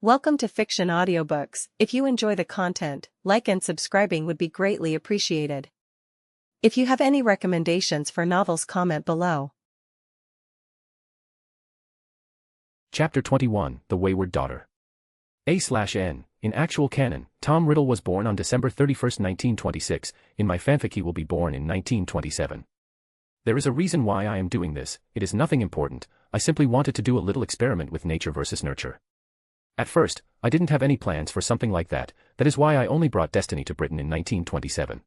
Welcome to Fiction Audiobooks. If you enjoy the content, like and subscribing would be greatly appreciated. If you have any recommendations for novels, comment below. Chapter 21, The Wayward Daughter. A/N. In actual canon, Tom Riddle was born on December 31, 1926, in my fanfic he will be born in 1927. There is a reason why I am doing this, it is nothing important, I simply wanted to do a little experiment with nature versus nurture. At first, I didn't have any plans for something like that is why I only brought Destiny to Britain in 1927.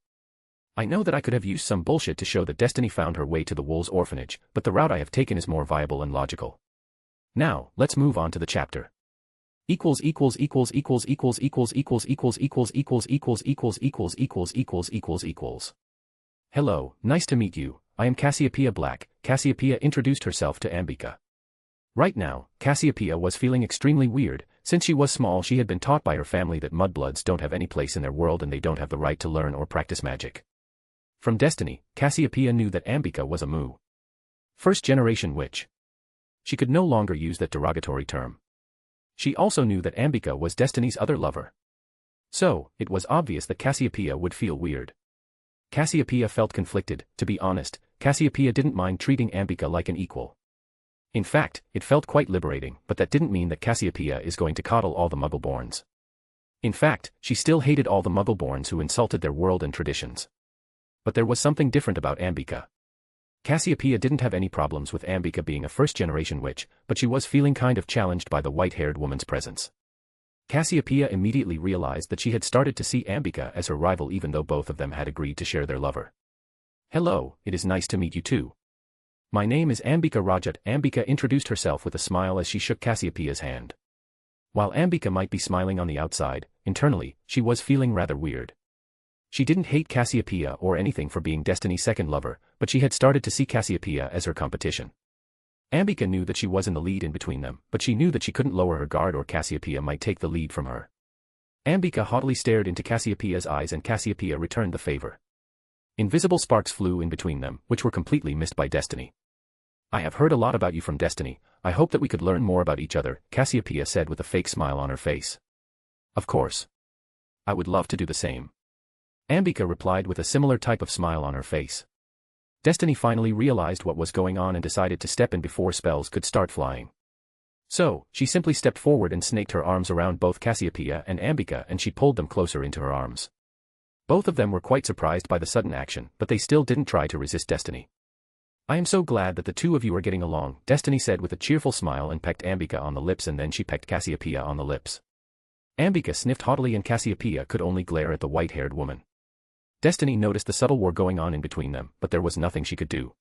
I know that I could have used some bullshit to show that Destiny found her way to the Wolves' orphanage, but the route I have taken is more viable and logical. Now, let's move on to the chapter. Hello, nice to meet you, I am Cassiopeia Black. Cassiopeia introduced herself to Ambika. Right now, Cassiopeia was feeling extremely weird. Since she was small she had been taught by her family that mudbloods don't have any place in their world and they don't have the right to learn or practice magic. From Destiny, Cassiopeia knew that Ambika was a Mu. First-generation witch. She could no longer use that derogatory term. She also knew that Ambika was Destiny's other lover. So, it was obvious that Cassiopeia would feel weird. Cassiopeia felt conflicted, to be honest, Cassiopeia didn't mind treating Ambika like an equal. In fact, it felt quite liberating, but that didn't mean that Cassiopeia is going to coddle all the Muggleborns. In fact, she still hated all the Muggleborns who insulted their world and traditions. But there was something different about Ambika. Cassiopeia didn't have any problems with Ambika being a first-generation witch, but she was feeling kind of challenged by the white-haired woman's presence. Cassiopeia immediately realized that she had started to see Ambika as her rival even though both of them had agreed to share their lover. Hello, it is nice to meet you too. My name is Ambika Rajat. Ambika introduced herself with a smile as she shook Cassiopeia's hand. While Ambika might be smiling on the outside, internally, she was feeling rather weird. She didn't hate Cassiopeia or anything for being Destiny's second lover, but she had started to see Cassiopeia as her competition. Ambika knew that she was in the lead in between them, but she knew that she couldn't lower her guard or Cassiopeia might take the lead from her. Ambika haughtily stared into Cassiopeia's eyes and Cassiopeia returned the favor. Invisible sparks flew in between them, which were completely missed by Destiny. I have heard a lot about you from Destiny, I hope that we could learn more about each other, Cassiopeia said with a fake smile on her face. Of course. I would love to do the same. Ambika replied with a similar type of smile on her face. Destiny finally realized what was going on and decided to step in before spells could start flying. So, she simply stepped forward and snaked her arms around both Cassiopeia and Ambika and she pulled them closer into her arms. Both of them were quite surprised by the sudden action, but they still didn't try to resist Destiny. I am so glad that the two of you are getting along, Destiny said with a cheerful smile and pecked Ambika on the lips and then she pecked Cassiopeia on the lips. Ambika sniffed haughtily and Cassiopeia could only glare at the white-haired woman. Destiny noticed the subtle war going on in between them, but there was nothing she could do.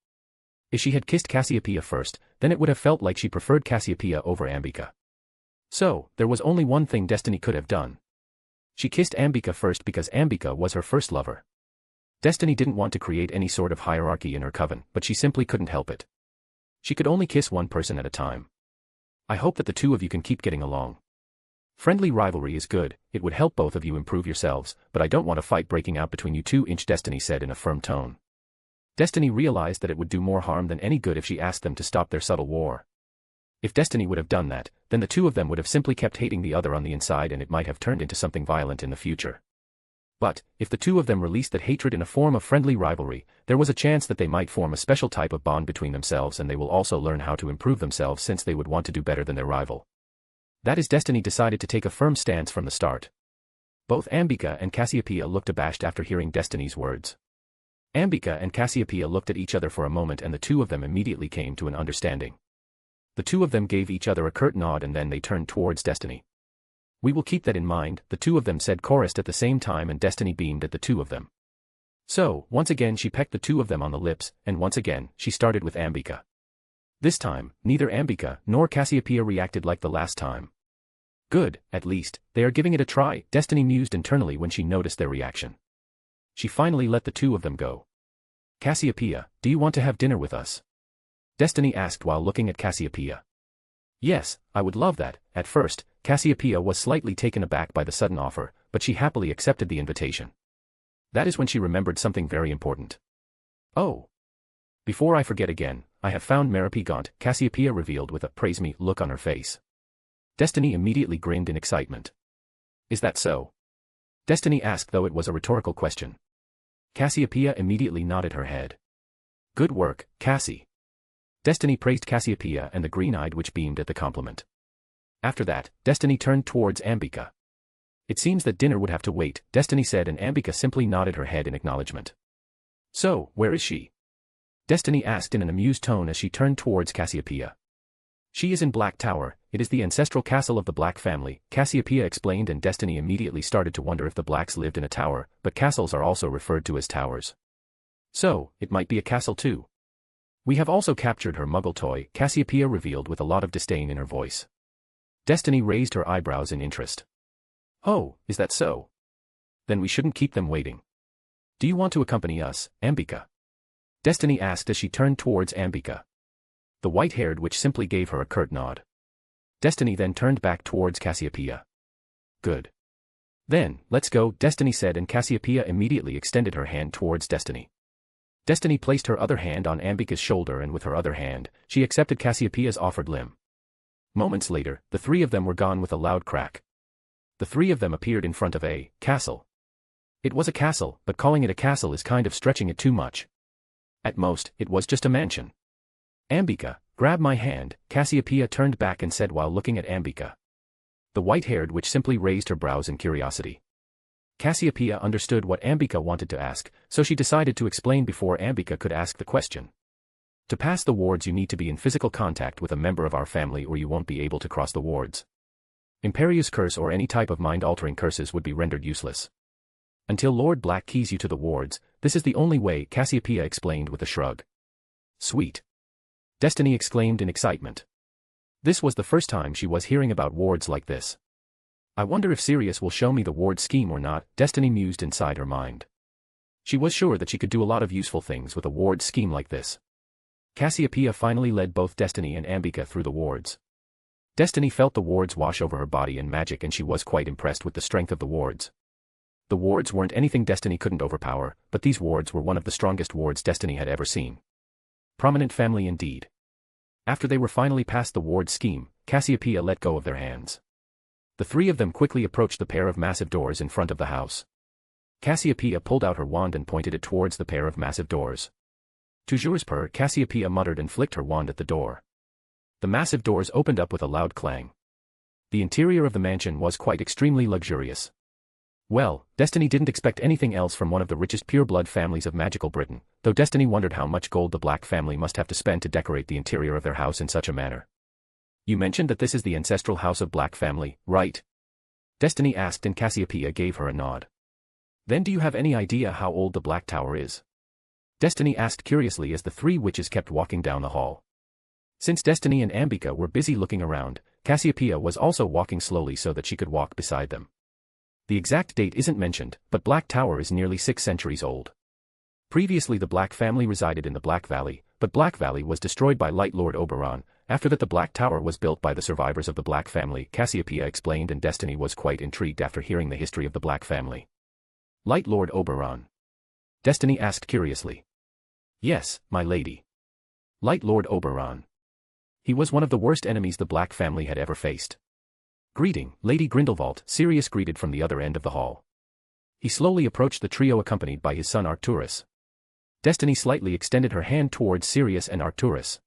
If she had kissed Cassiopeia first, then it would have felt like she preferred Cassiopeia over Ambika. So, there was only one thing Destiny could have done. She kissed Ambika first because Ambika was her first lover. Destiny didn't want to create any sort of hierarchy in her coven, but she simply couldn't help it. She could only kiss one person at a time. I hope that the two of you can keep getting along. Friendly rivalry is good, it would help both of you improve yourselves, but I don't want a fight breaking out between you two, Destiny said in a firm tone. Destiny realized that it would do more harm than any good if she asked them to stop their subtle war. If Destiny would have done that, then the two of them would have simply kept hating the other on the inside and it might have turned into something violent in the future. But, if the two of them released that hatred in a form of friendly rivalry, there was a chance that they might form a special type of bond between themselves and they will also learn how to improve themselves since they would want to do better than their rival. That is Destiny decided to take a firm stance from the start. Both Ambika and Cassiopeia looked abashed after hearing Destiny's words. Ambika and Cassiopeia looked at each other for a moment and the two of them immediately came to an understanding. The two of them gave each other a curt nod and then they turned towards Destiny. We will keep that in mind, the two of them said chorused at the same time and Destiny beamed at the two of them. So, once again she pecked the two of them on the lips, and once again, she started with Ambika. This time, neither Ambika nor Cassiopeia reacted like the last time. Good, at least, they are giving it a try, Destiny mused internally when she noticed their reaction. She finally let the two of them go. Cassiopeia, do you want to have dinner with us? Destiny asked while looking at Cassiopeia. Yes, I would love that. At first, Cassiopeia was slightly taken aback by the sudden offer, but she happily accepted the invitation. That is when she remembered something very important. Oh. Before I forget again, I have found Merapi Gaunt, Cassiopeia revealed with a praise me look on her face. Destiny immediately grinned in excitement. Is that so? Destiny asked, though it was a rhetorical question. Cassiopeia immediately nodded her head. Good work, Cassie. Destiny praised Cassiopeia and the green-eyed witch beamed at the compliment. After that, Destiny turned towards Ambika. It seems that dinner would have to wait, Destiny said, and Ambika simply nodded her head in acknowledgement. So, where is she? Destiny asked in an amused tone as she turned towards Cassiopeia. She is in Black Tower, it is the ancestral castle of the Black family, Cassiopeia explained, and Destiny immediately started to wonder if the Blacks lived in a tower, but castles are also referred to as towers. So, it might be a castle too. We have also captured her muggle toy, Cassiopeia revealed with a lot of disdain in her voice. Destiny raised her eyebrows in interest. Oh, is that so? Then we shouldn't keep them waiting. Do you want to accompany us, Ambika? Destiny asked as she turned towards Ambika. The white-haired witch simply gave her a curt nod. Destiny then turned back towards Cassiopeia. Good. Then, let's go, Destiny said, and Cassiopeia immediately extended her hand towards Destiny. Destiny placed her other hand on Ambika's shoulder, and with her other hand, she accepted Cassiopeia's offered limb. Moments later, the three of them were gone with a loud crack. The three of them appeared in front of a castle. It was a castle, but calling it a castle is kind of stretching it too much. At most, it was just a mansion. Ambika, grab my hand, Cassiopeia turned back and said while looking at Ambika. The white-haired witch simply raised her brows in curiosity. Cassiopeia understood what Ambika wanted to ask, so she decided to explain before Ambika could ask the question. To pass the wards you need to be in physical contact with a member of our family or you won't be able to cross the wards. Imperius curse or any type of mind-altering curses would be rendered useless. Until Lord Black keys you to the wards, this is the only way, Cassiopeia explained with a shrug. Sweet. Destiny exclaimed in excitement. This was the first time she was hearing about wards like this. I wonder if Sirius will show me the ward scheme or not, Destiny mused inside her mind. She was sure that she could do a lot of useful things with a ward scheme like this. Cassiopeia finally led both Destiny and Ambika through the wards. Destiny felt the wards wash over her body and magic, and she was quite impressed with the strength of the wards. The wards weren't anything Destiny couldn't overpower, but these wards were one of the strongest wards Destiny had ever seen. Prominent family indeed. After they were finally past the ward scheme, Cassiopeia let go of their hands. The three of them quickly approached the pair of massive doors in front of the house. Cassiopeia pulled out her wand and pointed it towards the pair of massive doors. Toujours per, Cassiopeia muttered and flicked her wand at the door. The massive doors opened up with a loud clang. The interior of the mansion was quite extremely luxurious. Well, Destiny didn't expect anything else from one of the richest pure-blood families of magical Britain, though Destiny wondered how much gold the Black family must have to spend to decorate the interior of their house in such a manner. You mentioned that this is the ancestral house of Black family, right? Destiny asked, and Cassiopeia gave her a nod. Then do you have any idea how old the Black Tower is? Destiny asked curiously as the three witches kept walking down the hall. Since Destiny and Ambika were busy looking around, Cassiopeia was also walking slowly so that she could walk beside them. The exact date isn't mentioned, but Black Tower is nearly 6 centuries old. Previously the Black family resided in the Black Valley, but Black Valley was destroyed by Light Lord Oberon. After that the Black Tower was built by the survivors of the Black family, Cassiopeia explained, and Destiny was quite intrigued after hearing the history of the Black family. Light Lord Oberon? Destiny asked curiously. Yes, my lady. Light Lord Oberon. He was one of the worst enemies the Black family had ever faced. Greeting, Lady Grindelwald, Sirius greeted from the other end of the hall. He slowly approached the trio accompanied by his son Arcturus. Destiny slightly extended her hand towards Sirius and Arcturus.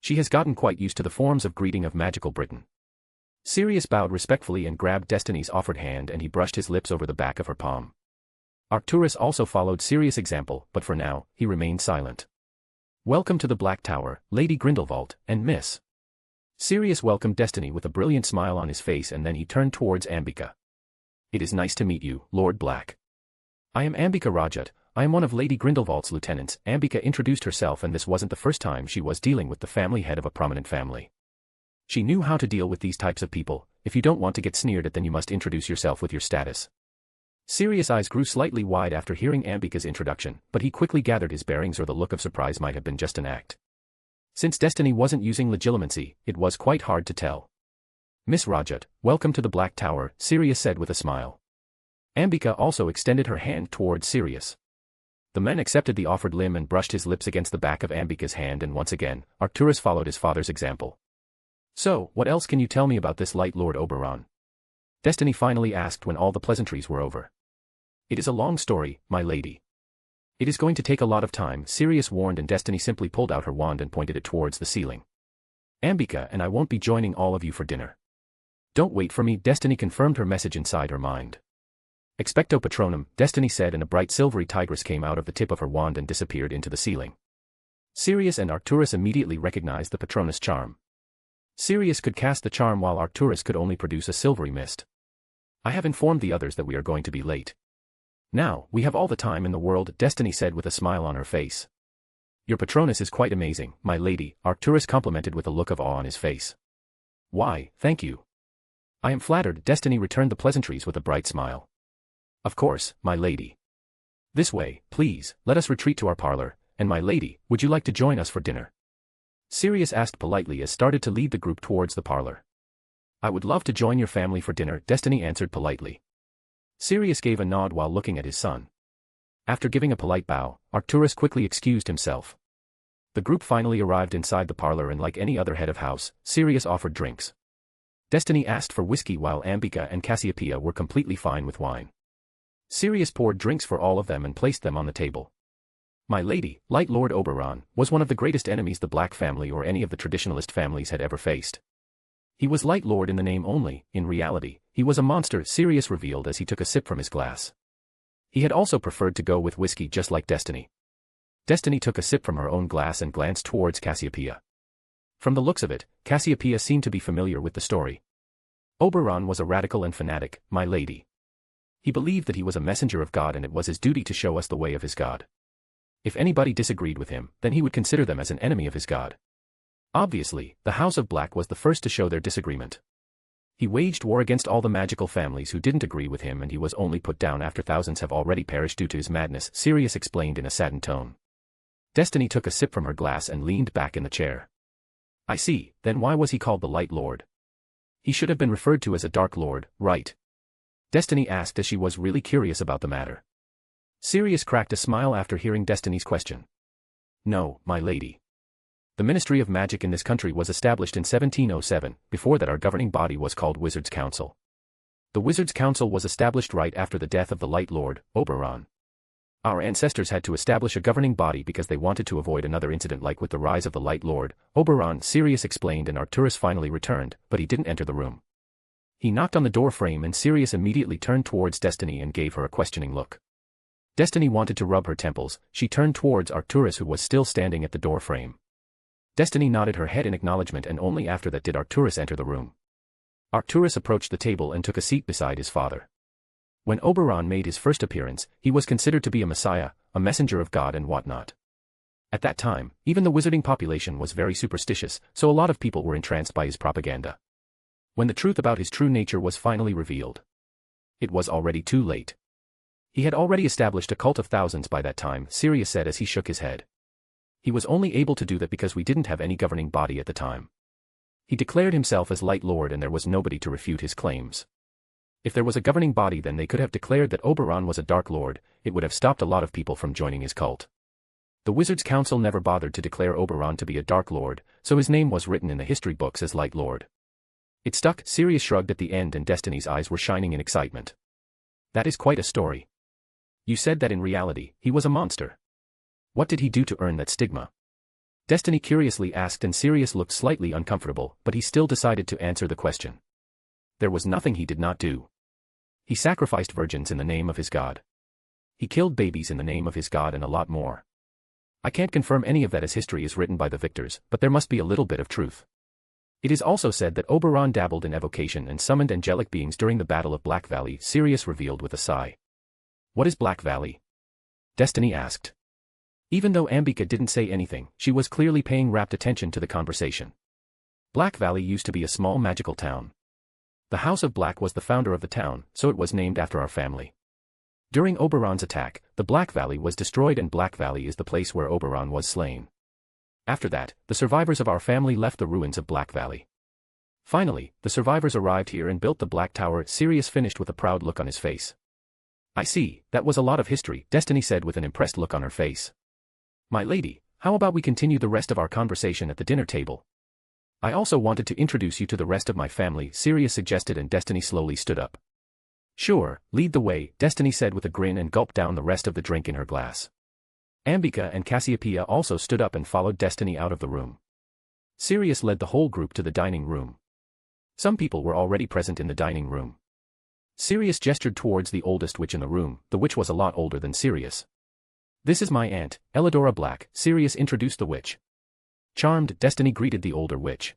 She has gotten quite used to the forms of greeting of magical Britain. Sirius bowed respectfully and grabbed Destiny's offered hand, and he brushed his lips over the back of her palm. Arcturus also followed Sirius' example, but for now, he remained silent. Welcome to the Black Tower, Lady Grindelwald, and Miss. Sirius welcomed Destiny with a brilliant smile on his face, and then he turned towards Ambika. It is nice to meet you, Lord Black. I am Ambika Rajat, I am one of Lady Grindelwald's lieutenants. Ambika introduced herself, and this wasn't the first time she was dealing with the family head of a prominent family. She knew how to deal with these types of people. If you don't want to get sneered at, then you must introduce yourself with your status. Sirius' eyes grew slightly wide after hearing Ambika's introduction, but he quickly gathered his bearings, or the look of surprise might have been just an act. Since Destiny wasn't using legilimency, it was quite hard to tell. Miss Rajat, welcome to the Black Tower, Sirius said with a smile. Ambika also extended her hand towards Sirius. The man accepted the offered limb and brushed his lips against the back of Ambika's hand, and once again, Arcturus followed his father's example. So, what else can you tell me about this Light Lord Oberon? Destiny finally asked when all the pleasantries were over. It is a long story, my lady. It is going to take a lot of time, Sirius warned, and Destiny simply pulled out her wand and pointed it towards the ceiling. Ambika and I won't be joining all of you for dinner. Don't wait for me, Destiny confirmed her message inside her mind. Expecto Patronum, Destiny said, and a bright silvery tigress came out of the tip of her wand and disappeared into the ceiling. Sirius and Arcturus immediately recognized the Patronus charm. Sirius could cast the charm while Arcturus could only produce a silvery mist. I have informed the others that we are going to be late. Now, we have all the time in the world, Destiny said with a smile on her face. Your Patronus is quite amazing, my lady, Arcturus complimented with a look of awe on his face. Why, thank you. I am flattered, Destiny returned the pleasantries with a bright smile. Of course, my lady. This way, please, let us retreat to our parlor, and my lady, would you like to join us for dinner? Sirius asked politely as started to lead the group towards the parlor. I would love to join your family for dinner, Destiny answered politely. Sirius gave a nod while looking at his son. After giving a polite bow, Arcturus quickly excused himself. The group finally arrived inside the parlor, and like any other head of house, Sirius offered drinks. Destiny asked for whiskey while Ambika and Cassiopeia were completely fine with wine. Sirius poured drinks for all of them and placed them on the table. My lady, Light Lord Oberon, was one of the greatest enemies the Black family or any of the traditionalist families had ever faced. He was Light Lord in the name only, in reality, he was a monster, Sirius revealed as he took a sip from his glass. He had also preferred to go with whiskey just like Destiny. Destiny took a sip from her own glass and glanced towards Cassiopeia. From the looks of it, Cassiopeia seemed to be familiar with the story. Oberon was a radical and fanatic, my lady. He believed that he was a messenger of God and it was his duty to show us the way of his God. If anybody disagreed with him, then he would consider them as an enemy of his God. Obviously, the House of Black was the first to show their disagreement. He waged war against all the magical families who didn't agree with him, and he was only put down after thousands have already perished due to his madness, Sirius explained in a saddened tone. Destiny took a sip from her glass and leaned back in the chair. I see, then why was he called the Light Lord? He should have been referred to as a Dark Lord, right? Destiny asked as she was really curious about the matter. Sirius cracked a smile after hearing Destiny's question. No, my lady. The Ministry of Magic in this country was established in 1707, before that our governing body was called Wizards' Council. The Wizards' Council was established right after the death of the Light Lord, Oberon. Our ancestors had to establish a governing body because they wanted to avoid another incident like with the rise of the Light Lord, Oberon, Sirius explained, and Arcturus finally returned, but he didn't enter the room. He knocked on the door frame and Sirius immediately turned towards Destiny and gave her a questioning look. Destiny wanted to rub her temples, she turned towards Arcturus who was still standing at the door frame. Destiny nodded her head in acknowledgement, and only after that did Arcturus enter the room. Arcturus approached the table and took a seat beside his father. When Oberon made his first appearance, he was considered to be a messiah, a messenger of God and whatnot. At that time, even the wizarding population was very superstitious, so a lot of people were entranced by his propaganda. When the truth about his true nature was finally revealed, it was already too late. He had already established a cult of thousands by that time, Sirius said as he shook his head. He was only able to do that because we didn't have any governing body at the time. He declared himself as Light Lord and there was nobody to refute his claims. If there was a governing body, then they could have declared that Oberon was a Dark Lord, it would have stopped a lot of people from joining his cult. The Wizards' Council never bothered to declare Oberon to be a Dark Lord, so his name was written in the history books as Light Lord. It stuck, Sirius shrugged at the end and Destiny's eyes were shining in excitement. That is quite a story. You said that in reality, he was a monster. What did he do to earn that stigma? Destiny curiously asked and Sirius looked slightly uncomfortable, but he still decided to answer the question. There was nothing he did not do. He sacrificed virgins in the name of his god. He killed babies in the name of his god and a lot more. I can't confirm any of that as history is written by the victors, but there must be a little bit of truth. It is also said that Oberon dabbled in evocation and summoned angelic beings during the Battle of Black Valley, Sirius revealed with a sigh. What is Black Valley? Destiny asked. Even though Ambika didn't say anything, she was clearly paying rapt attention to the conversation. Black Valley used to be a small magical town. The House of Black was the founder of the town, so it was named after our family. During Oberon's attack, the Black Valley was destroyed and Black Valley is the place where Oberon was slain. After that, the survivors of our family left the ruins of Black Valley. Finally, the survivors arrived here and built the Black Tower, Sirius finished with a proud look on his face. I see, that was a lot of history, Destiny said with an impressed look on her face. My lady, how about we continue the rest of our conversation at the dinner table? I also wanted to introduce you to the rest of my family, Sirius suggested, and Destiny slowly stood up. Sure, lead the way, Destiny said with a grin and gulped down the rest of the drink in her glass. Ambika and Cassiopeia also stood up and followed Destiny out of the room. Sirius led the whole group to the dining room. Some people were already present in the dining room. Sirius gestured towards the oldest witch in the room. The witch was a lot older than Sirius. This is my aunt, Elidora Black, Sirius introduced the witch. Charmed, Destiny greeted the older witch.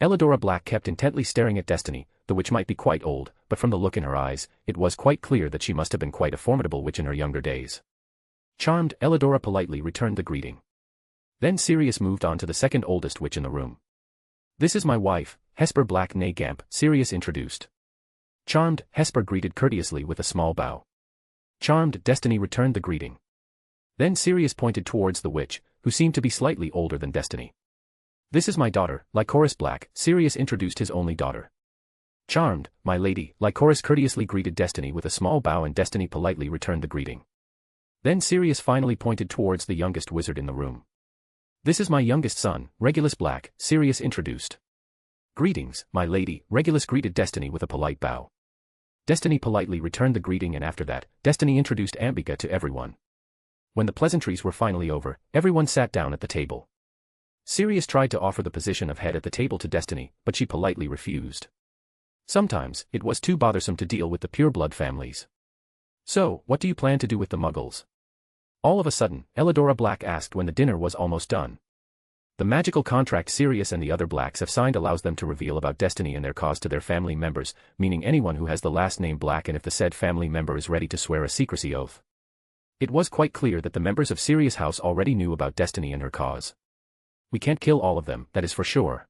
Elidora Black kept intently staring at Destiny. The witch might be quite old, but from the look in her eyes, it was quite clear that she must have been quite a formidable witch in her younger days. Charmed, Elidora politely returned the greeting. Then Sirius moved on to the second oldest witch in the room. This is my wife, Hesper Black nay Gamp, Sirius introduced. Charmed, Hesper greeted courteously with a small bow. Charmed, Destiny returned the greeting. Then Sirius pointed towards the witch, who seemed to be slightly older than Destiny. This is my daughter, Lycoris Black, Sirius introduced his only daughter. Charmed, my lady, Lycoris courteously greeted Destiny with a small bow and Destiny politely returned the greeting. Then Sirius finally pointed towards the youngest wizard in the room. This is my youngest son, Regulus Black, Sirius introduced. Greetings, my lady, Regulus greeted Destiny with a polite bow. Destiny politely returned the greeting and after that, Destiny introduced Ambika to everyone. When the pleasantries were finally over, everyone sat down at the table. Sirius tried to offer the position of head at the table to Destiny, but she politely refused. Sometimes, it was too bothersome to deal with the pureblood families. So, what do you plan to do with the Muggles? All of a sudden, Elidora Black asked when the dinner was almost done. The magical contract Sirius and the other Blacks have signed allows them to reveal about Destiny and their cause to their family members, meaning anyone who has the last name Black and if the said family member is ready to swear a secrecy oath. It was quite clear that the members of Sirius House already knew about Destiny and her cause. We can't kill all of them, that is for sure.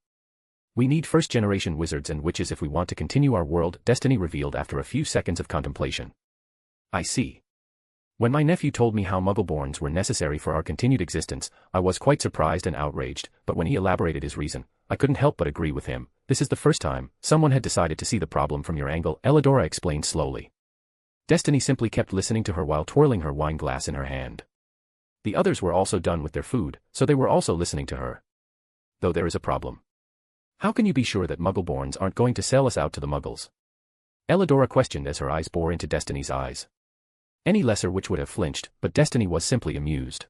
We need first-generation wizards and witches if we want to continue our world, Destiny revealed after a few seconds of contemplation. I see. When my nephew told me how Muggleborns were necessary for our continued existence, I was quite surprised and outraged, but when he elaborated his reason, I couldn't help but agree with him. This is the first time someone had decided to see the problem from your angle, Elidora explained slowly. Destiny simply kept listening to her while twirling her wine glass in her hand. The others were also done with their food, so they were also listening to her. Though there is a problem. How can you be sure that Muggleborns aren't going to sell us out to the Muggles? Elidora questioned as her eyes bore into Destiny's eyes. Any lesser witch would have flinched, but Destiny was simply amused.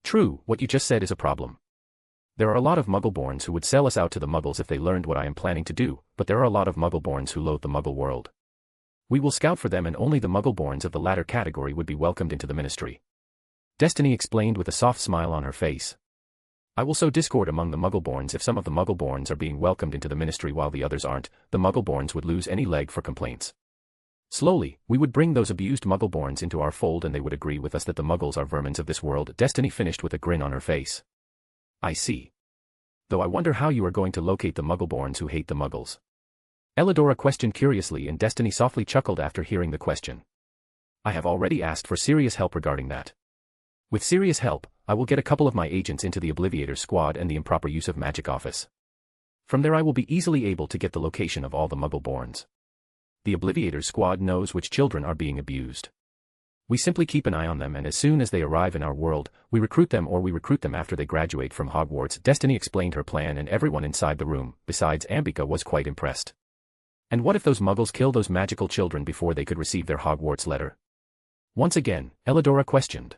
True, what you just said is a problem. There are a lot of Muggleborns who would sell us out to the Muggles if they learned what I am planning to do, but there are a lot of Muggleborns who loathe the Muggle world. We will scout for them and only the Muggleborns of the latter category would be welcomed into the ministry. Destiny explained with a soft smile on her face. I will sow discord among the Muggleborns if some of the Muggleborns are being welcomed into the ministry while the others aren't, the Muggleborns would lose any leg for complaints. Slowly, we would bring those abused Muggleborns into our fold and they would agree with us that the Muggles are vermins of this world, Destiny finished with a grin on her face. I see. Though I wonder how you are going to locate the Muggleborns who hate the Muggles. Elidora questioned curiously and Destiny softly chuckled after hearing the question. I have already asked for serious help regarding that. With serious help, I will get a couple of my agents into the Obliviator squad and the improper use of magic office. From there I will be easily able to get the location of all the Muggleborns. The Obliviator squad knows which children are being abused. We simply keep an eye on them and as soon as they arrive in our world, we recruit them or we recruit them after they graduate from Hogwarts. Destiny explained her plan and everyone inside the room, besides Ambika, was quite impressed. And what if those Muggles kill those magical children before they could receive their Hogwarts letter? Once again, Elidora questioned.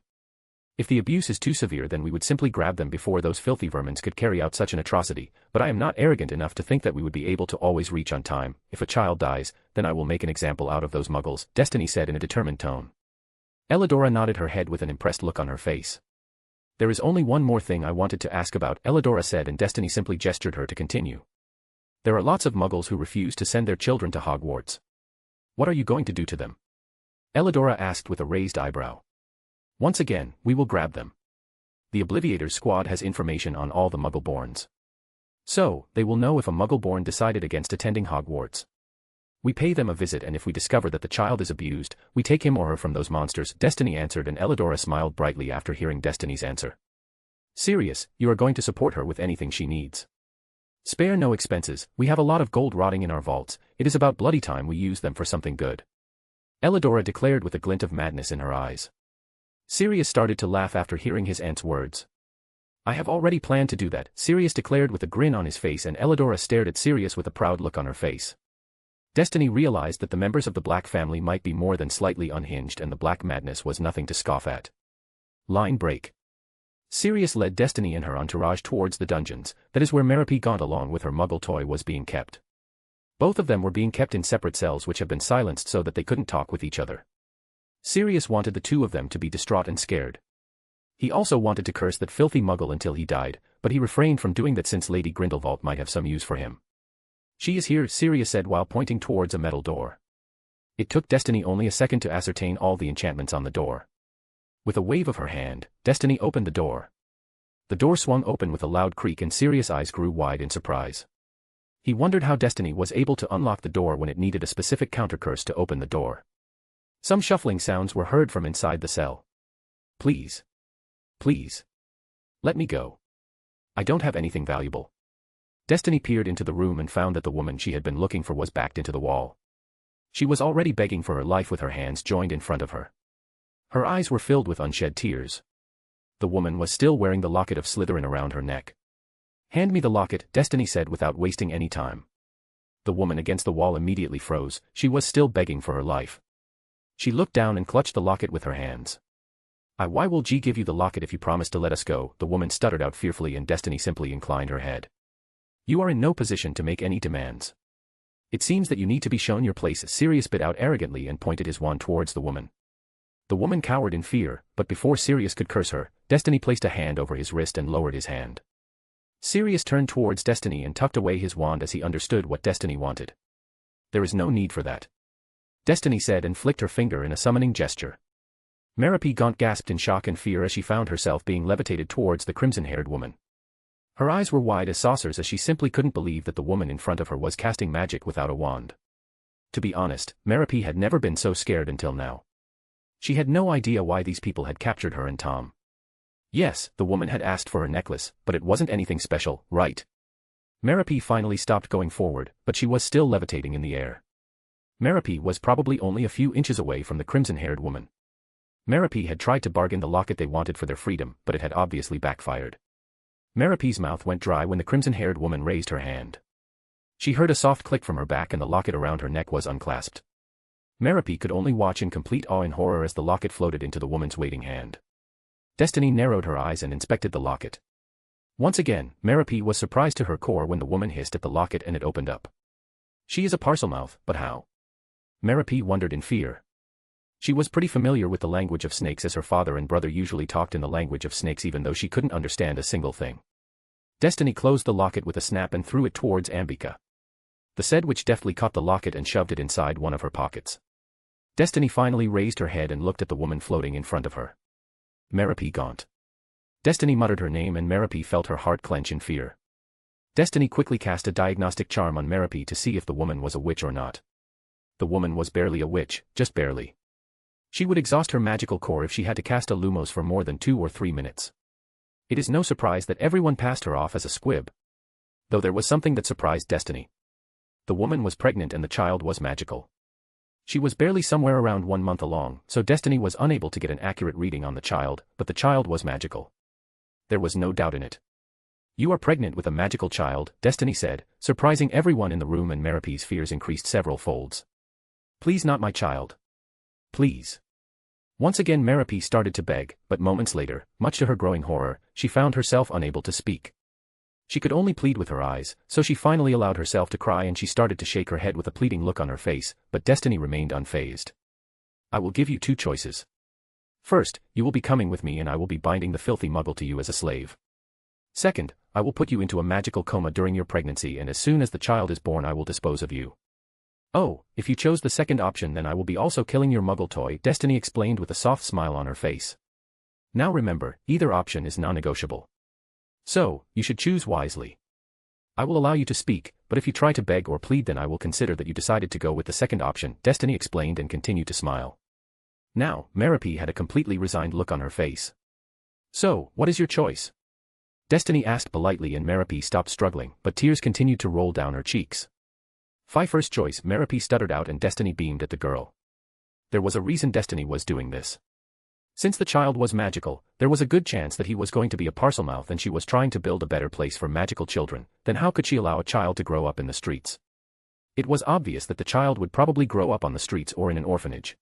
If the abuse is too severe then we would simply grab them before those filthy vermins could carry out such an atrocity, but I am not arrogant enough to think that we would be able to always reach on time. If a child dies, then I will make an example out of those Muggles, Destiny said in a determined tone. Elidora nodded her head with an impressed look on her face. There is only one more thing I wanted to ask about, Elidora said and Destiny simply gestured her to continue. There are lots of Muggles who refuse to send their children to Hogwarts. What are you going to do to them? Elidora asked with a raised eyebrow. Once again, we will grab them. The Obliviator's squad has information on all the Muggleborns. So, they will know if a Muggleborn decided against attending Hogwarts. We pay them a visit and if we discover that the child is abused, we take him or her from those monsters, Destiny answered and Elidora smiled brightly after hearing Destiny's answer. Serious, you are going to support her with anything she needs. Spare no expenses, we have a lot of gold rotting in our vaults, it is about bloody time we use them for something good. Elidora declared with a glint of madness in her eyes. Sirius started to laugh after hearing his aunt's words. I have already planned to do that, Sirius declared with a grin on his face, and Elidora stared at Sirius with a proud look on her face. Destiny realized that the members of the Black family might be more than slightly unhinged, and the Black madness was nothing to scoff at. Line break. Sirius led Destiny and her entourage towards the dungeons, that is where Merope Gaunt along with her muggle toy was being kept. Both of them were being kept in separate cells which have been silenced so that they couldn't talk with each other. Sirius wanted the two of them to be distraught and scared. He also wanted to curse that filthy muggle until he died, but he refrained from doing that since Lady Grindelwald might have some use for him. She is here, Sirius said while pointing towards a metal door. It took Destiny only a second to ascertain all the enchantments on the door. With a wave of her hand, Destiny opened the door. The door swung open with a loud creak and Sirius' eyes grew wide in surprise. He wondered how Destiny was able to unlock the door when it needed a specific countercurse to open the door. Some shuffling sounds were heard from inside the cell. Please. Please. Let me go. I don't have anything valuable. Destiny peered into the room and found that the woman she had been looking for was backed into the wall. She was already begging for her life with her hands joined in front of her. Her eyes were filled with unshed tears. The woman was still wearing the locket of Slytherin around her neck. Hand me the locket, Destiny said without wasting any time. The woman against the wall immediately froze, she was still begging for her life. She looked down and clutched the locket with her hands. Why will G give you the locket if you promise to let us go? The woman stuttered out fearfully and Destiny simply inclined her head. You are in no position to make any demands. It seems that you need to be shown your place, Sirius bit out arrogantly and pointed his wand towards the woman. The woman cowered in fear, but before Sirius could curse her, Destiny placed a hand over his wrist and lowered his hand. Sirius turned towards Destiny and tucked away his wand as he understood what Destiny wanted. There is no need for that, Destiny said and flicked her finger in a summoning gesture. Merope Gaunt gasped in shock and fear as she found herself being levitated towards the crimson-haired woman. Her eyes were wide as saucers as she simply couldn't believe that the woman in front of her was casting magic without a wand. To be honest, Merope had never been so scared until now. She had no idea why these people had captured her and Tom. Yes, the woman had asked for her necklace, but it wasn't anything special, right? Merope finally stopped going forward, but she was still levitating in the air. Merope was probably only a few inches away from the crimson-haired woman. Merope had tried to bargain the locket they wanted for their freedom, but it had obviously backfired. Merope's mouth went dry when the crimson-haired woman raised her hand. She heard a soft click from her back and the locket around her neck was unclasped. Merope could only watch in complete awe and horror as the locket floated into the woman's waiting hand. Destiny narrowed her eyes and inspected the locket. Once again, Merope was surprised to her core when the woman hissed at the locket and it opened up. She is a Parselmouth, but how? Merope wondered in fear. She was pretty familiar with the language of snakes as her father and brother usually talked in the language of snakes even though she couldn't understand a single thing. Destiny closed the locket with a snap and threw it towards Ambika. The said witch deftly caught the locket and shoved it inside one of her pockets. Destiny finally raised her head and looked at the woman floating in front of her. Merope Gaunt. Destiny muttered her name and Merope felt her heart clench in fear. Destiny quickly cast a diagnostic charm on Merope to see if the woman was a witch or not. The woman was barely a witch, just barely. She would exhaust her magical core if she had to cast a Lumos for more than 2 or 3 minutes. It is no surprise that everyone passed her off as a squib. Though there was something that surprised Destiny. The woman was pregnant and the child was magical. She was barely somewhere around 1 month along, so Destiny was unable to get an accurate reading on the child, but the child was magical. There was no doubt in it. You are pregnant with a magical child, Destiny said, surprising everyone in the room and Merope's fears increased several folds. Please not my child. Please. Once again Merope started to beg, but moments later, much to her growing horror, she found herself unable to speak. She could only plead with her eyes, so she finally allowed herself to cry and she started to shake her head with a pleading look on her face, but Destiny remained unfazed. I will give you 2 choices. First, you will be coming with me and I will be binding the filthy muggle to you as a slave. Second, I will put you into a magical coma during your pregnancy and as soon as the child is born I will dispose of you. Oh, if you chose the second option then I will be also killing your muggle toy, Destiny explained with a soft smile on her face. Now remember, either option is non-negotiable. So, you should choose wisely. I will allow you to speak, but if you try to beg or plead then I will consider that you decided to go with the second option, Destiny explained and continued to smile. Now, Merope had a completely resigned look on her face. So, what is your choice? Destiny asked politely and Merope stopped struggling, but tears continued to roll down her cheeks. First choice, Merope stuttered out and Destiny beamed at the girl. There was a reason Destiny was doing this. Since the child was magical, there was a good chance that he was going to be a Parselmouth and she was trying to build a better place for magical children. Then how could she allow a child to grow up in the streets? It was obvious that the child would probably grow up on the streets or in an orphanage.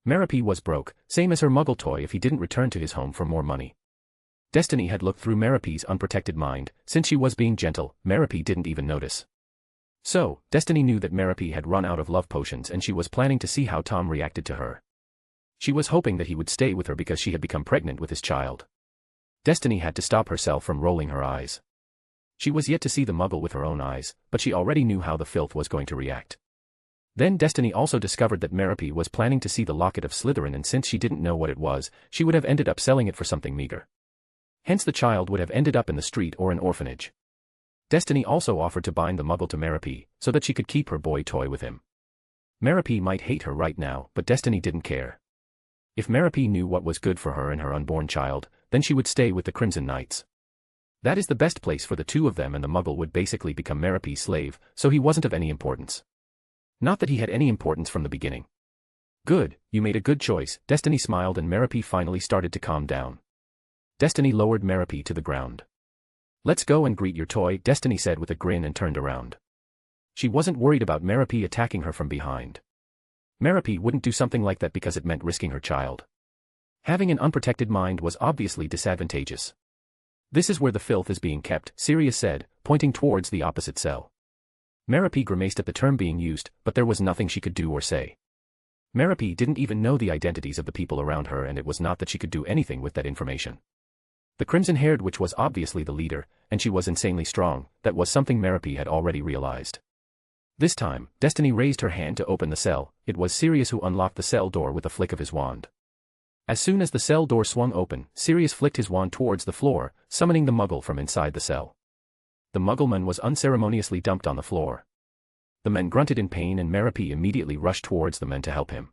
Merope was broke, same as her muggle toy if he didn't return to his home for more money. Destiny had looked through Merope's unprotected mind. Since she was being gentle, Merope didn't even notice. So, Destiny knew that Merope had run out of love potions and she was planning to see how Tom reacted to her. She was hoping that he would stay with her because she had become pregnant with his child. Destiny had to stop herself from rolling her eyes. She was yet to see the muggle with her own eyes, but she already knew how the filth was going to react. Then Destiny also discovered that Merope was planning to see the locket of Slytherin, and since she didn't know what it was, she would have ended up selling it for something meager. Hence the child would have ended up in the street or an orphanage. Destiny also offered to bind the muggle to Merope, so that she could keep her boy toy with him. Merope might hate her right now, but Destiny didn't care. If Merope knew what was good for her and her unborn child, then she would stay with the Crimson Knights. That is the best place for the two of them, and the muggle would basically become Merope's slave, so he wasn't of any importance. Not that he had any importance from the beginning. Good, you made a good choice, Destiny smiled, and Merope finally started to calm down. Destiny lowered Merope to the ground. Let's go and greet your toy, Destiny said with a grin and turned around. She wasn't worried about Merope attacking her from behind. Merope wouldn't do something like that because it meant risking her child. Having an unprotected mind was obviously disadvantageous. This is where the filth is being kept, Sirius said, pointing towards the opposite cell. Merope grimaced at the term being used, but there was nothing she could do or say. Merope didn't even know the identities of the people around her, and it was not that she could do anything with that information. The crimson-haired witch was obviously the leader, and she was insanely strong. That was something Merope had already realized. This time, Destiny raised her hand to open the cell. It was Sirius who unlocked the cell door with a flick of his wand. As soon as the cell door swung open, Sirius flicked his wand towards the floor, summoning the muggle from inside the cell. The muggleman was unceremoniously dumped on the floor. The men grunted in pain, and Merope immediately rushed towards the men to help him.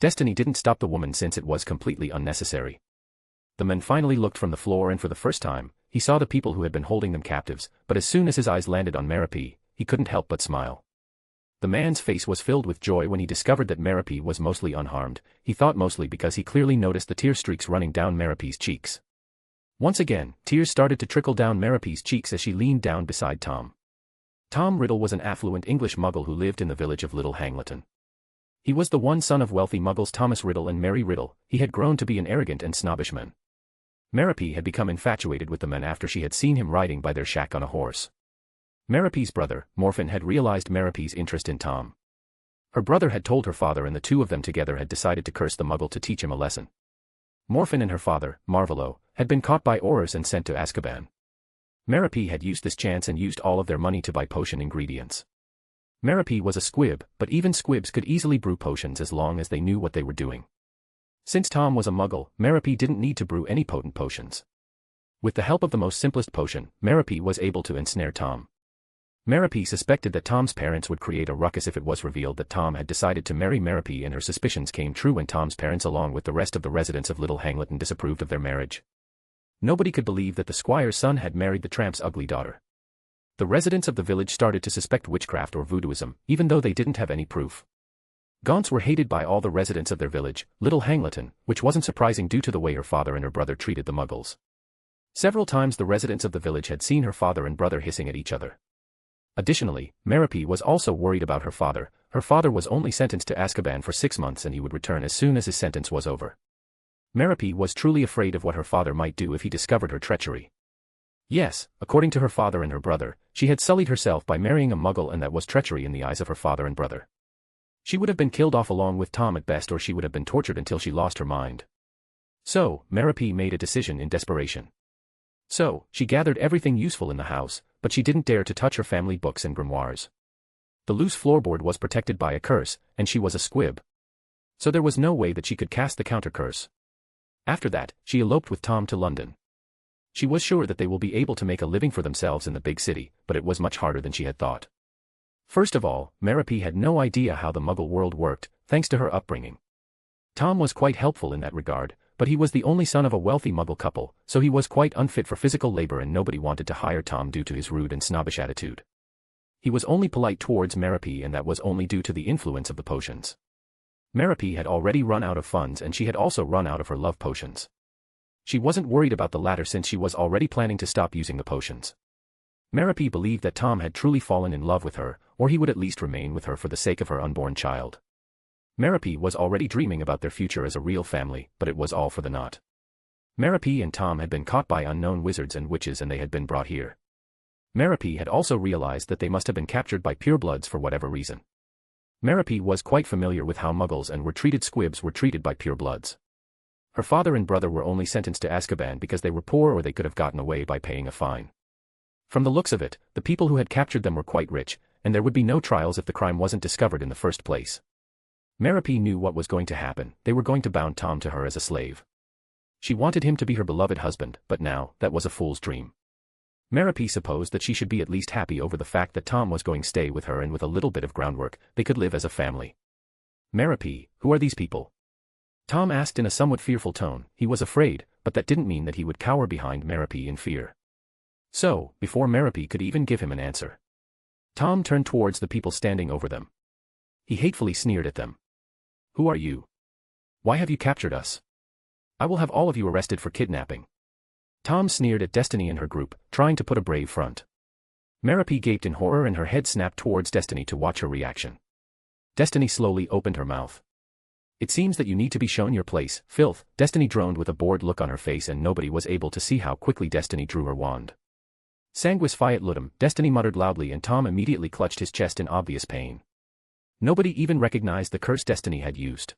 Destiny didn't stop the woman since it was completely unnecessary. The men finally looked from the floor, and for the first time, he saw the people who had been holding them captives, but as soon as his eyes landed on Merope, he couldn't help but smile. The man's face was filled with joy when he discovered that Merope was mostly unharmed. He thought mostly because he clearly noticed the tear streaks running down Merope's cheeks. Once again, tears started to trickle down Merope's cheeks as she leaned down beside Tom. Tom Riddle was an affluent English muggle who lived in the village of Little Hangleton. He was the one son of wealthy muggles Thomas Riddle and Mary Riddle. He had grown to be an arrogant and snobbish man. Merope had become infatuated with the men after she had seen him riding by their shack on a horse. Merope's brother, Morphin, had realized Merope's interest in Tom. Her brother had told her father, and the two of them together had decided to curse the muggle to teach him a lesson. Morphin and her father, Marvolo, had been caught by Aurors and sent to Azkaban. Merope had used this chance and used all of their money to buy potion ingredients. Merope was a squib, but even squibs could easily brew potions as long as they knew what they were doing. Since Tom was a muggle, Merope didn't need to brew any potent potions. With the help of the most simplest potion, Merope was able to ensnare Tom. Merope suspected that Tom's parents would create a ruckus if it was revealed that Tom had decided to marry Merope, and her suspicions came true when Tom's parents along with the rest of the residents of Little Hangleton disapproved of their marriage. Nobody could believe that the squire's son had married the tramp's ugly daughter. The residents of the village started to suspect witchcraft or voodooism, even though they didn't have any proof. Gaunts were hated by all the residents of their village, Little Hangleton, which wasn't surprising due to the way her father and her brother treated the muggles. Several times the residents of the village had seen her father and brother hissing at each other. Additionally, Merope was also worried about her father. Her father was only sentenced to Azkaban for 6 months and he would return as soon as his sentence was over. Merope was truly afraid of what her father might do if he discovered her treachery. Yes, according to her father and her brother, she had sullied herself by marrying a muggle, and that was treachery in the eyes of her father and brother. She would have been killed off along with Tom at best, or she would have been tortured until she lost her mind. So, Merope made a decision in desperation. So, she gathered everything useful in the house, but she didn't dare to touch her family books and grimoires. The loose floorboard was protected by a curse, and she was a squib. So there was no way that she could cast the counter-curse. After that, she eloped with Tom to London. She was sure that they will be able to make a living for themselves in the big city, but it was much harder than she had thought. First of all, Merope had no idea how the muggle world worked, thanks to her upbringing. Tom was quite helpful in that regard, but he was the only son of a wealthy muggle couple, so he was quite unfit for physical labor and nobody wanted to hire Tom due to his rude and snobbish attitude. He was only polite towards Merope, and that was only due to the influence of the potions. Merope had already run out of funds and she had also run out of her love potions. She wasn't worried about the latter since she was already planning to stop using the potions. Merope believed that Tom had truly fallen in love with her, or he would at least remain with her for the sake of her unborn child. Merope was already dreaming about their future as a real family, but it was all for the naught. Merope and Tom had been caught by unknown wizards and witches and they had been brought here. Merope had also realized that they must have been captured by purebloods for whatever reason. Merope was quite familiar with how muggles and treated squibs were treated by purebloods. Her father and brother were only sentenced to Azkaban because they were poor or they could have gotten away by paying a fine. From the looks of it, the people who had captured them were quite rich, and there would be no trials if the crime wasn't discovered in the first place. Merope knew what was going to happen. They were going to bound Tom to her as a slave. She wanted him to be her beloved husband, but now, that was a fool's dream. Merope supposed that she should be at least happy over the fact that Tom was going to stay with her and with a little bit of groundwork, they could live as a family. Merope, who are these people? Tom asked in a somewhat fearful tone. He was afraid, but that didn't mean that he would cower behind Merope in fear. So, before Merope could even give him an answer, Tom turned towards the people standing over them. He hatefully sneered at them. Who are you? Why have you captured us? I will have all of you arrested for kidnapping. Tom sneered at Destiny and her group, trying to put a brave front. Merope gaped in horror and her head snapped towards Destiny to watch her reaction. Destiny slowly opened her mouth. It seems that you need to be shown your place, filth, Destiny droned with a bored look on her face and nobody was able to see how quickly Destiny drew her wand. Sanguis fiat ludum, Destiny muttered loudly and Tom immediately clutched his chest in obvious pain. Nobody even recognized the curse Destiny had used.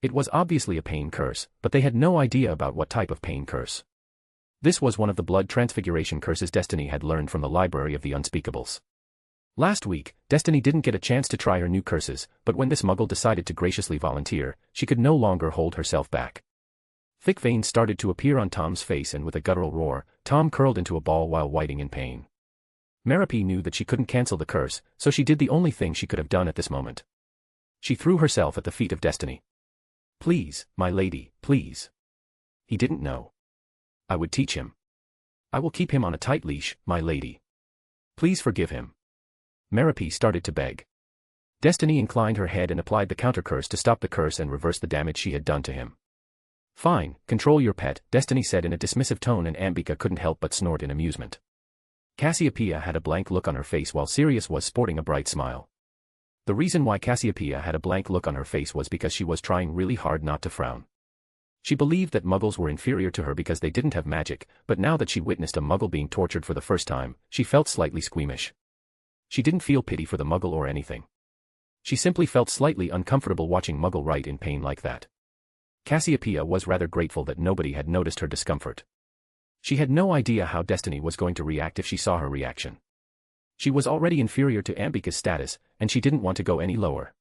It was obviously a pain curse, but they had no idea about what type of pain curse. This was one of the blood transfiguration curses Destiny had learned from the Library of the Unspeakables. Last week, Destiny didn't get a chance to try her new curses, but when this muggle decided to graciously volunteer, she could no longer hold herself back. Thick veins started to appear on Tom's face and with a guttural roar, Tom curled into a ball while whiting in pain. Merope knew that she couldn't cancel the curse, so she did the only thing she could have done at this moment. She threw herself at the feet of Destiny. Please, my lady, please. He didn't know. I would teach him. I will keep him on a tight leash, my lady. Please forgive him. Merope started to beg. Destiny inclined her head and applied the counter-curse to stop the curse and reverse the damage she had done to him. Fine, control your pet, Destiny said in a dismissive tone and Ambika couldn't help but snort in amusement. Cassiopeia had a blank look on her face while Sirius was sporting a bright smile. The reason why Cassiopeia had a blank look on her face was because she was trying really hard not to frown. She believed that muggles were inferior to her because they didn't have magic, but now that she witnessed a muggle being tortured for the first time, she felt slightly squeamish. She didn't feel pity for the muggle or anything. She simply felt slightly uncomfortable watching muggle write in pain like that. Cassiopeia was rather grateful that nobody had noticed her discomfort. She had no idea how Destiny was going to react if she saw her reaction. She was already inferior to Ambika's status, and she didn't want to go any lower.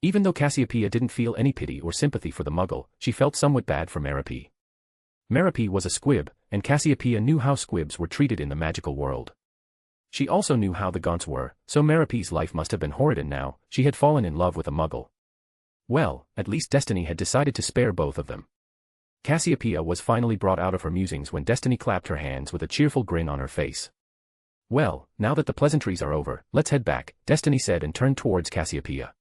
Even though Cassiopeia didn't feel any pity or sympathy for the muggle, she felt somewhat bad for Merope. Merope was a squib, and Cassiopeia knew how squibs were treated in the magical world. She also knew how the Gaunts were, so Merope's life must have been horrid and now, she had fallen in love with a muggle. Well, at least Destiny had decided to spare both of them. Cassiopeia was finally brought out of her musings when Destiny clapped her hands with a cheerful grin on her face. Well, now that the pleasantries are over, let's head back, Destiny said and turned towards Cassiopeia.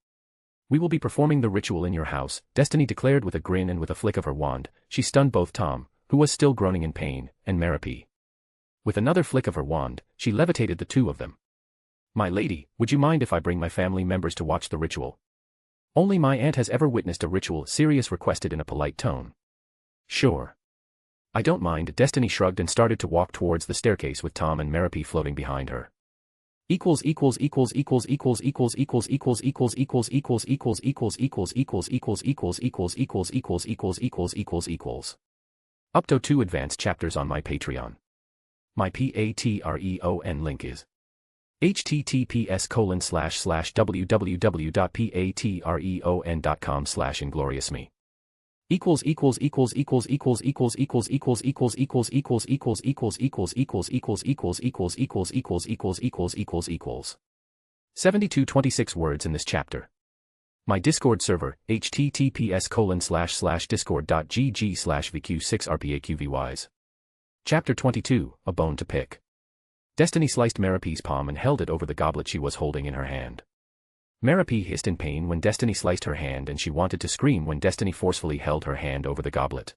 We will be performing the ritual in your house, Destiny declared with a grin and with a flick of her wand, she stunned both Tom, who was still groaning in pain, and Merope. With another flick of her wand, she levitated the two of them. My lady, would you mind if I bring my family members to watch the ritual? Only my aunt has ever witnessed a ritual, Sirius requested in a polite tone. Sure. I don't mind, Destiny shrugged and started to walk towards the staircase with Tom and Merope floating behind her. Up to 2 advanced chapters on my Patreon. My Patreon link is https://www.patreon.com/ingloriousme. == 7226 words in this chapter. My Discord server, https://discord.gg/vq6rpaqvys. Chapter 22, A Bone to Pick. Destiny sliced Merope's palm and held it over the goblet she was holding in her hand. Merope hissed in pain when Destiny sliced her hand, and she wanted to scream when Destiny forcefully held her hand over the goblet.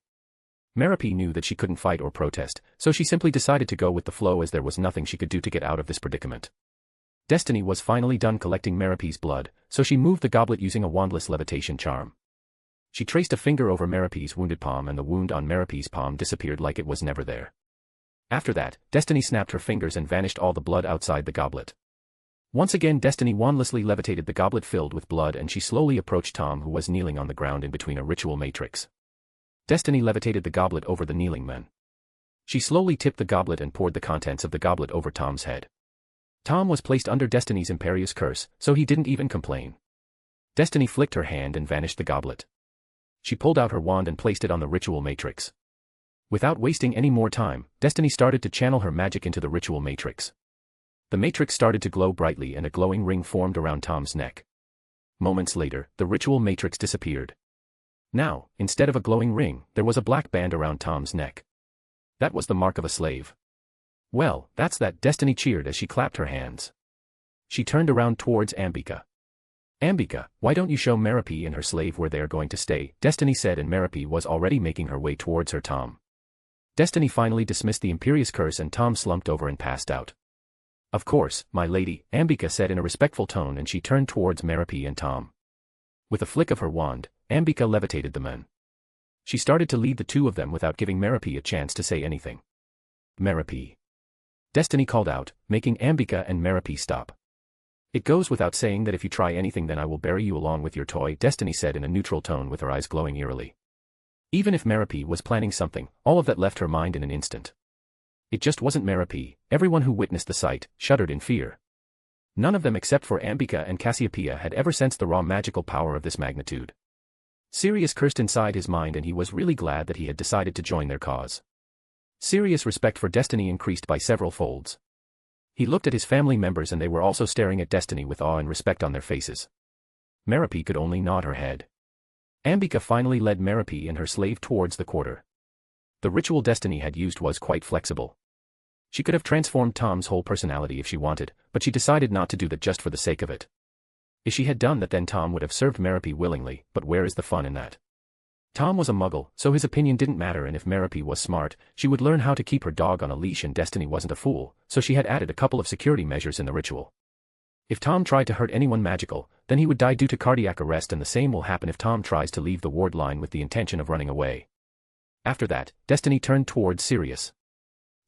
Merope knew that she couldn't fight or protest, so she simply decided to go with the flow as there was nothing she could do to get out of this predicament. Destiny was finally done collecting Merope's blood, so she moved the goblet using a wandless levitation charm. She traced a finger over Merope's wounded palm, and the wound on Merope's palm disappeared like it was never there. After that, Destiny snapped her fingers and vanished all the blood outside the goblet. Once again Destiny wandlessly levitated the goblet filled with blood, and she slowly approached Tom, who was kneeling on the ground in between a ritual matrix. Destiny levitated the goblet over the kneeling men. She slowly tipped the goblet and poured the contents of the goblet over Tom's head. Tom was placed under Destiny's imperious curse, so he didn't even complain. Destiny flicked her hand and vanished the goblet. She pulled out her wand and placed it on the ritual matrix. Without wasting any more time, Destiny started to channel her magic into the ritual matrix. The matrix started to glow brightly and a glowing ring formed around Tom's neck. Moments later, the ritual matrix disappeared. Now, instead of a glowing ring, there was a black band around Tom's neck. That was the mark of a slave. Well, that's that, Destiny cheered as she clapped her hands. She turned around towards Ambika. Ambika, why don't you show Merope and her slave where they are going to stay? Destiny said, and Merope was already making her way towards her Tom. Destiny finally dismissed the imperious curse and Tom slumped over and passed out. Of course, my lady, Ambika said in a respectful tone, and she turned towards Merope and Tom. With a flick of her wand, Ambika levitated the men. She started to lead the two of them without giving Merope a chance to say anything. Merope. Destiny called out, making Ambika and Merope stop. It goes without saying that if you try anything then I will bury you along with your toy, Destiny said in a neutral tone with her eyes glowing eerily. Even if Merope was planning something, all of that left her mind in an instant. It just wasn't Merope. Everyone who witnessed the sight shuddered in fear. None of them except for Ambika and Cassiopeia had ever sensed the raw magical power of this magnitude. Sirius cursed inside his mind, and he was really glad that he had decided to join their cause. Sirius' respect for Destiny increased by several folds. He looked at his family members and they were also staring at Destiny with awe and respect on their faces. Merope could only nod her head. Ambika finally led Merope and her slave towards the quarter. The ritual Destiny had used was quite flexible. She could have transformed Tom's whole personality if she wanted, but she decided not to do that just for the sake of it. If she had done that then Tom would have served Merope willingly, but where is the fun in that? Tom was a muggle, so his opinion didn't matter, and if Merope was smart, she would learn how to keep her dog on a leash, and Destiny wasn't a fool, so she had added a couple of security measures in the ritual. If Tom tried to hurt anyone magical, then he would die due to cardiac arrest, and the same will happen if Tom tries to leave the ward line with the intention of running away. After that, Destiny turned towards Sirius.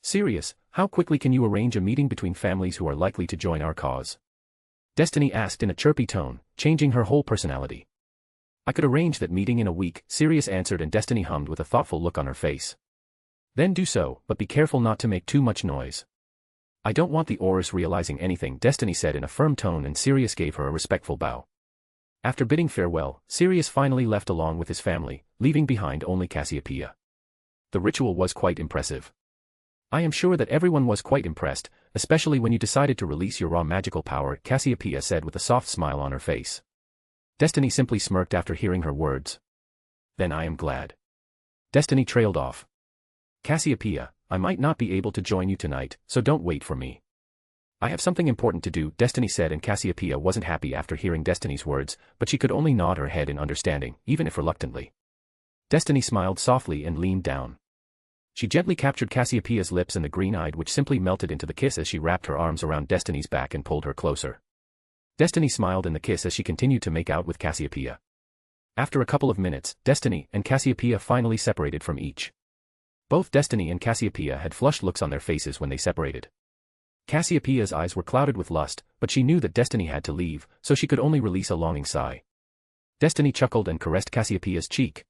Sirius, how quickly can you arrange a meeting between families who are likely to join our cause? Destiny asked in a chirpy tone, changing her whole personality. I could arrange that meeting in a week, Sirius answered, and Destiny hummed with a thoughtful look on her face. Then do so, but be careful not to make too much noise. I don't want the Aurors realizing anything, Destiny said in a firm tone, and Sirius gave her a respectful bow. After bidding farewell, Sirius finally left along with his family, leaving behind only Cassiopeia. The ritual was quite impressive. I am sure that everyone was quite impressed, especially when you decided to release your raw magical power, Cassiopeia said with a soft smile on her face. Destiny simply smirked after hearing her words. Then I am glad. Destiny trailed off. Cassiopeia, I might not be able to join you tonight, so don't wait for me. I have something important to do, Destiny said, and Cassiopeia wasn't happy after hearing Destiny's words, but she could only nod her head in understanding, even if reluctantly. Destiny smiled softly and leaned down. She gently captured Cassiopeia's lips and the green-eyed which simply melted into the kiss as she wrapped her arms around Destiny's back and pulled her closer. Destiny smiled in the kiss as she continued to make out with Cassiopeia. After a couple of minutes, Destiny and Cassiopeia finally separated from each. Both Destiny and Cassiopeia had flushed looks on their faces when they separated. Cassiopeia's eyes were clouded with lust, but she knew that Destiny had to leave, so she could only release a longing sigh. Destiny chuckled and caressed Cassiopeia's cheek.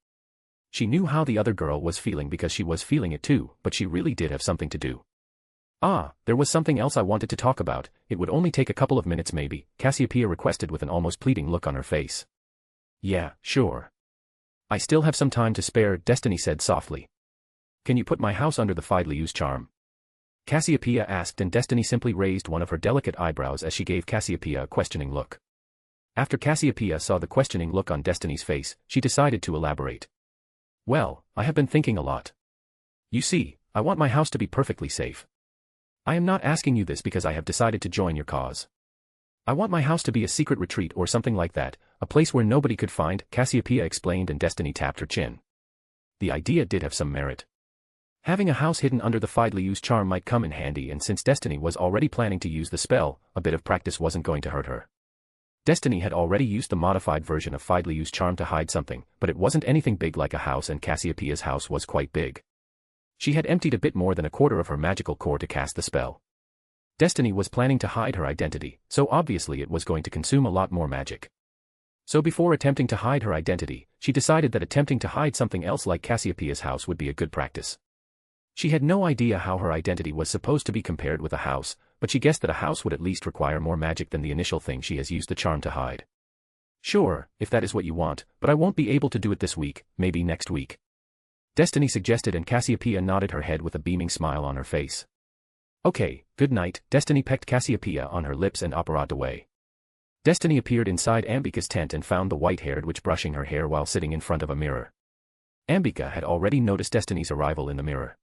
She knew how the other girl was feeling because she was feeling it too, but she really did have something to do. Ah, there was something else I wanted to talk about. It would only take a couple of minutes maybe, Cassiopeia requested with an almost pleading look on her face. Yeah, sure. I still have some time to spare, Destiny said softly. Can you put my house under the Fidelius charm? Cassiopeia asked, and Destiny simply raised one of her delicate eyebrows as she gave Cassiopeia a questioning look. After Cassiopeia saw the questioning look on Destiny's face, she decided to elaborate. Well, I have been thinking a lot. You see, I want my house to be perfectly safe. I am not asking you this because I have decided to join your cause. I want my house to be a secret retreat or something like that, a place where nobody could find, Cassiopeia explained, and Destiny tapped her chin. The idea did have some merit. Having a house hidden under the Fidelius charm might come in handy, and since Destiny was already planning to use the spell, a bit of practice wasn't going to hurt her. Destiny had already used the modified version of Fidelius charm to hide something, but it wasn't anything big like a house, and Cassiopeia's house was quite big. She had emptied a bit more than a quarter of her magical core to cast the spell. Destiny was planning to hide her identity, so obviously it was going to consume a lot more magic. So before attempting to hide her identity, she decided that attempting to hide something else like Cassiopeia's house would be a good practice. She had no idea how her identity was supposed to be compared with a house, but she guessed that a house would at least require more magic than the initial thing she has used the charm to hide. Sure, if that is what you want, but I won't be able to do it this week, maybe next week. Destiny suggested, and Cassiopeia nodded her head with a beaming smile on her face. Okay, good night. Destiny pecked Cassiopeia on her lips and operated away. Destiny appeared inside Ambika's tent and found the white-haired witch brushing her hair while sitting in front of a mirror. Ambika had already noticed Destiny's arrival in the mirror.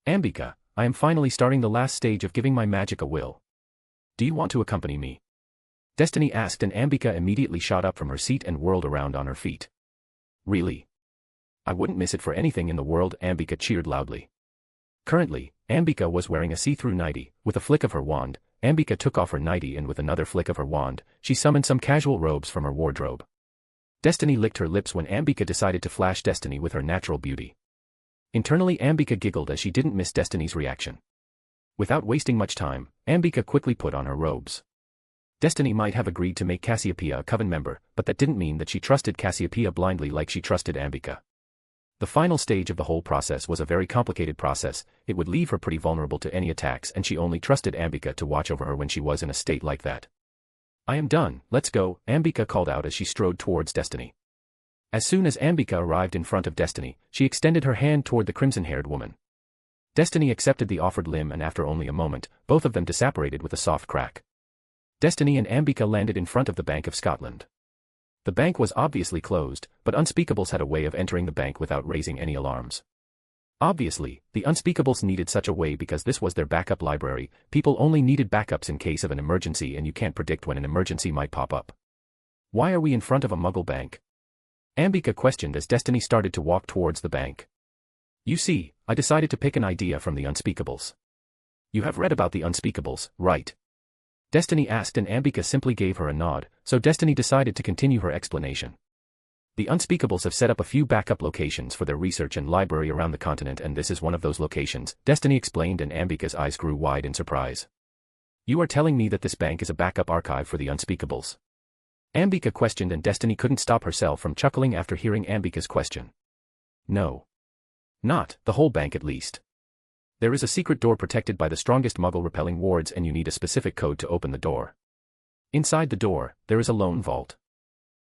Ambika, I am finally starting the last stage of giving my magic a will. Do you want to accompany me? Destiny asked, and Ambika immediately shot up from her seat and whirled around on her feet. Really? I wouldn't miss it for anything in the world, Ambika cheered loudly. Currently, Ambika was wearing a see-through nightie. With a flick of her wand, Ambika took off her nightie, and with another flick of her wand, she summoned some casual robes from her wardrobe. Destiny licked her lips when Ambika decided to flash Destiny with her natural beauty. Internally, Ambika giggled as she didn't miss Destiny's reaction. Without wasting much time, Ambika quickly put on her robes. Destiny might have agreed to make Cassiopeia a coven member, but that didn't mean that she trusted Cassiopeia blindly like she trusted Ambika. The final stage of the whole process was a very complicated process. It would leave her pretty vulnerable to any attacks, and she only trusted Ambika to watch over her when she was in a state like that. I am done, let's go, Ambika called out as she strode towards Destiny. As soon as Ambika arrived in front of Destiny, she extended her hand toward the crimson-haired woman. Destiny accepted the offered limb, and after only a moment, both of them disapparated with a soft crack. Destiny and Ambika landed in front of the Bank of Scotland. The bank was obviously closed, but Unspeakables had a way of entering the bank without raising any alarms. Obviously, the Unspeakables needed such a way because this was their backup library. People only needed backups in case of an emergency, and you can't predict when an emergency might pop up. Why are we in front of a Muggle bank? Ambika questioned as Destiny started to walk towards the bank. You see, I decided to pick an idea from the Unspeakables. You have read about the Unspeakables, right? Destiny asked, and Ambika simply gave her a nod, so Destiny decided to continue her explanation. The Unspeakables have set up a few backup locations for their research and library around the continent, and this is one of those locations, Destiny explained, and Ambika's eyes grew wide in surprise. You are telling me that this bank is a backup archive for the Unspeakables? Ambika questioned, and Destiny couldn't stop herself from chuckling after hearing Ambika's question. No. Not the whole bank, at least. There is a secret door protected by the strongest Muggle-repelling wards, and you need a specific code to open the door. Inside the door, there is a lone vault.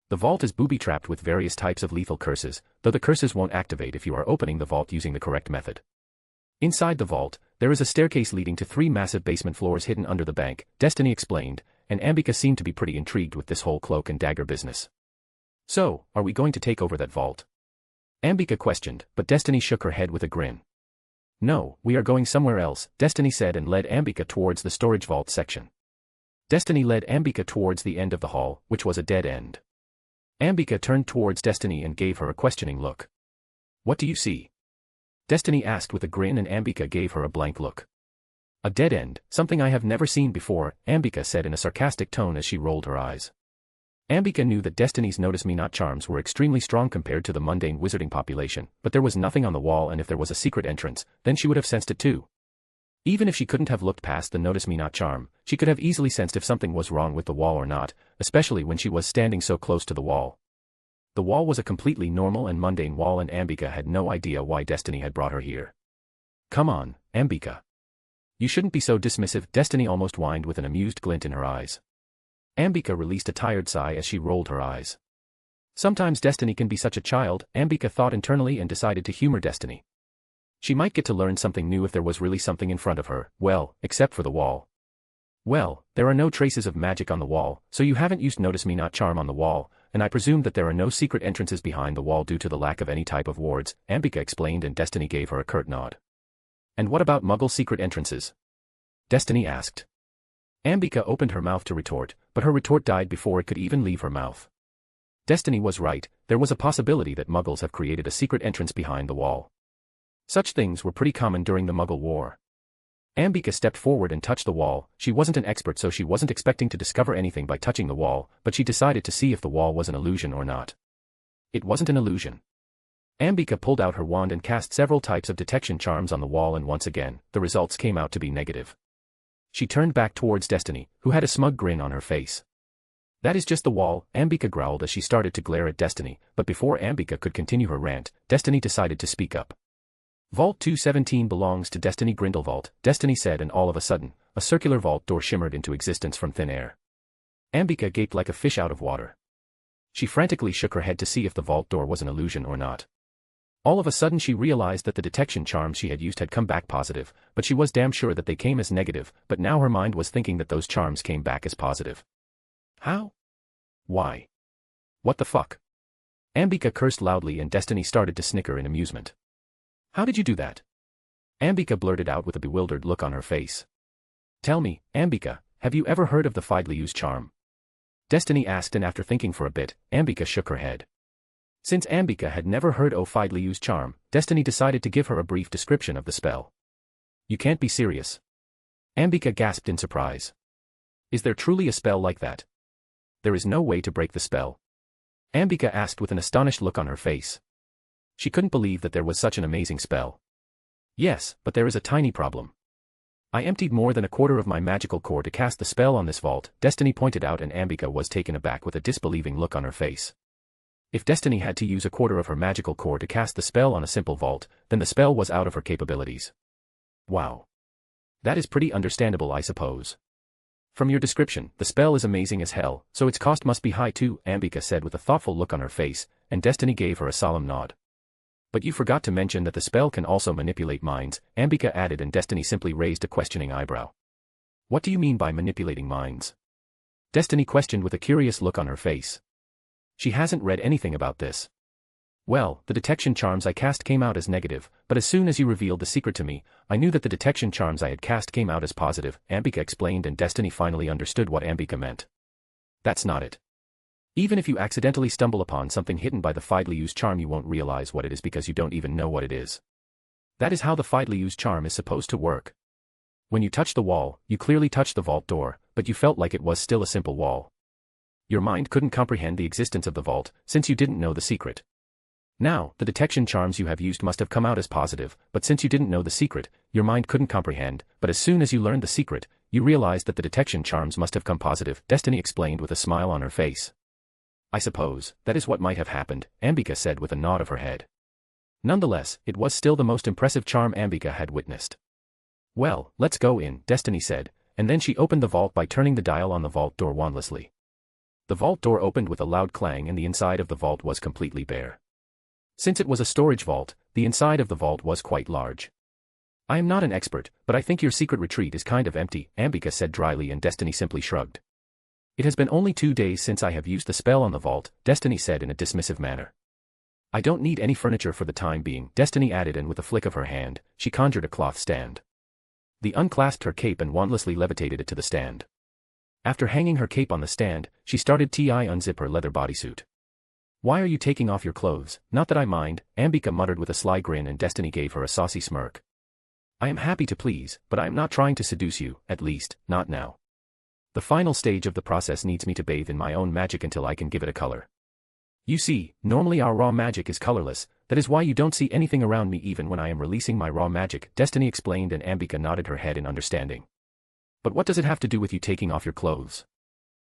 The vault is booby-trapped with various types of lethal curses, though the curses won't activate if you are opening the vault using the correct method. Inside the vault, there is a staircase leading to 3 massive basement floors hidden under the bank, Destiny explained, and Ambika seemed to be pretty intrigued with this whole cloak and dagger business. So, are we going to take over that vault? Ambika questioned, but Destiny shook her head with a grin. No, we are going somewhere else, Destiny said, and led Ambika towards the storage vault section. Destiny led Ambika towards the end of the hall, which was a dead end. Ambika turned towards Destiny and gave her a questioning look. What do you see? Destiny asked with a grin, and Ambika gave her a blank look. A dead end, something I have never seen before, Ambika said in a sarcastic tone as she rolled her eyes. Ambika knew that Destiny's Notice Me Not charms were extremely strong compared to the mundane wizarding population, but there was nothing on the wall, and if there was a secret entrance, then she would have sensed it too. Even if she couldn't have looked past the Notice Me Not charm, she could have easily sensed if something was wrong with the wall or not, especially when she was standing so close to the wall. The wall was a completely normal and mundane wall, and Ambika had no idea why Destiny had brought her here. Come on, Ambika. You shouldn't be so dismissive, Destiny almost whined with an amused glint in her eyes. Ambika released a tired sigh as she rolled her eyes. Sometimes Destiny can be such a child, Ambika thought internally, and decided to humor Destiny. She might get to learn something new if there was really something in front of her, well, except for the wall. Well, there are no traces of magic on the wall, so you haven't used Notice Me Not charm on the wall, and I presume that there are no secret entrances behind the wall due to the lack of any type of wards, Ambika explained, and Destiny gave her a curt nod. And what about Muggle secret entrances? Destiny asked. Ambika opened her mouth to retort, but her retort died before it could even leave her mouth. Destiny was right, there was a possibility that Muggles have created a secret entrance behind the wall. Such things were pretty common during the Muggle War. Ambika stepped forward and touched the wall. She wasn't an expert, so she wasn't expecting to discover anything by touching the wall, but she decided to see if the wall was an illusion or not. It wasn't an illusion. Ambika pulled out her wand and cast several types of detection charms on the wall, and once again, the results came out to be negative. She turned back towards Destiny, who had a smug grin on her face. "That is just the wall," Ambika growled as she started to glare at Destiny, but before Ambika could continue her rant, Destiny decided to speak up. "Vault 217 belongs to Destiny Grindelwald," Destiny said, and all of a sudden, a circular vault door shimmered into existence from thin air. Ambika gaped like a fish out of water. She frantically shook her head to see if the vault door was an illusion or not. All of a sudden she realized that the detection charms she had used had come back positive, but she was damn sure that they came as negative, but now her mind was thinking that those charms came back as positive. How? Why? What the fuck? Ambika cursed loudly and Destiny started to snicker in amusement. "How did you do that?" Ambika blurted out with a bewildered look on her face. "Tell me, Ambika, have you ever heard of the Fidley's charm?" Destiny asked, and after thinking for a bit, Ambika shook her head. Since Ambika had never heard of Fidley's charm, Destiny decided to give her a brief description of the spell. "You can't be serious." Ambika gasped in surprise. "Is there truly a spell like that? There is no way to break the spell?" Ambika asked with an astonished look on her face. She couldn't believe that there was such an amazing spell. "Yes, but there is a tiny problem. I emptied more than a quarter of my magical core to cast the spell on this vault," Destiny pointed out, and Ambika was taken aback with a disbelieving look on her face. If Destiny had to use a quarter of her magical core to cast the spell on a simple vault, then the spell was out of her capabilities. "Wow. That is pretty understandable, I suppose. From your description, the spell is amazing as hell, so its cost must be high too," Ambika said with a thoughtful look on her face, and Destiny gave her a solemn nod. "But you forgot to mention that the spell can also manipulate minds," Ambika added, and Destiny simply raised a questioning eyebrow. "What do you mean by manipulating minds?" Destiny questioned with a curious look on her face. She hasn't read anything about this. "Well, the detection charms I cast came out as negative, but as soon as you revealed the secret to me, I knew that the detection charms I had cast came out as positive," Ambika explained, and Destiny finally understood what Ambika meant. "That's not it. Even if you accidentally stumble upon something hidden by the Fidley's charm, you won't realize what it is because you don't even know what it is. That is how the Fidley's charm is supposed to work. When you touch the wall, you clearly touch the vault door, but you felt like it was still a simple wall. Your mind couldn't comprehend the existence of the vault, since you didn't know the secret. Now, the detection charms you have used must have come out as positive, but since you didn't know the secret, your mind couldn't comprehend, but as soon as you learned the secret, you realized that the detection charms must have come positive," Destiny explained with a smile on her face. "I suppose, that is what might have happened," Ambika said with a nod of her head. Nonetheless, it was still the most impressive charm Ambika had witnessed. "Well, let's go in," Destiny said, and then she opened the vault by turning the dial on the vault door wandlessly. The vault door opened with a loud clang and the inside of the vault was completely bare. Since it was a storage vault, the inside of the vault was quite large. "I am not an expert, but I think your secret retreat is kind of empty," Ambika said dryly, and Destiny simply shrugged. "It has been only 2 days since I have used the spell on the vault," Destiny said in a dismissive manner. "I don't need any furniture for the time being," Destiny added, and with a flick of her hand, she conjured a cloth stand. The unclasped her cape and wandlessly levitated it to the stand. After hanging her cape on the stand, she started to unzip her leather bodysuit. "Why are you taking off your clothes?" "Not that I mind," Ambika muttered with a sly grin, and Destiny gave her a saucy smirk. "I am happy to please, but I am not trying to seduce you, at least, not now. The final stage of the process needs me to bathe in my own magic until I can give it a color. You see, normally our raw magic is colorless, that is why you don't see anything around me even when I am releasing my raw magic," Destiny explained, and Ambika nodded her head in understanding. "But what does it have to do with you taking off your clothes?"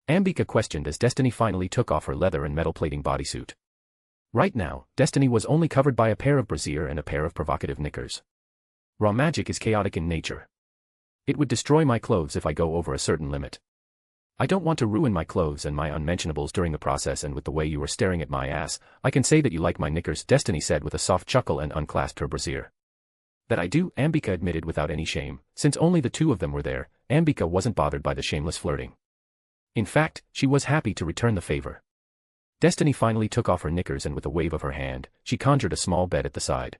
Ambika questioned as Destiny finally took off her leather and metal plating bodysuit. Right now, Destiny was only covered by a pair of brassiere and a pair of provocative knickers. Raw magic is chaotic in nature. It would destroy my clothes if I go over a certain limit. I don't want to ruin my clothes and my unmentionables during the process, and with the way you were staring at my ass, I can say that you like my knickers," Destiny said with a soft chuckle and unclasped her brassiere. "That I do," Ambika admitted without any shame. Since only the two of them were there, Ambika wasn't bothered by the shameless flirting. In fact, she was happy to return the favor. Destiny finally took off her knickers, and with a wave of her hand, she conjured a small bed at the side.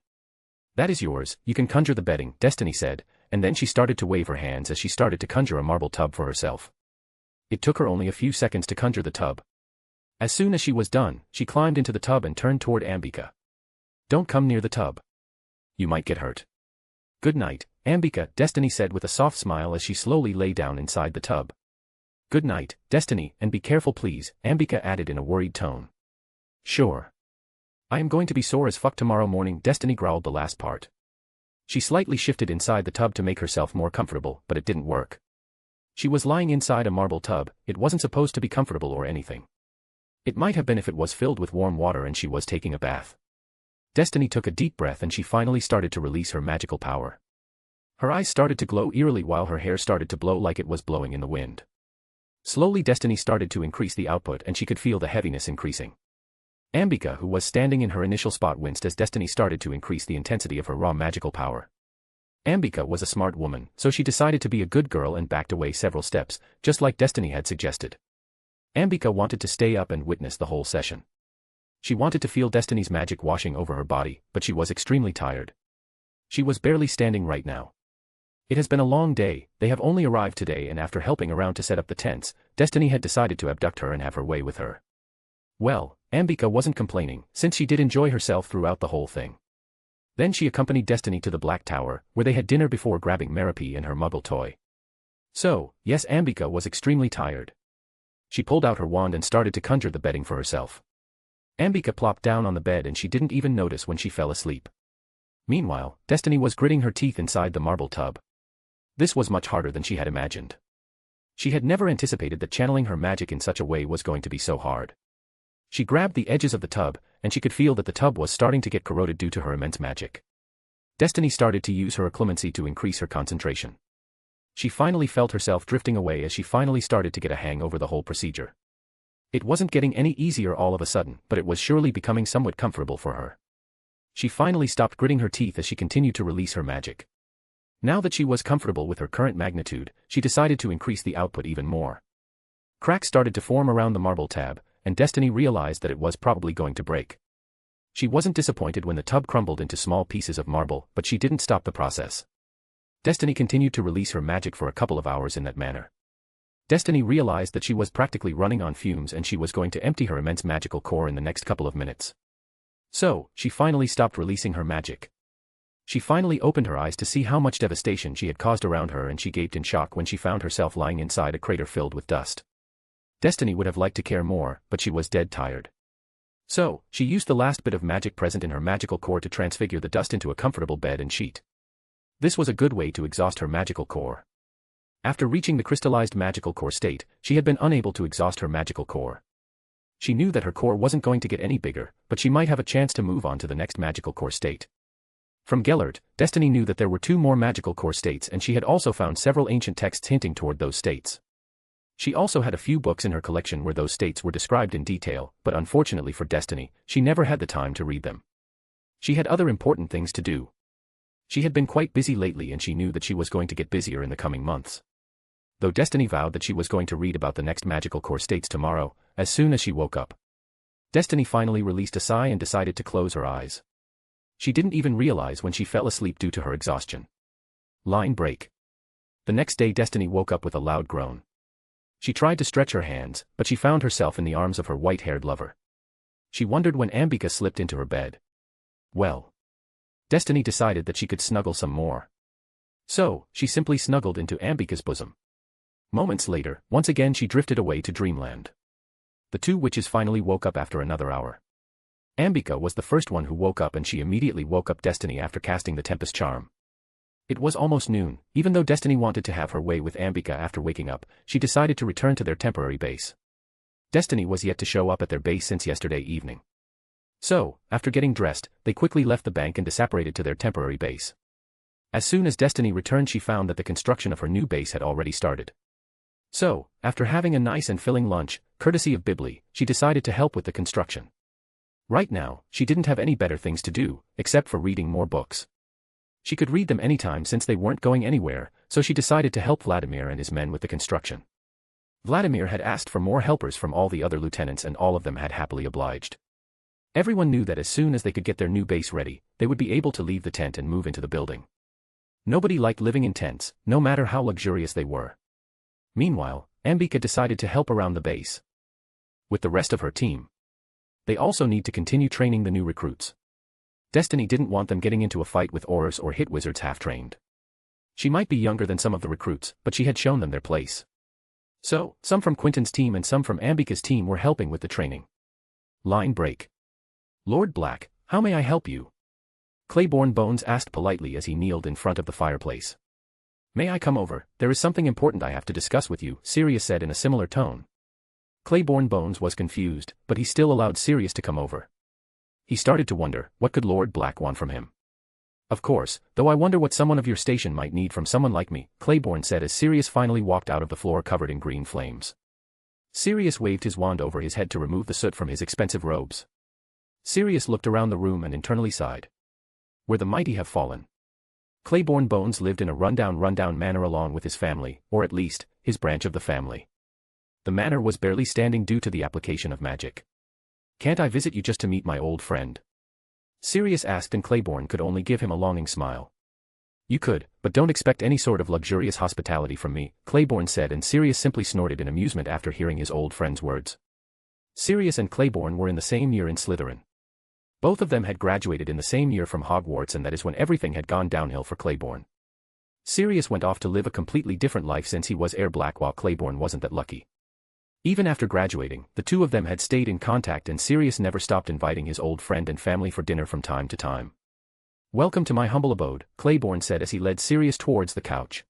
"That is yours, you can conjure the bedding," Destiny said, and then she started to wave her hands as she started to conjure a marble tub for herself. It took her only a few seconds to conjure the tub. As soon as she was done, she climbed into the tub and turned toward Ambika. Don't come near the tub. You might get hurt. Good night, Ambika, Destiny said with a soft smile as she slowly lay down inside the tub. Good night, Destiny, and be careful please, Ambika added in a worried tone. Sure. I am going to be sore as fuck tomorrow morning, Destiny growled the last part. She slightly shifted inside the tub to make herself more comfortable, but it didn't work. She was lying inside a marble tub. It wasn't supposed to be comfortable or anything. It might have been if it was filled with warm water and she was taking a bath. Destiny took a deep breath and she finally started to release her magical power. Her eyes started to glow eerily while her hair started to blow like it was blowing in the wind. Slowly Destiny started to increase the output and she could feel the heaviness increasing. Ambika, who was standing in her initial spot, winced as Destiny started to increase the intensity of her raw magical power. Ambika was a smart woman, so she decided to be a good girl and backed away several steps, just like Destiny had suggested. Ambika wanted to stay up and witness the whole session. She wanted to feel Destiny's magic washing over her body, but she was extremely tired. She was barely standing right now. It has been a long day. They have only arrived today, and after helping around to set up the tents, Destiny had decided to abduct her and have her way with her. Well, Ambika wasn't complaining, since she did enjoy herself throughout the whole thing. Then she accompanied Destiny to the Black Tower, where they had dinner before grabbing Merope and her muggle toy. So, yes, Ambika was extremely tired. She pulled out her wand and started to conjure the bedding for herself. Ambika plopped down on the bed and she didn't even notice when she fell asleep. Meanwhile, Destiny was gritting her teeth inside the marble tub. This was much harder than she had imagined. She had never anticipated that channeling her magic in such a way was going to be so hard. She grabbed the edges of the tub, and she could feel that the tub was starting to get corroded due to her immense magic. Destiny started to use her occlumency to increase her concentration. She finally felt herself drifting away as she finally started to get a hang over the whole procedure. It wasn't getting any easier all of a sudden, but it was surely becoming somewhat comfortable for her. She finally stopped gritting her teeth as she continued to release her magic. Now that she was comfortable with her current magnitude, she decided to increase the output even more. Cracks started to form around the marble tab, and Destiny realized that it was probably going to break. She wasn't disappointed when the tub crumbled into small pieces of marble, but she didn't stop the process. Destiny continued to release her magic for a couple of hours in that manner. Destiny realized that she was practically running on fumes and she was going to empty her immense magical core in the next couple of minutes. So, she finally stopped releasing her magic. She finally opened her eyes to see how much devastation she had caused around her, and she gaped in shock when she found herself lying inside a crater filled with dust. Destiny would have liked to care more, but she was dead tired. So, she used the last bit of magic present in her magical core to transfigure the dust into a comfortable bed and sheet. This was a good way to exhaust her magical core. After reaching the crystallized magical core state, she had been unable to exhaust her magical core. She knew that her core wasn't going to get any bigger, but she might have a chance to move on to the next magical core state. From Gellert, Destiny knew that there were 2 more magical core states, and she had also found several ancient texts hinting toward those states. She also had a few books in her collection where those states were described in detail, but unfortunately for Destiny, she never had the time to read them. She had other important things to do. She had been quite busy lately, and she knew that she was going to get busier in the coming months. Though Destiny vowed that she was going to read about the next magical core states tomorrow, as soon as she woke up. Destiny finally released a sigh and decided to close her eyes. She didn't even realize when she fell asleep due to her exhaustion. Line break. The next day Destiny woke up with a loud groan. She tried to stretch her hands, but she found herself in the arms of her white-haired lover. She wondered when Ambika slipped into her bed. Well, Destiny decided that she could snuggle some more. So, she simply snuggled into Ambika's bosom. Moments later, once again she drifted away to dreamland. The 2 witches finally woke up after another hour. Ambika was the first one who woke up, and she immediately woke up Destiny after casting the Tempest Charm. It was almost noon. Even though Destiny wanted to have her way with Ambika after waking up, she decided to return to their temporary base. Destiny was yet to show up at their base since yesterday evening. So, after getting dressed, they quickly left the bank and disapparated to their temporary base. As soon as Destiny returned, she found that the construction of her new base had already started. So, after having a nice and filling lunch, courtesy of Bibli, she decided to help with the construction. Right now, she didn't have any better things to do, except for reading more books. She could read them anytime since they weren't going anywhere, so she decided to help Vladimir and his men with the construction. Vladimir had asked for more helpers from all the other lieutenants, and all of them had happily obliged. Everyone knew that as soon as they could get their new base ready, they would be able to leave the tent and move into the building. Nobody liked living in tents, no matter how luxurious they were. Meanwhile, Ambika decided to help around the base with the rest of her team. They also need to continue training the new recruits. Destiny didn't want them getting into a fight with aurors or hit wizards half-trained. She might be younger than some of the recruits, but she had shown them their place. So, some from Quinton's team and some from Ambika's team were helping with the training. Line break. Lord Black, how may I help you? Claiborne Bones asked politely as he kneeled in front of the fireplace. May I come over? There is something important I have to discuss with you, Sirius said in a similar tone. Claiborne Bones was confused, but he still allowed Sirius to come over. He started to wonder, what could Lord Black want from him? Of course, though I wonder what someone of your station might need from someone like me, Claiborne said as Sirius finally walked out of the floor covered in green flames. Sirius waved his wand over his head to remove the soot from his expensive robes. Sirius looked around the room and internally sighed. Where the mighty have fallen. Claiborne Bones lived in a rundown manor along with his family, or at least, his branch of the family. The manor was barely standing due to the application of magic. Can't I visit you just to meet my old friend? Sirius asked and Claiborne could only give him a longing smile. You could, but don't expect any sort of luxurious hospitality from me, Claiborne said and Sirius simply snorted in amusement after hearing his old friend's words. Sirius and Claiborne were in the same year in Slytherin. Both of them had graduated in the same year from Hogwarts and that is when everything had gone downhill for Claiborne. Sirius went off to live a completely different life since he was heir Black while Claiborne wasn't that lucky. Even after graduating, the two of them had stayed in contact and Sirius never stopped inviting his old friend and family for dinner from time to time. Welcome to my humble abode, Claiborne said as he led Sirius towards the couch.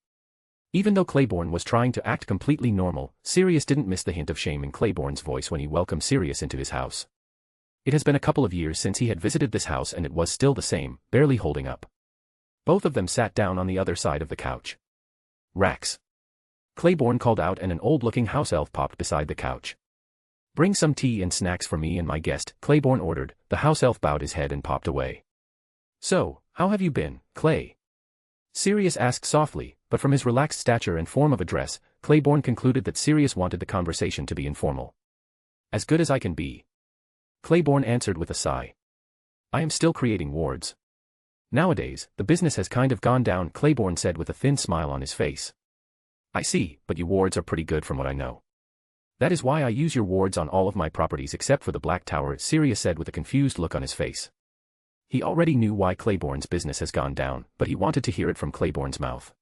Even though Claiborne was trying to act completely normal, Sirius didn't miss the hint of shame in Claiborne's voice when he welcomed Sirius into his house. It has been a couple of years since he had visited this house and it was still the same, barely holding up. Both of them sat down on the other side of the couch. Rax. Claiborne called out and an old-looking house elf popped beside the couch. Bring some tea and snacks for me and my guest, Claiborne ordered. The house elf bowed his head and popped away. So, how have you been, Clay? Sirius asked softly, but from his relaxed stature and form of address, Claiborne concluded that Sirius wanted the conversation to be informal. As good as I can be. Claiborne answered with a sigh. I am still creating wards. Nowadays, the business has kind of gone down, Claiborne said with a thin smile on his face. I see, but your wards are pretty good from what I know. That is why I use your wards on all of my properties except for the Black Tower, Sirius said with a confused look on his face. He already knew why Claiborne's business has gone down, but he wanted to hear it from Claiborne's mouth.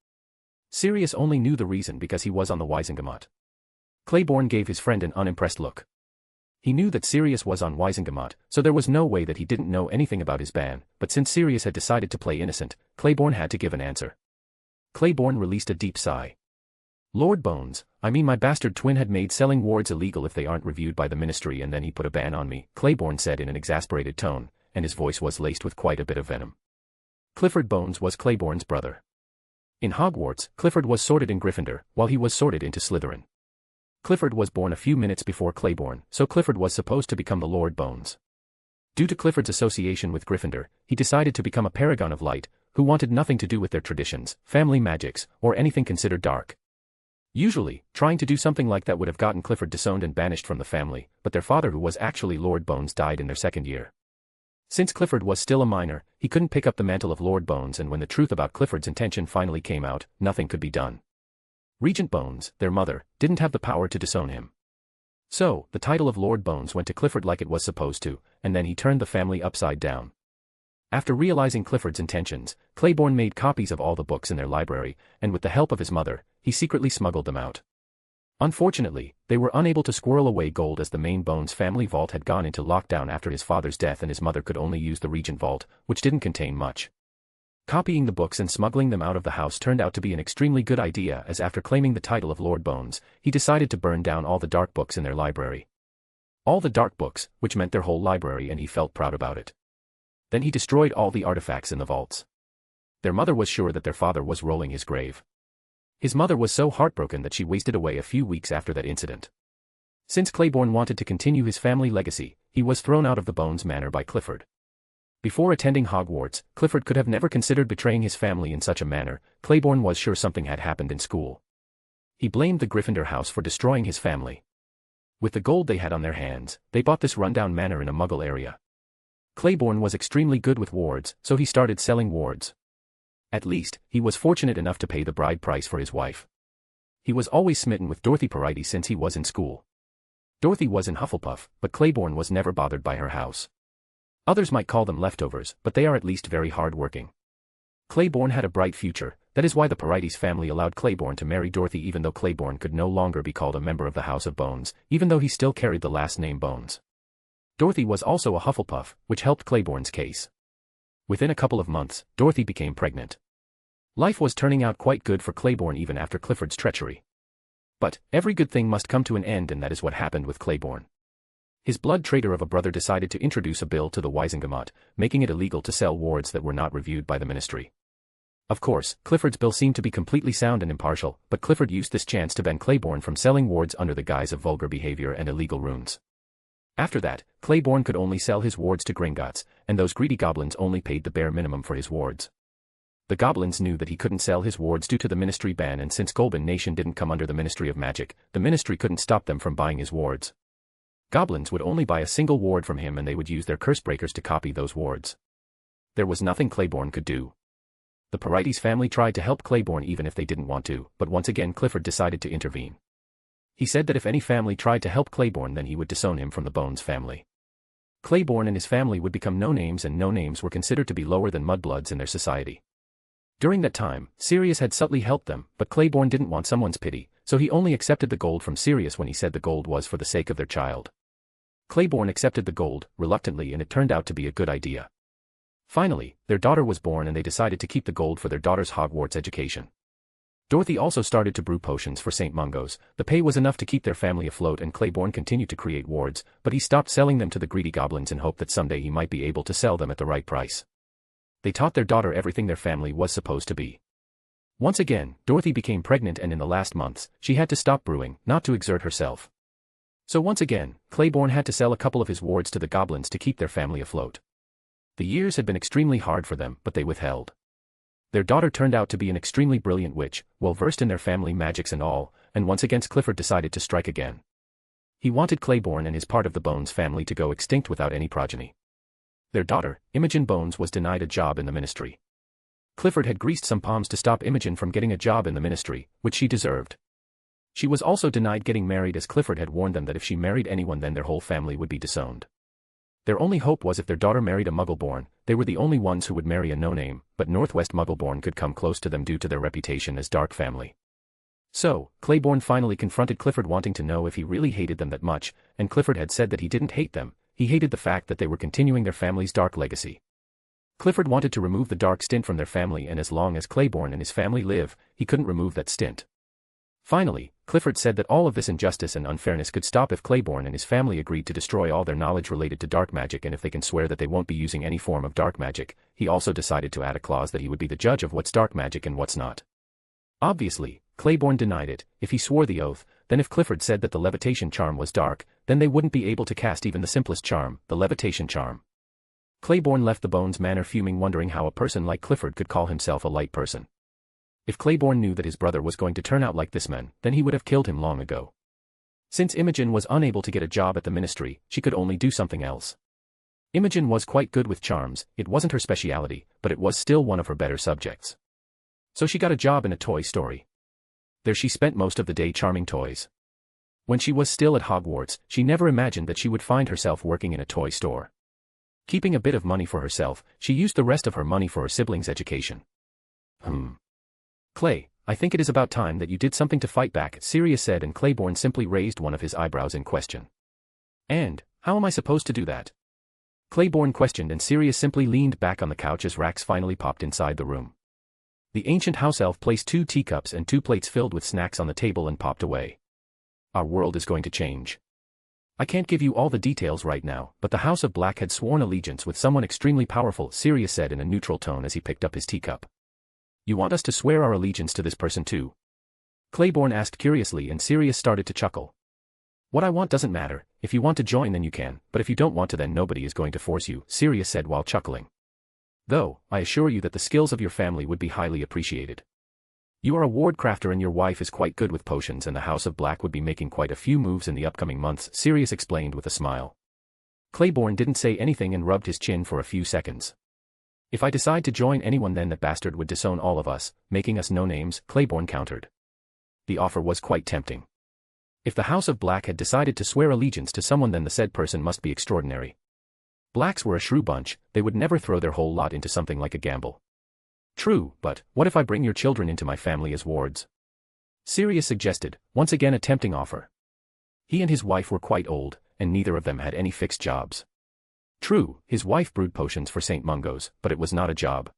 Sirius only knew the reason because he was on the Wizengamot. Claiborne gave his friend an unimpressed look. He knew that Sirius was on Wizengamot, so there was no way that he didn't know anything about his ban, but since Sirius had decided to play innocent, Claiborne had to give an answer. Claiborne released a deep sigh. Lord Bones, I mean my bastard twin had made selling wards illegal if they aren't reviewed by the ministry and then he put a ban on me, Claiborne said in an exasperated tone, and his voice was laced with quite a bit of venom. Clifford Bones was Claiborne's brother. In Hogwarts, Clifford was sorted in Gryffindor, while he was sorted into Slytherin. Clifford was born a few minutes before Claiborne, so Clifford was supposed to become the Lord Bones. Due to Clifford's association with Gryffindor, he decided to become a paragon of light, who wanted nothing to do with their traditions, family magics, or anything considered dark. Usually, trying to do something like that would have gotten Clifford disowned and banished from the family, but their father who was actually Lord Bones died in their second year. Since Clifford was still a minor, he couldn't pick up the mantle of Lord Bones and when the truth about Clifford's intention finally came out, nothing could be done. Regent Bones, their mother, didn't have the power to disown him. So, the title of Lord Bones went to Clifford like it was supposed to, and then he turned the family upside down. After realizing Clifford's intentions, Claiborne made copies of all the books in their library, and with the help of his mother, he secretly smuggled them out. Unfortunately, they were unable to squirrel away gold as the main Bones family vault had gone into lockdown after his father's death and his mother could only use the Regent vault, which didn't contain much. Copying the books and smuggling them out of the house turned out to be an extremely good idea as after claiming the title of Lord Bones, he decided to burn down all the dark books in their library. All the dark books, which meant their whole library and he felt proud about it. Then he destroyed all the artifacts in the vaults. Their mother was sure that their father was rolling his grave. His mother was so heartbroken that she wasted away a few weeks after that incident. Since Claiborne wanted to continue his family legacy, he was thrown out of the Bones Manor by Clifford. Before attending Hogwarts, Clifford could have never considered betraying his family in such a manner. Claiborne was sure something had happened in school. He blamed the Gryffindor house for destroying his family. With the gold they had on their hands, they bought this rundown manor in a Muggle area. Claiborne was extremely good with wards, so he started selling wards. At least, he was fortunate enough to pay the bride price for his wife. He was always smitten with Dorothy Paride since he was in school. Dorothy was in Hufflepuff, but Claiborne was never bothered by her house. Others might call them leftovers, but they are at least very hard-working. Claiborne had a bright future, that is why the Parides family allowed Claiborne to marry Dorothy even though Claiborne could no longer be called a member of the House of Bones, even though he still carried the last name Bones. Dorothy was also a Hufflepuff, which helped Claiborne's case. Within a couple of months, Dorothy became pregnant. Life was turning out quite good for Claiborne even after Clifford's treachery. But, every good thing must come to an end, and that is what happened with Claiborne. His blood traitor of a brother decided to introduce a bill to the Wisengamot, making it illegal to sell wards that were not reviewed by the ministry. Of course, Clifford's bill seemed to be completely sound and impartial, but Clifford used this chance to ban Claiborne from selling wards under the guise of vulgar behavior and illegal runes. After that, Claiborne could only sell his wards to Gringotts, and those greedy goblins only paid the bare minimum for his wards. The goblins knew that he couldn't sell his wards due to the ministry ban, and since Golban Nation didn't come under the Ministry of Magic, the ministry couldn't stop them from buying his wards. Goblins would only buy a single ward from him and they would use their curse breakers to copy those wards. There was nothing Claiborne could do. The Parides family tried to help Claiborne even if they didn't want to, but once again Clifford decided to intervene. He said that if any family tried to help Claiborne then he would disown him from the Bones family. Claiborne and his family would become no-names, and no-names were considered to be lower than mudbloods in their society. During that time, Sirius had subtly helped them, but Claiborne didn't want someone's pity, so he only accepted the gold from Sirius when he said the gold was for the sake of their child. Claiborne accepted the gold, reluctantly, and it turned out to be a good idea. Finally, their daughter was born and they decided to keep the gold for their daughter's Hogwarts education. Dorothy also started to brew potions for St. Mungo's. The pay was enough to keep their family afloat, and Claiborne continued to create wards, but he stopped selling them to the greedy goblins in hope that someday he might be able to sell them at the right price. They taught their daughter everything their family was supposed to be. Once again, Dorothy became pregnant, and in the last months, she had to stop brewing, not to exert herself. So once again, Claiborne had to sell a couple of his wards to the goblins to keep their family afloat. The years had been extremely hard for them, but they withheld. Their daughter turned out to be an extremely brilliant witch, well-versed in their family magics and all, and once again Clifford decided to strike again. He wanted Claiborne and his part of the Bones family to go extinct without any progeny. Their daughter, Imogen Bones, was denied a job in the ministry. Clifford had greased some palms to stop Imogen from getting a job in the ministry, which she deserved. She was also denied getting married, as Clifford had warned them that if she married anyone then their whole family would be disowned. Their only hope was if their daughter married a Muggleborn. They were the only ones who would marry a no-name, but Northwest Muggleborn could come close to them due to their reputation as dark family. So, Claiborne finally confronted Clifford, wanting to know if he really hated them that much, and Clifford had said that he didn't hate them, he hated the fact that they were continuing their family's dark legacy. Clifford wanted to remove the dark stint from their family, and as long as Claiborne and his family live, he couldn't remove that stint. Finally, Clifford said that all of this injustice and unfairness could stop if Claiborne and his family agreed to destroy all their knowledge related to dark magic, and if they can swear that they won't be using any form of dark magic. He also decided to add a clause that he would be the judge of what's dark magic and what's not. Obviously, Claiborne denied it. If he swore the oath, then if Clifford said that the levitation charm was dark, then they wouldn't be able to cast even the simplest charm, the levitation charm. Claiborne left the Bones Manor fuming, wondering how a person like Clifford could call himself a light person. If Claiborne knew that his brother was going to turn out like this man, then he would have killed him long ago. Since Imogen was unable to get a job at the ministry, she could only do something else. Imogen was quite good with charms. It wasn't her speciality, but it was still one of her better subjects. So she got a job in a toy store. There she spent most of the day charming toys. When she was still at Hogwarts, she never imagined that she would find herself working in a toy store. Keeping a bit of money for herself, she used the rest of her money for her siblings' education. Clay, I think it is about time that you did something to fight back, Sirius said, and Claiborne simply raised one of his eyebrows in question. And, how am I supposed to do that? Claiborne questioned, and Sirius simply leaned back on the couch as Rax finally popped inside the room. The ancient house elf placed 2 teacups and 2 plates filled with snacks on the table and popped away. Our world is going to change. I can't give you all the details right now, but the House of Black had sworn allegiance with someone extremely powerful, Sirius said in a neutral tone as he picked up his teacup. You want us to swear our allegiance to this person too? Claiborne asked curiously, and Sirius started to chuckle. What I want doesn't matter. If you want to join then you can, but if you don't want to then nobody is going to force you, Sirius said while chuckling. Though, I assure you that the skills of your family would be highly appreciated. You are a ward crafter and your wife is quite good with potions, and the House of Black would be making quite a few moves in the upcoming months, Sirius explained with a smile. Claiborne didn't say anything and rubbed his chin for a few seconds. If I decide to join anyone then that bastard would disown all of us, making us no-names, Claiborne countered. the offer was quite tempting. If the House of Black had decided to swear allegiance to someone, then the said person must be extraordinary. Blacks were a shrew bunch, they would never throw their whole lot into something like a gamble. True, but what if I bring your children into my family as wards? Sirius suggested, once again a tempting offer. He and his wife were quite old, and neither of them had any fixed jobs. True, his wife brewed potions for St. Mungo's, but it was not a job.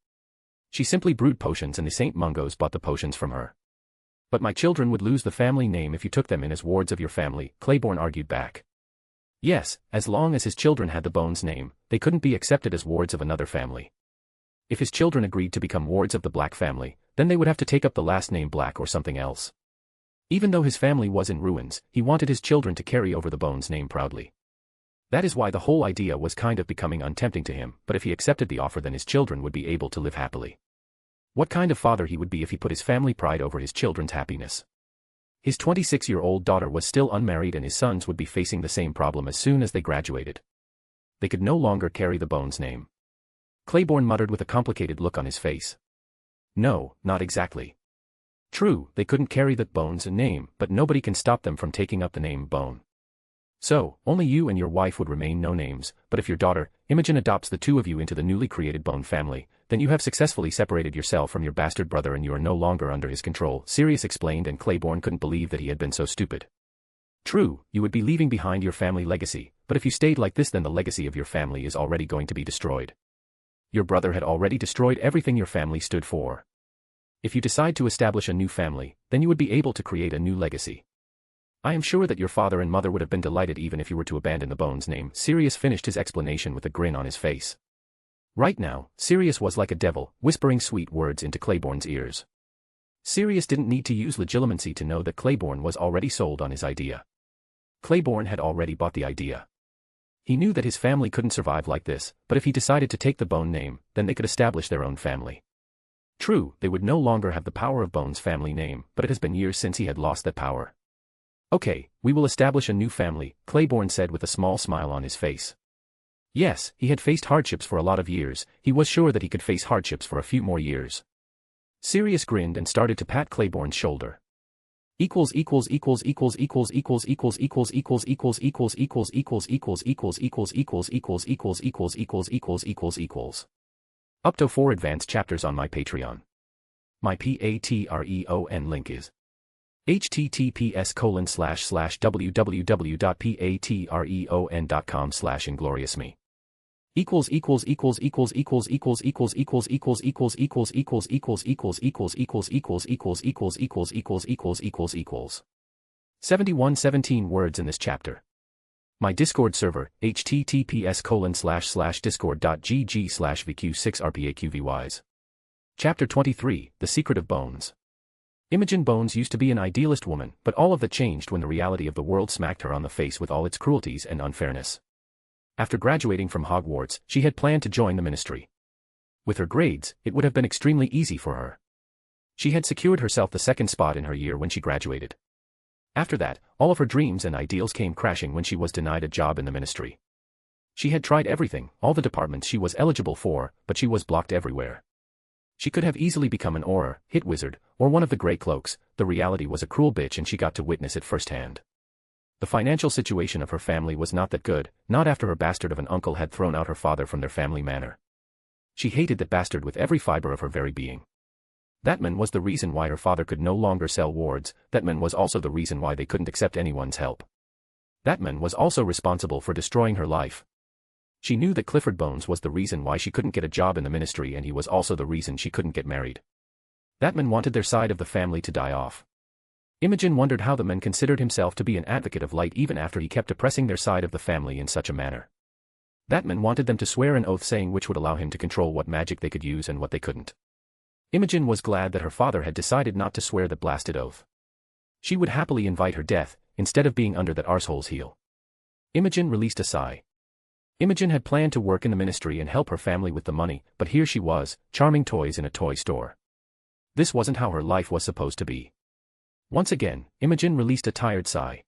She simply brewed potions and the St. Mungo's bought the potions from her. But my children would lose the family name if you took them in as wards of your family, Claiborne argued back. Yes, as long as his children had the Bones name, they couldn't be accepted as wards of another family. If his children agreed to become wards of the Black family, then they would have to take up the last name Black or something else. Even though his family was in ruins, he wanted his children to carry over the Bones name proudly. That is why the whole idea was kind of becoming untempting to him, but if he accepted the offer, then his children would be able to live happily. What kind of father he would be if he put his family pride over his children's happiness. His 26-year-old daughter was still unmarried and his sons would be facing the same problem as soon as they graduated. They could no longer carry the Bones name. Claiborne muttered with a complicated look on his face. No, not exactly. True, they couldn't carry the Bones name, but nobody can stop them from taking up the name Bone. So, only you and your wife would remain no names, but if your daughter, Imogen, adopts the two of you into the newly created Bone family, then you have successfully separated yourself from your bastard brother and you are no longer under his control, Sirius explained, and Claiborne couldn't believe that he had been so stupid. True, you would be leaving behind your family legacy, but if you stayed like this, then the legacy of your family is already going to be destroyed. Your brother had already destroyed everything your family stood for. If you decide to establish a new family, then you would be able to create a new legacy. I am sure that your father and mother would have been delighted even if you were to abandon the Bones name. Sirius finished his explanation with a grin on his face. Right now, Sirius was like a devil, whispering sweet words into Claiborne's ears. Sirius didn't need to use legilimency to know that Claiborne was already sold on his idea. Claiborne had already bought the idea. He knew that his family couldn't survive like this, but if he decided to take the Bone name, then they could establish their own family. True, they would no longer have the power of Bone's family name, but it has been years since he had lost that power. Okay, we will establish a new family, Claiborne said with a small smile on his face. Yes, he had faced hardships for a lot of years, he was sure that he could face hardships for a few more years. Sirius grinned and started to pat Claiborne's shoulder. Up to 4 advanced chapters on my Patreon. My Patreon link is https://www.patreon.com/ingloriousme. == 7117 words in this chapter. My Discord server, https://discord.gg/vq6rpaqvys. Chapter 23, The Secret of Bones. Imogen Bones used to be an idealist woman, but all of that changed when the reality of the world smacked her on the face with all its cruelties and unfairness. After graduating from Hogwarts, she had planned to join the ministry. With her grades, it would have been extremely easy for her. She had secured herself the second spot in her year when she graduated. After that, all of her dreams and ideals came crashing when she was denied a job in the ministry. She had tried everything, all the departments she was eligible for, but she was blocked everywhere. She could have easily become an Auror, Hit Wizard, or one of the Grey Cloaks. The reality was a cruel bitch and she got to witness it firsthand. The financial situation of her family was not that good, not after her bastard of an uncle had thrown out her father from their family manor. She hated that bastard with every fiber of her very being. That man was the reason why her father could no longer sell wards, that man was also the reason why they couldn't accept anyone's help. That man was also responsible for destroying her life. She knew that Clifford Bones was the reason why she couldn't get a job in the ministry, and he was also the reason she couldn't get married. That man wanted their side of the family to die off. Imogen wondered how the man considered himself to be an advocate of light even after he kept oppressing their side of the family in such a manner. That man wanted them to swear an oath saying which would allow him to control what magic they could use and what they couldn't. Imogen was glad that her father had decided not to swear that blasted oath. She would happily invite her death, instead of being under that arsehole's heel. Imogen released a sigh. Imogen had planned to work in the ministry and help her family with the money, but here she was, charming toys in a toy store. This wasn't how her life was supposed to be. Once again, Imogen released a tired sigh.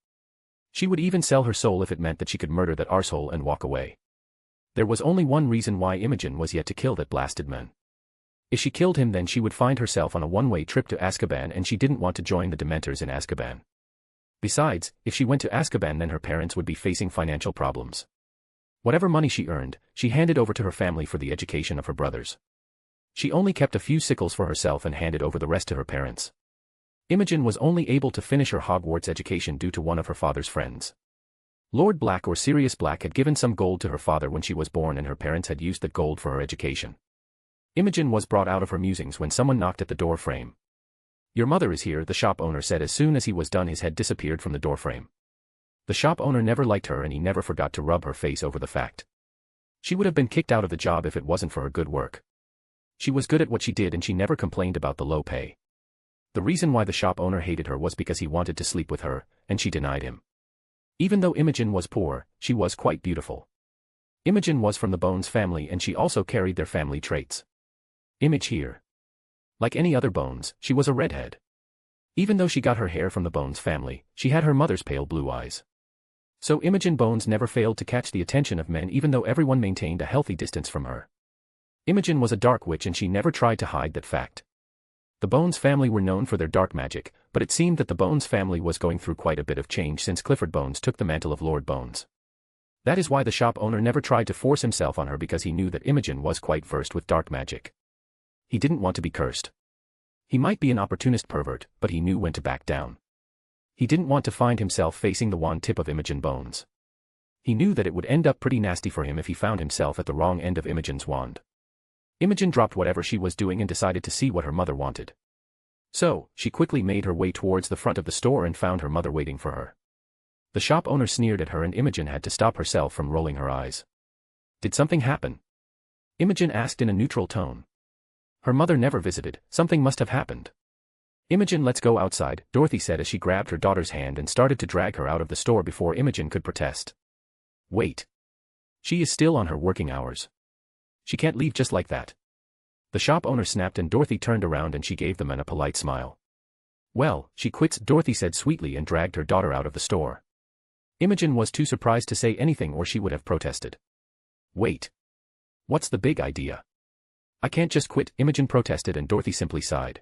She would even sell her soul if it meant that she could murder that arsehole and walk away. There was only one reason why Imogen was yet to kill that blasted man. If she killed him, then she would find herself on a one-way trip to Azkaban, and she didn't want to join the Dementors in Azkaban. Besides, if she went to Azkaban, then her parents would be facing financial problems. Whatever money she earned, she handed over to her family for the education of her brothers. She only kept a few sickles for herself and handed over the rest to her parents. Imogen was only able to finish her Hogwarts education due to one of her father's friends. Lord Black, or Sirius Black, had given some gold to her father when she was born, and her parents had used that gold for her education. Imogen was brought out of her musings when someone knocked at the door frame. "Your mother is here," the shop owner said. As soon as he was done, his head disappeared from the door frame. The shop owner never liked her, and he never forgot to rub her face over the fact. She would have been kicked out of the job if it wasn't for her good work. She was good at what she did, and she never complained about the low pay. The reason why the shop owner hated her was because he wanted to sleep with her, and she denied him. Even though Imogen was poor, she was quite beautiful. Imogen was from the Bones family, and she also carried their family traits. Image here. Like any other Bones, she was a redhead. Even though she got her hair from the Bones family, she had her mother's pale blue eyes. So Imogen Bones never failed to catch the attention of men, even though everyone maintained a healthy distance from her. Imogen was a dark witch, and she never tried to hide that fact. The Bones family were known for their dark magic, but it seemed that the Bones family was going through quite a bit of change since Clifford Bones took the mantle of Lord Bones. That is why the shop owner never tried to force himself on her, because he knew that Imogen was quite versed with dark magic. He didn't want to be cursed. He might be an opportunist pervert, but he knew when to back down. He didn't want to find himself facing the wand tip of Imogen Bones. He knew that it would end up pretty nasty for him if he found himself at the wrong end of Imogen's wand. Imogen dropped whatever she was doing and decided to see what her mother wanted. So, she quickly made her way towards the front of the store and found her mother waiting for her. The shop owner sneered at her, and Imogen had to stop herself from rolling her eyes. "Did something happen?" Imogen asked in a neutral tone. Her mother never visited, something must have happened. "Imogen, let's go outside," Dorothy said as she grabbed her daughter's hand and started to drag her out of the store before Imogen could protest. "Wait. She is still on her working hours. She can't leave just like that." The shop owner snapped, and Dorothy turned around and she gave the man a polite smile. "Well, she quits," Dorothy said sweetly and dragged her daughter out of the store. Imogen was too surprised to say anything, or she would have protested. "Wait. What's the big idea?" "I can't just quit," Imogen protested, and Dorothy simply sighed.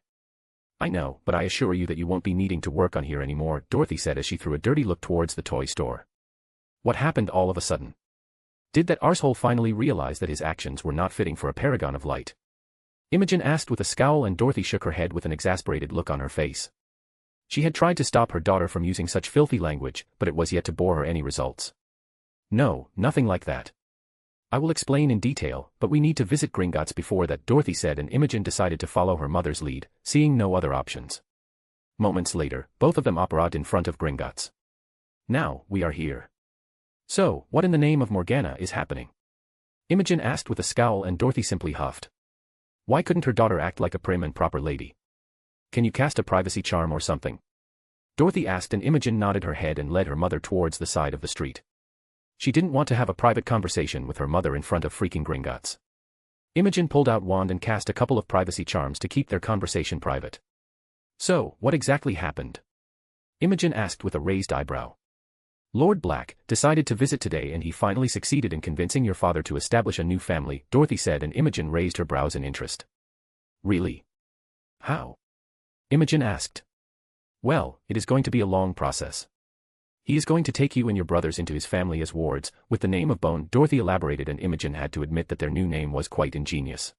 "I know, but I assure you that you won't be needing to work on here anymore," Dorothy said as she threw a dirty look towards the toy store. What happened all of a sudden? Did that arsehole finally realize that his actions were not fitting for a paragon of light? Imogen asked with a scowl, and Dorothy shook her head with an exasperated look on her face. She had tried to stop her daughter from using such filthy language, but it was yet to bore her any results. "No, nothing like that. I will explain in detail, but we need to visit Gringotts before that," Dorothy said, and Imogen decided to follow her mother's lead, seeing no other options. Moments later, both of them apparat in front of Gringotts. "Now, we are here. So, what in the name of Morgana is happening?" Imogen asked with a scowl, and Dorothy simply huffed. Why couldn't her daughter act like a prim and proper lady? "Can you cast a privacy charm or something?" Dorothy asked, and Imogen nodded her head and led her mother towards the side of the street. She didn't want to have a private conversation with her mother in front of freaking Gringotts. Imogen pulled out wand and cast a couple of privacy charms to keep their conversation private. "So, what exactly happened?" Imogen asked with a raised eyebrow. "Lord Black decided to visit today, and he finally succeeded in convincing your father to establish a new family," Dorothy said, and Imogen raised her brows in interest. "Really? How?" Imogen asked. "Well, it is going to be a long process. He is going to take you and your brothers into his family as wards, with the name of Bone," Dorothy elaborated, and Imogen had to admit that their new name was quite ingenious.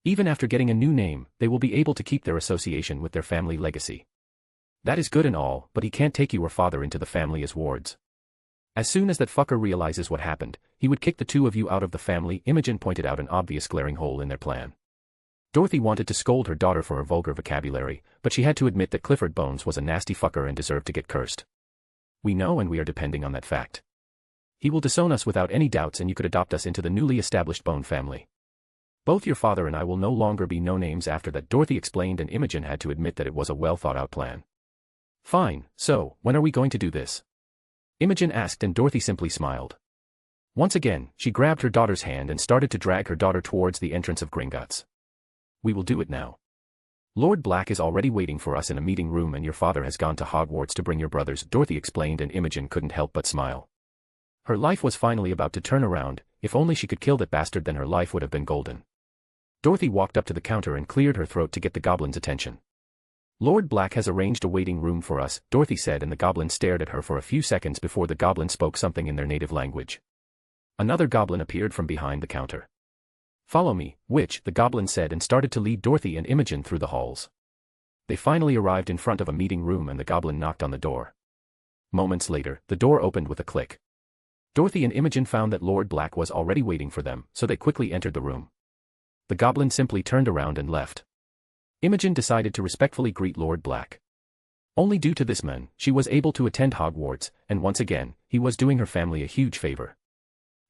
Even after getting a new name, they will be able to keep their association with their family legacy. "That is good and all, but he can't take you or father into the family as wards. As soon as that fucker realizes what happened, he would kick the two of you out of the family." Imogen pointed out an obvious glaring hole in their plan. Dorothy wanted to scold her daughter for her vulgar vocabulary, but she had to admit that Clifford Bones was a nasty fucker and deserved to get cursed. "We know, and we are depending on that fact. He will disown us without any doubts, and you could adopt us into the newly established Bone family. Both your father and I will no longer be no-names after that," Dorothy explained, and Imogen had to admit that it was a well-thought-out plan. "Fine, so, when are we going to do this?" Imogen asked, and Dorothy simply smiled. Once again, she grabbed her daughter's hand and started to drag her daughter towards the entrance of Gringotts. "We will do it now. Lord Black is already waiting for us in a meeting room, and your father has gone to Hogwarts to bring your brothers," Dorothy explained, and Imogen couldn't help but smile. Her life was finally about to turn around. If only she could kill that bastard, then her life would have been golden. Dorothy walked up to the counter and cleared her throat to get the goblin's attention. "Lord Black has arranged a waiting room for us," Dorothy said, and the goblin stared at her for a few seconds before the goblin spoke something in their native language. Another goblin appeared from behind the counter. "Follow me, witch," the goblin said, and started to lead Dorothy and Imogen through the halls. They finally arrived in front of a meeting room and the goblin knocked on the door. Moments later, the door opened with a click. Dorothy and Imogen found that Lord Black was already waiting for them, so they quickly entered the room. The goblin simply turned around and left. Imogen decided to respectfully greet Lord Black. Only due to this man, she was able to attend Hogwarts, and once again, he was doing her family a huge favor.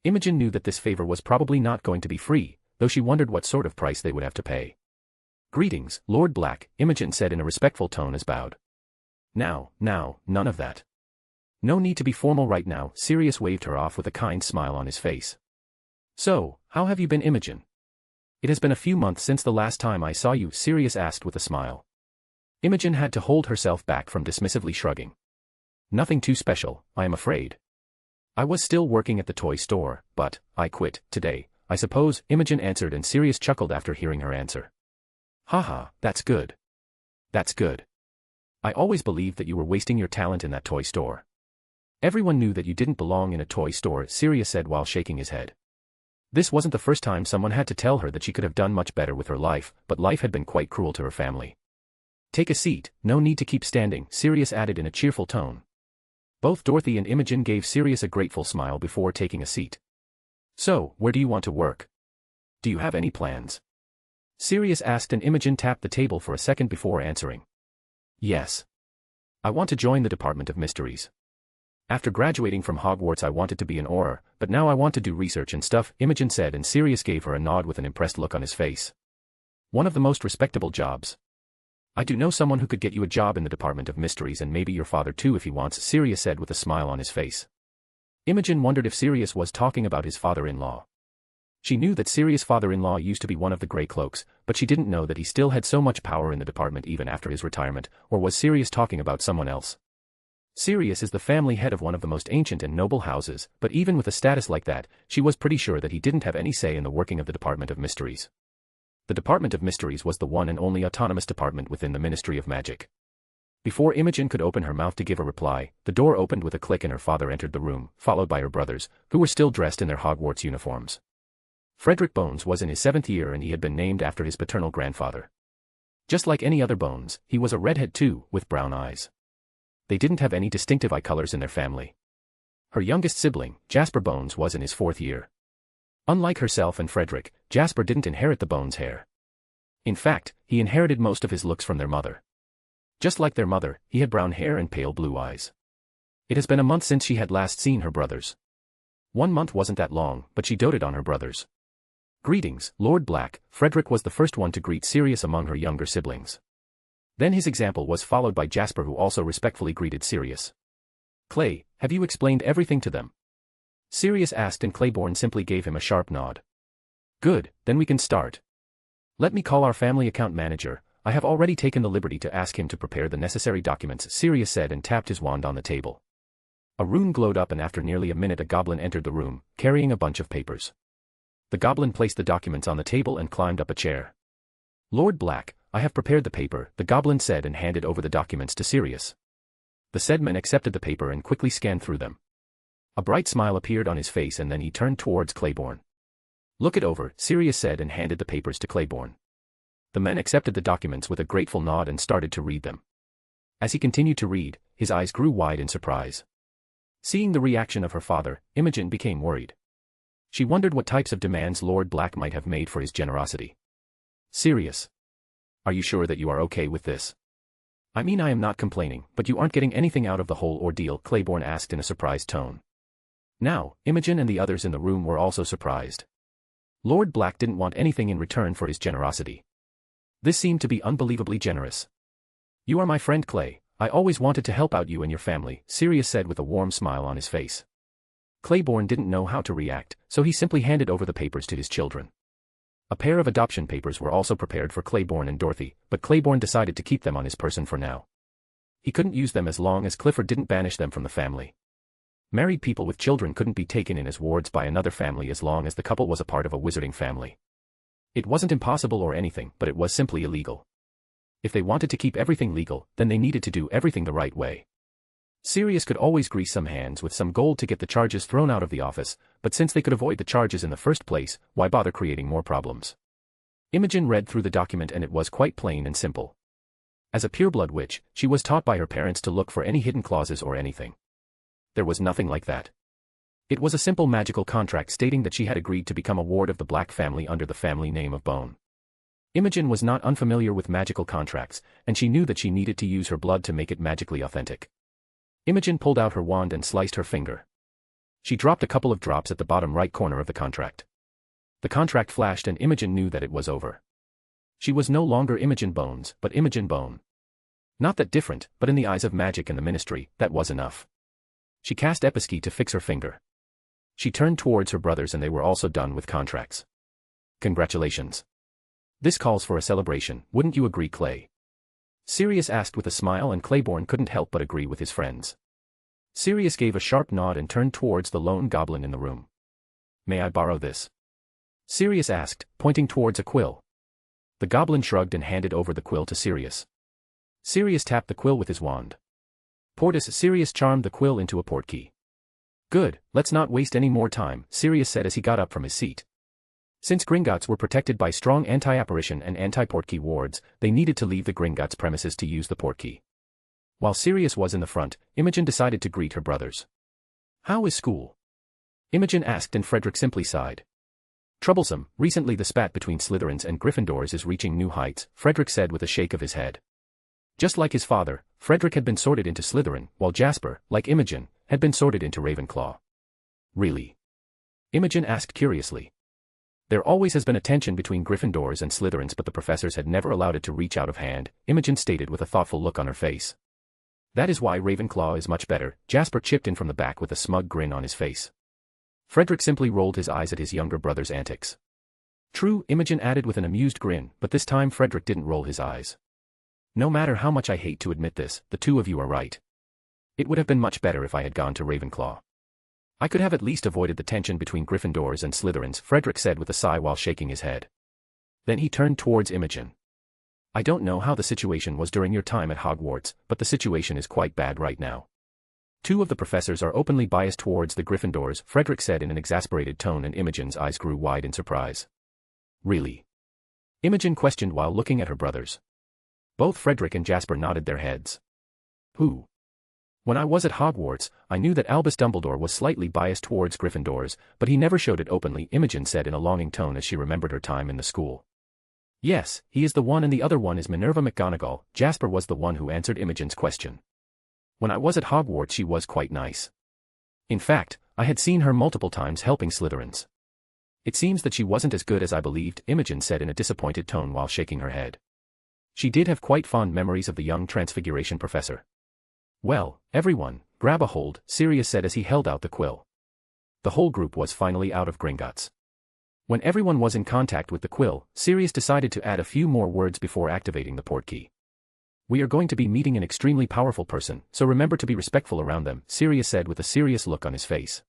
Imogen knew that this favor was probably not going to be free, though she wondered what sort of price they would have to pay. "Greetings, Lord Black," Imogen said in a respectful tone as bowed. Now, none of that. "No need to be formal right now," Sirius waved her off with a kind smile on his face. "So, how have you been, Imogen?" "It has been a few months since the last time I saw you," Sirius asked with a smile. Imogen had to hold herself back from dismissively shrugging. "Nothing too special, I am afraid. I was still working at the toy store, but I quit today, I suppose," Imogen answered, and Sirius chuckled after hearing her answer. "Haha, that's good. That's good. I always believed that you were wasting your talent in that toy store." "Everyone knew that you didn't belong in a toy store," Sirius said while shaking his head. This wasn't the first time someone had to tell her that she could have done much better with her life, but life had been quite cruel to her family. "Take a seat, no need to keep standing," Sirius added in a cheerful tone. Both Dorothy and Imogen gave Sirius a grateful smile before taking a seat. "So, where do you want to work? Do you have any plans?" Sirius asked, and Imogen tapped the table for a second before answering. "Yes. I want to join the Department of Mysteries. After graduating from Hogwarts I wanted to be an Auror, but now I want to do research and stuff," Imogen said, and Sirius gave her a nod with an impressed look on his face. "One of the most respectable jobs. I do know someone who could get you a job in the Department of Mysteries, and maybe your father too if he wants," Sirius said with a smile on his face. Imogen wondered if Sirius was talking about his father-in-law. She knew that Sirius' father-in-law used to be one of the Grey Cloaks, but she didn't know that he still had so much power in the department even after his retirement, or was Sirius talking about someone else? Sirius is the family head of one of the most ancient and noble houses, but even with a status like that, she was pretty sure that he didn't have any say in the working of the Department of Mysteries. The Department of Mysteries was the one and only autonomous department within the Ministry of Magic. Before Imogen could open her mouth to give a reply, the door opened with a click and her father entered the room, followed by her brothers, who were still dressed in their Hogwarts uniforms. Frederick Bones was in his 7th year and he had been named after his paternal grandfather. Just like any other Bones, he was a redhead too, with brown eyes. They didn't have any distinctive eye colors in their family. Her youngest sibling, Jasper Bones, was in his 4th year. Unlike herself and Frederick, Jasper didn't inherit the Bones hair. In fact, he inherited most of his looks from their mother. Just like their mother, he had brown hair and pale blue eyes. It has been a month since she had last seen her brothers. 1 month wasn't that long, but she doted on her brothers. "Greetings, Lord Black," Frederick was the first one to greet Sirius among her younger siblings. Then his example was followed by Jasper, who also respectfully greeted Sirius. "Clay, have you explained everything to them?" Sirius asked, and Claiborne simply gave him a sharp nod. "Good, then we can start. Let me call our family account manager. I have already taken the liberty to ask him to prepare the necessary documents," Sirius said and tapped his wand on the table. A rune glowed up, and after nearly a minute a goblin entered the room, carrying a bunch of papers. The goblin placed the documents on the table and climbed up a chair. "Lord Black, I have prepared the paper," the goblin said and handed over the documents to Sirius. The said man accepted the paper and quickly scanned through them. A bright smile appeared on his face and then he turned towards Claiborne. "Look it over," Sirius said and handed the papers to Claiborne. The man accepted the documents with a grateful nod and started to read them. As he continued to read, his eyes grew wide in surprise. Seeing the reaction of her father, Imogen became worried. She wondered what types of demands Lord Black might have made for his generosity. "Sirius, are you sure that you are okay with this?" "I mean, I am not complaining, but you aren't getting anything out of the whole ordeal?" Claiborne asked in a surprised tone. Now, Imogen and the others in the room were also surprised. Lord Black didn't want anything in return for his generosity. This seemed to be unbelievably generous. "You are my friend, Clay. I always wanted to help out you and your family," Sirius said with a warm smile on his face. Claiborne didn't know how to react, so he simply handed over the papers to his children. A pair of adoption papers were also prepared for Claiborne and Dorothy, but Claiborne decided to keep them on his person for now. He couldn't use them as long as Clifford didn't banish them from the family. Married people with children couldn't be taken in as wards by another family as long as the couple was a part of a wizarding family. It wasn't impossible or anything, but it was simply illegal. If they wanted to keep everything legal, then they needed to do everything the right way. Sirius could always grease some hands with some gold to get the charges thrown out of the office, but since they could avoid the charges in the first place, why bother creating more problems? Imogen read through the document and it was quite plain and simple. As a pureblood witch, she was taught by her parents to look for any hidden clauses or anything. There was nothing like that. It was a simple magical contract stating that she had agreed to become a ward of the Black family under the family name of Bone. Imogen was not unfamiliar with magical contracts, and she knew that she needed to use her blood to make it magically authentic. Imogen pulled out her wand and sliced her finger. She dropped a couple of drops at the bottom right corner of the contract. The contract flashed and Imogen knew that it was over. She was no longer Imogen Bones, but Imogen Bone. Not that different, but in the eyes of magic and the ministry, that was enough. She cast Episki to fix her finger. She turned towards her brothers and they were also done with contracts. Congratulations. This calls for a celebration, wouldn't you agree, Clay? Sirius asked with a smile and Claiborne couldn't help but agree with his friends. Sirius gave a sharp nod and turned towards the lone goblin in the room. May I borrow this? Sirius asked, pointing towards a quill. The goblin shrugged and handed over the quill to Sirius. Sirius tapped the quill with his wand. Portus Sirius charmed the quill into a portkey. Good, let's not waste any more time, Sirius said as he got up from his seat. Since Gringotts were protected by strong anti-apparition and anti-portkey wards, they needed to leave the Gringotts premises to use the portkey. While Sirius was in the front, Imogen decided to greet her brothers. How is school? Imogen asked and Frederick simply sighed. Troublesome, recently the spat between Slytherins and Gryffindors is reaching new heights, Frederick said with a shake of his head. Just like his father, Frederick had been sorted into Slytherin, while Jasper, like Imogen, had been sorted into Ravenclaw. Really? Imogen asked curiously. There always has been a tension between Gryffindors and Slytherins but the professors had never allowed it to reach out of hand, Imogen stated with a thoughtful look on her face. That is why Ravenclaw is much better, Jasper chipped in from the back with a smug grin on his face. Frederick simply rolled his eyes at his younger brother's antics. True, Imogen added with an amused grin, but this time Frederick didn't roll his eyes. No matter how much I hate to admit this, the two of you are right. It would have been much better if I had gone to Ravenclaw. I could have at least avoided the tension between Gryffindors and Slytherins, Frederick said with a sigh while shaking his head. Then he turned towards Imogen. I don't know how the situation was during your time at Hogwarts, but the situation is quite bad right now. Two of the professors are openly biased towards the Gryffindors, Frederick said in an exasperated tone and Imogen's eyes grew wide in surprise. Really? Imogen questioned while looking at her brothers. Both Frederick and Jasper nodded their heads. Who? When I was at Hogwarts, I knew that Albus Dumbledore was slightly biased towards Gryffindors, but he never showed it openly, Imogen said in a longing tone as she remembered her time in the school. Yes, he is the one and the other one is Minerva McGonagall, Jasper was the one who answered Imogen's question. When I was at Hogwarts she was quite nice. In fact, I had seen her multiple times helping Slytherins. It seems that she wasn't as good as I believed, Imogen said in a disappointed tone while shaking her head. She did have quite fond memories of the young Transfiguration professor. Well, everyone, grab a hold, Sirius said as he held out the quill. The whole group was finally out of Gringotts. When everyone was in contact with the quill, Sirius decided to add a few more words before activating the portkey. We are going to be meeting an extremely powerful person, so remember to be respectful around them, Sirius said with a serious look on his face.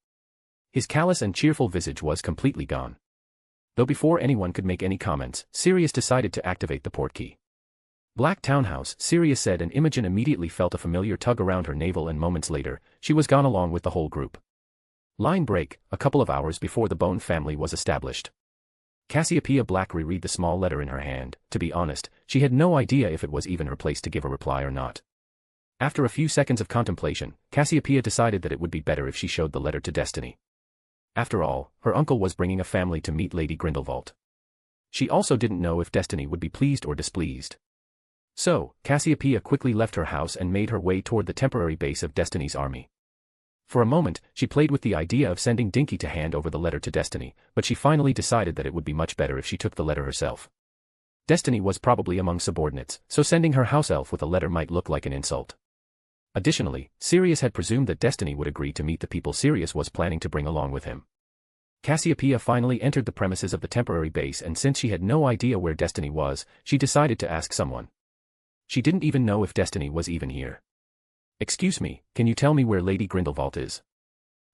His callous and cheerful visage was completely gone. Though before anyone could make any comments, Sirius decided to activate the portkey. Black Townhouse, Sirius said and Imogen immediately felt a familiar tug around her navel and moments later, she was gone along with the whole group. Line break, a couple of hours before the Bone family was established. Cassiopeia Black reread the small letter in her hand. To be honest, she had no idea if it was even her place to give a reply or not. After a few seconds of contemplation, Cassiopeia decided that it would be better if she showed the letter to Destiny. After all, her uncle was bringing a family to meet Lady Grindelwald. She also didn't know if Destiny would be pleased or displeased. So, Cassiopeia quickly left her house and made her way toward the temporary base of Destiny's army. For a moment, she played with the idea of sending Dinky to hand over the letter to Destiny, but she finally decided that it would be much better if she took the letter herself. Destiny was probably among subordinates, so sending her house elf with a letter might look like an insult. Additionally, Sirius had presumed that Destiny would agree to meet the people Sirius was planning to bring along with him. Cassiopeia finally entered the premises of the temporary base and since she had no idea where Destiny was, she decided to ask someone. She didn't even know if Destiny was even here. Excuse me, can you tell me where Lady Grindelwald is?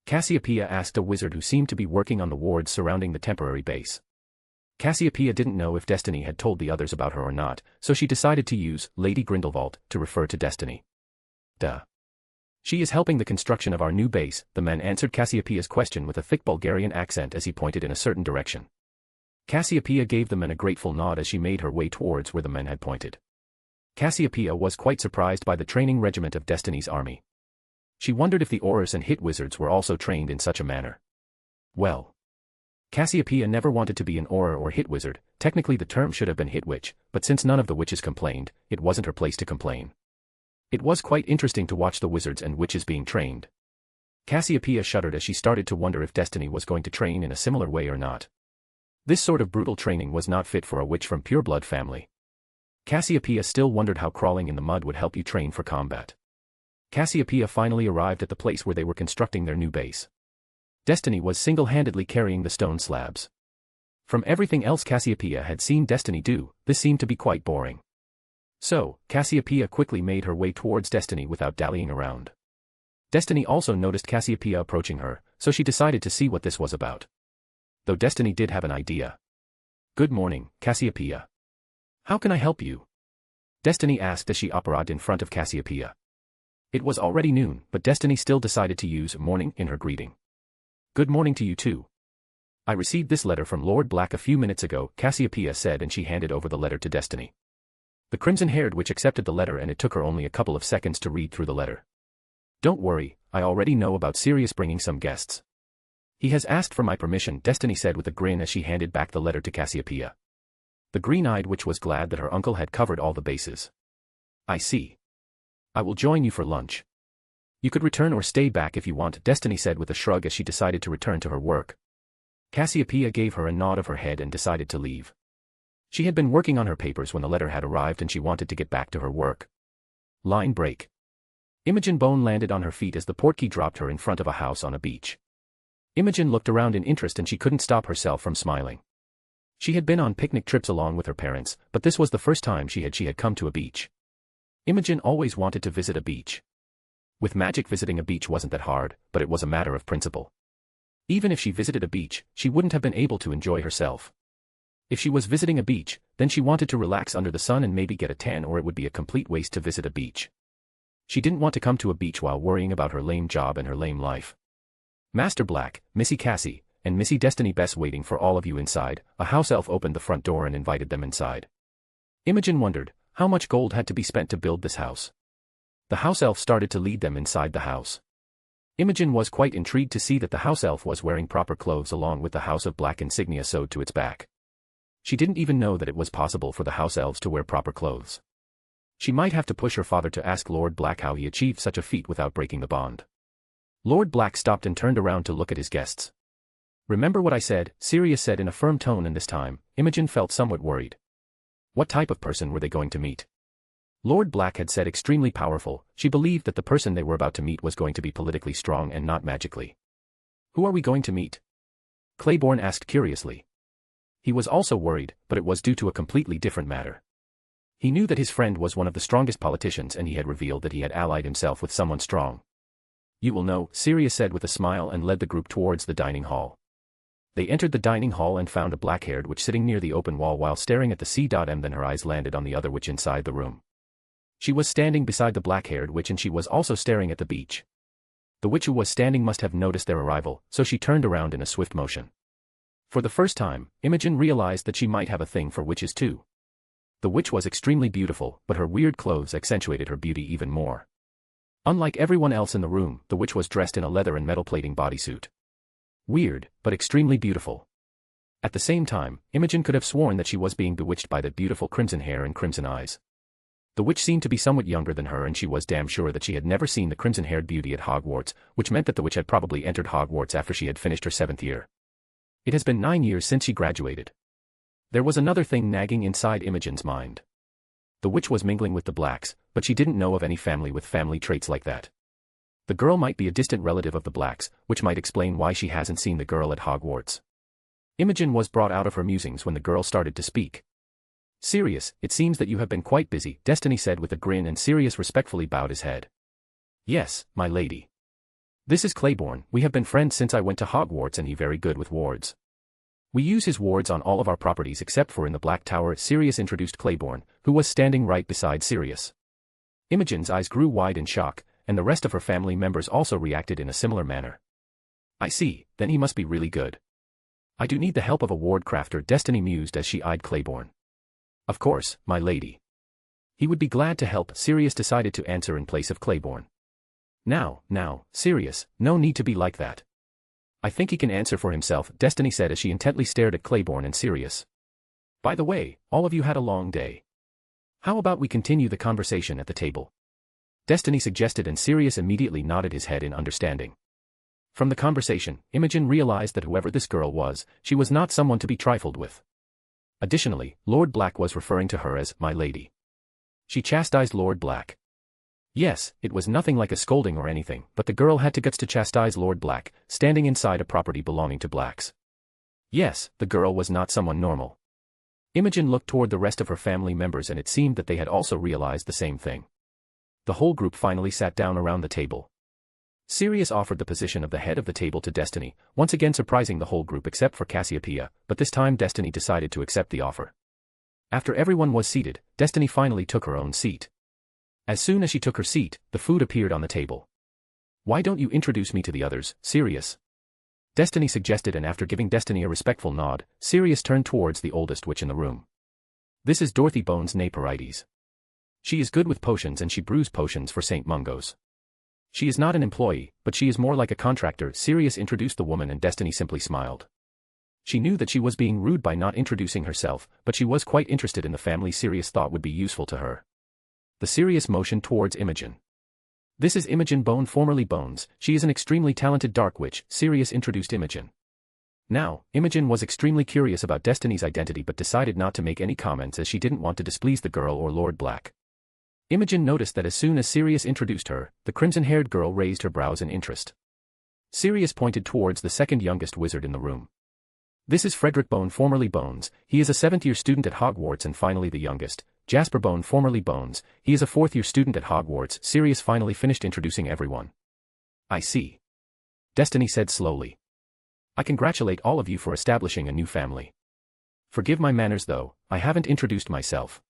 Cassiopeia asked a wizard who seemed to be working on the wards surrounding the temporary base. Cassiopeia didn't know if Destiny had told the others about her or not, so she decided to use Lady Grindelwald to refer to Destiny. Duh. She is helping the construction of our new base, the man answered Cassiopeia's question with a thick Bulgarian accent as he pointed in a certain direction. Cassiopeia gave the man a grateful nod as she made her way towards where the men had pointed. Cassiopeia was quite surprised by the training regiment of Destiny's army. She wondered if the Aurors and Hit Wizards were also trained in such a manner. Well, Cassiopeia never wanted to be an Auror or Hit Wizard. Technically the term should have been Hit Witch, but since none of the witches complained, it wasn't her place to complain. It was quite interesting to watch the wizards and witches being trained. Cassiopeia shuddered as she started to wonder if Destiny was going to train in a similar way or not. This sort of brutal training was not fit for a witch from pureblood family. Cassiopeia still wondered how crawling in the mud would help you train for combat. Cassiopeia finally arrived at the place where they were constructing their new base. Destiny was single-handedly carrying the stone slabs. From everything else Cassiopeia had seen Destiny do, this seemed to be quite boring. So, Cassiopeia quickly made her way towards Destiny without dallying around. Destiny also noticed Cassiopeia approaching her, so she decided to see what this was about. Though Destiny did have an idea. "Good morning, Cassiopeia. How can I help you?" Destiny asked as she arrived in front of Cassiopeia. It was already noon, but Destiny still decided to use morning in her greeting. "Good morning to you too. I received this letter from Lord Black a few minutes ago," Cassiopeia said, and she handed over the letter to Destiny. The crimson-haired witch accepted the letter, and it took her only a couple of seconds to read through the letter. "Don't worry, I already know about Sirius bringing some guests. He has asked for my permission," Destiny said with a grin as she handed back the letter to Cassiopeia. The green-eyed witch was glad that her uncle had covered all the bases. "I see. I will join you for lunch. You could return or stay back if you want," Destiny said with a shrug as she decided to return to her work. Cassiopeia gave her a nod of her head and decided to leave. She had been working on her papers when the letter had arrived and she wanted to get back to her work. Line break. Imogen Bone landed on her feet as the portkey dropped her in front of a house on a beach. Imogen looked around in interest and she couldn't stop herself from smiling. She had been on picnic trips along with her parents, but this was the first time she had come to a beach. Imogen always wanted to visit a beach. With magic, visiting a beach wasn't that hard, but it was a matter of principle. Even if she visited a beach, she wouldn't have been able to enjoy herself. If she was visiting a beach, then she wanted to relax under the sun and maybe get a tan, or it would be a complete waste to visit a beach. She didn't want to come to a beach while worrying about her lame job and her lame life. "Master Black, Missy Cassie, and Missy Destiny Bess waiting for all of you inside." A house elf opened the front door and invited them inside. Imogen wondered how much gold had to be spent to build this house. The house elf started to lead them inside the house. Imogen was quite intrigued to see that the house elf was wearing proper clothes along with the House of Black insignia sewed to its back. She didn't even know that it was possible for the house elves to wear proper clothes. She might have to push her father to ask Lord Black how he achieved such a feat without breaking the bond. Lord Black stopped and turned around to look at his guests. "Remember what I said," Sirius said in a firm tone, and this time, Imogen felt somewhat worried. What type of person were they going to meet? Lord Black had said extremely powerful. She believed that the person they were about to meet was going to be politically strong and not magically. "Who are we going to meet?" Claiborne asked curiously. He was also worried, but it was due to a completely different matter. He knew that his friend was one of the strongest politicians, and he had revealed that he had allied himself with someone strong. "You will know," Sirius said with a smile and led the group towards the dining hall. They entered the dining hall and found a black-haired witch sitting near the open wall while staring at the C.M. Then her eyes landed on the other witch inside the room. She was standing beside the black-haired witch and she was also staring at the beach. The witch who was standing must have noticed their arrival, so she turned around in a swift motion. For the first time, Imogen realized that she might have a thing for witches too. The witch was extremely beautiful, but her weird clothes accentuated her beauty even more. Unlike everyone else in the room, the witch was dressed in a leather and metal plating bodysuit. Weird, but extremely beautiful. At the same time, Imogen could have sworn that she was being bewitched by that beautiful crimson hair and crimson eyes. The witch seemed to be somewhat younger than her, and she was damn sure that she had never seen the crimson-haired beauty at Hogwarts, which meant that the witch had probably entered Hogwarts after she had finished her 7th year. It has been 9 years since she graduated. There was another thing nagging inside Imogen's mind. The witch was mingling with the Blacks, but she didn't know of any family with family traits like that. The girl might be a distant relative of the Blacks, which might explain why she hasn't seen the girl at Hogwarts. Imogen was brought out of her musings when the girl started to speak. "Sirius, it seems that you have been quite busy," Destiny said with a grin, and Sirius respectfully bowed his head. "Yes, my lady. This is Claiborne. We have been friends since I went to Hogwarts, and he very good with wards." We use his wards on all of our properties except for in the Black Tower. Sirius introduced Claiborne, who was standing right beside Sirius. Imogen's eyes grew wide in shock, and the rest of her family members also reacted in a similar manner. I see, then he must be really good. I do need the help of a ward crafter, Destiny mused as she eyed Claiborne. Of course, my lady. He would be glad to help. Sirius decided to answer in place of Claiborne. Now, Sirius, no need to be like that. I think he can answer for himself, Destiny said as she intently stared at Claiborne and Sirius. By the way, all of you had a long day. How about we continue the conversation at the table? Destiny suggested and Sirius immediately nodded his head in understanding. From the conversation, Imogen realized that whoever this girl was, she was not someone to be trifled with. Additionally, Lord Black was referring to her as my lady. She chastised Lord Black. Yes, it was nothing like a scolding or anything, but the girl had the guts to chastise Lord Black, standing inside a property belonging to Blacks. Yes, the girl was not someone normal. Imogen looked toward the rest of her family members and it seemed that they had also realized the same thing. The whole group finally sat down around the table. Sirius offered the position of the head of the table to Destiny, once again surprising the whole group except for Cassiopeia, but this time Destiny decided to accept the offer. After everyone was seated, Destiny finally took her own seat. As soon as she took her seat, the food appeared on the table. Why don't you introduce me to the others, Sirius? Destiny suggested, and after giving Destiny a respectful nod, Sirius turned towards the oldest witch in the room. This is Dorothy Bones Naparides. She is good with potions and she brews potions for St. Mungo's. She is not an employee, but she is more like a contractor. Sirius introduced the woman and Destiny simply smiled. She knew that she was being rude by not introducing herself, but she was quite interested in the family Sirius thought would be useful to her. The Sirius motioned towards Imogen. This is Imogen Bone, formerly Bones. She is an extremely talented dark witch. Sirius introduced Imogen. Now, Imogen was extremely curious about Destiny's identity but decided not to make any comments as she didn't want to displease the girl or Lord Black. Imogen noticed that as soon as Sirius introduced her, the crimson-haired girl raised her brows in interest. Sirius pointed towards the second youngest wizard in the room. This is Frederick Bone, formerly Bones. He is a 7th-year student at Hogwarts, and finally the youngest, Jasper Bone, formerly Bones. He is a 4th-year student at Hogwarts. Sirius finally finished introducing everyone. I see. Destiny said slowly. I congratulate all of you for establishing a new family. Forgive my manners though, I haven't introduced myself.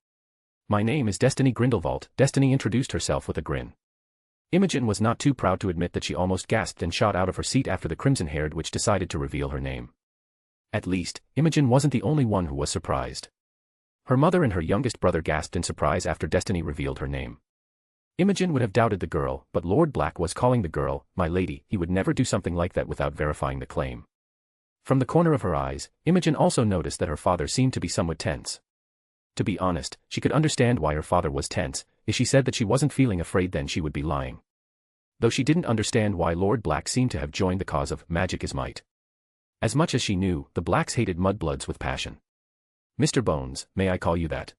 My name is Destiny Grindelwald. Destiny introduced herself with a grin. Imogen was not too proud to admit that she almost gasped and shot out of her seat after the crimson-haired witch decided to reveal her name. At least, Imogen wasn't the only one who was surprised. Her mother and her youngest brother gasped in surprise after Destiny revealed her name. Imogen would have doubted the girl, but Lord Black was calling the girl my lady. He would never do something like that without verifying the claim. From the corner of her eyes, Imogen also noticed that her father seemed to be somewhat tense. To be honest, she could understand why her father was tense. If she said that she wasn't feeling afraid, then she would be lying. Though she didn't understand why Lord Black seemed to have joined the cause of magic is might. As much as she knew, the Blacks hated mudbloods with passion. Mr. Bones, may I call you that?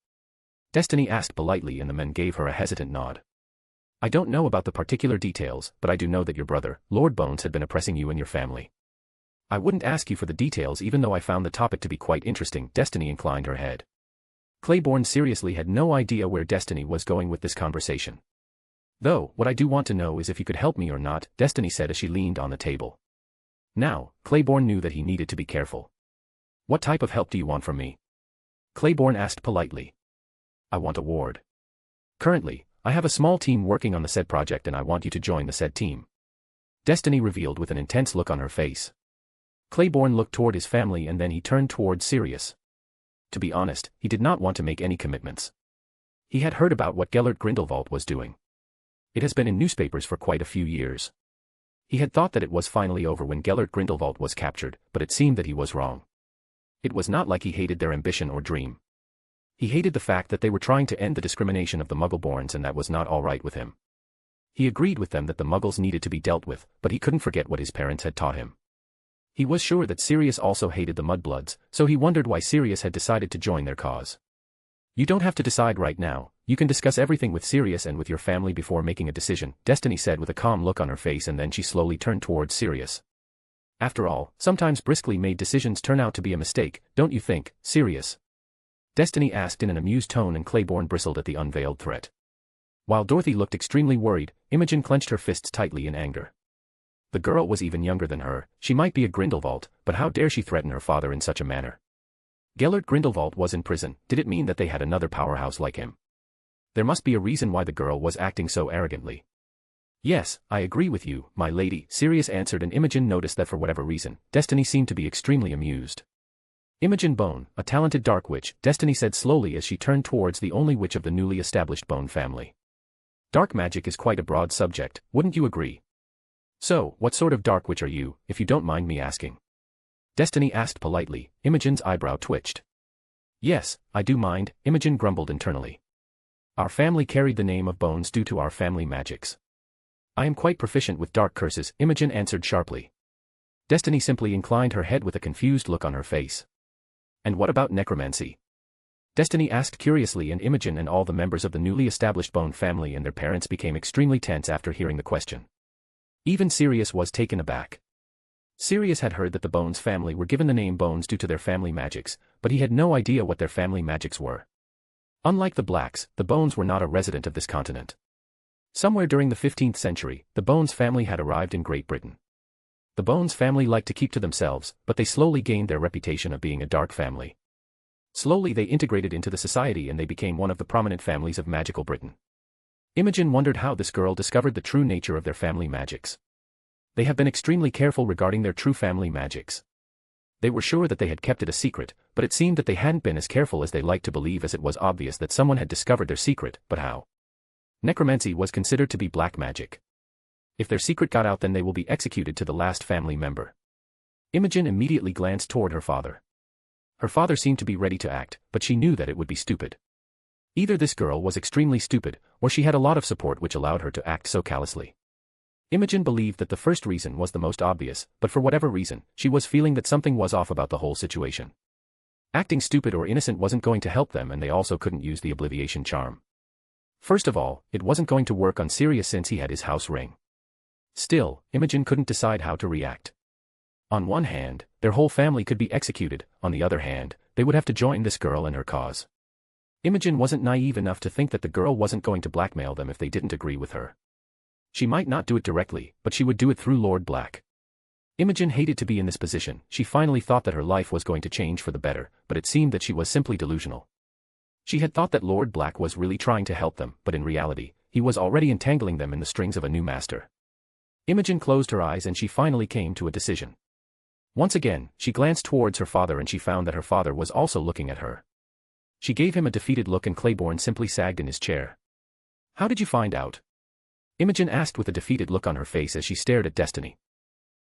Destiny asked politely, and the men gave her a hesitant nod. I don't know about the particular details, but I do know that your brother, Lord Bones, had been oppressing you and your family. I wouldn't ask you for the details even though I found the topic to be quite interesting. Destiny inclined her head. Claiborne seriously had no idea where Destiny was going with this conversation. Though, what I do want to know is if you could help me or not, Destiny said as she leaned on the table. Now, Claiborne knew that he needed to be careful. What type of help do you want from me? Claiborne asked politely. I want a ward. Currently, I have a small team working on the said project and I want you to join the said team. Destiny revealed with an intense look on her face. Claiborne looked toward his family and then he turned towards Sirius. To be honest, he did not want to make any commitments. He had heard about what Gellert Grindelwald was doing. It has been in newspapers for quite a few years. He had thought that it was finally over when Gellert Grindelwald was captured, but it seemed that he was wrong. It was not like he hated their ambition or dream. He hated the fact that they were trying to end the discrimination of the Muggleborns, and that was not all right with him. He agreed with them that the Muggles needed to be dealt with, but he couldn't forget what his parents had taught him. He was sure that Sirius also hated the Mudbloods, so he wondered why Sirius had decided to join their cause. You don't have to decide right now, you can discuss everything with Sirius and with your family before making a decision, Destiny said with a calm look on her face, and then she slowly turned towards Sirius. After all, sometimes briskly made decisions turn out to be a mistake, don't you think, Sirius? Destiny asked in an amused tone, and Claiborne bristled at the unveiled threat. While Dorothy looked extremely worried, Imogen clenched her fists tightly in anger. The girl was even younger than her. She might be a Grindelwald, but how dare she threaten her father in such a manner? Gellert Grindelwald was in prison. Did it mean that they had another powerhouse like him? There must be a reason why the girl was acting so arrogantly. Yes, I agree with you, my lady, Sirius answered, and Imogen noticed that for whatever reason, Destiny seemed to be extremely amused. Imogen Bone, a talented dark witch, Destiny said slowly as she turned towards the only witch of the newly established Bone family. Dark magic is quite a broad subject, wouldn't you agree? So, what sort of dark witch are you, if you don't mind me asking? Destiny asked politely. Imogen's eyebrow twitched. Yes, I do mind, Imogen grumbled internally. Our family carried the name of Bones due to our family magics. I am quite proficient with dark curses, Imogen answered sharply. Destiny simply inclined her head with a confused look on her face. And what about necromancy? Destiny asked curiously, and Imogen and all the members of the newly established Bone family and their parents became extremely tense after hearing the question. Even Sirius was taken aback. Sirius had heard that the Bones family were given the name Bones due to their family magics, but he had no idea what their family magics were. Unlike the Blacks, the Bones were not a resident of this continent. Somewhere during the 15th century, the Bones family had arrived in Great Britain. The Bones family liked to keep to themselves, but they slowly gained their reputation of being a dark family. Slowly they integrated into the society and they became one of the prominent families of magical Britain. Imogen wondered how this girl discovered the true nature of their family magics. They have been extremely careful regarding their true family magics. They were sure that they had kept it a secret, but it seemed that they hadn't been as careful as they liked to believe, as it was obvious that someone had discovered their secret, but how? Necromancy was considered to be black magic. If their secret got out, then they will be executed to the last family member. Imogen immediately glanced toward her father. Her father seemed to be ready to act, but she knew that it would be stupid. Either this girl was extremely stupid, or she had a lot of support which allowed her to act so callously. Imogen believed that the first reason was the most obvious, but for whatever reason, she was feeling that something was off about the whole situation. Acting stupid or innocent wasn't going to help them, and they also couldn't use the obliviation charm. First of all, it wasn't going to work on Sirius since he had his house ring. Still, Imogen couldn't decide how to react. On one hand, their whole family could be executed, on the other hand, they would have to join this girl and her cause. Imogen wasn't naive enough to think that the girl wasn't going to blackmail them if they didn't agree with her. She might not do it directly, but she would do it through Lord Black. Imogen hated to be in this position. She finally thought that her life was going to change for the better, but it seemed that she was simply delusional. She had thought that Lord Black was really trying to help them, but in reality, he was already entangling them in the strings of a new master. Imogen closed her eyes and she finally came to a decision. Once again, she glanced towards her father and she found that her father was also looking at her. She gave him a defeated look and Claiborne simply sagged in his chair. How did you find out? Imogen asked with a defeated look on her face as she stared at Destiny.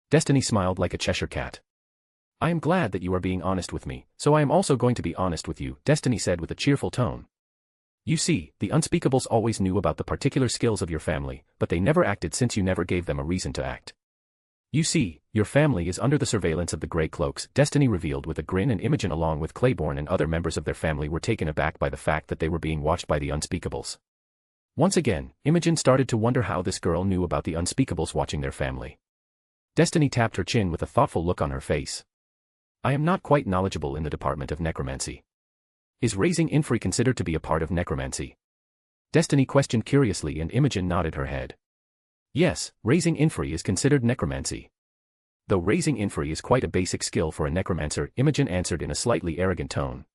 Destiny smiled like a Cheshire cat. I am glad that you are being honest with me, so I am also going to be honest with you, Destiny said with a cheerful tone. You see, the Unspeakables always knew about the particular skills of your family, but they never acted since you never gave them a reason to act. You see, your family is under the surveillance of the Grey Cloaks, Destiny revealed with a grin, and Imogen along with Claiborne and other members of their family were taken aback by the fact that they were being watched by the Unspeakables. Once again, Imogen started to wonder how this girl knew about the Unspeakables watching their family. Destiny tapped her chin with a thoughtful look on her face. I am not quite knowledgeable in the department of necromancy. Is raising inferi considered to be a part of necromancy? Destiny questioned curiously and Imogen nodded her head. Yes, raising inferi is considered necromancy. Though raising inferi is quite a basic skill for a necromancer, Imogen answered in a slightly arrogant tone.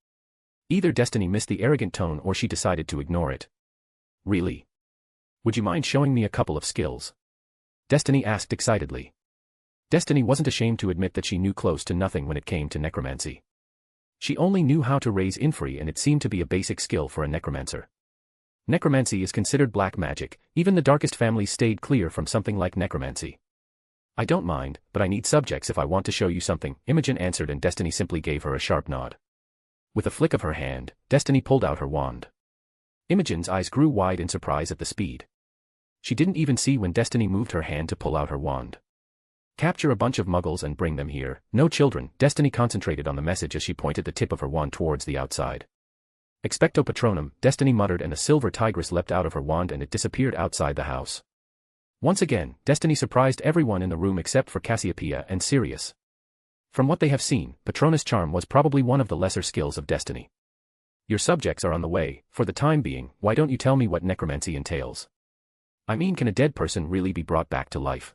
Either Destiny missed the arrogant tone or she decided to ignore it. Really? Would you mind showing me a couple of skills? Destiny asked excitedly. Destiny wasn't ashamed to admit that she knew close to nothing when it came to necromancy. She only knew how to raise inferi and it seemed to be a basic skill for a necromancer. Necromancy is considered black magic, even the darkest families stayed clear from something like necromancy. I don't mind, but I need subjects if I want to show you something, Imogen answered and Destiny simply gave her a sharp nod. With a flick of her hand, Destiny pulled out her wand. Imogen's eyes grew wide in surprise at the speed. She didn't even see when Destiny moved her hand to pull out her wand. Capture a bunch of muggles and bring them here, no children, Destiny concentrated on the message as she pointed the tip of her wand towards the outside. Expecto Patronum, Destiny muttered and a silver tigress leapt out of her wand and it disappeared outside the house. Once again, Destiny surprised everyone in the room except for Cassiopeia and Sirius. From what they have seen, Patronus Charm was probably one of the lesser skills of Destiny. Your subjects are on the way, for the time being, why don't you tell me what necromancy entails? I mean, can a dead person really be brought back to life?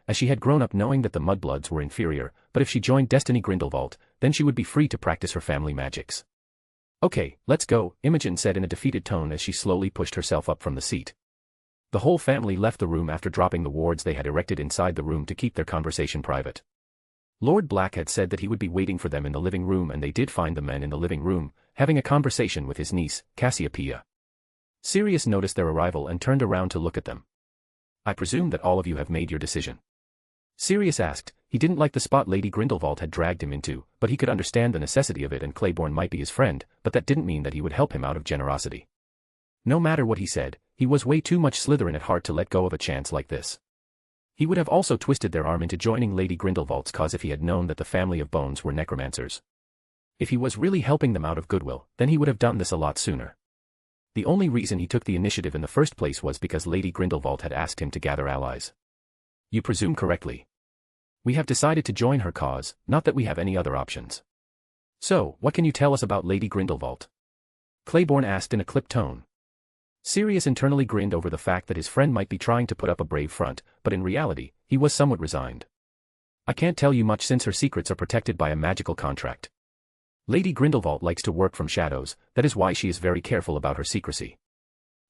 as she had grown up knowing that the mudbloods were inferior, but if she joined Destiny Grindelwald, then she would be free to practice her family magics. Okay, let's go, Imogen said in a defeated tone as she slowly pushed herself up from the seat. The whole family left the room after dropping the wards they had erected inside the room to keep their conversation private. Lord Black had said that he would be waiting for them in the living room, and they did find the men in the living room, having a conversation with his niece, Cassiopeia. Sirius noticed their arrival and turned around to look at them. I presume that all of you have made your decision. Sirius asked. He didn't like the spot Lady Grindelwald had dragged him into, but he could understand the necessity of it, and Claiborne might be his friend, but that didn't mean that he would help him out of generosity. No matter what he said, he was way too much Slytherin at heart to let go of a chance like this. He would have also twisted their arm into joining Lady Grindelwald's cause if he had known that the family of Bones were necromancers. If he was really helping them out of goodwill, then he would have done this a lot sooner. The only reason he took the initiative in the first place was because Lady Grindelwald had asked him to gather allies. You presume correctly. We have decided to join her cause, not that we have any other options. So, what can you tell us about Lady Grindelwald? Claiborne asked in a clipped tone. Sirius internally grinned over the fact that his friend might be trying to put up a brave front, but in reality, he was somewhat resigned. I can't tell you much since her secrets are protected by a magical contract. Lady Grindelwald likes to work from shadows, that is why she is very careful about her secrecy.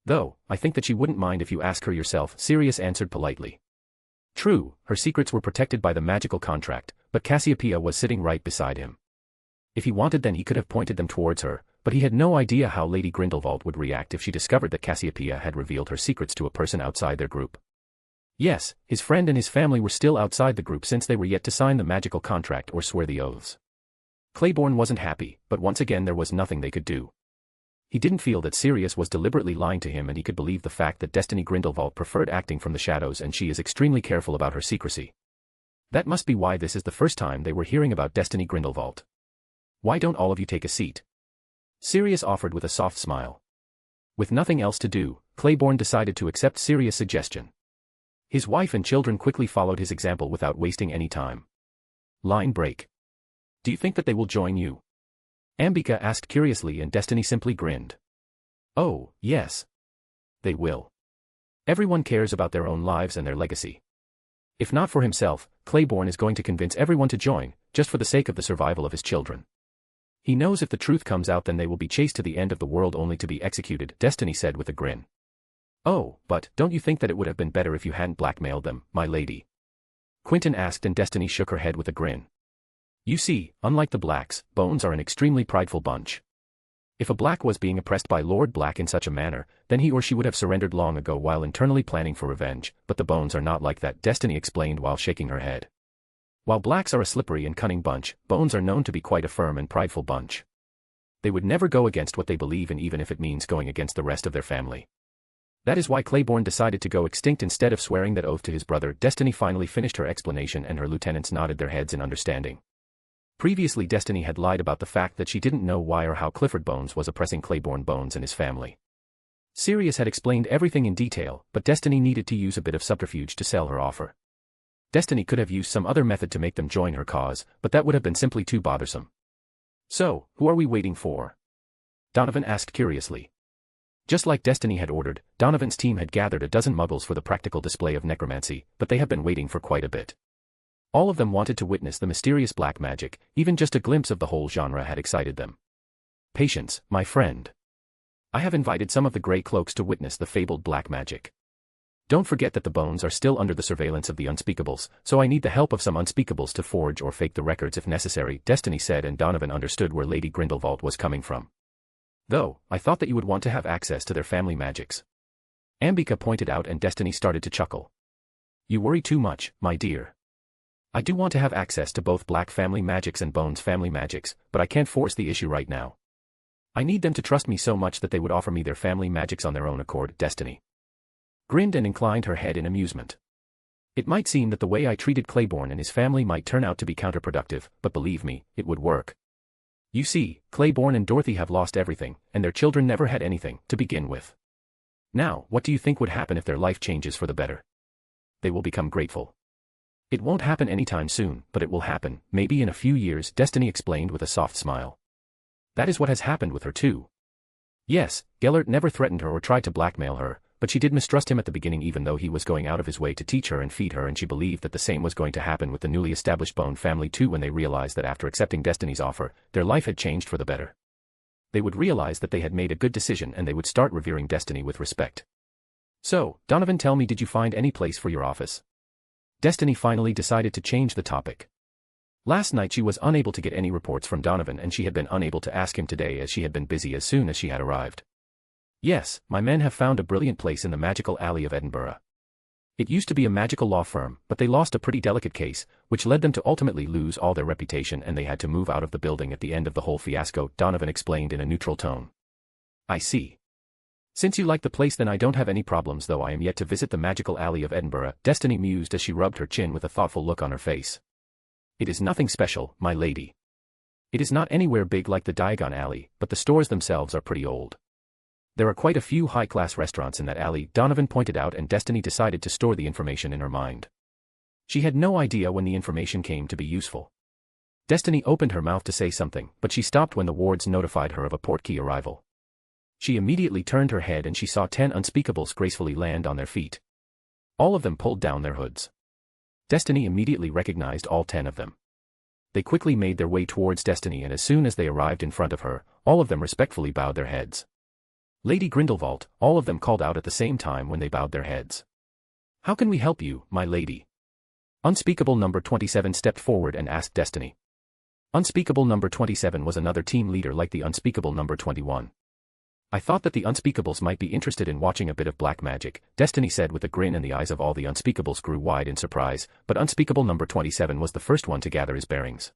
Though, I think that she wouldn't mind if you ask her yourself, Sirius answered politely. True, her secrets were protected by the magical contract, but Cassiopeia was sitting right beside him. If he wanted, then he could have pointed them towards her, but he had no idea how Lady Grindelwald would react if she discovered that Cassiopeia had revealed her secrets to a person outside their group. Yes, his friend and his family were still outside the group since they were yet to sign the magical contract or swear the oaths. Claiborne wasn't happy, but once again there was nothing they could do. He didn't feel that Sirius was deliberately lying to him, and he could believe the fact that Destiny Grindelwald preferred acting from the shadows, and she is extremely careful about her secrecy. That must be why this is the first time they were hearing about Destiny Grindelwald. Why don't all of you take a seat? Sirius offered with a soft smile. With nothing else to do, Claiborne decided to accept Sirius' suggestion. His wife and children quickly followed his example without wasting any time. Line break. Do you think that they will join you? Ambika asked curiously, and Destiny simply grinned. Oh, yes. They will. Everyone cares about their own lives and their legacy. If not for himself, Claiborne is going to convince everyone to join, just for the sake of the survival of his children. He knows if the truth comes out, then they will be chased to the end of the world only to be executed, Destiny said with a grin. Oh, but don't you think that it would have been better if you hadn't blackmailed them, my lady? Quentin asked, and Destiny shook her head with a grin. You see, unlike the Blacks, Bones are an extremely prideful bunch. If a Black was being oppressed by Lord Black in such a manner, then he or she would have surrendered long ago while internally planning for revenge, but the Bones are not like that, Destiny explained while shaking her head. While Blacks are a slippery and cunning bunch, Bones are known to be quite a firm and prideful bunch. They would never go against what they believe in, even if it means going against the rest of their family. That is why Claiborne decided to go extinct instead of swearing that oath to his brother. Destiny finally finished her explanation, and her lieutenants nodded their heads in understanding. Previously, Destiny had lied about the fact that she didn't know why or how Clifford Bones was oppressing Claiborne Bones and his family. Sirius had explained everything in detail, but Destiny needed to use a bit of subterfuge to sell her offer. Destiny could have used some other method to make them join her cause, but that would have been simply too bothersome. So, who are we waiting for? Donovan asked curiously. Just like Destiny had ordered, Donovan's team had gathered a dozen muggles for the practical display of necromancy, but they have been waiting for quite a bit. All of them wanted to witness the mysterious black magic, even just a glimpse of the whole genre had excited them. Patience, my friend. I have invited some of the Grey Cloaks to witness the fabled black magic. Don't forget that the Bones are still under the surveillance of the Unspeakables, so I need the help of some Unspeakables to forge or fake the records if necessary, Destiny said, and Donovan understood where Lady Grindelwald was coming from. Though, I thought that you would want to have access to their family magics. Ambika pointed out, and Destiny started to chuckle. You worry too much, my dear. I do want to have access to both Black family magics and Bones family magics, but I can't force the issue right now. I need them to trust me so much that they would offer me their family magics on their own accord, Destiny grinned and inclined her head in amusement. It might seem that the way I treated Claiborne and his family might turn out to be counterproductive, but believe me, it would work. You see, Claiborne and Dorothy have lost everything, and their children never had anything to begin with. Now, what do you think would happen if their life changes for the better? They will become grateful. It won't happen anytime soon, but it will happen, maybe in a few years, Destiny explained with a soft smile. That is what has happened with her too. Yes, Gellert never threatened her or tried to blackmail her, but she did mistrust him at the beginning even though he was going out of his way to teach her and feed her, and she believed that the same was going to happen with the newly established Bone family too when they realized that after accepting Destiny's offer, their life had changed for the better. They would realize that they had made a good decision and they would start revering Destiny with respect. So, Donovan, tell me, did you find any place for your office? Destiny finally decided to change the topic. Last night she was unable to get any reports from Donovan and she had been unable to ask him today as she had been busy as soon as she had arrived. Yes, my men have found a brilliant place in the magical alley of Edinburgh. It used to be a magical law firm, but they lost a pretty delicate case, which led them to ultimately lose all their reputation and they had to move out of the building at the end of the whole fiasco, Donovan explained in a neutral tone. I see. Since you like the place, then I don't have any problems, though I am yet to visit the magical alley of Edinburgh, Destiny mused as she rubbed her chin with a thoughtful look on her face. It is nothing special, my lady. It is not anywhere big like the Diagon Alley, but the stores themselves are pretty old. There are quite a few high-class restaurants in that alley, Donovan pointed out, and Destiny decided to store the information in her mind. She had no idea when the information came to be useful. Destiny opened her mouth to say something, but she stopped when the wards notified her of a portkey arrival. She immediately turned her head and she saw 10 unspeakables gracefully land on their feet. All of them pulled down their hoods. Destiny immediately recognized all 10 of them. They quickly made their way towards Destiny, and as soon as they arrived in front of her, all of them respectfully bowed their heads. Lady Grindelwald, all of them called out at the same time when they bowed their heads. How can we help you, my lady? Unspeakable number 27 stepped forward and asked Destiny. Unspeakable number 27 was another team leader like the unspeakable number 21. I thought that the unspeakables might be interested in watching a bit of black magic, Destiny said with a grin, and the eyes of all the unspeakables grew wide in surprise, but unspeakable number 27 was the first one to gather his bearings.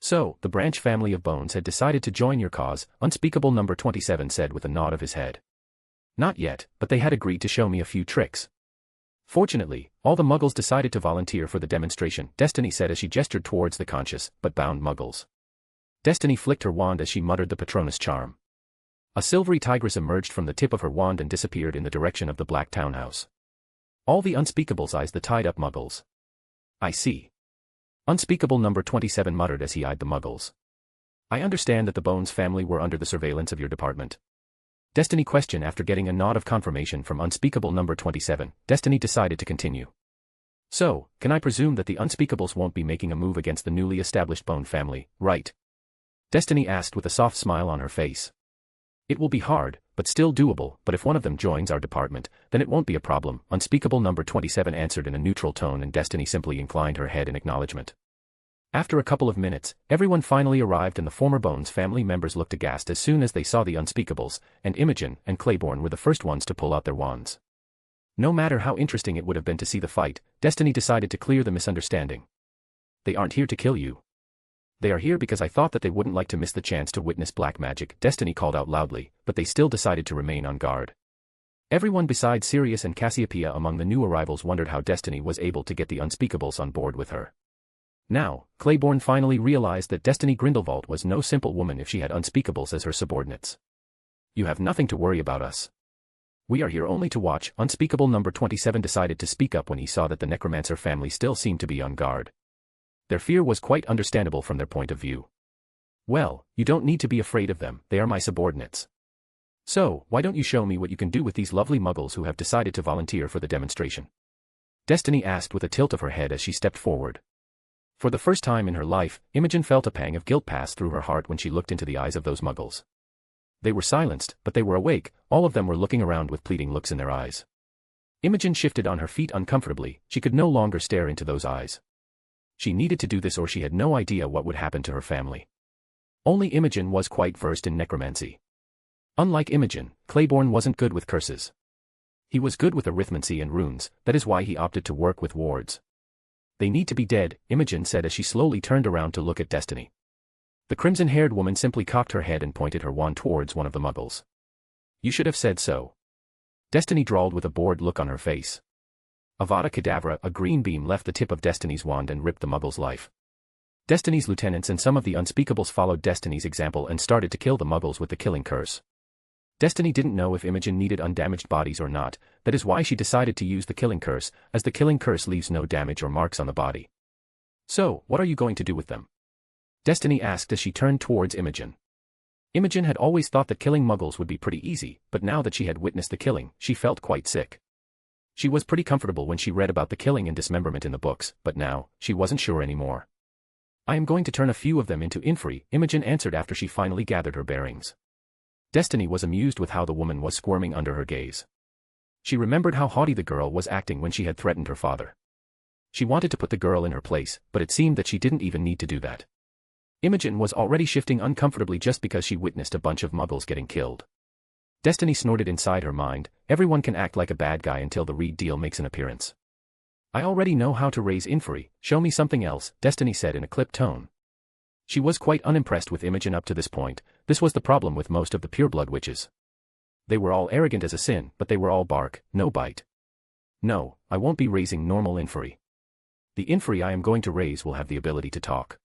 So, the branch family of Bones had decided to join your cause, unspeakable number 27 said with a nod of his head. Not yet, but they had agreed to show me a few tricks. Fortunately, all the muggles decided to volunteer for the demonstration, Destiny said as she gestured towards the conscious, but bound muggles. Destiny flicked her wand as she muttered the Patronus charm. A silvery tigress emerged from the tip of her wand and disappeared in the direction of the black townhouse. All the unspeakables eyed the tied-up muggles. I see. Unspeakable number 27 muttered as he eyed the muggles. I understand that the Bones family were under the surveillance of your department. Destiny questioned after getting a nod of confirmation from unspeakable number 27. Destiny decided to continue. So, can I presume that the unspeakables won't be making a move against the newly established Bone family, right? Destiny asked with a soft smile on her face. It will be hard, but still doable, but if one of them joins our department, then it won't be a problem, unspeakable number 27 answered in a neutral tone, and Destiny simply inclined her head in acknowledgement. After a couple of minutes, everyone finally arrived and the former Bones family members looked aghast as soon as they saw the unspeakables, and Imogen and Claiborne were the first ones to pull out their wands. No matter how interesting it would have been to see the fight, Destiny decided to clear the misunderstanding. They aren't here to kill you. They are here because I thought that they wouldn't like to miss the chance to witness black magic, Destiny called out loudly, but they still decided to remain on guard. Everyone besides Sirius and Cassiopeia among the new arrivals wondered how Destiny was able to get the unspeakables on board with her. Now, Claiborne finally realized that Destiny Grindelwald was no simple woman if she had unspeakables as her subordinates. You have nothing to worry about us. We are here only to watch, unspeakable number 27 decided to speak up when he saw that the necromancer family still seemed to be on guard. Their fear was quite understandable from their point of view. Well, you don't need to be afraid of them, they are my subordinates. So, why don't you show me what you can do with these lovely muggles who have decided to volunteer for the demonstration? Destiny asked with a tilt of her head as she stepped forward. For the first time in her life, Imogen felt a pang of guilt pass through her heart when she looked into the eyes of those muggles. They were silenced, but they were awake, all of them were looking around with pleading looks in their eyes. Imogen shifted on her feet uncomfortably, she could no longer stare into those eyes. She needed to do this or she had no idea what would happen to her family. Only Imogen was quite versed in necromancy. Unlike Imogen, Claiborne wasn't good with curses. He was good with arithmancy and runes, that is why he opted to work with wards. They need to be dead, Imogen said as she slowly turned around to look at Destiny. The crimson-haired woman simply cocked her head and pointed her wand towards one of the muggles. You should have said so. Destiny drawled with a bored look on her face. Avada Kedavra, a green beam left the tip of Destiny's wand and ripped the muggle's life. Destiny's lieutenants and some of the unspeakables followed Destiny's example and started to kill the muggles with the killing curse. Destiny didn't know if Imogen needed undamaged bodies or not, that is why she decided to use the killing curse, as the killing curse leaves no damage or marks on the body. So, what are you going to do with them? Destiny asked as she turned towards Imogen. Imogen had always thought that killing muggles would be pretty easy, but now that she had witnessed the killing, she felt quite sick. She was pretty comfortable when she read about the killing and dismemberment in the books, but now, she wasn't sure anymore. I am going to turn a few of them into inferi, Imogen answered after she finally gathered her bearings. Destiny was amused with how the woman was squirming under her gaze. She remembered how haughty the girl was acting when she had threatened her father. She wanted to put the girl in her place, but it seemed that she didn't even need to do that. Imogen was already shifting uncomfortably just because she witnessed a bunch of muggles getting killed. Destiny snorted inside her mind, everyone can act like a bad guy until the real deal makes an appearance. I already know how to raise inferi, show me something else, Destiny said in a clipped tone. She was quite unimpressed with Imogen up to this point. This was the problem with most of the pureblood witches. They were all arrogant as a sin, but they were all bark, no bite. No, I won't be raising normal inferi. The inferi I am going to raise will have the ability to talk.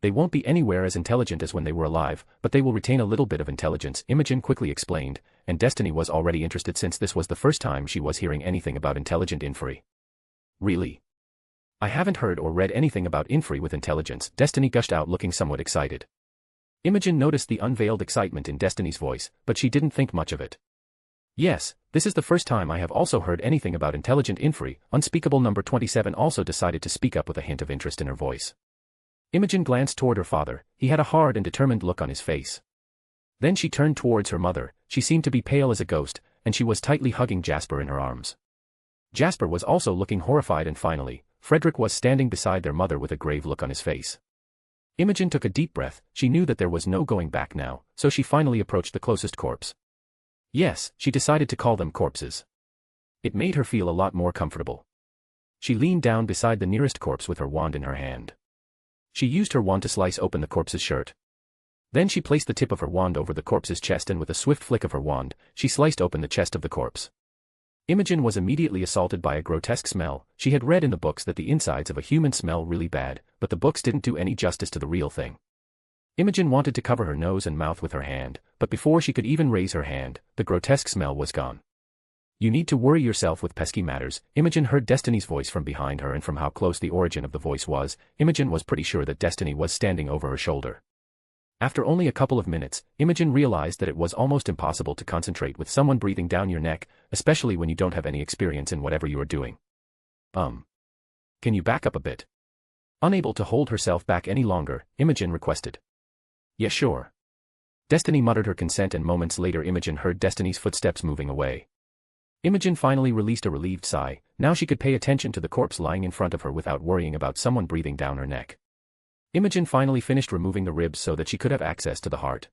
They won't be anywhere as intelligent as when they were alive, but they will retain a little bit of intelligence, Imogen quickly explained, and Destiny was already interested since this was the first time she was hearing anything about intelligent inferi. Really? I haven't heard or read anything about inferi with intelligence, Destiny gushed out looking somewhat excited. Imogen noticed the unveiled excitement in Destiny's voice, but she didn't think much of it. Yes, this is the first time I have also heard anything about intelligent inferi, Unspeakable number 27 also decided to speak up with a hint of interest in her voice. Imogen glanced toward her father, he had a hard and determined look on his face. Then she turned towards her mother, she seemed to be pale as a ghost, and she was tightly hugging Jasper in her arms. Jasper was also looking horrified and finally, Frederick was standing beside their mother with a grave look on his face. Imogen took a deep breath, she knew that there was no going back now, so she finally approached the closest corpse. Yes, she decided to call them corpses. It made her feel a lot more comfortable. She leaned down beside the nearest corpse with her wand in her hand. She used her wand to slice open the corpse's shirt. Then she placed the tip of her wand over the corpse's chest and with a swift flick of her wand, she sliced open the chest of the corpse. Imogen was immediately assaulted by a grotesque smell. She had read in the books that the insides of a human smell really bad, but the books didn't do any justice to the real thing. Imogen wanted to cover her nose and mouth with her hand, but before she could even raise her hand, the grotesque smell was gone. You need to worry yourself with pesky matters, Imogen heard Destiny's voice from behind her and from how close the origin of the voice was, Imogen was pretty sure that Destiny was standing over her shoulder. After only a couple of minutes, Imogen realized that it was almost impossible to concentrate with someone breathing down your neck, especially when you don't have any experience in whatever you are doing. Can you back up a bit? Unable to hold herself back any longer, Imogen requested. Yeah, sure. Destiny muttered her consent and moments later Imogen heard Destiny's footsteps moving away. Imogen finally released a relieved sigh, now she could pay attention to the corpse lying in front of her without worrying about someone breathing down her neck. Imogen finally finished removing the ribs so that she could have access to the heart.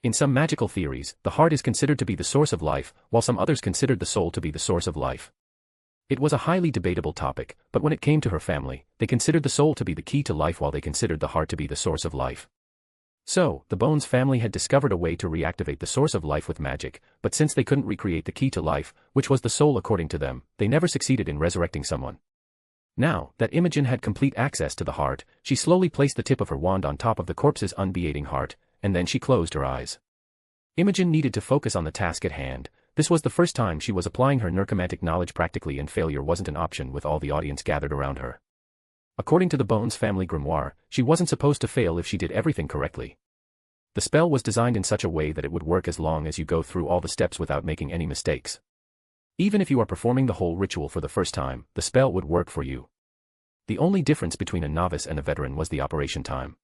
In some magical theories, the heart is considered to be the source of life, while some others considered the soul to be the source of life. It was a highly debatable topic, but when it came to her family, they considered the soul to be the key to life while they considered the heart to be the source of life. So, the Bones family had discovered a way to reactivate the source of life with magic, but since they couldn't recreate the key to life, which was the soul according to them, they never succeeded in resurrecting someone. Now, that Imogen had complete access to the heart, she slowly placed the tip of her wand on top of the corpse's unbeating heart, and then she closed her eyes. Imogen needed to focus on the task at hand. This was the first time she was applying her necromantic knowledge practically and failure wasn't an option with all the audience gathered around her. According to the Bones family grimoire, she wasn't supposed to fail if she did everything correctly. The spell was designed in such a way that it would work as long as you go through all the steps without making any mistakes. Even if you are performing the whole ritual for the first time, the spell would work for you. The only difference between a novice and a veteran was the operation time.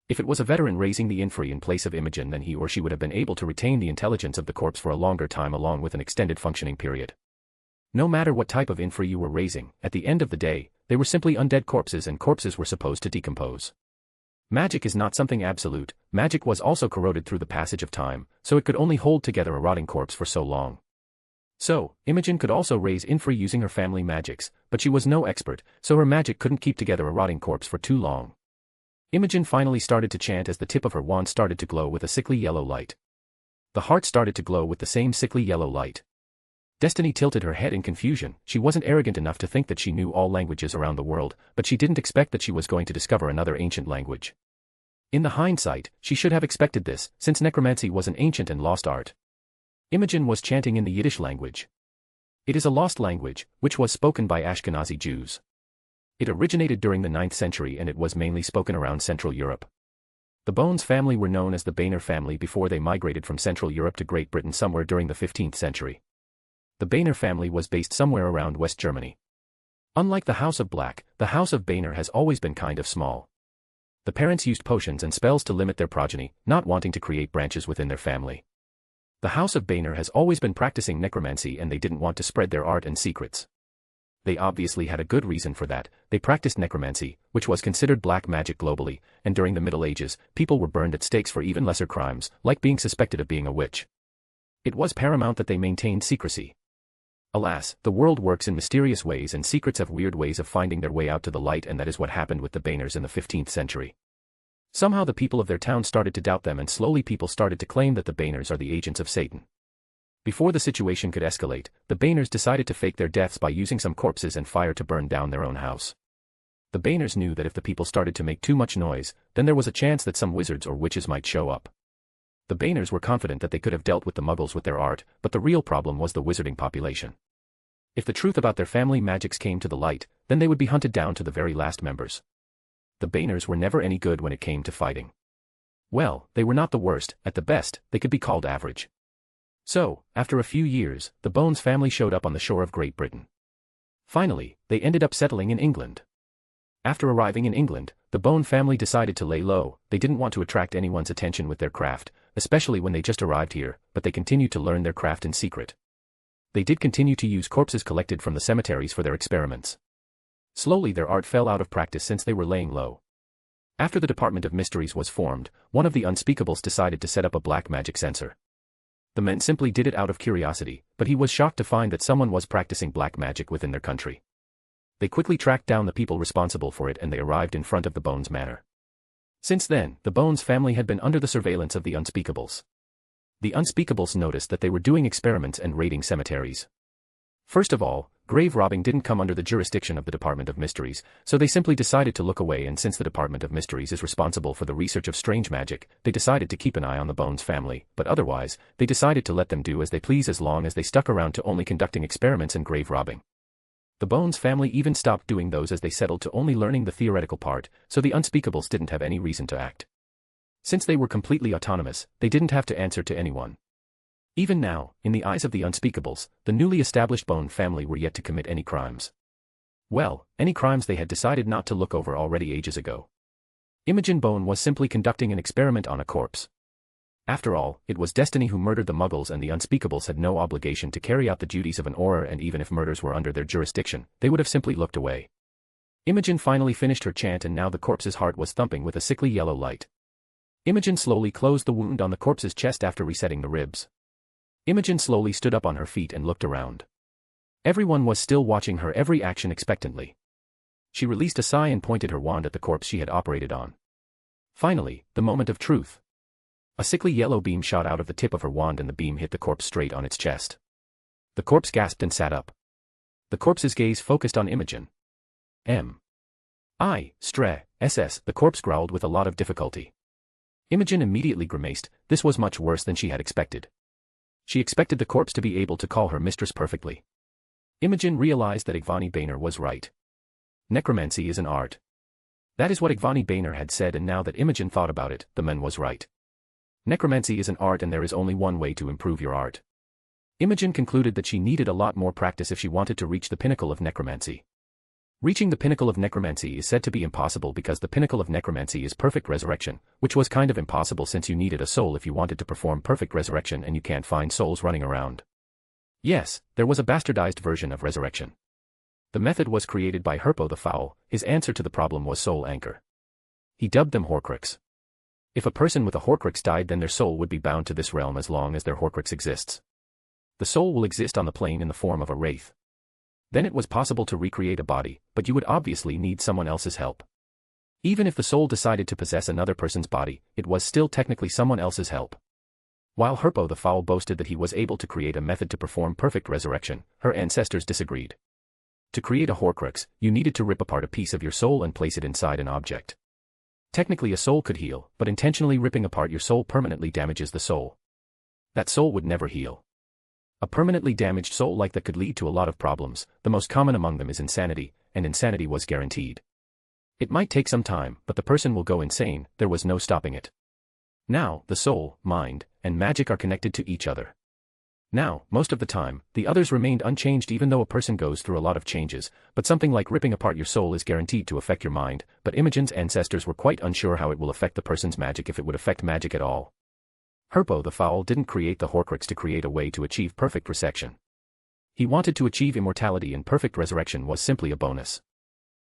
If it was a veteran raising the inferi in place of Imogen, then he or she would have been able to retain the intelligence of the corpse for a longer time along with an extended functioning period. No matter what type of inferi you were raising, at the end of the day, they were simply undead corpses and corpses were supposed to decompose. Magic is not something absolute, magic was also corroded through the passage of time, so it could only hold together a rotting corpse for so long. So, Imogen could also raise inferi using her family magics, but she was no expert, so her magic couldn't keep together a rotting corpse for too long. Imogen finally started to chant as the tip of her wand started to glow with a sickly yellow light. The heart started to glow with the same sickly yellow light. Destiny tilted her head in confusion. She wasn't arrogant enough to think that she knew all languages around the world, but she didn't expect that she was going to discover another ancient language. In the hindsight, she should have expected this, since necromancy was an ancient and lost art. Imogen was chanting in the Yiddish language. It is a lost language, which was spoken by Ashkenazi Jews. It originated during the 9th century and it was mainly spoken around Central Europe. The Bones family were known as the Boehner family before they migrated from Central Europe to Great Britain somewhere during the 15th century. The Boehner family was based somewhere around West Germany. Unlike the House of Black, the House of Boehner has always been kind of small. The parents used potions and spells to limit their progeny, not wanting to create branches within their family. The House of Boehner has always been practicing necromancy and they didn't want to spread their art and secrets. They obviously had a good reason for that. They practiced necromancy, which was considered black magic globally, and during the Middle Ages, people were burned at stakes for even lesser crimes, like being suspected of being a witch. It was paramount that they maintained secrecy. Alas, the world works in mysterious ways and secrets have weird ways of finding their way out to the light, and that is what happened with the Boehners in the 15th century. Somehow the people of their town started to doubt them and slowly people started to claim that the Boehners are the agents of Satan. Before the situation could escalate, the Boehners decided to fake their deaths by using some corpses and fire to burn down their own house. The Boehners knew that if the people started to make too much noise, then there was a chance that some wizards or witches might show up. The Boehners were confident that they could have dealt with the Muggles with their art, but the real problem was the wizarding population. If the truth about their family magics came to the light, then they would be hunted down to the very last members. The Boehners were never any good when it came to fighting. Well, they were not the worst, at the best, they could be called average. So, after a few years, the Bones family showed up on the shore of Great Britain. Finally, they ended up settling in England. After arriving in England, the Bone family decided to lay low. They didn't want to attract anyone's attention with their craft, especially when they just arrived here, but they continued to learn their craft in secret. They did continue to use corpses collected from the cemeteries for their experiments. Slowly their art fell out of practice since they were laying low. After the Department of Mysteries was formed, one of the Unspeakables decided to set up a black magic censor. The men simply did it out of curiosity, but he was shocked to find that someone was practicing black magic within their country. They quickly tracked down the people responsible for it and they arrived in front of the Bones Manor. Since then, the Bones family had been under the surveillance of the Unspeakables. The Unspeakables noticed that they were doing experiments and raiding cemeteries. First of all, grave robbing didn't come under the jurisdiction of the Department of Mysteries, so they simply decided to look away, and since the Department of Mysteries is responsible for the research of strange magic, they decided to keep an eye on the Bones family, but otherwise, they decided to let them do as they please as long as they stuck around to only conducting experiments and grave robbing. The Bones family even stopped doing those as they settled to only learning the theoretical part, so the Unspeakables didn't have any reason to act. Since they were completely autonomous, they didn't have to answer to anyone. Even now, in the eyes of the Unspeakables, the newly established Bone family were yet to commit any crimes. Well, any crimes they had decided not to look over already ages ago. Imogen Bone was simply conducting an experiment on a corpse. After all, it was Destiny who murdered the Muggles, and the Unspeakables had no obligation to carry out the duties of an Auror, and even if murders were under their jurisdiction, they would have simply looked away. Imogen finally finished her chant and now the corpse's heart was thumping with a sickly yellow light. Imogen slowly closed the wound on the corpse's chest after resetting the ribs. Imogen slowly stood up on her feet and looked around. Everyone was still watching her every action expectantly. She released a sigh and pointed her wand at the corpse she had operated on. Finally, the moment of truth. A sickly yellow beam shot out of the tip of her wand and the beam hit the corpse straight on its chest. The corpse gasped and sat up. The corpse's gaze focused on Imogen. SS, the corpse growled with a lot of difficulty. Imogen immediately grimaced. This was much worse than she had expected. She expected the corpse to be able to call her mistress perfectly. Imogen realized that Igvani Boehner was right. Necromancy is an art. That is what Igvani Boehner had said, and now that Imogen thought about it, the man was right. Necromancy is an art and there is only one way to improve your art. Imogen concluded that she needed a lot more practice if she wanted to reach the pinnacle of necromancy. Reaching the pinnacle of necromancy is said to be impossible because the pinnacle of necromancy is perfect resurrection, which was kind of impossible since you needed a soul if you wanted to perform perfect resurrection, and you can't find souls running around. Yes, there was a bastardized version of resurrection. The method was created by Herpo the Foul. His answer to the problem was soul anchor. He dubbed them Horcrux. If a person with a Horcrux died, then their soul would be bound to this realm as long as their Horcrux exists. The soul will exist on the plane in the form of a wraith. Then it was possible to recreate a body, but you would obviously need someone else's help. Even if the soul decided to possess another person's body, it was still technically someone else's help. While Herpo the Foul boasted that he was able to create a method to perform perfect resurrection, her ancestors disagreed. To create a Horcrux, you needed to rip apart a piece of your soul and place it inside an object. Technically a soul could heal, but intentionally ripping apart your soul permanently damages the soul. That soul would never heal. A permanently damaged soul like that could lead to a lot of problems. The most common among them is insanity, and insanity was guaranteed. It might take some time, but the person will go insane. There was no stopping it. Now, the soul, mind, and magic are connected to each other. Now, most of the time, the others remained unchanged even though a person goes through a lot of changes, but something like ripping apart your soul is guaranteed to affect your mind, but Imogen's ancestors were quite unsure how it will affect the person's magic if it would affect magic at all. Herpo the Foul didn't create the Horcrux to create a way to achieve perfect resection. He wanted to achieve immortality, and perfect resurrection was simply a bonus.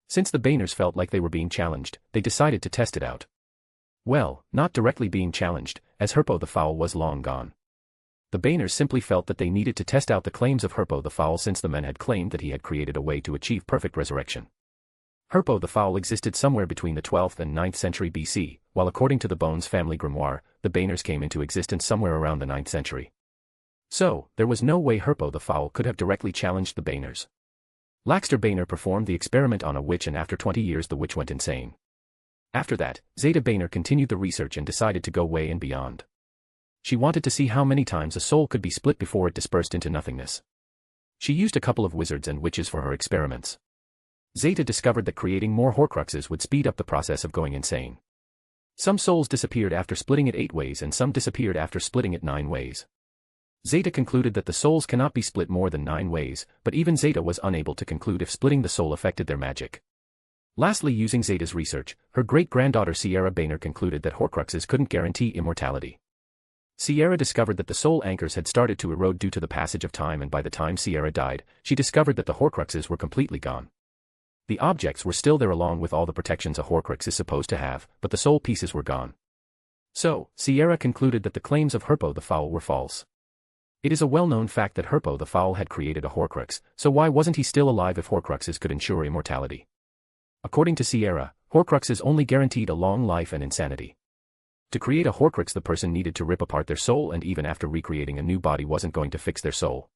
Since the Baners felt like they were being challenged, they decided to test it out. Well, not directly being challenged, as Herpo the Foul was long gone. The Baners simply felt that they needed to test out the claims of Herpo the Foul since the men had claimed that he had created a way to achieve perfect resurrection. Herpo the Foul existed somewhere between the 12th and 9th century BC, while according to the Bones family grimoire, the Baners came into existence somewhere around the 9th century. So, there was no way Herpo the Foul could have directly challenged the Baners. Laxter Banner performed the experiment on a witch, and after 20 years the witch went insane. After that, Zeta Banner continued the research and decided to go way and beyond. She wanted to see how many times a soul could be split before it dispersed into nothingness. She used a couple of wizards and witches for her experiments. Zeta discovered that creating more Horcruxes would speed up the process of going insane. Some souls disappeared after splitting it 8 ways and some disappeared after splitting it 9 ways. Zeta concluded that the souls cannot be split more than 9 ways, but even Zeta was unable to conclude if splitting the soul affected their magic. Lastly, using Zeta's research, her great-granddaughter Sierra Banner concluded that Horcruxes couldn't guarantee immortality. Sierra discovered that the soul anchors had started to erode due to the passage of time, and by the time Sierra died, she discovered that the Horcruxes were completely gone. The objects were still there along with all the protections a Horcrux is supposed to have, but the soul pieces were gone. So, Sierra concluded that the claims of Herpo the Foul were false. It is a well-known fact that Herpo the Foul had created a Horcrux, so why wasn't he still alive if Horcruxes could ensure immortality? According to Sierra, Horcruxes only guaranteed a long life and insanity. To create a Horcrux, the person needed to rip apart their soul, and even after recreating a new body wasn't going to fix their soul.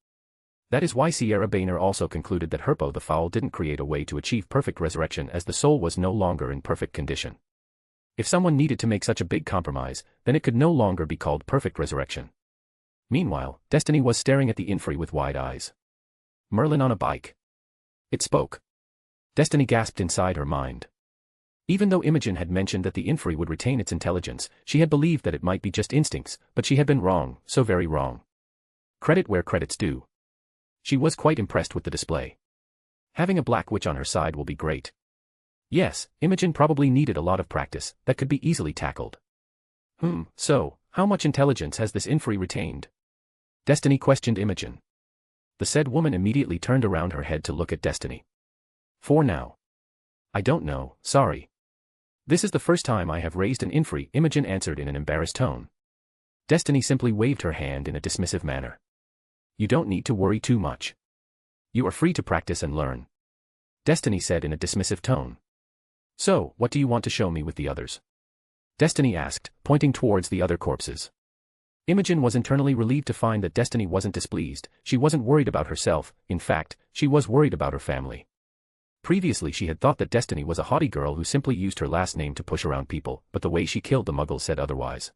That is why Sierra Banner also concluded that Herpo the Foul didn't create a way to achieve perfect resurrection, as the soul was no longer in perfect condition. If someone needed to make such a big compromise, then it could no longer be called perfect resurrection. Meanwhile, Destiny was staring at the Infri with wide eyes. Merlin on a bike. It spoke. Destiny gasped inside her mind. Even though Imogen had mentioned that the Infri would retain its intelligence, she had believed that it might be just instincts, but she had been wrong, so very wrong. Credit where credit's due. She was quite impressed with the display. Having a black witch on her side will be great. Yes, Imogen probably needed a lot of practice, that could be easily tackled. So, how much intelligence has this Infri retained? Destiny questioned Imogen. The said woman immediately turned around her head to look at Destiny. For now. I don't know, sorry. This is the first time I have raised an Infri, Imogen answered in an embarrassed tone. Destiny simply waved her hand in a dismissive manner. You don't need to worry too much. You are free to practice and learn. Destiny said in a dismissive tone. So, what do you want to show me with the others? Destiny asked, pointing towards the other corpses. Imogen was internally relieved to find that Destiny wasn't displeased. She wasn't worried about herself, in fact, she was worried about her family. Previously she had thought that Destiny was a haughty girl who simply used her last name to push around people, but the way she killed the Muggles said otherwise.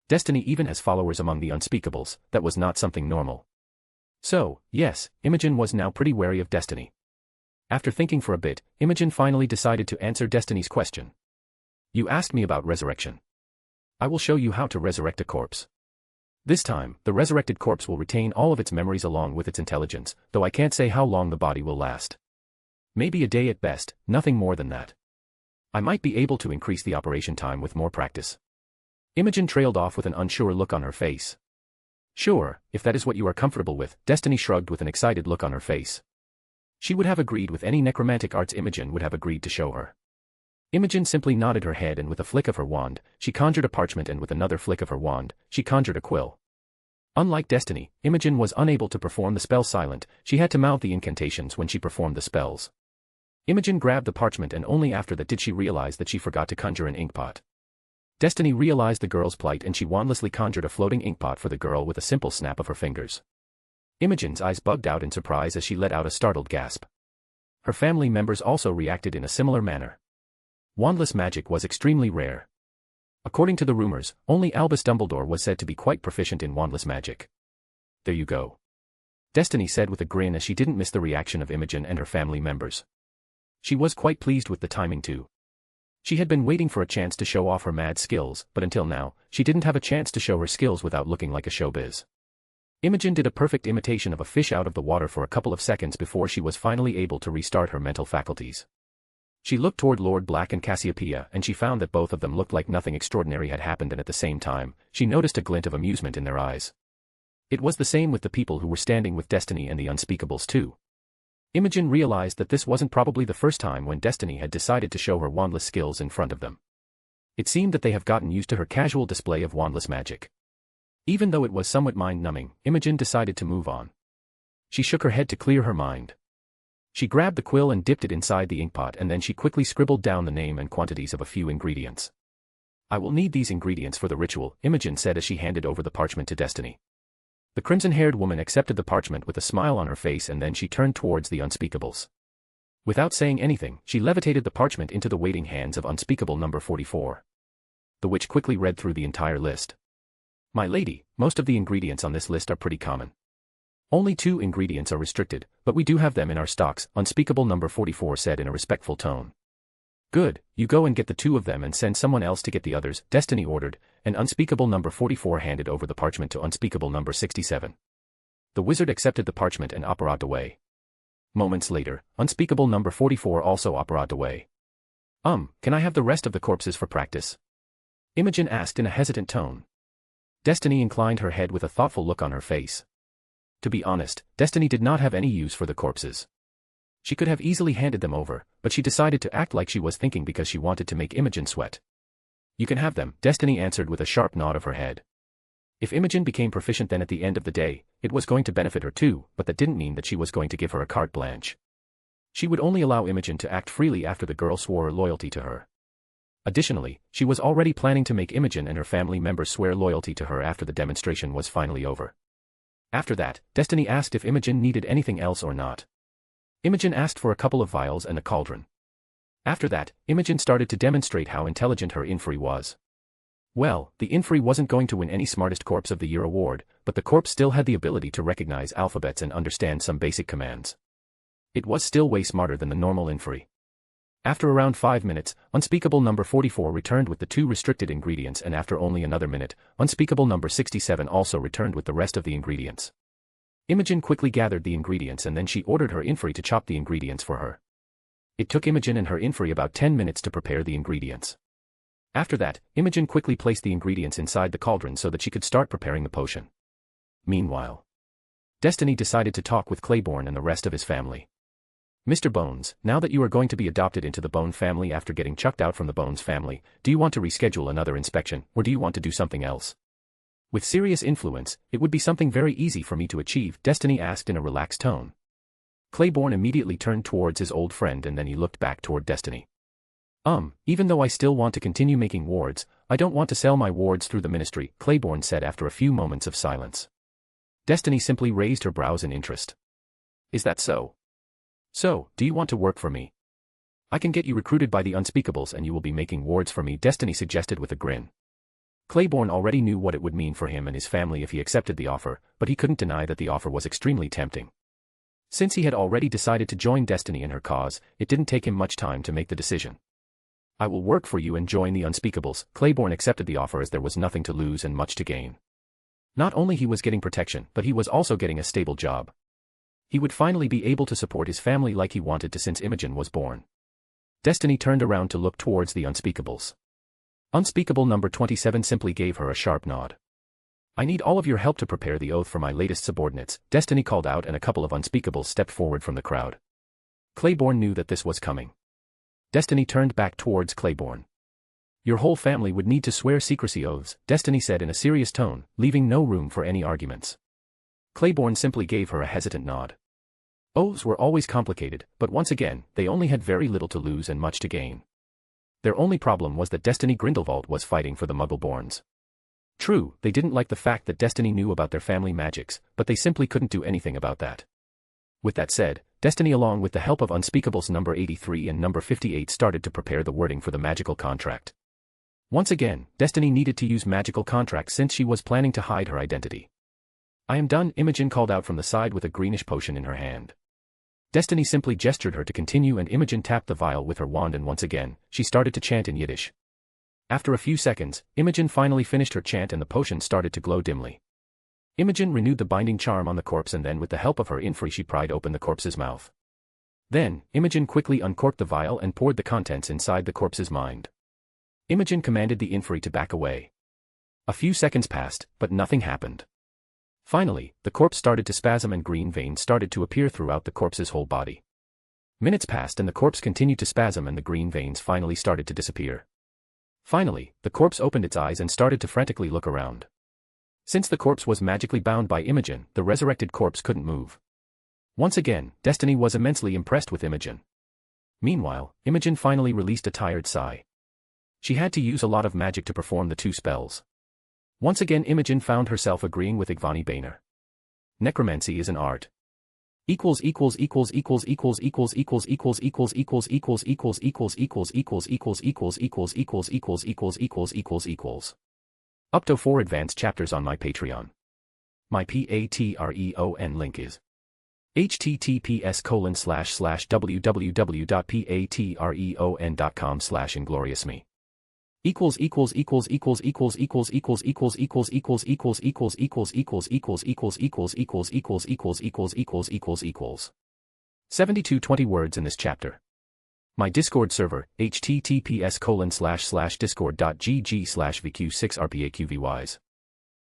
Destiny even has followers among the Unspeakables, that was not something normal. So, yes, Imogen was now pretty wary of Destiny. After thinking for a bit, Imogen finally decided to answer Destiny's question. You asked me about resurrection. I will show you how to resurrect a corpse. This time, the resurrected corpse will retain all of its memories along with its intelligence, though I can't say how long the body will last. Maybe a day at best, nothing more than that. I might be able to increase the operation time with more practice. Imogen trailed off with an unsure look on her face. Sure, if that is what you are comfortable with, Destiny shrugged with an excited look on her face. She would have agreed with any necromantic arts Imogen would have agreed to show her. Imogen simply nodded her head, and with a flick of her wand, she conjured a parchment, and with another flick of her wand, she conjured a quill. Unlike Destiny, Imogen was unable to perform the spell silent, she had to mouth the incantations when she performed the spells. Imogen grabbed the parchment, and only after that did she realize that she forgot to conjure an inkpot. Destiny realized the girl's plight, and she wandlessly conjured a floating inkpot for the girl with a simple snap of her fingers. Imogen's eyes bugged out in surprise as she let out a startled gasp. Her family members also reacted in a similar manner. Wandless magic was extremely rare. According to the rumors, only Albus Dumbledore was said to be quite proficient in wandless magic. There you go. Destiny said with a grin as she didn't miss the reaction of Imogen and her family members. She was quite pleased with the timing too. She had been waiting for a chance to show off her mad skills, but until now, she didn't have a chance to show her skills without looking like a showbiz. Imogen did a perfect imitation of a fish out of the water for a couple of seconds before she was finally able to restart her mental faculties. She looked toward Lord Black and Cassiopeia and she found that both of them looked like nothing extraordinary had happened, and at the same time, she noticed a glint of amusement in their eyes. It was the same with the people who were standing with Destiny and the Unspeakables too. Imogen realized that this wasn't probably the first time when Destiny had decided to show her wandless skills in front of them. It seemed that they have gotten used to her casual display of wandless magic. Even though it was somewhat mind-numbing, Imogen decided to move on. She shook her head to clear her mind. She grabbed the quill and dipped it inside the inkpot, and then she quickly scribbled down the name and quantities of a few ingredients. "I will need these ingredients for the ritual," Imogen said as she handed over the parchment to Destiny. The crimson-haired woman accepted the parchment with a smile on her face, and then she turned towards the Unspeakables. Without saying anything, she levitated the parchment into the waiting hands of Unspeakable number 44. The witch quickly read through the entire list. "My lady, most of the ingredients on this list are pretty common. Only 2 ingredients are restricted, but we do have them in our stocks," Unspeakable number 44 said in a respectful tone. "Good, you go and get the 2 of them and send someone else to get the others," Destiny ordered, and Unspeakable number 44 handed over the parchment to Unspeakable number 67. The wizard accepted the parchment and operated away. Moments later, Unspeakable number 44 also operated away. Can I have the rest of the corpses for practice?" Imogen asked in a hesitant tone. Destiny inclined her head with a thoughtful look on her face. To be honest, Destiny did not have any use for the corpses. She could have easily handed them over, but she decided to act like she was thinking because she wanted to make Imogen sweat. "You can have them," Destiny answered with a sharp nod of her head. If Imogen became proficient, then at the end of the day, it was going to benefit her too, but that didn't mean that she was going to give her a carte blanche. She would only allow Imogen to act freely after the girl swore her loyalty to her. Additionally, she was already planning to make Imogen and her family members swear loyalty to her after the demonstration was finally over. After that, Destiny asked if Imogen needed anything else or not. Imogen asked for a couple of vials and a cauldron. After that, Imogen started to demonstrate how intelligent her inferi was. Well, the inferi wasn't going to win any Smartest Corpse of the Year award, but the corpse still had the ability to recognize alphabets and understand some basic commands. It was still way smarter than the normal inferi. After around 5 minutes, Unspeakable number 44 returned with the 2 restricted ingredients, and after only another minute, Unspeakable number 67 also returned with the rest of the ingredients. Imogen quickly gathered the ingredients and then she ordered her inferi to chop the ingredients for her. It took Imogen and her inferi about 10 minutes to prepare the ingredients. After that, Imogen quickly placed the ingredients inside the cauldron so that she could start preparing the potion. Meanwhile, Destiny decided to talk with Claiborne and the rest of his family. "Mr. Bones, now that you are going to be adopted into the Bone family after getting chucked out from the Bones family, do you want to reschedule another inspection, or do you want to do something else?" "With serious influence, it would be something very easy for me to achieve," Destiny asked in a relaxed tone. Claiborne immediately turned towards his old friend and then he looked back toward Destiny. Even though I still want to continue making wards, I don't want to sell my wards through the ministry," Claiborne said after a few moments of silence. Destiny simply raised her brows in interest. "Is that so? So, do you want to work for me? I can get you recruited by the Unspeakables and you will be making wards for me," Destiny suggested with a grin. Claiborne already knew what it would mean for him and his family if he accepted the offer, but he couldn't deny that the offer was extremely tempting. Since he had already decided to join Destiny in her cause, it didn't take him much time to make the decision. "I will work for you and join the Unspeakables." Claiborne accepted the offer as there was nothing to lose and much to gain. Not only he was getting protection, but he was also getting a stable job. He would finally be able to support his family like he wanted to since Imogen was born. Destiny turned around to look towards the Unspeakables. Unspeakable number 27 simply gave her a sharp nod. "I need all of your help to prepare the oath for my latest subordinates," Destiny called out, and a couple of Unspeakables stepped forward from the crowd. Claiborne knew that this was coming. Destiny turned back towards Claiborne. "Your whole family would need to swear secrecy oaths," Destiny said in a serious tone, leaving no room for any arguments. Claiborne simply gave her a hesitant nod. Oaths were always complicated, but once again, they only had very little to lose and much to gain. Their only problem was that Destiny Grindelwald was fighting for the Muggle-borns. True, they didn't like the fact that Destiny knew about their family magics, but they simply couldn't do anything about that. With that said, Destiny along with the help of Unspeakables number 83 and number 58 started to prepare the wording for the magical contract. Once again, Destiny needed to use magical contracts since she was planning to hide her identity. "I am done," Imogen called out from the side with a greenish potion in her hand. Destiny simply gestured her to continue and Imogen tapped the vial with her wand and once again, she started to chant in Yiddish. After a few seconds, Imogen finally finished her chant and the potion started to glow dimly. Imogen renewed the binding charm on the corpse and then with the help of her infri she pried open the corpse's mouth. Then, Imogen quickly uncorked the vial and poured the contents inside the corpse's mind. Imogen commanded the infri to back away. A few seconds passed, but nothing happened. Finally, the corpse started to spasm and green veins started to appear throughout the corpse's whole body. Minutes passed and the corpse continued to spasm and the green veins finally started to disappear. Finally, the corpse opened its eyes and started to frantically look around. Since the corpse was magically bound by Imogen, the resurrected corpse couldn't move. Once again, Destiny was immensely impressed with Imogen. Meanwhile, Imogen finally released a tired sigh. She had to use a lot of magic to perform the 2 spells. Once again Imogen found herself agreeing with Igvani Boehner. Necromancy is an art. . Up to 4 advanced chapters on my Patreon. My Patreon link is https://www.patreon.com/ingloriousme. == 7220 words in this chapter. My Discord server, https://discord.gg/vq6rpaqvys.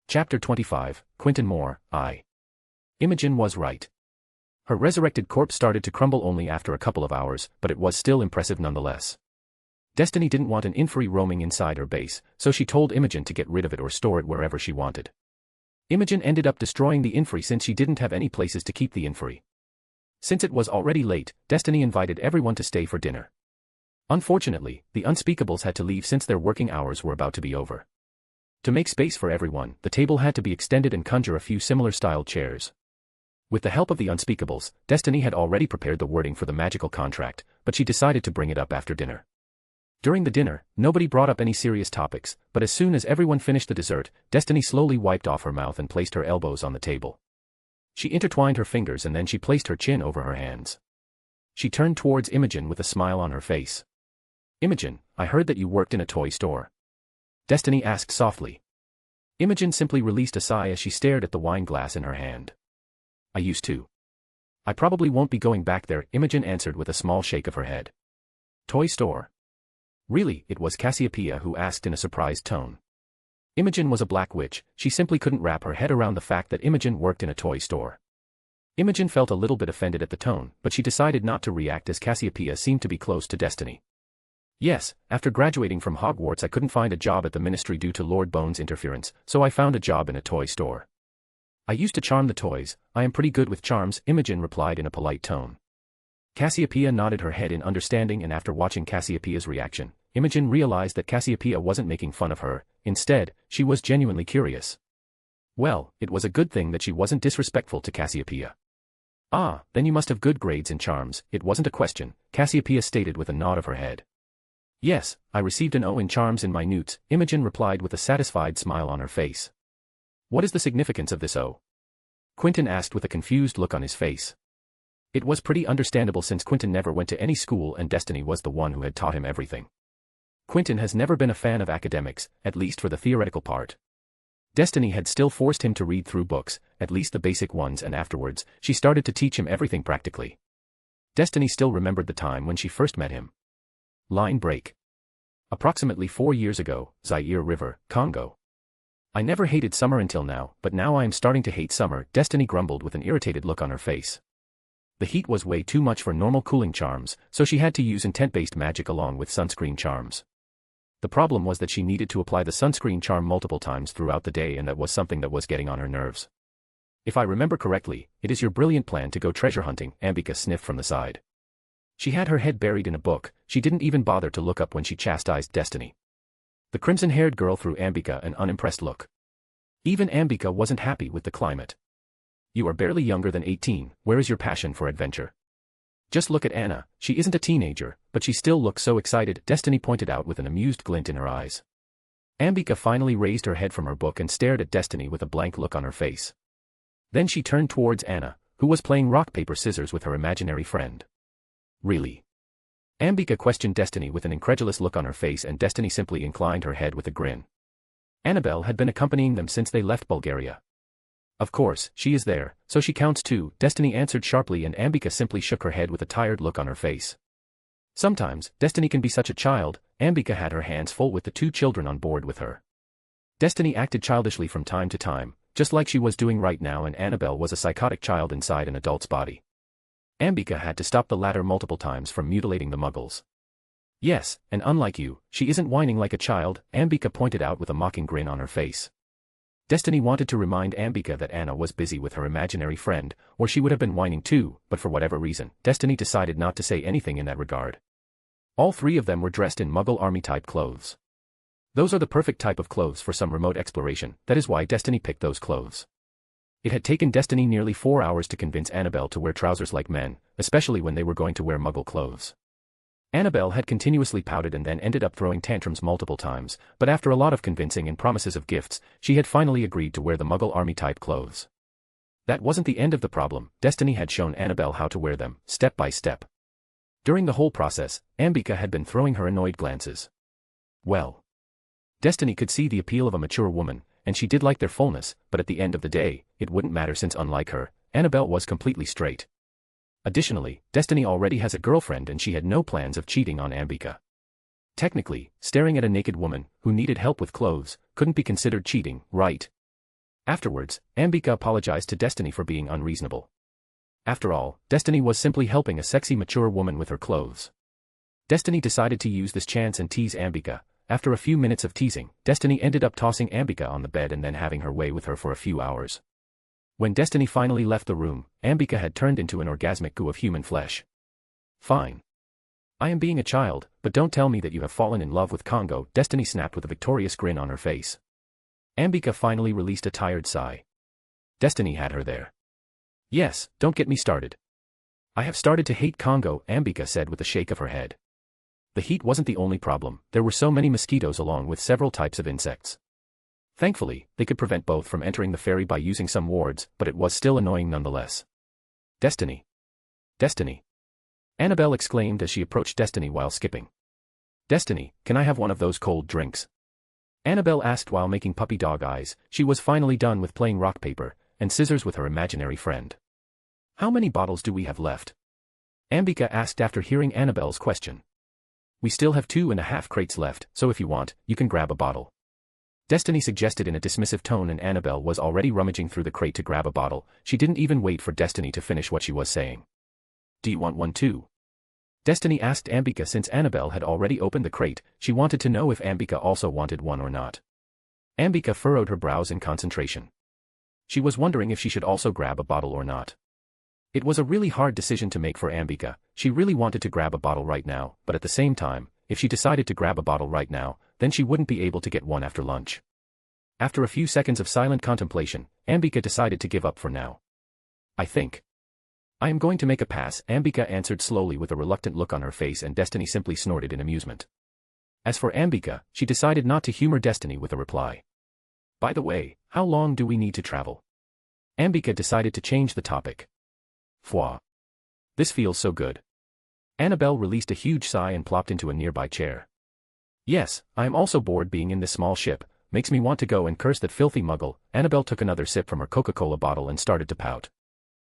Chapter 25, Quentin Moore, I. Imogen was right. Her resurrected corpse started to crumble only after a couple of hours, but it was still impressive nonetheless. Destiny didn't want an infri roaming inside her base, so she told Imogen to get rid of it or store it wherever she wanted. Imogen ended up destroying the infri since she didn't have any places to keep the infri. Since it was already late, Destiny invited everyone to stay for dinner. Unfortunately, the Unspeakables had to leave since their working hours were about to be over. To make space for everyone, the table had to be extended and conjure a few similar-styled chairs. With the help of the Unspeakables, Destiny had already prepared the wording for the magical contract, but she decided to bring it up after dinner. During the dinner, nobody brought up any serious topics, but as soon as everyone finished the dessert, Destiny slowly wiped off her mouth and placed her elbows on the table. She intertwined her fingers and then she placed her chin over her hands. She turned towards Imogen with a smile on her face. Imogen, I heard that you worked in a toy store. Destiny asked softly. Imogen simply released a sigh as she stared at the wine glass in her hand. I used to. I probably won't be going back there, Imogen answered with a small shake of her head. Toy store? Really, it was Cassiopeia who asked in a surprised tone. Imogen was a black witch, she simply couldn't wrap her head around the fact that Imogen worked in a toy store. Imogen felt a little bit offended at the tone, but she decided not to react as Cassiopeia seemed to be close to Destiny. Yes, after graduating from Hogwarts I couldn't find a job at the ministry due to Lord Bones' interference, so I found a job in a toy store. I used to charm the toys, I am pretty good with charms, Imogen replied in a polite tone. Cassiopeia nodded her head in understanding and after watching Cassiopeia's reaction, Imogen realized that Cassiopeia wasn't making fun of her, instead, she was genuinely curious. Well, it was a good thing that she wasn't disrespectful to Cassiopeia. Ah, then you must have good grades in charms, it wasn't a question, Cassiopeia stated with a nod of her head. Yes, I received an O in charms in my newts, Imogen replied with a satisfied smile on her face. What is the significance of this O? Quentin asked with a confused look on his face. It was pretty understandable since Quentin never went to any school and Destiny was the one who had taught him everything. Quentin has never been a fan of academics, at least for the theoretical part. Destiny had still forced him to read through books, at least the basic ones, and afterwards, she started to teach him everything practically. Destiny still remembered the time when she first met him. Line break. Approximately 4 years ago, Zaire River, Congo. I never hated summer until now, but now I am starting to hate summer, Destiny grumbled with an irritated look on her face. The heat was way too much for normal cooling charms, so she had to use intent-based magic along with sunscreen charms. The problem was that she needed to apply the sunscreen charm multiple times throughout the day and that was something that was getting on her nerves. If I remember correctly, it is your brilliant plan to go treasure hunting, Ambika sniffed from the side. She had her head buried in a book, she didn't even bother to look up when she chastised Destiny. The crimson-haired girl threw Ambika an unimpressed look. Even Ambika wasn't happy with the climate. You are barely younger than 18, where is your passion for adventure? Just look at Anna, she isn't a teenager, but she still looks so excited, Destiny pointed out with an amused glint in her eyes. Ambika finally raised her head from her book and stared at Destiny with a blank look on her face. Then she turned towards Anna, who was playing rock paper scissors with her imaginary friend. Really? Ambika questioned Destiny with an incredulous look on her face, and Destiny simply inclined her head with a grin. Annabelle had been accompanying them since they left Bulgaria. Of course, she is there, so she counts too, Destiny answered sharply, and Ambika simply shook her head with a tired look on her face. Sometimes, Destiny can be such a child. Ambika had her hands full with the two children on board with her. Destiny acted childishly from time to time, just like she was doing right now, and Annabelle was a psychotic child inside an adult's body. Ambika had to stop the latter multiple times from mutilating the muggles. Yes, and unlike you, she isn't whining like a child, Ambika pointed out with a mocking grin on her face. Destiny wanted to remind Ambika that Anna was busy with her imaginary friend, or she would have been whining too, but for whatever reason, Destiny decided not to say anything in that regard. All three of them were dressed in Muggle army-type clothes. Those are the perfect type of clothes for some remote exploration, that is why Destiny picked those clothes. It had taken Destiny nearly 4 hours to convince Annabelle to wear trousers like men, especially when they were going to wear Muggle clothes. Annabelle had continuously pouted and then ended up throwing tantrums multiple times, but after a lot of convincing and promises of gifts, she had finally agreed to wear the Muggle army-type clothes. That wasn't the end of the problem. Destiny had shown Annabelle how to wear them, step by step. During the whole process, Ambika had been throwing her annoyed glances. Well, Destiny could see the appeal of a mature woman, and she did like their fullness, but at the end of the day, it wouldn't matter since unlike her, Annabelle was completely straight. Additionally, Destiny already has a girlfriend and she had no plans of cheating on Ambika. Technically, staring at a naked woman, who needed help with clothes, couldn't be considered cheating, right? Afterwards, Ambika apologized to Destiny for being unreasonable. After all, Destiny was simply helping a sexy mature woman with her clothes. Destiny decided to use this chance and tease Ambika. After a few minutes of teasing, Destiny ended up tossing Ambika on the bed and then having her way with her for a few hours. When Destiny finally left the room, Ambika had turned into an orgasmic goo of human flesh. Fine. I am being a child, but don't tell me that you have fallen in love with Congo, Destiny snapped with a victorious grin on her face. Ambika finally released a tired sigh. Destiny had her there. Yes, don't get me started. I have started to hate Congo, Ambika said with a shake of her head. The heat wasn't the only problem, there were so many mosquitoes along with several types of insects. Thankfully, they could prevent both from entering the ferry by using some wards, but it was still annoying nonetheless. Destiny. Destiny. Annabelle exclaimed as she approached Destiny while skipping. Destiny, can I have one of those cold drinks? Annabelle asked while making puppy dog eyes. She was finally done with playing rock paper and scissors with her imaginary friend. How many bottles do we have left? Ambika asked after hearing Annabelle's question. We still have 2.5 crates left, so if you want, you can grab a bottle. Destiny suggested in a dismissive tone, and Annabelle was already rummaging through the crate to grab a bottle. She didn't even wait for Destiny to finish what she was saying. Do you want one too? Destiny asked Ambika since Annabelle had already opened the crate. She wanted to know if Ambika also wanted one or not. Ambika furrowed her brows in concentration. She was wondering if she should also grab a bottle or not. It was a really hard decision to make for Ambika. She really wanted to grab a bottle right now, but at the same time, if she decided to grab a bottle right now, then she wouldn't be able to get one after lunch. After a few seconds of silent contemplation, Ambika decided to give up for now. I think I am going to make a pass, Ambika answered slowly with a reluctant look on her face, and Destiny simply snorted in amusement. As for Ambika, she decided not to humor Destiny with a reply. By the way, how long do we need to travel? Ambika decided to change the topic. Fwa. This feels so good. Annabelle released a huge sigh and plopped into a nearby chair. Yes, I am also bored being in this small ship, makes me want to go and curse that filthy muggle. Annabelle took another sip from her Coca-Cola bottle and started to pout.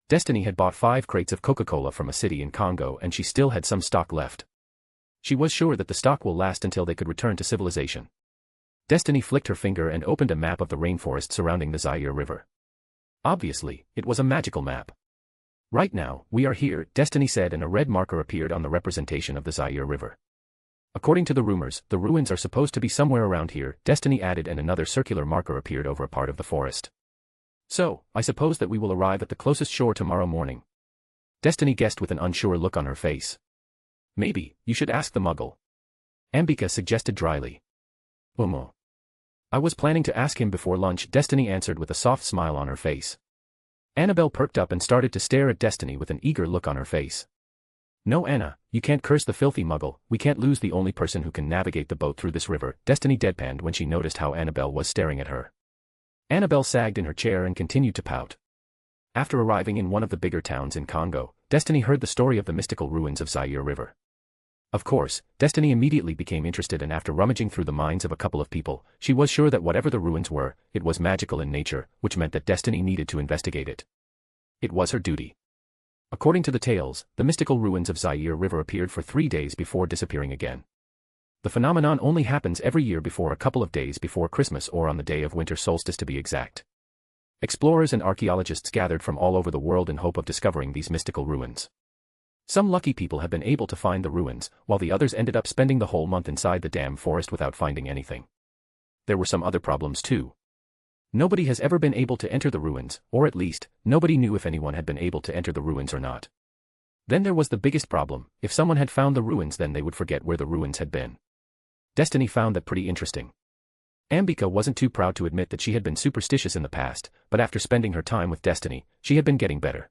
Destiny had bought 5 crates of Coca-Cola from a city in Congo and she still had some stock left. She was sure that the stock will last until they could return to civilization. Destiny flicked her finger and opened a map of the rainforest surrounding the Zaire River. Obviously, it was a magical map. Right now, we are here, Destiny said, and a red marker appeared on the representation of the Zaire River. According to the rumors, the ruins are supposed to be somewhere around here, Destiny added, and another circular marker appeared over a part of the forest. So, I suppose that we will arrive at the closest shore tomorrow morning. Destiny guessed with an unsure look on her face. Maybe, you should ask the muggle. Ambika suggested dryly. I was planning to ask him before lunch, Destiny answered with a soft smile on her face. Annabelle perked up and started to stare at Destiny with an eager look on her face. No, Anna, you can't curse the filthy muggle, we can't lose the only person who can navigate the boat through this river, Destiny deadpanned when she noticed how Annabelle was staring at her. Annabelle sagged in her chair and continued to pout. After arriving in one of the bigger towns in Congo, Destiny heard the story of the mystical ruins of Zaire River. Of course, Destiny immediately became interested, and after rummaging through the minds of a couple of people, she was sure that whatever the ruins were, it was magical in nature, which meant that Destiny needed to investigate it. It was her duty. According to the tales, the mystical ruins of Zaire River appeared for 3 days before disappearing again. The phenomenon only happens every year before a couple of days before Christmas, or on the day of winter solstice to be exact. Explorers and archaeologists gathered from all over the world in hope of discovering these mystical ruins. Some lucky people have been able to find the ruins, while the others ended up spending the whole month inside the damn forest without finding anything. There were some other problems too. Nobody has ever been able to enter the ruins, or at least, nobody knew if anyone had been able to enter the ruins or not. Then there was the biggest problem: if someone had found the ruins, then they would forget where the ruins had been. Destiny found that pretty interesting. Ambika wasn't too proud to admit that she had been superstitious in the past, but after spending her time with Destiny, she had been getting better.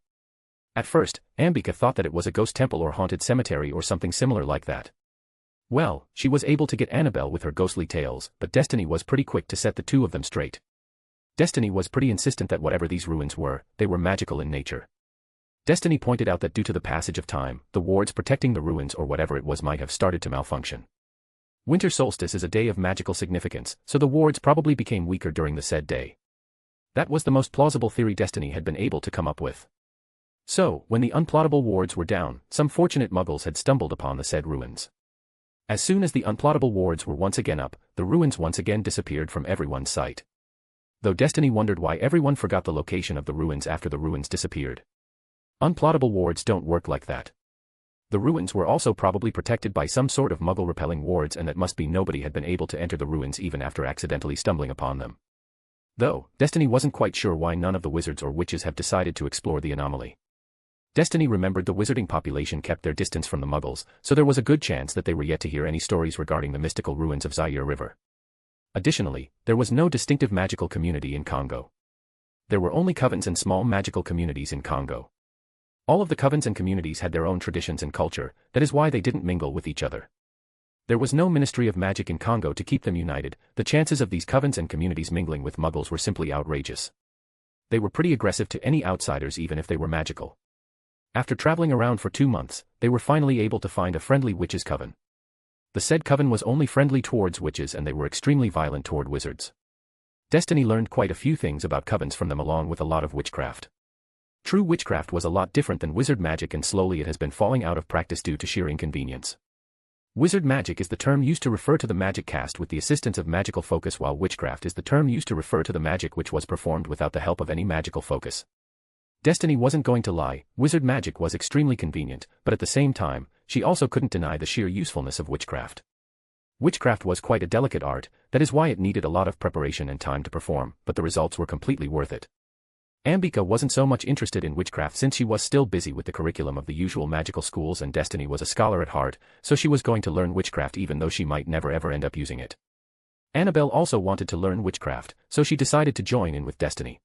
At first, Ambika thought that it was a ghost temple or haunted cemetery or something similar like that. Well, she was able to get Annabelle with her ghostly tales, but Destiny was pretty quick to set the two of them straight. Destiny was pretty insistent that whatever these ruins were, they were magical in nature. Destiny pointed out that due to the passage of time, the wards protecting the ruins or whatever it was might have started to malfunction. Winter solstice is a day of magical significance, so the wards probably became weaker during the said day. That was the most plausible theory Destiny had been able to come up with. So, when the unplottable wards were down, some fortunate muggles had stumbled upon the said ruins. As soon as the unplottable wards were once again up, the ruins once again disappeared from everyone's sight. Though Destiny wondered why everyone forgot the location of the ruins after the ruins disappeared. Unplottable wards don't work like that. The ruins were also probably protected by some sort of muggle-repelling wards, and that must be nobody had been able to enter the ruins even after accidentally stumbling upon them. Though, Destiny wasn't quite sure why none of the wizards or witches have decided to explore the anomaly. Destiny remembered the wizarding population kept their distance from the muggles, so there was a good chance that they were yet to hear any stories regarding the mystical ruins of Zaire River. Additionally, there was no distinctive magical community in Congo. There were only covens and small magical communities in Congo. All of the covens and communities had their own traditions and culture, that is why they didn't mingle with each other. There was no Ministry of Magic in Congo to keep them united. The chances of these covens and communities mingling with muggles were simply outrageous. They were pretty aggressive to any outsiders even if they were magical. After traveling around for 2 months, they were finally able to find a friendly witches' coven. The said coven was only friendly towards witches, and they were extremely violent toward wizards. Destiny learned quite a few things about covens from them, along with a lot of witchcraft. True witchcraft was a lot different than wizard magic, and slowly it has been falling out of practice due to sheer inconvenience. Wizard magic is the term used to refer to the magic cast with the assistance of magical focus, while witchcraft is the term used to refer to the magic which was performed without the help of any magical focus. Destiny wasn't going to lie, wizard magic was extremely convenient, but at the same time, she also couldn't deny the sheer usefulness of witchcraft. Witchcraft was quite a delicate art, that is why it needed a lot of preparation and time to perform, but the results were completely worth it. Ambika wasn't so much interested in witchcraft since she was still busy with the curriculum of the usual magical schools, and Destiny was a scholar at heart, so she was going to learn witchcraft even though she might never ever end up using it. Annabelle also wanted to learn witchcraft, so she decided to join in with Destiny.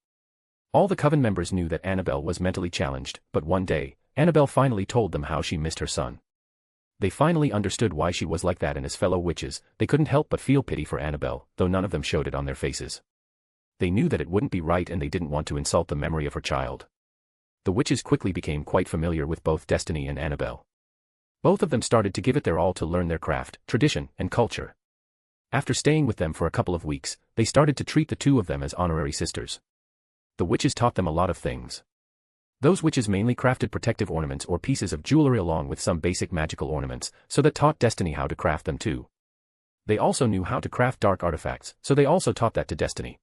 All the coven members knew that Annabelle was mentally challenged, but one day, Annabelle finally told them how she missed her son. They finally understood why she was like that, and as fellow witches, they couldn't help but feel pity for Annabelle, though none of them showed it on their faces. They knew that it wouldn't be right, and they didn't want to insult the memory of her child. The witches quickly became quite familiar with both Destiny and Annabelle. Both of them started to give it their all to learn their craft, tradition, and culture. After staying with them for a couple of weeks, they started to treat the two of them as honorary sisters. The witches taught them a lot of things. Those witches mainly crafted protective ornaments or pieces of jewelry along with some basic magical ornaments, so that taught Destiny how to craft them too. They also knew how to craft dark artifacts, so they also taught that to Destiny.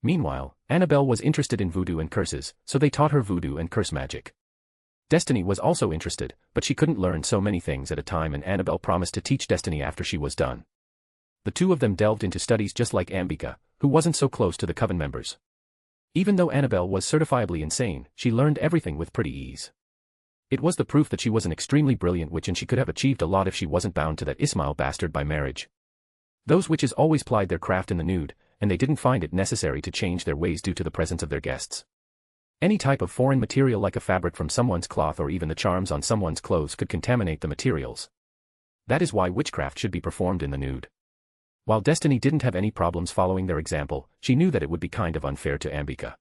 Meanwhile, Annabelle was interested in voodoo and curses, so they taught her voodoo and curse magic. Destiny was also interested, but she couldn't learn so many things at a time, and Annabelle promised to teach Destiny after she was done. The two of them delved into studies just like Ambika, who wasn't so close to the coven members. Even though Annabelle was certifiably insane, she learned everything with pretty ease. It was the proof that she was an extremely brilliant witch, and she could have achieved a lot if she wasn't bound to that Ismail bastard by marriage. Those witches always plied their craft in the nude, and they didn't find it necessary to change their ways due to the presence of their guests. Any type of foreign material like a fabric from someone's cloth or even the charms on someone's clothes could contaminate the materials. That is why witchcraft should be performed in the nude. While Destiny didn't have any problems following their example, she knew that it would be kind of unfair to Ambika.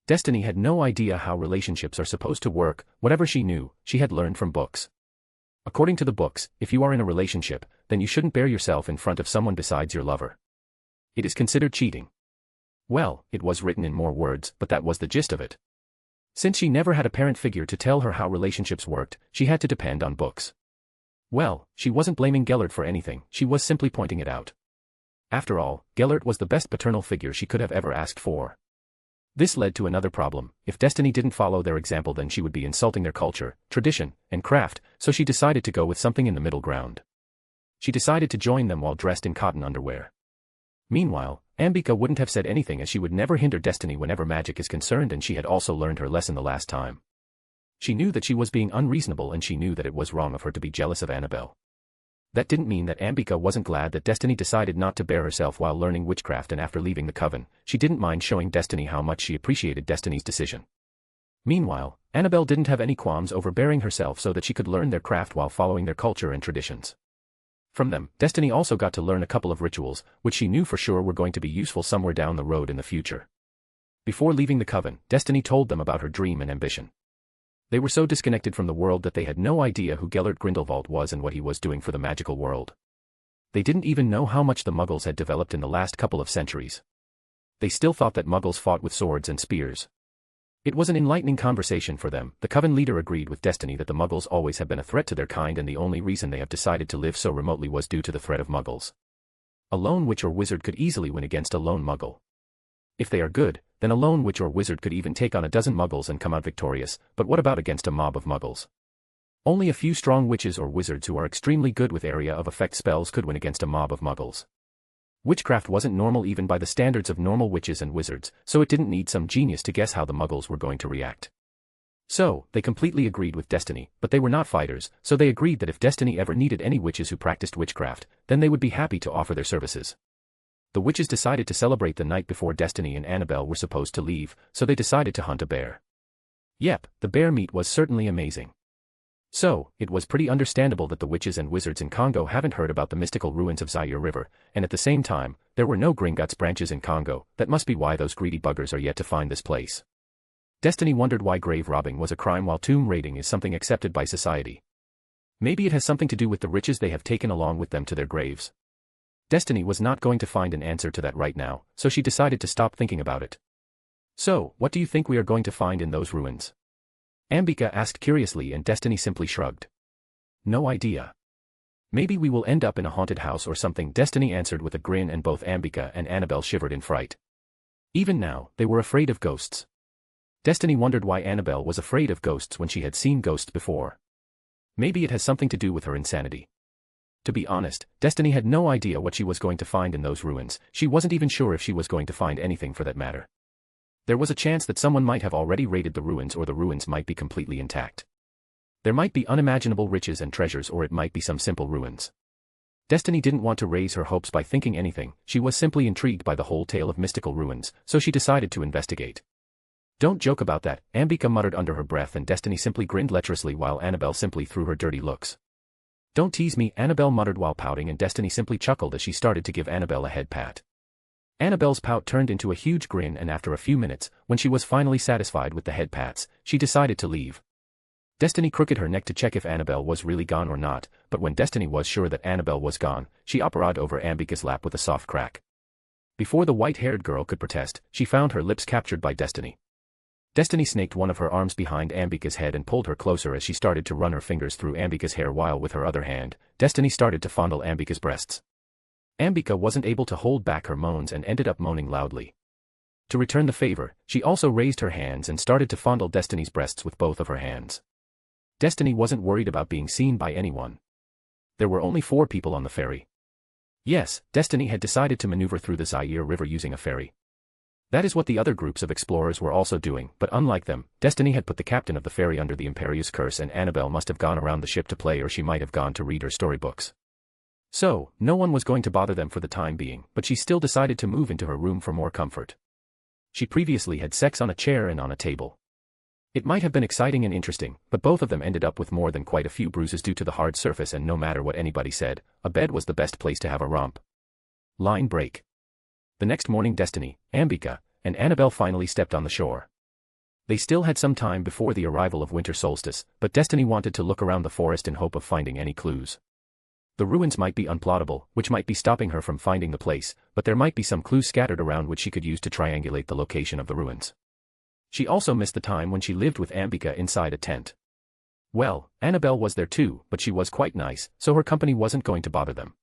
Destiny had no idea how relationships are supposed to work. Whatever she knew, she had learned from books. According to the books, if you are in a relationship, then you shouldn't bare yourself in front of someone besides your lover. It is considered cheating. Well, it was written in more words, but that was the gist of it. Since she never had a parent figure to tell her how relationships worked, she had to depend on books. Well, she wasn't blaming Gellert for anything, she was simply pointing it out. After all, Gellert was the best paternal figure she could have ever asked for. This led to another problem. If Destiny didn't follow their example, then she would be insulting their culture, tradition, and craft, so she decided to go with something in the middle ground. She decided to join them while dressed in cotton underwear. Meanwhile, Ambika wouldn't have said anything, as she would never hinder Destiny whenever magic is concerned, and she had also learned her lesson the last time. She knew that she was being unreasonable, and she knew that it was wrong of her to be jealous of Annabelle. That didn't mean that Ambika wasn't glad that Destiny decided not to bare herself while learning witchcraft, and after leaving the coven, she didn't mind showing Destiny how much she appreciated Destiny's decision. Meanwhile, Annabelle didn't have any qualms over baring herself so that she could learn their craft while following their culture and traditions. From them, Destiny also got to learn a couple of rituals, which she knew for sure were going to be useful somewhere down the road in the future. Before leaving the coven, Destiny told them about her dream and ambition. They were so disconnected from the world that they had no idea who Gellert Grindelwald was and what he was doing for the magical world. They didn't even know how much the Muggles had developed in the last couple of centuries. They still thought that Muggles fought with swords and spears. It was an enlightening conversation for them. The coven leader agreed with Destiny that the Muggles always have been a threat to their kind, and the only reason they have decided to live so remotely was due to the threat of Muggles. A lone witch or wizard could easily win against a lone Muggle. If they are good, then a lone witch or wizard could even take on a dozen Muggles and come out victorious, but what about against a mob of Muggles? Only a few strong witches or wizards who are extremely good with area of effect spells could win against a mob of Muggles. Witchcraft wasn't normal even by the standards of normal witches and wizards, so it didn't need some genius to guess how the Muggles were going to react. So, they completely agreed with Destiny, but they were not fighters, so they agreed that if Destiny ever needed any witches who practiced witchcraft, then they would be happy to offer their services. The witches decided to celebrate the night before Destiny and Annabelle were supposed to leave, so they decided to hunt a bear. Yep, the bear meat was certainly amazing. So, it was pretty understandable that the witches and wizards in Congo haven't heard about the mystical ruins of Zaire River, and at the same time, there were no Gringotts branches in Congo. That must be why those greedy buggers are yet to find this place. Destiny wondered why grave robbing was a crime while tomb raiding is something accepted by society. Maybe it has something to do with the riches they have taken along with them to their graves. Destiny was not going to find an answer to that right now, so she decided to stop thinking about it. So, what do you think we are going to find in those ruins? Ambika asked curiously, and Destiny simply shrugged. No idea. Maybe we will end up in a haunted house or something, Destiny answered with a grin, and both Ambika and Annabelle shivered in fright. Even now, they were afraid of ghosts. Destiny wondered why Annabelle was afraid of ghosts when she had seen ghosts before. Maybe it has something to do with her insanity. To be honest, Destiny had no idea what she was going to find in those ruins. She wasn't even sure if she was going to find anything for that matter. There was a chance that someone might have already raided the ruins, or the ruins might be completely intact. There might be unimaginable riches and treasures, or it might be some simple ruins. Destiny didn't want to raise her hopes by thinking anything. She was simply intrigued by the whole tale of mystical ruins, so she decided to investigate. Don't joke about that, Ambika muttered under her breath, and Destiny simply grinned lecherously while Annabelle simply threw her dirty looks. Don't tease me, Annabelle muttered while pouting, and Destiny simply chuckled as she started to give Annabelle a head pat. Annabelle's pout turned into a huge grin, and after a few minutes, when she was finally satisfied with the head pats, she decided to leave. Destiny crooked her neck to check if Annabelle was really gone or not, but when Destiny was sure that Annabelle was gone, she operated over Ambika's lap with a soft crack. Before the white-haired girl could protest, she found her lips captured by Destiny. Destiny snaked one of her arms behind Ambika's head and pulled her closer as she started to run her fingers through Ambika's hair, while with her other hand, Destiny started to fondle Ambika's breasts. Ambika wasn't able to hold back her moans and ended up moaning loudly. To return the favor, she also raised her hands and started to fondle Destiny's breasts with both of her hands. Destiny wasn't worried about being seen by anyone. There were only 4 people on the ferry. Yes, Destiny had decided to maneuver through the Zaire River using a ferry. That is what the other groups of explorers were also doing, but unlike them, Destiny had put the captain of the ferry under the Imperious curse, and Annabelle must have gone around the ship to play, or she might have gone to read her storybooks. So, no one was going to bother them for the time being, but she still decided to move into her room for more comfort. She previously had sex on a chair and on a table. It might have been exciting and interesting, but both of them ended up with more than quite a few bruises due to the hard surface, and no matter what anybody said, a bed was the best place to have a romp. Line break. The next morning, Destiny, Ambika, and Annabelle finally stepped on the shore. They still had some time before the arrival of winter solstice, but Destiny wanted to look around the forest in hope of finding any clues. The ruins might be unplottable, which might be stopping her from finding the place, but there might be some clues scattered around which she could use to triangulate the location of the ruins. She also missed the time when she lived with Ambika inside a tent. Well, Annabelle was there too, but she was quite nice, so her company wasn't going to bother them.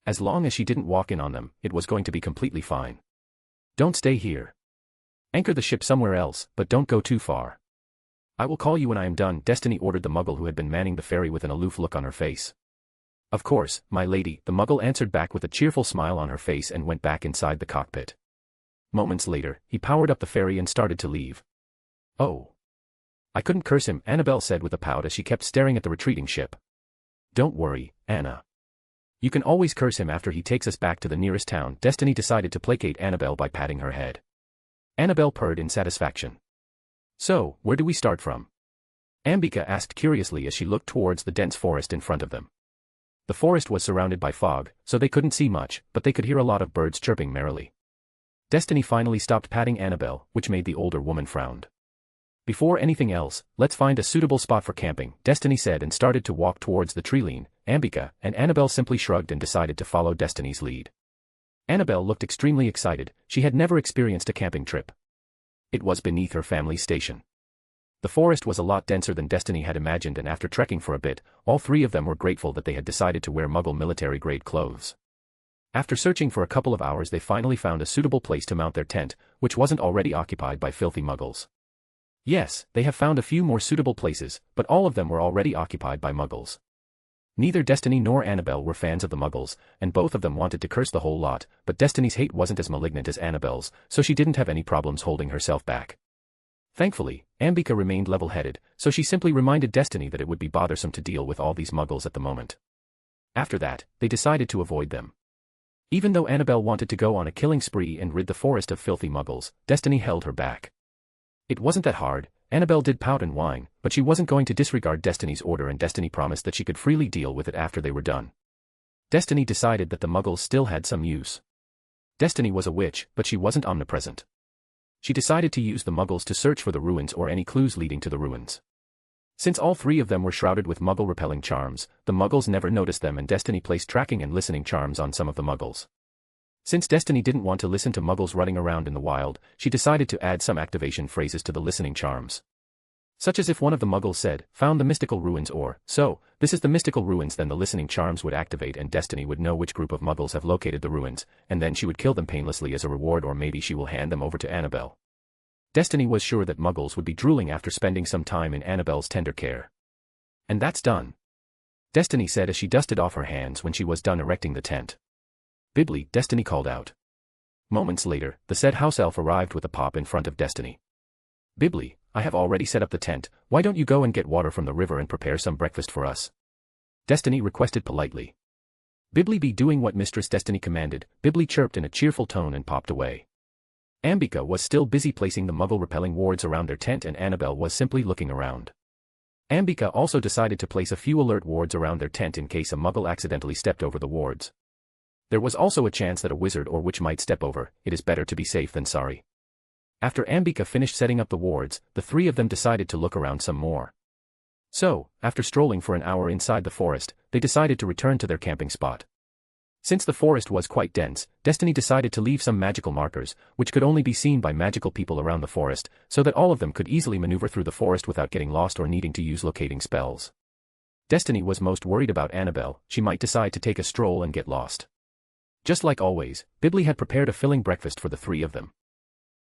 As long as she didn't walk in on them, it was going to be completely fine. Don't stay here. Anchor the ship somewhere else, but don't go too far. I will call you when I am done, Destiny ordered the muggle who had been manning the ferry with an aloof look on her face. Of course, my lady, the muggle answered back with a cheerful smile on her face and went back inside the cockpit. Moments later, he powered up the ferry and started to leave. Oh. I couldn't curse him, Annabelle said with a pout as she kept staring at the retreating ship. Don't worry, Anna. You can always curse him after he takes us back to the nearest town. Destiny decided to placate Annabelle by patting her head. Annabelle purred in satisfaction. So, where do we start from? Ambika asked curiously as she looked towards the dense forest in front of them. The forest was surrounded by fog, so they couldn't see much, but they could hear a lot of birds chirping merrily. Destiny finally stopped patting Annabelle, which made the older woman frown. Before anything else, let's find a suitable spot for camping, Destiny said and started to walk towards the treeline. Ambika and Annabelle simply shrugged and decided to follow Destiny's lead. Annabelle looked extremely excited. She had never experienced a camping trip. It was beneath her family's station. The forest was a lot denser than Destiny had imagined, and after trekking for a bit, all three of them were grateful that they had decided to wear Muggle military-grade clothes. After searching for a couple of hours, they finally found a suitable place to mount their tent, which wasn't already occupied by filthy Muggles. Yes, they have found a few more suitable places, but all of them were already occupied by Muggles. Neither Destiny nor Annabelle were fans of the Muggles, and both of them wanted to curse the whole lot, but Destiny's hate wasn't as malignant as Annabelle's, so she didn't have any problems holding herself back. Thankfully, Ambika remained level-headed, so she simply reminded Destiny that it would be bothersome to deal with all these Muggles at the moment. After that, they decided to avoid them. Even though Annabelle wanted to go on a killing spree and rid the forest of filthy Muggles, Destiny held her back. It wasn't that hard. Annabelle did pout and whine, but she wasn't going to disregard Destiny's order, and Destiny promised that she could freely deal with it after they were done. Destiny decided that the Muggles still had some use. Destiny was a witch, but she wasn't omnipresent. She decided to use the Muggles to search for the ruins or any clues leading to the ruins. Since all three of them were shrouded with Muggle-repelling charms, the Muggles never noticed them, and Destiny placed tracking and listening charms on some of the Muggles. Since Destiny didn't want to listen to Muggles running around in the wild, she decided to add some activation phrases to the listening charms. Such as if one of the Muggles said, "Found the mystical ruins," or, "So, this is the mystical ruins," then the listening charms would activate and Destiny would know which group of Muggles have located the ruins, and then she would kill them painlessly as a reward, or maybe she will hand them over to Annabelle. Destiny was sure that Muggles would be drooling after spending some time in Annabelle's tender care. And that's done, Destiny said as she dusted off her hands when she was done erecting the tent. Bibli, Destiny called out. Moments later, the said house elf arrived with a pop in front of Destiny. Bibli, I have already set up the tent, why don't you go and get water from the river and prepare some breakfast for us? Destiny requested politely. Bibli, be doing what Mistress Destiny commanded, Bibli chirped in a cheerful tone and popped away. Ambika was still busy placing the Muggle-repelling wards around their tent, and Annabelle was simply looking around. Ambika also decided to place a few alert wards around their tent in case a Muggle accidentally stepped over the wards. There was also a chance that a wizard or witch might step over. It is better to be safe than sorry. After Ambika finished setting up the wards, the three of them decided to look around some more. So, after strolling for an hour inside the forest, they decided to return to their camping spot. Since the forest was quite dense, Destiny decided to leave some magical markers, which could only be seen by magical people around the forest, so that all of them could easily maneuver through the forest without getting lost or needing to use locating spells. Destiny was most worried about Annabelle. She might decide to take a stroll and get lost. Just like always, Bibli had prepared a filling breakfast for the three of them.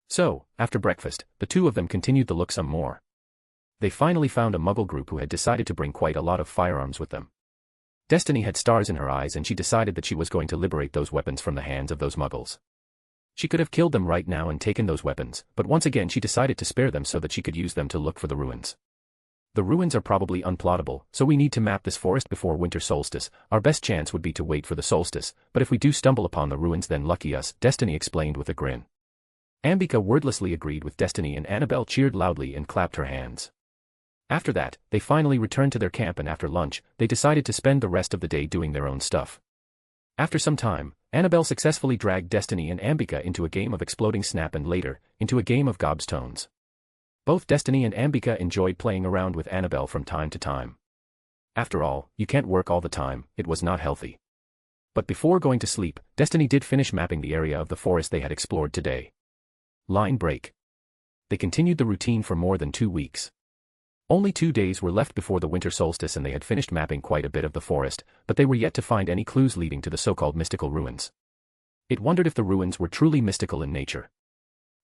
So, after breakfast, the two of them continued to look some more. They finally found a Muggle group who had decided to bring quite a lot of firearms with them. Destiny had stars in her eyes, and she decided that she was going to liberate those weapons from the hands of those Muggles. She could have killed them right now and taken those weapons, but once again she decided to spare them so that she could use them to look for the ruins. The ruins are probably unplottable, so we need to map this forest before winter solstice. Our best chance would be to wait for the solstice, but if we do stumble upon the ruins, then lucky us, Destiny explained with a grin. Ambika wordlessly agreed with Destiny, and Annabelle cheered loudly and clapped her hands. After that, they finally returned to their camp, and after lunch, they decided to spend the rest of the day doing their own stuff. After some time, Annabelle successfully dragged Destiny and Ambika into a game of Exploding Snap and later, into a game of Gobstones. Both Destiny and Ambika enjoyed playing around with Annabelle from time to time. After all, you can't work all the time, it was not healthy. But before going to sleep, Destiny did finish mapping the area of the forest they had explored today. Line break. They continued the routine for more than 2 weeks. Only 2 days were left before the winter solstice and they had finished mapping quite a bit of the forest, but they were yet to find any clues leading to the so-called mystical ruins. It wondered if the ruins were truly mystical in nature.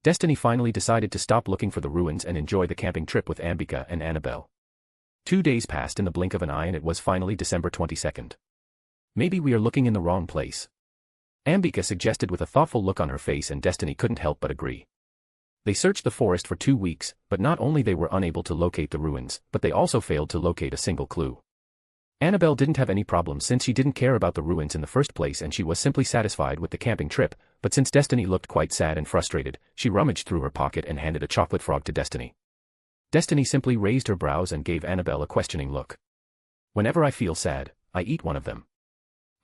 Destiny finally decided to stop looking for the ruins and enjoy the camping trip with Ambika and Annabelle. 2 days passed in the blink of an eye and it was finally December 22nd. Maybe we are looking in the wrong place, Ambika suggested with a thoughtful look on her face, and Destiny couldn't help but agree. They searched the forest for 2 weeks, but not only they were unable to locate the ruins, but they also failed to locate a single clue. Annabelle didn't have any problems since she didn't care about the ruins in the first place and she was simply satisfied with the camping trip, but since Destiny looked quite sad and frustrated, she rummaged through her pocket and handed a chocolate frog to Destiny. Destiny simply raised her brows and gave Annabelle a questioning look. Whenever I feel sad, I eat one of them.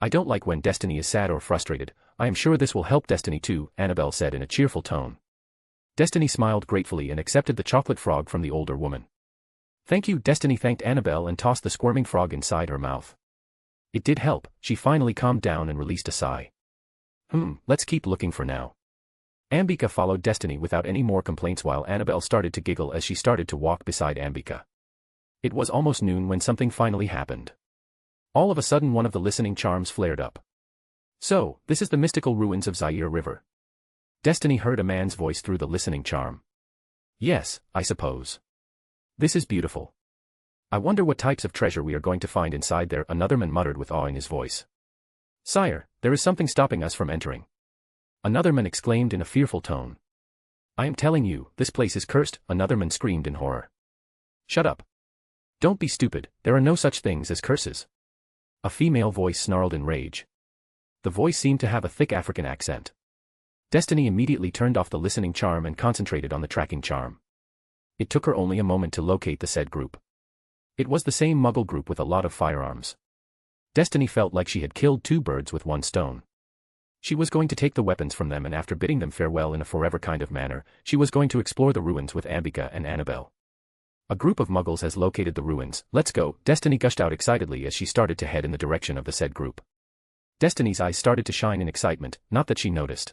I don't like when Destiny is sad or frustrated. I am sure this will help Destiny too, Annabelle said in a cheerful tone. Destiny smiled gratefully and accepted the chocolate frog from the older woman. Thank you, Destiny thanked Annabelle and tossed the squirming frog inside her mouth. It did help, she finally calmed down and released a sigh. Let's keep looking for now. Ambika followed Destiny without any more complaints while Annabelle started to giggle as she started to walk beside Ambika. It was almost noon when something finally happened. All of a sudden one of the listening charms flared up. So, this is the mystical ruins of Zaire River. Destiny heard a man's voice through the listening charm. Yes, I suppose. This is beautiful. I wonder what types of treasure we are going to find inside there, another man muttered with awe in his voice. Sire, there is something stopping us from entering. Another man exclaimed in a fearful tone. I am telling you, this place is cursed, another man screamed in horror. Shut up. Don't be stupid, there are no such things as curses. A female voice snarled in rage. The voice seemed to have a thick African accent. Destiny immediately turned off the listening charm and concentrated on the tracking charm. It took her only a moment to locate the said group. It was the same Muggle group with a lot of firearms. Destiny felt like she had killed 2 birds with 1 stone. She was going to take the weapons from them and after bidding them farewell in a forever kind of manner, she was going to explore the ruins with Ambika and Annabelle. A group of Muggles has located the ruins, let's go, Destiny gushed out excitedly as she started to head in the direction of the said group. Destiny's eyes started to shine in excitement, not that she noticed.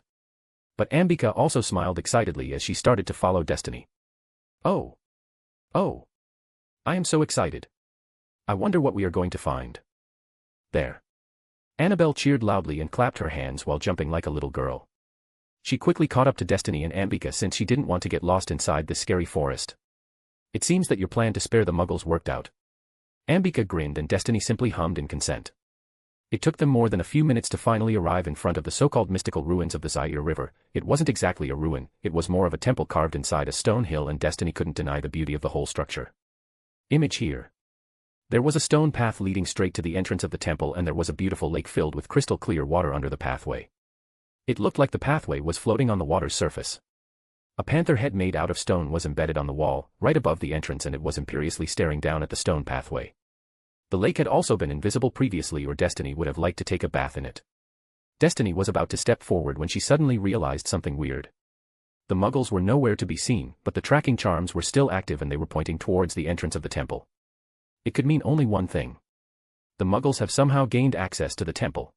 But Ambika also smiled excitedly as she started to follow Destiny. Oh. I am so excited. I wonder what we are going to find. There. Annabelle cheered loudly and clapped her hands while jumping like a little girl. She quickly caught up to Destiny and Ambika since she didn't want to get lost inside this scary forest. It seems that your plan to spare the Muggles worked out. Ambika grinned and Destiny simply hummed in consent. It took them more than a few minutes to finally arrive in front of the so-called mystical ruins of the Zaire River. It wasn't exactly a ruin, it was more of a temple carved inside a stone hill and Destiny couldn't deny the beauty of the whole structure. Image here. There was a stone path leading straight to the entrance of the temple and there was a beautiful lake filled with crystal clear water under the pathway. It looked like the pathway was floating on the water's surface. A panther head made out of stone was embedded on the wall, right above the entrance and it was imperiously staring down at the stone pathway. The lake had also been invisible previously or Destiny would have liked to take a bath in it. Destiny was about to step forward when she suddenly realized something weird. The Muggles were nowhere to be seen, but the tracking charms were still active and they were pointing towards the entrance of the temple. It could mean only one thing. The Muggles have somehow gained access to the temple.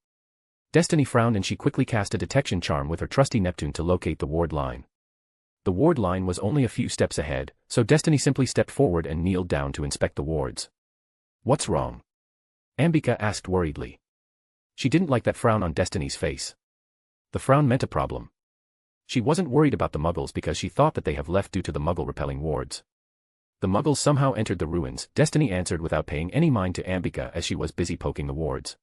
Destiny frowned and she quickly cast a detection charm with her trusty Neptune to locate the ward line. The ward line was only a few steps ahead, so Destiny simply stepped forward and kneeled down to inspect the wards. What's wrong? Ambika asked worriedly. She didn't like that frown on Destiny's face. The frown meant a problem. She wasn't worried about the Muggles because she thought that they have left due to the Muggle-repelling wards. The Muggles somehow entered the ruins, Destiny answered without paying any mind to Ambika as she was busy poking the wards.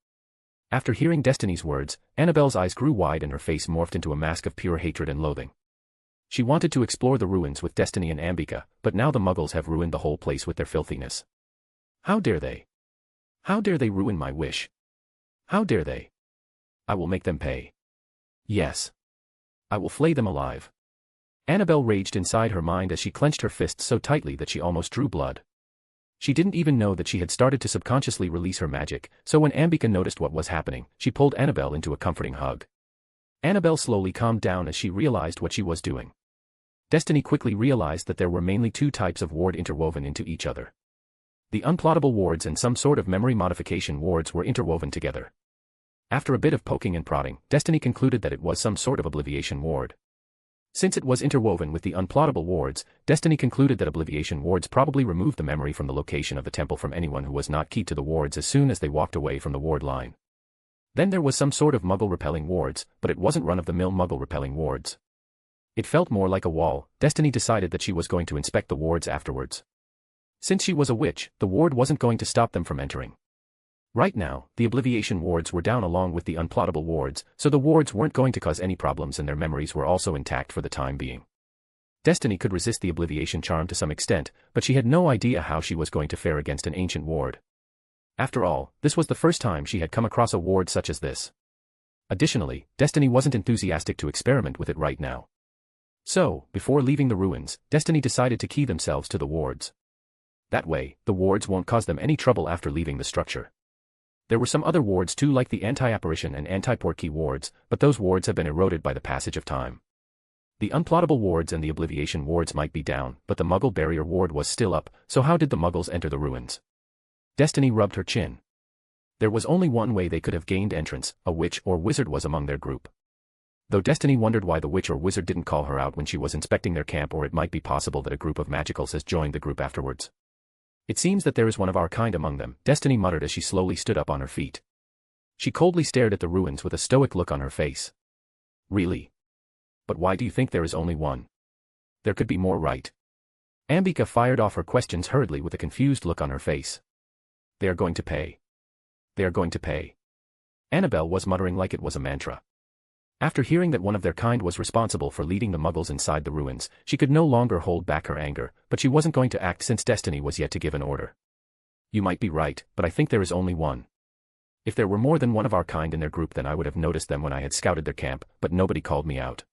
After hearing Destiny's words, Annabelle's eyes grew wide and her face morphed into a mask of pure hatred and loathing. She wanted to explore the ruins with Destiny and Ambika, but now the Muggles have ruined the whole place with their filthiness. How dare they? How dare they ruin my wish? How dare they? I will make them pay. Yes. I will flay them alive. Annabelle raged inside her mind as she clenched her fists so tightly that she almost drew blood. She didn't even know that she had started to subconsciously release her magic, so when Ambika noticed what was happening, she pulled Annabelle into a comforting hug. Annabelle slowly calmed down as she realized what she was doing. Destiny quickly realized that there were mainly two types of ward interwoven into each other. The unplottable wards and some sort of memory modification wards were interwoven together. After a bit of poking and prodding, Destiny concluded that it was some sort of obliviation ward. Since it was interwoven with the unplottable wards, Destiny concluded that obliviation wards probably removed the memory from the location of the temple from anyone who was not keyed to the wards as soon as they walked away from the ward line. Then there was some sort of muggle-repelling wards, but it wasn't run-of-the-mill muggle-repelling wards. It felt more like a wall. Destiny decided that she was going to inspect the wards afterwards. Since she was a witch, the ward wasn't going to stop them from entering. Right now, the obliviation wards were down along with the unplottable wards, so the wards weren't going to cause any problems and their memories were also intact for the time being. Destiny could resist the obliviation charm to some extent, but she had no idea how she was going to fare against an ancient ward. After all, this was the first time she had come across a ward such as this. Additionally, Destiny wasn't enthusiastic to experiment with it right now. So, before leaving the ruins, Destiny decided to key themselves to the wards. That way, the wards won't cause them any trouble after leaving the structure. There were some other wards too, like the anti-apparition and anti-portkey wards, but those wards have been eroded by the passage of time. The unplottable wards and the obliviation wards might be down, but the Muggle barrier ward was still up, so how did the Muggles enter the ruins? Destiny rubbed her chin. There was only one way they could have gained entrance: a witch or wizard was among their group. Though Destiny wondered why the witch or wizard didn't call her out when she was inspecting their camp, or it might be possible that a group of magicals has joined the group afterwards. It seems that there is one of our kind among them, Destiny muttered as she slowly stood up on her feet. She coldly stared at the ruins with a stoic look on her face. Really? But why do you think there is only one? There could be more, right? Ambika fired off her questions hurriedly with a confused look on her face. They are going to pay. They are going to pay. Annabelle was muttering like it was a mantra. After hearing that one of their kind was responsible for leading the Muggles inside the ruins, she could no longer hold back her anger, but she wasn't going to act since Destiny was yet to give an order. You might be right, but I think there is only one. If there were more than one of our kind in their group, then I would have noticed them when I had scouted their camp, but nobody called me out.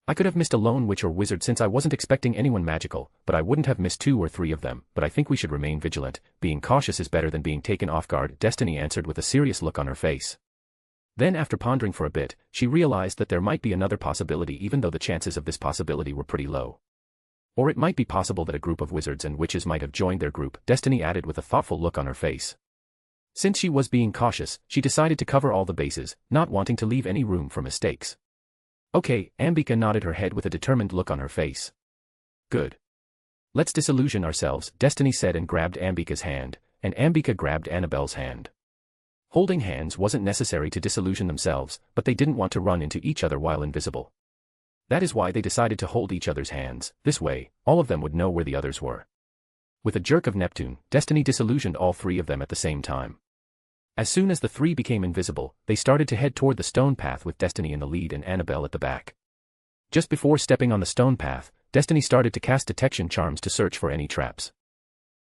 I could have missed a lone witch or wizard since I wasn't expecting anyone magical, but I wouldn't have missed 2 or 3 of them, but I think we should remain vigilant. Being cautious is better than being taken off guard, Destiny answered with a serious look on her face. Then after pondering for a bit, she realized that there might be another possibility, even though the chances of this possibility were pretty low. Or it might be possible that a group of wizards and witches might have joined their group, Destiny added with a thoughtful look on her face. Since she was being cautious, she decided to cover all the bases, not wanting to leave any room for mistakes. Okay, Ambika nodded her head with a determined look on her face. Good. Let's disillusion ourselves, Destiny said and grabbed Ambika's hand, and Ambika grabbed Annabelle's hand. Holding hands wasn't necessary to disillusion themselves, but they didn't want to run into each other while invisible. That is why they decided to hold each other's hands. This way, all of them would know where the others were. With a jerk of Neptune, Destiny disillusioned all 3 of them at the same time. As soon as the 3 became invisible, they started to head toward the stone path with Destiny in the lead and Annabelle at the back. Just before stepping on the stone path, Destiny started to cast detection charms to search for any traps.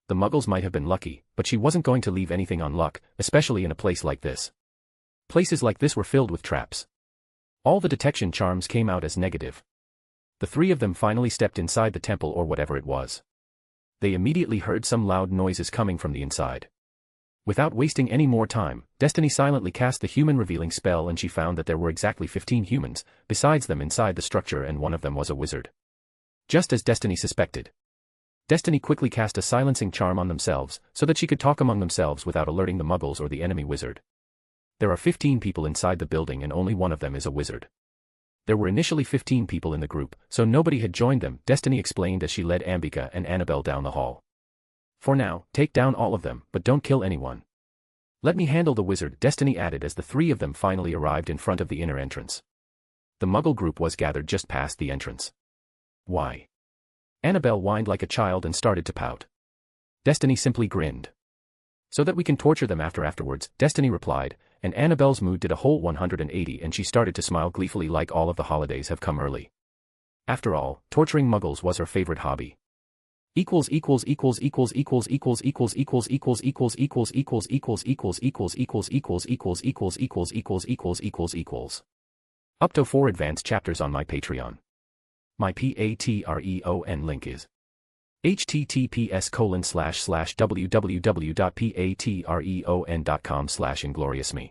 The Muggles might have been lucky, but she wasn't going to leave anything on luck, especially in a place like this. Places like this were filled with traps. All the detection charms came out as negative. The 3 of them finally stepped inside the temple or whatever it was. They immediately heard some loud noises coming from the inside. Without wasting any more time, Destiny silently cast the human revealing spell and she found that there were exactly 15 humans, besides them inside the structure, and one of them was a wizard. Just as Destiny suspected. Destiny quickly cast a silencing charm on themselves, so that she could talk among themselves without alerting the Muggles or the enemy wizard. There are 15 people inside the building and only one of them is a wizard. There were initially 15 people in the group, so nobody had joined them, Destiny explained as she led Ambika and Annabelle down the hall. For now, take down all of them, but don't kill anyone. Let me handle the wizard, Destiny added as the 3 of them finally arrived in front of the inner entrance. The Muggle group was gathered just past the entrance. Why? Annabelle whined like a child and started to pout. Destiny simply grinned. So that we can torture them afterwards, Destiny replied, and Annabelle's mood did a whole 180 and she started to smile gleefully like all of the holidays have come early. After all, torturing Muggles was her favorite hobby. Up to 4 advanced chapters on my Patreon. My Patreon link is https://www.patreon.com/ingloriousme.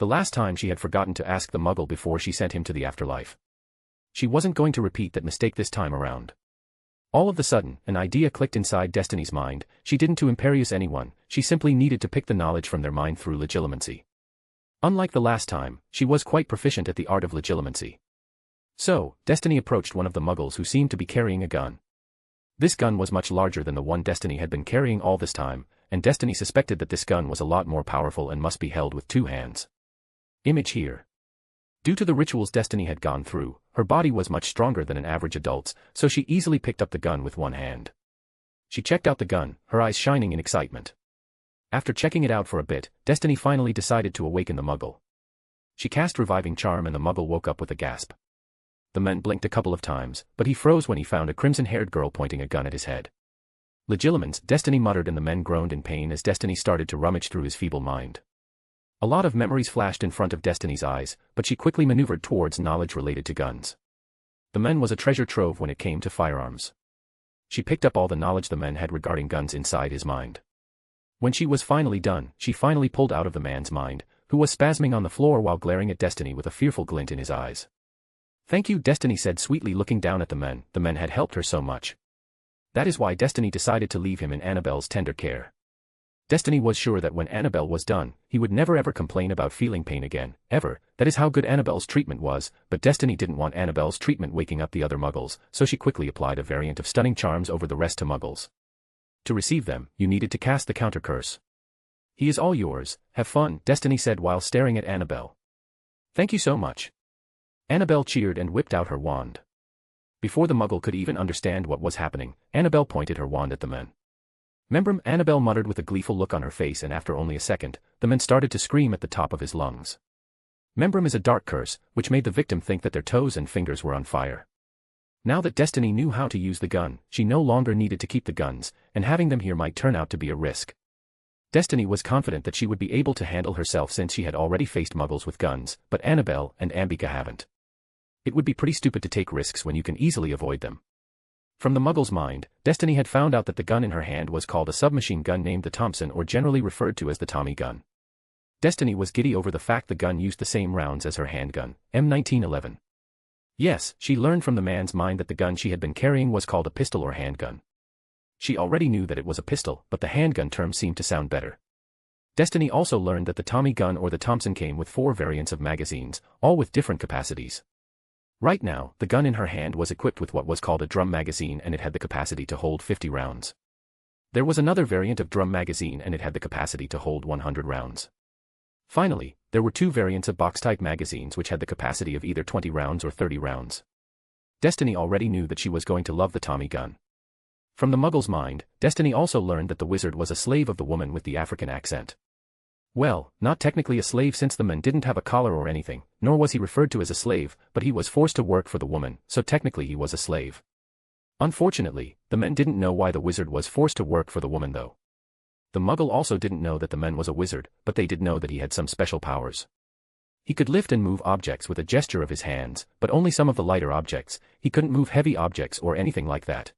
The last time she had forgotten to ask the muggle before she sent him to the afterlife. She wasn't going to repeat that mistake this time around. All of a sudden, an idea clicked inside Destiny's mind. She didn't to imperious anyone, she simply needed to pick the knowledge from their mind through legilimency. Unlike the last time, she was quite proficient at the art of legilimency. So, Destiny approached one of the muggles who seemed to be carrying a gun. This gun was much larger than the one Destiny had been carrying all this time, and Destiny suspected that this gun was a lot more powerful and must be held with 2 hands. Image here. Due to the rituals Destiny had gone through, her body was much stronger than an average adult's, so she easily picked up the gun with 1 hand. She checked out the gun, her eyes shining in excitement. After checking it out for a bit, Destiny finally decided to awaken the muggle. She cast Reviving Charm and the muggle woke up with a gasp. The man blinked a couple of times, but he froze when he found a crimson-haired girl pointing a gun at his head. Legilimens, Destiny muttered, and the men groaned in pain as Destiny started to rummage through his feeble mind. A lot of memories flashed in front of Destiny's eyes, but she quickly maneuvered towards knowledge related to guns. The men was a treasure trove when it came to firearms. She picked up all the knowledge the men had regarding guns inside his mind. When she was finally done, she finally pulled out of the man's mind, who was spasming on the floor while glaring at Destiny with a fearful glint in his eyes. "Thank you," Destiny said sweetly, looking down at the men. The men had helped her so much. That is why Destiny decided to leave him in Annabelle's tender care. Destiny was sure that when Annabelle was done, he would never ever complain about feeling pain again, ever. That is how good Annabelle's treatment was, but Destiny didn't want Annabelle's treatment waking up the other muggles, so she quickly applied a variant of stunning charms over the rest to muggles. To receive them, you needed to cast the counter curse. "He is all yours, have fun," Destiny said while staring at Annabelle. "Thank you so much." Annabelle cheered and whipped out her wand. Before the muggle could even understand what was happening, Annabelle pointed her wand at the men. "Membrum," Annabelle muttered with a gleeful look on her face, and after only a second, the men started to scream at the top of his lungs. Membrum is a dark curse, which made the victim think that their toes and fingers were on fire. Now that Destiny knew how to use the gun, she no longer needed to keep the guns, and having them here might turn out to be a risk. Destiny was confident that she would be able to handle herself since she had already faced muggles with guns, but Annabelle and Ambika haven't. It would be pretty stupid to take risks when you can easily avoid them. From the muggle's mind, Destiny had found out that the gun in her hand was called a submachine gun named the Thompson, or generally referred to as the Tommy gun. Destiny was giddy over the fact the gun used the same rounds as her handgun, M1911. Yes, she learned from the man's mind that the gun she had been carrying was called a pistol or handgun. She already knew that it was a pistol, but the handgun term seemed to sound better. Destiny also learned that the Tommy gun or the Thompson came with 4 variants of magazines, all with different capacities. Right now, the gun in her hand was equipped with what was called a drum magazine, and it had the capacity to hold 50 rounds. There was another variant of drum magazine, and it had the capacity to hold 100 rounds. Finally, there were 2 variants of box-type magazines which had the capacity of either 20 rounds or 30 rounds. Destiny already knew that she was going to love the Tommy gun. From the muggle's mind, Destiny also learned that the wizard was a slave of the woman with the African accent. Well, not technically a slave since the man didn't have a collar or anything, nor was he referred to as a slave, but he was forced to work for the woman, so technically he was a slave. Unfortunately, the men didn't know why the wizard was forced to work for the woman though. The muggle also didn't know that the man was a wizard, but they did know that he had some special powers. He could lift and move objects with a gesture of his hands, but only some of the lighter objects. He couldn't move heavy objects or anything like that.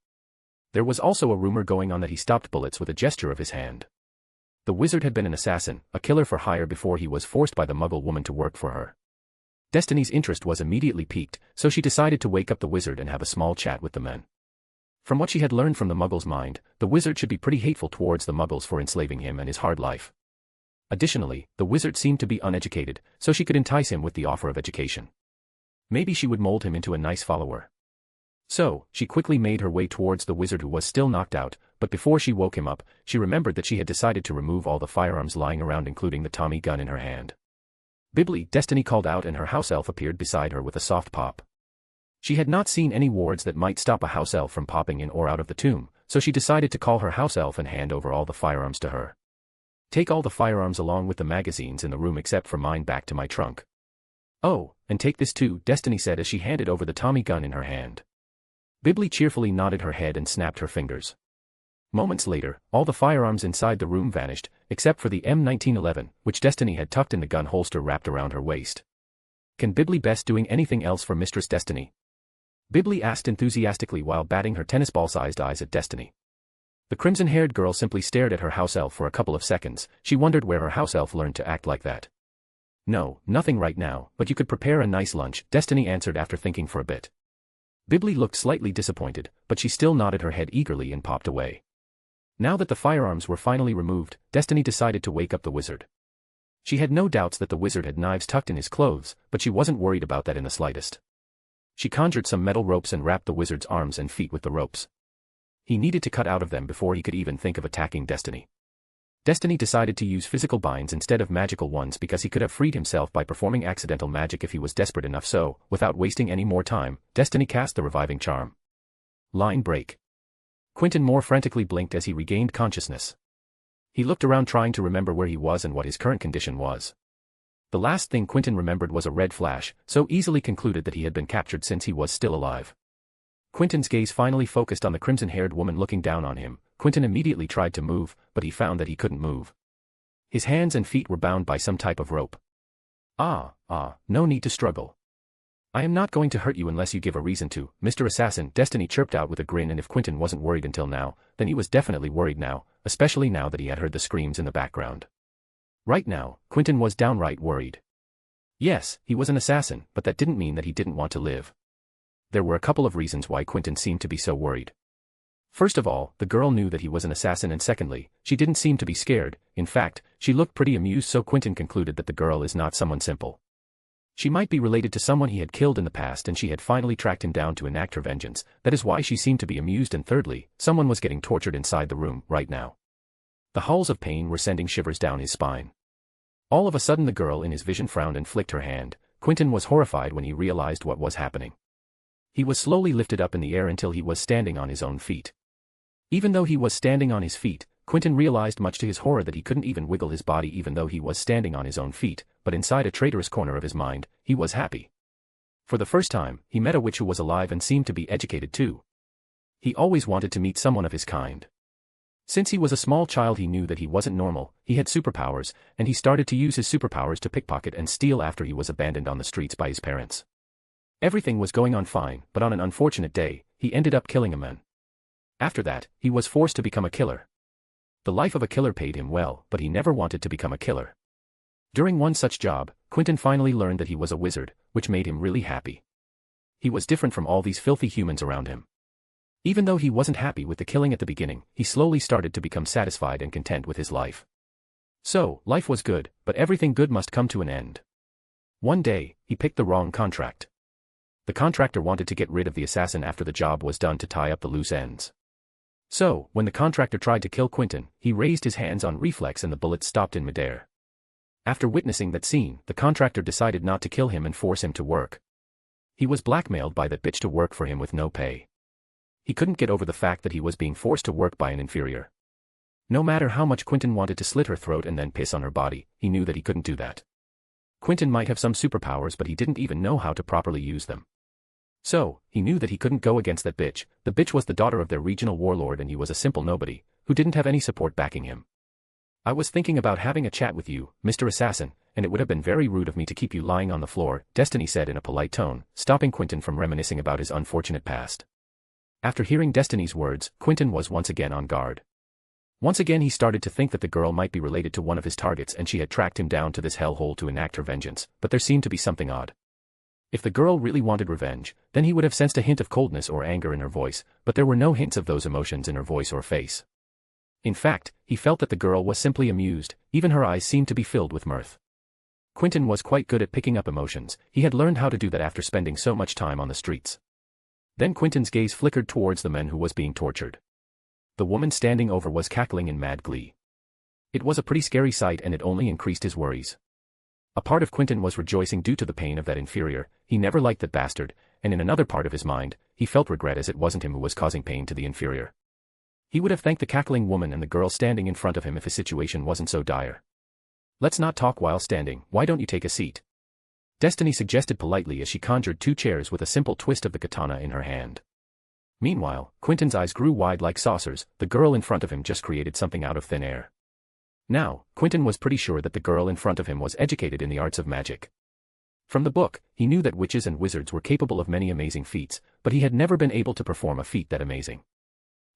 There was also a rumor going on that he stopped bullets with a gesture of his hand. The wizard had been an assassin, a killer for hire before he was forced by the muggle woman to work for her. Destiny's interest was immediately piqued, so she decided to wake up the wizard and have a small chat with the men. From what she had learned from the muggle's mind, the wizard should be pretty hateful towards the muggles for enslaving him and his hard life. Additionally, the wizard seemed to be uneducated, so she could entice him with the offer of education. Maybe she would mold him into a nice follower. So, she quickly made her way towards the wizard, who was still knocked out, but before she woke him up, she remembered that she had decided to remove all the firearms lying around, including the Tommy gun in her hand. "Bibli," Destiny called out, and her house elf appeared beside her with a soft pop. She had not seen any wards that might stop a house elf from popping in or out of the tomb, so she decided to call her house elf and hand over all the firearms to her. "Take all the firearms along with the magazines in the room except for mine back to my trunk." "Oh, and take this too," Destiny said as she handed over the Tommy gun in her hand. Bibli cheerfully nodded her head and snapped her fingers. Moments later, all the firearms inside the room vanished, except for the M1911, which Destiny had tucked in the gun holster wrapped around her waist. "Can Bibli best doing anything else for Mistress Destiny?" Bibli asked enthusiastically while batting her tennis ball-sized eyes at Destiny. The crimson-haired girl simply stared at her house elf for a couple of seconds. She wondered where her house elf learned to act like that. No, nothing right now, but you could prepare a nice lunch, Destiny answered after thinking for a bit. Bibli looked slightly disappointed, but she still nodded her head eagerly and popped away. Now that the firearms were finally removed, Destiny decided to wake up the wizard. She had no doubts that the wizard had knives tucked in his clothes, but she wasn't worried about that in the slightest. She conjured some metal ropes and wrapped the wizard's arms and feet with the ropes. He needed to cut out of them before he could even think of attacking Destiny. Destiny decided to use physical binds instead of magical ones because he could have freed himself by performing accidental magic if he was desperate enough, so, without wasting any more time, Destiny cast the reviving charm. Line break. Quentin more frantically blinked as he regained consciousness. He looked around trying to remember where he was and what his current condition was. The last thing Quentin remembered was a red flash, so easily concluded that he had been captured since he was still alive. Quentin's gaze finally focused on the crimson-haired woman looking down on him. Quentin immediately tried to move, but he found that he couldn't move. His hands and feet were bound by some type of rope. No need to struggle. I am not going to hurt you unless you give a reason to, Mr. Assassin, Destiny chirped out with a grin, and if Quentin wasn't worried until now, then he was definitely worried now, especially now that he had heard the screams in the background. Right now, Quentin was downright worried. Yes, he was an assassin, but that didn't mean that he didn't want to live. There were a couple of reasons why Quentin seemed to be so worried. First of all, the girl knew that he was an assassin, and secondly, she didn't seem to be scared. In fact, she looked pretty amused, so Quentin concluded that the girl is not someone simple. She might be related to someone he had killed in the past, and she had finally tracked him down to enact her vengeance. That is why she seemed to be amused, and thirdly, someone was getting tortured inside the room right now. The howls of pain were sending shivers down his spine. All of a sudden the girl in his vision frowned and flicked her hand. Quentin was horrified when he realized what was happening. He was slowly lifted up in the air until he was standing on his own feet. Even though he was standing on his feet, Quentin realized much to his horror that he couldn't even wiggle his body even though he was standing on his own feet, but inside a traitorous corner of his mind, he was happy. For the first time, he met a witch who was alive and seemed to be educated too. He always wanted to meet someone of his kind. Since he was a small child he knew that he wasn't normal, he had superpowers, and he started to use his superpowers to pickpocket and steal after he was abandoned on the streets by his parents. Everything was going on fine, but on an unfortunate day, he ended up killing a man. After that, he was forced to become a killer. The life of a killer paid him well, but he never wanted to become a killer. During one such job, Quentin finally learned that he was a wizard, which made him really happy. He was different from all these filthy humans around him. Even though he wasn't happy with the killing at the beginning, he slowly started to become satisfied and content with his life. So, life was good, but everything good must come to an end. One day, he picked the wrong contract. The contractor wanted to get rid of the assassin after the job was done to tie up the loose ends. So, when the contractor tried to kill Quentin, he raised his hands on reflex and the bullet stopped in midair. After witnessing that scene, the contractor decided not to kill him and force him to work. He was blackmailed by that bitch to work for him with no pay. He couldn't get over the fact that he was being forced to work by an inferior. No matter how much Quentin wanted to slit her throat and then piss on her body, he knew that he couldn't do that. Quentin might have some superpowers, but he didn't even know how to properly use them. So, he knew that he couldn't go against that bitch. The bitch was the daughter of their regional warlord and he was a simple nobody, who didn't have any support backing him. I was thinking about having a chat with you, Mr. Assassin, and it would have been very rude of me to keep you lying on the floor, Destiny said in a polite tone, stopping Quentin from reminiscing about his unfortunate past. After hearing Destiny's words, Quentin was once again on guard. Once again he started to think that the girl might be related to one of his targets and she had tracked him down to this hellhole to enact her vengeance, but there seemed to be something odd. If the girl really wanted revenge, then he would have sensed a hint of coldness or anger in her voice, but there were no hints of those emotions in her voice or face. In fact, he felt that the girl was simply amused, even her eyes seemed to be filled with mirth. Quentin was quite good at picking up emotions, he had learned how to do that after spending so much time on the streets. Then Quentin's gaze flickered towards the man who was being tortured. The woman standing over was cackling in mad glee. It was a pretty scary sight and it only increased his worries. A part of Quentin was rejoicing due to the pain of that inferior, he never liked that bastard, and in another part of his mind, he felt regret as it wasn't him who was causing pain to the inferior. He would have thanked the cackling woman and the girl standing in front of him if his situation wasn't so dire. Let's not talk while standing, why don't you take a seat? Destiny suggested politely as she conjured 2 chairs with a simple twist of the katana in her hand. Meanwhile, Quentin's eyes grew wide like saucers, the girl in front of him just created something out of thin air. Now, Quentin was pretty sure that the girl in front of him was educated in the arts of magic. From the book, he knew that witches and wizards were capable of many amazing feats, but he had never been able to perform a feat that amazing.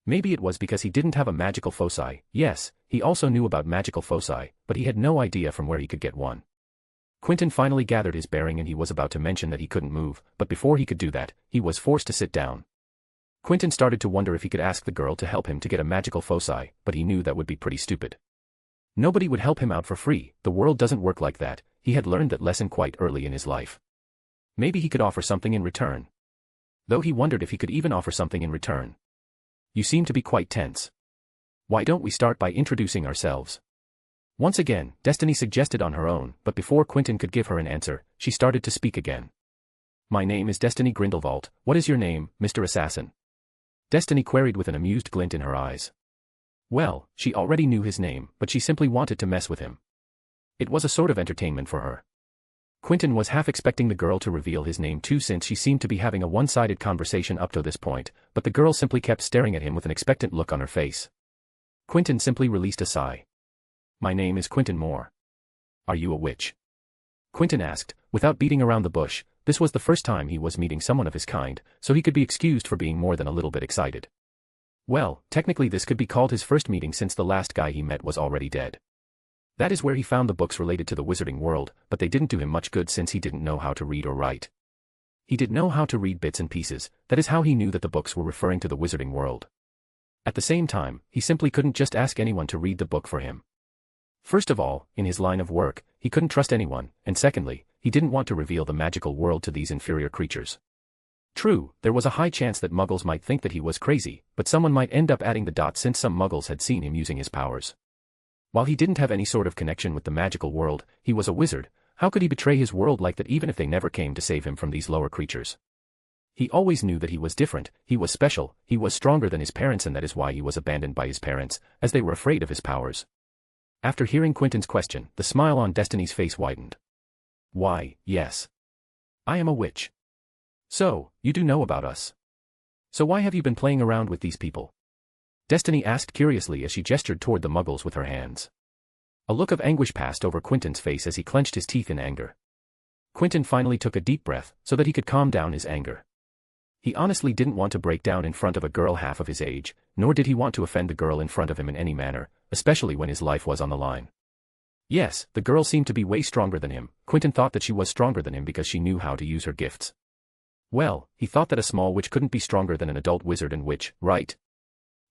Maybe it was because he didn't have a magical foci. Yes, he also knew about magical foci, but he had no idea from where he could get one. Quentin finally gathered his bearing and he was about to mention that he couldn't move, but before he could do that, he was forced to sit down. Quentin started to wonder if he could ask the girl to help him to get a magical foci, but he knew that would be pretty stupid. Nobody would help him out for free, the world doesn't work like that, he had learned that lesson quite early in his life. Maybe he could offer something in return. Though he wondered if he could even offer something in return. You seem to be quite tense. Why don't we start by introducing ourselves? Once again, Destiny suggested on her own, but before Quentin could give her an answer, she started to speak again. My name is Destiny Grindelwald, what is your name, Mr. Assassin? Destiny queried with an amused glint in her eyes. Well, she already knew his name, but she simply wanted to mess with him. It was a sort of entertainment for her. Quentin was half expecting the girl to reveal his name too since she seemed to be having a one-sided conversation up to this point, but the girl simply kept staring at him with an expectant look on her face. Quentin simply released a sigh. My name is Quentin Moore. Are you a witch? Quentin asked, without beating around the bush. This was the first time he was meeting someone of his kind, so he could be excused for being more than a little bit excited. Well, technically this could be called his first meeting since the last guy he met was already dead. That is where he found the books related to the wizarding world, but they didn't do him much good since he didn't know how to read or write. He did know how to read bits and pieces, that is how he knew that the books were referring to the wizarding world. At the same time, he simply couldn't just ask anyone to read the book for him. First of all, in his line of work, he couldn't trust anyone, and secondly, he didn't want to reveal the magical world to these inferior creatures. True, there was a high chance that muggles might think that he was crazy, but someone might end up adding the dots since some muggles had seen him using his powers. While he didn't have any sort of connection with the magical world, he was a wizard. How could he betray his world like that even if they never came to save him from these lower creatures? He always knew that he was different, he was special, he was stronger than his parents, and that is why he was abandoned by his parents, as they were afraid of his powers. After hearing Quentin's question, the smile on Destiny's face widened. Why, yes. I am a witch. So, you do know about us. So why have you been playing around with these people? Destiny asked curiously as she gestured toward the muggles with her hands. A look of anguish passed over Quentin's face as he clenched his teeth in anger. Quentin finally took a deep breath, so that he could calm down his anger. He honestly didn't want to break down in front of a girl half of his age, nor did he want to offend the girl in front of him in any manner, especially when his life was on the line. Yes, the girl seemed to be way stronger than him. Quentin thought that she was stronger than him because she knew how to use her gifts. Well, he thought that a small witch couldn't be stronger than an adult wizard and witch, right?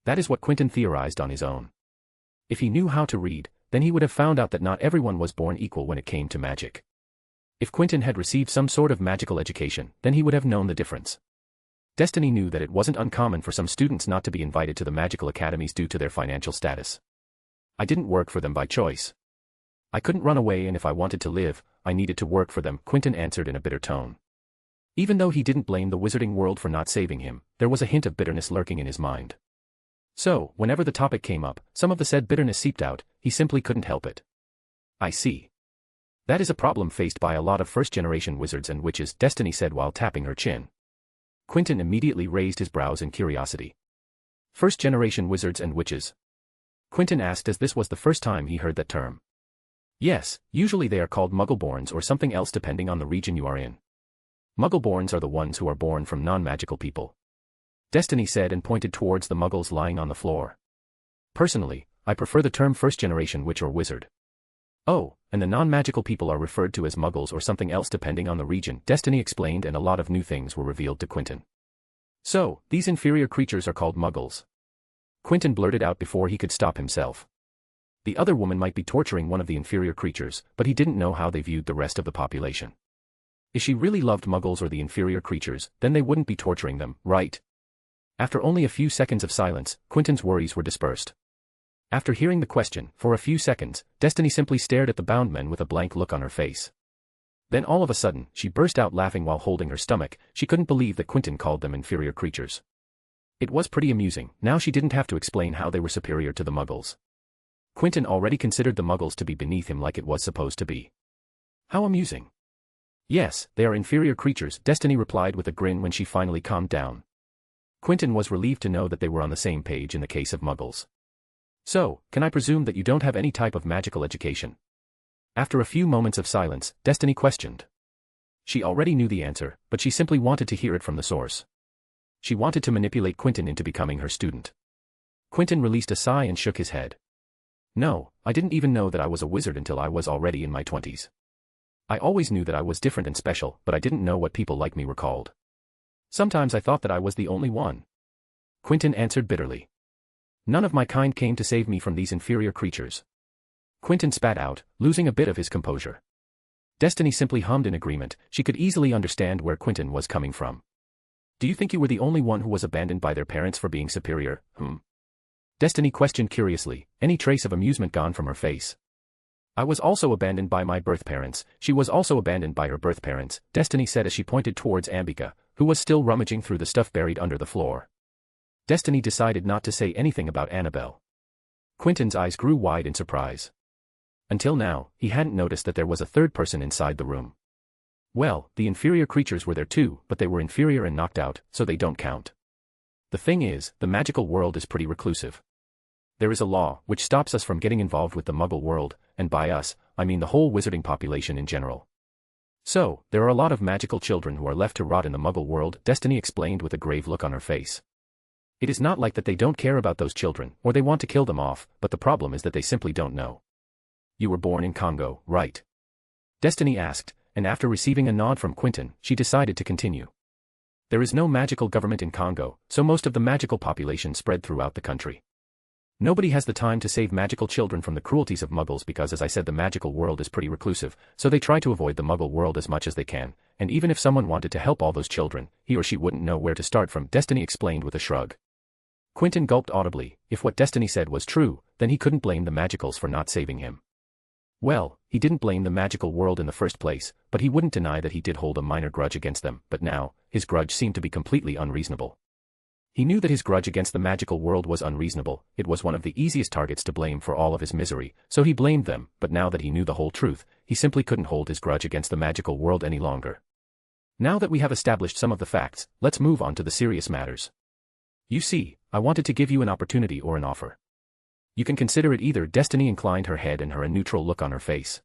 That is what Quentin theorized on his own. If he knew how to read, then he would have found out that not everyone was born equal when it came to magic. If Quentin had received some sort of magical education, then he would have known the difference. Destiny knew that it wasn't uncommon for some students not to be invited to the magical academies due to their financial status. I didn't work for them by choice. I couldn't run away, and if I wanted to live, I needed to work for them, Quentin answered in a bitter tone. Even though he didn't blame the wizarding world for not saving him, there was a hint of bitterness lurking in his mind. So, whenever the topic came up, some of the said bitterness seeped out, he simply couldn't help it. I see. That is a problem faced by a lot of first-generation wizards and witches, Destiny said while tapping her chin. Quentin immediately raised his brows in curiosity. First-generation wizards and witches? Quentin asked as this was the first time he heard that term. Yes, usually they are called Muggleborns or something else depending on the region you are in. Muggleborns are the ones who are born from non-magical people. Destiny said and pointed towards the muggles lying on the floor. Personally, I prefer the term first-generation witch or wizard. Oh, and the non-magical people are referred to as muggles or something else depending on the region, Destiny explained, and a lot of new things were revealed to Quentin. So, these inferior creatures are called muggles. Quentin blurted out before he could stop himself. The other woman might be torturing one of the inferior creatures, but he didn't know how they viewed the rest of the population. If she really loved muggles or the inferior creatures, then they wouldn't be torturing them, right? After only a few seconds of silence, Quentin's worries were dispersed. After hearing the question, for a few seconds, Destiny simply stared at the bound men with a blank look on her face. Then all of a sudden, she burst out laughing while holding her stomach. She couldn't believe that Quentin called them inferior creatures. It was pretty amusing. Now she didn't have to explain how they were superior to the muggles. Quentin already considered the muggles to be beneath him like it was supposed to be. How amusing. Yes, they are inferior creatures, Destiny replied with a grin when she finally calmed down. Quentin was relieved to know that they were on the same page in the case of muggles. So, can I presume that you don't have any type of magical education? After a few moments of silence, Destiny questioned. She already knew the answer, but she simply wanted to hear it from the source. She wanted to manipulate Quentin into becoming her student. Quentin released a sigh and shook his head. No, I didn't even know that I was a wizard until I was already in my 20s. I always knew that I was different and special, but I didn't know what people like me were called. Sometimes I thought that I was the only one. Quentin answered bitterly. None of my kind came to save me from these inferior creatures. Quentin spat out, losing a bit of his composure. Destiny simply hummed in agreement. She could easily understand where Quentin was coming from. Do you think you were the only one who was abandoned by their parents for being superior? Destiny questioned curiously, any trace of amusement gone from her face. I was also abandoned by my birth parents. She was also abandoned by her birth parents, Destiny said as she pointed towards Ambika, who was still rummaging through the stuff buried under the floor. Destiny decided not to say anything about Annabelle. Quentin's eyes grew wide in surprise. Until now, he hadn't noticed that there was a third person inside the room. Well, the inferior creatures were there too, but they were inferior and knocked out, so they don't count. The thing is, the magical world is pretty reclusive. There is a law which stops us from getting involved with the Muggle world, and by us, I mean the whole wizarding population in general. So, there are a lot of magical children who are left to rot in the Muggle world, Destiny explained with a grave look on her face. It is not like that they don't care about those children, or they want to kill them off, but the problem is that they simply don't know. You were born in Congo, right? Destiny asked, and after receiving a nod from Quentin, she decided to continue. There is no magical government in Congo, so most of the magical population spread throughout the country. Nobody has the time to save magical children from the cruelties of Muggles because, as I said, the magical world is pretty reclusive, so they try to avoid the Muggle world as much as they can, and even if someone wanted to help all those children, he or she wouldn't know where to start from, Destiny explained with a shrug. Quentin gulped audibly. If what Destiny said was true, then he couldn't blame the Magicals for not saving him. Well, he didn't blame the magical world in the first place, but he wouldn't deny that he did hold a minor grudge against them, but now, his grudge seemed to be completely unreasonable. He knew that his grudge against the magical world was unreasonable. It was one of the easiest targets to blame for all of his misery, so he blamed them, but now that he knew the whole truth, he simply couldn't hold his grudge against the magical world any longer. Now that we have established some of the facts, let's move on to the serious matters. You see, I wanted to give you an opportunity or an offer. You can consider it either. Destiny inclined her head and a neutral look on her face.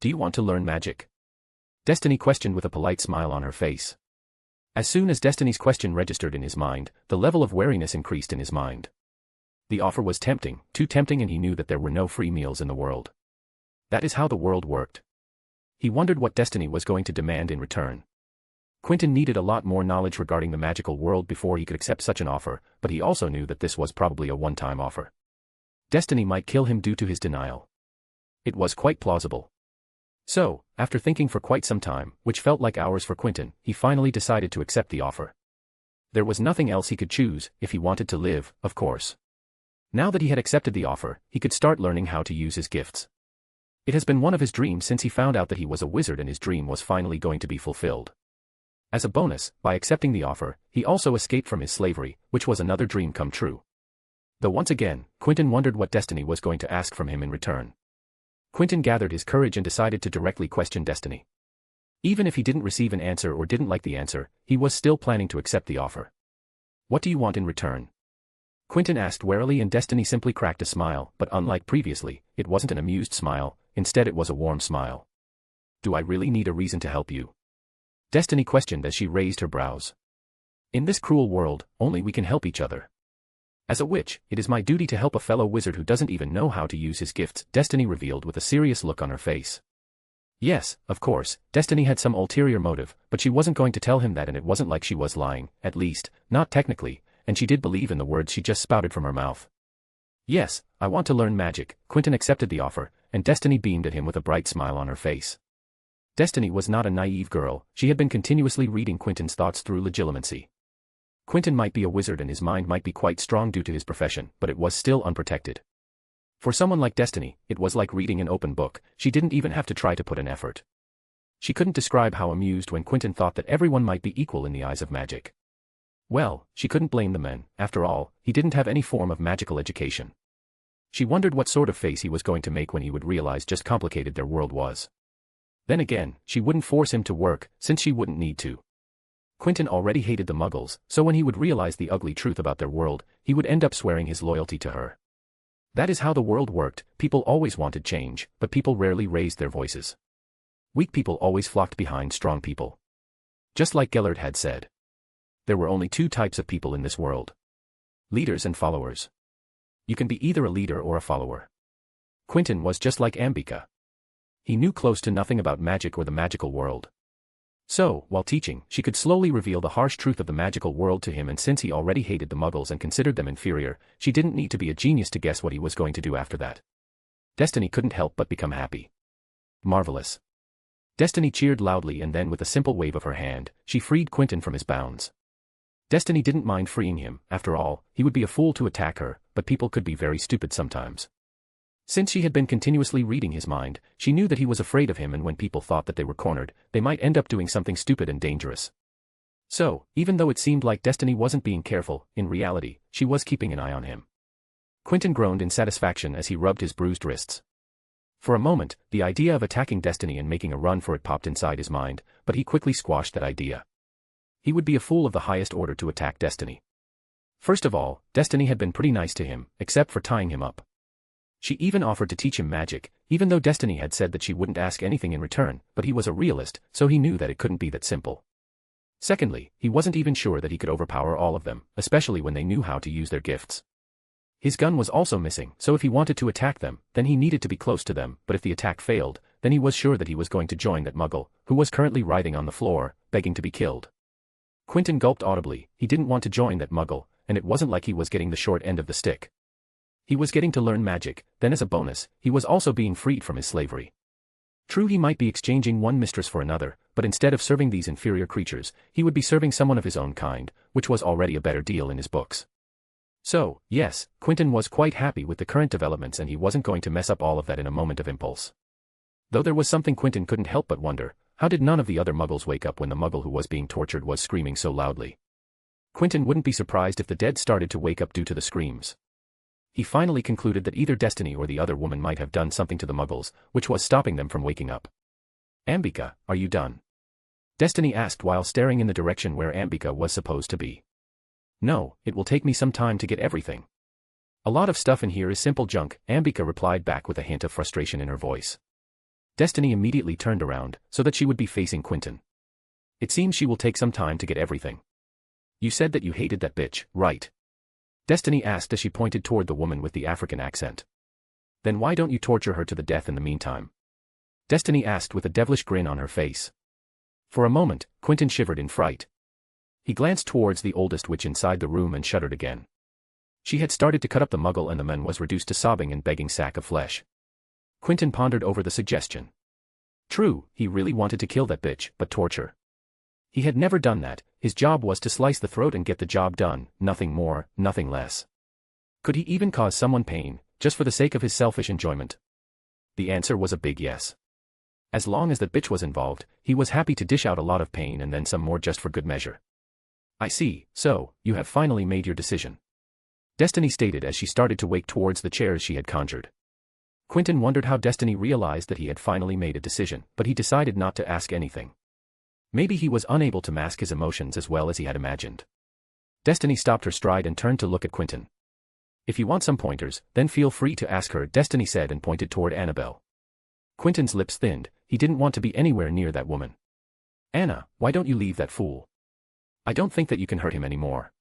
Do you want to learn magic? Destiny questioned with a polite smile on her face. As soon as Destiny's question registered in his mind, the level of wariness increased in his mind. The offer was tempting, too tempting, and he knew that there were no free meals in the world. That is how the world worked. He wondered what Destiny was going to demand in return. Quentin needed a lot more knowledge regarding the magical world before he could accept such an offer, but he also knew that this was probably a one-time offer. Destiny might kill him due to his denial. It was quite plausible. So, after thinking for quite some time, which felt like hours for Quentin, he finally decided to accept the offer. There was nothing else he could choose, if he wanted to live, of course. Now that he had accepted the offer, he could start learning how to use his gifts. It has been one of his dreams since he found out that he was a wizard, and his dream was finally going to be fulfilled. As a bonus, by accepting the offer, he also escaped from his slavery, which was another dream come true. Though once again, Quentin wondered what Destiny was going to ask from him in return. Quentin gathered his courage and decided to directly question Destiny. Even if he didn't receive an answer or didn't like the answer, he was still planning to accept the offer. What do you want in return? Quentin asked warily, and Destiny simply cracked a smile, but unlike previously, it wasn't an amused smile, instead it was a warm smile. Do I really need a reason to help you? Destiny questioned as she raised her brows. In this cruel world, only we can help each other. As a witch, it is my duty to help a fellow wizard who doesn't even know how to use his gifts, Destiny revealed with a serious look on her face. Yes, of course, Destiny had some ulterior motive, but she wasn't going to tell him that, and it wasn't like she was lying, at least, not technically, and she did believe in the words she just spouted from her mouth. Yes, I want to learn magic. Quentin accepted the offer, and Destiny beamed at him with a bright smile on her face. Destiny was not a naive girl, she had been continuously reading Quentin's thoughts through legilimency. Quentin might be a wizard and his mind might be quite strong due to his profession, but it was still unprotected. For someone like Destiny, it was like reading an open book. She didn't even have to try to put an effort. She couldn't describe how amused when Quentin thought that everyone might be equal in the eyes of magic. Well, she couldn't blame the men. After all, he didn't have any form of magical education. She wondered what sort of face he was going to make when he would realize just how complicated their world was. Then again, she wouldn't force him to work, since she wouldn't need to. Quentin already hated the Muggles, so when he would realize the ugly truth about their world, he would end up swearing his loyalty to her. That is how the world worked. People always wanted change, but people rarely raised their voices. Weak people always flocked behind strong people. Just like Gellert had said. There were only two types of people in this world. Leaders and followers. You can be either a leader or a follower. Quentin was just like Ambika. he knew close to nothing about magic or the magical world. So, while teaching, she could slowly reveal the harsh truth of the magical world to him, and since he already hated the Muggles and considered them inferior, she didn't need to be a genius to guess what he was going to do after that. Destiny couldn't help but become happy. Marvelous. Destiny cheered loudly, and then with a simple wave of her hand, she freed Quentin from his bounds. Destiny didn't mind freeing him. After all, he would be a fool to attack her, but people could be very stupid sometimes. Since she had been continuously reading his mind, she knew that he was afraid of him, and when people thought that they were cornered, they might end up doing something stupid and dangerous. So, even though it seemed like Destiny wasn't being careful, in reality, she was keeping an eye on him. Quentin groaned in satisfaction as he rubbed his bruised wrists. For a moment, the idea of attacking Destiny and making a run for it popped inside his mind, but he quickly squashed that idea. He would be a fool of the highest order to attack Destiny. First of all, Destiny had been pretty nice to him, except for tying him up. She even offered to teach him magic, even though Destiny had said that she wouldn't ask anything in return, but he was a realist, so he knew that it couldn't be that simple. Secondly, he wasn't even sure that he could overpower all of them, especially when they knew how to use their gifts. His gun was also missing, so if he wanted to attack them, then he needed to be close to them, but if the attack failed, then he was sure that he was going to join that Muggle, who was currently writhing on the floor, begging to be killed. Quentin gulped audibly. He didn't want to join that Muggle, and it wasn't like he was getting the short end of the stick. He was getting to learn magic, then as a bonus, he was also being freed from his slavery. True, he might be exchanging one mistress for another, but instead of serving these inferior creatures, he would be serving someone of his own kind, which was already a better deal in his books. So, yes, Quentin was quite happy with the current developments, and he wasn't going to mess up all of that in a moment of impulse. Though there was something Quentin couldn't help but wonder: how did none of the other Muggles wake up when the Muggle who was being tortured was screaming so loudly? Quentin wouldn't be surprised if the dead started to wake up due to the screams. He finally concluded that either Destiny or the other woman might have done something to the Muggles, which was stopping them from waking up. "Ambika, are you done?" Destiny asked while staring in the direction where Ambika was supposed to be. "No, it will take me some time to get everything. A lot of stuff in here is simple junk," Ambika replied back with a hint of frustration in her voice. Destiny immediately turned around, so that she would be facing Quentin. "It seems she will take some time to get everything. You said that you hated that bitch, right?" Destiny asked as she pointed toward the woman with the African accent. "Then why don't you torture her to the death in the meantime?" Destiny asked with a devilish grin on her face. For a moment, Quentin shivered in fright. He glanced towards the oldest witch inside the room and shuddered again. She had started to cut up the Muggle, and the man was reduced to sobbing and begging sack of flesh. Quentin pondered over the suggestion. True, he really wanted to kill that bitch, but torture. He had never done that. His job was to slice the throat and get the job done, nothing more, nothing less. Could he even cause someone pain, just for the sake of his selfish enjoyment? The answer was a big yes. As long as that bitch was involved, he was happy to dish out a lot of pain and then some more just for good measure. "I see, so, you have finally made your decision," Destiny stated as she started to wake towards the chairs she had conjured. Quentin wondered how Destiny realized that he had finally made a decision, but he decided not to ask anything. Maybe he was unable to mask his emotions as well as he had imagined. Destiny stopped her stride and turned to look at Quentin. "If you want some pointers, then feel free to ask her," Destiny said and pointed toward Annabelle. Quentin's lips thinned. He didn't want to be anywhere near that woman. "Anna, why don't you leave that fool? I don't think that you can hurt him anymore,"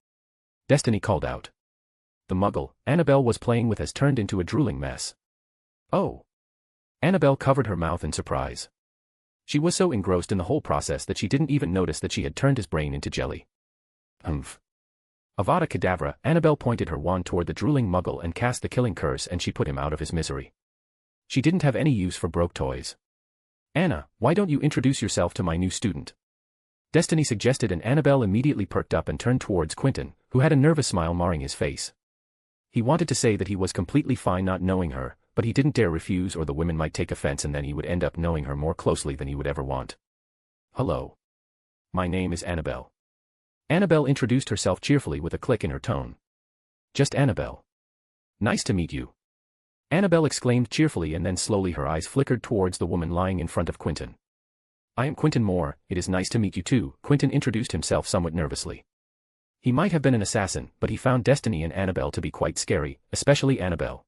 Destiny called out. The Muggle Annabelle was playing with has turned into a drooling mess. "Oh." Annabelle covered her mouth in surprise. She was so engrossed in the whole process that she didn't even notice that she had turned his brain into jelly. "Humph." Avada Kedavra, Annabelle pointed her wand toward the drooling Muggle and cast the killing curse, and she put him out of his misery. She didn't have any use for broke toys. "Anna, why don't you introduce yourself to my new student?" Destiny suggested, and Annabelle immediately perked up and turned towards Quentin, who had a nervous smile marring his face. He wanted to say that he was completely fine not knowing her, but he didn't dare refuse, or the women might take offense and then he would end up knowing her more closely than he would ever want. "Hello. My name is Annabelle." Annabelle introduced herself cheerfully with a click in her tone. "Just Annabelle. Nice to meet you." Annabelle exclaimed cheerfully, and then slowly her eyes flickered towards the woman lying in front of Quentin. "I am Quentin Moore, it is nice to meet you too," Quentin introduced himself somewhat nervously. He might have been an assassin, but he found Destiny and Annabelle to be quite scary, especially Annabelle.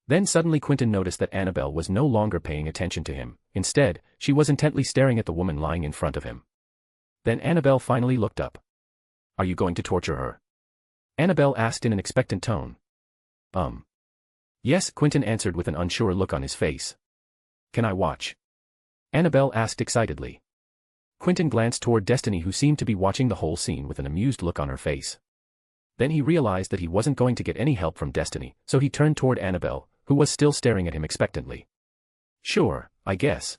Then suddenly Quentin noticed that Annabelle was no longer paying attention to him. Instead, she was intently staring at the woman lying in front of him. Then Annabelle finally looked up. "Are you going to torture her?" Annabelle asked in an expectant tone. Yes, Quentin answered with an unsure look on his face. "Can I watch?" Annabelle asked excitedly. Quentin glanced toward Destiny, who seemed to be watching the whole scene with an amused look on her face. Then he realized that he wasn't going to get any help from Destiny, so he turned toward Annabelle, who was still staring at him expectantly. Sure, I guess.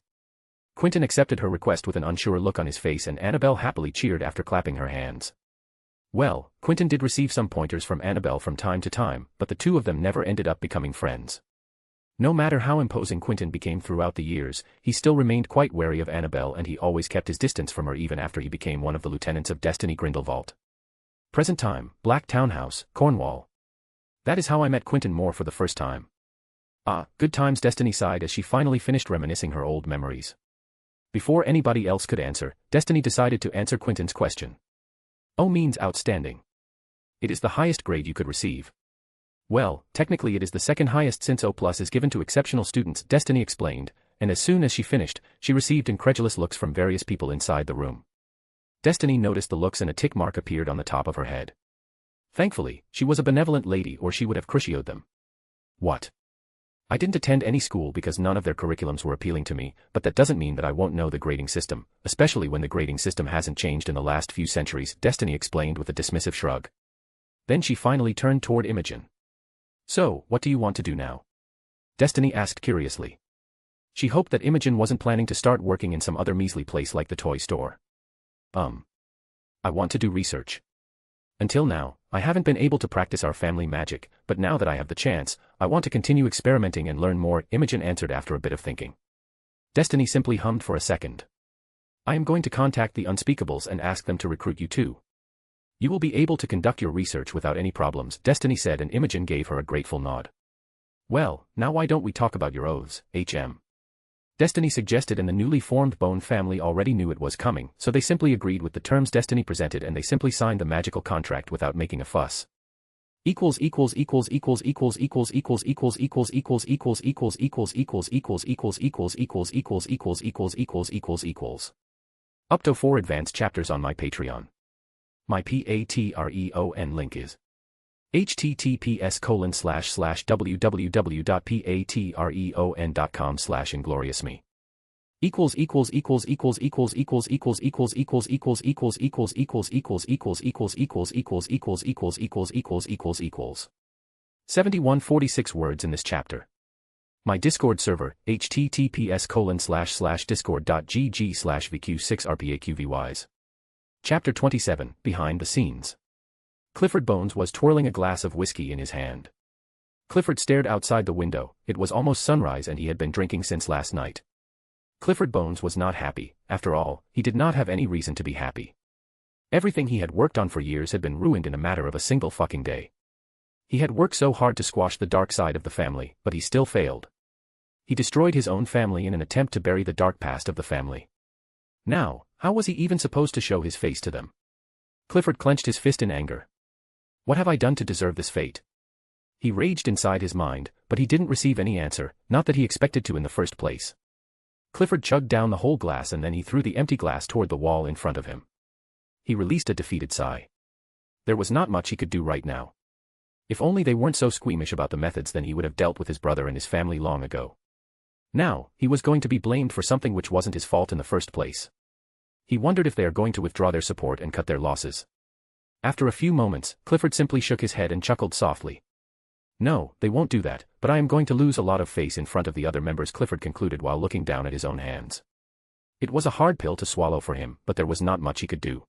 Quentin accepted her request with an unsure look on his face, and Annabelle happily cheered after clapping her hands. Well, Quentin did receive some pointers from Annabelle from time to time, but the two of them never ended up becoming friends. No matter how imposing Quentin became throughout the years, he still remained quite wary of Annabelle, and he always kept his distance from her even after he became one of the lieutenants of Destiny Grindelwald. Present time, Black Townhouse, Cornwall. That is how I met Quentin Moore for the first time. Ah, good times, Destiny sighed as she finally finished reminiscing her old memories. Before anybody else could answer, Destiny decided to answer Quentin's question. O means outstanding. It is the highest grade you could receive. Well, technically it is the second highest since O+ is given to exceptional students, Destiny explained, and as soon as she finished, she received incredulous looks from various people inside the room. Destiny noticed the looks and a tick mark appeared on the top of her head. Thankfully, she was a benevolent lady, or she would have crucioed them. What? I didn't attend any school because none of their curriculums were appealing to me, but that doesn't mean that I won't know the grading system, especially when the grading system hasn't changed in the last few centuries, Destiny explained with a dismissive shrug. Then she finally turned toward Imogen. So, what do you want to do now? Destiny asked curiously. She hoped that Imogen wasn't planning to start working in some other measly place like the toy store. I want to do research. Until now, I haven't been able to practice our family magic, but now that I have the chance, I want to continue experimenting and learn more, Imogen answered after a bit of thinking. Destiny simply hummed for a second. I am going to contact the Unspeakables and ask them to recruit you too. You will be able to conduct your research without any problems, Destiny said, and Imogen gave her a grateful nod. Well, now why don't we talk about your oaths, HM? Destiny suggested, and the newly formed Bone family already knew it was coming, so they simply agreed with the terms Destiny presented and they simply signed the magical contract without making a fuss. Equals. Up to 4 advanced chapters on my Patreon. My Patreon link is https://www.patreon.com/ingloriousme. ========================================================================================================================== https://discord.gg/vq6rpaqvys. Chapter 27, Behind the Scenes. Clifford Bones was twirling a glass of whiskey in his hand. Clifford stared outside the window. It was almost sunrise and he had been drinking since last night. Clifford Bones was not happy. After all, he did not have any reason to be happy. Everything he had worked on for years had been ruined in a matter of a single fucking day. He had worked so hard to squash the dark side of the family, but he still failed. He destroyed his own family in an attempt to bury the dark past of the family. Now, how was he even supposed to show his face to them? Clifford clenched his fist in anger. What have I done to deserve this fate? He raged inside his mind, but he didn't receive any answer, not that he expected to in the first place. Clifford chugged down the whole glass and then he threw the empty glass toward the wall in front of him. He released a defeated sigh. There was not much he could do right now. If only they weren't so squeamish about the methods, then he would have dealt with his brother and his family long ago. Now, he was going to be blamed for something which wasn't his fault in the first place. He wondered if they are going to withdraw their support and cut their losses. After a few moments, Clifford simply shook his head and chuckled softly. No, they won't do that, but I am going to lose a lot of face in front of the other members, Clifford concluded while looking down at his own hands. It was a hard pill to swallow for him, but there was not much he could do.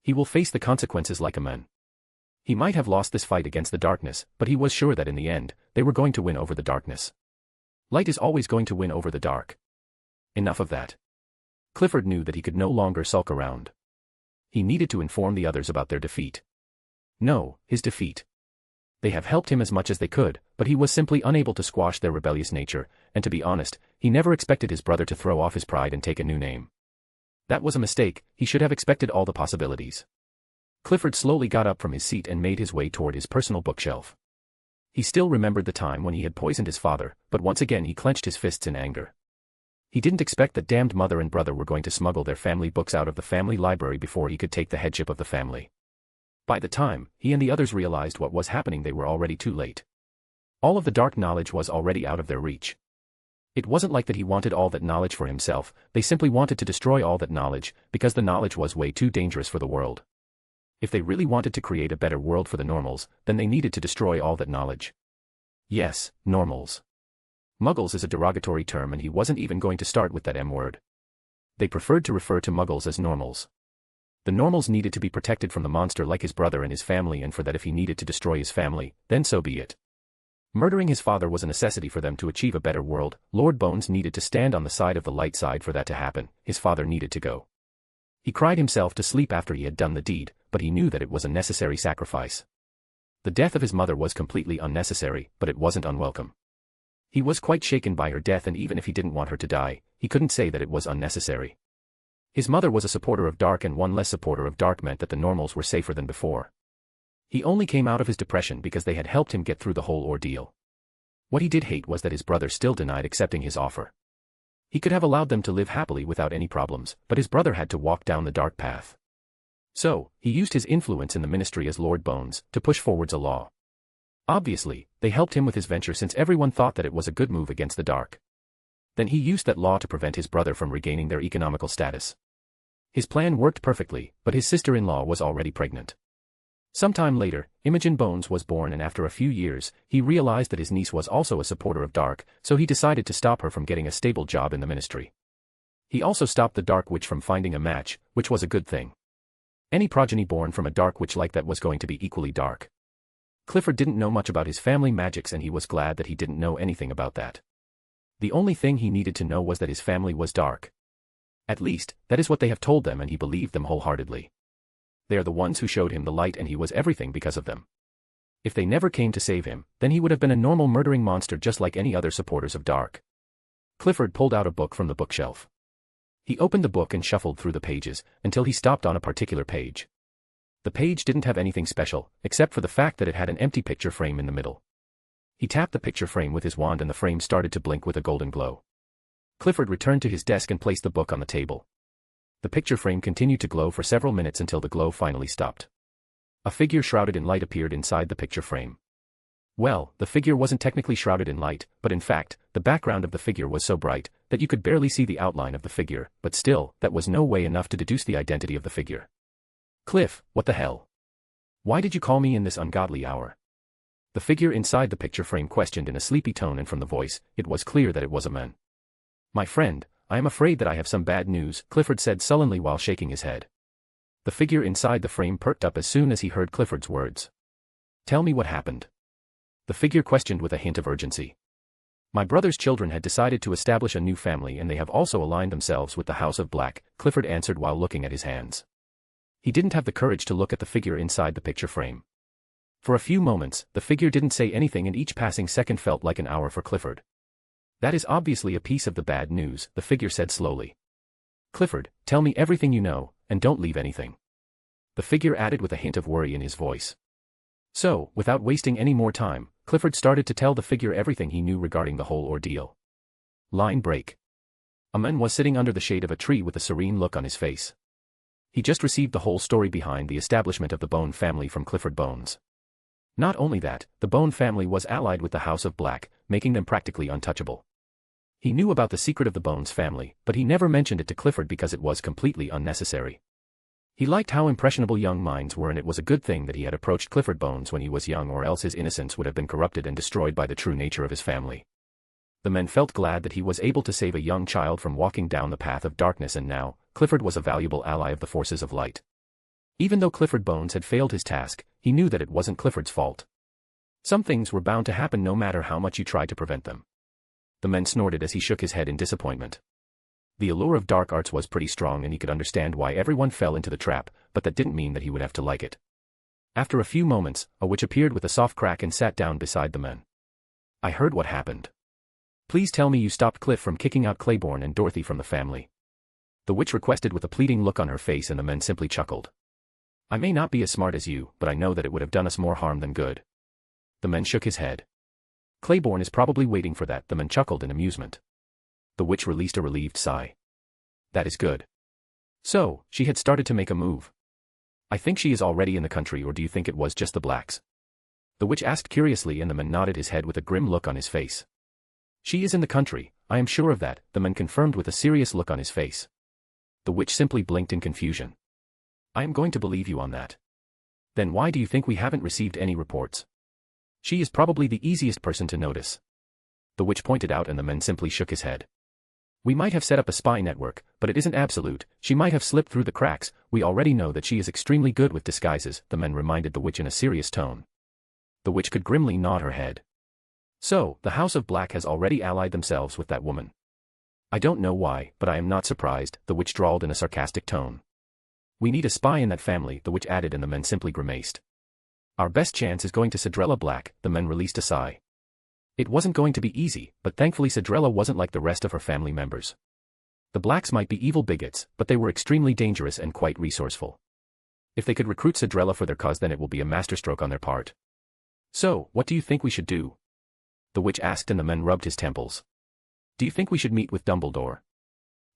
He will face the consequences like a man. He might have lost this fight against the darkness, but he was sure that in the end, they were going to win over the darkness. Light is always going to win over the dark. Enough of that. Clifford knew that he could no longer sulk around. He needed to inform the others about their defeat. No, his defeat. They have helped him as much as they could, but he was simply unable to squash their rebellious nature, and to be honest, he never expected his brother to throw off his pride and take a new name. That was a mistake. He should have expected all the possibilities. Clifford slowly got up from his seat and made his way toward his personal bookshelf. He still remembered the time when he had poisoned his father, but once again he clenched his fists in anger. He didn't expect that damned mother and brother were going to smuggle their family books out of the family library before he could take the headship of the family. By the time he and the others realized what was happening, they were already too late. All of the dark knowledge was already out of their reach. It wasn't like that he wanted all that knowledge for himself, they simply wanted to destroy all that knowledge, because the knowledge was way too dangerous for the world. If they really wanted to create a better world for the normals, then they needed to destroy all that knowledge. Yes, normals. Muggles is a derogatory term and he wasn't even going to start with that M word. They preferred to refer to Muggles as normals. The normals needed to be protected from the monster like his brother and his family, and for that if he needed to destroy his family, then so be it. Murdering his father was a necessity for them to achieve a better world. Lord Bones needed to stand on the side of the light side for that to happen. His father needed to go. He cried himself to sleep after he had done the deed, but he knew that it was a necessary sacrifice. The death of his mother was completely unnecessary, but it wasn't unwelcome. He was quite shaken by her death, and even if he didn't want her to die, he couldn't say that it was unnecessary. His mother was a supporter of dark, and one less supporter of dark meant that the normals were safer than before. He only came out of his depression because they had helped him get through the whole ordeal. What he did hate was that his brother still denied accepting his offer. He could have allowed them to live happily without any problems, but his brother had to walk down the dark path. So, he used his influence in the ministry as Lord Bones to push forwards a law. Obviously, they helped him with his venture since everyone thought that it was a good move against the dark. Then he used that law to prevent his brother from regaining their economical status. His plan worked perfectly, but his sister-in-law was already pregnant. Sometime later, Imogen Bones was born, and after a few years, he realized that his niece was also a supporter of dark, so he decided to stop her from getting a stable job in the ministry. He also stopped the Dark Witch from finding a match, which was a good thing. Any progeny born from a Dark Witch like that was going to be equally dark. Clifford didn't know much about his family magics, and he was glad that he didn't know anything about that. The only thing he needed to know was that his family was dark. At least, that is what they have told them, and he believed them wholeheartedly. They are the ones who showed him the light, and he was everything because of them. If they never came to save him, then he would have been a normal murdering monster just like any other supporters of dark. Clifford pulled out a book from the bookshelf. He opened the book and shuffled through the pages, until he stopped on a particular page. The page didn't have anything special, except for the fact that it had an empty picture frame in the middle. He tapped the picture frame with his wand and the frame started to blink with a golden glow. Clifford returned to his desk and placed the book on the table. The picture frame continued to glow for several minutes until the glow finally stopped. A figure shrouded in light appeared inside the picture frame. Well, the figure wasn't technically shrouded in light, but in fact, the background of the figure was so bright that you could barely see the outline of the figure, but still, that was no way enough to deduce the identity of the figure. Cliff, what the hell? Why did you call me in this ungodly hour? The figure inside the picture frame questioned in a sleepy tone, and from the voice, it was clear that it was a man. My friend, I am afraid that I have some bad news, Clifford said sullenly while shaking his head. The figure inside the frame perked up as soon as he heard Clifford's words. Tell me what happened. The figure questioned with a hint of urgency. My brother's children had decided to establish a new family, and they have also aligned themselves with the House of Black, Clifford answered while looking at his hands. He didn't have the courage to look at the figure inside the picture frame. For a few moments, the figure didn't say anything, and each passing second felt like an hour for Clifford. That is obviously a piece of the bad news, the figure said slowly. Clifford, tell me everything you know, and don't leave anything. The figure added with a hint of worry in his voice. So, without wasting any more time, Clifford started to tell the figure everything he knew regarding the whole ordeal. Line break. A man was sitting under the shade of a tree with a serene look on his face. He just received the whole story behind the establishment of the Bone family from Clifford Bones. Not only that, the Bone family was allied with the House of Black, making them practically untouchable. He knew about the secret of the Bones family, but he never mentioned it to Clifford because it was completely unnecessary. He liked how impressionable young minds were, and it was a good thing that he had approached Clifford Bones when he was young, or else his innocence would have been corrupted and destroyed by the true nature of his family. The men felt glad that he was able to save a young child from walking down the path of darkness, and now, Clifford was a valuable ally of the forces of light. Even though Clifford Bones had failed his task, he knew that it wasn't Clifford's fault. Some things were bound to happen no matter how much you tried to prevent them. The man snorted as he shook his head in disappointment. The allure of dark arts was pretty strong, and he could understand why everyone fell into the trap, but that didn't mean that he would have to like it. After a few moments, a witch appeared with a soft crack and sat down beside the man. I heard what happened. Please tell me you stopped Cliff from kicking out Claiborne and Dorothy from the family. The witch requested with a pleading look on her face, and the man simply chuckled. I may not be as smart as you, but I know that it would have done us more harm than good. The man shook his head. Claiborne is probably waiting for that, the man chuckled in amusement. The witch released a relieved sigh. That is good. So, she had started to make a move. I think she is already in the country, or do you think it was just the blacks? The witch asked curiously, and the man nodded his head with a grim look on his face. She is in the country. I am sure of that, the man confirmed with a serious look on his face. The witch simply blinked in confusion. I am going to believe you on that. Then why do you think we haven't received any reports? She is probably the easiest person to notice. The witch pointed out, and the man simply shook his head. We might have set up a spy network, but it isn't absolute. She might have slipped through the cracks. We already know that she is extremely good with disguises, the man reminded the witch in a serious tone. The witch could grimly nod her head. So, the House of Black has already allied themselves with that woman. I don't know why, but I am not surprised, the witch drawled in a sarcastic tone. We need a spy in that family, the witch added, and the man simply grimaced. Our best chance is going to Cinderella Black, the man released a sigh. It wasn't going to be easy, but thankfully Cinderella wasn't like the rest of her family members. The Blacks might be evil bigots, but they were extremely dangerous and quite resourceful. If they could recruit Cinderella for their cause, then it will be a masterstroke on their part. So, what do you think we should do? The witch asked, and the man rubbed his temples. Do you think we should meet with Dumbledore?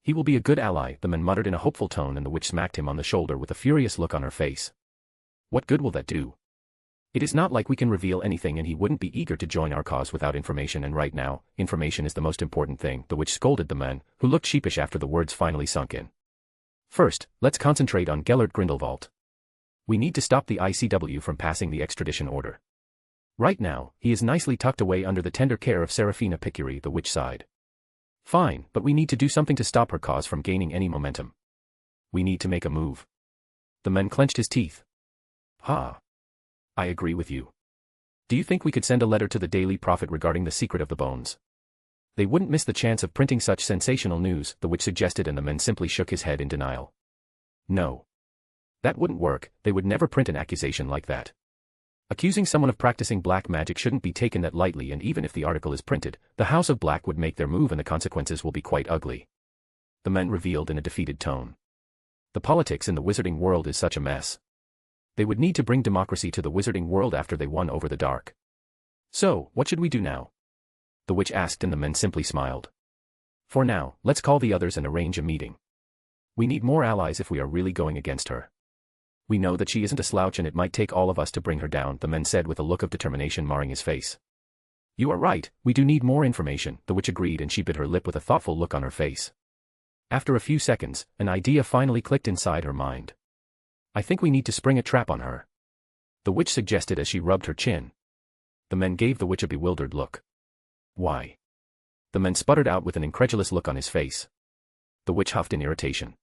He will be a good ally, the man muttered in a hopeful tone, and the witch smacked him on the shoulder with a furious look on her face. What good will that do? It is not like we can reveal anything, and he wouldn't be eager to join our cause without information, and right now, information is the most important thing, the witch scolded the man, who looked sheepish after the words finally sunk in. First, let's concentrate on Gellert Grindelwald. We need to stop the ICW from passing the extradition order. Right now, he is nicely tucked away under the tender care of Serafina Picquery, the witch sighed. Fine, but we need to do something to stop her cause from gaining any momentum. We need to make a move. The man clenched his teeth. Ha! I agree with you. Do you think we could send a letter to the Daily Prophet regarding the secret of the bones? They wouldn't miss the chance of printing such sensational news, the witch suggested, and the man simply shook his head in denial. No. That wouldn't work. They would never print an accusation like that. Accusing someone of practicing black magic shouldn't be taken that lightly, and even if the article is printed, the House of Black would make their move and the consequences will be quite ugly. The man revealed in a defeated tone. The politics in the wizarding world is such a mess. They would need to bring democracy to the wizarding world after they won over the dark. So, what should we do now? The witch asked, and the man simply smiled. For now, let's call the others and arrange a meeting. We need more allies if we are really going against her. We know that she isn't a slouch, and it might take all of us to bring her down, the man said with a look of determination marring his face. You are right, we do need more information, the witch agreed, and she bit her lip with a thoughtful look on her face. After a few seconds, an idea finally clicked inside her mind. I think we need to spring a trap on her. The witch suggested as she rubbed her chin. The man gave the witch a bewildered look. Why? The man sputtered out with an incredulous look on his face. The witch huffed in irritation.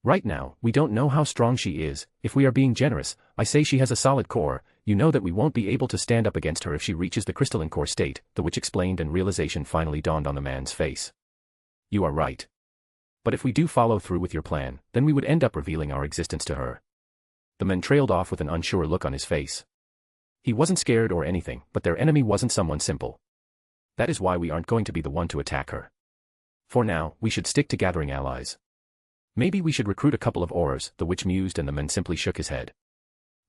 Right now, we don't know how strong she is. If we are being generous, I say she has a solid core. You know that we won't be able to stand up against her if she reaches the crystalline core state, the witch explained, and realization finally dawned on the man's face. You are right. But if we do follow through with your plan, then we would end up revealing our existence to her. The man trailed off with an unsure look on his face. He wasn't scared or anything, but their enemy wasn't someone simple. That is why we aren't going to be the one to attack her. For now, we should stick to gathering allies. Maybe we should recruit a couple of aurors, the witch mused, and the man simply shook his head.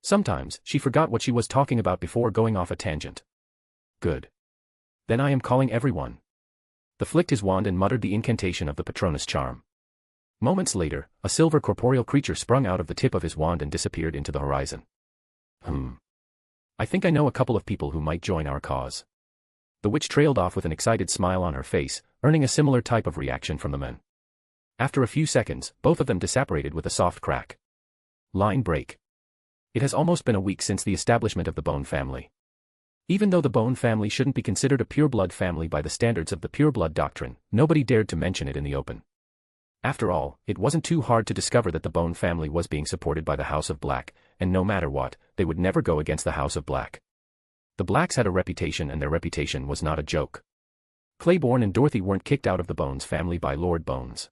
Sometimes, she forgot what she was talking about before going off a tangent. Good. Then I am calling everyone. The flicked his wand and muttered the incantation of the Patronus charm. Moments later, a silver corporeal creature sprung out of the tip of his wand and disappeared into the horizon. I think I know a couple of people who might join our cause. The witch trailed off with an excited smile on her face, earning a similar type of reaction from the men. After a few seconds, both of them disapparated with a soft crack. Line break. It has almost been a week since the establishment of the Bone family. Even though the Bone family shouldn't be considered a pure-blood family by the standards of the pure-blood doctrine, nobody dared to mention it in the open. After all, it wasn't too hard to discover that the Bone family was being supported by the House of Black, and no matter what, they would never go against the House of Black. The Blacks had a reputation, and their reputation was not a joke. Claiborne and Dorothy weren't kicked out of the Bones family by Lord Bones.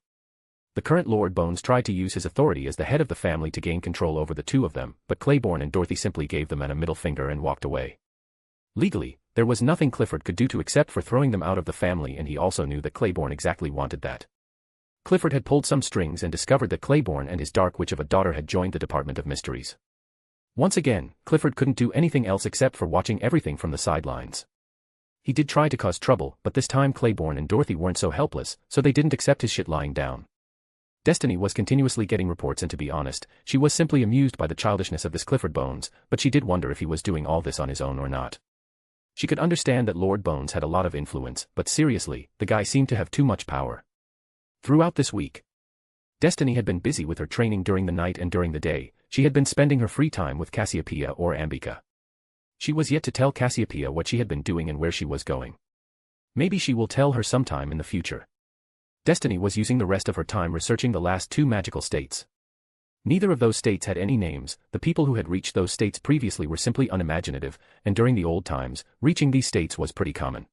The current Lord Bones tried to use his authority as the head of the family to gain control over the two of them, but Claiborne and Dorothy simply gave the men a middle finger and walked away. Legally, there was nothing Clifford could do to except for throwing them out of the family, and he also knew that Claiborne exactly wanted that. Clifford had pulled some strings and discovered that Claiborne and his dark witch of a daughter had joined the Department of Mysteries. Once again, Clifford couldn't do anything else except for watching everything from the sidelines. He did try to cause trouble, but this time Claiborne and Dorothy weren't so helpless, so they didn't accept his shit lying down. Destiny was continuously getting reports, and to be honest, she was simply amused by the childishness of this Clifford Bones, but she did wonder if he was doing all this on his own or not. She could understand that Lord Bones had a lot of influence, but seriously, the guy seemed to have too much power. Throughout this week, Destiny had been busy with her training during the night, and during the day, she had been spending her free time with Cassiopeia or Ambika. She was yet to tell Cassiopeia what she had been doing and where she was going. Maybe she will tell her sometime in the future. Destiny was using the rest of her time researching the last 2 magical states. Neither of those states had any names. The people who had reached those states previously were simply unimaginative, and during the old times, reaching these states was pretty common.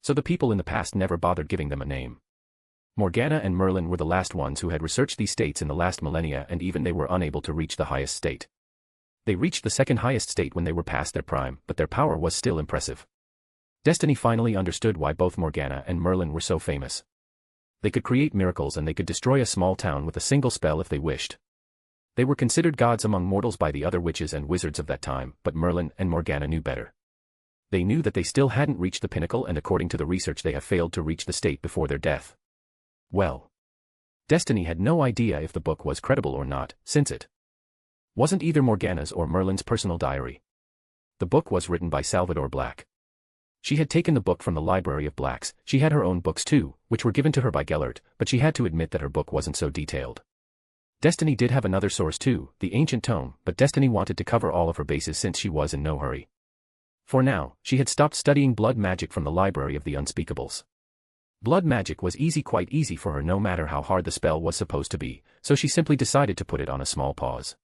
So the people in the past never bothered giving them a name. Morgana and Merlin were the last ones who had researched these states in the last millennia, and even they were unable to reach the highest state. They reached the second highest state when they were past their prime, but their power was still impressive. Destiny finally understood why both Morgana and Merlin were so famous. They could create miracles and they could destroy a small town with a single spell if they wished. They were considered gods among mortals by the other witches and wizards of that time, but Merlin and Morgana knew better. They knew that they still hadn't reached the pinnacle, and according to the research they have failed to reach the state before their death. Well, Destiny had no idea if the book was credible or not, since it wasn't either Morgana's or Merlin's personal diary. The book was written by Salvador Black. She had taken the book from the Library of Blacks. She had her own books too, which were given to her by Gellert, but she had to admit that her book wasn't so detailed. Destiny did have another source too, the ancient tome, but Destiny wanted to cover all of her bases since she was in no hurry. For now, she had stopped studying blood magic from the Library of the Unspeakables. Blood magic was easy, quite easy for her no matter how hard the spell was supposed to be, so she simply decided to put it on a small pause.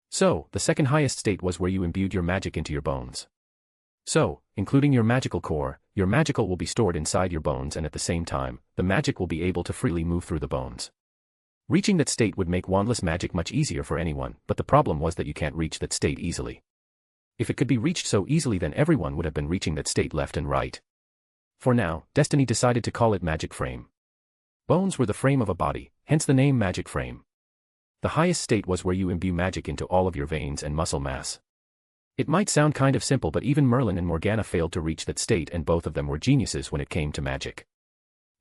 So, the second highest state was where you imbued your magic into your bones. So, including your magical core, your magical will be stored inside your bones, and at the same time, the magic will be able to freely move through the bones. Reaching that state would make wandless magic much easier for anyone, but the problem was that you can't reach that state easily. If it could be reached so easily, then everyone would have been reaching that state left and right. For now, Destiny decided to call it Magic Frame. Bones were the frame of a body, hence the name Magic Frame. The highest state was where you imbue magic into all of your veins and muscle mass. It might sound kind of simple, but even Merlin and Morgana failed to reach that state, and both of them were geniuses when it came to magic.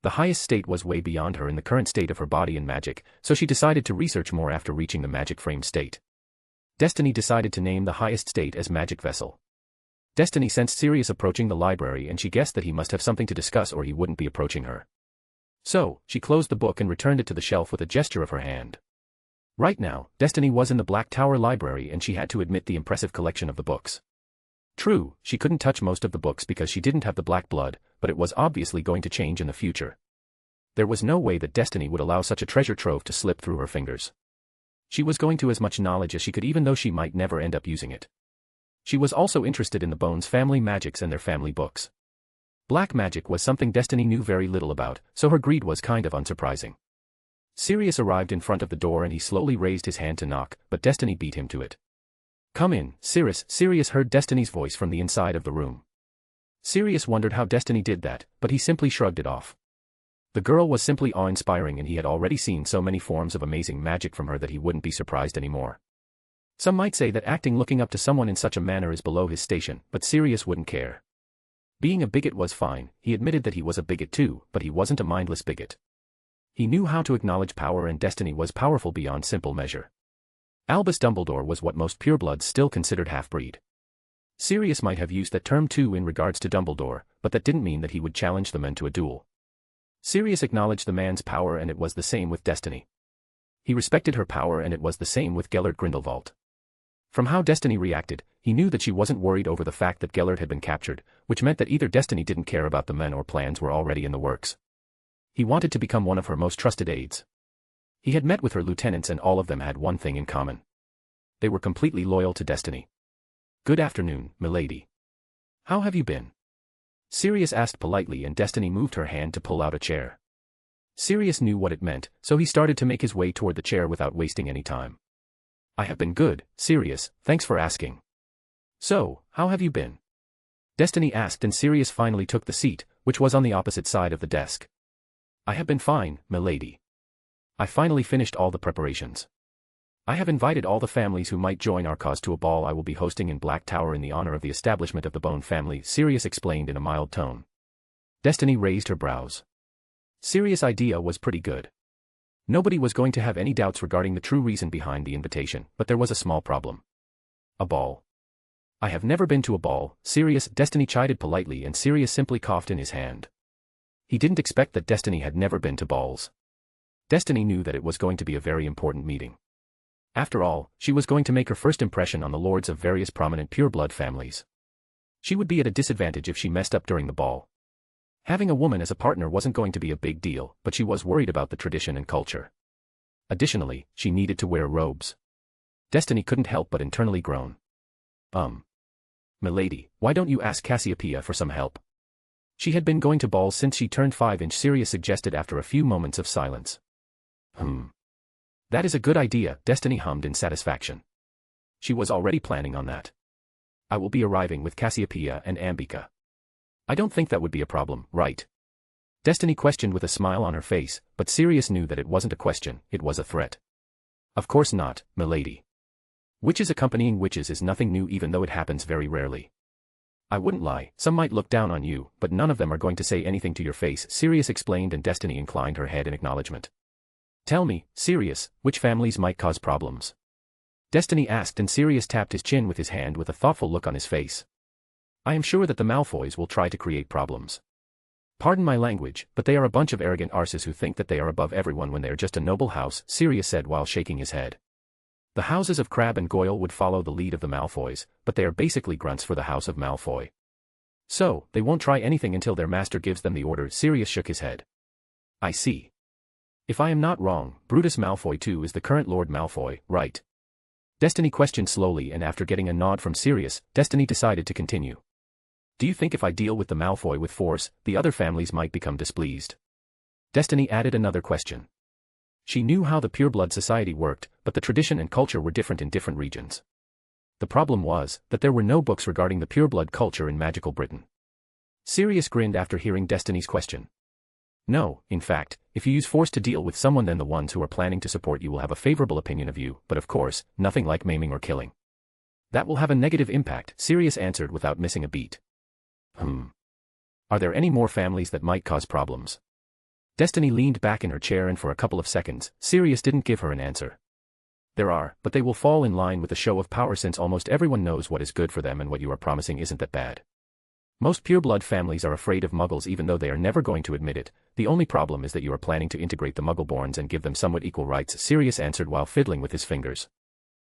The highest state was way beyond her in the current state of her body and magic, so she decided to research more after reaching the Magic Frame state. Destiny decided to name the highest state as Magic Vessel. Destiny sensed Sirius approaching the library, and she guessed that he must have something to discuss or he wouldn't be approaching her. So, she closed the book and returned it to the shelf with a gesture of her hand. Right now, Destiny was in the Black Tower Library, and she had to admit the impressive collection of the books. True, she couldn't touch most of the books because she didn't have the black blood, but it was obviously going to change in the future. There was no way that Destiny would allow such a treasure trove to slip through her fingers. She was going to as much knowledge as she could, even though she might never end up using it. She was also interested in the Bones family magics and their family books. Black magic was something Destiny knew very little about, so her greed was kind of unsurprising. Sirius arrived in front of the door and he slowly raised his hand to knock, but Destiny beat him to it. "Come in, Sirius." Sirius heard Destiny's voice from the inside of the room. Sirius wondered how Destiny did that, but he simply shrugged it off. The girl was simply awe-inspiring, and he had already seen so many forms of amazing magic from her that he wouldn't be surprised anymore. Some might say that acting looking up to someone in such a manner is below his station, but Sirius wouldn't care. Being a bigot was fine. He admitted that he was a bigot too, but he wasn't a mindless bigot. He knew how to acknowledge power, and Destiny was powerful beyond simple measure. Albus Dumbledore was what most purebloods still considered half-breed. Sirius might have used that term too in regards to Dumbledore, but that didn't mean that he would challenge the man to a duel. Sirius acknowledged the man's power, and it was the same with Destiny. He respected her power, and it was the same with Gellert Grindelwald. From how Destiny reacted, he knew that she wasn't worried over the fact that Gellert had been captured, which meant that either Destiny didn't care about the men or plans were already in the works. He wanted to become one of her most trusted aides. He had met with her lieutenants, and all of them had one thing in common. They were completely loyal to Destiny. "Good afternoon, milady. How have you been?" Sirius asked politely, and Destiny moved her hand to pull out a chair. Sirius knew what it meant, so he started to make his way toward the chair without wasting any time. "I have been good, Sirius, thanks for asking. So, how have you been?" Destiny asked, and Sirius finally took the seat, which was on the opposite side of the desk. "I have been fine, milady. I finally finished all the preparations. I have invited all the families who might join our cause to a ball I will be hosting in Black Tower in the honor of the establishment of the Bone family," Sirius explained in a mild tone. Destiny raised her brows. Sirius' idea was pretty good. Nobody was going to have any doubts regarding the true reason behind the invitation, but there was a small problem. A ball. I have never been to a ball, Sirius. Destiny chided politely and Sirius simply coughed in his hand. He didn't expect that Destiny had never been to balls. Destiny knew that it was going to be a very important meeting. After all, she was going to make her first impression on the lords of various prominent pureblood families. She would be at a disadvantage if she messed up during the ball. Having a woman as a partner wasn't going to be a big deal, but she was worried about the tradition and culture. Additionally, she needed to wear robes. Destiny couldn't help but internally groan. Milady, why don't you ask Cassiopeia for some help? She had been going to balls since she turned 5, Sirius suggested after a few moments of silence. That is a good idea, Destiny hummed in satisfaction. She was already planning on that. I will be arriving with Cassiopeia and Ambika. I don't think that would be a problem, right? Destiny questioned with a smile on her face, but Sirius knew that it wasn't a question, it was a threat. Of course not, milady. Witches accompanying witches is nothing new even though it happens very rarely. I wouldn't lie, some might look down on you, but none of them are going to say anything to your face, Sirius explained and Destiny inclined her head in acknowledgement. Tell me, Sirius, which families might cause problems? Destiny asked and Sirius tapped his chin with his hand with a thoughtful look on his face. I am sure that the Malfoys will try to create problems. Pardon my language, but they are a bunch of arrogant arses who think that they are above everyone when they are just a noble house, Sirius said while shaking his head. The houses of Crabbe and Goyle would follow the lead of the Malfoys, but they are basically grunts for the House of Malfoy. So, they won't try anything until their master gives them the order, Sirius shook his head. I see. If I am not wrong, Brutus Malfoy too is the current Lord Malfoy, right? Destiny questioned slowly and after getting a nod from Sirius, Destiny decided to continue. Do you think if I deal with the Malfoy with force, the other families might become displeased? Destiny added another question. She knew how the pureblood society worked, but the tradition and culture were different in different regions. The problem was that there were no books regarding the pureblood culture in magical Britain. Sirius grinned after hearing Destiny's question. No, in fact, if you use force to deal with someone, then the ones who are planning to support you will have a favorable opinion of you, but of course, nothing like maiming or killing. That will have a negative impact, Sirius answered without missing a beat. Are there any more families that might cause problems? Destiny leaned back in her chair and for a couple of seconds, Sirius didn't give her an answer. There are, but they will fall in line with the show of power since almost everyone knows what is good for them and what you are promising isn't that bad. Most pureblood families are afraid of muggles even though they are never going to admit it. The only problem is that you are planning to integrate the muggleborns and give them somewhat equal rights, Sirius answered while fiddling with his fingers.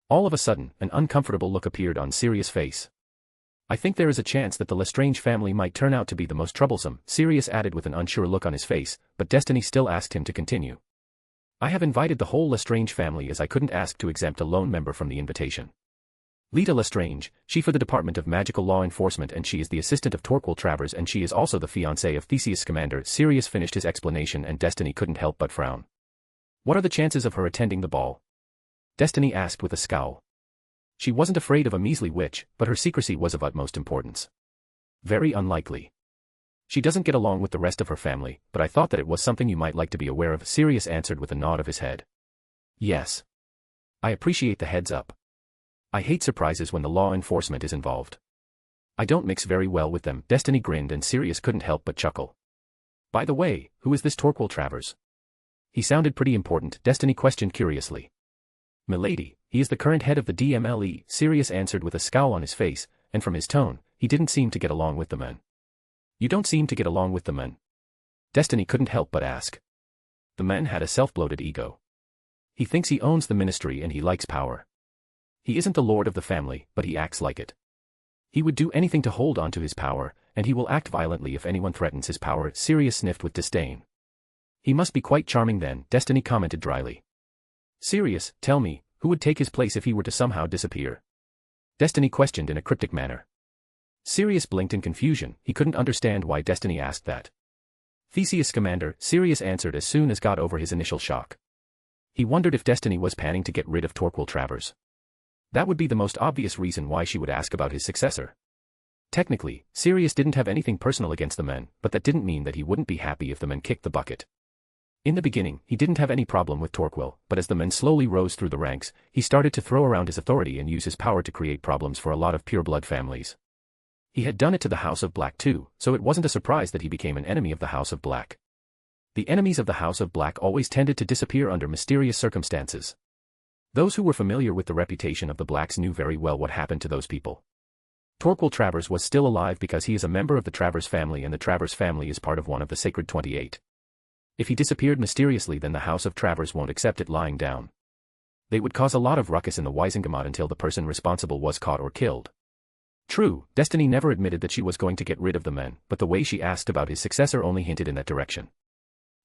All of a sudden, an uncomfortable look appeared on Sirius' face. I think there is a chance that the Lestrange family might turn out to be the most troublesome, Sirius added with an unsure look on his face, but Destiny still asked him to continue. I have invited the whole Lestrange family as I couldn't ask to exempt a lone member from the invitation. Leta Lestrange, she for the Department of Magical Law Enforcement and she is the assistant of Torquil Travers and she is also the fiancée of Theseus Scamander. Sirius finished his explanation and Destiny couldn't help but frown. What are the chances of her attending the ball? Destiny asked with a scowl. She wasn't afraid of a measly witch, but her secrecy was of utmost importance. Very unlikely. She doesn't get along with the rest of her family, but I thought that it was something you might like to be aware of, Sirius answered with a nod of his head. Yes. I appreciate the heads up. I hate surprises when the law enforcement is involved. I don't mix very well with them, Destiny grinned and Sirius couldn't help but chuckle. By the way, who is this Torquil Travers? He sounded pretty important, Destiny questioned curiously. Milady, he is the current head of the DMLE, Sirius answered with a scowl on his face, and from his tone, he didn't seem to get along with the men. You don't seem to get along with the men. Destiny couldn't help but ask. The man had a self-bloated ego. He thinks he owns the ministry and he likes power. He isn't the lord of the family, but he acts like it. He would do anything to hold on to his power, and he will act violently if anyone threatens his power, Sirius sniffed with disdain. He must be quite charming then, Destiny commented dryly. Sirius, tell me, who would take his place if he were to somehow disappear? Destiny questioned in a cryptic manner. Sirius blinked in confusion, he couldn't understand why Destiny asked that. Theseus Scamander, Sirius answered as soon as got over his initial shock. He wondered if Destiny was planning to get rid of Torquil Travers. That would be the most obvious reason why she would ask about his successor. Technically, Sirius didn't have anything personal against the men, but that didn't mean that he wouldn't be happy if the men kicked the bucket. In the beginning, he didn't have any problem with Torquil, but as the men slowly rose through the ranks, he started to throw around his authority and use his power to create problems for a lot of pureblood families. He had done it to the House of Black too, so it wasn't a surprise that he became an enemy of the House of Black. The enemies of the House of Black always tended to disappear under mysterious circumstances. Those who were familiar with the reputation of the Blacks knew very well what happened to those people. Torquil Travers was still alive because he is a member of the Travers family and the Travers family is part of one of the Sacred 28. If he disappeared mysteriously then the House of Travers won't accept it lying down. They would cause a lot of ruckus in the Wisengamot until the person responsible was caught or killed. True, Destiny never admitted that she was going to get rid of the men, but the way she asked about his successor only hinted in that direction.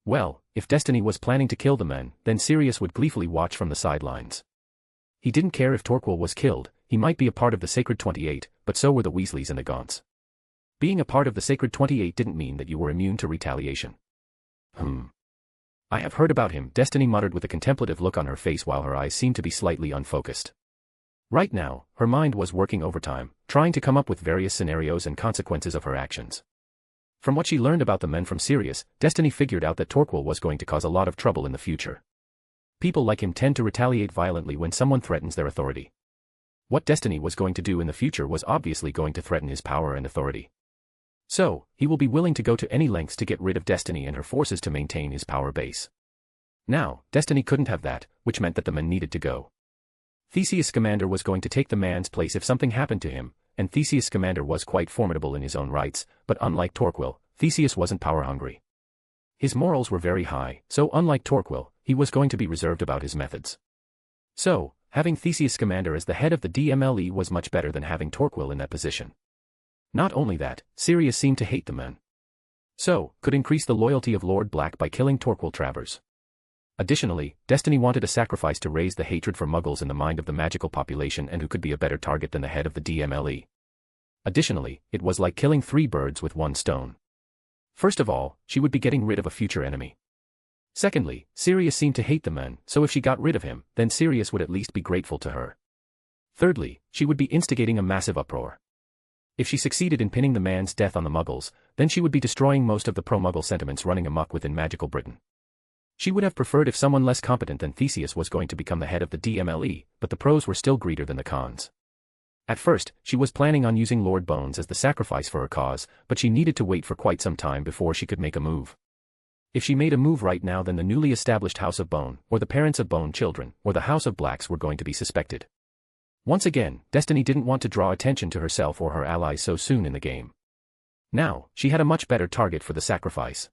Well, if Destiny was planning to kill the men, then Sirius would gleefully watch from the sidelines. He didn't care if Torquil was killed, he might be a part of the Sacred 28, but so were the Weasleys and the Gaunts. Being a part of the Sacred 28 didn't mean that you were immune to retaliation. I have heard about him, Destiny muttered with a contemplative look on her face while her eyes seemed to be slightly unfocused. Right now, her mind was working overtime, trying to come up with various scenarios and consequences of her actions. From what she learned about the men from Sirius, Destiny figured out that Torquil was going to cause a lot of trouble in the future. People like him tend to retaliate violently when someone threatens their authority. What Destiny was going to do in the future was obviously going to threaten his power and authority. So, he will be willing to go to any lengths to get rid of Destiny and her forces to maintain his power base. Now, Destiny couldn't have that, which meant that the men needed to go. Theseus Scamander was going to take the man's place if something happened to him, and Theseus Scamander was quite formidable in his own rights, but unlike Torquil, Theseus wasn't power-hungry. His morals were very high, so unlike Torquil, he was going to be reserved about his methods. So, having Theseus Scamander as the head of the DMLE was much better than having Torquil in that position. Not only that, Sirius seemed to hate the men. So, could increase the loyalty of Lord Black by killing Torquil Travers. Additionally, Destiny wanted a sacrifice to raise the hatred for Muggles in the mind of the magical population and who could be a better target than the head of the DMLE. Additionally, it was like killing 3 birds with 1 stone. First of all, she would be getting rid of a future enemy. Secondly, Sirius seemed to hate the men, so if she got rid of him, then Sirius would at least be grateful to her. Thirdly, she would be instigating a massive uproar. If she succeeded in pinning the man's death on the Muggles, then she would be destroying most of the pro-Muggle sentiments running amok within magical Britain. She would have preferred if someone less competent than Theseus was going to become the head of the DMLE, but the pros were still greedier than the cons. At first, she was planning on using Lord Bones as the sacrifice for her cause, but she needed to wait for quite some time before she could make a move. If she made a move right now then the newly established House of Bone, or the parents of Bone children, or the House of Blacks were going to be suspected. Once again, Destiny didn't want to draw attention to herself or her allies so soon in the game. Now, she had a much better target for the sacrifice.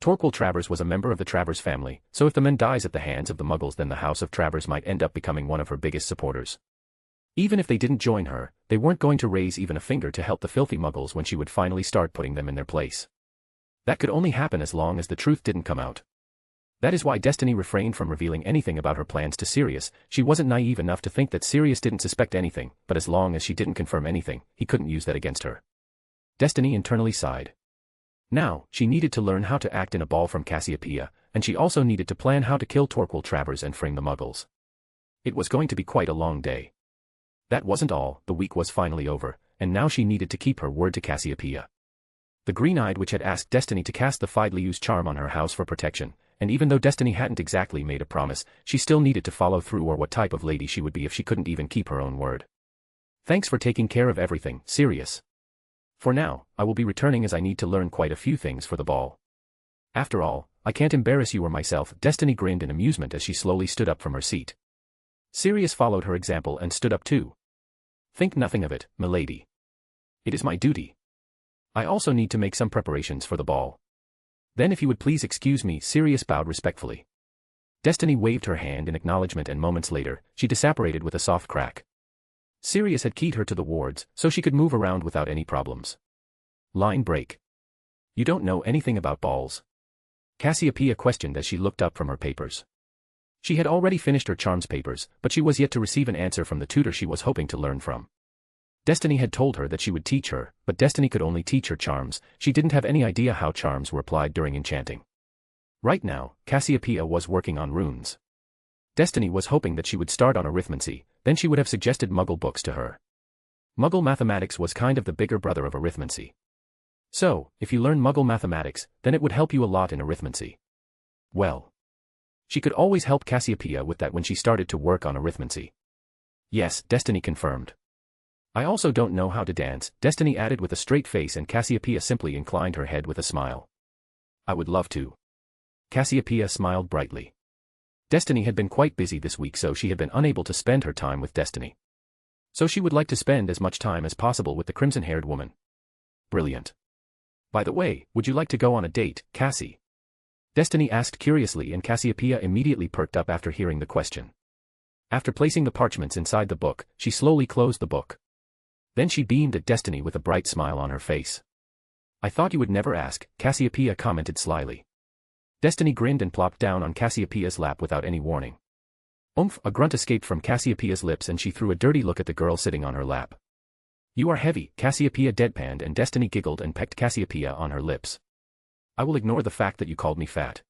Torquil Travers was a member of the Travers family, so if the man dies at the hands of the Muggles then the House of Travers might end up becoming one of her biggest supporters. Even if they didn't join her, they weren't going to raise even a finger to help the filthy Muggles when she would finally start putting them in their place. That could only happen as long as the truth didn't come out. That is why Destiny refrained from revealing anything about her plans to Sirius. She wasn't naive enough to think that Sirius didn't suspect anything, but as long as she didn't confirm anything, he couldn't use that against her. Destiny internally sighed. Now, she needed to learn how to act in a ball from Cassiopeia, and she also needed to plan how to kill Torquil Travers and frame the Muggles. It was going to be quite a long day. That wasn't all, the week was finally over, and now she needed to keep her word to Cassiopeia. The Green-Eyed Witch had asked Destiny to cast the Fidelius charm on her house for protection, and even though Destiny hadn't exactly made a promise, she still needed to follow through or what type of lady she would be if she couldn't even keep her own word. Thanks for taking care of everything, Sirius. For now, I will be returning as I need to learn quite a few things for the ball. After all, I can't embarrass you or myself, Destiny grinned in amusement as she slowly stood up from her seat. Sirius followed her example and stood up too. Think nothing of it, milady. It is my duty. I also need to make some preparations for the ball. Then if you would please excuse me, Sirius bowed respectfully. Destiny waved her hand in acknowledgement and moments later, she disapparated with a soft crack. Sirius had keyed her to the wards, so she could move around without any problems. Line break. You don't know anything about balls? Cassiopeia questioned as she looked up from her papers. She had already finished her charms papers, but she was yet to receive an answer from the tutor she was hoping to learn from. Destiny had told her that she would teach her, but Destiny could only teach her charms, she didn't have any idea how charms were applied during enchanting. Right now, Cassiopeia was working on runes. Destiny was hoping that she would start on arithmancy, then she would have suggested Muggle books to her. Muggle mathematics was kind of the bigger brother of arithmancy. So, if you learn Muggle mathematics, then it would help you a lot in arithmancy. Well, she could always help Cassiopeia with that when she started to work on arithmancy. Yes, Destiny confirmed. I also don't know how to dance, Destiny added with a straight face, and Cassiopeia simply inclined her head with a smile. I would love to. Cassiopeia smiled brightly. Destiny had been quite busy this week, so she had been unable to spend her time with Destiny. So she would like to spend as much time as possible with the crimson-haired woman. Brilliant. By the way, would you like to go on a date, Cassie? Destiny asked curiously, and Cassiopeia immediately perked up after hearing the question. After placing the parchments inside the book, she slowly closed the book. Then she beamed at Destiny with a bright smile on her face. I thought you would never ask, Cassiopeia commented slyly. Destiny grinned and plopped down on Cassiopeia's lap without any warning. Oomph! A grunt escaped from Cassiopeia's lips and she threw a dirty look at the girl sitting on her lap. You are heavy, Cassiopeia deadpanned, and Destiny giggled and pecked Cassiopeia on her lips. I will ignore the fact that you called me fat.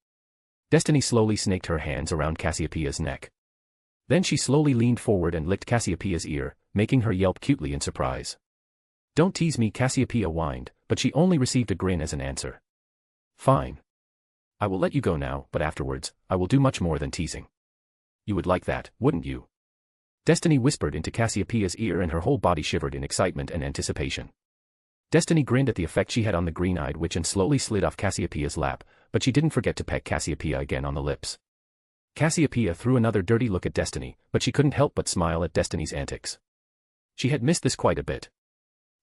Destiny slowly snaked her hands around Cassiopeia's neck. Then she slowly leaned forward and licked Cassiopeia's ear, making her yelp cutely in surprise. Don't tease me, Cassiopeia whined, but she only received a grin as an answer. Fine. I will let you go now, but afterwards, I will do much more than teasing. You would like that, wouldn't you? Destiny whispered into Cassiopeia's ear and her whole body shivered in excitement and anticipation. Destiny grinned at the effect she had on the green-eyed witch and slowly slid off Cassiopeia's lap, but she didn't forget to peck Cassiopeia again on the lips. Cassiopeia threw another dirty look at Destiny, but she couldn't help but smile at Destiny's antics. She had missed this quite a bit.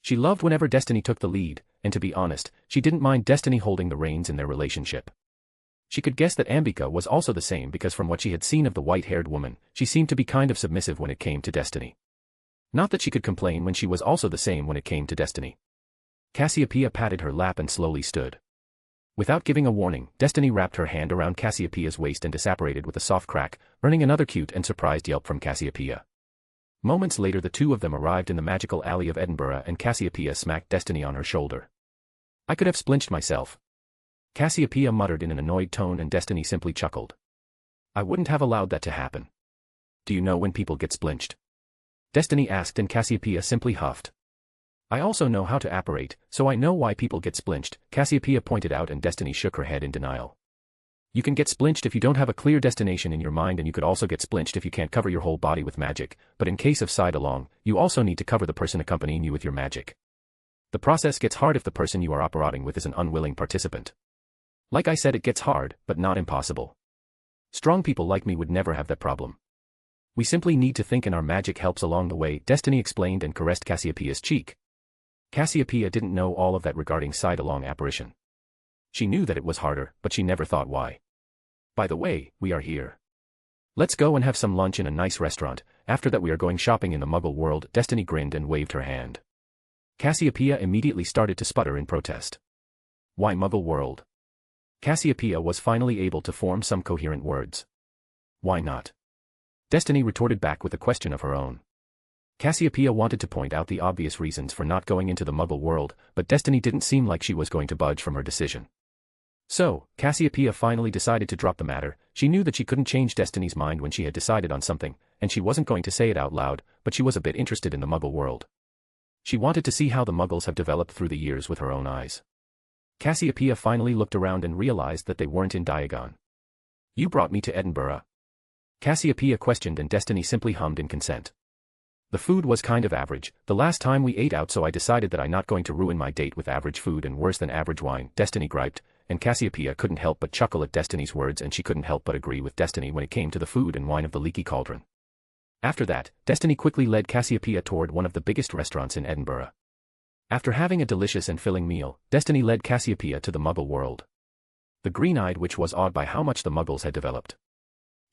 She loved whenever Destiny took the lead, and to be honest, she didn't mind Destiny holding the reins in their relationship. She could guess that Ambika was also the same because from what she had seen of the white-haired woman, she seemed to be kind of submissive when it came to Destiny. Not that she could complain when she was also the same when it came to Destiny. Cassiopeia patted her lap and slowly stood. Without giving a warning, Destiny wrapped her hand around Cassiopeia's waist and disapparated with a soft crack, earning another cute and surprised yelp from Cassiopeia. Moments later the two of them arrived in the magical alley of Edinburgh and Cassiopeia smacked Destiny on her shoulder. I could have splinched myself. Cassiopeia muttered in an annoyed tone and Destiny simply chuckled. I wouldn't have allowed that to happen. Do you know when people get splinched? Destiny asked and Cassiopeia simply huffed. I also know how to apparate, so I know why people get splinched, Cassiopeia pointed out and Destiny shook her head in denial. You can get splinched if you don't have a clear destination in your mind and you could also get splinched if you can't cover your whole body with magic, but in case of side-along, you also need to cover the person accompanying you with your magic. The process gets hard if the person you are apparating with is an unwilling participant. Like I said, it gets hard, but not impossible. Strong people like me would never have that problem. We simply need to think and our magic helps along the way, Destiny explained and caressed Cassiopeia's cheek. Cassiopeia didn't know all of that regarding side-along apparition. She knew that it was harder, but she never thought why. By the way, we are here. Let's go and have some lunch in a nice restaurant, after that we are going shopping in the Muggle world, Destiny grinned and waved her hand. Cassiopeia immediately started to sputter in protest. Why Muggle world? Cassiopeia was finally able to form some coherent words. Why not? Destiny retorted back with a question of her own. Cassiopeia wanted to point out the obvious reasons for not going into the Muggle world, but Destiny didn't seem like she was going to budge from her decision. So, Cassiopeia finally decided to drop the matter. She knew that she couldn't change Destiny's mind when she had decided on something, and she wasn't going to say it out loud, but she was a bit interested in the Muggle world. She wanted to see how the Muggles have developed through the years with her own eyes. Cassiopeia finally looked around and realized that they weren't in Diagon. You brought me to Edinburgh? Cassiopeia questioned and Destiny simply hummed in consent. The food was kind of average, the last time we ate out, so I decided that I'm not going to ruin my date with average food and worse than average wine, Destiny griped, and Cassiopeia couldn't help but chuckle at Destiny's words and she couldn't help but agree with Destiny when it came to the food and wine of the leaky cauldron. After that, Destiny quickly led Cassiopeia toward one of the biggest restaurants in Edinburgh. After having a delicious and filling meal, Destiny led Cassiopeia to the Muggle world. The green-eyed witch was awed by how much the Muggles had developed.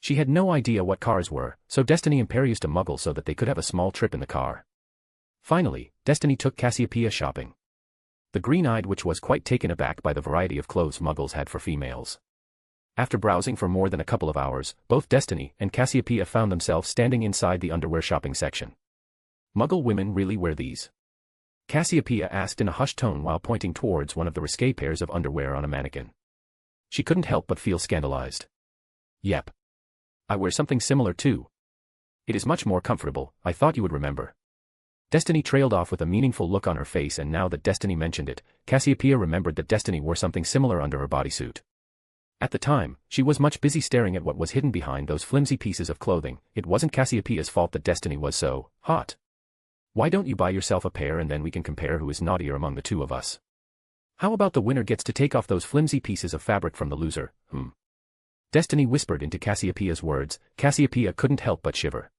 She had no idea what cars were, so Destiny imperioused a Muggle so that they could have a small trip in the car. Finally, Destiny took Cassiopeia shopping. The green-eyed witch was quite taken aback by the variety of clothes Muggles had for females. After browsing for more than a couple of hours, both Destiny and Cassiopeia found themselves standing inside the underwear shopping section. Muggle women really wear these? Cassiopeia asked in a hushed tone while pointing towards one of the risque pairs of underwear on a mannequin. She couldn't help but feel scandalized. Yep. I wear something similar too. It is much more comfortable, I thought you would remember. Destiny trailed off with a meaningful look on her face, and now that Destiny mentioned it, Cassiopeia remembered that Destiny wore something similar under her bodysuit. At the time, she was much busy staring at what was hidden behind those flimsy pieces of clothing. It wasn't Cassiopeia's fault that Destiny was so hot. Why don't you buy yourself a pair and then we can compare who is naughtier among the two of us? How about the winner gets to take off those flimsy pieces of fabric from the loser, Destiny whispered into Cassiopeia's words. Cassiopeia couldn't help but shiver.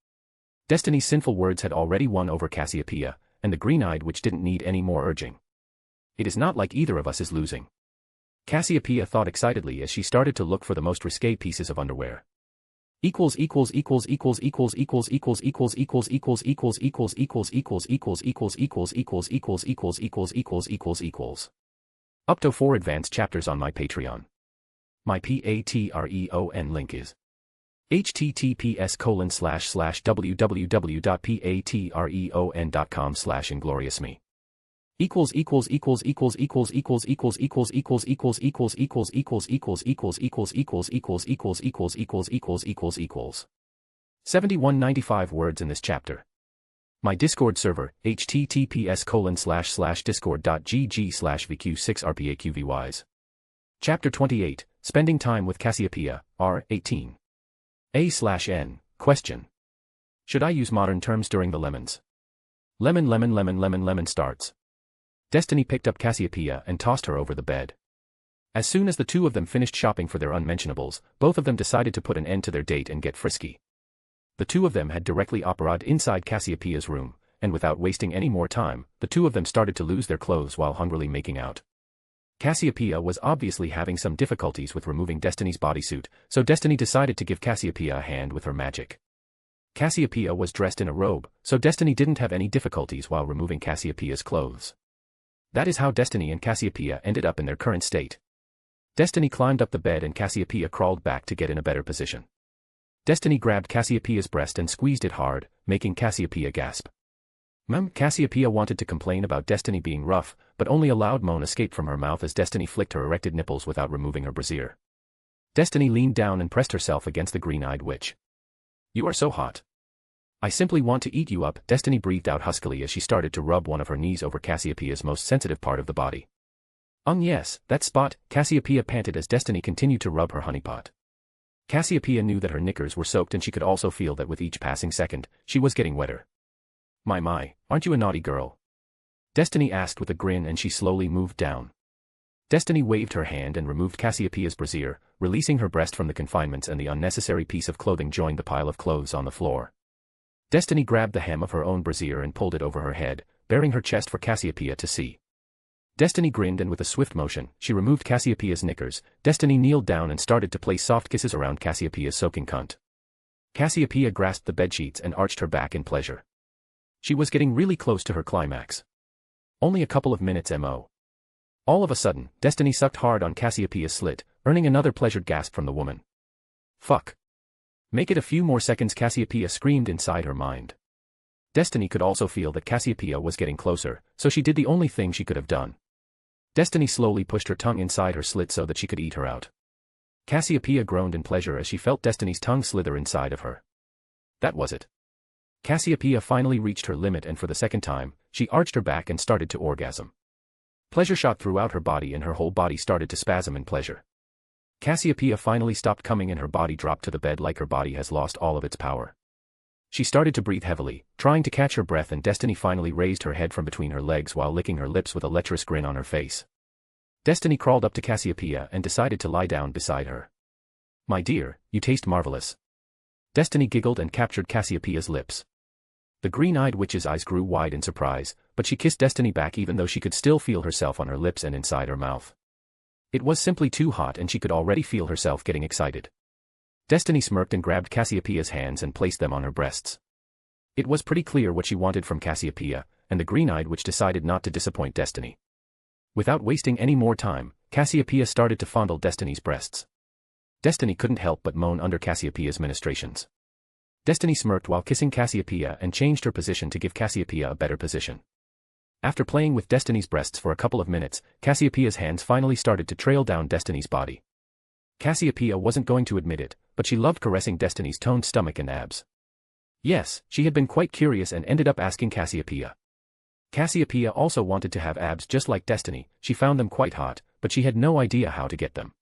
Destiny's sinful words had already won over Cassiopeia, and the green-eyed witch didn't need any more urging. It is not like either of us is losing. Cassiopeia thought excitedly as she started to look for the most risque pieces of underwear. Equals. Up to 4 advanced chapters on my Patreon. My Patreon link is https://www.patreon.com/ingloriousme. == 7195 words in this chapter. My Discord server, https://discord.gg/vq6rpaqvys. Chapter 28, Spending Time with Cassiopeia, R18. A/N, question. Should I use modern terms during the lemons? Lemon starts. Destiny picked up Cassiopeia and tossed her over the bed. As soon as the two of them finished shopping for their unmentionables, both of them decided to put an end to their date and get frisky. The two of them had directly operated inside Cassiopeia's room, and without wasting any more time, the two of them started to lose their clothes while hungrily making out. Cassiopeia was obviously having some difficulties with removing Destiny's bodysuit, so Destiny decided to give Cassiopeia a hand with her magic. Cassiopeia was dressed in a robe, so Destiny didn't have any difficulties while removing Cassiopeia's clothes. That is how Destiny and Cassiopeia ended up in their current state. Destiny climbed up the bed and Cassiopeia crawled back to get in a better position. Destiny grabbed Cassiopeia's breast and squeezed it hard, making Cassiopeia gasp. Cassiopeia wanted to complain about Destiny being rough, but only a loud moan escaped from her mouth as Destiny flicked her erected nipples without removing her brassiere. Destiny leaned down and pressed herself against the green-eyed witch. "You are so hot. I simply want to eat you up," Destiny breathed out huskily as she started to rub one of her knees over Cassiopeia's most sensitive part of the body. Yes, that spot," Cassiopeia panted as Destiny continued to rub her honeypot. Cassiopeia knew that her knickers were soaked and she could also feel that with each passing second, she was getting wetter. My, aren't you a naughty girl?" Destiny asked with a grin and she slowly moved down. Destiny waved her hand and removed Cassiopeia's brassiere, releasing her breast from the confinements, and the unnecessary piece of clothing joined the pile of clothes on the floor. Destiny grabbed the hem of her own brassiere and pulled it over her head, baring her chest for Cassiopeia to see. Destiny grinned and with a swift motion, she removed Cassiopeia's knickers. Destiny kneeled down and started to place soft kisses around Cassiopeia's soaking cunt. Cassiopeia grasped the bedsheets and arched her back in pleasure. She was getting really close to her climax. Only a couple of minutes mo. All of a sudden, Destiny sucked hard on Cassiopeia's slit, earning another pleasured gasp from the woman. "Fuck. Make it a few more seconds," Cassiopeia screamed inside her mind. Destiny could also feel that Cassiopeia was getting closer, so she did the only thing she could have done. Destiny slowly pushed her tongue inside her slit so that she could eat her out. Cassiopeia groaned in pleasure as she felt Destiny's tongue slither inside of her. That was it. Cassiopeia finally reached her limit, and for the second time, she arched her back and started to orgasm. Pleasure shot throughout her body and her whole body started to spasm in pleasure. Cassiopeia finally stopped coming and her body dropped to the bed like her body has lost all of its power. She started to breathe heavily, trying to catch her breath, and Destiny finally raised her head from between her legs while licking her lips with a lecherous grin on her face. Destiny crawled up to Cassiopeia and decided to lie down beside her. "My dear, you taste marvelous." Destiny giggled and captured Cassiopeia's lips. The green-eyed witch's eyes grew wide in surprise, but she kissed Destiny back even though she could still feel herself on her lips and inside her mouth. It was simply too hot and she could already feel herself getting excited. Destiny smirked and grabbed Cassiopeia's hands and placed them on her breasts. It was pretty clear what she wanted from Cassiopeia, and the green-eyed witch decided not to disappoint Destiny. Without wasting any more time, Cassiopeia started to fondle Destiny's breasts. Destiny couldn't help but moan under Cassiopeia's ministrations. Destiny smirked while kissing Cassiopeia and changed her position to give Cassiopeia a better position. After playing with Destiny's breasts for a couple of minutes, Cassiopeia's hands finally started to trail down Destiny's body. Cassiopeia wasn't going to admit it, but she loved caressing Destiny's toned stomach and abs. Yes, she had been quite curious and ended up asking Cassiopeia. Cassiopeia also wanted to have abs just like Destiny. She found them quite hot, but she had no idea how to get them.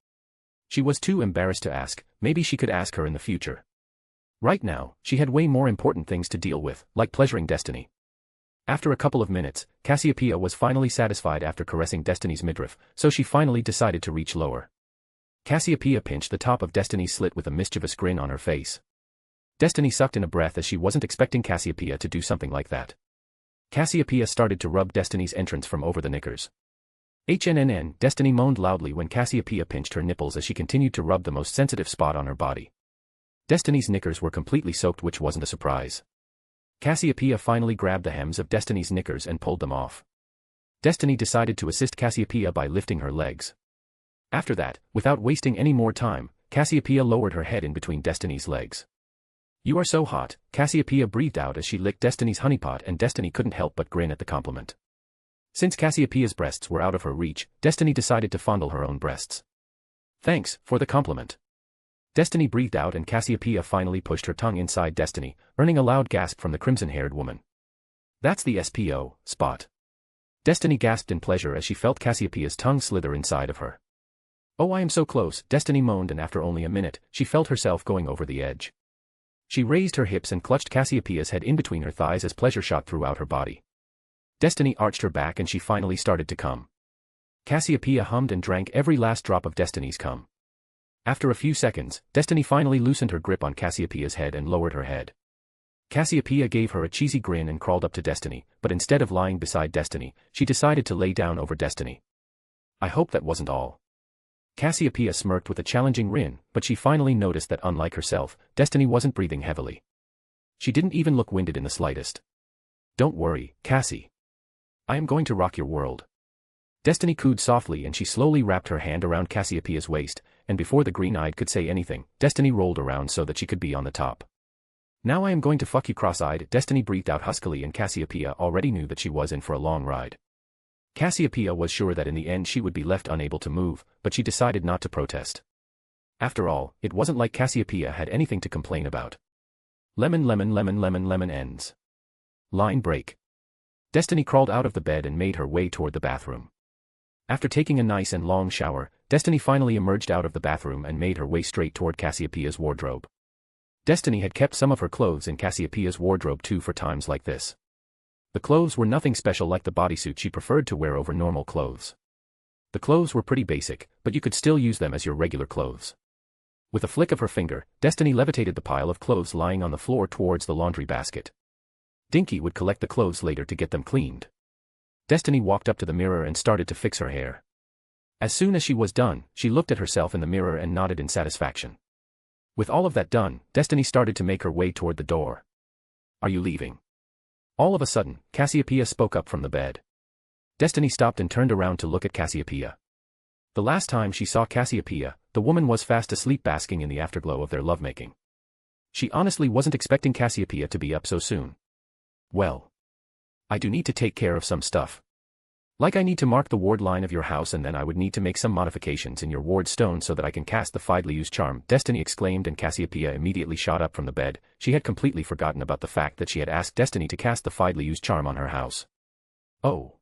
She was too embarrassed to ask. Maybe she could ask her in the future. Right now, she had way more important things to deal with, like pleasuring Destiny. After a couple of minutes, Cassiopeia was finally satisfied after caressing Destiny's midriff, so she finally decided to reach lower. Cassiopeia pinched the top of Destiny's slit with a mischievous grin on her face. Destiny sucked in a breath as she wasn't expecting Cassiopeia to do something like that. Cassiopeia started to rub Destiny's entrance from over the knickers. HNNN, Destiny moaned loudly when Cassiopeia pinched her nipples as she continued to rub the most sensitive spot on her body. Destiny's knickers were completely soaked, which wasn't a surprise. Cassiopeia finally grabbed the hems of Destiny's knickers and pulled them off. Destiny decided to assist Cassiopeia by lifting her legs. After that, without wasting any more time, Cassiopeia lowered her head in between Destiny's legs. "You are so hot," Cassiopeia breathed out as she licked Destiny's honeypot, and Destiny couldn't help but grin at the compliment. Since Cassiopeia's breasts were out of her reach, Destiny decided to fondle her own breasts. "Thanks for the compliment." Destiny breathed out and Cassiopeia finally pushed her tongue inside Destiny, earning a loud gasp from the crimson-haired woman. "That's the SPO spot." Destiny gasped in pleasure as she felt Cassiopeia's tongue slither inside of her. "Oh, I am so close," Destiny moaned, and after only a minute, she felt herself going over the edge. She raised her hips and clutched Cassiopeia's head in between her thighs as pleasure shot throughout her body. Destiny arched her back and she finally started to come. Cassiopeia hummed and drank every last drop of Destiny's cum. After a few seconds, Destiny finally loosened her grip on Cassiopeia's head and lowered her head. Cassiopeia gave her a cheesy grin and crawled up to Destiny, but instead of lying beside Destiny, she decided to lay down over Destiny. "I hope that wasn't all." Cassiopeia smirked with a challenging grin, but she finally noticed that unlike herself, Destiny wasn't breathing heavily. She didn't even look winded in the slightest. "Don't worry, Cassie. I am going to rock your world." Destiny cooed softly and she slowly wrapped her hand around Cassiopeia's waist, and before the green-eyed could say anything, Destiny rolled around so that she could be on the top. "Now I am going to fuck you cross-eyed," Destiny breathed out huskily, and Cassiopeia already knew that she was in for a long ride. Cassiopeia was sure that in the end she would be left unable to move, but she decided not to protest. After all, it wasn't like Cassiopeia had anything to complain about. Lemon lemon lemon lemon lemon ends. Line break. Destiny crawled out of the bed and made her way toward the bathroom. After taking a nice and long shower, Destiny finally emerged out of the bathroom and made her way straight toward Cassiopeia's wardrobe. Destiny had kept some of her clothes in Cassiopeia's wardrobe too for times like this. The clothes were nothing special like the bodysuit she preferred to wear over normal clothes. The clothes were pretty basic, but you could still use them as your regular clothes. With a flick of her finger, Destiny levitated the pile of clothes lying on the floor towards the laundry basket. Dinky would collect the clothes later to get them cleaned. Destiny walked up to the mirror and started to fix her hair. As soon as she was done, she looked at herself in the mirror and nodded in satisfaction. With all of that done, Destiny started to make her way toward the door. "Are you leaving?" All of a sudden, Cassiopeia spoke up from the bed. Destiny stopped and turned around to look at Cassiopeia. The last time she saw Cassiopeia, the woman was fast asleep basking in the afterglow of their lovemaking. She honestly wasn't expecting Cassiopeia to be up so soon. "Well, I do need to take care of some stuff. Like I need to mark the ward line of your house, and then I would need to make some modifications in your ward stone so that I can cast the Fidelius charm," Destiny exclaimed, and Cassiopeia immediately shot up from the bed. She had completely forgotten about the fact that she had asked Destiny to cast the Fidelius charm on her house. "Oh.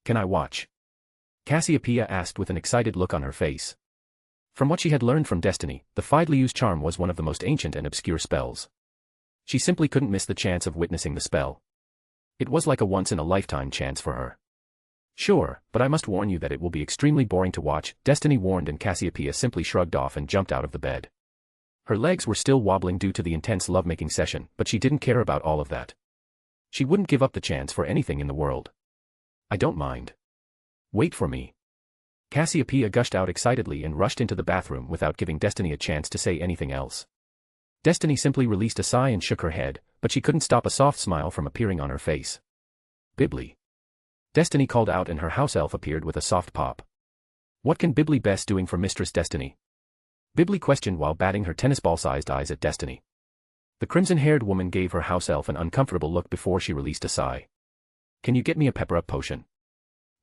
Can I watch?" Cassiopeia asked with an excited look on her face. From what she had learned from Destiny, the Fidelius charm was one of the most ancient and obscure spells. She simply couldn't miss the chance of witnessing the spell. It was like a once-in-a-lifetime chance for her. "Sure, but I must warn you that it will be extremely boring to watch," Destiny warned, and Cassiopeia simply shrugged off and jumped out of the bed. Her legs were still wobbling due to the intense lovemaking session, but she didn't care about all of that. She wouldn't give up the chance for anything in the world. "I don't mind. Wait for me." Cassiopeia gushed out excitedly and rushed into the bathroom without giving Destiny a chance to say anything else. Destiny simply released a sigh and shook her head, but she couldn't stop a soft smile from appearing on her face. "Bibli." Destiny called out, and her house elf appeared with a soft pop. "What can Bibli best doing for Mistress Destiny?" Bibli questioned while batting her tennis ball-sized eyes at Destiny. The crimson-haired woman gave her house elf an uncomfortable look before she released a sigh. "Can you get me a pepper-up potion?"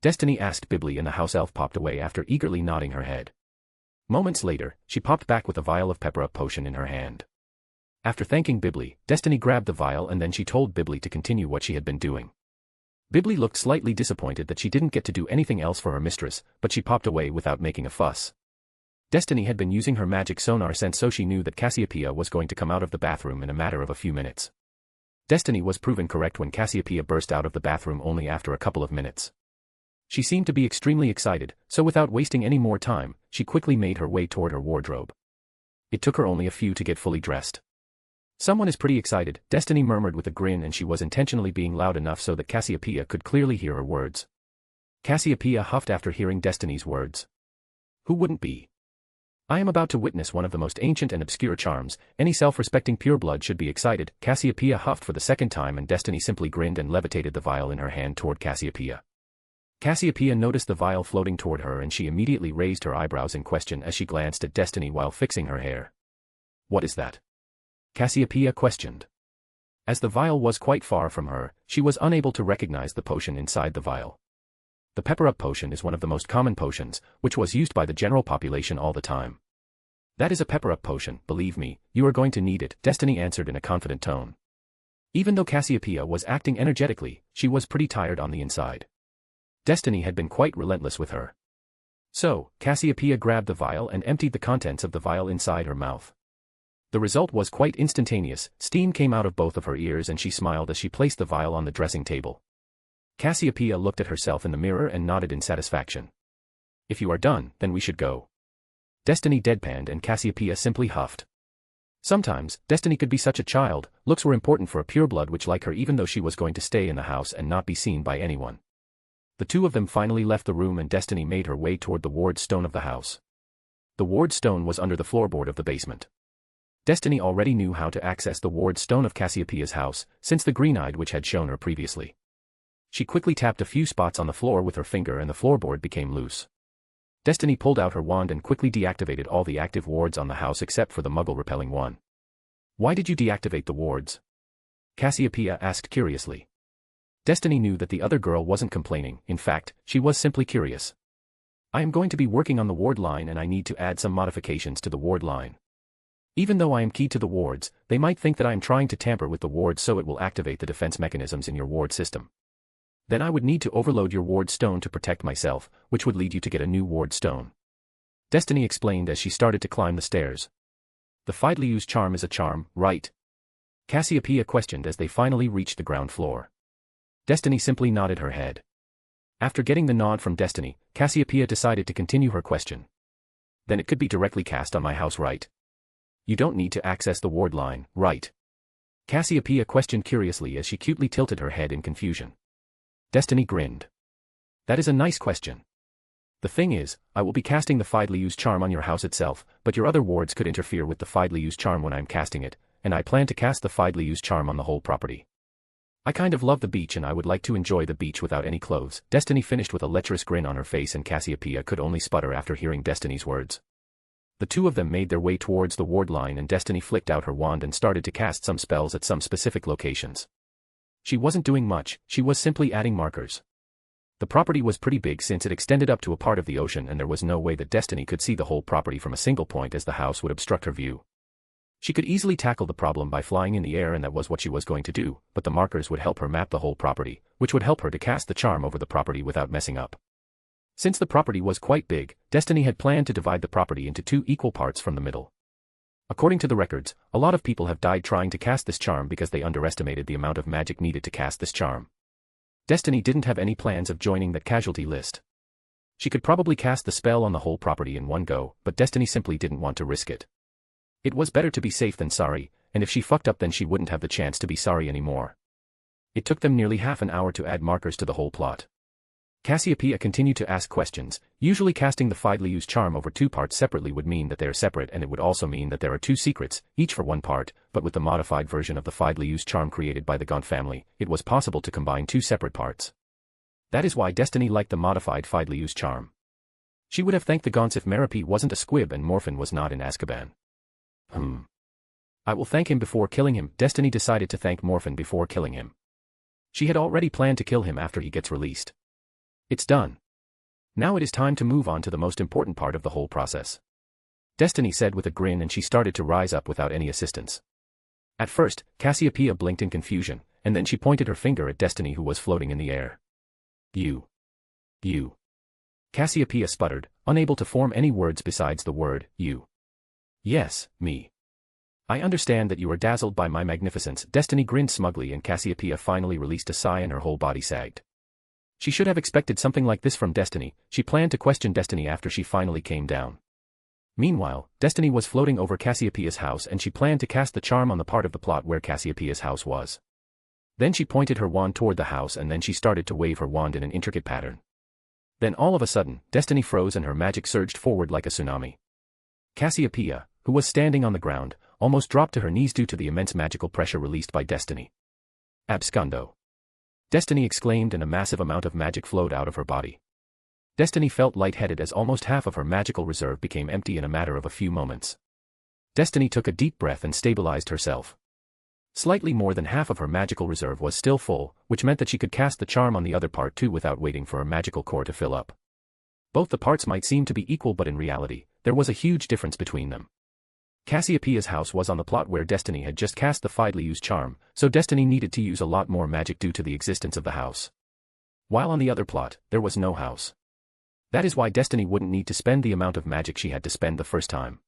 Destiny asked Bibli, and the house elf popped away after eagerly nodding her head. Moments later, she popped back with a vial of pepper-up potion in her hand. After thanking Bibli, Destiny grabbed the vial and then she told Bibli to continue what she had been doing. Bibli looked slightly disappointed that she didn't get to do anything else for her mistress, but she popped away without making a fuss. Destiny had been using her magic sonar sense, so she knew that Cassiopeia was going to come out of the bathroom in a matter of a few minutes. Destiny was proven correct when Cassiopeia burst out of the bathroom only after a couple of minutes. She seemed to be extremely excited, so without wasting any more time, she quickly made her way toward her wardrobe. It took her only a few to get fully dressed. Someone is pretty excited, Destiny murmured with a grin, and she was intentionally being loud enough so that Cassiopeia could clearly hear her words. Cassiopeia huffed after hearing Destiny's words. Who wouldn't be? I am about to witness one of the most ancient and obscure charms. Any self-respecting pureblood should be excited. Cassiopeia huffed for the second time, and Destiny simply grinned and levitated the vial in her hand toward Cassiopeia. Cassiopeia noticed the vial floating toward her, and she immediately raised her eyebrows in question as she glanced at Destiny while fixing her hair. What is that? Cassiopeia questioned. As the vial was quite far from her, she was unable to recognize the potion inside the vial. The pepper-up potion is one of the most common potions, which was used by the general population all the time. That is a pepper-up potion, believe me, you are going to need it, Destiny answered in a confident tone. Even though Cassiopeia was acting energetically, she was pretty tired on the inside. Destiny had been quite relentless with her. So, Cassiopeia grabbed the vial and emptied the contents of the vial inside her mouth. The result was quite instantaneous. Steam came out of both of her ears, and she smiled as she placed the vial on the dressing table. Cassiopeia looked at herself in the mirror and nodded in satisfaction. If you are done, then we should go. Destiny deadpanned, and Cassiopeia simply huffed. Sometimes, Destiny could be such a child. Looks were important for a pureblood witch like her, even though she was going to stay in the house and not be seen by anyone. The two of them finally left the room, and Destiny made her way toward the ward stone of the house. The ward stone was under the floorboard of the basement. Destiny already knew how to access the ward stone of Cassiopeia's house, since the green-eyed witch had shown her previously. She quickly tapped a few spots on the floor with her finger, and the floorboard became loose. Destiny pulled out her wand and quickly deactivated all the active wards on the house except for the muggle-repelling one. Why did you deactivate the wards? Cassiopeia asked curiously. Destiny knew that the other girl wasn't complaining. In fact, she was simply curious. I am going to be working on the ward line, and I need to add some modifications to the ward line. Even though I am keyed to the wards, they might think that I am trying to tamper with the wards, so it will activate the defense mechanisms in your ward system. Then I would need to overload your ward stone to protect myself, which would lead you to get a new ward stone. Destiny explained as she started to climb the stairs. The Fidelius charm is a charm, right? Cassiopeia questioned as they finally reached the ground floor. Destiny simply nodded her head. After getting the nod from Destiny, Cassiopeia decided to continue her question. Then it could be directly cast on my house, right? You don't need to access the ward line, right? Cassiopeia questioned curiously as she cutely tilted her head in confusion. Destiny grinned. That is a nice question. The thing is, I will be casting the Fidelius charm on your house itself, but your other wards could interfere with the Fidelius charm when I'm casting it, and I plan to cast the Fidelius charm on the whole property. I kind of love the beach, and I would like to enjoy the beach without any clothes. Destiny finished with a lecherous grin on her face, and Cassiopeia could only sputter after hearing Destiny's words. The two of them made their way towards the ward line, and Destiny flicked out her wand and started to cast some spells at some specific locations. She wasn't doing much, she was simply adding markers. The property was pretty big since it extended up to a part of the ocean, and there was no way that Destiny could see the whole property from a single point, as the house would obstruct her view. She could easily tackle the problem by flying in the air, and that was what she was going to do, but the markers would help her map the whole property, which would help her to cast the charm over the property without messing up. Since the property was quite big, Destiny had planned to divide the property into 2 equal parts from the middle. According to the records, a lot of people have died trying to cast this charm because they underestimated the amount of magic needed to cast this charm. Destiny didn't have any plans of joining that casualty list. She could probably cast the spell on the whole property in one go, but Destiny simply didn't want to risk it. It was better to be safe than sorry, and if she fucked up, then she wouldn't have the chance to be sorry anymore. It took them nearly half an hour to add markers to the whole plot. Cassiopeia continued to ask questions. Usually casting the Fidelius charm over 2 parts separately would mean that they are separate, and it would also mean that there are 2 secrets, each for 1 part, but with the modified version of the Fidelius charm created by the Gaunt family, it was possible to combine 2 separate parts. That is why Destiny liked the modified Fidelius charm. She would have thanked the Gaunts if Merope wasn't a squib and Morphin was not in Azkaban. I will thank him before killing him. Destiny decided to thank Morphin before killing him. She had already planned to kill him after he gets released. It's done. Now it is time to move on to the most important part of the whole process. Destiny said with a grin, and she started to rise up without any assistance. At first, Cassiopeia blinked in confusion, and then she pointed her finger at Destiny, who was floating in the air. You. Cassiopeia sputtered, unable to form any words besides the word, you. Yes, me. I understand that you are dazzled by my magnificence. Destiny grinned smugly, and Cassiopeia finally released a sigh and her whole body sagged. She should have expected something like this from Destiny. She planned to question Destiny after she finally came down. Meanwhile, Destiny was floating over Cassiopeia's house and she planned to cast the charm on the part of the plot where Cassiopeia's house was. Then she pointed her wand toward the house and then she started to wave her wand in an intricate pattern. Then all of a sudden, Destiny froze and her magic surged forward like a tsunami. Cassiopeia, who was standing on the ground, almost dropped to her knees due to the immense magical pressure released by Destiny. Abscondo! Destiny exclaimed and a massive amount of magic flowed out of her body. Destiny felt lightheaded as almost half of her magical reserve became empty in a matter of a few moments. Destiny took a deep breath and stabilized herself. Slightly more than half of her magical reserve was still full, which meant that she could cast the charm on the other part too without waiting for her magical core to fill up. Both the parts might seem to be equal but in reality, there was a huge difference between them. Cassiopeia's house was on the plot where Destiny had just cast the Fidely used charm, so Destiny needed to use a lot more magic due to the existence of the house. While on the other plot, there was no house. That is why Destiny wouldn't need to spend the amount of magic she had to spend the first time.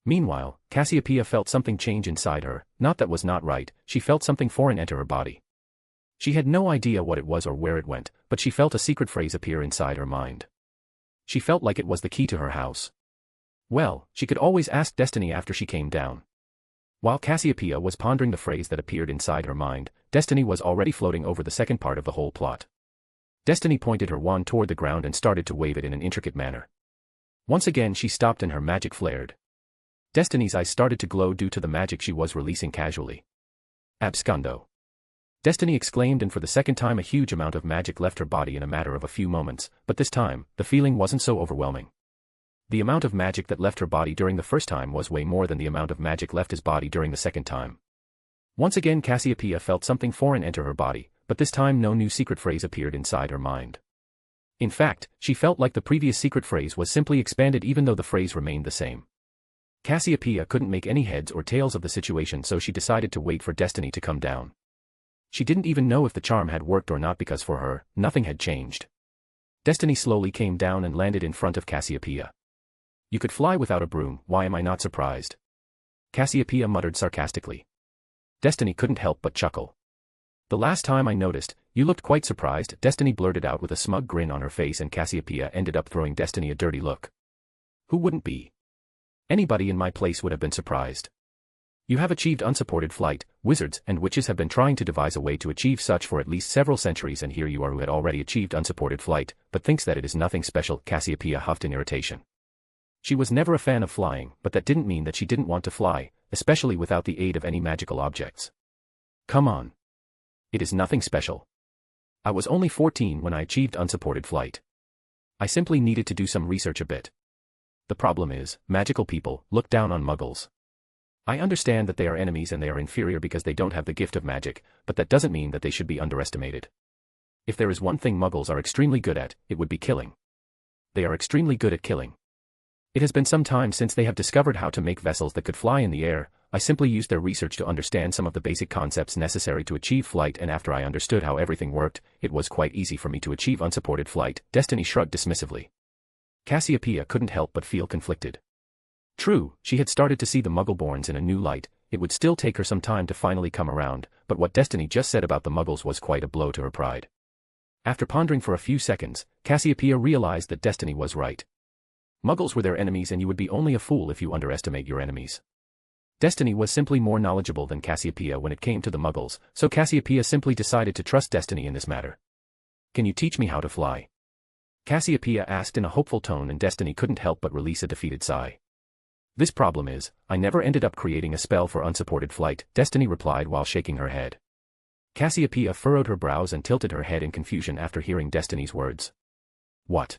Meanwhile, Cassiopeia felt something change inside her, not that was not right, she felt something foreign enter her body. She had no idea what it was or where it went, but she felt a secret phrase appear inside her mind. She felt like it was the key to her house. Well, she could always ask Destiny after she came down. While Cassiopeia was pondering the phrase that appeared inside her mind, Destiny was already floating over the second part of the whole plot. Destiny pointed her wand toward the ground and started to wave it in an intricate manner. Once again she stopped and her magic flared. Destiny's eyes started to glow due to the magic she was releasing casually. Abscondo! Destiny exclaimed and for the second time a huge amount of magic left her body in a matter of a few moments, but this time, the feeling wasn't so overwhelming. The amount of magic that left her body during the first time was way more than the amount of magic left his body during the second time. Once again Cassiopeia felt something foreign enter her body, but this time no new secret phrase appeared inside her mind. In fact, she felt like the previous secret phrase was simply expanded even though the phrase remained the same. Cassiopeia couldn't make any heads or tails of the situation so she decided to wait for Destiny to come down. She didn't even know if the charm had worked or not because for her, nothing had changed. Destiny slowly came down and landed in front of Cassiopeia. You could fly without a broom, why am I not surprised? Cassiopeia muttered sarcastically. Destiny couldn't help but chuckle. The last time I noticed, you looked quite surprised, Destiny blurted out with a smug grin on her face and Cassiopeia ended up throwing Destiny a dirty look. Who wouldn't be? Anybody in my place would have been surprised. You have achieved unsupported flight, wizards and witches have been trying to devise a way to achieve such for at least several centuries and here you are who had already achieved unsupported flight, but thinks that it is nothing special, Cassiopeia huffed in irritation. She was never a fan of flying, but that didn't mean that she didn't want to fly, especially without the aid of any magical objects. Come on. It is nothing special. I was only 14 when I achieved unsupported flight. I simply needed to do some research a bit. The problem is, magical people look down on muggles. I understand that they are enemies and they are inferior because they don't have the gift of magic, but that doesn't mean that they should be underestimated. If there is one thing muggles are extremely good at, it would be killing. They are extremely good at killing. It has been some time since they have discovered how to make vessels that could fly in the air. I simply used their research to understand some of the basic concepts necessary to achieve flight and after I understood how everything worked, it was quite easy for me to achieve unsupported flight, Destiny shrugged dismissively. Cassiopeia couldn't help but feel conflicted. True, she had started to see the Muggleborns in a new light, it would still take her some time to finally come around, but what Destiny just said about the Muggles was quite a blow to her pride. After pondering for a few seconds, Cassiopeia realized that Destiny was right. Muggles were their enemies and you would be only a fool if you underestimate your enemies. Destiny was simply more knowledgeable than Cassiopeia when it came to the Muggles, so Cassiopeia simply decided to trust Destiny in this matter. Can you teach me how to fly? Cassiopeia asked in a hopeful tone and Destiny couldn't help but release a defeated sigh. This problem is, I never ended up creating a spell for unsupported flight, Destiny replied while shaking her head. Cassiopeia furrowed her brows and tilted her head in confusion after hearing Destiny's words. What?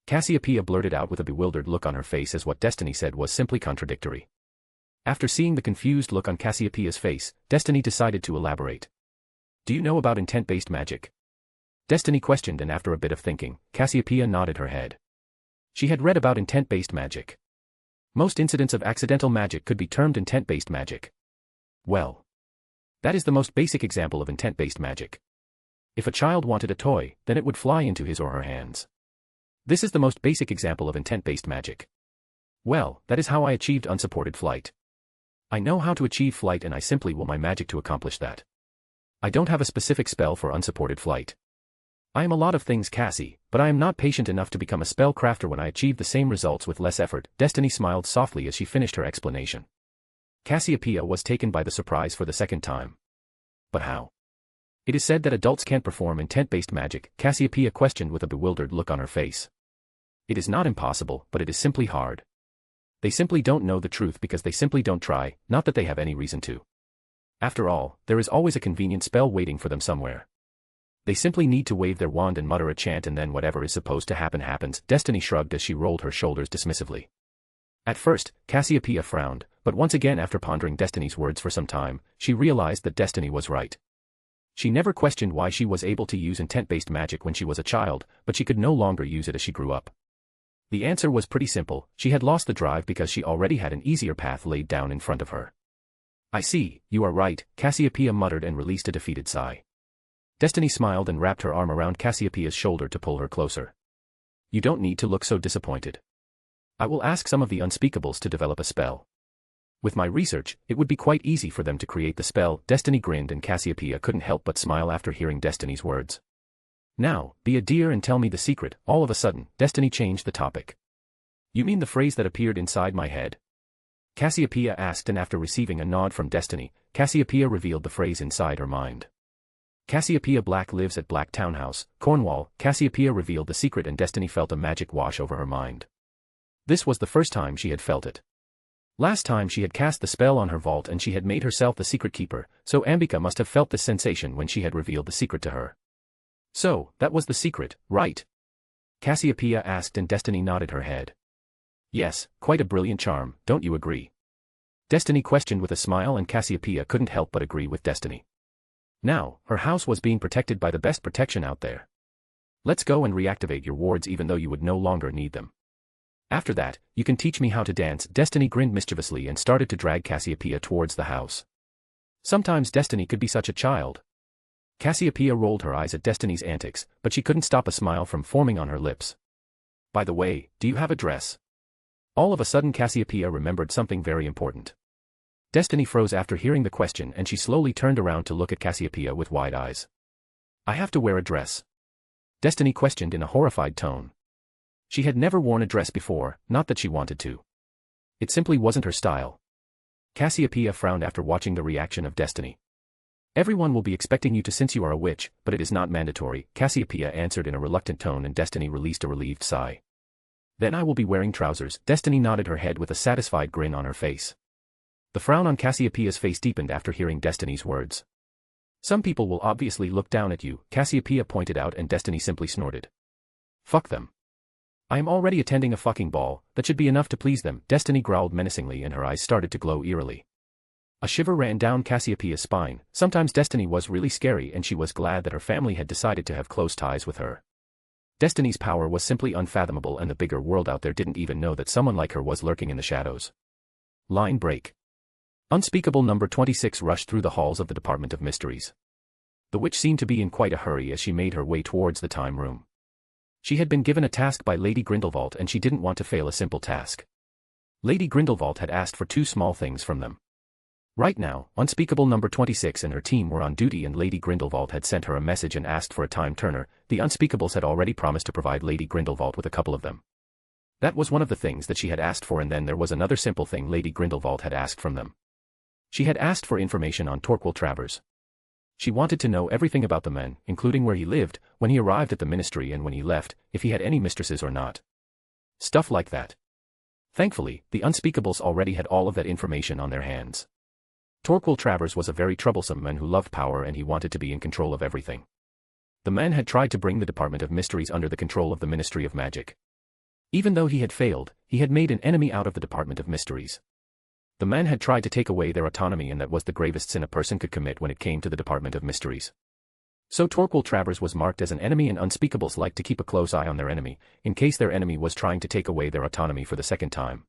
Cassiopeia blurted out with a bewildered look on her face as what Destiny said was simply contradictory. After seeing the confused look on Cassiopeia's face, Destiny decided to elaborate. Do you know about intent-based magic? Destiny questioned and after a bit of thinking, Cassiopeia nodded her head. She had read about intent-based magic. Most incidents of accidental magic could be termed intent-based magic. Well, that is the most basic example of intent-based magic. If a child wanted a toy, then it would fly into his or her hands. This is the most basic example of intent-based magic. Well, that is how I achieved unsupported flight. I know how to achieve flight and I simply will my magic to accomplish that. I don't have a specific spell for unsupported flight. I am a lot of things, Cassie, but I am not patient enough to become a spellcrafter when I achieve the same results with less effort. Destiny smiled softly as she finished her explanation. Cassiopeia was taken by the surprise for the second time. But how? It is said that adults can't perform intent-based magic, Cassiopeia questioned with a bewildered look on her face. It is not impossible, but it is simply hard. They simply don't know the truth because they simply don't try, not that they have any reason to. After all, there is always a convenient spell waiting for them somewhere. They simply need to wave their wand and mutter a chant and then whatever is supposed to happen happens. Destiny shrugged as she rolled her shoulders dismissively. At first, Cassiopeia frowned, but once again after pondering Destiny's words for some time, she realized that Destiny was right. She never questioned why she was able to use intent-based magic when she was a child, but she could no longer use it as she grew up. The answer was pretty simple, she had lost the drive because she already had an easier path laid down in front of her. I see, you are right, Cassiopeia muttered and released a defeated sigh. Destiny smiled and wrapped her arm around Cassiopeia's shoulder to pull her closer. You don't need to look so disappointed. I will ask some of the unspeakables to develop a spell. With my research, it would be quite easy for them to create the spell. Destiny grinned and Cassiopeia couldn't help but smile after hearing Destiny's words. Now, be a dear and tell me the secret. All of a sudden, Destiny changed the topic. You mean the phrase that appeared inside my head? Cassiopeia asked, and after receiving a nod from Destiny, Cassiopeia revealed the phrase inside her mind. Cassiopeia Black lives at Black Townhouse, Cornwall. Cassiopeia revealed the secret and Destiny felt a magic wash over her mind. This was the first time she had felt it. Last time she had cast the spell on her vault and she had made herself the secret keeper, so Ambika must have felt this sensation when she had revealed the secret to her. So, that was the secret, right? Cassiopeia asked and Destiny nodded her head. Yes, quite a brilliant charm, don't you agree? Destiny questioned with a smile and Cassiopeia couldn't help but agree with Destiny. Now, her house was being protected by the best protection out there. Let's go and reactivate your wards even though you would no longer need them. After that, you can teach me how to dance. Destiny grinned mischievously and started to drag Cassiopeia towards the house. Sometimes Destiny could be such a child. Cassiopeia rolled her eyes at Destiny's antics, but she couldn't stop a smile from forming on her lips. By the way, do you have a dress? All of a sudden Cassiopeia remembered something very important. Destiny froze after hearing the question and she slowly turned around to look at Cassiopeia with wide eyes. I have to wear a dress. Destiny questioned in a horrified tone. She had never worn a dress before, not that she wanted to. It simply wasn't her style. Cassiopeia frowned after watching the reaction of Destiny. Everyone will be expecting you to since you are a witch, but it is not mandatory, Cassiopeia answered in a reluctant tone and Destiny released a relieved sigh. Then I will be wearing trousers. Destiny nodded her head with a satisfied grin on her face. The frown on Cassiopeia's face deepened after hearing Destiny's words. Some people will obviously look down at you, Cassiopeia pointed out and Destiny simply snorted. Fuck them. I am already attending a fucking ball, that should be enough to please them, Destiny growled menacingly and her eyes started to glow eerily. A shiver ran down Cassiopeia's spine. Sometimes Destiny was really scary and she was glad that her family had decided to have close ties with her. Destiny's power was simply unfathomable and the bigger world out there didn't even know that someone like her was lurking in the shadows. Line break. Unspeakable number 26 rushed through the halls of the Department of Mysteries. The witch seemed to be in quite a hurry as she made her way towards the time room. She had been given a task by Lady Grindelwald and she didn't want to fail a simple task. Lady Grindelwald had asked for two small things from them. Right now, Unspeakable number 26 and her team were on duty and Lady Grindelwald had sent her a message and asked for a time turner. The Unspeakables had already promised to provide Lady Grindelwald with a couple of them. That was one of the things that she had asked for, and then there was another simple thing Lady Grindelwald had asked from them. She had asked for information on Torquil Travers. She wanted to know everything about the man, including where he lived, when he arrived at the ministry and when he left, if he had any mistresses or not. Stuff like that. Thankfully, the Unspeakables already had all of that information on their hands. Torquil Travers was a very troublesome man who loved power and he wanted to be in control of everything. The man had tried to bring the Department of Mysteries under the control of the Ministry of Magic. Even though he had failed, he had made an enemy out of the Department of Mysteries. The man had tried to take away their autonomy and that was the gravest sin a person could commit when it came to the Department of Mysteries. So Torquil Travers was marked as an enemy and Unspeakables liked to keep a close eye on their enemy, in case their enemy was trying to take away their autonomy for the second time.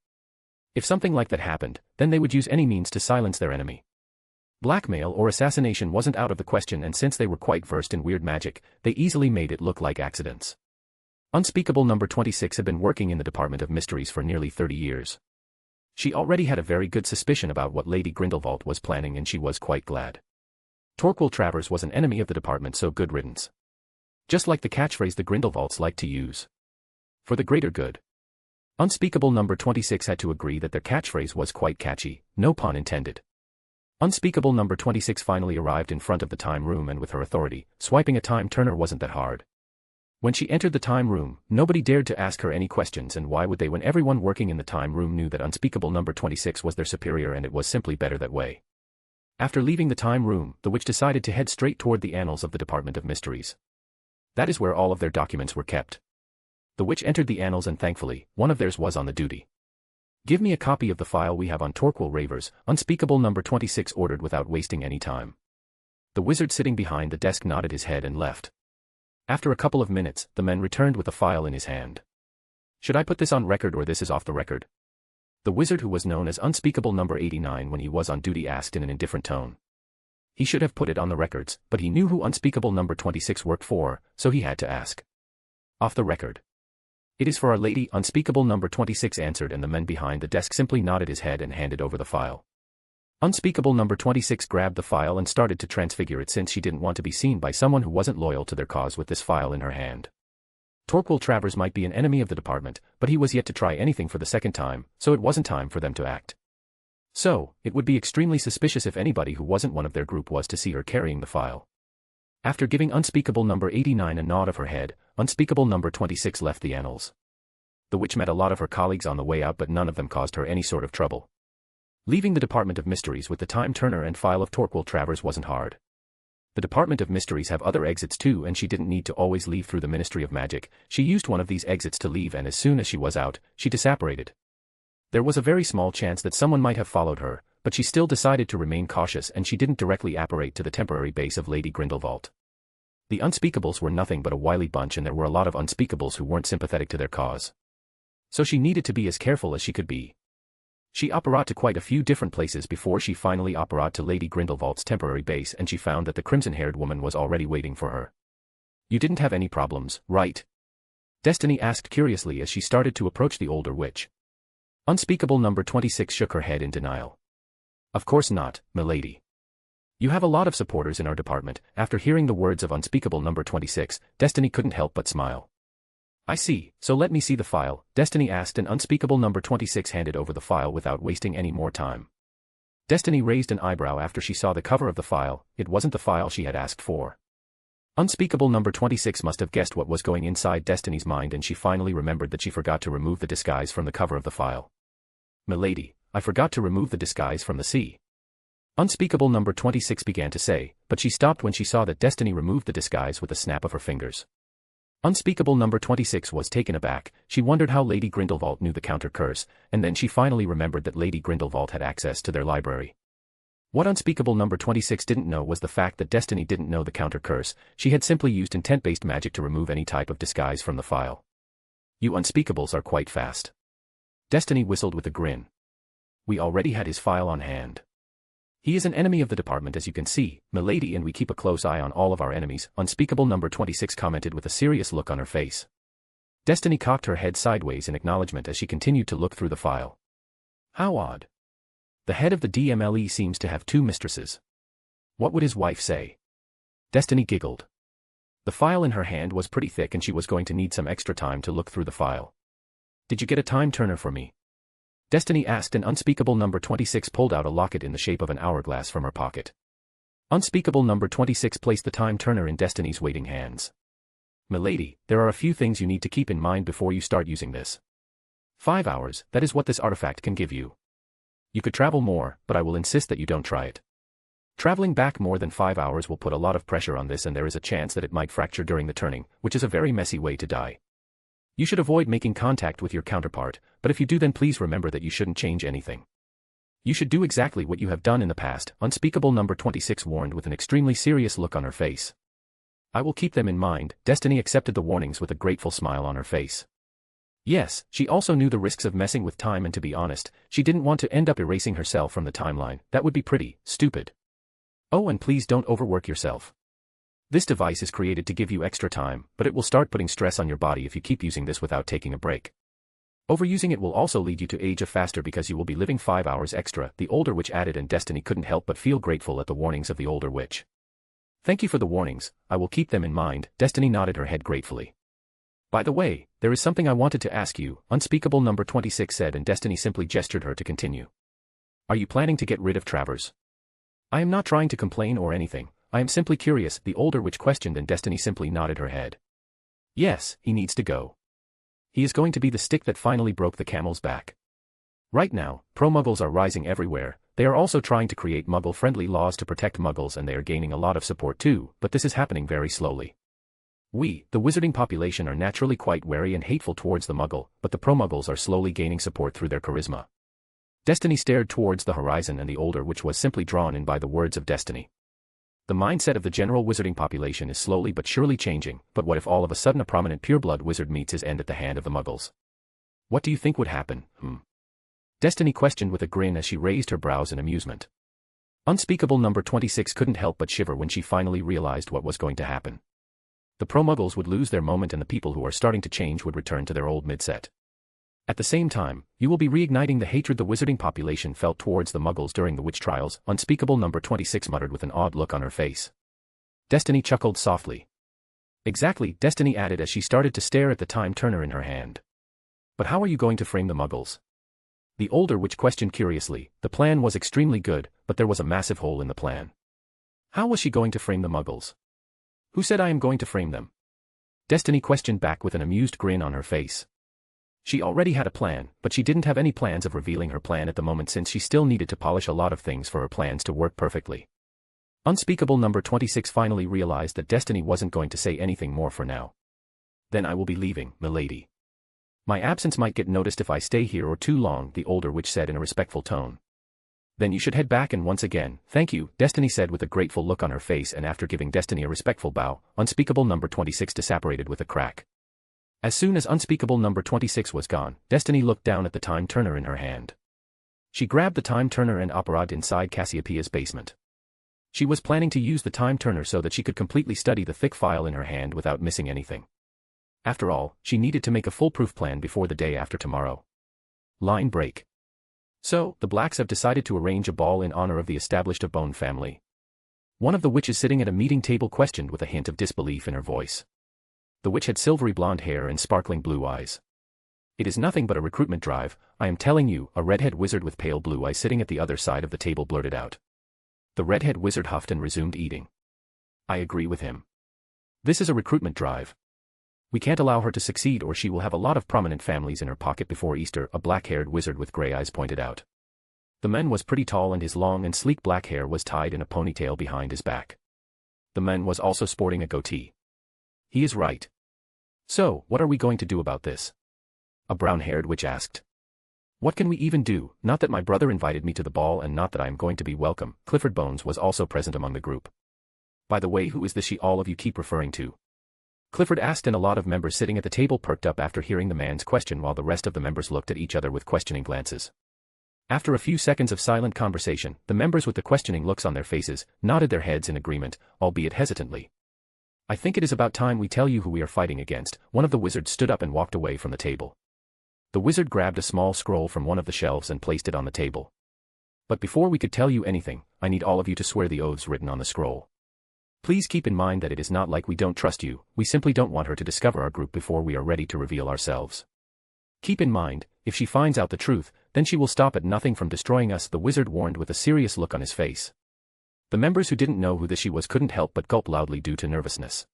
If something like that happened, then they would use any means to silence their enemy. Blackmail or assassination wasn't out of the question and since they were quite versed in weird magic, they easily made it look like accidents. Unspeakable number 26 had been working in the Department of Mysteries for nearly 30 years. She already had a very good suspicion about what Lady Grindelwald was planning and she was quite glad. Torquil Travers was an enemy of the department, so good riddance. Just like the catchphrase the Grindelwalds like to use. For the greater good. Unspeakable number 26 had to agree that their catchphrase was quite catchy, no pun intended. Unspeakable number 26 finally arrived in front of the time room, and with her authority, swiping a time turner wasn't that hard. When she entered the time room, nobody dared to ask her any questions, and why would they when everyone working in the time room knew that unspeakable number 26 was their superior and it was simply better that way. After leaving the time room, the witch decided to head straight toward the annals of the Department of Mysteries. That is where all of their documents were kept. The witch entered the annals and thankfully, one of theirs was on the duty. "Give me a copy of the file we have on Torquil Ravers," unspeakable number 26 ordered without wasting any time. The wizard sitting behind the desk nodded his head and left. After a couple of minutes, the man returned with a file in his hand. "Should I put this on record or this is off the record?" The wizard, who was known as unspeakable number 89 when he was on duty, asked in an indifferent tone. He should have put it on the records, but he knew who unspeakable number 26 worked for, so he had to ask. "Off the record." "It is for Our Lady," unspeakable number 26 answered, and the man behind the desk simply nodded his head and handed over the file. Unspeakable number 26 grabbed the file and started to transfigure it, since she didn't want to be seen by someone who wasn't loyal to their cause with this file in her hand. Torquil Travers might be an enemy of the department, but he was yet to try anything for the second time, so it wasn't time for them to act. So, it would be extremely suspicious if anybody who wasn't one of their group was to see her carrying the file. After giving unspeakable number 89 a nod of her head, unspeakable number 26 left the annals. The witch met a lot of her colleagues on the way out, but none of them caused her any sort of trouble. Leaving the Department of Mysteries with the time turner and file of Torquil Travers wasn't hard. The Department of Mysteries have other exits too, and she didn't need to always leave through the Ministry of Magic. She used one of these exits to leave, and as soon as she was out, she disapparated. There was a very small chance that someone might have followed her, but she still decided to remain cautious, and she didn't directly apparate to the temporary base of Lady Grindelwald. The Unspeakables were nothing but a wily bunch, and there were a lot of Unspeakables who weren't sympathetic to their cause. So she needed to be as careful as she could be. She apparat to quite a few different places before she finally apparat to Lady Grindelwald's temporary base, and she found that the crimson-haired woman was already waiting for her. "You didn't have any problems, right?" Destiny asked curiously as she started to approach the older witch. Unspeakable number 26 shook her head in denial. "Of course not, milady. You have a lot of supporters in our department." After hearing the words of unspeakable number 26, Destiny couldn't help but smile. "I see, so let me see the file," Destiny asked, and unspeakable number 26 handed over the file without wasting any more time. Destiny raised an eyebrow after she saw the cover of the file. It wasn't the file she had asked for. Unspeakable number 26 must have guessed what was going inside Destiny's mind, and she finally remembered that she forgot to remove the disguise from the cover of the file. "Milady, I forgot to remove the disguise from the sea," unspeakable number 26 began to say, but she stopped when she saw that Destiny removed the disguise with a snap of her fingers. Unspeakable number 26 was taken aback. She wondered how Lady Grindelwald knew the counter curse, and then she finally remembered that Lady Grindelwald had access to their library. What unspeakable number 26 didn't know was the fact that Destiny didn't know the counter curse. She had simply used intent-based magic to remove any type of disguise from the file. "You unspeakables are quite fast." Destiny whistled with a grin. "We already had his file on hand. He is an enemy of the department, as you can see, milady, and we keep a close eye on all of our enemies," unspeakable number 26 commented with a serious look on her face. Destiny cocked her head sideways in acknowledgement as she continued to look through the file. "How odd. The head of the DMLE seems to have two mistresses. What would his wife say?" Destiny giggled. The file in her hand was pretty thick, and she was going to need some extra time to look through the file. "Did you get a time turner for me?" Destiny asked, and unspeakable number 26 pulled out a locket in the shape of an hourglass from her pocket. Unspeakable number 26 placed the time turner in Destiny's waiting hands. "Milady, there are a few things you need to keep in mind before you start using this. 5 hours, that is what this artifact can give you. You could travel more, but I will insist that you don't try it. Traveling back more than 5 hours will put a lot of pressure on this, and there is a chance that it might fracture during the turning, which is a very messy way to die. You should avoid making contact with your counterpart, but if you do, then please remember that you shouldn't change anything. You should do exactly what you have done in the past," unspeakable number 26 warned with an extremely serious look on her face. "I will keep them in mind." Destiny accepted the warnings with a grateful smile on her face. Yes, she also knew the risks of messing with time, and to be honest, she didn't want to end up erasing herself from the timeline. That would be pretty stupid. "Oh, and please don't overwork yourself. This device is created to give you extra time, but it will start putting stress on your body if you keep using this without taking a break. Overusing it will also lead you to age faster because you will be living 5 hours extra," the older witch added, and Destiny couldn't help but feel grateful at the warnings of the older witch. Thank you for the warnings, I will keep them in mind. Destiny nodded her head gratefully. By the way, there is something I wanted to ask you, Unspeakable number 26 said, and Destiny simply gestured her to continue. Are you planning to get rid of Travers? I am not trying to complain or anything, I am simply curious, the older witch questioned, and Destiny simply nodded her head. Yes, he needs to go. He is going to be the stick that finally broke the camel's back. Right now, pro-Muggles are rising everywhere. They are also trying to create Muggle-friendly laws to protect Muggles, and they are gaining a lot of support too, but this is happening very slowly. We, the wizarding population, are naturally quite wary and hateful towards the Muggle, but the pro-Muggles are slowly gaining support through their charisma. Destiny stared towards the horizon, and the older witch was simply drawn in by the words of Destiny. The mindset of the general wizarding population is slowly but surely changing, but what if all of a sudden a prominent pureblood wizard meets his end at the hand of the Muggles? What do you think would happen, Destiny questioned with a grin as she raised her brows in amusement. Unspeakable number 26 couldn't help but shiver when she finally realized what was going to happen. The pro-Muggles would lose their moment, and the people who are starting to change would return to their old midset. At the same time, you will be reigniting the hatred the wizarding population felt towards the Muggles during the witch trials, Unspeakable number 26 muttered with an odd look on her face. Destiny chuckled softly. Exactly, Destiny added as she started to stare at the time turner in her hand. But how are you going to frame the Muggles? The older witch questioned curiously. The plan was extremely good, but there was a massive hole in the plan. How was she going to frame the Muggles? Who said I am going to frame them? Destiny questioned back with an amused grin on her face. She already had a plan, but she didn't have any plans of revealing her plan at the moment, since she still needed to polish a lot of things for her plans to work perfectly. Unspeakable number 26 finally realized that Destiny wasn't going to say anything more for now. Then I will be leaving, milady. My absence might get noticed if I stay here or too long, the older witch said in a respectful tone. Then you should head back, and once again, thank you, Destiny said with a grateful look on her face, and after giving Destiny a respectful bow, Unspeakable number 26 disapparated with a crack. As soon as Unspeakable number 26 was gone, Destiny looked down at the time turner in her hand. She grabbed the time turner and operated inside Cassiopeia's basement. She was planning to use the time turner so that she could completely study the thick file in her hand without missing anything. After all, she needed to make a foolproof plan before the day after tomorrow. Line break. So, the Blacks have decided to arrange a ball in honor of the established of Bone family. One of the witches sitting at a meeting table questioned with a hint of disbelief in her voice. The witch had silvery blonde hair and sparkling blue eyes. It is nothing but a recruitment drive, I am telling you, a redhead wizard with pale blue eyes sitting at the other side of the table blurted out. The redhead wizard huffed and resumed eating. I agree with him. This is a recruitment drive. We can't allow her to succeed, or she will have a lot of prominent families in her pocket before Easter, a black-haired wizard with gray eyes pointed out. The man was pretty tall, and his long and sleek black hair was tied in a ponytail behind his back. The man was also sporting a goatee. He is right. So, what are we going to do about this? A brown-haired witch asked. What can we even do? Not that my brother invited me to the ball, and not that I am going to be welcome. Clifford Bones was also present among the group. By the way, who is this she all of you keep referring to? Clifford asked, and a lot of members sitting at the table perked up after hearing the man's question, while the rest of the members looked at each other with questioning glances. After a few seconds of silent conversation, the members with the questioning looks on their faces nodded their heads in agreement, albeit hesitantly. I think it is about time we tell you who we are fighting against. One of the wizards stood up and walked away from the table. The wizard grabbed a small scroll from one of the shelves and placed it on the table. But before we could tell you anything, I need all of you to swear the oaths written on the scroll. Please keep in mind that it is not like we don't trust you, we simply don't want her to discover our group before we are ready to reveal ourselves. Keep in mind, if she finds out the truth, then she will stop at nothing from destroying us, the wizard warned with a serious look on his face. The members who didn't know who this she was couldn't help but gulp loudly due to nervousness.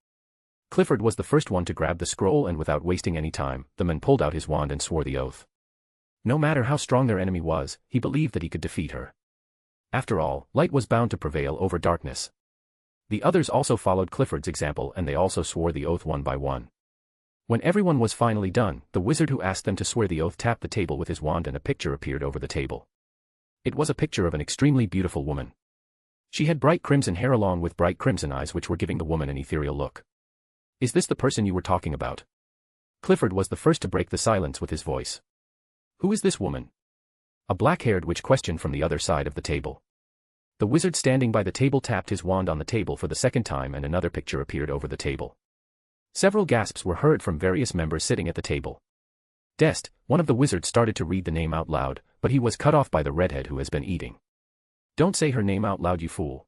Clifford was the first one to grab the scroll, and without wasting any time, the man pulled out his wand and swore the oath. No matter how strong their enemy was, he believed that he could defeat her. After all, light was bound to prevail over darkness. The others also followed Clifford's example, and they also swore the oath one by one. When everyone was finally done, the wizard who asked them to swear the oath tapped the table with his wand, and a picture appeared over the table. It was a picture of an extremely beautiful woman. She had bright crimson hair along with bright crimson eyes, which were giving the woman an ethereal look. Is this the person you were talking about? Clifford was the first to break the silence with his voice. Who is this woman? A black-haired witch questioned from the other side of the table. The wizard standing by the table tapped his wand on the table for the second time, and another picture appeared over the table. Several gasps were heard from various members sitting at the table. Dest, one of the wizards, started to read the name out loud, but he was cut off by the redhead who has been eating. Don't say her name out loud, you fool.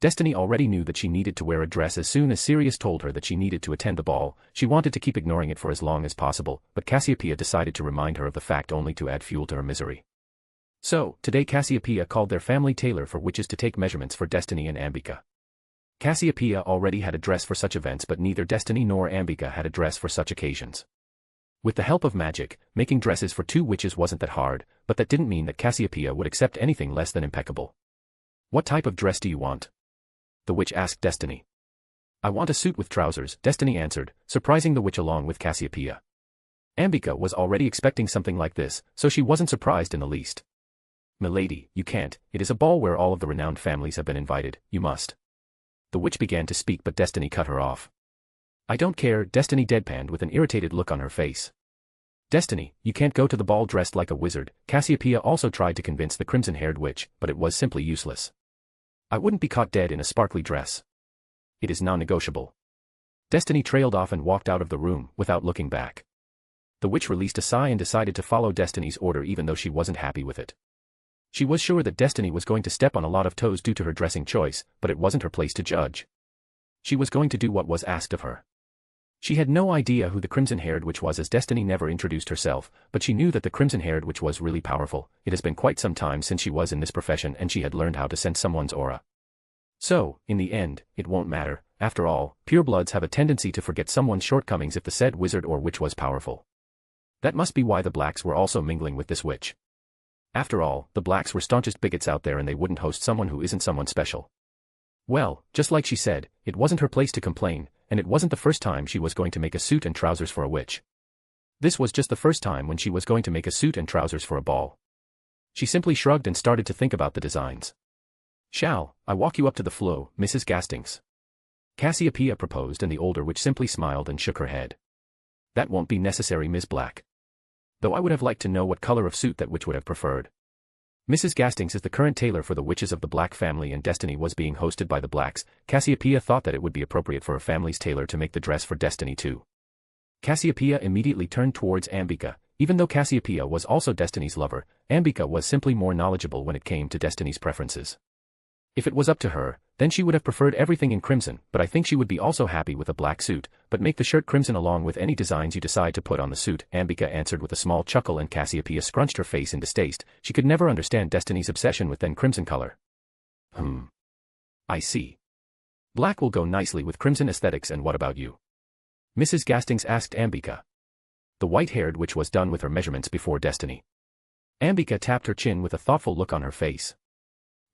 Destiny already knew that she needed to wear a dress as soon as Sirius told her that she needed to attend the ball. She wanted to keep ignoring it for as long as possible, but Cassiopeia decided to remind her of the fact only to add fuel to her misery. So, today Cassiopeia called their family tailor for witches to take measurements for Destiny and Ambika. Cassiopeia already had a dress for such events, but neither Destiny nor Ambika had a dress for such occasions. With the help of magic, making dresses for two witches wasn't that hard, but that didn't mean that Cassiopeia would accept anything less than impeccable. "What type of dress do you want?" the witch asked Destiny. "I want a suit with trousers," Destiny answered, surprising the witch along with Cassiopeia. Ambika was already expecting something like this, so she wasn't surprised in the least. "Milady, you can't, it is a ball where all of the renowned families have been invited, you must." The witch began to speak, but Destiny cut her off. "I don't care," Destiny deadpanned with an irritated look on her face. "Destiny, you can't go to the ball dressed like a wizard." Cassiopeia also tried to convince the crimson-haired witch, but it was simply useless. "I wouldn't be caught dead in a sparkly dress. It is non-negotiable." Destiny trailed off and walked out of the room, without looking back. The witch released a sigh and decided to follow Destiny's order even though she wasn't happy with it. She was sure that Destiny was going to step on a lot of toes due to her dressing choice, but it wasn't her place to judge. She was going to do what was asked of her. She had no idea who the crimson-haired witch was, as Destiny never introduced herself, but she knew that the crimson-haired witch was really powerful. It has been quite some time since she was in this profession and she had learned how to sense someone's aura. So, in the end, it won't matter. After all, purebloods have a tendency to forget someone's shortcomings if the said wizard or witch was powerful. That must be why the blacks were also mingling with this witch. After all, the blacks were staunchest bigots out there and they wouldn't host someone who isn't someone special. Well, just like she said, it wasn't her place to complain, and it wasn't the first time she was going to make a suit and trousers for a witch. This was just the first time when she was going to make a suit and trousers for a ball. She simply shrugged and started to think about the designs. "Shall I walk you up to the flow, Mrs. Gastings?" Cassiopeia proposed, and the older witch simply smiled and shook her head. "That won't be necessary, Ms. Black. Though I would have liked to know what color of suit that witch would have preferred." Mrs. Gastings is the current tailor for the witches of the Black family, and Destiny was being hosted by the Blacks. Cassiopeia thought that it would be appropriate for her family's tailor to make the dress for Destiny too. Cassiopeia immediately turned towards Ambika. Even though Cassiopeia was also Destiny's lover, Ambika was simply more knowledgeable when it came to Destiny's preferences. If it was up to her, then she would have preferred everything in crimson, but I think she would be also happy with a black suit, but make the shirt crimson along with any designs you decide to put on the suit, Ambika answered with a small chuckle, and Cassiopeia scrunched her face in distaste. She could never understand Destiny's obsession with then crimson color. I see. Black will go nicely with crimson aesthetics, and what about you?" Mrs. Gastings asked Ambika. The white-haired witch was done with her measurements before Destiny. Ambika tapped her chin with a thoughtful look on her face.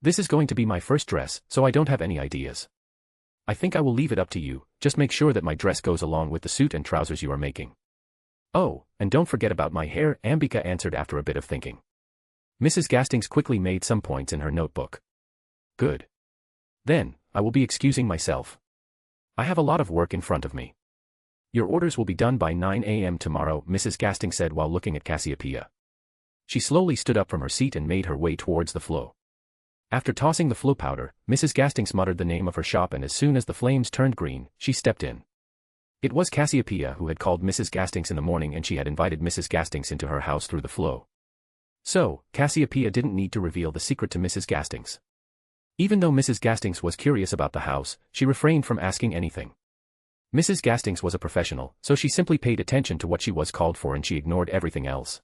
"This is going to be my first dress, so I don't have any ideas. I think I will leave it up to you. Just make sure that my dress goes along with the suit and trousers you are making." "Oh, and don't forget about my hair," Ambika answered after a bit of thinking. Mrs. Gastings quickly made some points in her notebook. "Good. Then, I will be excusing myself. I have a lot of work in front of me." "Your orders will be done by 9 a.m. tomorrow," Mrs. Gastings said while looking at Cassiopeia. She slowly stood up from her seat and made her way towards the flow. After tossing the flow powder, Mrs. Gastings muttered the name of her shop, and as soon as the flames turned green, she stepped in. It was Cassiopeia who had called Mrs. Gastings in the morning, and she had invited Mrs. Gastings into her house through the flow. So, Cassiopeia didn't need to reveal the secret to Mrs. Gastings. Even though Mrs. Gastings was curious about the house, she refrained from asking anything. Mrs. Gastings was a professional, so she simply paid attention to what she was called for and she ignored everything else.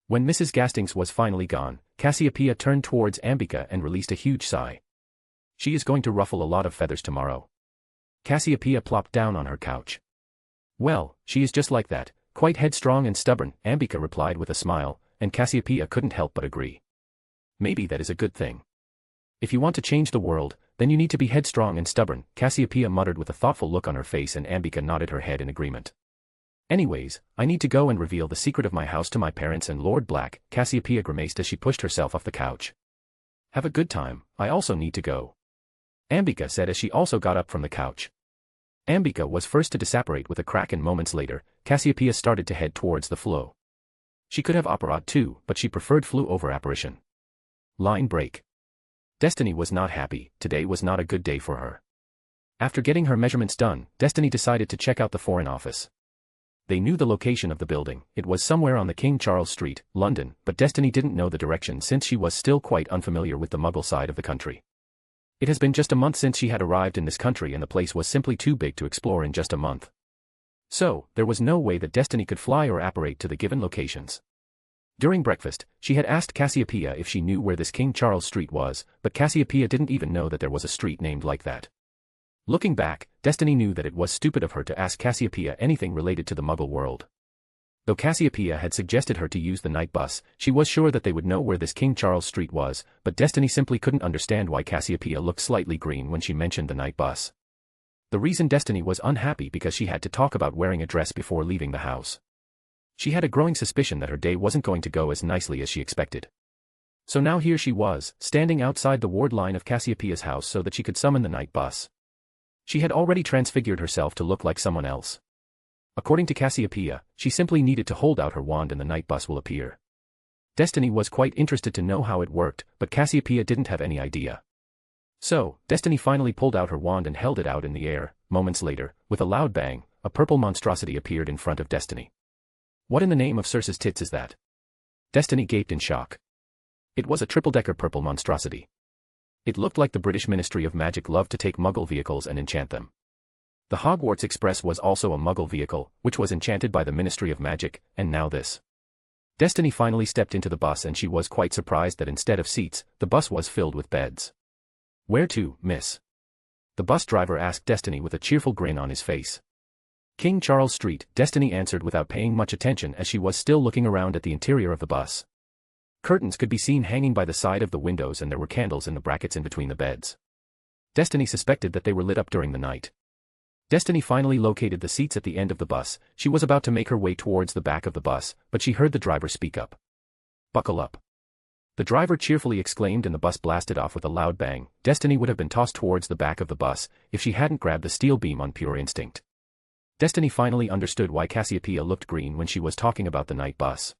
When Mrs. Gastings was finally gone, Cassiopeia turned towards Ambika and released a huge sigh. She is going to ruffle a lot of feathers tomorrow. Cassiopeia plopped down on her couch. Well, she is just like that, quite headstrong and stubborn, Ambika replied with a smile, and Cassiopeia couldn't help but agree. Maybe that is a good thing. If you want to change the world, then you need to be headstrong and stubborn, Cassiopeia muttered with a thoughtful look on her face, and Ambika nodded her head in agreement. Anyways, I need to go and reveal the secret of my house to my parents and Lord Black, Cassiopeia grimaced as she pushed herself off the couch. Have a good time, I also need to go, Ambika said as she also got up from the couch. Ambika was first to disapparate with a crack, and moments later, Cassiopeia started to head towards the flow. She could have apparat too, but she preferred flew over apparition. Line break. Destiny was not happy. Today was not a good day for her. After getting her measurements done, Destiny decided to check out the Foreign Office. They knew the location of the building. It was somewhere on the King Charles Street, London, but Destiny didn't know the direction since she was still quite unfamiliar with the Muggle side of the country. It has been just a month since she had arrived in this country and the place was simply too big to explore in just a month. So, there was no way that Destiny could fly or apparate to the given locations. During breakfast, she had asked Cassiopeia if she knew where this King Charles Street was, but Cassiopeia didn't even know that there was a street named like that. Looking back, Destiny knew that it was stupid of her to ask Cassiopeia anything related to the Muggle world. Though Cassiopeia had suggested her to use the night bus, she was sure that they would know where this King Charles Street was, but Destiny simply couldn't understand why Cassiopeia looked slightly green when she mentioned the night bus. The reason Destiny was unhappy because she had to talk about wearing a dress before leaving the house. She had a growing suspicion that her day wasn't going to go as nicely as she expected. So now here she was, standing outside the ward line of Cassiopeia's house so that she could summon the night bus. She had already transfigured herself to look like someone else. According to Cassiopeia, she simply needed to hold out her wand and the night bus will appear. Destiny was quite interested to know how it worked, but Cassiopeia didn't have any idea. So, Destiny finally pulled out her wand and held it out in the air. Moments later, with a loud bang, a purple monstrosity appeared in front of Destiny. What in the name of Circe's tits is that? Destiny gaped in shock. It was a triple-decker purple monstrosity. It looked like the British Ministry of Magic loved to take Muggle vehicles and enchant them. The Hogwarts Express was also a Muggle vehicle, which was enchanted by the Ministry of Magic, and now this. Destiny finally stepped into the bus and she was quite surprised that instead of seats, the bus was filled with beds. "Where to, miss?" The bus driver asked Destiny with a cheerful grin on his face. "King Charles Street," Destiny answered without paying much attention as she was still looking around at the interior of the bus. Curtains could be seen hanging by the side of the windows and there were candles in the brackets in between the beds. Destiny suspected that they were lit up during the night. Destiny finally located the seats at the end of the bus. She was about to make her way towards the back of the bus, but she heard the driver speak up. "Buckle up." The driver cheerfully exclaimed and the bus blasted off with a loud bang. Destiny would have been tossed towards the back of the bus if she hadn't grabbed the steel beam on pure instinct. Destiny finally understood why Cassiopeia looked green when she was talking about the night bus.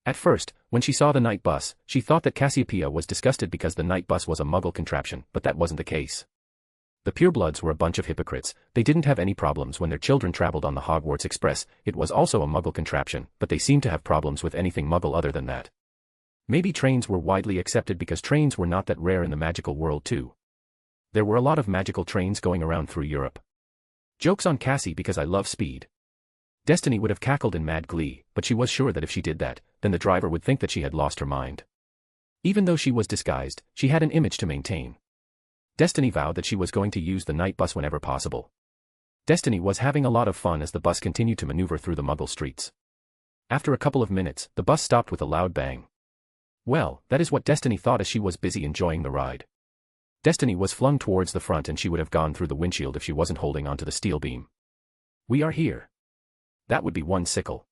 At first, when she saw the night bus, she thought that Cassiopeia was disgusted because the night bus was a Muggle contraption, but that wasn't the case. The purebloods were a bunch of hypocrites. They didn't have any problems when their children traveled on the Hogwarts Express. It was also a Muggle contraption, but they seemed to have problems with anything Muggle other than that. Maybe trains were widely accepted because trains were not that rare in the magical world too. There were a lot of magical trains going around through Europe. Jokes on Cassie because I love speed. Destiny would have cackled in mad glee, but she was sure that if she did that, then the driver would think that she had lost her mind. Even though she was disguised, she had an image to maintain. Destiny vowed that she was going to use the night bus whenever possible. Destiny was having a lot of fun as the bus continued to maneuver through the Muggle streets. After a couple of minutes, the bus stopped with a loud bang. Well, that is what Destiny thought as she was busy enjoying the ride. Destiny was flung towards the front and she would have gone through the windshield if she wasn't holding onto the steel beam. "We are here." "That would be one sickle,"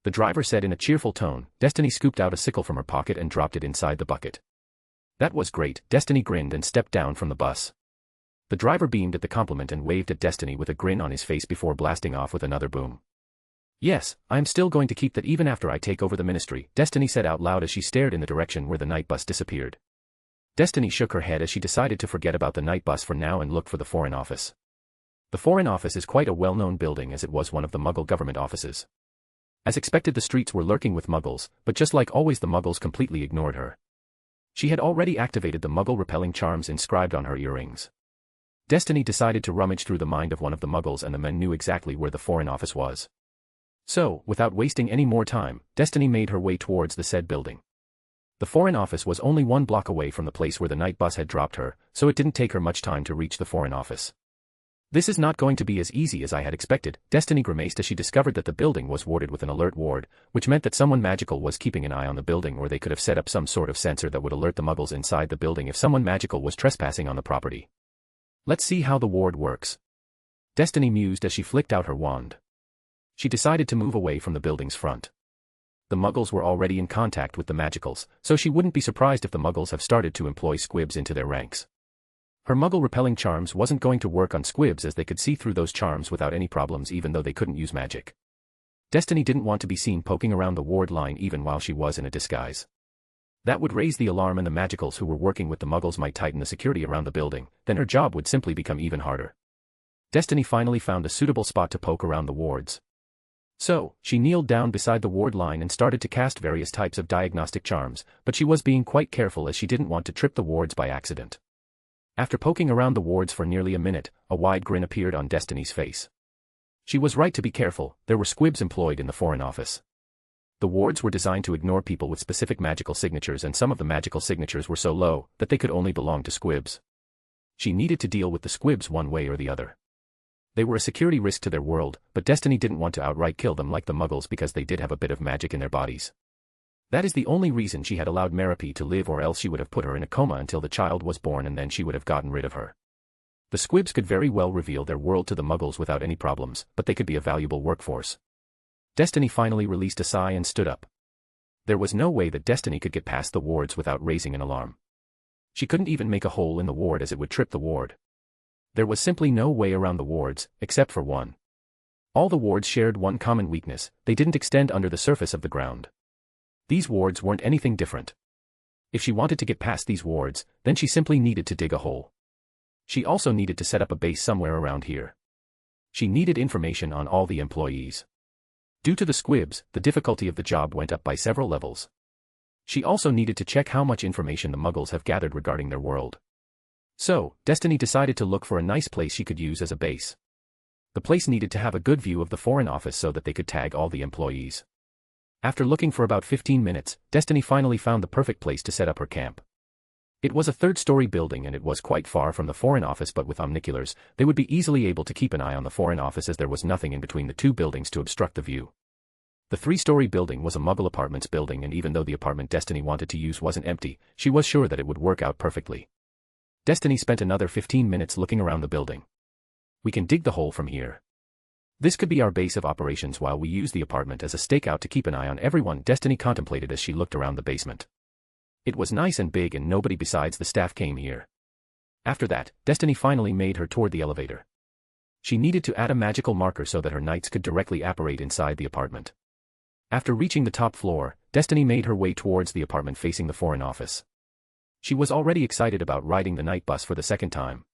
the driver said in a cheerful tone. Destiny scooped out a sickle from her pocket and dropped it inside the bucket. "That was great," Destiny grinned and stepped down from the bus. The driver beamed at the compliment and waved at Destiny with a grin on his face before blasting off with another boom. "Yes, I am still going to keep that even after I take over the ministry," Destiny said out loud as she stared in the direction where the night bus disappeared. Destiny shook her head as she decided to forget about the night bus for now and look for the Foreign Office. The Foreign Office is quite a well-known building as it was one of the Muggle government offices. As expected, the streets were lurking with Muggles, but just like always the Muggles completely ignored her. She had already activated the Muggle-repelling charms inscribed on her earrings. Destiny decided to rummage through the mind of one of the Muggles and the men knew exactly where the Foreign Office was. So, without wasting any more time, Destiny made her way towards the said building. The Foreign Office was only 1 block away from the place where the night bus had dropped her, so it didn't take her much time to reach the Foreign Office. "This is not going to be as easy as I had expected," Destiny grimaced as she discovered that the building was warded with an alert ward, which meant that someone magical was keeping an eye on the building, or they could have set up some sort of sensor that would alert the Muggles inside the building if someone magical was trespassing on the property. "Let's see how the ward works," Destiny mused as she flicked out her wand. She decided to move away from the building's front. The Muggles were already in contact with the Magicals, so she wouldn't be surprised if the Muggles have started to employ squibs into their ranks. Her Muggle-repelling charms wasn't going to work on squibs as they could see through those charms without any problems even though they couldn't use magic. Destiny didn't want to be seen poking around the ward line even while she was in a disguise. That would raise the alarm and the Magicals who were working with the Muggles might tighten the security around the building, then her job would simply become even harder. Destiny finally found a suitable spot to poke around the wards. So, she kneeled down beside the ward line and started to cast various types of diagnostic charms, but she was being quite careful as she didn't want to trip the wards by accident. After poking around the wards for nearly a minute, a wide grin appeared on Destiny's face. She was right to be careful, there were squibs employed in the Foreign Office. The wards were designed to ignore people with specific magical signatures, and some of the magical signatures were so low that they could only belong to squibs. She needed to deal with the squibs one way or the other. They were a security risk to their world, but Destiny didn't want to outright kill them like the Muggles because they did have a bit of magic in their bodies. That is the only reason she had allowed Merope to live, or else she would have put her in a coma until the child was born and then she would have gotten rid of her. The squibs could very well reveal their world to the Muggles without any problems, but they could be a valuable workforce. Destiny finally released a sigh and stood up. There was no way that Destiny could get past the wards without raising an alarm. She couldn't even make a hole in the ward as it would trip the ward. There was simply no way around the wards, except for one. All the wards shared one common weakness: they didn't extend under the surface of the ground. These wards weren't anything different. If she wanted to get past these wards, then she simply needed to dig a hole. She also needed to set up a base somewhere around here. She needed information on all the employees. Due to the squibs, the difficulty of the job went up by several levels. She also needed to check how much information the Muggles have gathered regarding their world. So, Destiny decided to look for a nice place she could use as a base. The place needed to have a good view of the Foreign Office so that they could tag all the employees. After looking for about 15 minutes, Destiny finally found the perfect place to set up her camp. It was a third-story building and it was quite far from the Foreign Office, but with omniculars, they would be easily able to keep an eye on the Foreign Office as there was nothing in between the two buildings to obstruct the view. The three-story building was a Muggle apartments building, and even though the apartment Destiny wanted to use wasn't empty, she was sure that it would work out perfectly. Destiny spent another 15 minutes looking around the building. We can dig the hole from here. This could be our base of operations while we use the apartment as a stakeout to keep an eye on everyone, Destiny contemplated as she looked around the basement. It was nice and big and nobody besides the staff came here. After that, Destiny finally made her toward the elevator. She needed to add a magical marker so that her knights could directly apparate inside the apartment. After reaching the top floor, Destiny made her way towards the apartment facing the Foreign Office. She was already excited about riding the night bus for the second time.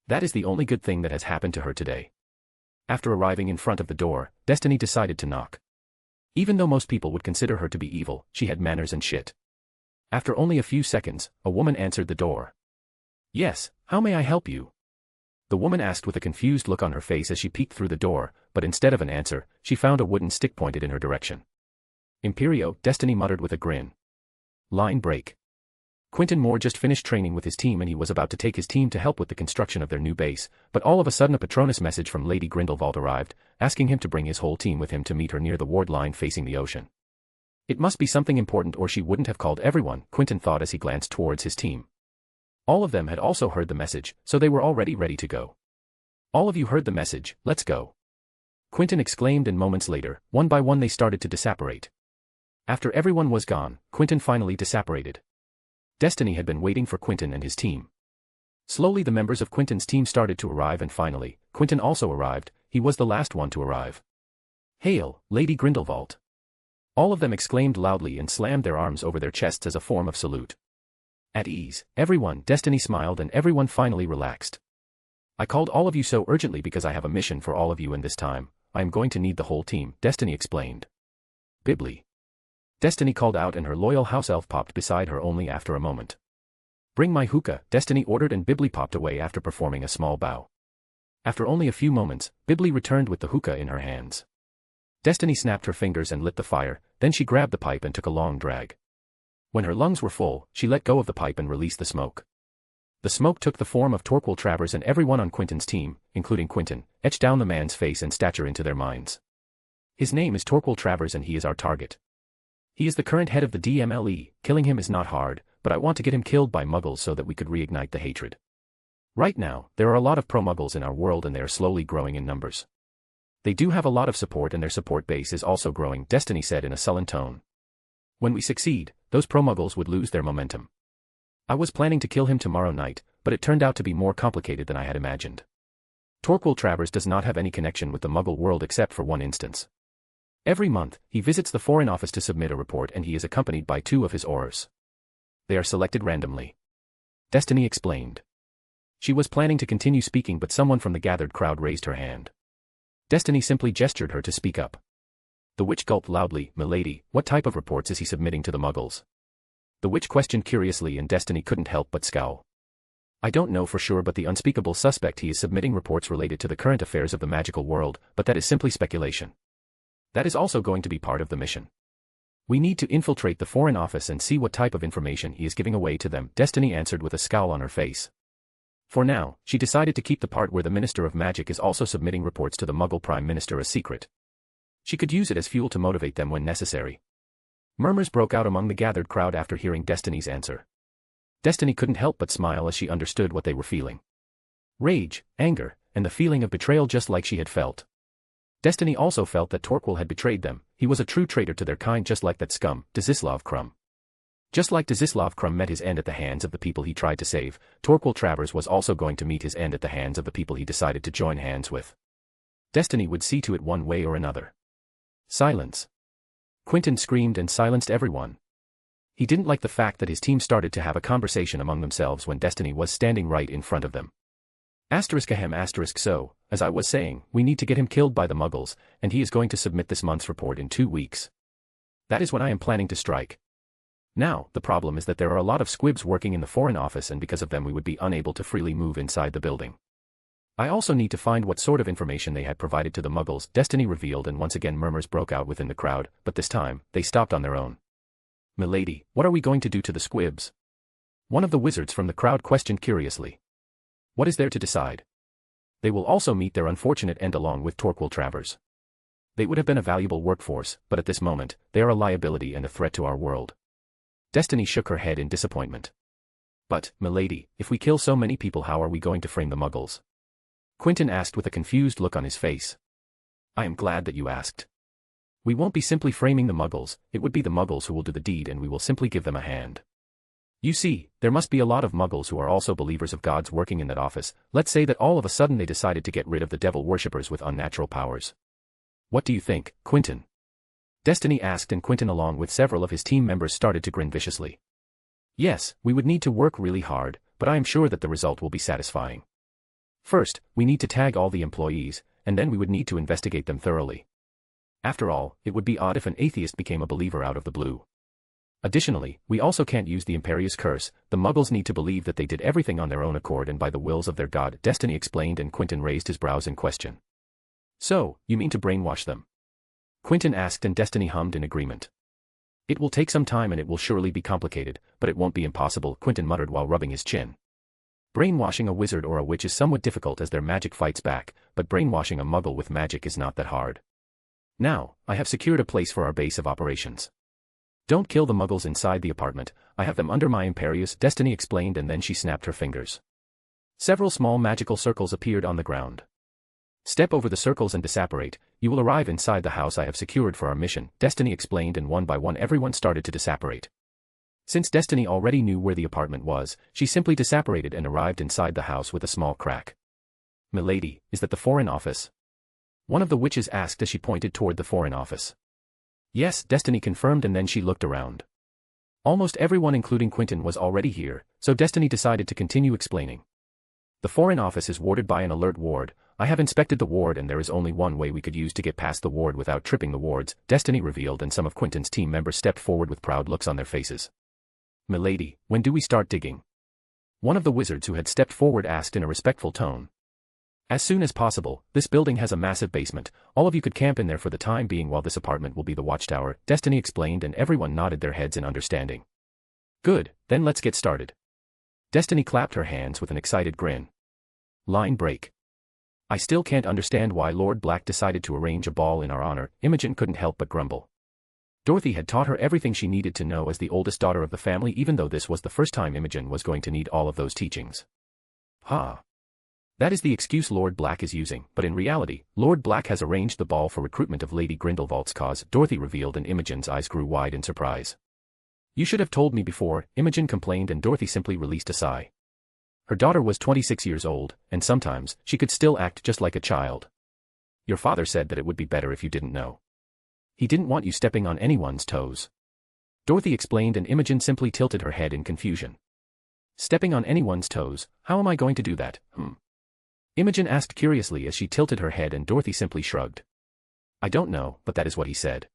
That is the only good thing that has happened to her today. After arriving in front of the door, Destiny decided to knock. Even though most people would consider her to be evil, she had manners and shit. After only a few seconds, a woman answered the door. "Yes, how may I help you?" The woman asked with a confused look on her face as she peeked through the door, but instead of an answer, she found a wooden stick pointed in her direction. "Imperio," Destiny muttered with a grin. Line break. Quentin Moore just finished training with his team and he was about to take his team to help with the construction of their new base, but all of a sudden a Patronus message from Lady Grindelwald arrived, asking him to bring his whole team with him to meet her near the ward line facing the ocean. It must be something important or she wouldn't have called everyone, Quentin thought as he glanced towards his team. All of them had also heard the message, so they were already ready to go. "All of you heard the message, let's go," Quentin exclaimed, and moments later, one by one they started to disapparate. After everyone was gone, Quentin finally disapparated. Destiny had been waiting for Quentin and his team. Slowly the members of Quentin's team started to arrive and finally, Quentin also arrived. He was the last one to arrive. "Hail, Lady Grindelwald!" All of them exclaimed loudly and slammed their arms over their chests as a form of salute. At ease, everyone, Destiny smiled and everyone finally relaxed. "I called all of you so urgently because I have a mission for all of you, and this time, I am going to need the whole team," Destiny explained. "Bibli," Destiny called out, and her loyal house elf popped beside her only after a moment. "Bring my hookah," Destiny ordered, and Bibli popped away after performing a small bow. After only a few moments, Bibli returned with the hookah in her hands. Destiny snapped her fingers and lit the fire, then she grabbed the pipe and took a long drag. When her lungs were full, she let go of the pipe and released the smoke. The smoke took the form of Torquil Travers, and everyone on Quentin's team, including Quentin, etched down the man's face and stature into their minds. "His name is Torquil Travers and he is our target. He is the current head of the DMLE, killing him is not hard, but I want to get him killed by Muggles so that we could reignite the hatred. Right now, there are a lot of pro-Muggles in our world and they are slowly growing in numbers. They do have a lot of support and their support base is also growing," Destiny said in a sullen tone. "When we succeed, those pro-Muggles would lose their momentum. I was planning to kill him tomorrow night, but it turned out to be more complicated than I had imagined. Torquil Travers does not have any connection with the Muggle world except for one instance. Every month, he visits the Foreign Office to submit a report and he is accompanied by 2 of his aurors. They are selected randomly," Destiny explained. She was planning to continue speaking, but someone from the gathered crowd raised her hand. Destiny simply gestured her to speak up. The witch gulped loudly. "Milady, what type of reports is he submitting to the Muggles?" The witch questioned curiously and Destiny couldn't help but scowl. I don't know for sure, but the unspeakable suspect, he is submitting reports related to the current affairs of the magical world, but that is simply speculation. That is also going to be part of the mission. We need to infiltrate the Foreign Office and see what type of information he is giving away to them, Destiny answered with a scowl on her face. For now, she decided to keep the part where the Minister of Magic is also submitting reports to the Muggle Prime Minister a secret. She could use it as fuel to motivate them when necessary. Murmurs broke out among the gathered crowd after hearing Destiny's answer. Destiny couldn't help but smile as she understood what they were feeling. Rage, anger, and the feeling of betrayal, just like she had felt. Destiny also felt that Torquil had betrayed them. He was a true traitor to their kind, just like that scum, Desislav Krum. Just like Desislav Krum met his end at the hands of the people he tried to save, Torquil Travers was also going to meet his end at the hands of the people he decided to join hands with. Destiny would see to it one way or another. Silence. Quentin screamed and silenced everyone. He didn't like the fact that his team started to have a conversation among themselves when Destiny was standing right in front of them. So, as I was saying, we need to get him killed by the Muggles, and he is going to submit this month's report in 2 weeks. That is when I am planning to strike. Now, the problem is that there are a lot of squibs working in the Foreign Office, and because of them we would be unable to freely move inside the building. I also need to find what sort of information they had provided to the Muggles, Destiny revealed, and once again murmurs broke out within the crowd, but this time, they stopped on their own. Milady, what are we going to do to the squibs? One of the wizards from the crowd questioned curiously. What is there to decide? They will also meet their unfortunate end along with Torquil Travers. They would have been a valuable workforce, but at this moment, they are a liability and a threat to our world. Destiny shook her head in disappointment. But, milady, if we kill so many people, how are we going to frame the Muggles? Quentin asked with a confused look on his face. I am glad that you asked. We won't be simply framing the Muggles, it would be the Muggles who will do the deed, and we will simply give them a hand. You see, there must be a lot of Muggles who are also believers of gods working in that office. Let's say that all of a sudden they decided to get rid of the devil worshippers with unnatural powers. What do you think, Quentin? Destiny asked, and Quentin along with several of his team members started to grin viciously. Yes, we would need to work really hard, but I am sure that the result will be satisfying. First, we need to tag all the employees, and then we would need to investigate them thoroughly. After all, it would be odd if an atheist became a believer out of the blue. Additionally, we also can't use the Imperious Curse. The Muggles need to believe that they did everything on their own accord and by the wills of their god, Destiny explained, and Quentin raised his brows in question. So, you mean to brainwash them? Quentin asked, and Destiny hummed in agreement. It will take some time and it will surely be complicated, but it won't be impossible, Quentin muttered while rubbing his chin. Brainwashing a wizard or a witch is somewhat difficult as their magic fights back, but brainwashing a Muggle with magic is not that hard. Now, I have secured a place for our base of operations. Don't kill the Muggles inside the apartment, I have them under my Imperious, Destiny explained, and then she snapped her fingers. Several small magical circles appeared on the ground. Step over the circles and disapparate, you will arrive inside the house I have secured for our mission, Destiny explained, and one by one everyone started to disapparate. Since Destiny already knew where the apartment was, she simply disapparated and arrived inside the house with a small crack. Milady, is that the Foreign Office? One of the witches asked as she pointed toward the Foreign Office. Yes, Destiny confirmed, and then she looked around. Almost everyone including Quentin was already here, so Destiny decided to continue explaining. The Foreign Office is warded by an alert ward. I have inspected the ward and there is only one way we could use to get past the ward without tripping the wards, Destiny revealed, and some of Quentin's team members stepped forward with proud looks on their faces. Milady, when do we start digging? One of the wizards who had stepped forward asked in a respectful tone. As soon as possible. This building has a massive basement, all of you could camp in there for the time being while this apartment will be the watchtower, Destiny explained, and everyone nodded their heads in understanding. Good, then let's get started. Destiny clapped her hands with an excited grin. Line break. I still can't understand why Lord Black decided to arrange a ball in our honor, Imogen couldn't help but grumble. Dorothy had taught her everything she needed to know as the oldest daughter of the family, even though this was the first time Imogen was going to need all of those teachings. That is the excuse Lord Black is using, but in reality, Lord Black has arranged the ball for recruitment of Lady Grindelwald's cause, Dorothy revealed, and Imogen's eyes grew wide in surprise. You should have told me before, Imogen complained, and Dorothy simply released a sigh. Her daughter was 26 years old, and sometimes, she could still act just like a child. Your father said that it would be better if you didn't know. He didn't want you stepping on anyone's toes. Dorothy explained, and Imogen simply tilted her head in confusion. Stepping on anyone's toes, how am I going to do that, Imogen asked curiously as she tilted her head, and Dorothy simply shrugged. I don't know, but that is what he said.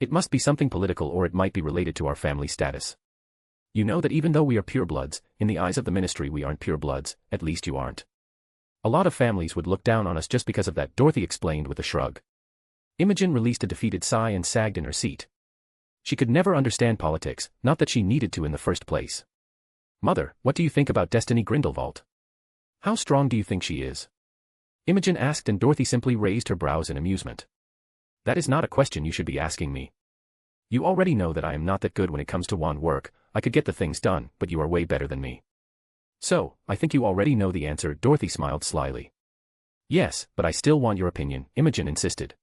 It must be something political, or it might be related to our family status. You know that even though we are purebloods, in the eyes of the ministry we aren't purebloods, at least you aren't. A lot of families would look down on us just because of that, Dorothy explained with a shrug. Imogen released a defeated sigh and sagged in her seat. She could never understand politics, not that she needed to in the first place. Mother, what do you think about Destiny Grindelwald? How strong do you think she is? Imogen asked, and Dorothy simply raised her brows in amusement. That is not a question you should be asking me. You already know that I am not that good when it comes to wand work. I could get the things done, but you are way better than me. So, I think you already know the answer, Dorothy smiled slyly. Yes, but I still want your opinion, Imogen insisted.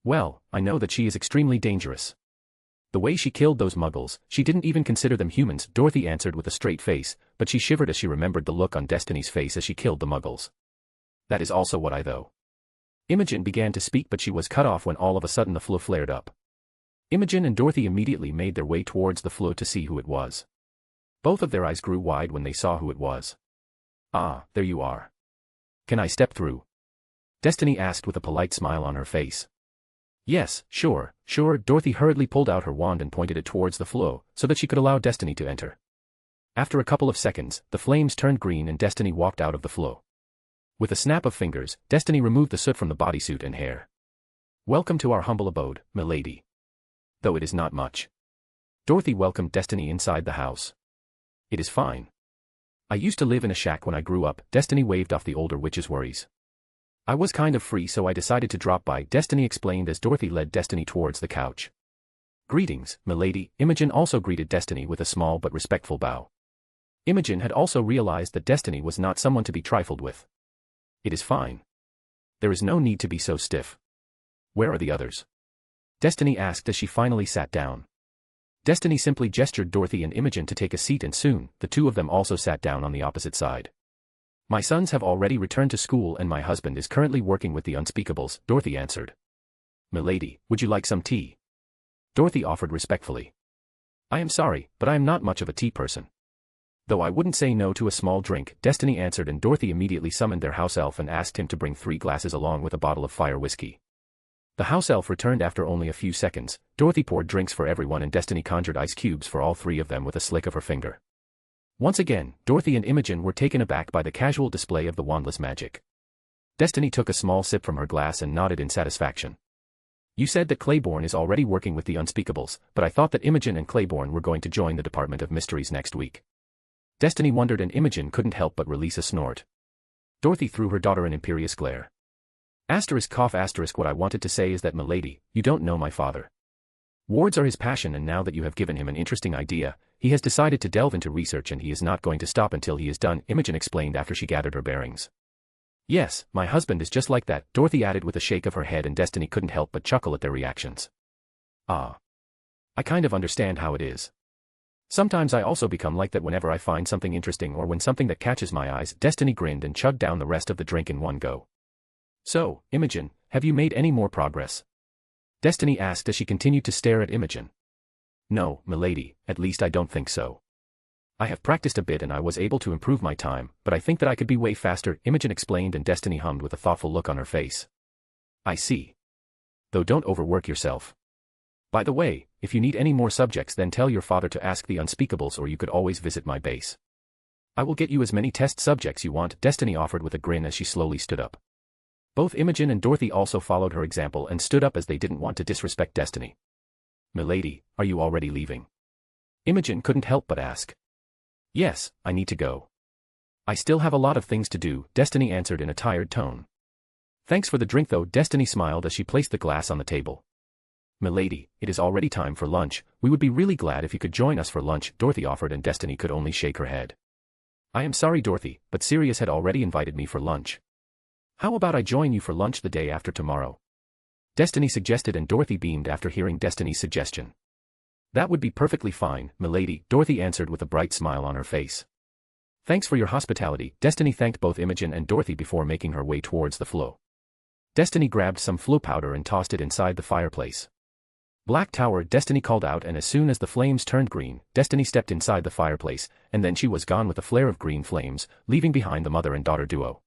Well, I know that she is extremely dangerous. The way she killed those muggles, she didn't even consider them humans, Dorothy answered with a straight face, but she shivered as she remembered the look on Destiny's face as she killed the muggles. That is also what I though. Imogen began to speak, but she was cut off when all of a sudden the flow flared up. Imogen and Dorothy immediately made their way towards the flow to see who it was. Both of their eyes grew wide when they saw who it was. Ah, there you are. Can I step through? Destiny asked with a polite smile on her face. Yes, sure, Dorothy hurriedly pulled out her wand and pointed it towards the flow, so that she could allow Destiny to enter. After a couple of seconds, the flames turned green and Destiny walked out of the flow. With a snap of fingers, Destiny removed the soot from the bodysuit and hair. Welcome to our humble abode, milady. Though it is not much. Dorothy welcomed Destiny inside the house. It is fine. I used to live in a shack when I grew up, Destiny waved off the older witch's worries. I was kind of free, so I decided to drop by, Destiny explained as Dorothy led Destiny towards the couch. Greetings, milady, Imogen also greeted Destiny with a small but respectful bow. Imogen had also realized that Destiny was not someone to be trifled with. It is fine. There is no need to be so stiff. Where are the others? Destiny asked as she finally sat down. Destiny simply gestured Dorothy and Imogen to take a seat, and soon, the two of them also sat down on the opposite side. My sons have already returned to school and my husband is currently working with the unspeakables, Dorothy answered. Milady, would you like some tea? Dorothy offered respectfully. I am sorry, but I am not much of a tea person. Though I wouldn't say no to a small drink, Destiny answered, and Dorothy immediately summoned their house elf and asked him to bring 3 glasses along with a bottle of fire whiskey. The house elf returned after only a few seconds. Dorothy poured drinks for everyone and Destiny conjured ice cubes for all 3 of them with a slick of her finger. Once again, Dorothy and Imogen were taken aback by the casual display of the wandless magic. Destiny took a small sip from her glass and nodded in satisfaction. You said that Claiborne is already working with the unspeakables, but I thought that Imogen and Claiborne were going to join the Department of Mysteries next week. Destiny wondered, and Imogen couldn't help but release a snort. Dorothy threw her daughter an imperious glare. What I wanted to say is that, milady, you don't know my father. Wards are his passion, and now that you have given him an interesting idea, he has decided to delve into research and he is not going to stop until he is done, Imogen explained after she gathered her bearings. Yes, my husband is just like that, Dorothy added with a shake of her head, and Destiny couldn't help but chuckle at their reactions. Ah. I kind of understand how it is. Sometimes I also become like that whenever I find something interesting or when something that catches my eyes. Destiny grinned and chugged down the rest of the drink in one go. So, Imogen, have you made any more progress? Destiny asked as she continued to stare at Imogen. No, milady, at least I don't think so. I have practiced a bit and I was able to improve my time, but I think that I could be way faster, Imogen explained, and Destiny hummed with a thoughtful look on her face. I see. Though don't overwork yourself. By the way, if you need any more subjects, then tell your father to ask the unspeakables, or you could always visit my base. I will get you as many test subjects you want, Destiny offered with a grin as she slowly stood up. Both Imogen and Dorothy also followed her example and stood up as they didn't want to disrespect Destiny. Milady, are you already leaving? Imogen couldn't help but ask. Yes, I need to go. I still have a lot of things to do, Destiny answered in a tired tone. Thanks for the drink though, Destiny smiled as she placed the glass on the table. Milady, it is already time for lunch. We would be really glad if you could join us for lunch, Dorothy offered, and Destiny could only shake her head. I am sorry, Dorothy, but Sirius had already invited me for lunch. How about I join you for lunch the day after tomorrow? Destiny suggested, and Dorothy beamed after hearing Destiny's suggestion. That would be perfectly fine, milady, Dorothy answered with a bright smile on her face. Thanks for your hospitality, Destiny thanked both Imogen and Dorothy before making her way towards the flow. Destiny grabbed some flow powder and tossed it inside the fireplace. Black Tower, Destiny called out, and as soon as the flames turned green, Destiny stepped inside the fireplace, and then she was gone with a flare of green flames, leaving behind the mother and daughter duo.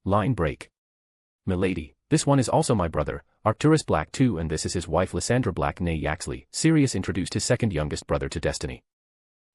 Line break. Milady, this one is also my brother, Arcturus Black too, and this is his wife Lysandra Black née Yaxley, Sirius introduced his second youngest brother to Destiny.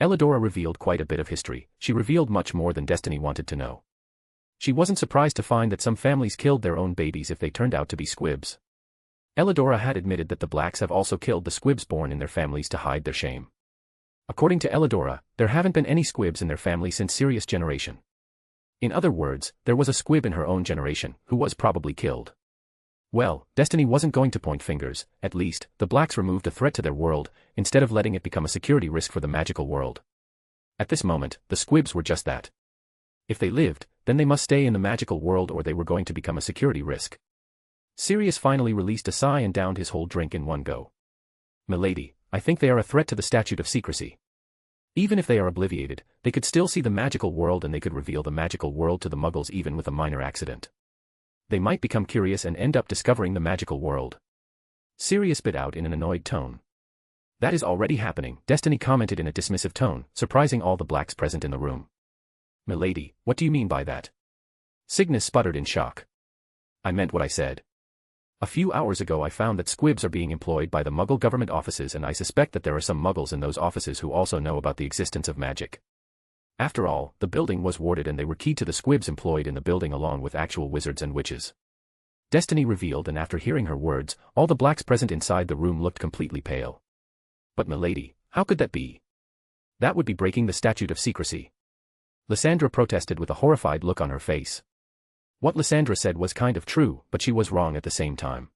Elidora revealed quite a bit of history. She revealed much more than Destiny wanted to know. She wasn't surprised to find that some families killed their own babies if they turned out to be squibs. Elidora had admitted that the blacks have also killed the squibs born in their families to hide their shame. According to Elidora, there haven't been any squibs in their family since Sirius' generation. In other words, there was a squib in her own generation, who was probably killed. Well, Destiny wasn't going to point fingers. At least, the blacks removed a threat to their world, instead of letting it become a security risk for the magical world. At this moment, the squibs were just that. If they lived, then they must stay in the magical world or they were going to become a security risk. Sirius finally released a sigh and downed his whole drink in one go. Milady, I think they are a threat to the statute of secrecy. Even if they are obliviated, they could still see the magical world and they could reveal the magical world to the Muggles even with a minor accident. They might become curious and end up discovering the magical world. Sirius spit out in an annoyed tone. That is already happening, Destiny commented in a dismissive tone, surprising all the blacks present in the room. Milady, what do you mean by that? Cygnus sputtered in shock. I meant what I said. A few hours ago I found that squibs are being employed by the Muggle government offices and I suspect that there are some Muggles in those offices who also know about the existence of magic. After all, the building was warded and they were key to the squibs employed in the building along with actual wizards and witches. Destiny revealed, and after hearing her words, all the blacks present inside the room looked completely pale. But milady, how could that be? That would be breaking the statute of secrecy. Lysandra protested with a horrified look on her face. What Lysandra said was kind of true, but she was wrong at the same time.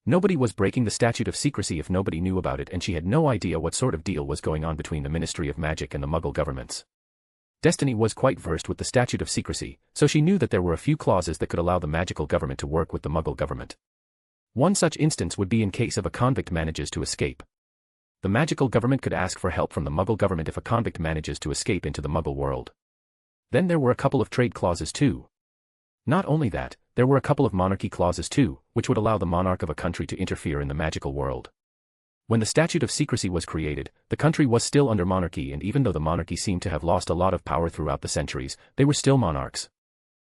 Nobody was breaking the statute of secrecy if nobody knew about it, and she had no idea what sort of deal was going on between the Ministry of Magic and the Muggle governments. Destiny was quite versed with the statute of secrecy, so she knew that there were a few clauses that could allow the magical government to work with the Muggle government. One such instance would be in case of a convict manages to escape. The magical government could ask for help from the Muggle government if a convict manages to escape into the Muggle world. Then there were a couple of trade clauses too. Not only that, there were a couple of monarchy clauses too, which would allow the monarch of a country to interfere in the magical world. When the statute of secrecy was created, the country was still under monarchy, and even though the monarchy seemed to have lost a lot of power throughout the centuries, they were still monarchs.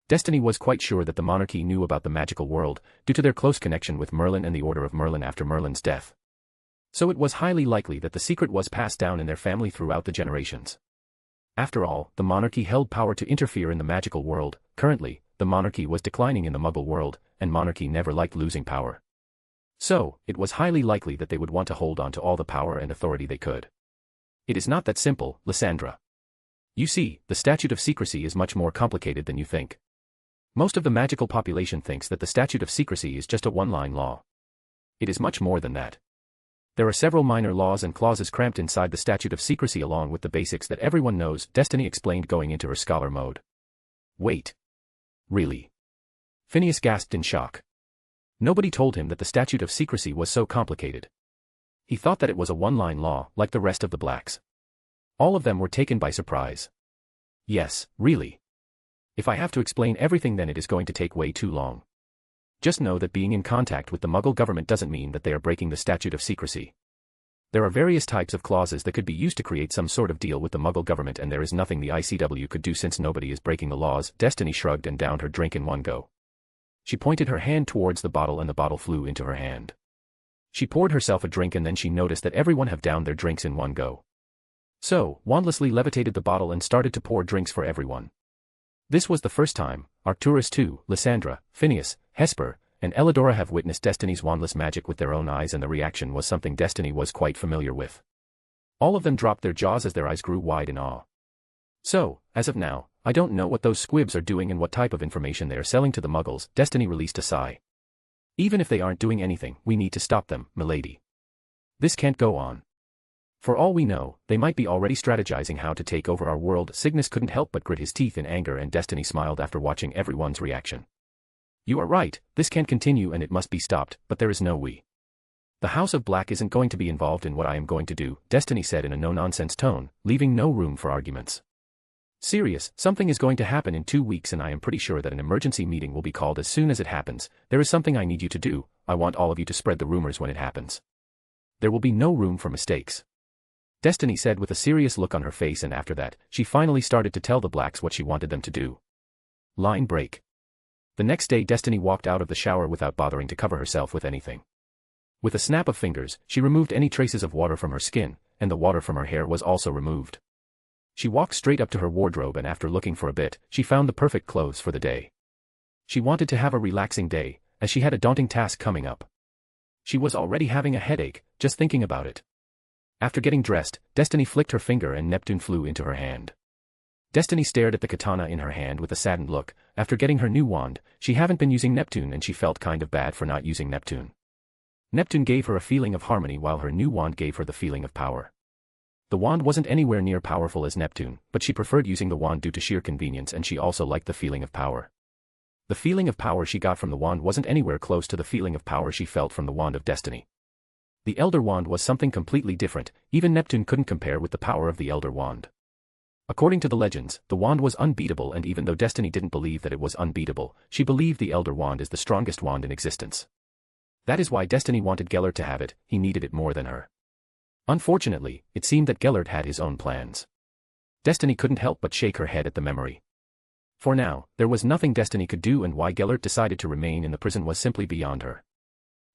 Destiny was quite sure that the monarchy knew about the magical world, due to their close connection with Merlin and the Order of Merlin after Merlin's death. So it was highly likely that the secret was passed down in their family throughout the generations. After all, the monarchy held power to interfere in the magical world. Currently, the monarchy was declining in the Muggle world, and monarchy never liked losing power. So, it was highly likely that they would want to hold on to all the power and authority they could. It is not that simple, Lysandra. You see, the statute of secrecy is much more complicated than you think. Most of the magical population thinks that the statute of secrecy is just a one-line law. It is much more than that. There are several minor laws and clauses cramped inside the statute of secrecy along with the basics that everyone knows, Destiny explained going into her scholar mode. Wait. Really? Phineas gasped in shock. Nobody told him that the statute of secrecy was so complicated. He thought that it was a one-line law, like the rest of the blacks. All of them were taken by surprise. Yes, really. If I have to explain everything, then it is going to take way too long. Just know that being in contact with the Muggle government doesn't mean that they are breaking the statute of secrecy. There are various types of clauses that could be used to create some sort of deal with the Muggle government, and there is nothing the ICW could do since nobody is breaking the laws. Destiny shrugged and downed her drink in one go. She pointed her hand towards the bottle and the bottle flew into her hand. She poured herself a drink and then she noticed that everyone have downed their drinks in one go. So, wandlessly levitated the bottle and started to pour drinks for everyone. This was the first time Arcturus II, Lysandra, Phineas, Hesper, and Elidora have witnessed Destiny's wandless magic with their own eyes, and the reaction was something Destiny was quite familiar with. All of them dropped their jaws as their eyes grew wide in awe. So, as of now, I don't know what those squibs are doing and what type of information they are selling to the Muggles. Destiny released a sigh. Even if they aren't doing anything, we need to stop them, milady. This can't go on. For all we know, they might be already strategizing how to take over our world. Cygnus couldn't help but grit his teeth in anger, and Destiny smiled after watching everyone's reaction. You are right, this can't continue and it must be stopped, but there is no we. The House of Black isn't going to be involved in what I am going to do, Destiny said in a no-nonsense tone, leaving no room for arguments. Sirius, something is going to happen in 2 weeks and I am pretty sure that an emergency meeting will be called as soon as it happens. There is something I need you to do. I want all of you to spread the rumors when it happens. There will be no room for mistakes. Destiny said with a serious look on her face, and after that, she finally started to tell the blacks what she wanted them to do. Line break. The next day Destiny walked out of the shower without bothering to cover herself with anything. With a snap of fingers, she removed any traces of water from her skin, and the water from her hair was also removed. She walked straight up to her wardrobe and after looking for a bit, she found the perfect clothes for the day. She wanted to have a relaxing day, as she had a daunting task coming up. She was already having a headache, just thinking about it. After getting dressed, Destiny flicked her finger and Neptune flew into her hand. Destiny stared at the katana in her hand with a saddened look. After getting her new wand, she haven't been using Neptune and she felt kind of bad for not using Neptune. Neptune gave her a feeling of harmony while her new wand gave her the feeling of power. The wand wasn't anywhere near powerful as Neptune, but she preferred using the wand due to sheer convenience and she also liked the feeling of power. The feeling of power she got from the wand wasn't anywhere close to the feeling of power she felt from the wand of Destiny. The Elder Wand was something completely different, even Neptune couldn't compare with the power of the Elder Wand. According to the legends, the wand was unbeatable and even though Destiny didn't believe that it was unbeatable, she believed the Elder Wand is the strongest wand in existence. That is why Destiny wanted Gellert to have it, he needed it more than her. Unfortunately, it seemed that Gellert had his own plans. Destiny couldn't help but shake her head at the memory. For now, there was nothing Destiny could do and why Gellert decided to remain in the prison was simply beyond her.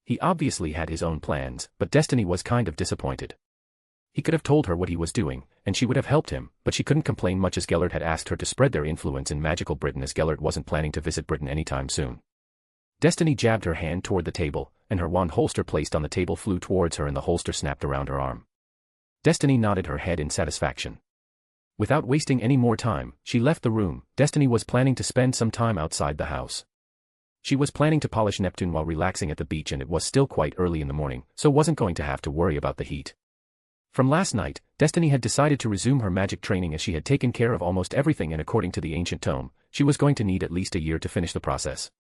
He obviously had his own plans, but Destiny was kind of disappointed. He could have told her what he was doing, and she would have helped him, but she couldn't complain much as Gellert had asked her to spread their influence in magical Britain as Gellert wasn't planning to visit Britain anytime soon. Destiny jabbed her hand toward the table, and her wand holster placed on the table flew towards her and the holster snapped around her arm. Destiny nodded her head in satisfaction. Without wasting any more time, she left the room. Destiny was planning to spend some time outside the house. She was planning to polish Neptune while relaxing at the beach and it was still quite early in the morning, so wasn't going to have to worry about the heat. From last night, Destiny had decided to resume her magic training as she had taken care of almost everything and according to the ancient tome, she was going to need at least a year to finish the process.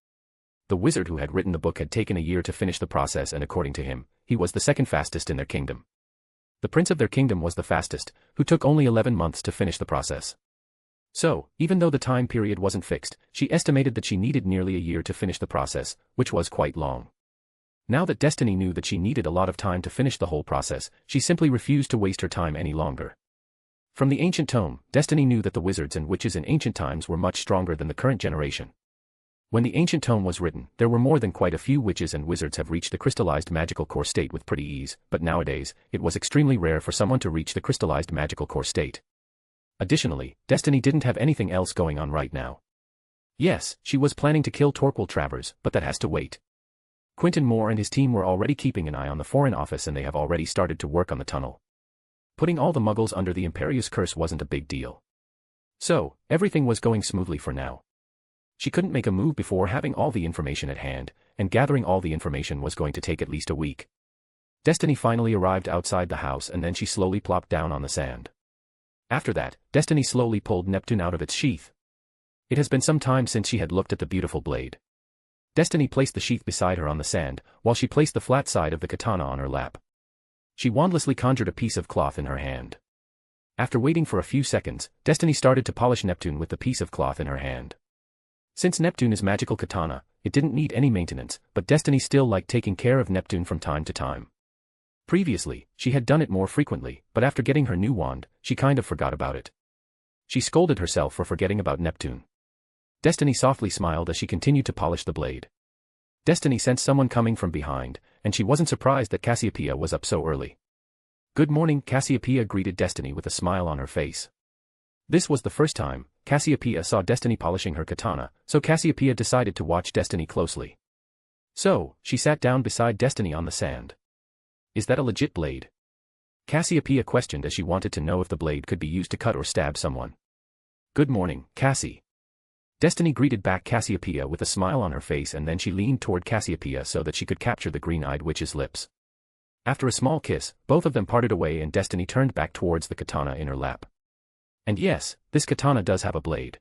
The wizard who had written the book had taken a year to finish the process and according to him, he was the second fastest in their kingdom. The prince of their kingdom was the fastest, who took only 11 months to finish the process. So, even though the time period wasn't fixed, she estimated that she needed nearly a year to finish the process, which was quite long. Now that Destiny knew that she needed a lot of time to finish the whole process, she simply refused to waste her time any longer. From the ancient tome, Destiny knew that the wizards and witches in ancient times were much stronger than the current generation. When the ancient tome was written, there were more than quite a few witches and wizards have reached the crystallized magical core state with pretty ease, but nowadays, it was extremely rare for someone to reach the crystallized magical core state. Additionally, Destiny didn't have anything else going on right now. Yes, she was planning to kill Torquil Travers, but that has to wait. Quentin Moore and his team were already keeping an eye on the Foreign Office and they have already started to work on the tunnel. Putting all the muggles under the Imperius curse wasn't a big deal. So, everything was going smoothly for now. She couldn't make a move before having all the information at hand, and gathering all the information was going to take at least a week. Destiny finally arrived outside the house and then she slowly plopped down on the sand. After that, Destiny slowly pulled Neptune out of its sheath. It has been some time since she had looked at the beautiful blade. Destiny placed the sheath beside her on the sand, while she placed the flat side of the katana on her lap. She wandlessly conjured a piece of cloth in her hand. After waiting for a few seconds, Destiny started to polish Neptune with the piece of cloth in her hand. Since Neptune is magical katana, it didn't need any maintenance, but Destiny still liked taking care of Neptune from time to time. Previously, she had done it more frequently, but after getting her new wand, she kind of forgot about it. She scolded herself for forgetting about Neptune. Destiny softly smiled as she continued to polish the blade. Destiny sensed someone coming from behind, and she wasn't surprised that Cassiopeia was up so early. "Good morning," Cassiopeia greeted Destiny with a smile on her face. This was the first time Cassiopeia saw Destiny polishing her katana, so Cassiopeia decided to watch Destiny closely. So, she sat down beside Destiny on the sand. "Is that a legit blade?" Cassiopeia questioned as she wanted to know if the blade could be used to cut or stab someone. "Good morning, Cassie." Destiny greeted back Cassiopeia with a smile on her face and then she leaned toward Cassiopeia so that she could capture the green-eyed witch's lips. After a small kiss, both of them parted away and Destiny turned back towards the katana in her lap. And yes, this katana does have a blade.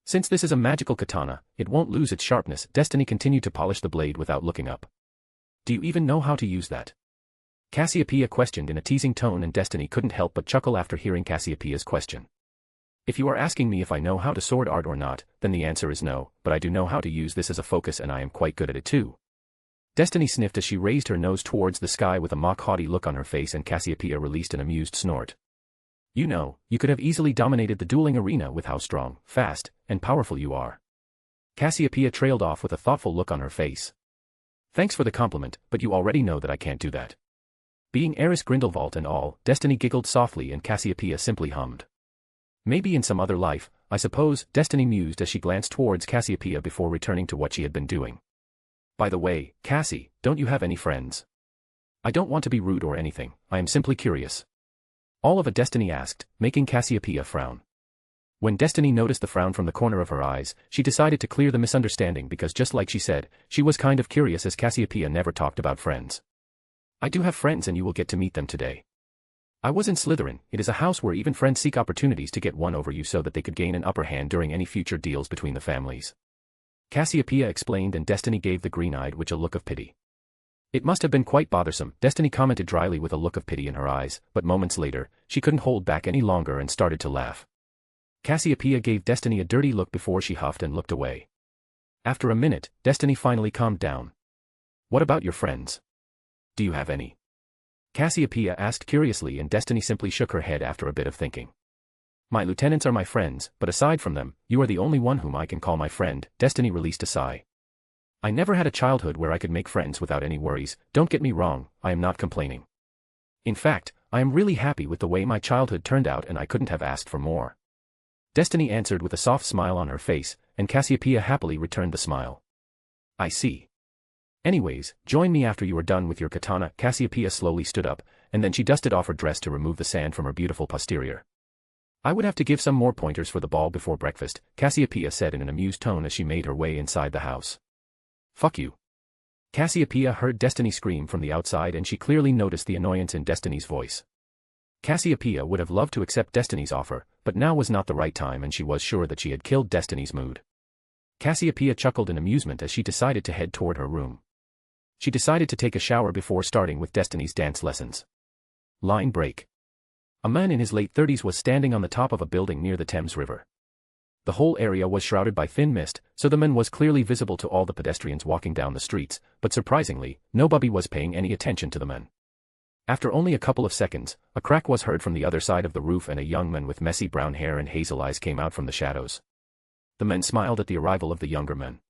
Since this is a magical katana, it won't lose its sharpness. Destiny continued to polish the blade without looking up. "Do you even know how to use that?" Cassiopeia questioned in a teasing tone and Destiny couldn't help but chuckle after hearing Cassiopeia's question. "If you are asking me if I know how to sword art or not, then the answer is no, but I do know how to use this as a focus and I am quite good at it too." Destiny sniffed as she raised her nose towards the sky with a mock-haughty look on her face and Cassiopeia released an amused snort. "You know, you could have easily dominated the dueling arena with how strong, fast, and powerful you are." Cassiopeia trailed off with a thoughtful look on her face. "Thanks for the compliment, but you already know that I can't do that." Being heiress Grindelwald and all, Destiny giggled softly and Cassiopeia simply hummed. Maybe in some other life, I suppose, Destiny mused as she glanced towards Cassiopeia before returning to what she had been doing. By the way, Cassie, don't you have any friends? I don't want to be rude or anything, I am simply curious. All of a Destiny asked, making Cassiopeia frown. When Destiny noticed the frown from the corner of her eyes, she decided to clear the misunderstanding because just like she said, she was kind of curious as Cassiopeia never talked about friends. I do have friends and you will get to meet them today. I was in Slytherin, it is a house where even friends seek opportunities to get one over you so that they could gain an upper hand during any future deals between the families. Cassiopeia explained and Destiny gave the green-eyed witch a look of pity. It must have been quite bothersome, Destiny commented dryly with a look of pity in her eyes, but moments later, she couldn't hold back any longer and started to laugh. Cassiopeia gave Destiny a dirty look before she huffed and looked away. After a minute, Destiny finally calmed down. What about your friends? Do you have any? Cassiopeia asked curiously and Destiny simply shook her head after a bit of thinking. My lieutenants are my friends, but aside from them, you are the only one whom I can call my friend, Destiny released a sigh. I never had a childhood where I could make friends without any worries, don't get me wrong, I am not complaining. In fact, I am really happy with the way my childhood turned out and I couldn't have asked for more. Destiny answered with a soft smile on her face, and Cassiopeia happily returned the smile. I see. Anyways, join me after you are done with your katana. Cassiopeia slowly stood up, and then she dusted off her dress to remove the sand from her beautiful posterior. I would have to give some more pointers for the ball before breakfast, Cassiopeia said in an amused tone as she made her way inside the house. Fuck you. Cassiopeia heard Destiny scream from the outside and she clearly noticed the annoyance in Destiny's voice. Cassiopeia would have loved to accept Destiny's offer, but now was not the right time and she was sure that she had killed Destiny's mood. Cassiopeia chuckled in amusement as she decided to head toward her room. She decided to take a shower before starting with Destiny's dance lessons. Line break. A man in his late 30s was standing on the top of a building near the Thames River. The whole area was shrouded by thin mist, so the man was clearly visible to all the pedestrians walking down the streets, but surprisingly, nobody was paying any attention to the man. After only a couple of seconds, a crack was heard from the other side of the roof and a young man with messy brown hair and hazel eyes came out from the shadows. The man smiled at the arrival of the younger man.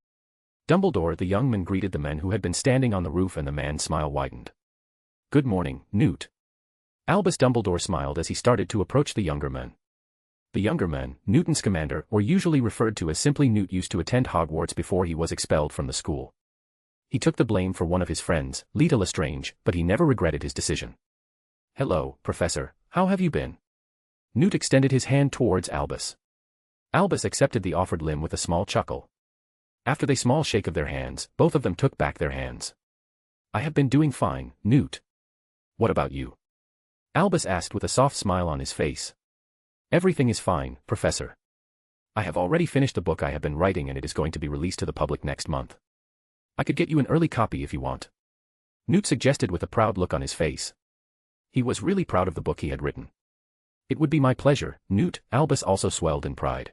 Dumbledore, the young man greeted the man who had been standing on the roof and the man's smile widened. Good morning, Newt. Albus Dumbledore smiled as he started to approach the younger man. The younger man, Newton's commander, or usually referred to as simply Newt, used to attend Hogwarts before he was expelled from the school. He took the blame for one of his friends, Leta Lestrange, but he never regretted his decision. Hello, Professor, how have you been? Newt extended his hand towards Albus. Albus accepted the offered limb with a small chuckle. After the small shake of their hands, both of them took back their hands. I have been doing fine, Newt. What about you? Albus asked with a soft smile on his face. Everything is fine, Professor. I have already finished the book I have been writing and it is going to be released to the public next month. I could get you an early copy if you want. Newt suggested with a proud look on his face. He was really proud of the book he had written. It would be my pleasure, Newt. Albus also swelled in pride.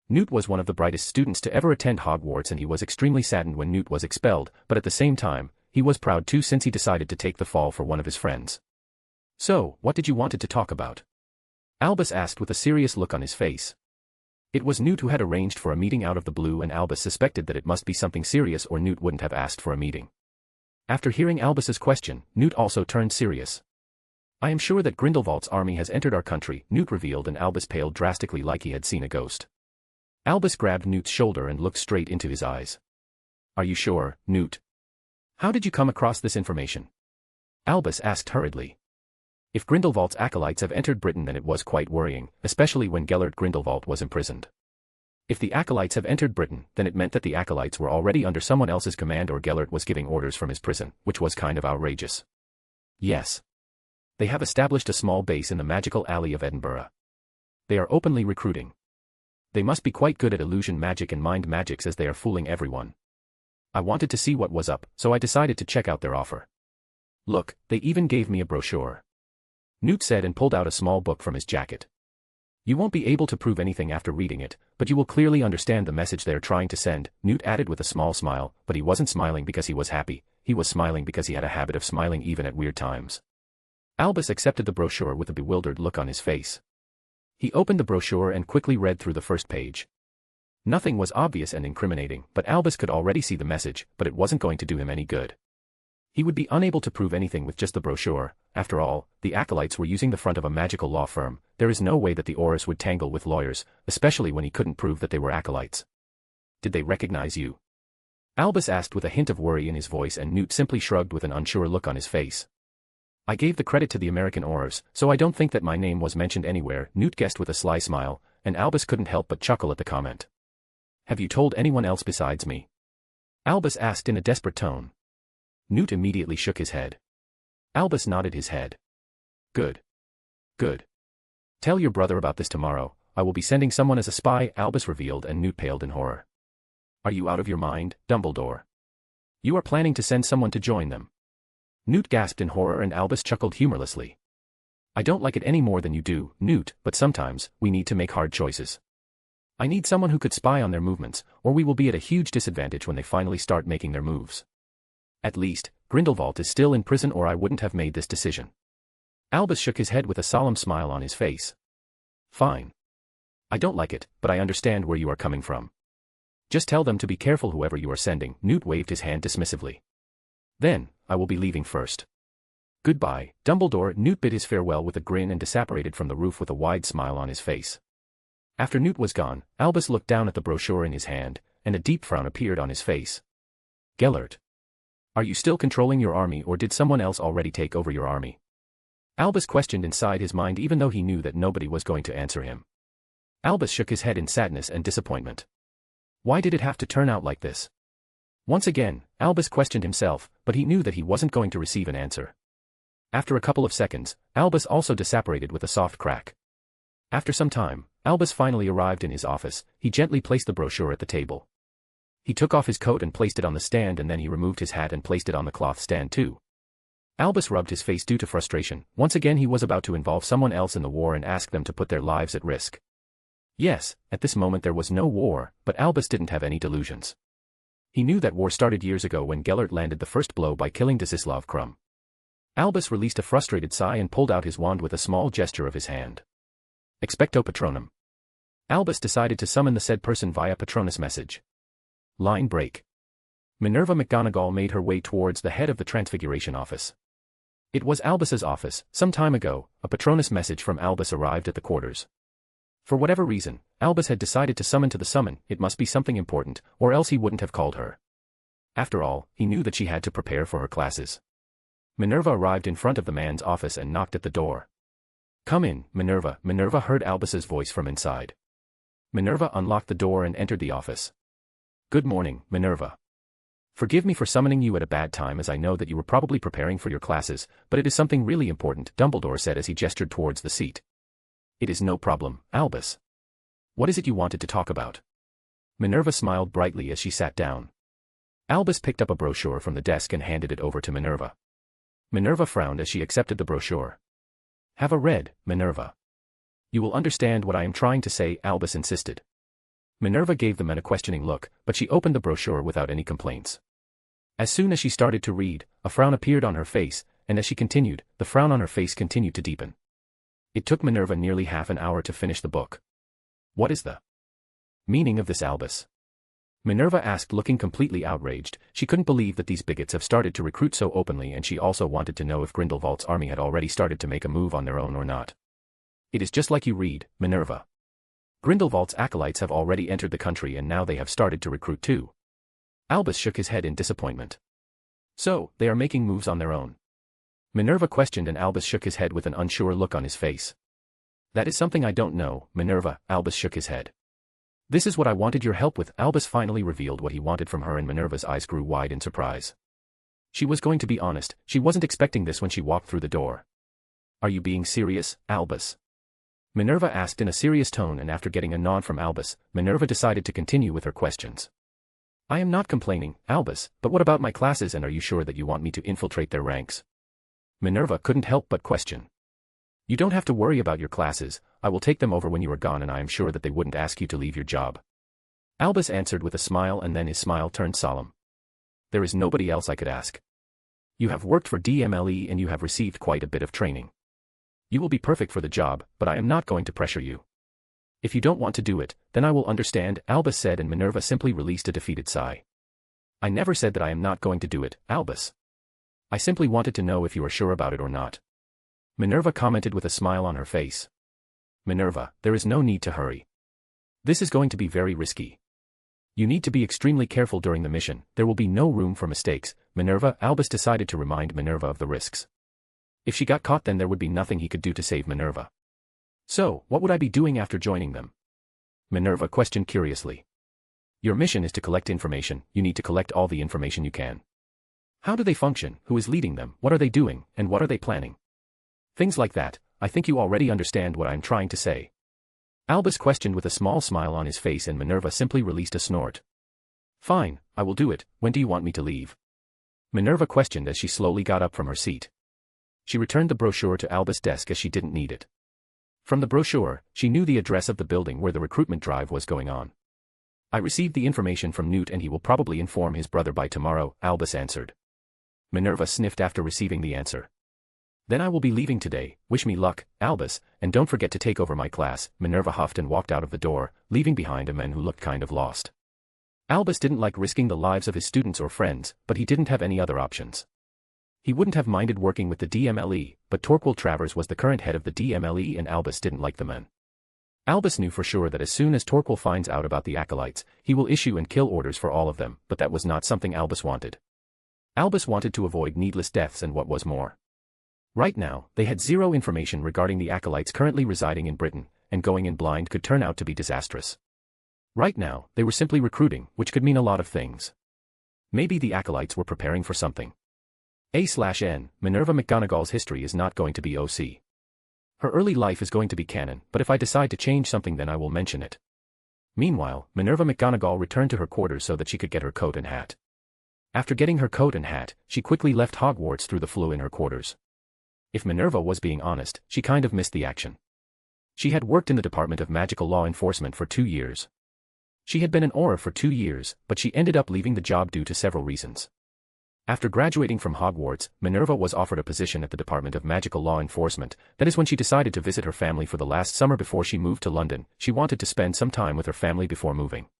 Newt was one of the brightest students to ever attend Hogwarts and he was extremely saddened when Newt was expelled, but at the same time, he was proud too since he decided to take the fall for one of his friends. So, what did you wanted to talk about? Albus asked with a serious look on his face. It was Newt who had arranged for a meeting out of the blue and Albus suspected that it must be something serious or Newt wouldn't have asked for a meeting. After hearing Albus's question, Newt also turned serious. I am sure that Grindelwald's army has entered our country, Newt revealed and Albus paled drastically like he had seen a ghost. Albus grabbed Newt's shoulder and looked straight into his eyes. Are you sure, Newt? How did you come across this information? Albus asked hurriedly. If Grindelwald's acolytes have entered Britain then it was quite worrying, especially when Gellert Grindelwald was imprisoned. If the acolytes have entered Britain, then it meant that the acolytes were already under someone else's command or Gellert was giving orders from his prison, which was kind of outrageous. Yes. They have established a small base in the magical alley of Edinburgh. They are openly recruiting. They must be quite good at illusion magic and mind magics as they are fooling everyone. I wanted to see what was up, so I decided to check out their offer. Look, they even gave me a brochure. Newt said and pulled out a small book from his jacket. You won't be able to prove anything after reading it, but you will clearly understand the message they're trying to send, Newt added with a small smile, but he wasn't smiling because he was happy, he was smiling because he had a habit of smiling even at weird times. Albus accepted the brochure with a bewildered look on his face. He opened the brochure and quickly read through the first page. Nothing was obvious and incriminating, but Albus could already see the message, but it wasn't going to do him any good. He would be unable to prove anything with just the brochure. After all, the acolytes were using the front of a magical law firm. There is no way that the Aurors would tangle with lawyers, especially when he couldn't prove that they were acolytes. Did they recognize you? Albus asked with a hint of worry in his voice, and Newt simply shrugged with an unsure look on his face. I gave the credit to the American Aurors, so I don't think that my name was mentioned anywhere, Newt guessed with a sly smile, and Albus couldn't help but chuckle at the comment. Have you told anyone else besides me? Albus asked in a desperate tone. Newt immediately shook his head. Albus nodded his head. Good. Good. Tell your brother about this tomorrow. I will be sending someone as a spy, Albus revealed, and Newt paled in horror. Are you out of your mind, Dumbledore? You are planning to send someone to join them? Newt gasped in horror, and Albus chuckled humorlessly. I don't like it any more than you do, Newt, but sometimes, we need to make hard choices. I need someone who could spy on their movements, or we will be at a huge disadvantage when they finally start making their moves. At least, Grindelwald is still in prison, or I wouldn't have made this decision. Albus shook his head with a solemn smile on his face. Fine. I don't like it, but I understand where you are coming from. Just tell them to be careful whoever you are sending, Newt waved his hand dismissively. Then, I will be leaving first. Goodbye, Dumbledore. Newt bid his farewell with a grin and disapparated from the roof with a wide smile on his face. After Newt was gone, Albus looked down at the brochure in his hand, and a deep frown appeared on his face. Gellert. Are you still controlling your army, or did someone else already take over your army? Albus questioned inside his mind, even though he knew that nobody was going to answer him. Albus shook his head in sadness and disappointment. Why did it have to turn out like this? Once again, Albus questioned himself, but he knew that he wasn't going to receive an answer. After a couple of seconds, Albus also disapparated with a soft crack. After some time, Albus finally arrived in his office. He gently placed the brochure at the table. He took off his coat and placed it on the stand, and then he removed his hat and placed it on the cloth stand too. Albus rubbed his face due to frustration. Once again he was about to involve someone else in the war and ask them to put their lives at risk. Yes, at this moment there was no war, but Albus didn't have any delusions. He knew that war started years ago when Gellert landed the first blow by killing Desislav Krum. Albus released a frustrated sigh and pulled out his wand with a small gesture of his hand. Expecto Patronum. Albus decided to summon the said person via Patronus message. Line break. Minerva McGonagall made her way towards the head of the Transfiguration office. It was Albus's office. Some time ago, a Patronus message from Albus arrived at the quarters. For whatever reason, Albus had decided to summon to the summon. It must be something important, or else he wouldn't have called her. After all, he knew that she had to prepare for her classes. Minerva arrived in front of the man's office and knocked at the door. Come in, Minerva. Minerva heard Albus's voice from inside. Minerva unlocked the door and entered the office. Good morning, Minerva. Forgive me for summoning you at a bad time, as I know that you were probably preparing for your classes, but it is something really important, Dumbledore said as he gestured towards the seat. It is no problem, Albus. What is it you wanted to talk about? Minerva smiled brightly as she sat down. Albus picked up a brochure from the desk and handed it over to Minerva. Minerva frowned as she accepted the brochure. Have a read, Minerva. You will understand what I am trying to say, Albus insisted. Minerva gave the man a questioning look, but she opened the brochure without any complaints. As soon as she started to read, a frown appeared on her face, and as she continued, the frown on her face continued to deepen. It took Minerva nearly half an hour to finish the book. What is the meaning of this, Albus? Minerva asked, looking completely outraged. She couldn't believe that these bigots have started to recruit so openly, and she also wanted to know if Grindelwald's army had already started to make a move on their own or not. It is just like you read, Minerva. Grindelwald's acolytes have already entered the country, and now they have started to recruit too. Albus shook his head in disappointment. So, they are making moves on their own? Minerva questioned, and Albus shook his head with an unsure look on his face. That is something I don't know, Minerva. Albus shook his head. This is what I wanted your help with. Albus finally revealed what he wanted from her, and Minerva's eyes grew wide in surprise. She was going to be honest. She wasn't expecting this when she walked through the door. Are you being serious, Albus? Minerva asked in a serious tone, and after getting a nod from Albus, Minerva decided to continue with her questions. I am not complaining, Albus, but what about my classes, and are you sure that you want me to infiltrate their ranks? Minerva couldn't help but question. You don't have to worry about your classes. I will take them over when you are gone, and I am sure that they wouldn't ask you to leave your job. Albus answered with a smile, and then his smile turned solemn. There is nobody else I could ask. You have worked for DMLE and you have received quite a bit of training. You will be perfect for the job, but I am not going to pressure you. If you don't want to do it, then I will understand, Albus said, and Minerva simply released a defeated sigh. I never said that I am not going to do it, Albus. I simply wanted to know if you are sure about it or not. Minerva commented with a smile on her face. Minerva, there is no need to hurry. This is going to be very risky. You need to be extremely careful during the mission, there will be no room for mistakes, Minerva. Albus decided to remind Minerva of the risks. If she got caught, then there would be nothing he could do to save Minerva. So, what would I be doing after joining them? Minerva questioned curiously. Your mission is to collect information, you need to collect all the information you can. How do they function, who is leading them, what are they doing, and what are they planning? Things like that. I think you already understand what I'm trying to say. Albus questioned with a small smile on his face, and Minerva simply released a snort. Fine, I will do it. When do you want me to leave? Minerva questioned as she slowly got up from her seat. She returned the brochure to Albus' desk as she didn't need it. From the brochure, she knew the address of the building where the recruitment drive was going on. I received the information from Newt and he will probably inform his brother by tomorrow, Albus answered. Minerva sniffed after receiving the answer. Then I will be leaving today, wish me luck, Albus, and don't forget to take over my class, Minerva huffed and walked out of the door, leaving behind a man who looked kind of lost. Albus didn't like risking the lives of his students or friends, but he didn't have any other options. He wouldn't have minded working with the DMLE, but Torquil Travers was the current head of the DMLE and Albus didn't like the man. Albus knew for sure that as soon as Torquil finds out about the acolytes, he will issue and kill orders for all of them, but that was not something Albus wanted. Albus wanted to avoid needless deaths and what was more. Right now, they had zero information regarding the acolytes currently residing in Britain, and going in blind could turn out to be disastrous. Right now, they were simply recruiting, which could mean a lot of things. Maybe the acolytes were preparing for something. A/N, Minerva McGonagall's history is not going to be OC. Her early life is going to be canon, but if I decide to change something then I will mention it. Meanwhile, Minerva McGonagall returned to her quarters so that she could get her coat and hat. After getting her coat and hat, she quickly left Hogwarts through the flue in her quarters. If Minerva was being honest, she kind of missed the action. She had worked in the Department of Magical Law Enforcement for 2 years. She had been an Auror for 2 years, but she ended up leaving the job due to several reasons. After graduating from Hogwarts, Minerva was offered a position at the Department of Magical Law Enforcement. That is when she decided to visit her family for the last summer before she moved to London. She wanted to spend some time with her family before moving.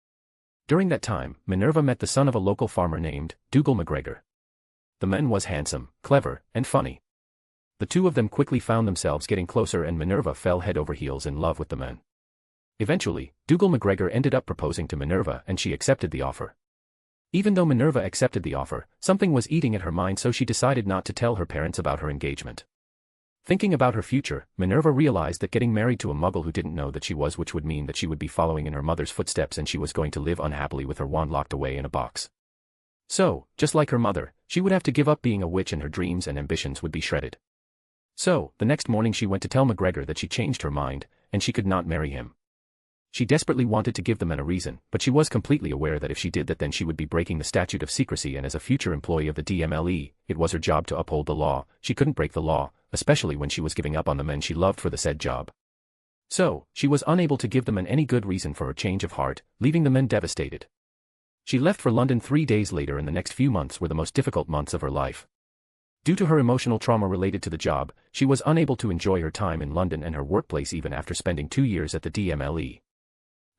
During that time, Minerva met the son of a local farmer named Dougal McGregor. The man was handsome, clever, and funny. The two of them quickly found themselves getting closer and Minerva fell head over heels in love with the man. Eventually, Dougal McGregor ended up proposing to Minerva and she accepted the offer. Even though Minerva accepted the offer, something was eating at her mind, so she decided not to tell her parents about her engagement. Thinking about her future, Minerva realized that getting married to a muggle who didn't know that she was, which would mean that she would be following in her mother's footsteps and she was going to live unhappily with her wand locked away in a box. So, just like her mother, she would have to give up being a witch and her dreams and ambitions would be shredded. So, the next morning she went to tell McGregor that she changed her mind, and she could not marry him. She desperately wanted to give the man a reason, but she was completely aware that if she did that then she would be breaking the statute of secrecy, and as a future employee of the DMLE, it was her job to uphold the law. She couldn't break the law, especially when she was giving up on the men she loved for the said job. So, she was unable to give the man any good reason for her change of heart, leaving the men devastated. She left for London 3 days later, and the next few months were the most difficult months of her life. Due to her emotional trauma related to the job, she was unable to enjoy her time in London and her workplace even after spending 2 years at the DMLE.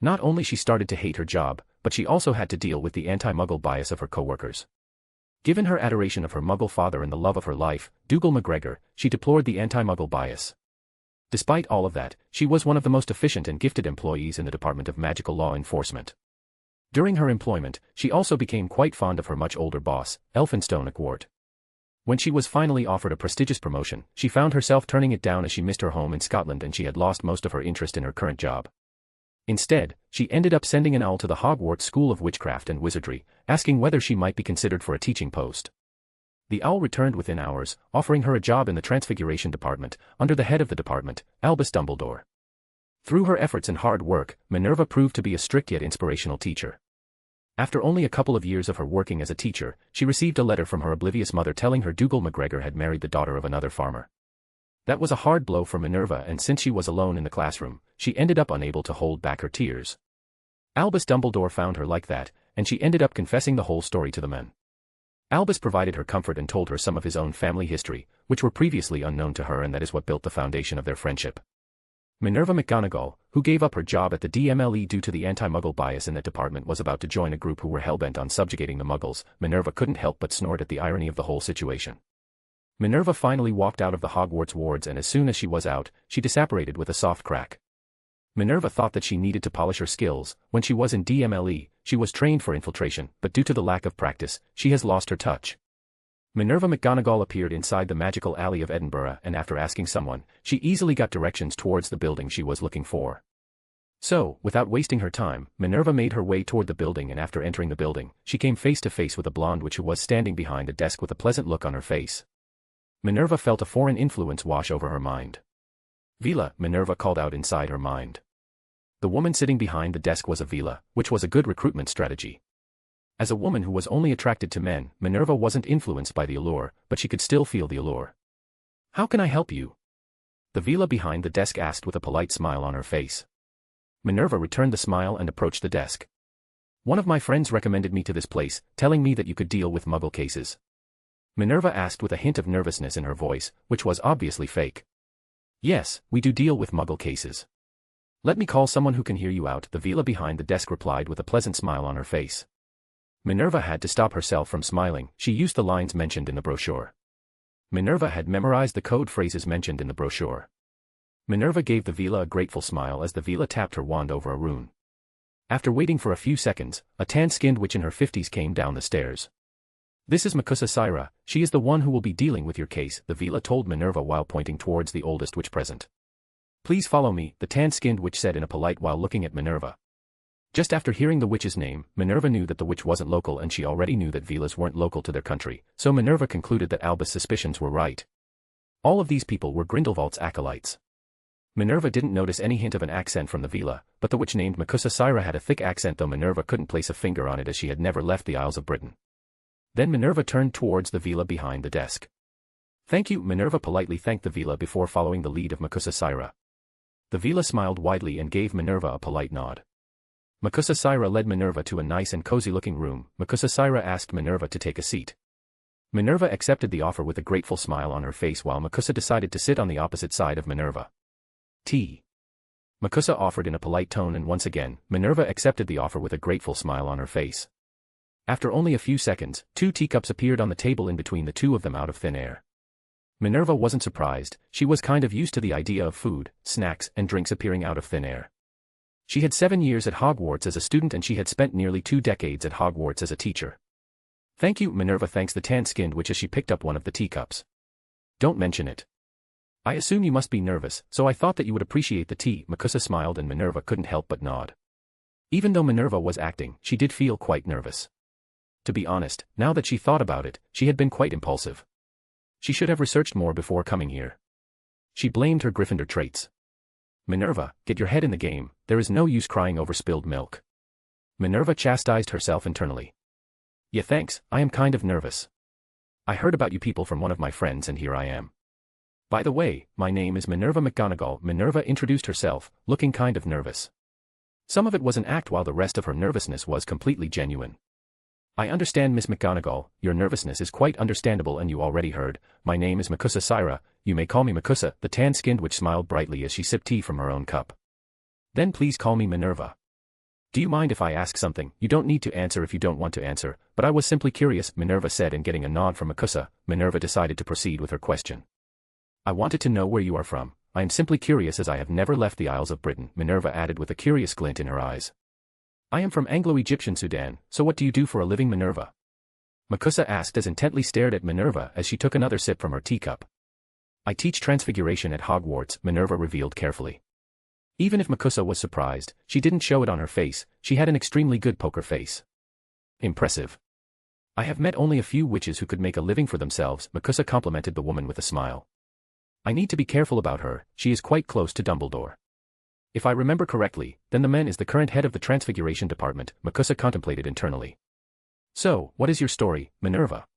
Not only she started to hate her job, but she also had to deal with the anti-Muggle bias of her co-workers. Given her adoration of her Muggle father and the love of her life, Dougal McGregor, she deplored the anti-Muggle bias. Despite all of that, she was one of the most efficient and gifted employees in the Department of Magical Law Enforcement. During her employment, she also became quite fond of her much older boss, Elphinstone Acquart. When she was finally offered a prestigious promotion, she found herself turning it down as she missed her home in Scotland and she had lost most of her interest in her current job. Instead, she ended up sending an owl to the Hogwarts School of Witchcraft and Wizardry, asking whether she might be considered for a teaching post. The owl returned within hours, offering her a job in the Transfiguration Department, under the head of the department, Albus Dumbledore. Through her efforts and hard work, Minerva proved to be a strict yet inspirational teacher. After only a couple of years of her working as a teacher, she received a letter from her oblivious mother telling her Dougal McGregor had married the daughter of another farmer. That was a hard blow for Minerva, and since she was alone in the classroom, she ended up unable to hold back her tears. Albus Dumbledore found her like that, and she ended up confessing the whole story to the men. Albus provided her comfort and told her some of his own family history, which were previously unknown to her, and that is what built the foundation of their friendship. Minerva McGonagall, who gave up her job at the DMLE due to the anti-Muggle bias in that department, was about to join a group who were hell-bent on subjugating the Muggles. Minerva couldn't help but snort at the irony of the whole situation. Minerva finally walked out of the Hogwarts wards, and as soon as she was out, she disapparated with a soft crack. Minerva thought that she needed to polish her skills. When she was in DMLE, she was trained for infiltration, but due to the lack of practice, she has lost her touch. Minerva McGonagall appeared inside the magical alley of Edinburgh, and after asking someone, she easily got directions towards the building she was looking for. So, without wasting her time, Minerva made her way toward the building, and after entering the building, she came face to face with a blonde witch who was standing behind a desk with a pleasant look on her face. Minerva felt a foreign influence wash over her mind. Vila, Minerva called out inside her mind. The woman sitting behind the desk was a Vila, which was a good recruitment strategy. As a woman who was only attracted to men, Minerva wasn't influenced by the allure, but she could still feel the allure. "How can I help you?" the Vila behind the desk asked with a polite smile on her face. Minerva returned the smile and approached the desk. "One of my friends recommended me to this place, telling me that you could deal with Muggle cases." Minerva asked with a hint of nervousness in her voice, which was obviously fake. "Yes, we do deal with Muggle cases." "Let me call someone who can hear you out," the Vila behind the desk replied with a pleasant smile on her face. Minerva had to stop herself from smiling. She used the lines mentioned in the brochure. Minerva had memorized the code phrases mentioned in the brochure. Minerva gave the Vila a grateful smile as the Vila tapped her wand over a rune. After waiting for a few seconds, a tan-skinned witch in her 50s came down the stairs. "This is Makusa Syra, she is the one who will be dealing with your case," the Vila told Minerva while pointing towards the oldest witch present. "Please follow me," the tan-skinned witch said in a polite while looking at Minerva. Just after hearing the witch's name, Minerva knew that the witch wasn't local, and she already knew that Vilas weren't local to their country, so Minerva concluded that Albus' suspicions were right. All of these people were Grindelwald's acolytes. Minerva didn't notice any hint of an accent from the Vila, but the witch named Makusa Syra had a thick accent, though Minerva couldn't place a finger on it as she had never left the Isles of Britain. Then Minerva turned towards the Vila behind the desk. "Thank you," Minerva politely thanked the Vila before following the lead of Makusa Syra. The Vila smiled widely and gave Minerva a polite nod. Makusa Syra led Minerva to a nice and cozy-looking room. Makusa Syra asked Minerva to take a seat. Minerva accepted the offer with a grateful smile on her face, while Makusa decided to sit on the opposite side of Minerva. "Tea," Makusa offered in a polite tone, and once again, Minerva accepted the offer with a grateful smile on her face. After only a few seconds, 2 teacups appeared on the table in between the two of them out of thin air. Minerva wasn't surprised. She was kind of used to the idea of food, snacks, and drinks appearing out of thin air. She had 7 years at Hogwarts as a student, and she had spent nearly 2 decades at Hogwarts as a teacher. "Thank you," Minerva thanks the tan-skinned witch as she picked up one of the teacups. "Don't mention it. I assume you must be nervous, so I thought that you would appreciate the tea." Makusa smiled, and Minerva couldn't help but nod. Even though Minerva was acting, she did feel quite nervous. To be honest, now that she thought about it, she had been quite impulsive. She should have researched more before coming here. She blamed her Gryffindor traits. "Minerva, get your head in the game, there is no use crying over spilled milk." Minerva chastised herself internally. "Yeah, thanks, I am kind of nervous. I heard about you people from one of my friends, and here I am. By the way, my name is Minerva McGonagall." Minerva introduced herself, looking kind of nervous. Some of it was an act, while the rest of her nervousness was completely genuine. "I understand, Miss McGonagall, your nervousness is quite understandable, and you already heard, my name is Makusa Syra, you may call me Makusa." The tan-skinned witch smiled brightly as she sipped tea from her own cup. "Then please call me Minerva. Do you mind if I ask something? You don't need to answer if you don't want to answer, but I was simply curious," Minerva said, and getting a nod from Makusa, Minerva decided to proceed with her question. "I wanted to know where you are from. I am simply curious as I have never left the Isles of Britain," Minerva added with a curious glint in her eyes. "I am from Anglo-Egyptian Sudan, so what do you do for a living, Minerva?" Makusa asked as intently stared at Minerva as she took another sip from her teacup. "I teach transfiguration at Hogwarts," Minerva revealed carefully. Even if Makusa was surprised, she didn't show it on her face. She had an extremely good poker face. "Impressive. I have met only a few witches who could make a living for themselves," Makusa complimented the woman with a smile. "I need to be careful about her, she is quite close to Dumbledore. If I remember correctly, then the man is the current head of the Transfiguration Department," Makusa contemplated internally. "So, what is your story, Minerva?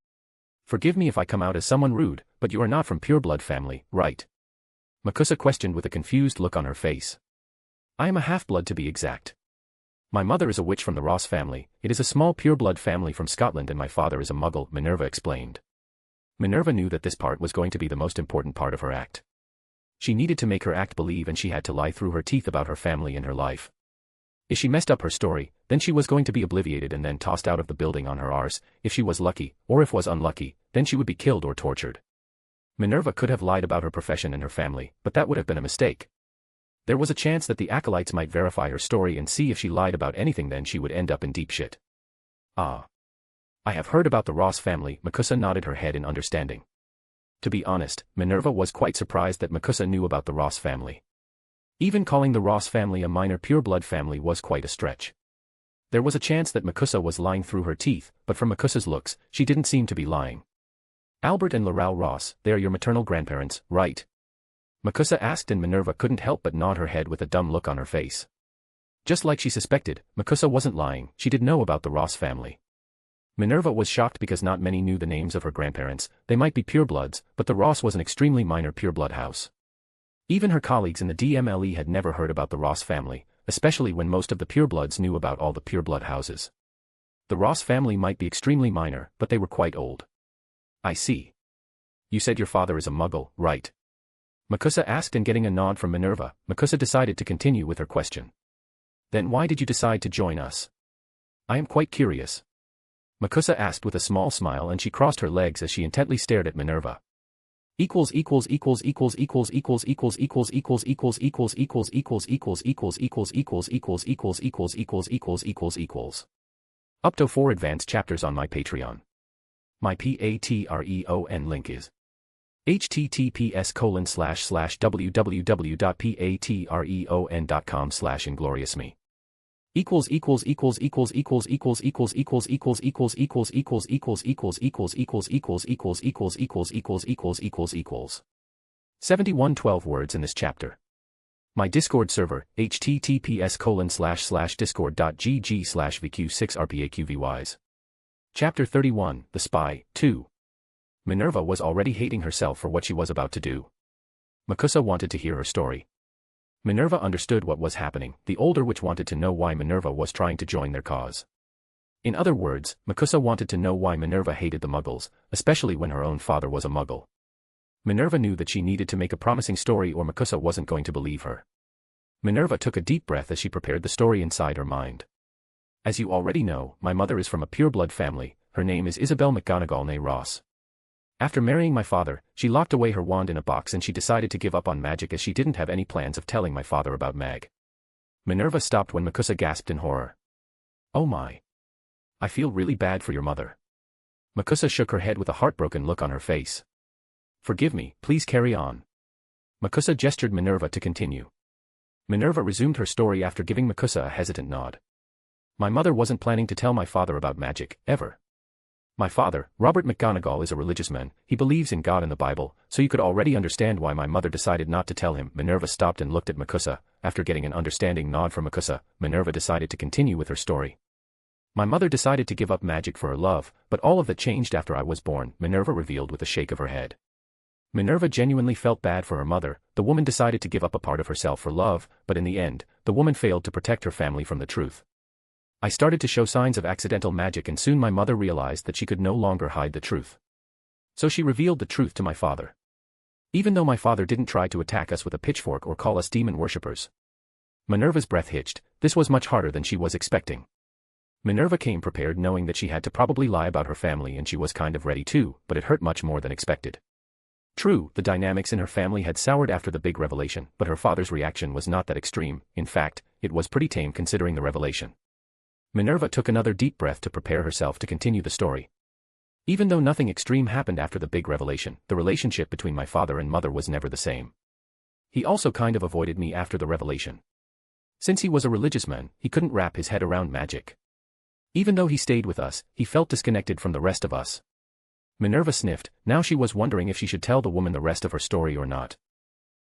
Forgive me if I come out as someone rude, but you are not from pureblood family, right?" Makusa questioned with a confused look on her face. "I am a half-blood to be exact. My mother is a witch from the Ross family, it is a small pureblood family from Scotland, and my father is a Muggle," Minerva explained. Minerva knew that this part was going to be the most important part of her act. She needed to make her act believe, and she had to lie through her teeth about her family and her life. If she messed up her story, then she was going to be obliviated and then tossed out of the building on her arse, if she was lucky, or if was unlucky, then she would be killed or tortured. Minerva could have lied about her profession and her family, but that would have been a mistake. There was a chance that the acolytes might verify her story and see if she lied about anything, then she would end up in deep shit. Ah. I have heard about the Ross family. Makusa nodded her head in understanding. To be honest, Minerva was quite surprised that Makusa knew about the Ross family. Even calling the Ross family a minor pureblood family was quite a stretch. There was a chance that Makusa was lying through her teeth, but from Makusa's looks, she didn't seem to be lying. Albert and Laurel Ross, they are your maternal grandparents, right? Makusa asked, and Minerva couldn't help but nod her head with a dumb look on her face. Just like she suspected, Makusa wasn't lying, she did know about the Ross family. Minerva was shocked because not many knew the names of her grandparents. They might be purebloods, but the Ross was an extremely minor pureblood house. Even her colleagues in the DMLE had never heard about the Ross family, especially when most of the purebloods knew about all the pureblood houses. The Ross family might be extremely minor, but they were quite old. I see. You said your father is a muggle, right? Makusa asked, and getting a nod from Minerva, Makusa decided to continue with her question. Then why did you decide to join us? I am quite curious. Makusa asked with a small smile, and she crossed her legs as she intently stared at Minerva. Up to 4 advanced chapters on my Patreon. My Patreon link is https://www.patreon.com/ingloriousme. == 71 12 words in this chapter. My Discord server, https://discord.gg/vq6rpaqvys. Chapter 31, The Spy, 2. Minerva was already hating herself for what she was about to do. Makusa wanted to hear her story. Minerva understood what was happening. The older witch wanted to know why Minerva was trying to join their cause. In other words, Makusa wanted to know why Minerva hated the Muggles, especially when her own father was a Muggle. Minerva knew that she needed to make a promising story or Makusa wasn't going to believe her. Minerva took a deep breath as she prepared the story inside her mind. As you already know, my mother is from a pureblood family. Her name is Isabel McGonagall née Ross. After marrying my father, she locked away her wand in a box and she decided to give up on magic as she didn't have any plans of telling my father about mag. Minerva stopped when Makusa gasped in horror. Oh my. I feel really bad for your mother. Makusa shook her head with a heartbroken look on her face. Forgive me, please carry on. Makusa gestured Minerva to continue. Minerva resumed her story after giving Makusa a hesitant nod. My mother wasn't planning to tell my father about magic, ever. My father, Robert McGonagall, is a religious man. He believes in God and the Bible, so you could already understand why my mother decided not to tell him. Minerva stopped and looked at Makusa. After getting an understanding nod from Makusa, Minerva decided to continue with her story. My mother decided to give up magic for her love, but all of that changed after I was born, Minerva revealed with a shake of her head. Minerva genuinely felt bad for her mother. The woman decided to give up a part of herself for love, but in the end, the woman failed to protect her family from the truth. I started to show signs of accidental magic and soon my mother realized that she could no longer hide the truth. So she revealed the truth to my father. Even though my father didn't try to attack us with a pitchfork or call us demon worshippers. Minerva's breath hitched. This was much harder than she was expecting. Minerva came prepared knowing that she had to probably lie about her family and she was kind of ready too, but it hurt much more than expected. True, the dynamics in her family had soured after the big revelation, but her father's reaction was not that extreme. In fact, it was pretty tame considering the revelation. Minerva took another deep breath to prepare herself to continue the story. Even though nothing extreme happened after the big revelation, the relationship between my father and mother was never the same. He also kind of avoided me after the revelation. Since he was a religious man, he couldn't wrap his head around magic. Even though he stayed with us, he felt disconnected from the rest of us. Minerva sniffed. Now she was wondering if she should tell the woman the rest of her story or not.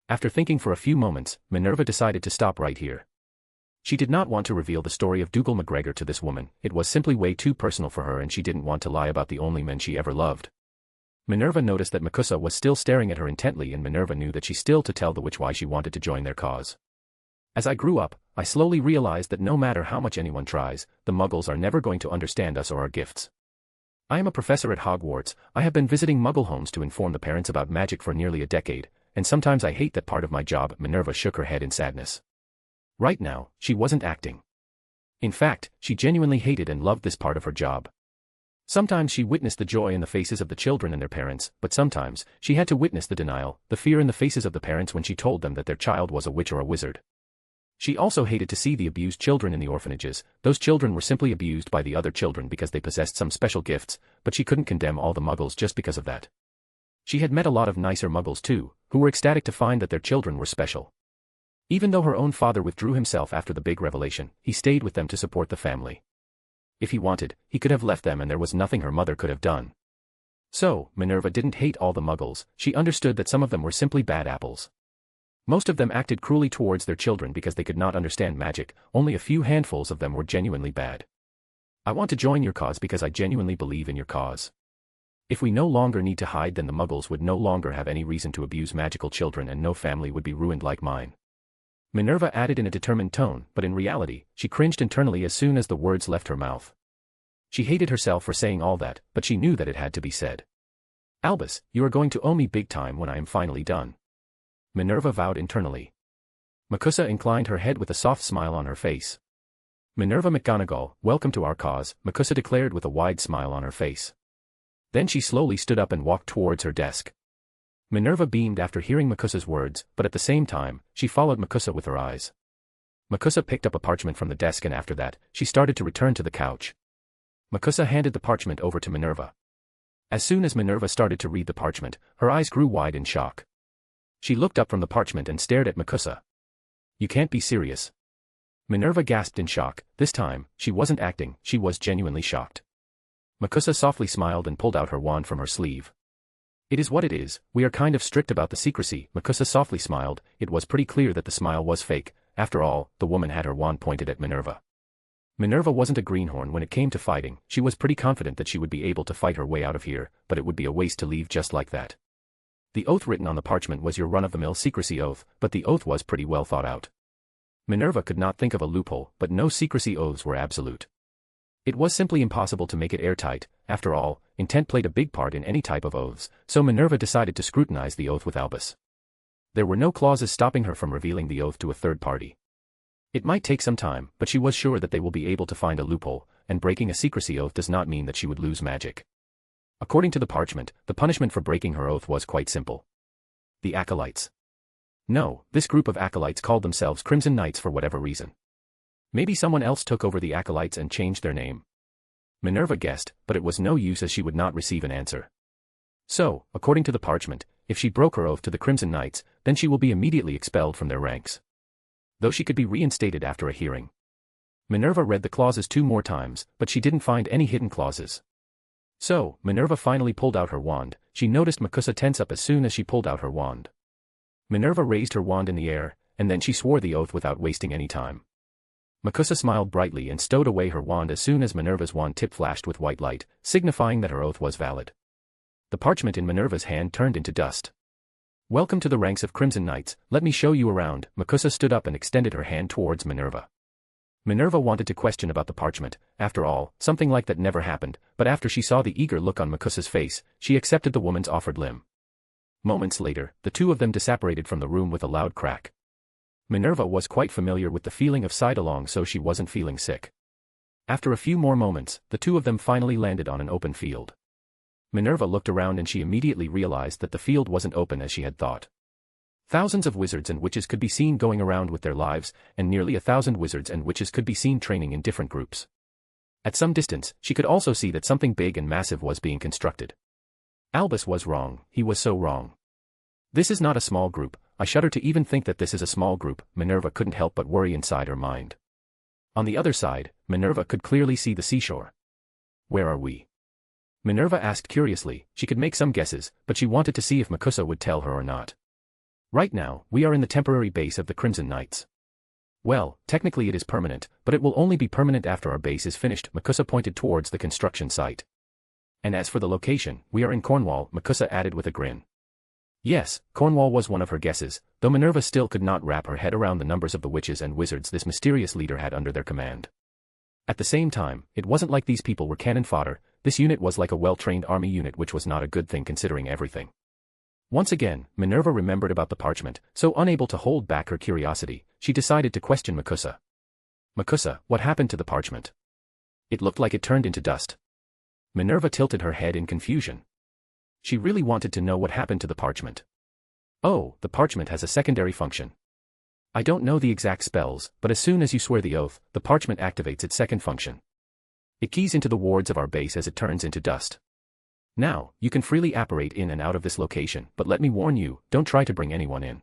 After thinking for a few moments, Minerva decided to stop right here. She did not want to reveal the story of Dougal McGregor to this woman. It was simply way too personal for her and she didn't want to lie about the only men she ever loved. Minerva noticed that Makusa was still staring at her intently and Minerva knew that she still to tell the witch why she wanted to join their cause. As I grew up, I slowly realized that no matter how much anyone tries, the Muggles are never going to understand us or our gifts. I am a professor at Hogwarts. I have been visiting Muggle homes to inform the parents about magic for nearly a decade, and sometimes I hate that part of my job. Minerva shook her head in sadness. Right now, she wasn't acting. In fact, she genuinely hated and loved this part of her job. Sometimes she witnessed the joy in the faces of the children and their parents, but sometimes, she had to witness the denial, the fear in the faces of the parents when she told them that their child was a witch or a wizard. She also hated to see the abused children in the orphanages. Those children were simply abused by the other children because they possessed some special gifts, but she couldn't condemn all the muggles just because of that. She had met a lot of nicer muggles too, who were ecstatic to find that their children were special. Even though her own father withdrew himself after the big revelation, he stayed with them to support the family. If he wanted, he could have left them and there was nothing her mother could have done. So, Minerva didn't hate all the muggles, she understood that some of them were simply bad apples. Most of them acted cruelly towards their children because they could not understand magic, only a few handfuls of them were genuinely bad. I want to join your cause because I genuinely believe in your cause. If we no longer need to hide, then the muggles would no longer have any reason to abuse magical children and no family would be ruined like mine. Minerva added in a determined tone, but in reality, she cringed internally as soon as the words left her mouth. She hated herself for saying all that, but she knew that it had to be said. Albus, you are going to owe me big time when I am finally done. Minerva vowed internally. Makusa inclined her head with a soft smile on her face. Minerva McGonagall, welcome to our cause, Makusa declared with a wide smile on her face. Then she slowly stood up and walked towards her desk. Minerva beamed after hearing Makusa's words, but at the same time, she followed Makusa with her eyes. Makusa picked up a parchment from the desk and after that, she started to return to the couch. Makusa handed the parchment over to Minerva. As soon as Minerva started to read the parchment, her eyes grew wide in shock. She looked up from the parchment and stared at Makusa. You can't be serious. Minerva gasped in shock. This time, she wasn't acting, she was genuinely shocked. Makusa softly smiled and pulled out her wand from her sleeve. It is what it is, we are kind of strict about the secrecy, Makusa softly smiled. It was pretty clear that the smile was fake. After all, the woman had her wand pointed at Minerva. Minerva wasn't a greenhorn when it came to fighting, she was pretty confident that she would be able to fight her way out of here, but it would be a waste to leave just like that. The oath written on the parchment was your run-of-the-mill secrecy oath, but the oath was pretty well thought out. Minerva could not think of a loophole, but no secrecy oaths were absolute. It was simply impossible to make it airtight. After all, intent played a big part in any type of oaths, so Minerva decided to scrutinize the oath with Albus. There were no clauses stopping her from revealing the oath to a third party. It might take some time, but she was sure that they will be able to find a loophole, and breaking a secrecy oath does not mean that she would lose magic. According to the parchment, the punishment for breaking her oath was quite simple. The Acolytes. No, this group of Acolytes called themselves Crimson Knights for whatever reason. Maybe someone else took over the Acolytes and changed their name. Minerva guessed, but it was no use as she would not receive an answer. So, according to the parchment, if she broke her oath to the Crimson Knights, then she will be immediately expelled from their ranks. Though she could be reinstated after a hearing. Minerva read the clauses 2 more times, but she didn't find any hidden clauses. So, Minerva finally pulled out her wand. She noticed Makusa tense up as soon as she pulled out her wand. Minerva raised her wand in the air, and then she swore the oath without wasting any time. Makusa smiled brightly and stowed away her wand as soon as Minerva's wand tip flashed with white light, signifying that her oath was valid. The parchment in Minerva's hand turned into dust. Welcome to the ranks of Crimson Knights, let me show you around. Makusa stood up and extended her hand towards Minerva. Minerva wanted to question about the parchment. After all, something like that never happened, but after she saw the eager look on Makusa's face, she accepted the woman's offered limb. Moments later, the two of them disapparated from the room with a loud crack. Minerva was quite familiar with the feeling of side-along, so she wasn't feeling sick. After a few more moments, the two of them finally landed on an open field. Minerva looked around and she immediately realized that the field wasn't open as she had thought. Thousands of wizards and witches could be seen going around with their lives, and nearly 1,000 wizards and witches could be seen training in different groups. At some distance, she could also see that something big and massive was being constructed. Albus was wrong, he was so wrong. This is not a small group, I shudder to even think that this is a small group, Minerva couldn't help but worry inside her mind. On the other side, Minerva could clearly see the seashore. Where are we? Minerva asked curiously. She could make some guesses, but she wanted to see if Makusa would tell her or not. Right now, we are in the temporary base of the Crimson Knights. Well, technically it is permanent, but it will only be permanent after our base is finished. Makusa pointed towards the construction site. And as for the location, we are in Cornwall, Makusa added with a grin. Yes, Cornwall was one of her guesses, though Minerva still could not wrap her head around the numbers of the witches and wizards this mysterious leader had under their command. At the same time, it wasn't like these people were cannon fodder. This unit was like a well-trained army unit, which was not a good thing considering everything. Once again, Minerva remembered about the parchment, so unable to hold back her curiosity, she decided to question Makusa. Makusa, what happened to the parchment? It looked like it turned into dust. Minerva tilted her head in confusion. She really wanted to know what happened to the parchment. Oh, the parchment has a secondary function. I don't know the exact spells, but as soon as you swear the oath, the parchment activates its second function. It keys into the wards of our base as it turns into dust. Now, you can freely apparate in and out of this location, but let me warn you, don't try to bring anyone in.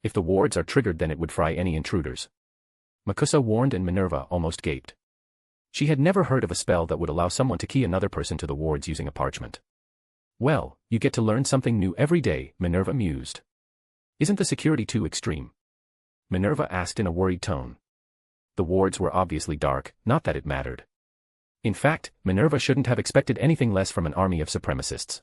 If the wards are triggered, then it would fry any intruders. Makusa warned, and Minerva almost gaped. She had never heard of a spell that would allow someone to key another person to the wards using a parchment. Well, you get to learn something new every day, Minerva mused. Isn't the security too extreme? Minerva asked in a worried tone. The wards were obviously dark, not that it mattered. In fact, Minerva shouldn't have expected anything less from an army of supremacists.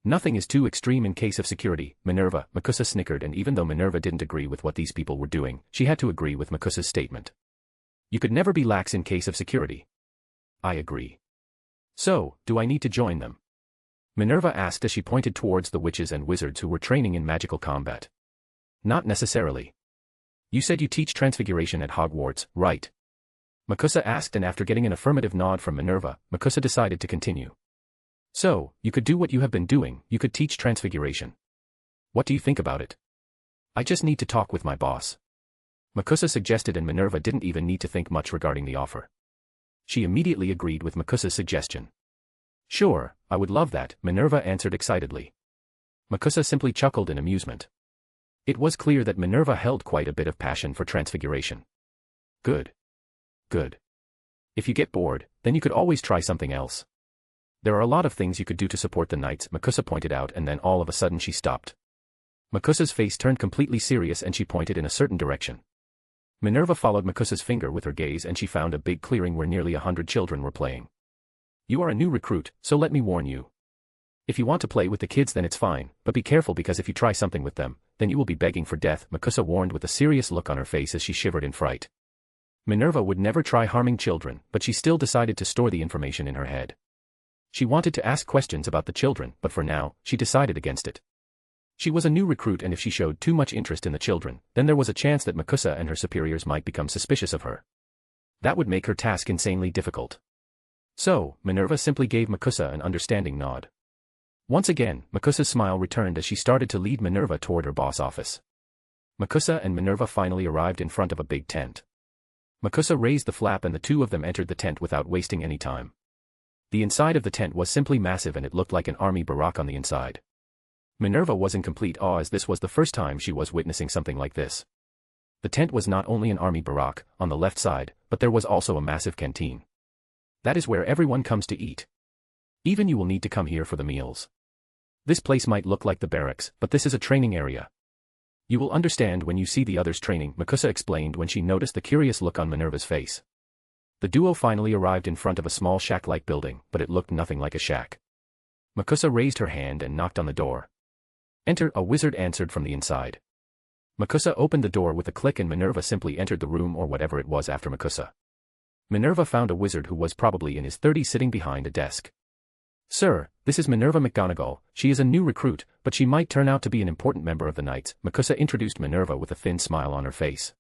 Nothing is too extreme in case of security, Minerva, Makusa snickered, and even though Minerva didn't agree with what these people were doing, she had to agree with Makusa's statement. You could never be lax in case of security. I agree. So, do I need to join them? Minerva asked as she pointed towards the witches and wizards who were training in magical combat. Not necessarily. You said you teach transfiguration at Hogwarts, right? Makusa asked, and after getting an affirmative nod from Minerva, Makusa decided to continue. So, you could do what you have been doing, you could teach transfiguration. What do you think about it? I just need to talk with my boss. Makusa suggested, and Minerva didn't even need to think much regarding the offer. She immediately agreed with Makusa's suggestion. Sure, I would love that, Minerva answered excitedly. Makusa simply chuckled in amusement. It was clear that Minerva held quite a bit of passion for transfiguration. Good. Good. If you get bored, then you could always try something else. There are a lot of things you could do to support the knights, Makusa pointed out, and then all of a sudden she stopped. Makusa's face turned completely serious and she pointed in a certain direction. Minerva followed Makusa's finger with her gaze and she found a big clearing where nearly 100 children were playing. You are a new recruit, so let me warn you. If you want to play with the kids, then it's fine, but be careful, because if you try something with them, then you will be begging for death, Makusa warned with a serious look on her face as she shivered in fright. Minerva would never try harming children, but she still decided to store the information in her head. She wanted to ask questions about the children, but for now, she decided against it. She was a new recruit, and if she showed too much interest in the children, then there was a chance that Makusa and her superiors might become suspicious of her. That would make her task insanely difficult. So, Minerva simply gave Makusa an understanding nod. Once again, Makusa's smile returned as she started to lead Minerva toward her boss office. Makusa and Minerva finally arrived in front of a big tent. Makusa raised the flap and the two of them entered the tent without wasting any time. The inside of the tent was simply massive and it looked like an army barrack on the inside. Minerva was in complete awe as this was the first time she was witnessing something like this. The tent was not only an army barrack, on the left side, but there was also a massive canteen. That is where everyone comes to eat. Even you will need to come here for the meals. This place might look like the barracks, but this is a training area. You will understand when you see the others training, Makusa explained when she noticed the curious look on Minerva's face. The duo finally arrived in front of a small shack-like building, but it looked nothing like a shack. Makusa raised her hand and knocked on the door. Enter, a wizard answered from the inside. Makusa opened the door with a click and Minerva simply entered the room or whatever it was after Makusa. Minerva found a wizard who was probably in his 30s sitting behind a desk. Sir, this is Minerva McGonagall. She is a new recruit, but she might turn out to be an important member of the Knights, Makusa introduced Minerva with a thin smile on her face.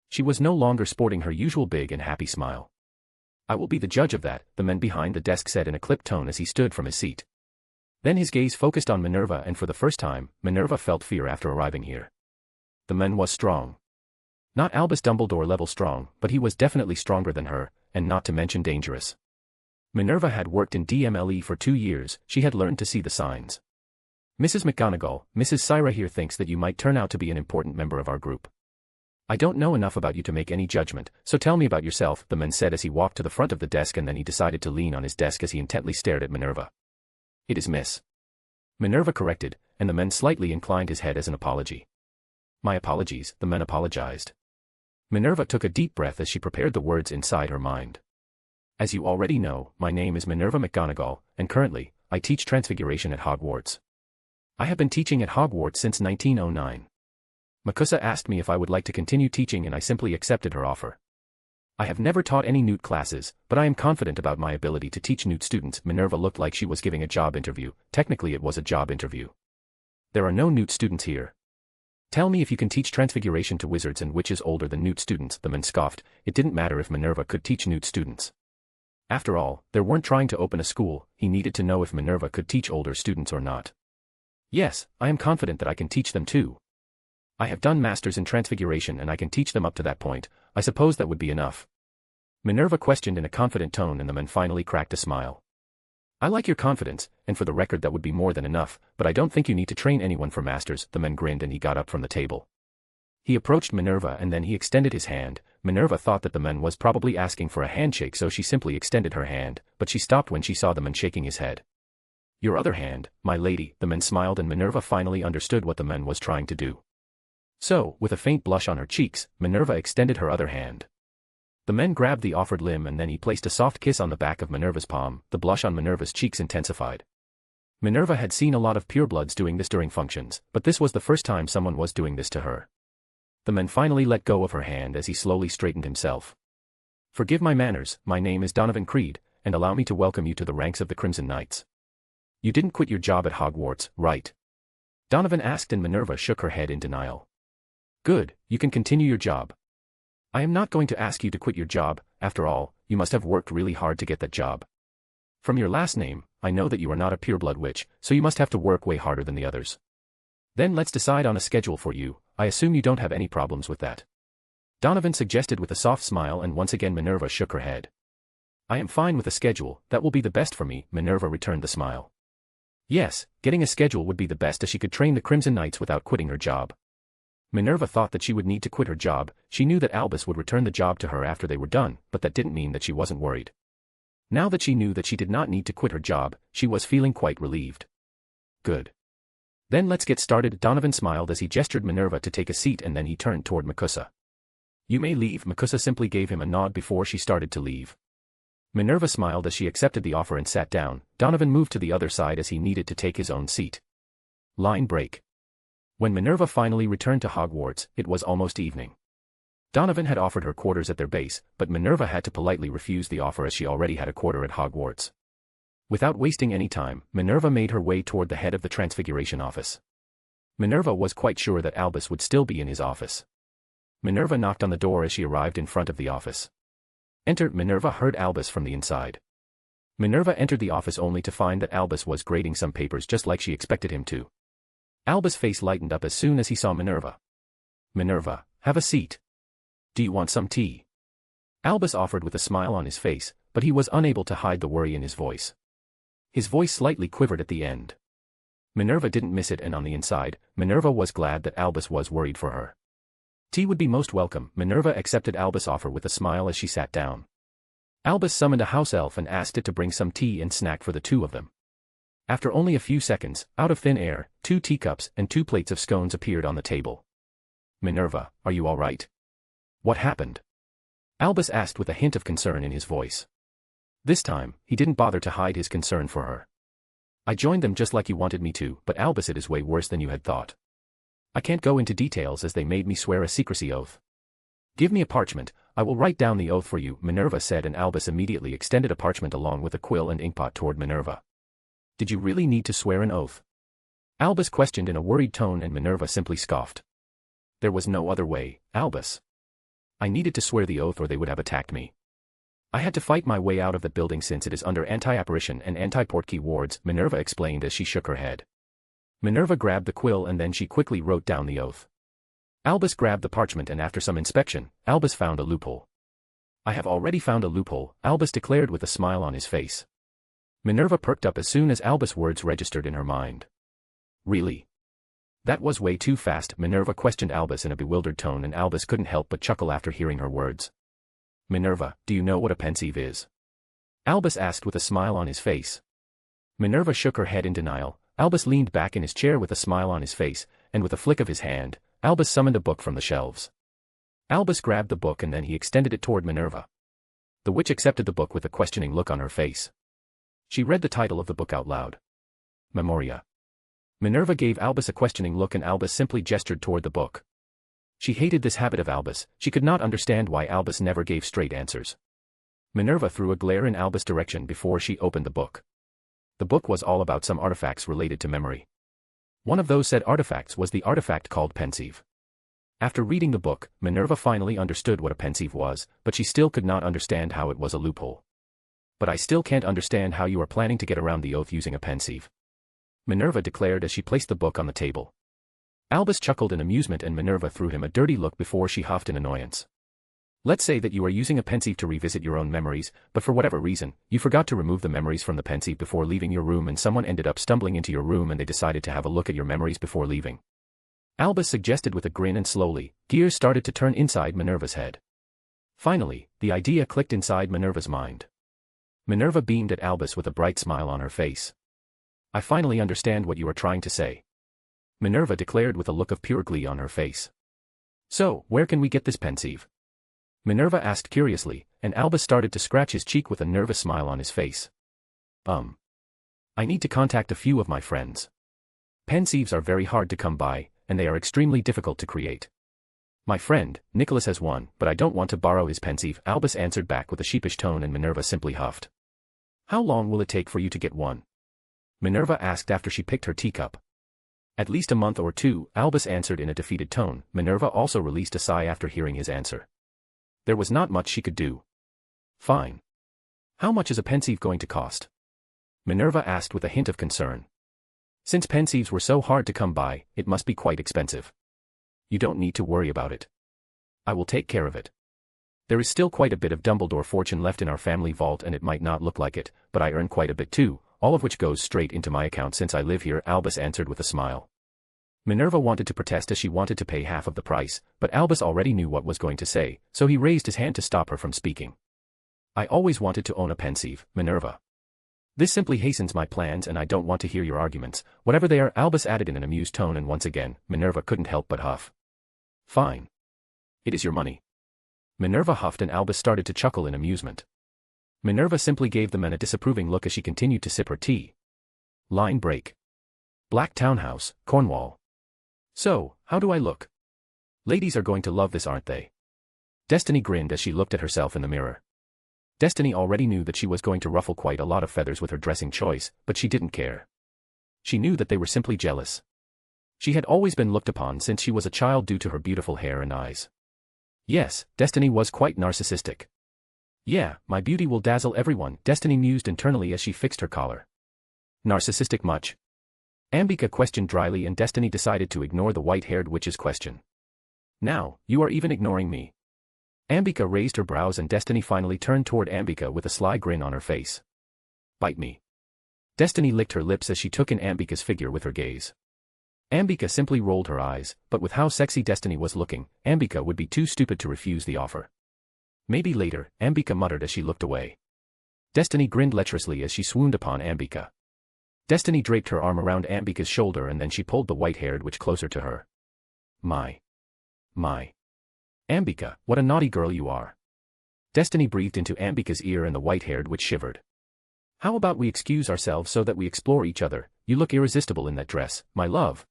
She was no longer sporting her usual big and happy smile. I will be the judge of that, the man behind the desk said in a clipped tone as he stood from his seat. Then his gaze focused on Minerva and for the first time, Minerva felt fear after arriving here. The man was strong. Not Albus Dumbledore level strong, but he was definitely stronger than her, and not to mention dangerous. Minerva had worked in DMLE for 2 years, she had learned to see the signs. Mrs. McGonagall, Mrs. Syra here thinks that you might turn out to be an important member of our group. I don't know enough about you to make any judgment, so tell me about yourself, the man said as he walked to the front of the desk and then he decided to lean on his desk as he intently stared at Minerva. It is Miss. Minerva corrected, and the man slightly inclined his head as an apology. My apologies, the man apologized. Minerva took a deep breath as she prepared the words inside her mind. As you already know, my name is Minerva McGonagall, and currently, I teach Transfiguration at Hogwarts. I have been teaching at Hogwarts since 1909. Makusa asked me if I would like to continue teaching and I simply accepted her offer. I have never taught any Newt classes, but I am confident about my ability to teach Newt students. Minerva looked like she was giving a job interview. Technically it was a job interview. There are no Newt students here. Tell me if you can teach Transfiguration to wizards and witches older than Newt students, the man scoffed. It didn't matter if Minerva could teach Newt students. After all, they weren't trying to open a school, he needed to know if Minerva could teach older students or not. Yes, I am confident that I can teach them too. I have done masters in transfiguration and I can teach them up to that point. I suppose that would be enough. Minerva questioned in a confident tone, and the man finally cracked a smile. I like your confidence, and for the record that would be more than enough, but I don't think you need to train anyone for masters. The man grinned and he got up from the table. He approached Minerva and then he extended his hand. Minerva thought that the man was probably asking for a handshake, so she simply extended her hand, but she stopped when she saw the man shaking his head. Your other hand, my lady. The man smiled and Minerva finally understood what the man was trying to do. So, with a faint blush on her cheeks, Minerva extended her other hand. The man grabbed the offered limb and then he placed a soft kiss on the back of Minerva's palm. The blush on Minerva's cheeks intensified. Minerva had seen a lot of purebloods doing this during functions, but this was the first time someone was doing this to her. The man finally let go of her hand as he slowly straightened himself. Forgive my manners, my name is Donovan Creed, and allow me to welcome you to the ranks of the Crimson Knights. You didn't quit your job at Hogwarts, right? Donovan asked, and Minerva shook her head in denial. Good, you can continue your job. I am not going to ask you to quit your job. After all, you must have worked really hard to get that job. From your last name, I know that you are not a pureblood witch, so you must have to work way harder than the others. Then let's decide on a schedule for you. I assume you don't have any problems with that. Donovan suggested with a soft smile, and once again Minerva shook her head. I am fine with a schedule, that will be the best for me. Minerva returned the smile. Yes, getting a schedule would be the best, as she could train the Crimson Knights without quitting her job. Minerva thought that she would need to quit her job. She knew that Albus would return the job to her after they were done, but that didn't mean that she wasn't worried. Now that she knew that she did not need to quit her job, she was feeling quite relieved. Good. Then let's get started. Donovan smiled as he gestured Minerva to take a seat, and then he turned toward Makusa. You may leave. Makusa simply gave him a nod before she started to leave. Minerva smiled as she accepted the offer and sat down. Donovan moved to the other side as he needed to take his own seat. Line break. When Minerva finally returned to Hogwarts, it was almost evening. Donovan had offered her quarters at their base, but Minerva had to politely refuse the offer as she already had a quarter at Hogwarts. Without wasting any time, Minerva made her way toward the head of the Transfiguration office. Minerva was quite sure that Albus would still be in his office. Minerva knocked on the door as she arrived in front of the office. Enter. Minerva heard Albus from the inside. Minerva entered the office only to find that Albus was grading some papers just like she expected him to. Albus' face lightened up as soon as he saw Minerva. Minerva, have a seat. Do you want some tea? Albus offered with a smile on his face, but he was unable to hide the worry in his voice. His voice slightly quivered at the end. Minerva didn't miss it, and on the inside, Minerva was glad that Albus was worried for her. Tea would be most welcome. Minerva accepted Albus' offer with a smile as she sat down. Albus summoned a house elf and asked it to bring some tea and snack for the two of them. After only a few seconds, out of thin air, 2 teacups and 2 plates of scones appeared on the table. Minerva, are you all right? What happened? Albus asked with a hint of concern in his voice. This time, he didn't bother to hide his concern for her. I joined them just like you wanted me to, but Albus, it is way worse than you had thought. I can't go into details as they made me swear a secrecy oath. Give me a parchment, I will write down the oath for you, Minerva said, and Albus immediately extended a parchment along with a quill and inkpot toward Minerva. Did you really need to swear an oath? Albus questioned in a worried tone, and Minerva simply scoffed. There was no other way, Albus. I needed to swear the oath or they would have attacked me. I had to fight my way out of the building since it is under anti-apparition and anti-portkey wards, Minerva explained as she shook her head. Minerva grabbed the quill and then she quickly wrote down the oath. Albus grabbed the parchment and after some inspection, Albus found a loophole. I have already found a loophole, Albus declared with a smile on his face. Minerva perked up as soon as Albus' words registered in her mind. Really? That was way too fast, Minerva questioned Albus in a bewildered tone, and Albus couldn't help but chuckle after hearing her words. Minerva, do you know what a pensieve is? Albus asked with a smile on his face. Minerva shook her head in denial. Albus leaned back in his chair with a smile on his face, and with a flick of his hand, Albus summoned a book from the shelves. Albus grabbed the book and then he extended it toward Minerva. The witch accepted the book with a questioning look on her face. She read the title of the book out loud. Memoria. Minerva gave Albus a questioning look and Albus simply gestured toward the book. She hated this habit of Albus. She could not understand why Albus never gave straight answers. Minerva threw a glare in Albus' direction before she opened the book. The book was all about some artifacts related to memory. One of those said artifacts was the artifact called pensieve. After reading the book, Minerva finally understood what a pensieve was, but she still could not understand how it was a loophole. But I still can't understand how you are planning to get around the oath using a pensieve. Minerva declared as she placed the book on the table. Albus chuckled in amusement and Minerva threw him a dirty look before she huffed in annoyance. Let's say that you are using a pensieve to revisit your own memories, but for whatever reason, you forgot to remove the memories from the pensieve before leaving your room and someone ended up stumbling into your room and they decided to have a look at your memories before leaving. Albus suggested with a grin and slowly, gears started to turn inside Minerva's head. Finally, the idea clicked inside Minerva's mind. Minerva beamed at Albus with a bright smile on her face. I finally understand what you are trying to say. Minerva declared with a look of pure glee on her face. So, where can we get this pensieve? Minerva asked curiously, and Albus started to scratch his cheek with a nervous smile on his face. I need to contact a few of my friends. Pensieves are very hard to come by, and they are extremely difficult to create. My friend, Nicholas has one, but I don't want to borrow his pensieve, Albus answered back with a sheepish tone and Minerva simply huffed. How long will it take for you to get one? Minerva asked after she picked her teacup. At least a month or two, Albus answered in a defeated tone. Minerva also released a sigh after hearing his answer. There was not much she could do. Fine. How much is a pensieve going to cost? Minerva asked with a hint of concern. Since pensieves were so hard to come by, it must be quite expensive. You don't need to worry about it. I will take care of it. There is still quite a bit of Dumbledore fortune left in our family vault and it might not look like it, but I earn quite a bit too, all of which goes straight into my account since I live here, Albus answered with a smile. Minerva wanted to protest as she wanted to pay half of the price, but Albus already knew what was going to say, so he raised his hand to stop her from speaking. I always wanted to own a pensieve, Minerva. This simply hastens my plans and I don't want to hear your arguments, whatever they are, Albus added in an amused tone and once again, Minerva couldn't help but huff. Fine. It is your money. Minerva huffed and Albus started to chuckle in amusement. Minerva simply gave the man a disapproving look as she continued to sip her tea. Line break. Black Townhouse, Cornwall. So, how do I look? Ladies are going to love this, aren't they? Destiny grinned as she looked at herself in the mirror. Destiny already knew that she was going to ruffle quite a lot of feathers with her dressing choice, but she didn't care. She knew that they were simply jealous. She had always been looked upon since she was a child due to her beautiful hair and eyes. Yes, Destiny was quite narcissistic. Yeah, my beauty will dazzle everyone, Destiny mused internally as she fixed her collar. Narcissistic much? Ambika questioned dryly and Destiny decided to ignore the white-haired witch's question. Now, you are even ignoring me. Ambika raised her brows and Destiny finally turned toward Ambika with a sly grin on her face. Bite me. Destiny licked her lips as she took in Ambika's figure with her gaze. Ambika simply rolled her eyes, but with how sexy Destiny was looking, Ambika would be too stupid to refuse the offer. Maybe later, Ambika muttered as she looked away. Destiny grinned lecherously as she swooned upon Ambika. Destiny draped her arm around Ambika's shoulder and then she pulled the white-haired witch closer to her. My. Ambika, what a naughty girl you are. Destiny breathed into Ambika's ear and the white-haired witch shivered. How about we excuse ourselves so that we explore each other? You look irresistible in that dress, my love.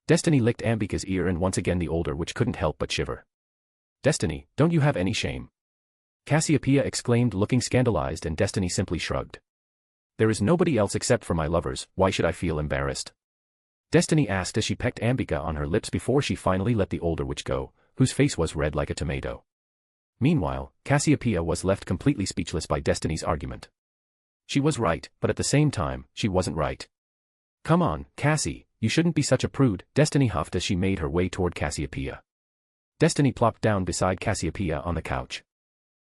Destiny licked Ambika's ear and once again the older witch couldn't help but shiver. Destiny, don't you have any shame? Cassiopeia exclaimed looking scandalized and Destiny simply shrugged. There is nobody else except for my lovers, why should I feel embarrassed? Destiny asked as she pecked Ambika on her lips before she finally let the older witch go, whose face was red like a tomato. Meanwhile, Cassiopeia was left completely speechless by Destiny's argument. She was right, but at the same time, she wasn't right. Come on, Cassie, you shouldn't be such a prude, Destiny huffed as she made her way toward Cassiopeia. Destiny plopped down beside Cassiopeia on the couch.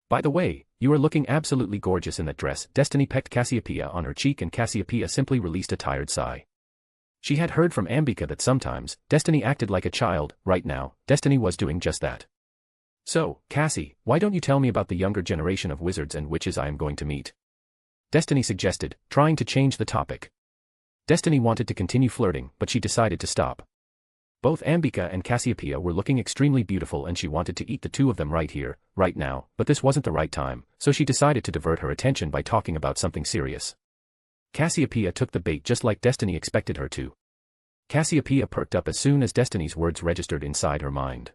By the way, you are looking absolutely gorgeous in that dress, Destiny pecked Cassiopeia on her cheek and Cassiopeia simply released a tired sigh. She had heard from Ambika that sometimes, Destiny acted like a child, right now, Destiny was doing just that. So, Cassie, why don't you tell me about the younger generation of wizards and witches I am going to meet? Destiny suggested, trying to change the topic. Destiny wanted to continue flirting, but she decided to stop. Both Ambika and Cassiopeia were looking extremely beautiful and she wanted to eat the two of them right here, right now, but this wasn't the right time, so she decided to divert her attention by talking about something serious. Cassiopeia took the bait just like Destiny expected her to. Cassiopeia perked up as soon as Destiny's words registered inside her mind.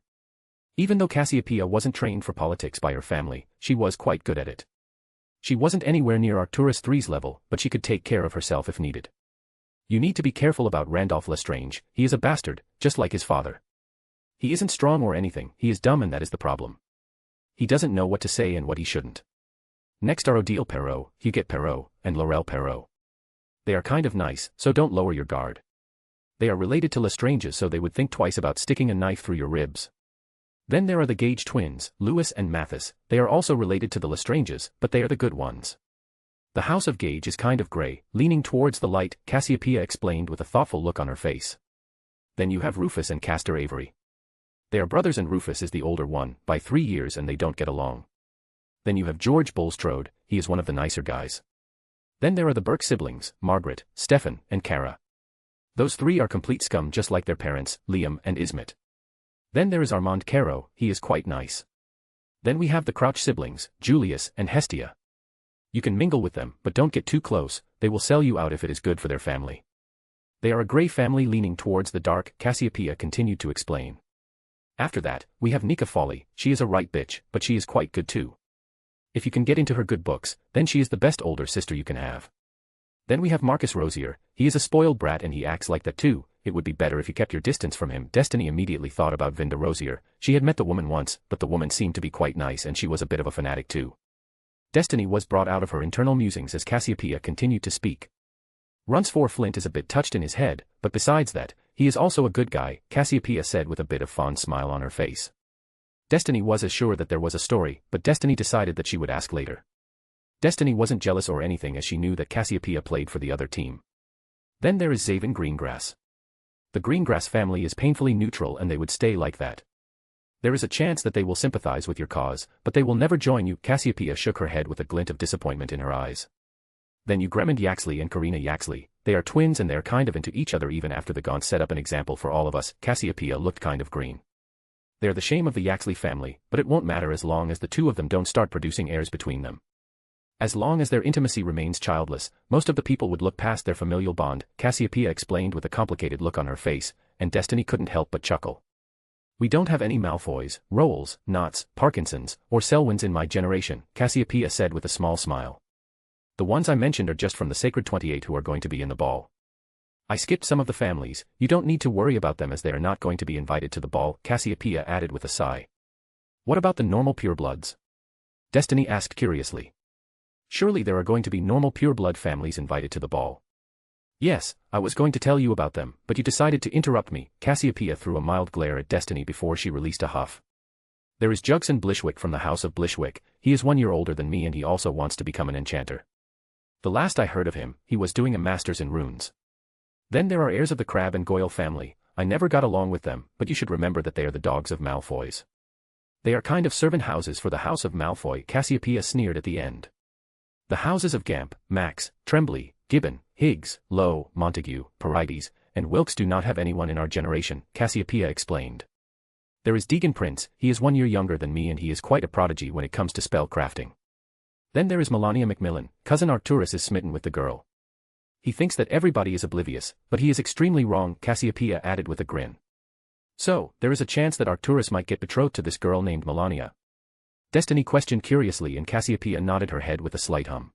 Even though Cassiopeia wasn't trained for politics by her family, she was quite good at it. She wasn't anywhere near Arcturus III's level, but she could take care of herself if needed. You need to be careful about Randolph Lestrange, he is a bastard, just like his father. He isn't strong or anything, he is dumb and that is the problem. He doesn't know what to say and what he shouldn't. Next are Odile Perrault, Huguette Perrault, and Laurel Perrault. They are kind of nice, so don't lower your guard. They are related to Lestranges, so they would think twice about sticking a knife through your ribs. Then there are the Gage twins, Louis and Mathis. They are also related to the Lestranges, but they are the good ones. The house of Gage is kind of grey, leaning towards the light, Cassiopeia explained with a thoughtful look on her face. Then you have Rufus and Castor Avery. They are brothers and Rufus is the older one, by 3 years, and they don't get along. Then you have George Bulstrode, he is one of the nicer guys. Then there are the Burke siblings, Margaret, Stephen, and Cara. Those 3 are complete scum just like their parents, Liam and Ismet. Then there is Armand Caro, he is quite nice. Then we have the Crouch siblings, Julius and Hestia. You can mingle with them, but don't get too close, they will sell you out if it is good for their family. They are a grey family leaning towards the dark, Cassiopeia continued to explain. After that, we have Nika Folly, she is a right bitch, but she is quite good too. If you can get into her good books, then she is the best older sister you can have. Then we have Marcus Rosier, he is a spoiled brat and he acts like that too. It would be better if you kept your distance from him. Destiny immediately thought about Vinda Rosier. She had met the woman once, but the woman seemed to be quite nice and she was a bit of a fanatic too. Destiny was brought out of her internal musings as Cassiopeia continued to speak. Runsford Flint is a bit touched in his head, but besides that, he is also a good guy, Cassiopeia said with a bit of fond smile on her face. Destiny was as sure that there was a story, but Destiny decided that she would ask later. Destiny wasn't jealous or anything as she knew that Cassiopeia played for the other team. Then there is Zaven Greengrass. The Greengrass family is painfully neutral and they would stay like that. There is a chance that they will sympathize with your cause, but they will never join you. Cassiopeia shook her head with a glint of disappointment in her eyes. Then you Gremond Yaxley and Karina Yaxley, they are twins and they are kind of into each other even after the Gaunt set up an example for all of us. Cassiopeia looked kind of green. They are the shame of the Yaxley family, but it won't matter as long as the 2 of them don't start producing heirs between them. As long as their intimacy remains childless, most of the people would look past their familial bond, Cassiopeia explained with a complicated look on her face, and Destiny couldn't help but chuckle. We don't have any Malfoys, Rowells, Knotts, Parkinsons, or Selwyns in my generation, Cassiopeia said with a small smile. The ones I mentioned are just from the Sacred 28 who are going to be in the ball. I skipped some of the families, you don't need to worry about them as they are not going to be invited to the ball, Cassiopeia added with a sigh. What about the normal purebloods? Destiny asked curiously. Surely there are going to be normal pureblood families invited to the ball. Yes, I was going to tell you about them, but you decided to interrupt me, Cassiopeia threw a mild glare at Destiny before she released a huff. There is Jugson Blishwick from the House of Blishwick, he is 1 year older than me and he also wants to become an enchanter. The last I heard of him, he was doing a master's in runes. Then there are heirs of the Crabbe and Goyle family, I never got along with them, but you should remember that they are the dogs of Malfoys. They are kind of servant houses for the House of Malfoy, Cassiopeia sneered at the end. The houses of Gamp, Max, Tremblay, Gibbon, Higgs, Lowe, Montague, Parides, and Wilkes do not have anyone in our generation, Cassiopeia explained. There is Deegan Prince, he is 1 year younger than me and he is quite a prodigy when it comes to spell crafting. Then there is Melania Macmillan, cousin Arcturus is smitten with the girl. He thinks that everybody is oblivious, but he is extremely wrong, Cassiopeia added with a grin. So, there is a chance that Arcturus might get betrothed to this girl named Melania. Destiny questioned curiously and Cassiopeia nodded her head with a slight hum.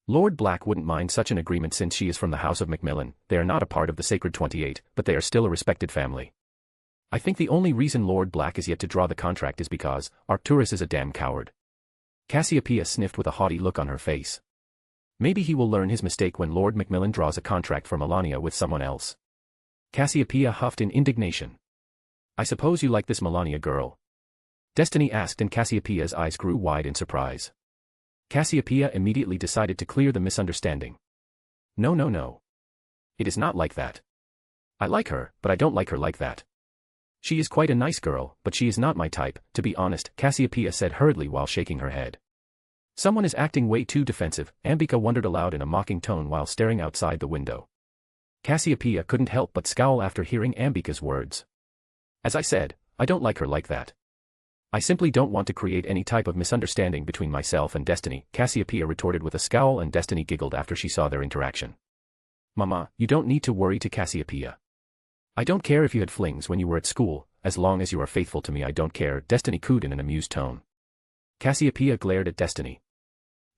Lord Black wouldn't mind such an agreement since she is from the House of Macmillan, they are not a part of the Sacred 28, but they are still a respected family. I think the only reason Lord Black is yet to draw the contract is because Arcturus is a damn coward. Cassiopeia sniffed with a haughty look on her face. Maybe he will learn his mistake when Lord Macmillan draws a contract for Melania with someone else. Cassiopeia huffed in indignation. I suppose you like this Melania girl? Destiny asked and Cassiopeia's eyes grew wide in surprise. Cassiopeia immediately decided to clear the misunderstanding. No. It is not like that. I like her, but I don't like her like that. She is quite a nice girl, but she is not my type, to be honest, Cassiopeia said hurriedly while shaking her head. Someone is acting way too defensive, Ambika wondered aloud in a mocking tone while staring outside the window. Cassiopeia couldn't help but scowl after hearing Ambika's words. As I said, I don't like her like that. I simply don't want to create any type of misunderstanding between myself and Destiny, Cassiopeia retorted with a scowl and Destiny giggled after she saw their interaction. Mama, you don't need to worry to Cassiopeia. I don't care if you had flings when you were at school, as long as you are faithful to me I don't care, Destiny cooed in an amused tone. Cassiopeia glared at Destiny.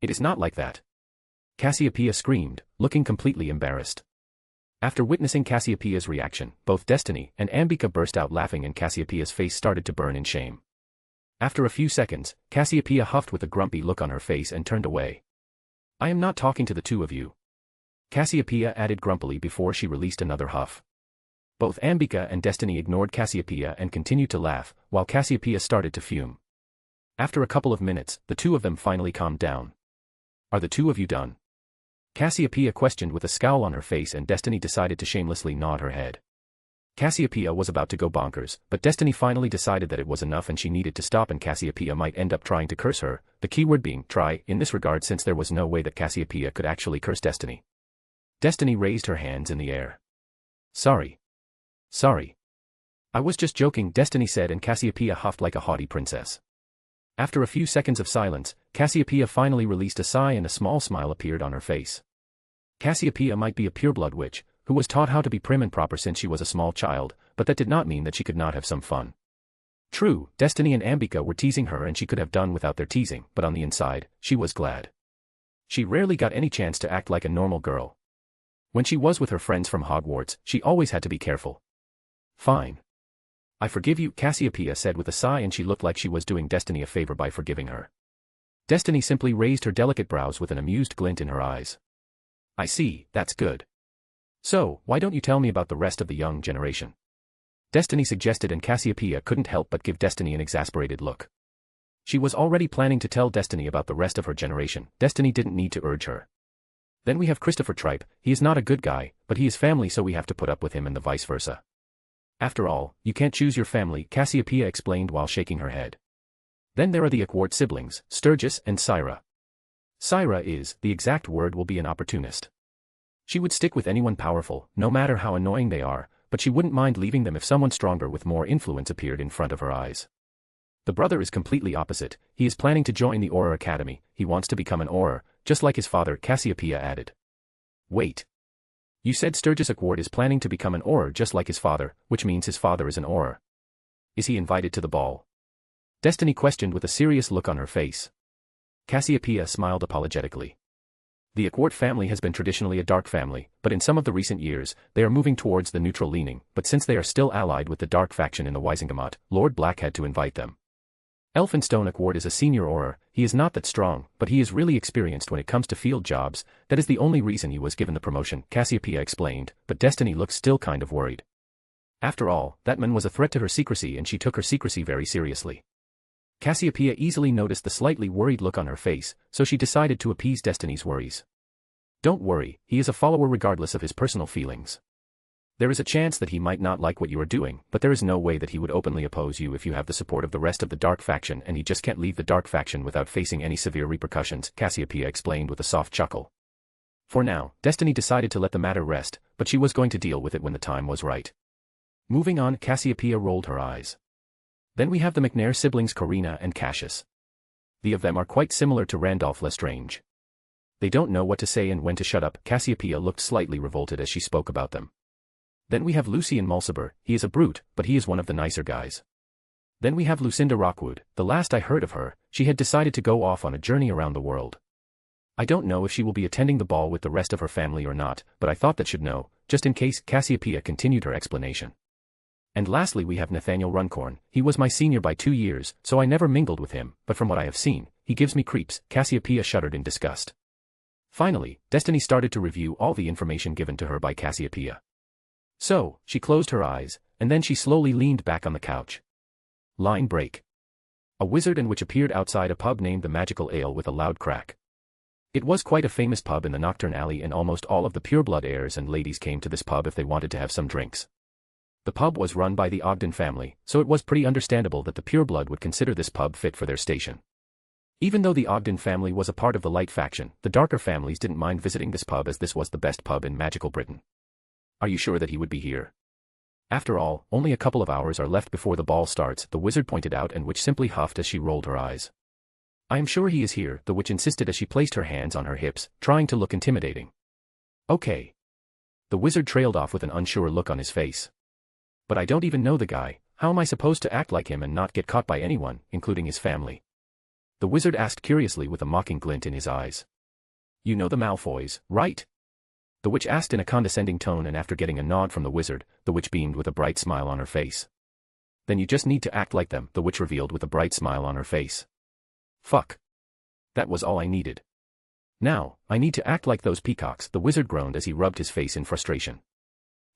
It is not like that. Cassiopeia screamed, looking completely embarrassed. After witnessing Cassiopeia's reaction, both Destiny and Ambika burst out laughing and Cassiopeia's face started to burn in shame. After a few seconds, Cassiopeia huffed with a grumpy look on her face and turned away. I am not talking to the two of you. Cassiopeia added grumpily before she released another huff. Both Ambika and Destiny ignored Cassiopeia and continued to laugh, while Cassiopeia started to fume. After a couple of minutes, the two of them finally calmed down. Are the two of you done? Cassiopeia questioned with a scowl on her face, and Destiny decided to shamelessly nod her head. Cassiopeia was about to go bonkers, but Destiny finally decided that it was enough and she needed to stop, and Cassiopeia might end up trying to curse her, the keyword being try in this regard, since there was no way that Cassiopeia could actually curse Destiny. Destiny raised her hands in the air. Sorry. I was just joking, Destiny said, and Cassiopeia huffed like a haughty princess. After a few seconds of silence, Cassiopeia finally released a sigh and a small smile appeared on her face. Cassiopeia might be a pureblood witch, who was taught how to be prim and proper since she was a small child, but that did not mean that she could not have some fun. True, Destiny and Ambika were teasing her and she could have done without their teasing, but on the inside, she was glad. She rarely got any chance to act like a normal girl. When she was with her friends from Hogwarts, she always had to be careful. Fine. I forgive you, Cassiopeia said with a sigh, and she looked like she was doing Destiny a favor by forgiving her. Destiny simply raised her delicate brows with an amused glint in her eyes. I see, that's good. So, why don't you tell me about the rest of the young generation? Destiny suggested, and Cassiopeia couldn't help but give Destiny an exasperated look. She was already planning to tell Destiny about the rest of her generation. Destiny didn't need to urge her. Then we have Christopher Tripe. He is not a good guy, but he is family, so we have to put up with him, and the vice versa. After all, you can't choose your family, Cassiopeia explained while shaking her head. Then there are the Awkward siblings, Sturgis and Syra. Syra is, the exact word will be, an opportunist. She would stick with anyone powerful, no matter how annoying they are, but she wouldn't mind leaving them if someone stronger with more influence appeared in front of her eyes. The brother is completely opposite. He is planning to join the Auror Academy. He wants to become an Auror, just like his father, Cassiopeia added. Wait. You said Sturgis Awkward is planning to become an Auror just like his father, which means his father is an Auror. Is he invited to the ball? Destiny questioned with a serious look on her face. Cassiopeia smiled apologetically. The Awkward family has been traditionally a dark family, but in some of the recent years, they are moving towards the neutral leaning, but since they are still allied with the dark faction in the Wisingamot, Lord Black had to invite them. Elphinstone Awkward is a senior Auror. He is not that strong, but he is really experienced when it comes to field jobs. That is the only reason he was given the promotion, Cassiopeia explained, but Destiny looked still kind of worried. After all, that man was a threat to her secrecy and she took her secrecy very seriously. Cassiopeia easily noticed the slightly worried look on her face, so she decided to appease Destiny's worries. Don't worry, he is a follower regardless of his personal feelings. There is a chance that he might not like what you are doing, but there is no way that he would openly oppose you if you have the support of the rest of the dark faction, and he just can't leave the dark faction without facing any severe repercussions, Cassiopeia explained with a soft chuckle. For now, Destiny decided to let the matter rest, but she was going to deal with it when the time was right. Moving on, Cassiopeia rolled her eyes. Then we have the McNair siblings, Corina and Cassius. The of them are quite similar to Randolph Lestrange. They don't know what to say and when to shut up. Cassiopeia looked slightly revolted as she spoke about them. Then we have Lucian Mulciber. He is a brute, but he is one of the nicer guys. Then we have Lucinda Rockwood. The last I heard of her, she had decided to go off on a journey around the world. I don't know if she will be attending the ball with the rest of her family or not, but I thought that should know, just in case. Cassiopeia continued her explanation. And lastly we have Nathaniel Runcorn. He was my senior by 2 years, so I never mingled with him, but from what I have seen, he gives me creeps. Cassiopeia shuddered in disgust. Finally, Destiny started to review all the information given to her by Cassiopeia. So, she closed her eyes, and then she slowly leaned back on the couch. Line break. A wizard and witch appeared outside a pub named the Magical Ale with a loud crack. It was quite a famous pub in the Nocturne Alley, and almost all of the pureblood heirs and ladies came to this pub if they wanted to have some drinks. The pub was run by the Ogden family, so it was pretty understandable that the pureblood would consider this pub fit for their station. Even though the Ogden family was a part of the light faction, the darker families didn't mind visiting this pub as this was the best pub in magical Britain. Are you sure that he would be here? After all, only a couple of hours are left before the ball starts, the wizard pointed out, and witch simply huffed as she rolled her eyes. I am sure he is here, the witch insisted as she placed her hands on her hips, trying to look intimidating. Okay. The wizard trailed off with an unsure look on his face. But I don't even know the guy. How am I supposed to act like him and not get caught by anyone, including his family? The wizard asked curiously with a mocking glint in his eyes. You know the Malfoys, right? The witch asked in a condescending tone, and after getting a nod from the wizard, the witch beamed with a bright smile on her face. Then you just need to act like them, the witch revealed with a bright smile on her face. Fuck. That was all I needed. Now, I need to act like those peacocks, the wizard groaned as he rubbed his face in frustration.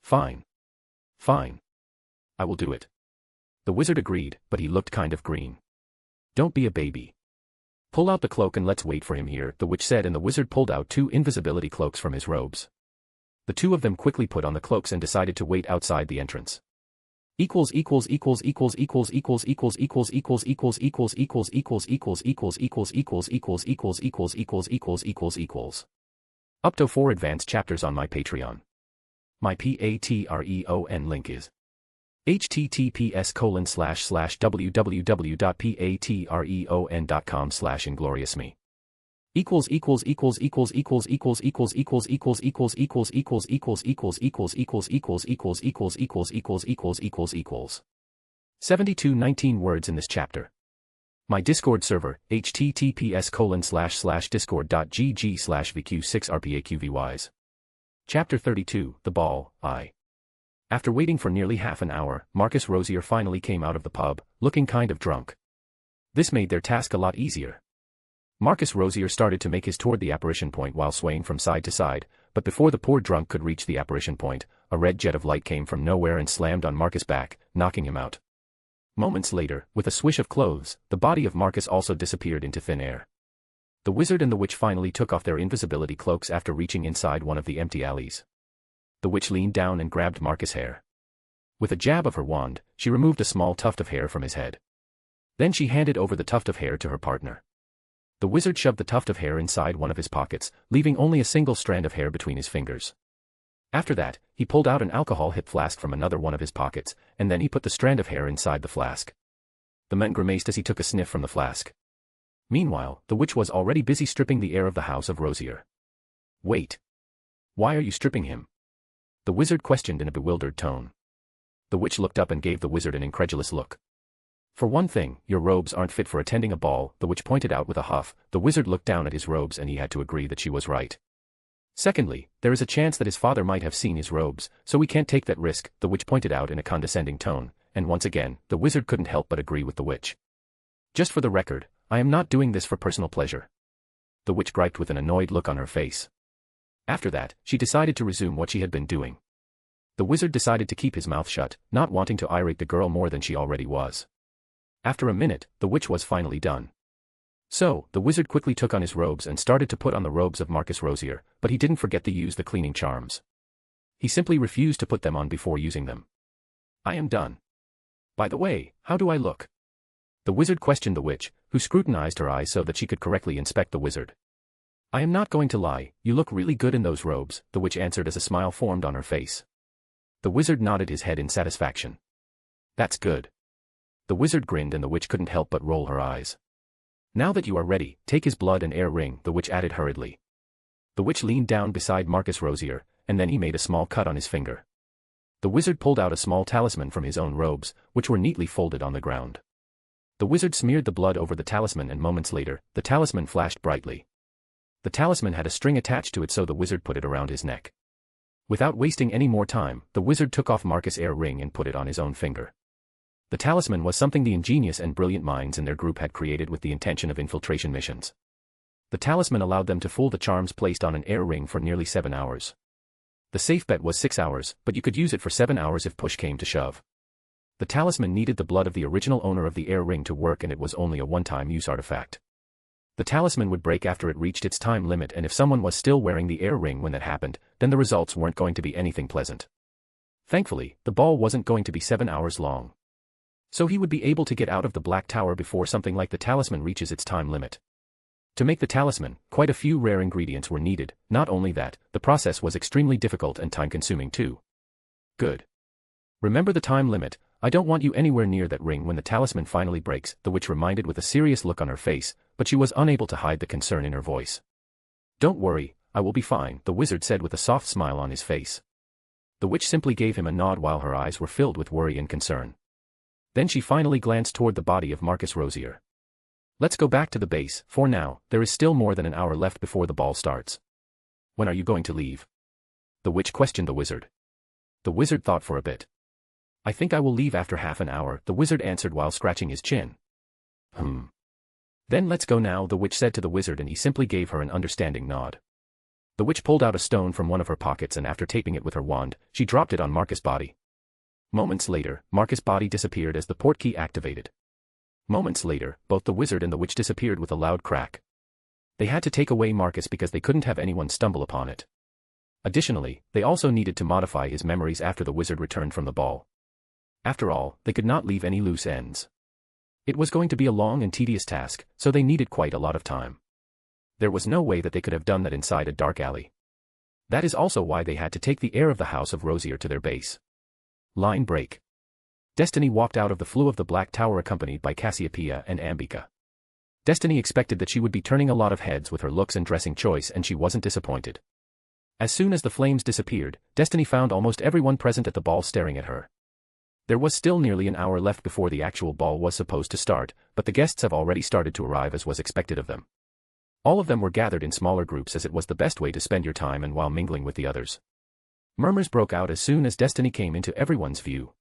Fine. Fine. I will do it. The wizard agreed, but he looked kind of green. Don't be a baby. Pull out the cloak and let's wait for him here, the witch said, and the wizard pulled out 2 invisibility cloaks from his robes. The 2 of them quickly put on the cloaks and decided to wait outside the entrance. 'Up to 4 advanced chapters on my Patreon. My Patreon link is https://www.patreon.com/ingloriousme. == 7219 words in this chapter. My Discord server, https://discord.gg/vq6rpaqvys. Chapter 32, The Ball, I. After waiting for nearly half an hour, Marcus Rosier finally came out of the pub, looking kind of drunk. This made their task a lot easier. Marcus Rosier started to make his toward the apparition point while swaying from side to side, but before the poor drunk could reach the apparition point, a red jet of light came from nowhere and slammed on Marcus' back, knocking him out. Moments later, with a swish of clothes, the body of Marcus also disappeared into thin air. The wizard and the witch finally took off their invisibility cloaks after reaching inside one of the empty alleys. The witch leaned down and grabbed Marcus' hair. With a jab of her wand, she removed a small tuft of hair from his head. Then she handed over the tuft of hair to her partner. The wizard shoved the tuft of hair inside one of his pockets, leaving only a single strand of hair between his fingers. After that, he pulled out an alcohol hip flask from another one of his pockets, and then he put the strand of hair inside the flask. The man grimaced as he took a sniff from the flask. Meanwhile, the witch was already busy stripping the heir of the house of Rosier. Wait. Why are you stripping him? The wizard questioned in a bewildered tone. The witch looked up and gave the wizard an incredulous look. For one thing, your robes aren't fit for attending a ball, the witch pointed out with a huff. The wizard looked down at his robes and he had to agree that she was right. Secondly, there is a chance that his father might have seen his robes, so we can't take that risk, the witch pointed out in a condescending tone, and once again, the wizard couldn't help but agree with the witch. Just for the record, I am not doing this for personal pleasure. The witch griped with an annoyed look on her face. After that, she decided to resume what she had been doing. The wizard decided to keep his mouth shut, not wanting to irate the girl more than she already was. After a minute, the witch was finally done. So, the wizard quickly took on his robes and started to put on the robes of Marcus Rosier, but he didn't forget to use the cleaning charms. He simply refused to put them on before using them. I am done. By the way, how do I look? The wizard questioned the witch, who scrutinized her eyes so that she could correctly inspect the wizard. I am not going to lie, you look really good in those robes, the witch answered as a smile formed on her face. The wizard nodded his head in satisfaction. That's good. The wizard grinned and the witch couldn't help but roll her eyes. Now that you are ready, take his blood and heir ring, the witch added hurriedly. The witch leaned down beside Marcus Rosier, and then he made a small cut on his finger. The wizard pulled out a small talisman from his own robes, which were neatly folded on the ground. The wizard smeared the blood over the talisman and moments later, the talisman flashed brightly. The talisman had a string attached to it, so the wizard put it around his neck. Without wasting any more time, the wizard took off Marcus' heir ring and put it on his own finger. The talisman was something the ingenious and brilliant minds in their group had created with the intention of infiltration missions. The talisman allowed them to fool the charms placed on an heir ring for nearly 7 hours. The safe bet was 6 hours, but you could use it for 7 hours if push came to shove. The talisman needed the blood of the original owner of the heir ring to work, and it was only a one-time use artifact. The talisman would break after it reached its time limit, and if someone was still wearing the heir ring when that happened, then the results weren't going to be anything pleasant. Thankfully, the ball wasn't going to be 7 hours long. So he would be able to get out of the Black Tower before something like the talisman reaches its time limit. To make the talisman, quite a few rare ingredients were needed. Not only that, the process was extremely difficult and time-consuming too. Good. Remember the time limit. I don't want you anywhere near that ring when the talisman finally breaks, the witch reminded with a serious look on her face, but she was unable to hide the concern in her voice. Don't worry, I will be fine, the wizard said with a soft smile on his face. The witch simply gave him a nod while her eyes were filled with worry and concern. Then she finally glanced toward the body of Marcus Rosier. Let's go back to the base. For now, there is still more than an hour left before the ball starts. When are you going to leave? The witch questioned the wizard. The wizard thought for a bit. I think I will leave after half an hour, the wizard answered while scratching his chin. Then let's go now, the witch said to the wizard, and he simply gave her an understanding nod. The witch pulled out a stone from one of her pockets, and after taping it with her wand, she dropped it on Marcus' body. Moments later, Marcus' body disappeared as the portkey activated. Moments later, both the wizard and the witch disappeared with a loud crack. They had to take away Marcus because they couldn't have anyone stumble upon it. Additionally, they also needed to modify his memories after the wizard returned from the ball. After all, they could not leave any loose ends. It was going to be a long and tedious task, so they needed quite a lot of time. There was no way that they could have done that inside a dark alley. That is also why they had to take the heir of the House of Rosier to their base. Line break. Destiny walked out of the flue of the Black Tower accompanied by Cassiopeia and Ambika. Destiny expected that she would be turning a lot of heads with her looks and dressing choice, and she wasn't disappointed. As soon as the flames disappeared, Destiny found almost everyone present at the ball staring at her. There was still nearly an hour left before the actual ball was supposed to start, but the guests have already started to arrive as was expected of them. All of them were gathered in smaller groups as it was the best way to spend your time and while mingling with the others. Murmurs broke out as soon as Destiny came into everyone's view.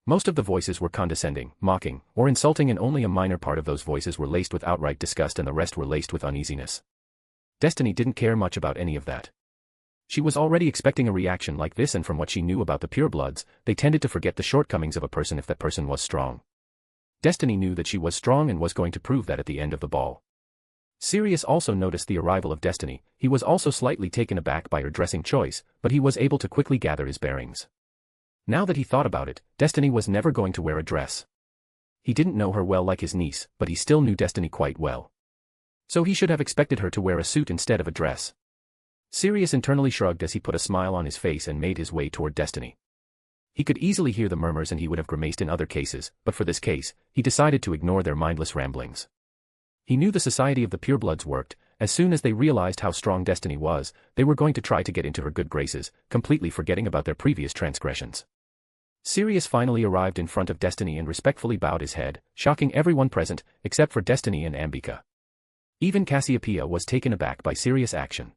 Most of the voices were condescending, mocking, or insulting, and only a minor part of those voices were laced with outright disgust and the rest were laced with uneasiness. Destiny didn't care much about any of that. She was already expecting a reaction like this, and from what she knew about the purebloods, they tended to forget the shortcomings of a person if that person was strong. Destiny knew that she was strong and was going to prove that at the end of the ball. Sirius also noticed the arrival of Destiny. He was also slightly taken aback by her dressing choice, but he was able to quickly gather his bearings. Now that he thought about it, Destiny was never going to wear a dress. He didn't know her well like his niece, but he still knew Destiny quite well. So he should have expected her to wear a suit instead of a dress. Sirius internally shrugged as he put a smile on his face and made his way toward Destiny. He could easily hear the murmurs and he would have grimaced in other cases, but for this case, he decided to ignore their mindless ramblings. He knew the Society of the Purebloods worked. As soon as they realized how strong Destiny was, they were going to try to get into her good graces, completely forgetting about their previous transgressions. Sirius finally arrived in front of Destiny and respectfully bowed his head, shocking everyone present, except for Destiny and Ambika. Even Cassiopeia was taken aback by Sirius' action.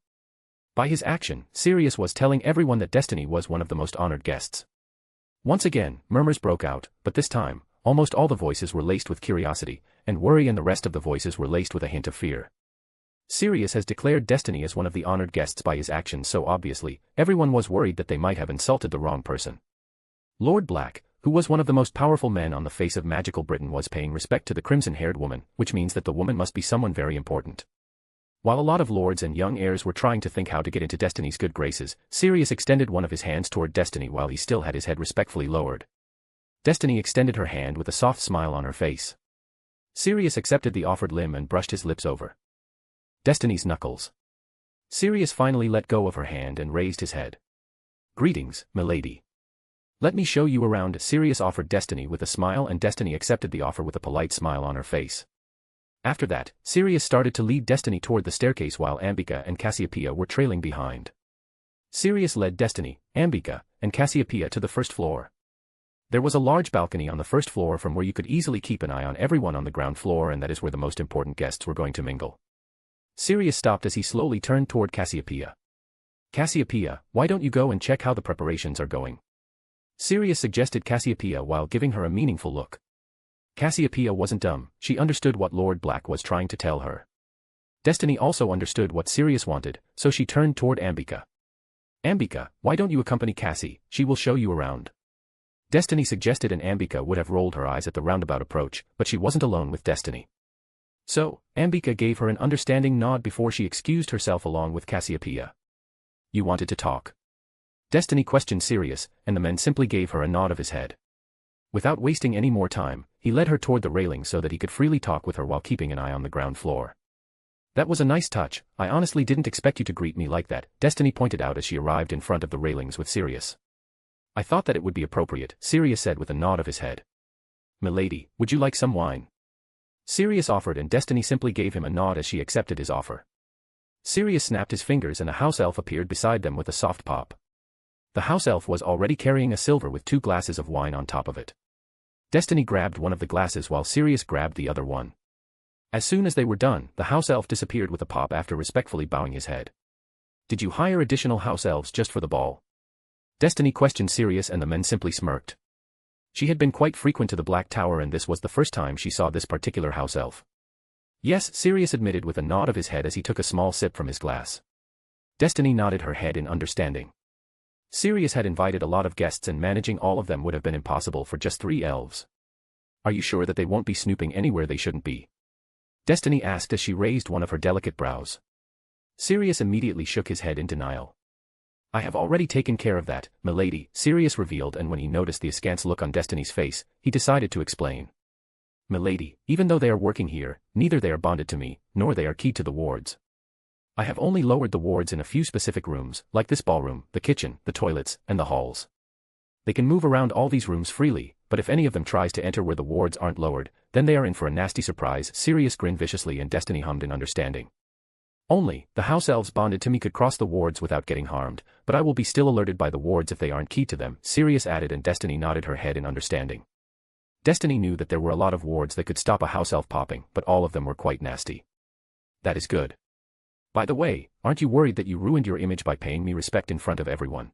By his action, Sirius was telling everyone that Destiny was one of the most honored guests. Once again, murmurs broke out, but this time, almost all the voices were laced with curiosity, and worry, and the rest of the voices were laced with a hint of fear. Sirius has declared Destiny as one of the honored guests by his actions, so obviously, everyone was worried that they might have insulted the wrong person. Lord Black, who was one of the most powerful men on the face of magical Britain, was paying respect to the crimson-haired woman, which means that the woman must be someone very important. While a lot of lords and young heirs were trying to think how to get into Destiny's good graces, Sirius extended one of his hands toward Destiny while he still had his head respectfully lowered. Destiny extended her hand with a soft smile on her face. Sirius accepted the offered limb and brushed his lips over Destiny's knuckles. Sirius finally let go of her hand and raised his head. "Greetings, milady. Let me show you around," Sirius offered Destiny with a smile, and Destiny accepted the offer with a polite smile on her face. After that, Sirius started to lead Destiny toward the staircase while Ambika and Cassiopeia were trailing behind. Sirius led Destiny, Ambika, and Cassiopeia to the first floor. There was a large balcony on the first floor from where you could easily keep an eye on everyone on the ground floor, and that is where the most important guests were going to mingle. Sirius stopped as he slowly turned toward Cassiopeia. "Cassiopeia, why don't you go and check how the preparations are going?" Sirius suggested Cassiopeia while giving her a meaningful look. Cassiopeia wasn't dumb, she understood what Lord Black was trying to tell her. Destiny also understood what Sirius wanted, so she turned toward Ambika. "Ambika, why don't you accompany Cassie, she will show you around." Destiny suggested, and Ambika would have rolled her eyes at the roundabout approach, but she wasn't alone with Destiny. So, Ambika gave her an understanding nod before she excused herself along with Cassiopeia. "You wanted to talk?" Destiny questioned Sirius, and the man simply gave her a nod of his head. Without wasting any more time, he led her toward the railing so that he could freely talk with her while keeping an eye on the ground floor. "That was a nice touch. I honestly didn't expect you to greet me like that," Destiny pointed out as she arrived in front of the railings with Sirius. "I thought that it would be appropriate," Sirius said with a nod of his head. "Milady, would you like some wine?" Sirius offered, and Destiny simply gave him a nod as she accepted his offer. Sirius snapped his fingers and a house elf appeared beside them with a soft pop. The house elf was already carrying a silver with 2 glasses of wine on top of it. Destiny grabbed one of the glasses while Sirius grabbed the other one. As soon as they were done, the house elf disappeared with a pop after respectfully bowing his head. "Did you hire additional house elves just for the ball?" Destiny questioned Sirius, and the men simply smirked. She had been quite frequent to the Black Tower and this was the first time she saw this particular house elf. Yes, Sirius admitted with a nod of his head as he took a small sip from his glass. Destiny nodded her head in understanding. Sirius had invited a lot of guests and managing all of them would have been impossible for just 3 elves. Are you sure that they won't be snooping anywhere they shouldn't be? Destiny asked as she raised one of her delicate brows. Sirius immediately shook his head in denial. I have already taken care of that, milady, Sirius revealed, and when he noticed the askance look on Destiny's face, he decided to explain. Milady, even though they are working here, neither they are bonded to me, nor they are keyed to the wards. I have only lowered the wards in a few specific rooms, like this ballroom, the kitchen, the toilets, and the halls. They can move around all these rooms freely, but if any of them tries to enter where the wards aren't lowered, then they are in for a nasty surprise. Sirius grinned viciously and Destiny hummed in understanding. Only, the house elves bonded to me could cross the wards without getting harmed, but I will be still alerted by the wards if they aren't keyed to them, Sirius added and Destiny nodded her head in understanding. Destiny knew that there were a lot of wards that could stop a house elf popping, but all of them were quite nasty. That is good. By the way, aren't you worried that you ruined your image by paying me respect in front of everyone?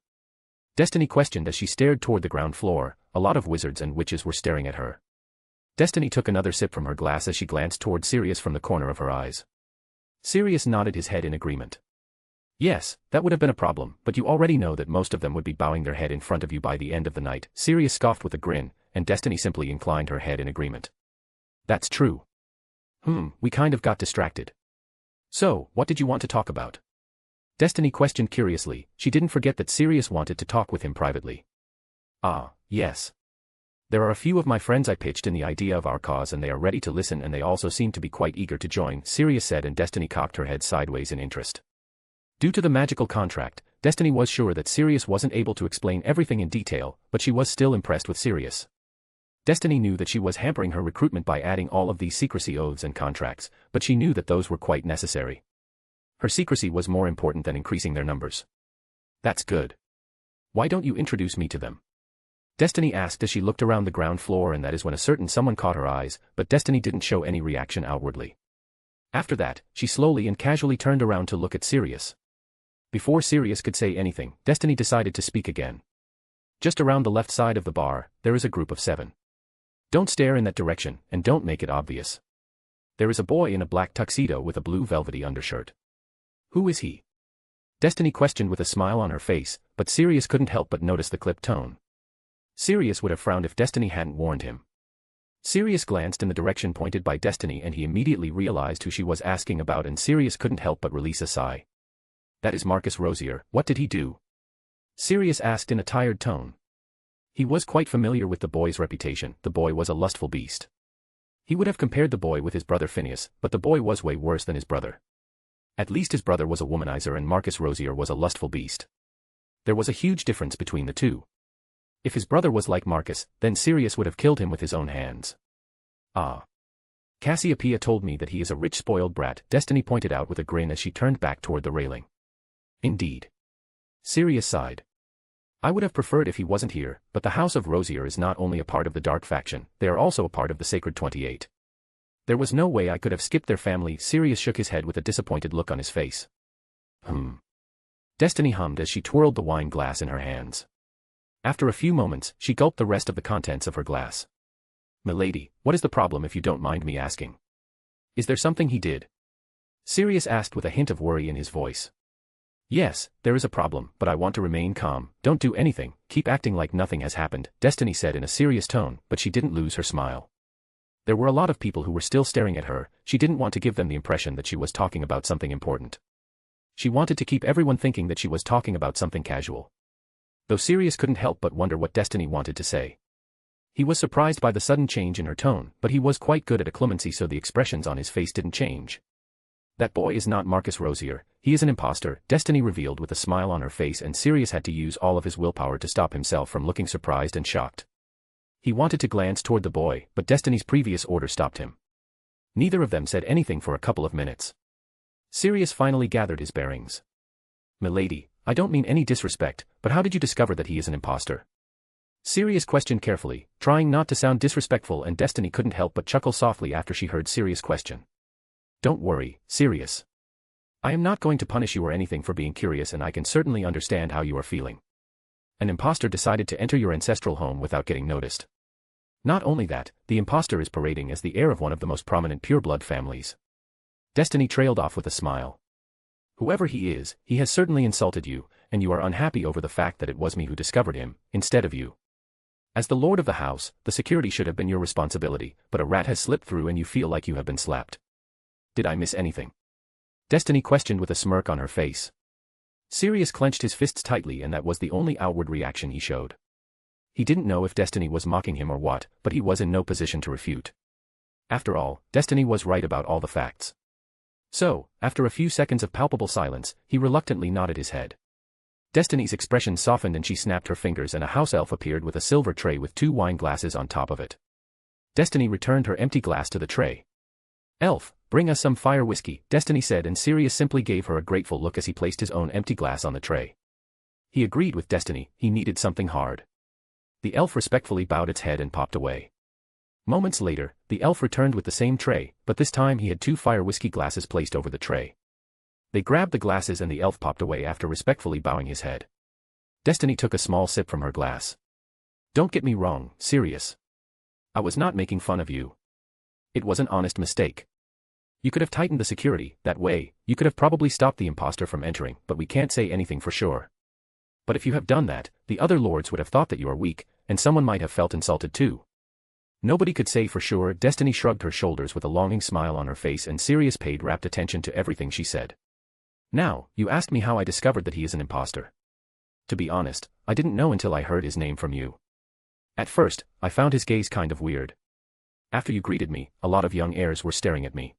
Destiny questioned as she stared toward the ground floor. A lot of wizards and witches were staring at her. Destiny took another sip from her glass as she glanced toward Sirius from the corner of her eyes. Sirius nodded his head in agreement. Yes, that would have been a problem, but you already know that most of them would be bowing their head in front of you by the end of the night, Sirius scoffed with a grin, and Destiny simply inclined her head in agreement. That's true. We kind of got distracted. So, what did you want to talk about? Destiny questioned curiously. She didn't forget that Sirius wanted to talk with him privately. Ah, yes. There are a few of my friends I pitched in the idea of our cause and they are ready to listen and they also seem to be quite eager to join, Sirius said and Destiny cocked her head sideways in interest. Due to the magical contract, Destiny was sure that Sirius wasn't able to explain everything in detail, but she was still impressed with Sirius. Destiny knew that she was hampering her recruitment by adding all of these secrecy oaths and contracts, but she knew that those were quite necessary. Her secrecy was more important than increasing their numbers. That's good. Why don't you introduce me to them? Destiny asked as she looked around the ground floor and that is when a certain someone caught her eyes, but Destiny didn't show any reaction outwardly. After that, she slowly and casually turned around to look at Sirius. Before Sirius could say anything, Destiny decided to speak again. Just around the left side of the bar, there is a group of 7. Don't stare in that direction, and don't make it obvious. There is a boy in a black tuxedo with a blue velvety undershirt. Who is he? Destiny questioned with a smile on her face, but Sirius couldn't help but notice the clipped tone. Sirius would have frowned if Destiny hadn't warned him. Sirius glanced in the direction pointed by Destiny and he immediately realized who she was asking about and Sirius couldn't help but release a sigh. That is Marcus Rosier, what did he do? Sirius asked in a tired tone. He was quite familiar with the boy's reputation, the boy was a lustful beast. He would have compared the boy with his brother Phineas, but the boy was way worse than his brother. At least his brother was a womanizer and Marcus Rosier was a lustful beast. There was a huge difference between the two. If his brother was like Marcus, then Sirius would have killed him with his own hands. Ah. Cassiopeia told me that he is a rich spoiled brat, Destiny pointed out with a grin as she turned back toward the railing. Indeed. Sirius sighed. I would have preferred if he wasn't here, but the House of Rosier is not only a part of the Dark Faction, they are also a part of the Sacred 28. There was no way I could have skipped their family, Sirius shook his head with a disappointed look on his face. Destiny hummed as she twirled the wine glass in her hands. After a few moments, she gulped the rest of the contents of her glass. Milady, what is the problem if you don't mind me asking? Is there something he did? Sirius asked with a hint of worry in his voice. Yes, there is a problem, but I want to remain calm, don't do anything, keep acting like nothing has happened, Destiny said in a serious tone, but she didn't lose her smile. There were a lot of people who were still staring at her, she didn't want to give them the impression that she was talking about something important. She wanted to keep everyone thinking that she was talking about something casual. Though Sirius couldn't help but wonder what Destiny wanted to say. He was surprised by the sudden change in her tone, but he was quite good at diplomacy so the expressions on his face didn't change. That boy is not Marcus Rosier, he is an imposter, Destiny revealed with a smile on her face and Sirius had to use all of his willpower to stop himself from looking surprised and shocked. He wanted to glance toward the boy, but Destiny's previous order stopped him. Neither of them said anything for a couple of minutes. Sirius finally gathered his bearings. Milady, I don't mean any disrespect, but how did you discover that he is an imposter? Sirius questioned carefully, trying not to sound disrespectful and Destiny couldn't help but chuckle softly after she heard Sirius' question. Don't worry, Sirius. I am not going to punish you or anything for being curious and I can certainly understand how you are feeling. An imposter decided to enter your ancestral home without getting noticed. Not only that, the impostor is parading as the heir of one of the most prominent pureblood families. Destiny trailed off with a smile. Whoever he is, he has certainly insulted you, and you are unhappy over the fact that it was me who discovered him, instead of you. As the lord of the house, the security should have been your responsibility, but a rat has slipped through and you feel like you have been slapped. Did I miss anything? Destiny questioned with a smirk on her face. Sirius clenched his fists tightly, and that was the only outward reaction he showed. He didn't know if Destiny was mocking him or what, but he was in no position to refute. After all, Destiny was right about all the facts. So, after a few seconds of palpable silence, he reluctantly nodded his head. Destiny's expression softened and she snapped her fingers, and a house elf appeared with a silver tray with 2 wine glasses on top of it. Destiny returned her empty glass to the tray. "Elf, bring us some fire whiskey," Destiny said, and Sirius simply gave her a grateful look as he placed his own empty glass on the tray. He agreed with Destiny, he needed something hard. The elf respectfully bowed its head and popped away. Moments later, the elf returned with the same tray, but this time he had 2 fire whiskey glasses placed over the tray. They grabbed the glasses and the elf popped away after respectfully bowing his head. Destiny took a small sip from her glass. "Don't get me wrong, Sirius. I was not making fun of you. It was an honest mistake. You could have tightened the security, that way, you could have probably stopped the impostor from entering, but we can't say anything for sure. But if you have done that, the other lords would have thought that you are weak, and someone might have felt insulted too." Nobody could say for sure. Destiny shrugged her shoulders with a longing smile on her face, and Sirius paid rapt attention to everything she said. "Now, you asked me how I discovered that he is an impostor. To be honest, I didn't know until I heard his name from you. At first, I found his gaze kind of weird. After you greeted me, a lot of young heirs were staring at me.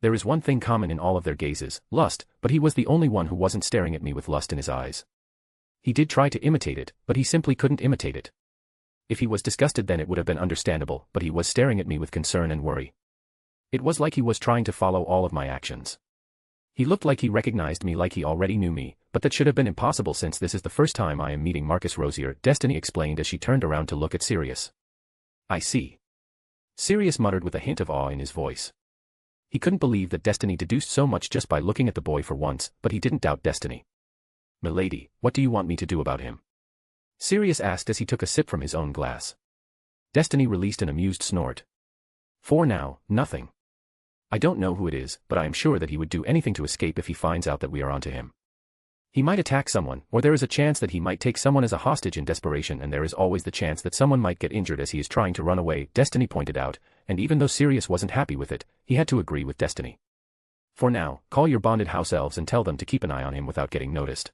There is one thing common in all of their gazes, lust, but he was the only one who wasn't staring at me with lust in his eyes. He did try to imitate it, but he simply couldn't imitate it. If he was disgusted, then it would have been understandable, but he was staring at me with concern and worry. It was like he was trying to follow all of my actions. He looked like he recognized me, like he already knew me, but that should have been impossible since this is the first time I am meeting Marcus Rosier," Destiny explained as she turned around to look at Sirius. "I see." Sirius muttered with a hint of awe in his voice. He couldn't believe that Destiny deduced so much just by looking at the boy for once, but he didn't doubt Destiny. "Milady, what do you want me to do about him?" Sirius asked as he took a sip from his own glass. Destiny released an amused snort. "For now, nothing. I don't know who it is, but I am sure that he would do anything to escape if he finds out that we are onto him. He might attack someone, or there is a chance that he might take someone as a hostage in desperation, and there is always the chance that someone might get injured as he is trying to run away," Destiny pointed out, and even though Sirius wasn't happy with it, he had to agree with Destiny. "For now, call your bonded house elves and tell them to keep an eye on him without getting noticed."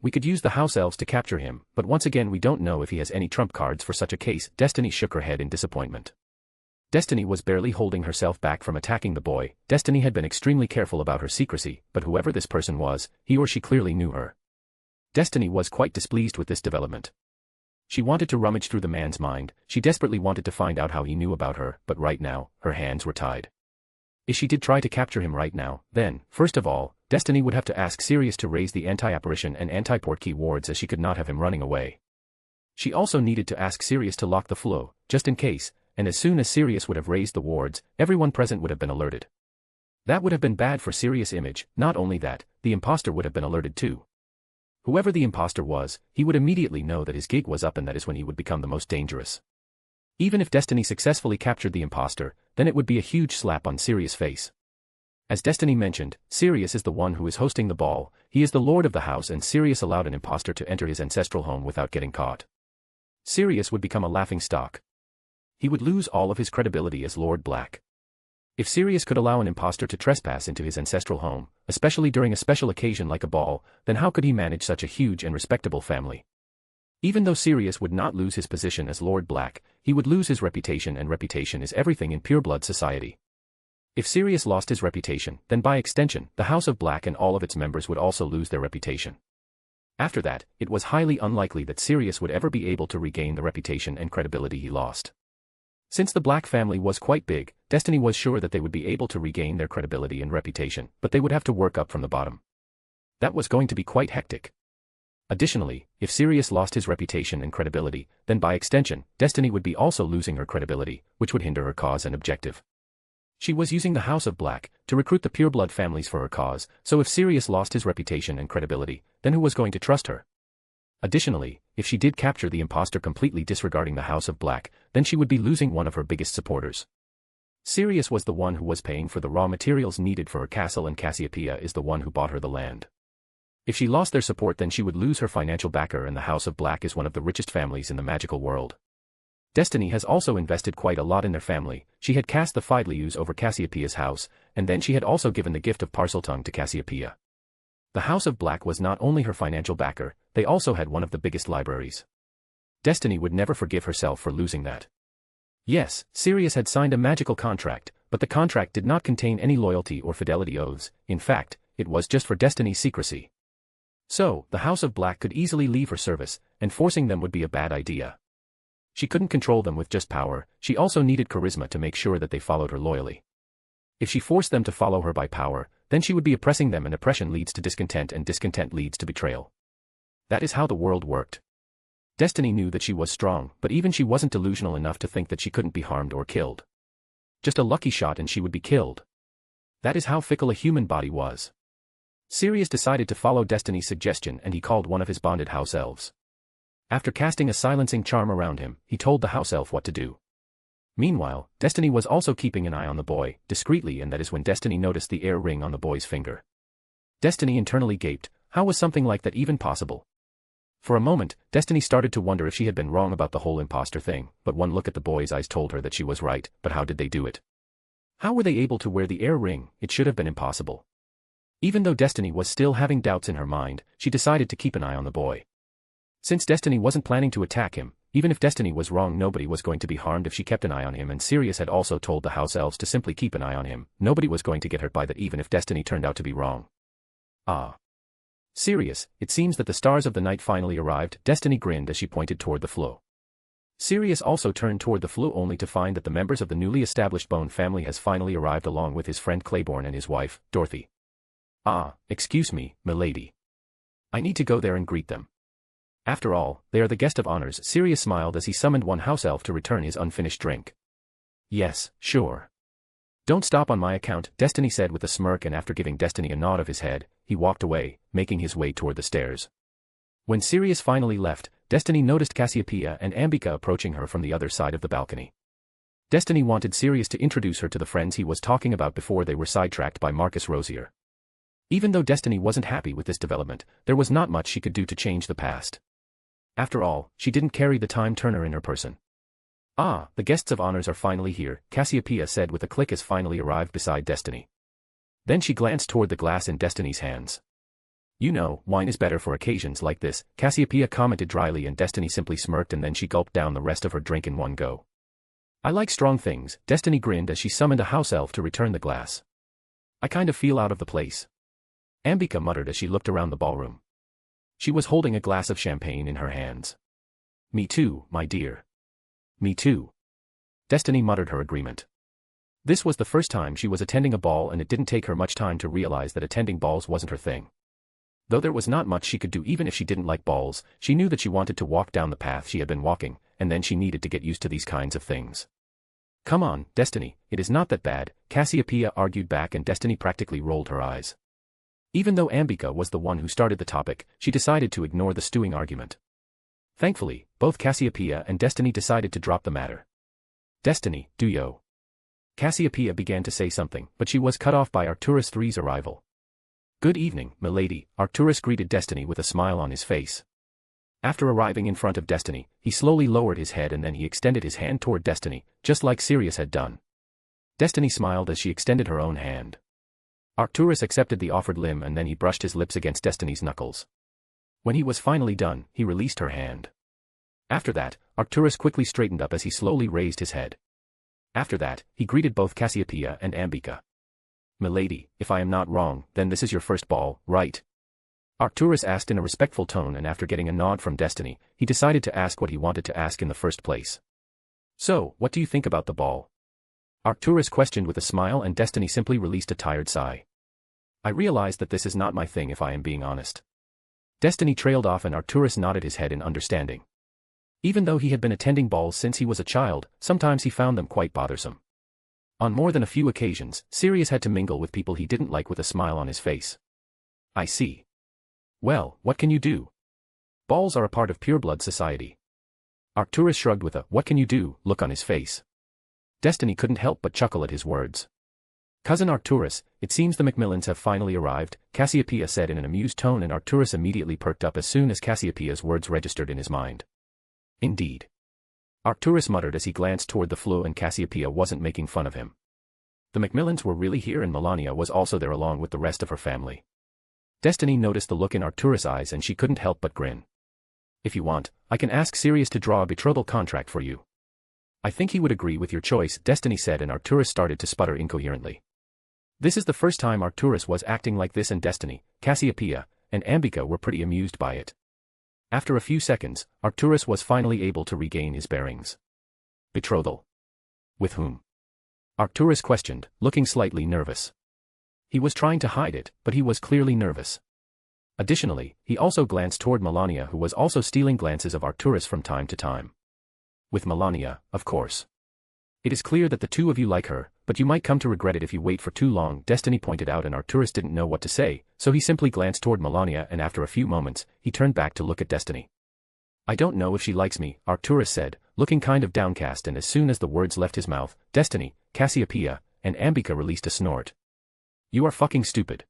We could use the house elves to capture him, but once again we don't know if he has any trump cards for such a case." Destiny shook her head in disappointment. Destiny was barely holding herself back from attacking the boy. Destiny had been extremely careful about her secrecy, but whoever this person was, he or she clearly knew her. Destiny was quite displeased with this development. She wanted to rummage through the man's mind, she desperately wanted to find out how he knew about her, but right now, her hands were tied. If she did try to capture him right now, then, first of all, Destiny would have to ask Sirius to raise the anti-apparition and anti-portkey wards, as she could not have him running away. She also needed to ask Sirius to lock the flow, just in case, and as soon as Sirius would have raised the wards, everyone present would have been alerted. That would have been bad for Sirius' image. Not only that, the impostor would have been alerted too. Whoever the impostor was, he would immediately know that his gig was up, and that is when he would become the most dangerous. Even if Destiny successfully captured the impostor, then it would be a huge slap on Sirius' face. As Destiny mentioned, Sirius is the one who is hosting the ball, he is the lord of the house, and Sirius allowed an impostor to enter his ancestral home without getting caught. Sirius would become a laughingstock. He would lose all of his credibility as Lord Black. If Sirius could allow an impostor to trespass into his ancestral home, especially during a special occasion like a ball, then how could he manage such a huge and respectable family? Even though Sirius would not lose his position as Lord Black, he would lose his reputation, and reputation is everything in pureblood society. If Sirius lost his reputation, then by extension, the House of Black and all of its members would also lose their reputation. After that, it was highly unlikely that Sirius would ever be able to regain the reputation and credibility he lost. Since the Black family was quite big, Destiny was sure that they would be able to regain their credibility and reputation, but they would have to work up from the bottom. That was going to be quite hectic. Additionally, if Sirius lost his reputation and credibility, then by extension, Destiny would be also losing her credibility, which would hinder her cause and objective. She was using the House of Black to recruit the pureblood families for her cause, so if Sirius lost his reputation and credibility, then who was going to trust her? Additionally, if she did capture the impostor completely disregarding the House of Black, then she would be losing one of her biggest supporters. Sirius was the one who was paying for the raw materials needed for her castle, and Cassiopeia is the one who bought her the land. If she lost their support, then she would lose her financial backer, and the House of Black is one of the richest families in the magical world. Destiny has also invested quite a lot in their family. She had cast the Fidelius over Cassiopeia's house, and then she had also given the gift of Parseltongue to Cassiopeia. The House of Black was not only her financial backer, they also had one of the biggest libraries. Destiny would never forgive herself for losing that. Yes, Sirius had signed a magical contract, but the contract did not contain any loyalty or fidelity oaths. In fact, it was just for Destiny's secrecy. So, the House of Black could easily leave her service, and forcing them would be a bad idea. She couldn't control them with just power, she also needed charisma to make sure that they followed her loyally. If she forced them to follow her by power, then she would be oppressing them, and oppression leads to discontent, and discontent leads to betrayal. That is how the world worked. Destiny knew that she was strong, but even she wasn't delusional enough to think that she couldn't be harmed or killed. Just a lucky shot and she would be killed. That is how fickle a human body was. Sirius decided to follow Destiny's suggestion, and he called one of his bonded house elves. After casting a silencing charm around him, he told the house elf what to do. Meanwhile, Destiny was also keeping an eye on the boy, discreetly, and that is when Destiny noticed the heir ring on the boy's finger. Destiny internally gaped. How was something like that even possible? For a moment, Destiny started to wonder if she had been wrong about the whole imposter thing, but one look at the boy's eyes told her that she was right. But how did they do it? How were they able to wear the heir ring? It should have been impossible. Even though Destiny was still having doubts in her mind, she decided to keep an eye on the boy. Since Destiny wasn't planning to attack him, even if Destiny was wrong, nobody was going to be harmed if she kept an eye on him, and Sirius had also told the house elves to simply keep an eye on him. Nobody was going to get hurt by that, even if Destiny turned out to be wrong. Ah. Sirius, it seems that the stars of the night finally arrived. Destiny grinned as she pointed toward the floor. Sirius also turned toward the floor, only to find that the members of the newly established Bone family has finally arrived, along with his friend Claiborne and his wife, Dorothy. Ah, excuse me, milady. I need to go there and greet them. After all, they are the guest of honors. Sirius smiled as he summoned one house elf to return his unfinished drink. Yes, sure. Don't stop on my account, Destiny said with a smirk, and after giving Destiny a nod of his head, he walked away, making his way toward the stairs. When Sirius finally left, Destiny noticed Cassiopeia and Ambika approaching her from the other side of the balcony. Destiny wanted Sirius to introduce her to the friends he was talking about before they were sidetracked by Marcus Rosier. Even though Destiny wasn't happy with this development, there was not much she could do to change the past. After all, she didn't carry the time turner in her person. Ah, the guests of honors are finally here, Cassiopeia said with a click as finally arrived beside Destiny. Then she glanced toward the glass in Destiny's hands. You know, wine is better for occasions like this, Cassiopeia commented dryly, and Destiny simply smirked, and then she gulped down the rest of her drink in one go. I like strong things, Destiny grinned as she summoned a house elf to return the glass. I kind of feel out of the place. Ambika muttered as she looked around the ballroom. She was holding a glass of champagne in her hands. Me too, my dear. Me too. Destiny muttered her agreement. This was the first time she was attending a ball, and it didn't take her much time to realize that attending balls wasn't her thing. Though there was not much she could do even if she didn't like balls, she knew that she wanted to walk down the path she had been walking, and then she needed to get used to these kinds of things. Come on, Destiny, it is not that bad, Cassiopeia argued back, and Destiny practically rolled her eyes. Even though Ambika was the one who started the topic, she decided to ignore the stewing argument. Thankfully, both Cassiopeia and Destiny decided to drop the matter. Destiny, do yo. Cassiopeia began to say something, but she was cut off by Arcturus III's arrival. Good evening, milady, Arcturus greeted Destiny with a smile on his face. After arriving in front of Destiny, he slowly lowered his head, and then he extended his hand toward Destiny, just like Sirius had done. Destiny smiled as she extended her own hand. Arcturus accepted the offered limb, and then he brushed his lips against Destiny's knuckles. When he was finally done, he released her hand. After that, Arcturus quickly straightened up as he slowly raised his head. After that, he greeted both Cassiopeia and Ambika. Milady, if I am not wrong, then this is your first ball, right? Arcturus asked in a respectful tone, and after getting a nod from Destiny, he decided to ask what he wanted to ask in the first place. So, what do you think about the ball? Arcturus questioned with a smile, and Destiny simply released a tired sigh. I realize that this is not my thing, if I am being honest. Destiny trailed off, and Arcturus nodded his head in understanding. Even though he had been attending balls since he was a child, sometimes he found them quite bothersome. On more than a few occasions, Sirius had to mingle with people he didn't like with a smile on his face. I see. Well, what can you do? Balls are a part of pureblood society. Arcturus shrugged with a "what can you do" look on his face. Destiny couldn't help but chuckle at his words. "Cousin Arcturus, it seems the Macmillans have finally arrived," Cassiopeia said in an amused tone, and Arcturus immediately perked up as soon as Cassiopeia's words registered in his mind. "Indeed," Arcturus muttered as he glanced toward the flue, and Cassiopeia wasn't making fun of him. The Macmillans were really here, and Melania was also there along with the rest of her family. Destiny noticed the look in Arcturus' eyes and she couldn't help but grin. "If you want, I can ask Sirius to draw a betrothal contract for you. I think he would agree with your choice," Destiny said, and Arcturus started to sputter incoherently. This is the first time Arcturus was acting like this, and Destiny, Cassiopeia, and Ambika were pretty amused by it. After a few seconds, Arcturus was finally able to regain his bearings. "Betrothal? With whom?" Arcturus questioned, looking slightly nervous. He was trying to hide it, but he was clearly nervous. Additionally, he also glanced toward Melania, who was also stealing glances of Arcturus from time to time. "With Melania, of course. It is clear that the two of you like her, but you might come to regret it if you wait for too long," Destiny pointed out, and Arcturus didn't know what to say, so he simply glanced toward Melania, and after a few moments, he turned back to look at Destiny. "I don't know if she likes me," Arcturus said, looking kind of downcast, and as soon as the words left his mouth, Destiny, Cassiopeia, and Ambika released a snort. "You are fucking stupid.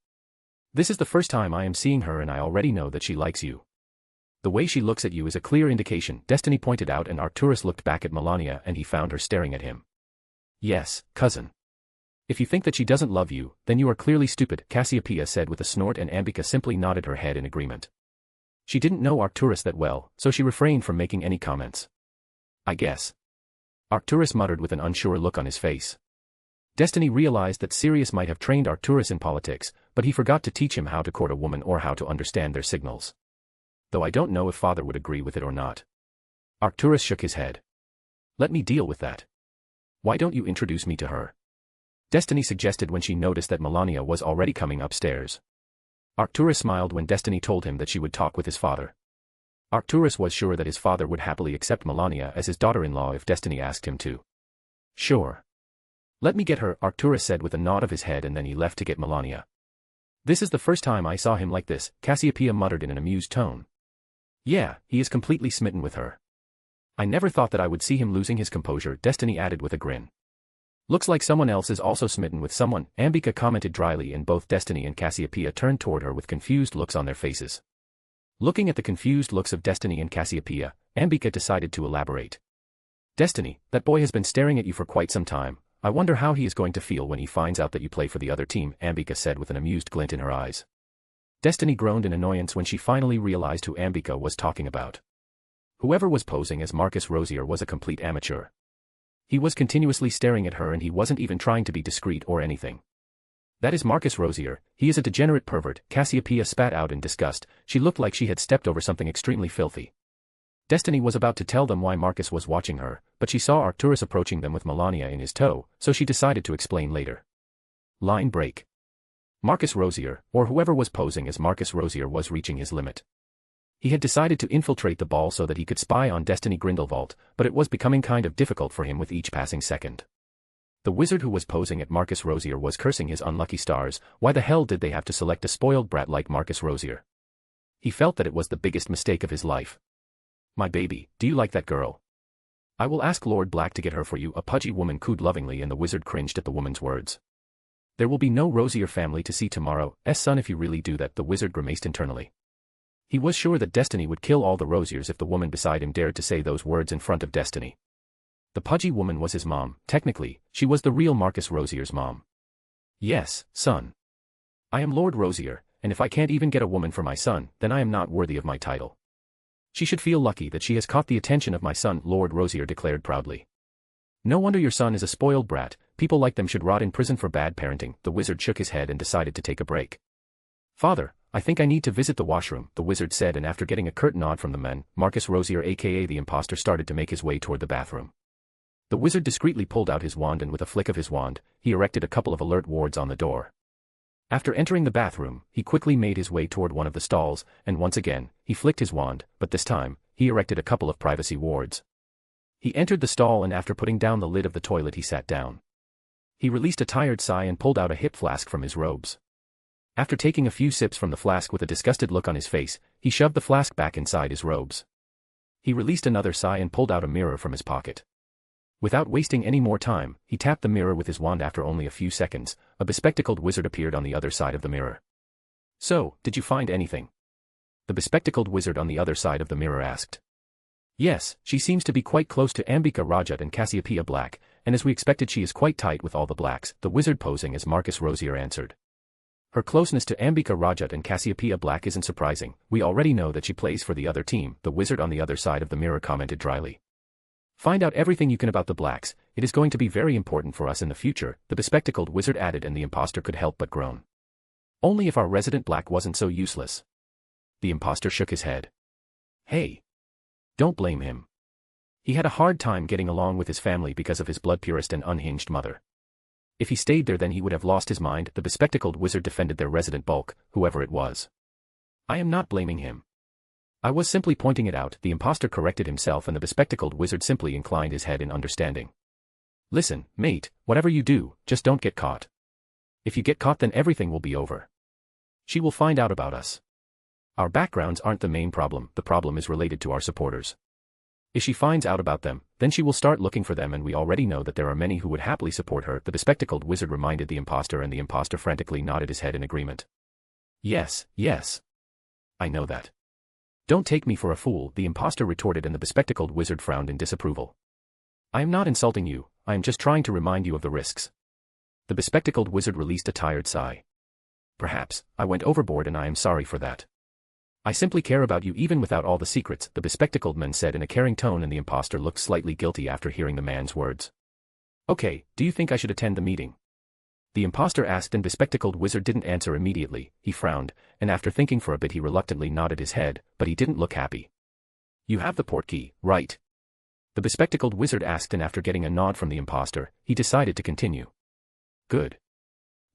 This is the first time I am seeing her, and I already know that she likes you. The way she looks at you is a clear indication," Destiny pointed out, and Arcturus looked back at Melania and he found her staring at him. "Yes, cousin. If you think that she doesn't love you, then you are clearly stupid," Cassiopeia said with a snort, and Ambika simply nodded her head in agreement. She didn't know Arcturus that well, so she refrained from making any comments. "I guess," Arcturus muttered with an unsure look on his face. Destiny realized that Sirius might have trained Arcturus in politics, but he forgot to teach him how to court a woman or how to understand their signals. "Though I don't know if father would agree with it or not." Arcturus shook his head. "Let me deal with that. Why don't you introduce me to her?" Destiny suggested when she noticed that Melania was already coming upstairs. Arcturus smiled when Destiny told him that she would talk with his father. Arcturus was sure that his father would happily accept Melania as his daughter-in-law if Destiny asked him to. "Sure. Let me get her," Arcturus said with a nod of his head, and then he left to get Melania. "This is the first time I saw him like this," Cassiopeia muttered in an amused tone. "Yeah, he is completely smitten with her. I never thought that I would see him losing his composure," Destiny added with a grin. "Looks like someone else is also smitten with someone," Ambika commented dryly, and both Destiny and Cassiopeia turned toward her with confused looks on their faces. Looking at the confused looks of Destiny and Cassiopeia, Ambika decided to elaborate. "Destiny, that boy has been staring at you for quite some time. I wonder how he is going to feel when he finds out that you play for the other team," Ambika said with an amused glint in her eyes. Destiny groaned in annoyance when she finally realized who Ambika was talking about. Whoever was posing as Marcus Rosier was a complete amateur. He was continuously staring at her, and he wasn't even trying to be discreet or anything. "That is Marcus Rosier, he is a degenerate pervert," Cassiopeia spat out in disgust. She looked like she had stepped over something extremely filthy. Destiny was about to tell them why Marcus was watching her, but she saw Arcturus approaching them with Melania in his tow, so she decided to explain later. Line break. Marcus Rosier, or whoever was posing as Marcus Rosier, was reaching his limit. He had decided to infiltrate the ball so that he could spy on Destiny Grindelwald, but it was becoming kind of difficult for him with each passing second. The wizard who was posing at Marcus Rosier was cursing his unlucky stars. Why the hell did they have to select a spoiled brat like Marcus Rosier? He felt that it was the biggest mistake of his life. "My baby, do you like that girl? I will ask Lord Black to get her for you," a pudgy woman cooed lovingly, and the wizard cringed at the woman's words. "There will be no Rosier family to see tomorrow, son, if you really do that," the wizard grimaced internally. He was sure that Destiny would kill all the Rosiers if the woman beside him dared to say those words in front of Destiny. The pudgy woman was his mom. Technically, she was the real Marcus Rosier's mom. "Yes, son. I am Lord Rosier, and if I can't even get a woman for my son, then I am not worthy of my title. She should feel lucky that she has caught the attention of my son," Lord Rosier declared proudly. "No wonder your son is a spoiled brat. People like them should rot in prison for bad parenting." The wizard shook his head and decided to take a break. "Father, I think I need to visit the washroom," the wizard said, and after getting a curt nod from the men, Marcus Rosier aka the imposter started to make his way toward the bathroom. The wizard discreetly pulled out his wand, and with a flick of his wand, he erected a couple of alert wards on the door. After entering the bathroom, he quickly made his way toward one of the stalls, and once again, he flicked his wand, but this time, he erected a couple of privacy wards. He entered the stall, and after putting down the lid of the toilet he sat down. He released a tired sigh and pulled out a hip flask from his robes. After taking a few sips from the flask with a disgusted look on his face, he shoved the flask back inside his robes. He released another sigh and pulled out a mirror from his pocket. Without wasting any more time, he tapped the mirror with his wand. After only a few seconds, a bespectacled wizard appeared on the other side of the mirror. "So, did you find anything?" The bespectacled wizard on the other side of the mirror asked. "Yes, she seems to be quite close to Ambika Rajat and Cassiopeia Black, and as we expected she is quite tight with all the blacks," the wizard posing as Marcus Rosier answered. "Her closeness to Ambika Rajat and Cassiopeia Black isn't surprising, we already know that she plays for the other team," the wizard on the other side of the mirror commented dryly. "Find out everything you can about the blacks, it is going to be very important for us in the future," the bespectacled wizard added, and the imposter could help but groan. "Only if our resident black wasn't so useless." The imposter shook his head. "Hey. Don't blame him. He had a hard time getting along with his family because of his blood purist and unhinged mother. If he stayed there then he would have lost his mind," the bespectacled wizard defended their resident bulk, whoever it was. "I am not blaming him. I was simply pointing it out," the imposter corrected himself, and the bespectacled wizard simply inclined his head in understanding. "Listen, mate, whatever you do, just don't get caught. If you get caught then everything will be over. She will find out about us. Our backgrounds aren't the main problem, the problem is related to our supporters. If she finds out about them, then she will start looking for them, and we already know that there are many who would happily support her," the bespectacled wizard reminded the imposter, and the imposter frantically nodded his head in agreement. Yes. I know that. Don't take me for a fool," the imposter retorted, and the bespectacled wizard frowned in disapproval. "I am not insulting you, I am just trying to remind you of the risks." The bespectacled wizard released a tired sigh. "Perhaps, I went overboard and I am sorry for that. I simply care about you even without all the secrets," the bespectacled man said in a caring tone, and the imposter looked slightly guilty after hearing the man's words. "Okay, do you think I should attend the meeting?" The imposter asked, and bespectacled wizard didn't answer immediately. He frowned, and after thinking for a bit he reluctantly nodded his head, but he didn't look happy. "You have the portkey, right?" the bespectacled wizard asked, and after getting a nod from the imposter, he decided to continue. "Good.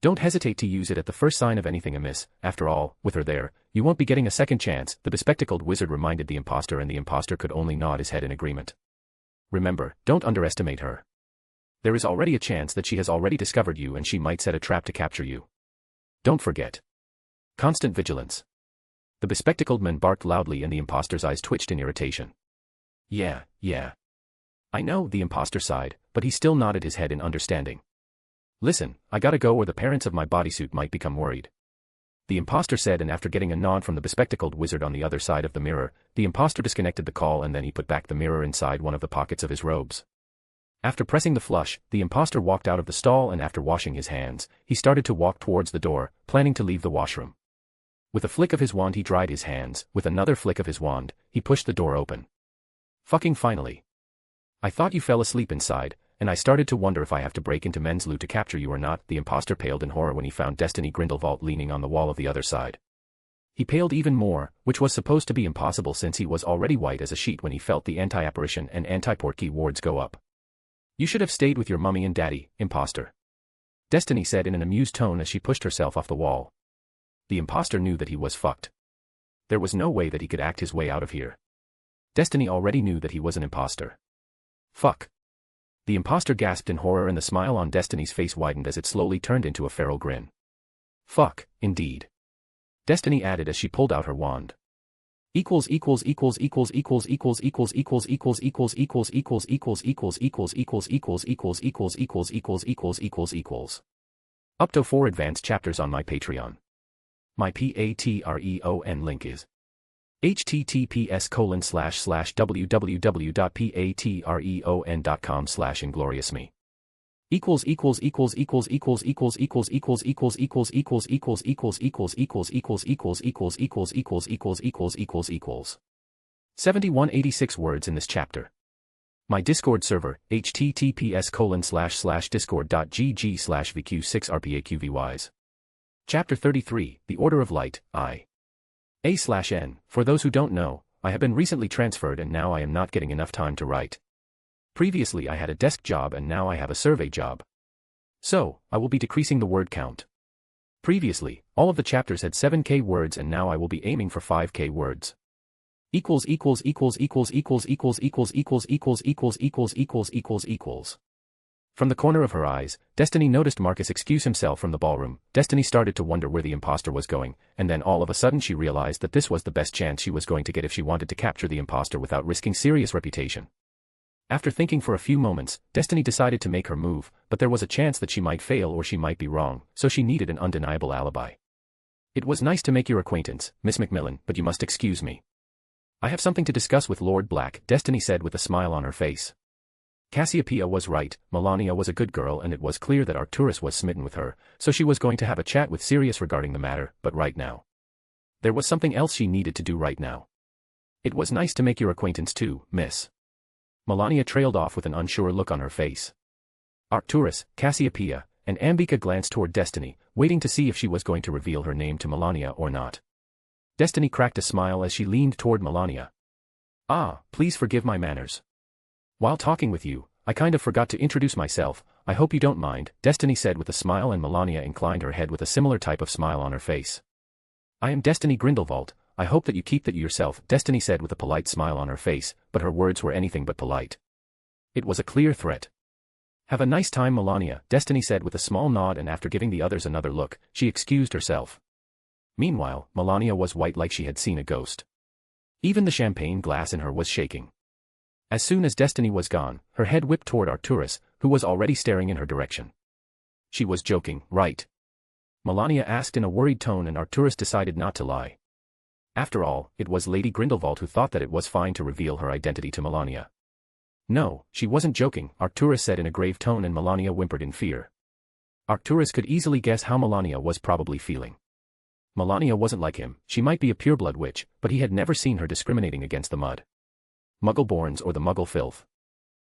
Don't hesitate to use it at the first sign of anything amiss. After all, with her there, you won't be getting a second chance," the bespectacled wizard reminded the imposter, and the imposter could only nod his head in agreement. "Remember, don't underestimate her. There is already a chance that she has already discovered you and she might set a trap to capture you. Don't forget. Constant vigilance." The bespectacled man barked loudly, and the imposter's eyes twitched in irritation. Yeah. I know," the imposter sighed, but he still nodded his head in understanding. "Listen, I gotta go or the parents of my bodysuit might become worried," the imposter said, and after getting a nod from the bespectacled wizard on the other side of the mirror, the imposter disconnected the call, and then he put back the mirror inside one of the pockets of his robes. After pressing the flush, the imposter walked out of the stall, and after washing his hands, he started to walk towards the door, planning to leave the washroom. With a flick of his wand he dried his hands, with another flick of his wand, he pushed the door open. "Fucking finally. I thought you fell asleep inside, and I started to wonder if I have to break into men's loot to capture you or not," the imposter paled in horror when he found Destiny Grindelwald leaning on the wall of the other side. He paled even more, which was supposed to be impossible since he was already white as a sheet when he felt the anti-apparition and anti-portkey wards go up. "You should have stayed with your mummy and daddy, imposter," Destiny said in an amused tone as she pushed herself off the wall. The imposter knew that he was fucked. There was no way that he could act his way out of here. Destiny already knew that he was an imposter. "Fuck." The imposter gasped in horror, and the smile on Destiny's face widened as it slowly turned into a feral grin. "Fuck, indeed," Destiny added as she pulled out her wand. Equals. Up to 4 advanced chapters on my Patreon. My Patreon link is https://www.patreon.com/ingloriousme. == 7186 words in this chapter. My Discord server, https://discord.gg/vq6rpaqvys. Chapter 33, The Order of Light, I.A/N. For those who don't know, I have been recently transferred and now I am not getting enough time to write. Previously I had a desk job and now I have a survey job. So, I will be decreasing the word count. Previously, all of the chapters had 7k words and now I will be aiming for 5k words. From the corner of her eyes, Destiny noticed Marcus excuse himself from the ballroom. Destiny started to wonder where the imposter was going, and then all of a sudden she realized that this was the best chance she was going to get if she wanted to capture the imposter without risking serious reputation. After thinking for a few moments, Destiny decided to make her move, but there was a chance that she might fail or she might be wrong, so she needed an undeniable alibi. "It was nice to make your acquaintance, Miss Macmillan, but you must excuse me. I have something to discuss with Lord Black," Destiny said with a smile on her face. Cassiopeia was right, Melania was a good girl and it was clear that Arcturus was smitten with her, so she was going to have a chat with Sirius regarding the matter, but right now. There was something else she needed to do right now. "It was nice to make your acquaintance too, miss." Melania trailed off with an unsure look on her face. Arcturus, Cassiopeia, and Ambika glanced toward Destiny, waiting to see if she was going to reveal her name to Melania or not. Destiny cracked a smile as she leaned toward Melania. "Ah, please forgive my manners. While talking with you, I kind of forgot to introduce myself, I hope you don't mind," Destiny said with a smile, and Melania inclined her head with a similar type of smile on her face. "I am Destiny Grindelwald, I hope that you keep that to yourself," Destiny said with a polite smile on her face, but her words were anything but polite. It was a clear threat. "Have a nice time, Melania," Destiny said with a small nod, and after giving the others another look, she excused herself. Meanwhile, Melania was white like she had seen a ghost. Even the champagne glass in her was shaking. As soon as Destiny was gone, her head whipped toward Arcturus, who was already staring in her direction. "She was joking, right?" Melania asked in a worried tone, and Arcturus decided not to lie. After all, it was Lady Grindelwald who thought that it was fine to reveal her identity to Melania. "No, she wasn't joking," Arcturus said in a grave tone, and Melania whimpered in fear. Arcturus could easily guess how Melania was probably feeling. Melania wasn't like him, she might be a pureblood witch, but he had never seen her discriminating against the mud. Muggle-borns or the Muggle filth.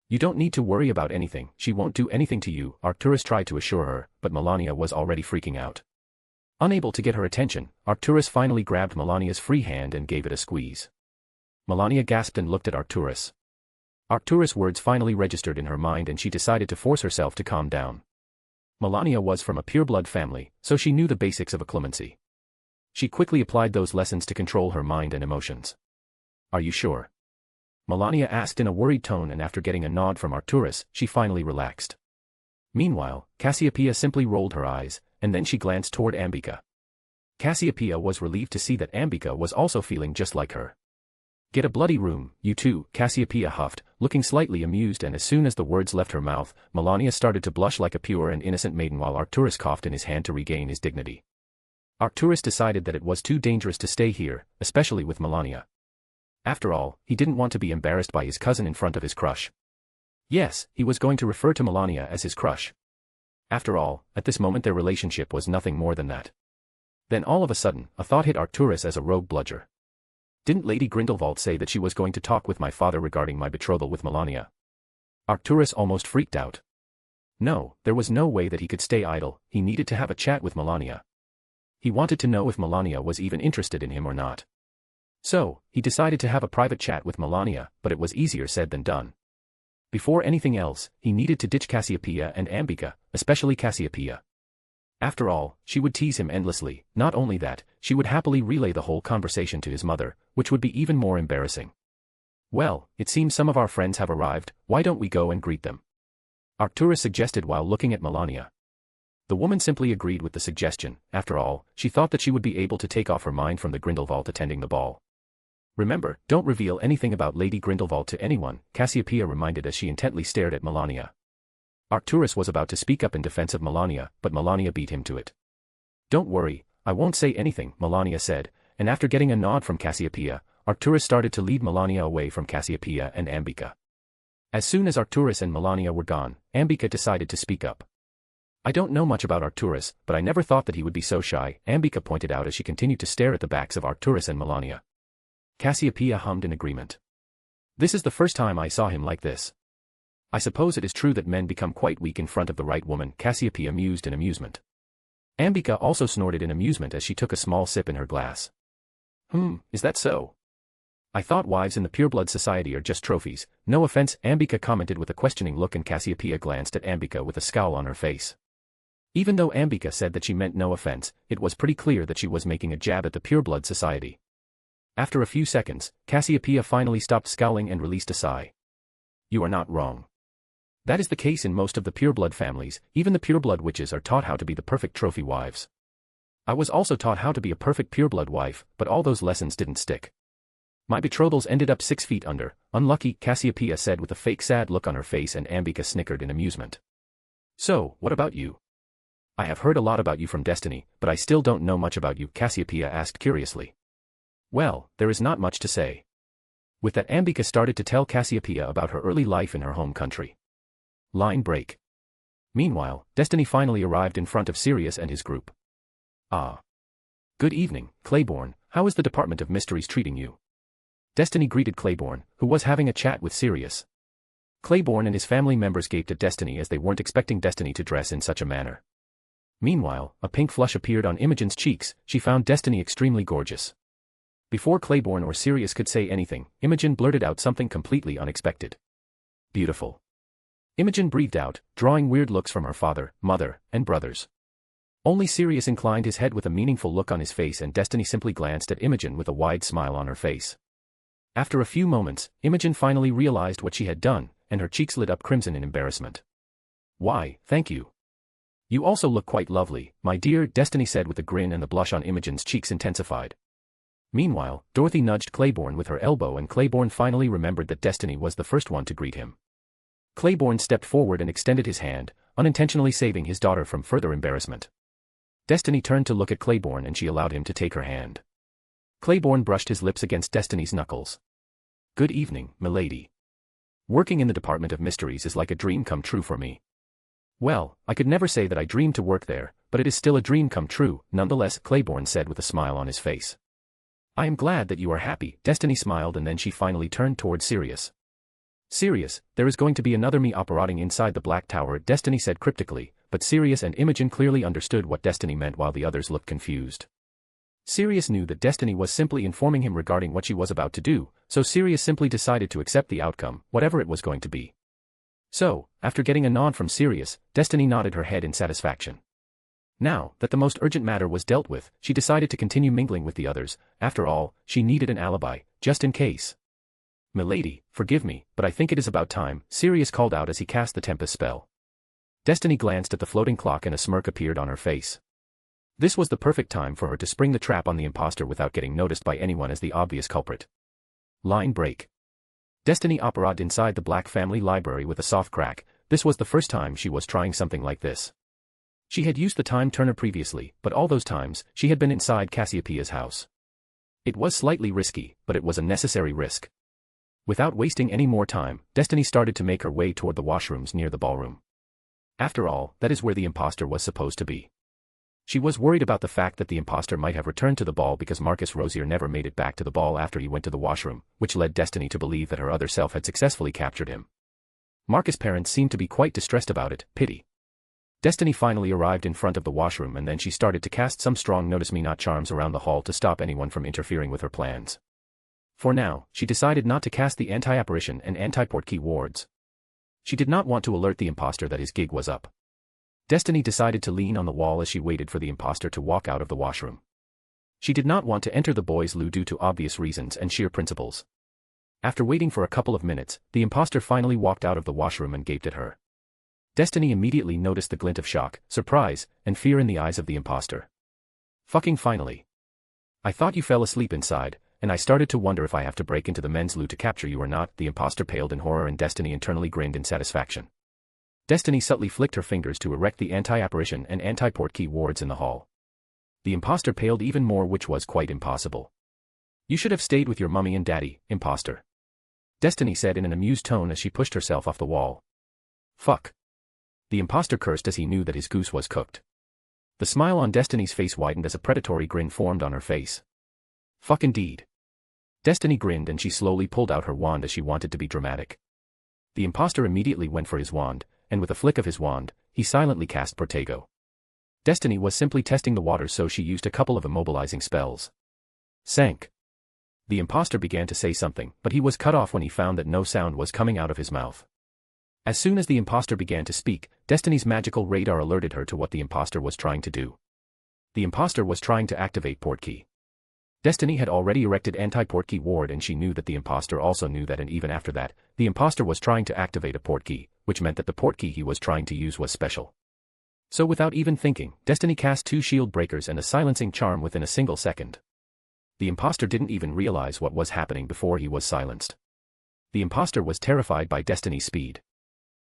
"You don't need to worry about anything, she won't do anything to you," Arcturus tried to assure her, but Melania was already freaking out. Unable to get her attention, Arcturus finally grabbed Melania's free hand and gave it a squeeze. Melania gasped and looked at Arcturus. Arcturus' words finally registered in her mind and she decided to force herself to calm down. Melania was from a pureblood family, so she knew the basics of clemency. She quickly applied those lessons to control her mind and emotions. "Are you sure?" Melania asked in a worried tone, and after getting a nod from Arcturus, she finally relaxed. Meanwhile, Cassiopeia simply rolled her eyes, and then she glanced toward Ambika. Cassiopeia was relieved to see that Ambika was also feeling just like her. "Get a bloody room, you two," Cassiopeia huffed, looking slightly amused, and as soon as the words left her mouth, Melania started to blush like a pure and innocent maiden while Arcturus coughed in his hand to regain his dignity. Arcturus decided that it was too dangerous to stay here, especially with Melania. After all, he didn't want to be embarrassed by his cousin in front of his crush. Yes, he was going to refer to Melania as his crush. After all, at this moment their relationship was nothing more than that. Then all of a sudden, a thought hit Arcturus as a rogue bludger. "Didn't Lady Grindelwald say that she was going to talk with my father regarding my betrothal with Melania?" Arcturus almost freaked out. No, there was no way that he could stay idle, he needed to have a chat with Melania. He wanted to know if Melania was even interested in him or not. So, he decided to have a private chat with Melania, but it was easier said than done. Before anything else, he needed to ditch Cassiopeia and Ambika, especially Cassiopeia. After all, she would tease him endlessly, not only that, she would happily relay the whole conversation to his mother, which would be even more embarrassing. "Well, it seems some of our friends have arrived, why don't we go and greet them?" Arcturus suggested while looking at Melania. The woman simply agreed with the suggestion. After all, she thought that she would be able to take off her mind from the Grindelwald attending the ball. "Remember, don't reveal anything about Lady Grindelwald to anyone," Cassiopeia reminded as she intently stared at Melania. Arcturus was about to speak up in defense of Melania, but Melania beat him to it. "Don't worry, I won't say anything," Melania said, and after getting a nod from Cassiopeia, Arcturus started to lead Melania away from Cassiopeia and Ambika. As soon as Arcturus and Melania were gone, Ambika decided to speak up. "I don't know much about Arcturus, but I never thought that he would be so shy," Ambika pointed out as she continued to stare at the backs of Arcturus and Melania. Cassiopeia hummed in agreement. "This is the first time I saw him like this. I suppose it is true that men become quite weak in front of the right woman," Cassiopeia mused in amusement. Ambika also snorted in amusement as she took a small sip in her glass. Is that so? I thought wives in the pureblood society are just trophies." "No offense," Ambika commented with a questioning look, and Cassiopeia glanced at Ambika with a scowl on her face. Even though Ambika said that she meant no offense, it was pretty clear that she was making a jab at the pureblood society. After a few seconds, Cassiopeia finally stopped scowling and released a sigh. "You are not wrong. That is the case in most of the pureblood families. Even the pureblood witches are taught how to be the perfect trophy wives. I was also taught how to be a perfect pureblood wife, but all those lessons didn't stick. My betrothals ended up 6 feet under. Unlucky, Cassiopeia said with a fake sad look on her face, and Ambika snickered in amusement. So, what about you? I have heard a lot about you from Destiny, but I still don't know much about you, Cassiopeia asked curiously. Well, there is not much to say. With that, Ambika started to tell Cassiopeia about her early life in her home country. Line break. Meanwhile, Destiny finally arrived in front of Sirius and his group. Ah. Good evening, Claiborne. How is the Department of Mysteries treating you? Destiny greeted Claiborne, who was having a chat with Sirius. Claiborne and his family members gaped at Destiny as they weren't expecting Destiny to dress in such a manner. Meanwhile, a pink flush appeared on Imogen's cheeks. She found Destiny extremely gorgeous. Before Claiborne or Sirius could say anything, Imogen blurted out something completely unexpected. Beautiful. Imogen breathed out, drawing weird looks from her father, mother, and brothers. Only Sirius inclined his head with a meaningful look on his face, and Destiny simply glanced at Imogen with a wide smile on her face. After a few moments, Imogen finally realized what she had done, and her cheeks lit up crimson in embarrassment. Why, thank you. You also look quite lovely, my dear, Destiny said with a grin, and the blush on Imogen's cheeks intensified. Meanwhile, Dorothy nudged Claiborne with her elbow, and Claiborne finally remembered that Destiny was the first one to greet him. Claiborne stepped forward and extended his hand, unintentionally saving his daughter from further embarrassment. Destiny turned to look at Claiborne, and she allowed him to take her hand. Claiborne brushed his lips against Destiny's knuckles. Good evening, milady. Working in the Department of Mysteries is like a dream come true for me. Well, I could never say that I dreamed to work there, but it is still a dream come true, nonetheless, Claiborne said with a smile on his face. I am glad that you are happy, Destiny smiled, and then she finally turned toward Sirius. Sirius, there is going to be another me operating inside the Black Tower, Destiny said cryptically, but Sirius and Imogen clearly understood what Destiny meant while the others looked confused. Sirius knew that Destiny was simply informing him regarding what she was about to do, so Sirius simply decided to accept the outcome, whatever it was going to be. So, after getting a nod from Sirius, Destiny nodded her head in satisfaction. Now that the most urgent matter was dealt with, she decided to continue mingling with the others. After all, she needed an alibi, just in case. Milady, forgive me, but I think it is about time, Sirius called out as he cast the Tempest spell. Destiny glanced at the floating clock and a smirk appeared on her face. This was the perfect time for her to spring the trap on the imposter without getting noticed by anyone as the obvious culprit. Line break. Destiny operated inside the Black family library with a soft crack. This was the first time she was trying something like this. She had used the time turner previously, but all those times, she had been inside Cassiopeia's house. It was slightly risky, but it was a necessary risk. Without wasting any more time, Destiny started to make her way toward the washrooms near the ballroom. After all, that is where the imposter was supposed to be. She was worried about the fact that the imposter might have returned to the ball because Marcus Rosier never made it back to the ball after he went to the washroom, which led Destiny to believe that her other self had successfully captured him. Marcus' parents seemed to be quite distressed about it, pity. Destiny finally arrived in front of the washroom, and then she started to cast some strong notice me not charms around the hall to stop anyone from interfering with her plans. For now, she decided not to cast the anti-apparition and anti-portkey wards. She did not want to alert the imposter that his gig was up. Destiny decided to lean on the wall as she waited for the imposter to walk out of the washroom. She did not want to enter the boys' loo due to obvious reasons and sheer principles. After waiting for a couple of minutes, the imposter finally walked out of the washroom and gaped at her. Destiny immediately noticed the glint of shock, surprise, and fear in the eyes of the imposter. Fucking finally. I thought you fell asleep inside, and I started to wonder if I have to break into the men's loo to capture you or not. The imposter paled in horror and Destiny internally grinned in satisfaction. Destiny subtly flicked her fingers to erect the anti-apparition and anti-portkey wards in the hall. The imposter paled even more, which was quite impossible. You should have stayed with your mummy and daddy, imposter. Destiny said in an amused tone as she pushed herself off the wall. Fuck. The imposter cursed as he knew that his goose was cooked. The smile on Destiny's face widened as a predatory grin formed on her face. Fuck indeed. Destiny grinned and she slowly pulled out her wand as she wanted to be dramatic. The imposter immediately went for his wand, and with a flick of his wand, he silently cast Protego. Destiny was simply testing the waters, so she used a couple of immobilizing spells. Sank. The imposter began to say something, but he was cut off when he found that no sound was coming out of his mouth. As soon as the imposter began to speak, Destiny's magical radar alerted her to what the imposter was trying to do. The imposter was trying to activate Portkey. Destiny had already erected anti-Portkey ward, and she knew that the imposter also knew that, and even after that, the imposter was trying to activate a Portkey, which meant that the portkey he was trying to use was special. So without even thinking, Destiny cast 2 shield breakers and a silencing charm within a single second. The imposter didn't even realize what was happening before he was silenced. The imposter was terrified by Destiny's speed.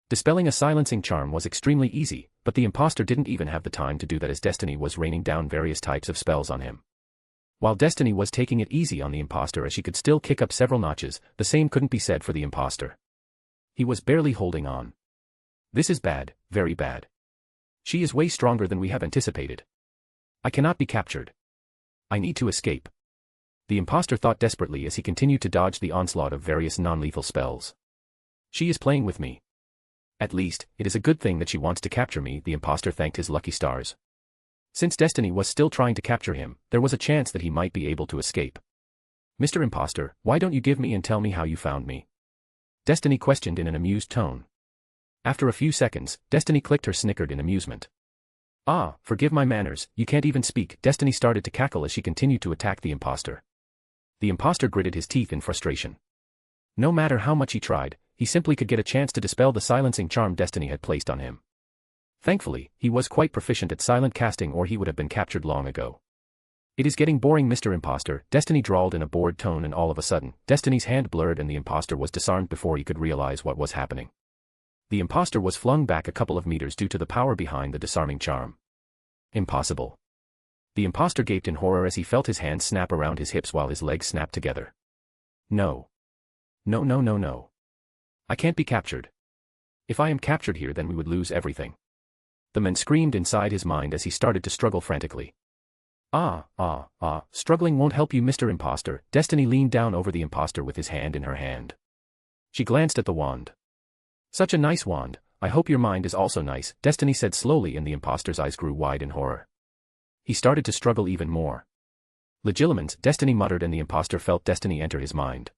Dispelling a silencing charm was extremely easy, but the imposter didn't even have the time to do that as Destiny was raining down various types of spells on him. While Destiny was taking it easy on the imposter as she could still kick up several notches, the same couldn't be said for the imposter. He was barely holding on. This is bad, very bad. She is way stronger than we have anticipated. I cannot be captured. I need to escape. The imposter thought desperately as he continued to dodge the onslaught of various non-lethal spells. She is playing with me. At least, it is a good thing that she wants to capture me, the imposter thanked his lucky stars. Since Destiny was still trying to capture him, there was a chance that he might be able to escape. Mr. Imposter, why don't you give me and tell me how you found me? Destiny questioned in an amused tone. After a few seconds, Destiny clicked her snickered in amusement. Ah, forgive my manners, you can't even speak. Destiny started to cackle as she continued to attack the imposter. The imposter gritted his teeth in frustration. No matter how much he tried, he simply could get a chance to dispel the silencing charm Destiny had placed on him. Thankfully, he was quite proficient at silent casting or he would have been captured long ago. It is getting boring, Mr. Imposter, Destiny drawled in a bored tone, and all of a sudden, Destiny's hand blurred and the imposter was disarmed before he could realize what was happening. The imposter was flung back a couple of meters due to the power behind the disarming charm. Impossible. The imposter gaped in horror as he felt his hand snap around his hips while his legs snapped together. No. No, no, no, no. I can't be captured. If I am captured here, then we would lose everything. The man screamed inside his mind as he started to struggle frantically. Struggling won't help you, Mr. Imposter. Destiny leaned down over the imposter with his hand in her hand. She glanced at the wand. Such a nice wand, I hope your mind is also nice, Destiny said slowly, and the imposter's eyes grew wide in horror. He started to struggle even more. Legilimens, Destiny muttered, and the imposter felt Destiny enter his mind.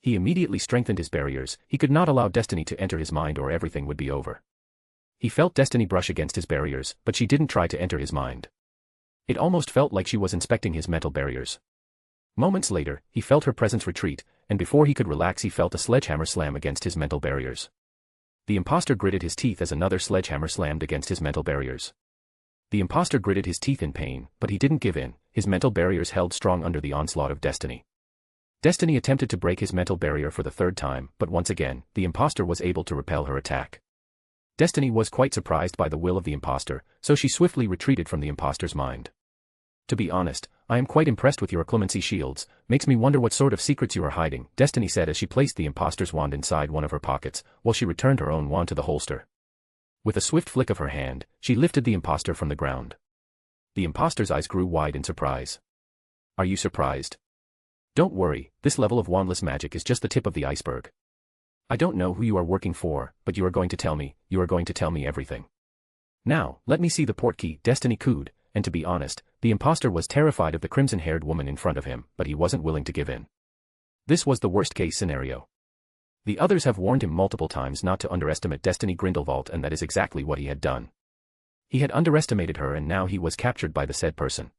He immediately strengthened his barriers. He could not allow Destiny to enter his mind or everything would be over. He felt Destiny brush against his barriers, but she didn't try to enter his mind. It almost felt like she was inspecting his mental barriers. Moments later, he felt her presence retreat, and before he could relax he felt a sledgehammer slam against his mental barriers. The imposter gritted his teeth as another sledgehammer slammed against his mental barriers. The imposter gritted his teeth in pain, but he didn't give in. His mental barriers held strong under the onslaught of Destiny. Destiny attempted to break his mental barrier for the 3rd time, but once again, the imposter was able to repel her attack. Destiny was quite surprised by the will of the imposter, so she swiftly retreated from the imposter's mind. To be honest, I am quite impressed with your clemency shields, makes me wonder what sort of secrets you are hiding, Destiny said as she placed the imposter's wand inside one of her pockets, while she returned her own wand to the holster. With a swift flick of her hand, she lifted the imposter from the ground. The imposter's eyes grew wide in surprise. Are you surprised? Don't worry, this level of wandless magic is just the tip of the iceberg. I don't know who you are working for, but you are going to tell me everything. Now, let me see the portkey, Destiny cooed, and to be honest, the imposter was terrified of the crimson-haired woman in front of him, but he wasn't willing to give in. This was the worst-case scenario. The others have warned him multiple times not to underestimate Destiny Grindelwald, and that is exactly what he had done. He had underestimated her and now he was captured by the said person.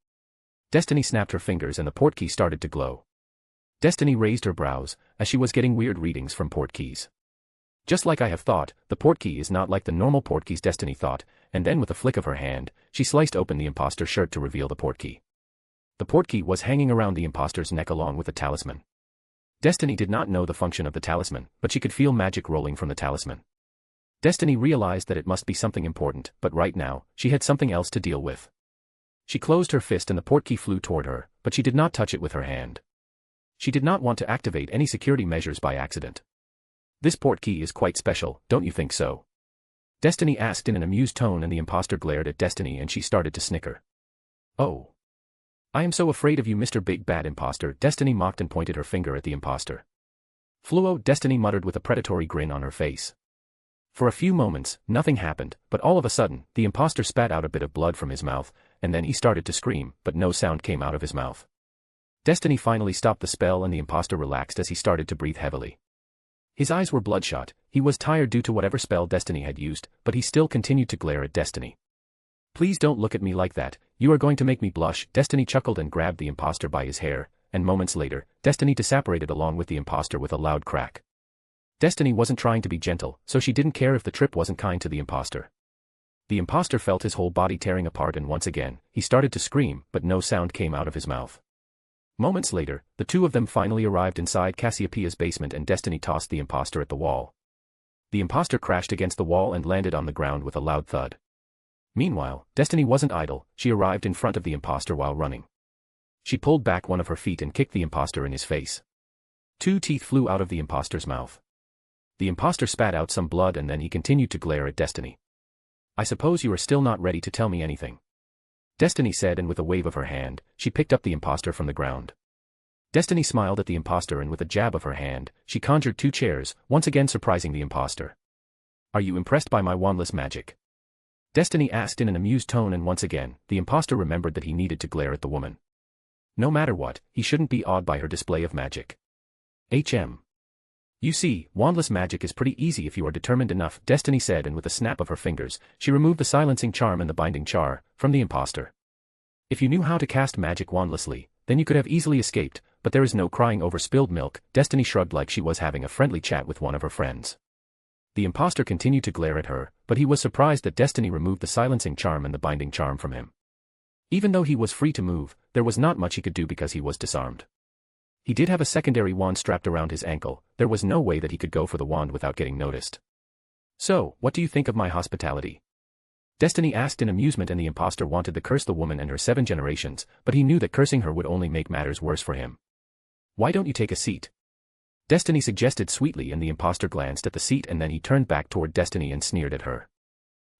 Destiny snapped her fingers and the portkey started to glow. Destiny raised her brows, as she was getting weird readings from portkeys. Just like I have thought, the portkey is not like the normal portkeys, Destiny thought, and then with a flick of her hand, she sliced open the imposter's shirt to reveal the portkey. The portkey was hanging around the imposter's neck along with the talisman. Destiny did not know the function of the talisman, but she could feel magic rolling from the talisman. Destiny realized that it must be something important, but right now, she had something else to deal with. She closed her fist and the portkey flew toward her, but she did not touch it with her hand. She did not want to activate any security measures by accident. This portkey is quite special, don't you think so? Destiny asked in an amused tone, and the imposter glared at Destiny and she started to snicker. Oh. I am so afraid of you, Mr. Big Bad Imposter, Destiny mocked and pointed her finger at the imposter. Fluo, Destiny muttered with a predatory grin on her face. For a few moments, nothing happened, but all of a sudden, the imposter spat out a bit of blood from his mouth, and then he started to scream, but no sound came out of his mouth. Destiny finally stopped the spell and the imposter relaxed as he started to breathe heavily. His eyes were bloodshot, he was tired due to whatever spell Destiny had used, but he still continued to glare at Destiny. Please don't look at me like that, you are going to make me blush, Destiny chuckled and grabbed the imposter by his hair, and moments later, Destiny disapparated along with the imposter with a loud crack. Destiny wasn't trying to be gentle, so she didn't care if the trip wasn't kind to the imposter. The imposter felt his whole body tearing apart, and once again, he started to scream, but no sound came out of his mouth. Moments later, the two of them finally arrived inside Cassiopeia's basement, and Destiny tossed the imposter at the wall. The imposter crashed against the wall and landed on the ground with a loud thud. Meanwhile, Destiny wasn't idle. She arrived in front of the imposter while running. She pulled back one of her feet and kicked the imposter in his face. 2 teeth flew out of the imposter's mouth. The imposter spat out some blood, and then he continued to glare at Destiny. "I suppose you are still not ready to tell me anything," Destiny said, and with a wave of her hand, she picked up the imposter from the ground. Destiny smiled at the imposter, and with a jab of her hand, she conjured 2 chairs, once again surprising the imposter. "Are you impressed by my wandless magic?" Destiny asked in an amused tone, and once again, the imposter remembered that he needed to glare at the woman. No matter what, he shouldn't be awed by her display of magic. "You see, wandless magic is pretty easy if you are determined enough," Destiny said, and with a snap of her fingers, she removed the silencing charm and the binding char from the imposter. "If you knew how to cast magic wandlessly, then you could have easily escaped, but there is no crying over spilled milk." Destiny shrugged like she was having a friendly chat with one of her friends. The imposter continued to glare at her, but he was surprised that Destiny removed the silencing charm and the binding charm from him. Even though he was free to move, there was not much he could do because he was disarmed. He did have a secondary wand strapped around his ankle. There was no way that he could go for the wand without getting noticed. "So, what do you think of my hospitality?" Destiny asked in amusement, and the imposter wanted to curse the woman and her 7 generations, but he knew that cursing her would only make matters worse for him. "Why don't you take a seat?" Destiny suggested sweetly, and the imposter glanced at the seat, and then he turned back toward Destiny and sneered at her.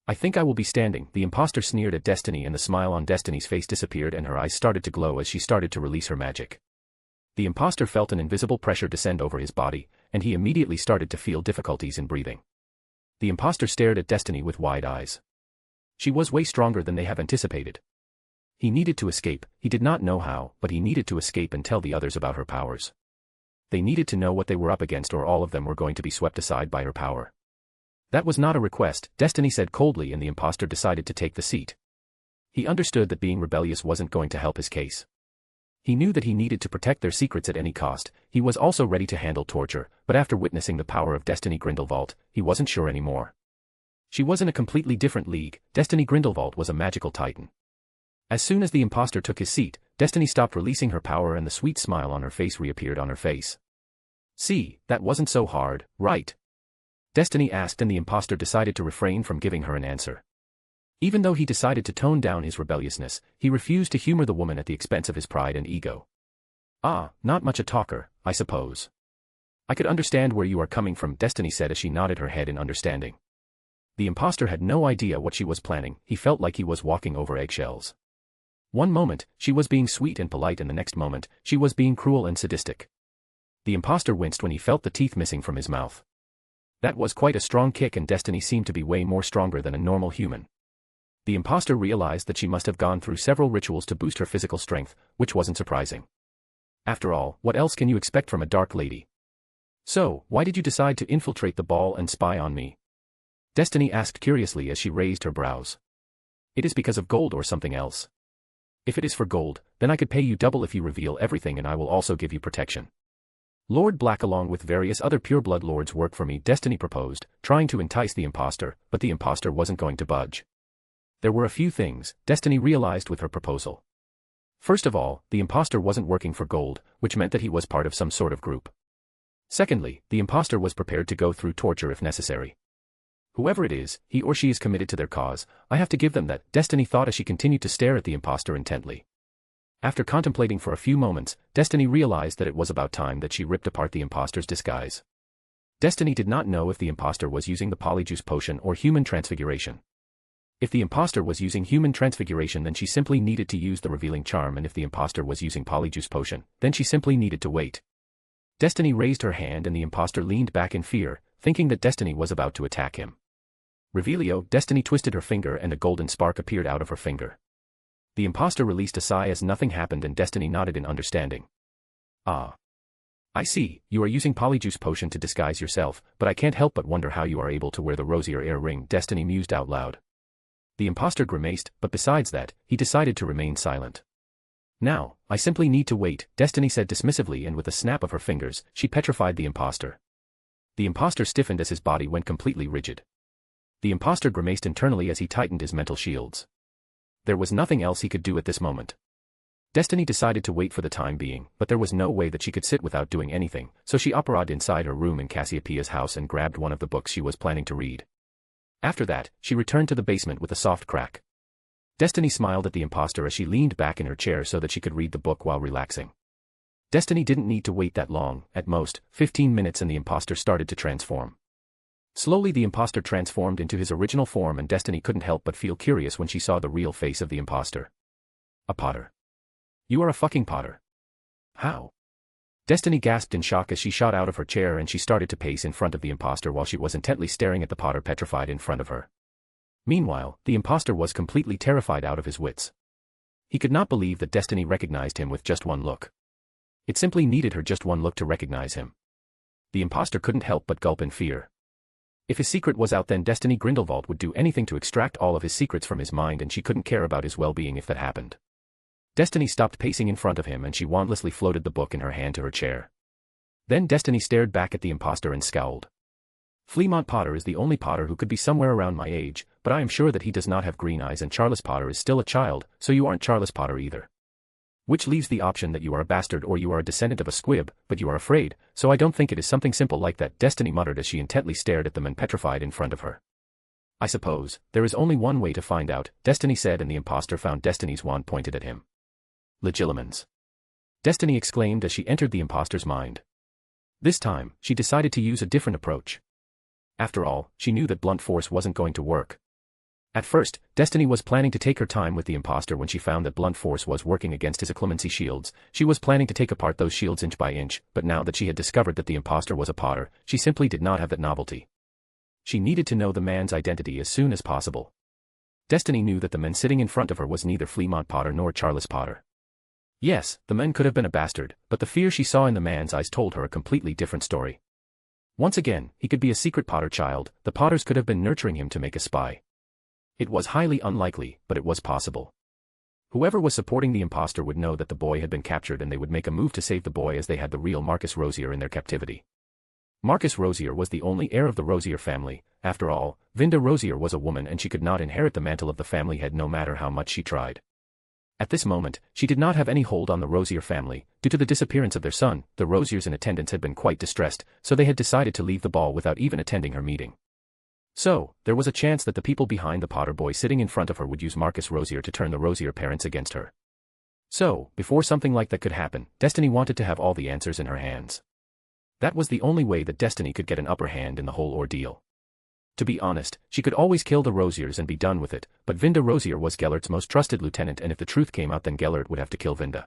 "I think I will be standing." The imposter sneered at Destiny, and the smile on Destiny's face disappeared and her eyes started to glow as she started to release her magic. The imposter felt an invisible pressure descend over his body, and he immediately started to feel difficulties in breathing. The imposter stared at Destiny with wide eyes. She was way stronger than they have anticipated. He needed to escape. He did not know how, but he needed to escape and tell the others about her powers. They needed to know what they were up against, or all of them were going to be swept aside by her power. "That was not a request," Destiny said coldly, and the imposter decided to take the seat. He understood that being rebellious wasn't going to help his case. He knew that he needed to protect their secrets at any cost. He was also ready to handle torture, but after witnessing the power of Destiny Grindelwald, he wasn't sure anymore. She was in a completely different league. Destiny Grindelwald was a magical titan. As soon as the imposter took his seat, Destiny stopped releasing her power, and the sweet smile on her face reappeared on her face. "See, that wasn't so hard, right?" Destiny asked, and the imposter decided to refrain from giving her an answer. Even though he decided to tone down his rebelliousness, he refused to humor the woman at the expense of his pride and ego. "Ah, not much a talker, I suppose." "I could understand where you are coming from," Destiny said as she nodded her head in understanding. The imposter had no idea what she was planning. He felt like he was walking over eggshells. One moment, she was being sweet and polite, and the next moment, she was being cruel and sadistic. The imposter winced when he felt the teeth missing from his mouth. That was quite a strong kick, and Destiny seemed to be way more stronger than a normal human. The imposter realized that she must have gone through several rituals to boost her physical strength, which wasn't surprising. After all, what else can you expect from a dark lady? "So, why did you decide to infiltrate the ball and spy on me?" Destiny asked curiously as she raised her brows. "It is because of gold or something else?" "If it is for gold, then I could pay you double if you reveal everything, and I will also give you protection." "Lord Black along with various other pureblood lords work for me," Destiny proposed, trying to entice the imposter, but the imposter wasn't going to budge. There were a few things Destiny realized with her proposal. First of all, the imposter wasn't working for gold, which meant that he was part of some sort of group. Secondly, the imposter was prepared to go through torture if necessary. Whoever it is, he or she is committed to their cause. I have to give them that, Destiny thought as she continued to stare at the imposter intently. After contemplating for a few moments, Destiny realized that it was about time that she ripped apart the imposter's disguise. Destiny did not know if the imposter was using the polyjuice potion or human transfiguration. If the imposter was using human transfiguration, then she simply needed to use the revealing charm, and if the imposter was using polyjuice potion, then she simply needed to wait. Destiny raised her hand, and the imposter leaned back in fear, thinking that Destiny was about to attack him. Revelio, Destiny twisted her finger and a golden spark appeared out of her finger. The imposter released a sigh as nothing happened, and Destiny nodded in understanding. "Ah. I see, you are using polyjuice potion to disguise yourself, but I can't help but wonder how you are able to wear the rosier air ring," Destiny mused out loud. The imposter grimaced, but besides that, he decided to remain silent. "Now, I simply need to wait," Destiny said dismissively, and with a snap of her fingers, she petrified the imposter. The imposter stiffened as his body went completely rigid. The imposter grimaced internally as he tightened his mental shields. There was nothing else he could do at this moment. Destiny decided to wait for the time being, but there was no way that she could sit without doing anything, so she operated inside her room in Cassiopeia's house and grabbed one of the books she was planning to read. After that, she returned to the basement with a soft crack. Destiny smiled at the imposter as she leaned back in her chair so that she could read the book while relaxing. Destiny didn't need to wait that long, at most, 15 minutes, and the imposter started to transform. Slowly the imposter transformed into his original form, and Destiny couldn't help but feel curious when she saw the real face of the imposter. A Potter. You are a fucking Potter. How? Destiny gasped in shock as she shot out of her chair and she started to pace in front of the imposter while she was intently staring at the Potter petrified in front of her. Meanwhile, the imposter was completely terrified out of his wits. He could not believe that Destiny recognized him with just one look. It simply needed her just one look to recognize him. The imposter couldn't help but gulp in fear. If his secret was out, then Destiny Grindelwald would do anything to extract all of his secrets from his mind, and she couldn't care about his well-being if that happened. Destiny stopped pacing in front of him and she wandlessly floated the book in her hand to her chair. Then Destiny stared back at the imposter and scowled. Fleamont Potter is the only Potter who could be somewhere around my age, but I am sure that he does not have green eyes, and Charles Potter is still a child, so you aren't Charles Potter either. Which leaves the option that you are a bastard or you are a descendant of a squib, but you are afraid, so I don't think it is something simple like that, Destiny muttered as she intently stared at the man petrified in front of her. I suppose, there is only one way to find out, Destiny said, and the imposter found Destiny's wand pointed at him. Legilimens. Destiny exclaimed as she entered the imposter's mind. This time, she decided to use a different approach. After all, she knew that blunt force wasn't going to work. At first, Destiny was planning to take her time with the imposter. When she found that blunt force was working against his occlumency shields, she was planning to take apart those shields inch by inch, but now that she had discovered that the imposter was a Potter, she simply did not have that novelty. She needed to know the man's identity as soon as possible. Destiny knew that the man sitting in front of her was neither Fleamont Potter nor Charles Potter. Yes, the man could have been a bastard, but the fear she saw in the man's eyes told her a completely different story. Once again, he could be a secret Potter child. The Potters could have been nurturing him to make a spy. It was highly unlikely, but it was possible. Whoever was supporting the imposter would know that the boy had been captured, and they would make a move to save the boy, as they had the real Marcus Rosier in their captivity. Marcus Rosier was the only heir of the Rosier family. After all, Vinda Rosier was a woman and she could not inherit the mantle of the family head no matter how much she tried. At this moment, she did not have any hold on the Rosier family. Due to the disappearance of their son, the Rosiers in attendance had been quite distressed, so they had decided to leave the ball without even attending her meeting. So, there was a chance that the people behind the Potter boy sitting in front of her would use Marcus Rosier to turn the Rosier parents against her. So, before something like that could happen, Destiny wanted to have all the answers in her hands. That was the only way that Destiny could get an upper hand in the whole ordeal. To be honest, she could always kill the Rosiers and be done with it, but Vinda Rosier was Gellert's most trusted lieutenant, and if the truth came out, then Gellert would have to kill Vinda.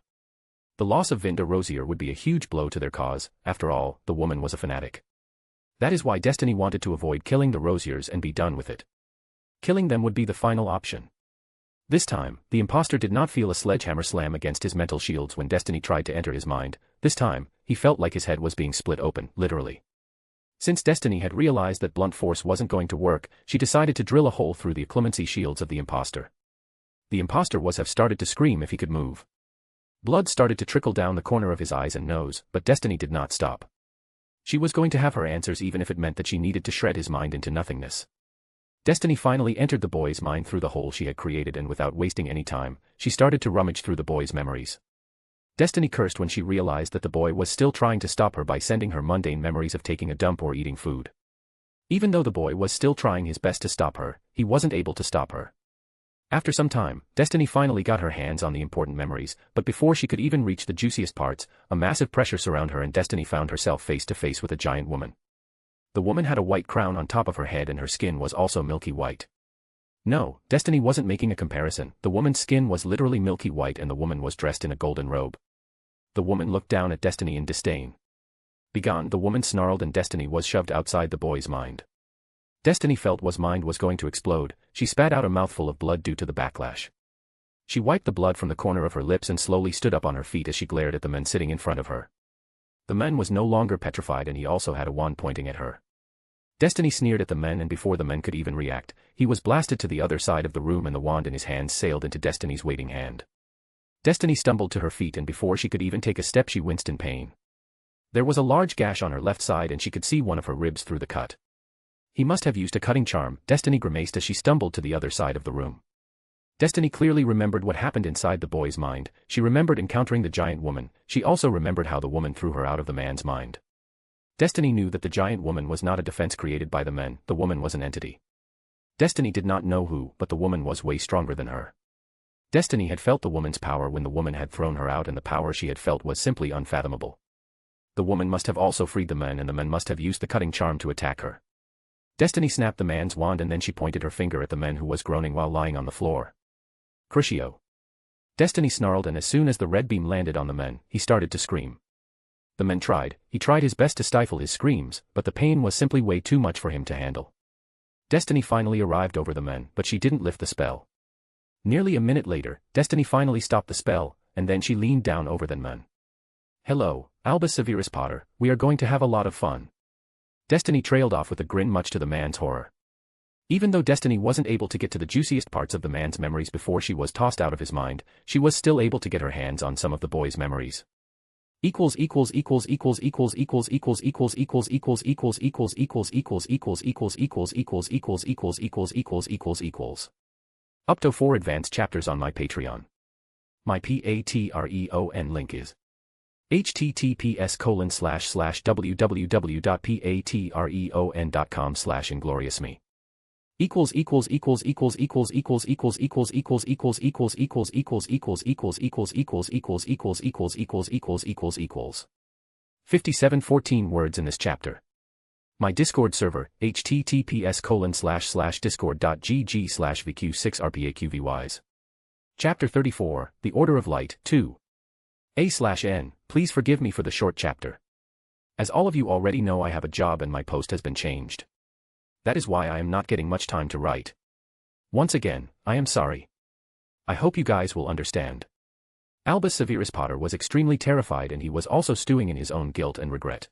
The loss of Vinda Rosier would be a huge blow to their cause. After all, the woman was a fanatic. That is why Destiny wanted to avoid killing the Rosiers and be done with it. Killing them would be the final option. This time, the imposter did not feel a sledgehammer slam against his mental shields when Destiny tried to enter his mind. This time, he felt like his head was being split open, literally. Since Destiny had realized that blunt force wasn't going to work, she decided to drill a hole through the occlumency shields of the imposter. The imposter was have started to scream if he could move. Blood started to trickle down the corner of his eyes and nose, but Destiny did not stop. She was going to have her answers even if it meant that she needed to shred his mind into nothingness. Destiny finally entered the boy's mind through the hole she had created, and without wasting any time, she started to rummage through the boy's memories. Destiny cursed when she realized that the boy was still trying to stop her by sending her mundane memories of taking a dump or eating food. Even though the boy was still trying his best to stop her, he wasn't able to stop her. After some time, Destiny finally got her hands on the important memories, but before she could even reach the juiciest parts, a massive pressure surrounded her and Destiny found herself face to face with a giant woman. The woman had a white crown on top of her head and her skin was also milky white. No, Destiny wasn't making a comparison. The woman's skin was literally milky white and the woman was dressed in a golden robe. The woman looked down at Destiny in disdain. Begone, the woman snarled, and Destiny was shoved outside the boy's mind. Destiny felt his mind was going to explode. She spat out a mouthful of blood due to the backlash. She wiped the blood from the corner of her lips and slowly stood up on her feet as she glared at the man sitting in front of her. The man was no longer petrified and he also had a wand pointing at her. Destiny sneered at the man, and before the man could even react, he was blasted to the other side of the room and the wand in his hands sailed into Destiny's waiting hand. Destiny stumbled to her feet and before she could even take a step she winced in pain. There was a large gash on her left side and she could see one of her ribs through the cut. He must have used a cutting charm, Destiny grimaced as she stumbled to the other side of the room. Destiny clearly remembered what happened inside the boy's mind. She remembered encountering the giant woman. She also remembered how the woman threw her out of the man's mind. Destiny knew that the giant woman was not a defense created by the men, the woman was an entity. Destiny did not know who, but the woman was way stronger than her. Destiny had felt the woman's power when the woman had thrown her out, and the power she had felt was simply unfathomable. The woman must have also freed the men, and the men must have used the cutting charm to attack her. Destiny snapped the man's wand and then she pointed her finger at the man who was groaning while lying on the floor. Crucio. Destiny snarled, and as soon as the red beam landed on the man, he started to scream. The man he tried his best to stifle his screams, but the pain was simply way too much for him to handle. Destiny finally arrived over the man, but she didn't lift the spell. Nearly a minute later, Destiny finally stopped the spell, and then she leaned down over the man. "Hello, Albus Severus Potter, we are going to have a lot of fun." Destiny trailed off with a grin, much to the man's horror. Even though Destiny wasn't able to get to the juiciest parts of the man's memories before she was tossed out of his mind, she was still able to get her hands on some of the boy's memories. 'Up to 4 advanced chapters on my Patreon. My Patreon link is https://www.patreon.com/ingloriousme. == 5714 words in this chapter. My Discord server, https://discord.gg/vq6rpaqvys. Chapter 34, The Order of Light, 2. A/N, please forgive me for the short chapter. As all of you already know, I have a job and my post has been changed. That is why I am not getting much time to write. Once again, I am sorry. I hope you guys will understand. Albus Severus Potter was extremely terrified, and he was also stewing in his own guilt and regret.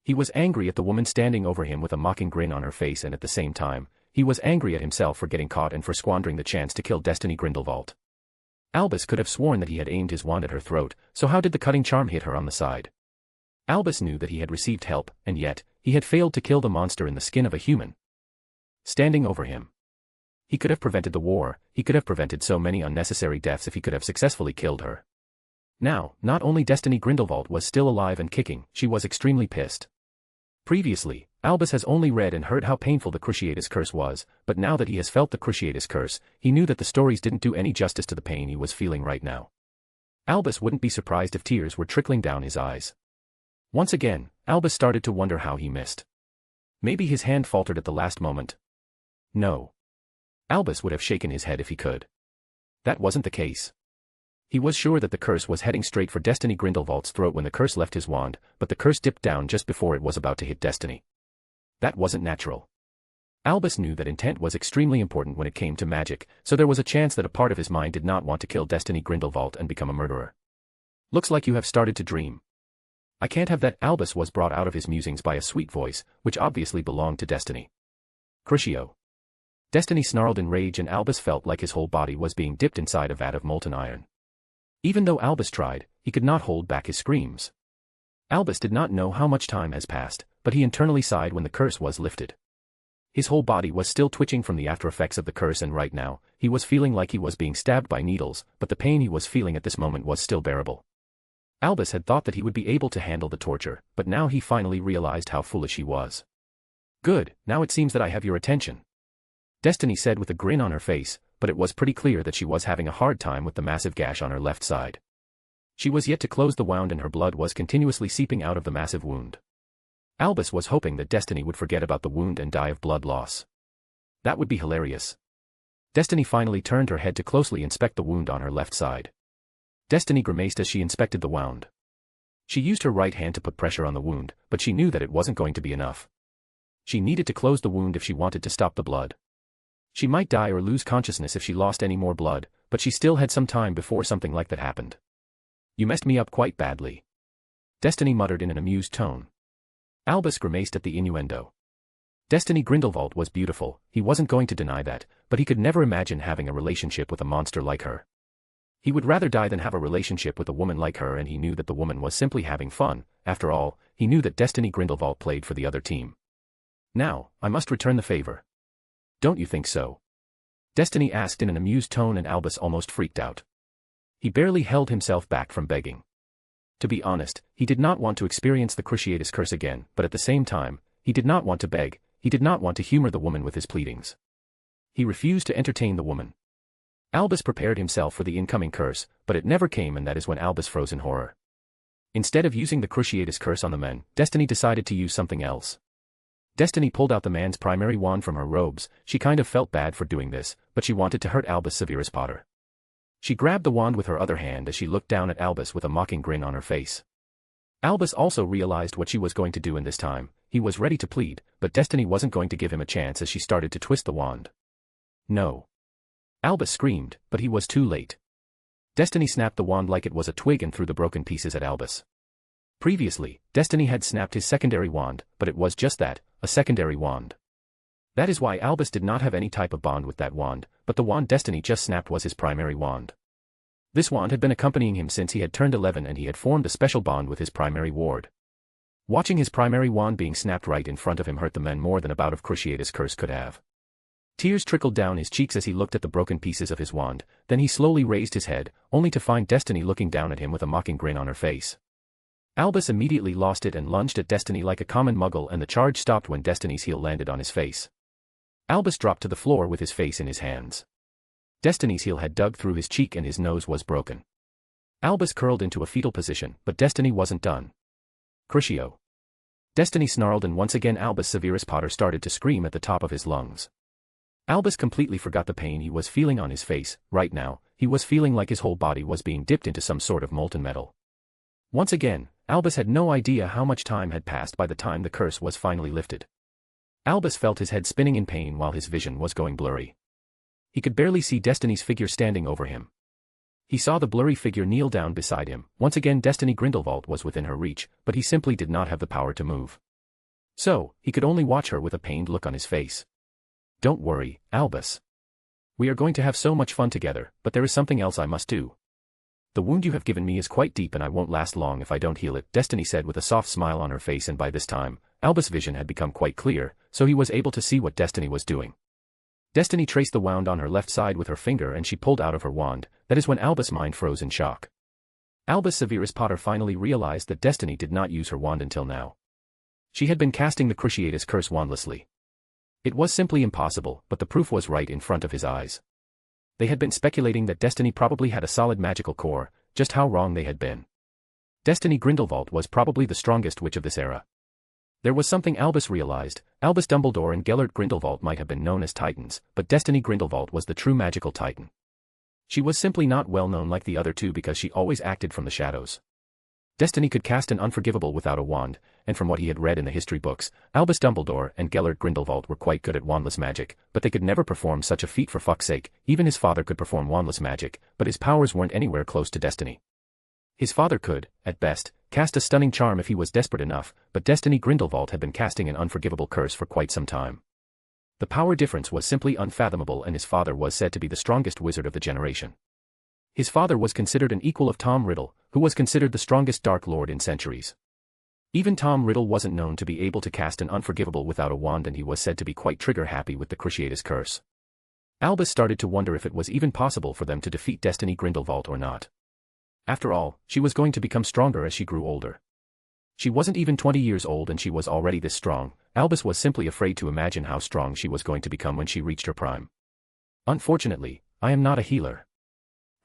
He was angry at the woman standing over him with a mocking grin on her face, and at the same time, he was angry at himself for getting caught and for squandering the chance to kill Destiny Grindelwald. Albus could have sworn that he had aimed his wand at her throat, so how did the cutting charm hit her on the side? Albus knew that he had received help, and yet, he had failed to kill the monster in the skin of a human standing over him. He could have prevented the war, he could have prevented so many unnecessary deaths if he could have successfully killed her. Now, not only Destiny Grindelwald was still alive and kicking, she was extremely pissed. Previously, Albus has only read and heard how painful the Cruciatus Curse was, but now that he has felt the Cruciatus Curse, he knew that the stories didn't do any justice to the pain he was feeling right now. Albus wouldn't be surprised if tears were trickling down his eyes. Once again, Albus started to wonder how he missed. Maybe his hand faltered at the last moment. No. Albus would have shaken his head if he could. That wasn't the case. He was sure that the curse was heading straight for Destiny Grindelwald's throat when the curse left his wand, but the curse dipped down just before it was about to hit Destiny. That wasn't natural. Albus knew that intent was extremely important when it came to magic, so there was a chance that a part of his mind did not want to kill Destiny Grindelwald and become a murderer. Looks like you have started to dream. I can't have that. Albus was brought out of his musings by a sweet voice, which obviously belonged to Destiny. Crucio. Destiny snarled in rage, and Albus felt like his whole body was being dipped inside a vat of molten iron. Even though Albus tried, he could not hold back his screams. Albus did not know how much time has passed, but he internally sighed when the curse was lifted. His whole body was still twitching from the after effects of the curse, and right now, he was feeling like he was being stabbed by needles, but the pain he was feeling at this moment was still bearable. Albus had thought that he would be able to handle the torture, but now he finally realized how foolish he was. Good, now it seems that I have your attention. Destiny said with a grin on her face, but it was pretty clear that she was having a hard time with the massive gash on her left side. She was yet to close the wound, and her blood was continuously seeping out of the massive wound. Albus was hoping that Destiny would forget about the wound and die of blood loss. That would be hilarious. Destiny finally turned her head to closely inspect the wound on her left side. Destiny grimaced as she inspected the wound. She used her right hand to put pressure on the wound, but she knew that it wasn't going to be enough. She needed to close the wound if she wanted to stop the blood. She might die or lose consciousness if she lost any more blood, but she still had some time before something like that happened. You messed me up quite badly. Destiny muttered in an amused tone. Albus grimaced at the innuendo. Destiny Grindelwald was beautiful, he wasn't going to deny that, but he could never imagine having a relationship with a monster like her. He would rather die than have a relationship with a woman like her, and he knew that the woman was simply having fun. After all, he knew that Destiny Grindelwald played for the other team. Now, I must return the favor. Don't you think so? Destiny asked in an amused tone, and Albus almost freaked out. He barely held himself back from begging. To be honest, he did not want to experience the Cruciatus curse again, but at the same time, he did not want to beg, he did not want to humor the woman with his pleadings. He refused to entertain the woman. Albus prepared himself for the incoming curse, but it never came, and that is when Albus froze in horror. Instead of using the Cruciatus curse on the men, Destiny decided to use something else. Destiny pulled out the man's primary wand from her robes. She kind of felt bad for doing this, but she wanted to hurt Albus Severus Potter. She grabbed the wand with her other hand as she looked down at Albus with a mocking grin on her face. Albus also realized what she was going to do in this time. He was ready to plead, but Destiny wasn't going to give him a chance as she started to twist the wand. No. Albus screamed, but he was too late. Destiny snapped the wand like it was a twig and threw the broken pieces at Albus. Previously, Destiny had snapped his secondary wand, but it was just that, a secondary wand. That is why Albus did not have any type of bond with that wand, but the wand Destiny just snapped was his primary wand. This wand had been accompanying him since he had turned 11, and he had formed a special bond with his primary ward. Watching his primary wand being snapped right in front of him hurt the men more than a bout of Cruciatus curse could have. Tears trickled down his cheeks as he looked at the broken pieces of his wand, then he slowly raised his head, only to find Destiny looking down at him with a mocking grin on her face. Albus immediately lost it and lunged at Destiny like a common muggle, and the charge stopped when Destiny's heel landed on his face. Albus dropped to the floor with his face in his hands. Destiny's heel had dug through his cheek and his nose was broken. Albus curled into a fetal position, but Destiny wasn't done. Crucio. Destiny snarled, and once again Albus Severus Potter started to scream at the top of his lungs. Albus completely forgot the pain he was feeling on his face. Right now, he was feeling like his whole body was being dipped into some sort of molten metal. Once again, Albus had no idea how much time had passed by the time the curse was finally lifted. Albus felt his head spinning in pain while his vision was going blurry. He could barely see Destiny's figure standing over him. He saw the blurry figure kneel down beside him. Once again Destiny Grindelwald was within her reach, but he simply did not have the power to move. So, he could only watch her with a pained look on his face. Don't worry, Albus. We are going to have so much fun together, but there is something else I must do. The wound you have given me is quite deep and I won't last long if I don't heal it, Destiny said with a soft smile on her face, and by this time, Albus' vision had become quite clear, so he was able to see what Destiny was doing. Destiny traced the wound on her left side with her finger and she pulled out of her wand. That is when Albus' mind froze in shock. Albus Severus Potter finally realized that Destiny did not use her wand until now. She had been casting the Cruciatus curse wandlessly. It was simply impossible, but the proof was right in front of his eyes. They had been speculating that Destiny probably had a solid magical core. Just how wrong they had been. Destiny Grindelwald was probably the strongest witch of this era. There was something Albus realized. Albus Dumbledore and Gellert Grindelwald might have been known as titans, but Destiny Grindelwald was the true magical titan. She was simply not well known like the other two because she always acted from the shadows. Destiny could cast an unforgivable without a wand, and from what he had read in the history books, Albus Dumbledore and Gellert Grindelwald were quite good at wandless magic, but they could never perform such a feat for fuck's sake. Even his father could perform wandless magic, but his powers weren't anywhere close to Destiny. His father could, at best, cast a stunning charm if he was desperate enough, but Destiny Grindelwald had been casting an unforgivable curse for quite some time. The power difference was simply unfathomable, and his father was said to be the strongest wizard of the generation. His father was considered an equal of Tom Riddle, who was considered the strongest Dark Lord in centuries. Even Tom Riddle wasn't known to be able to cast an unforgivable without a wand, and he was said to be quite trigger-happy with the Cruciatus curse. Albus started to wonder if it was even possible for them to defeat Destiny Grindelwald or not. After all, she was going to become stronger as she grew older. She wasn't even 20 years old and she was already this strong. Albus was simply afraid to imagine how strong she was going to become when she reached her prime. Unfortunately, I am not a healer.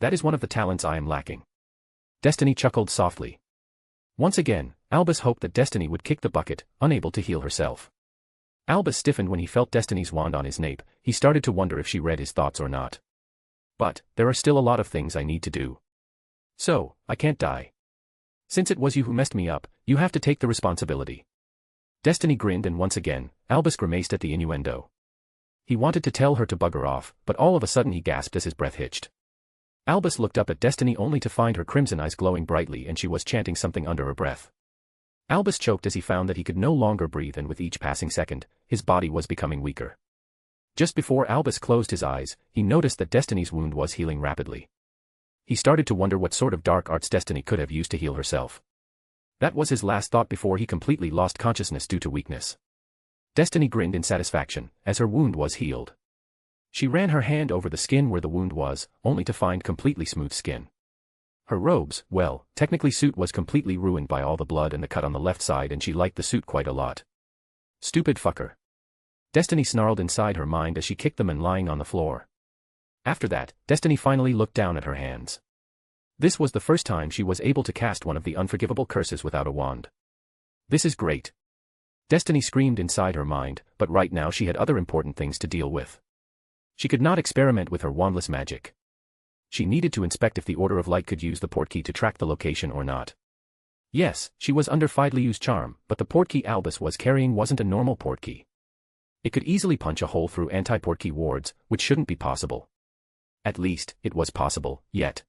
That is one of the talents I am lacking. Destiny chuckled softly. Once again, Albus hoped that Destiny would kick the bucket, unable to heal herself. Albus stiffened when he felt Destiny's wand on his nape. He started to wonder if she read his thoughts or not. But, there are still a lot of things I need to do. So, I can't die. Since it was you who messed me up, you have to take the responsibility. Destiny grinned, and once again, Albus grimaced at the innuendo. He wanted to tell her to bugger off, but all of a sudden he gasped as his breath hitched. Albus looked up at Destiny only to find her crimson eyes glowing brightly and she was chanting something under her breath. Albus choked as he found that he could no longer breathe, and with each passing second, his body was becoming weaker. Just before Albus closed his eyes, he noticed that Destiny's wound was healing rapidly. he started to wonder what sort of dark arts Destiny could have used to heal herself. That was his last thought before he completely lost consciousness due to weakness. Destiny grinned in satisfaction, as her wound was healed. She ran her hand over the skin where the wound was, only to find completely smooth skin. Her robes, well, technically suit was completely ruined by all the blood and the cut on the left side, and she liked the suit quite a lot. Stupid fucker. Destiny snarled inside her mind as she kicked the man lying on the floor. After that, Destiny finally looked down at her hands. This was the first time she was able to cast one of the unforgivable curses without a wand. This is great. Destiny screamed inside her mind, but right now she had other important things to deal with. She could not experiment with her wandless magic. She needed to inspect if the Order of Light could use the portkey to track the location or not. Yes, she was under Fideliu's charm, but the portkey Albus was carrying wasn't a normal portkey. It could easily punch a hole through anti-portkey wards, which shouldn't be possible. At least, it was possible, yet.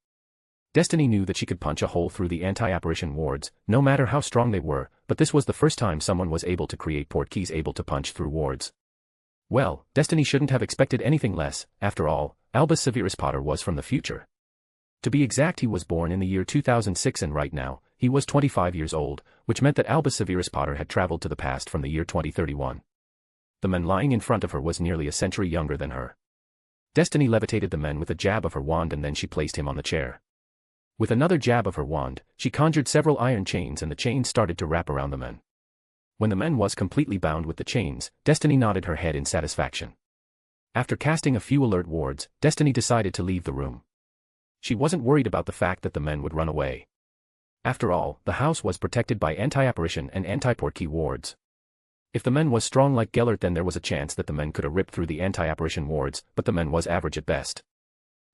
Destiny knew that she could punch a hole through the anti-apparition wards, no matter how strong they were, but this was the first time someone was able to create portkeys able to punch through wards. Well, Destiny shouldn't have expected anything less. After all, Albus Severus Potter was from the future. To be exact, he was born in the year 2006, and right now, he was 25 years old, which meant that Albus Severus Potter had traveled to the past from the year 2031. The man lying in front of her was nearly a century younger than her. Destiny levitated the man with a jab of her wand, and then she placed him on the chair. With another jab of her wand, she conjured several iron chains, and the chains started to wrap around the man. When the man was completely bound with the chains, Destiny nodded her head in satisfaction. After casting a few alert wards, Destiny decided to leave the room. She wasn't worried about the fact that the men would run away. After all, the house was protected by anti-apparition and anti-portkey wards. If the men was strong like Gellert, then there was a chance that the men could have ripped through the anti-apparition wards, but the men was average at best.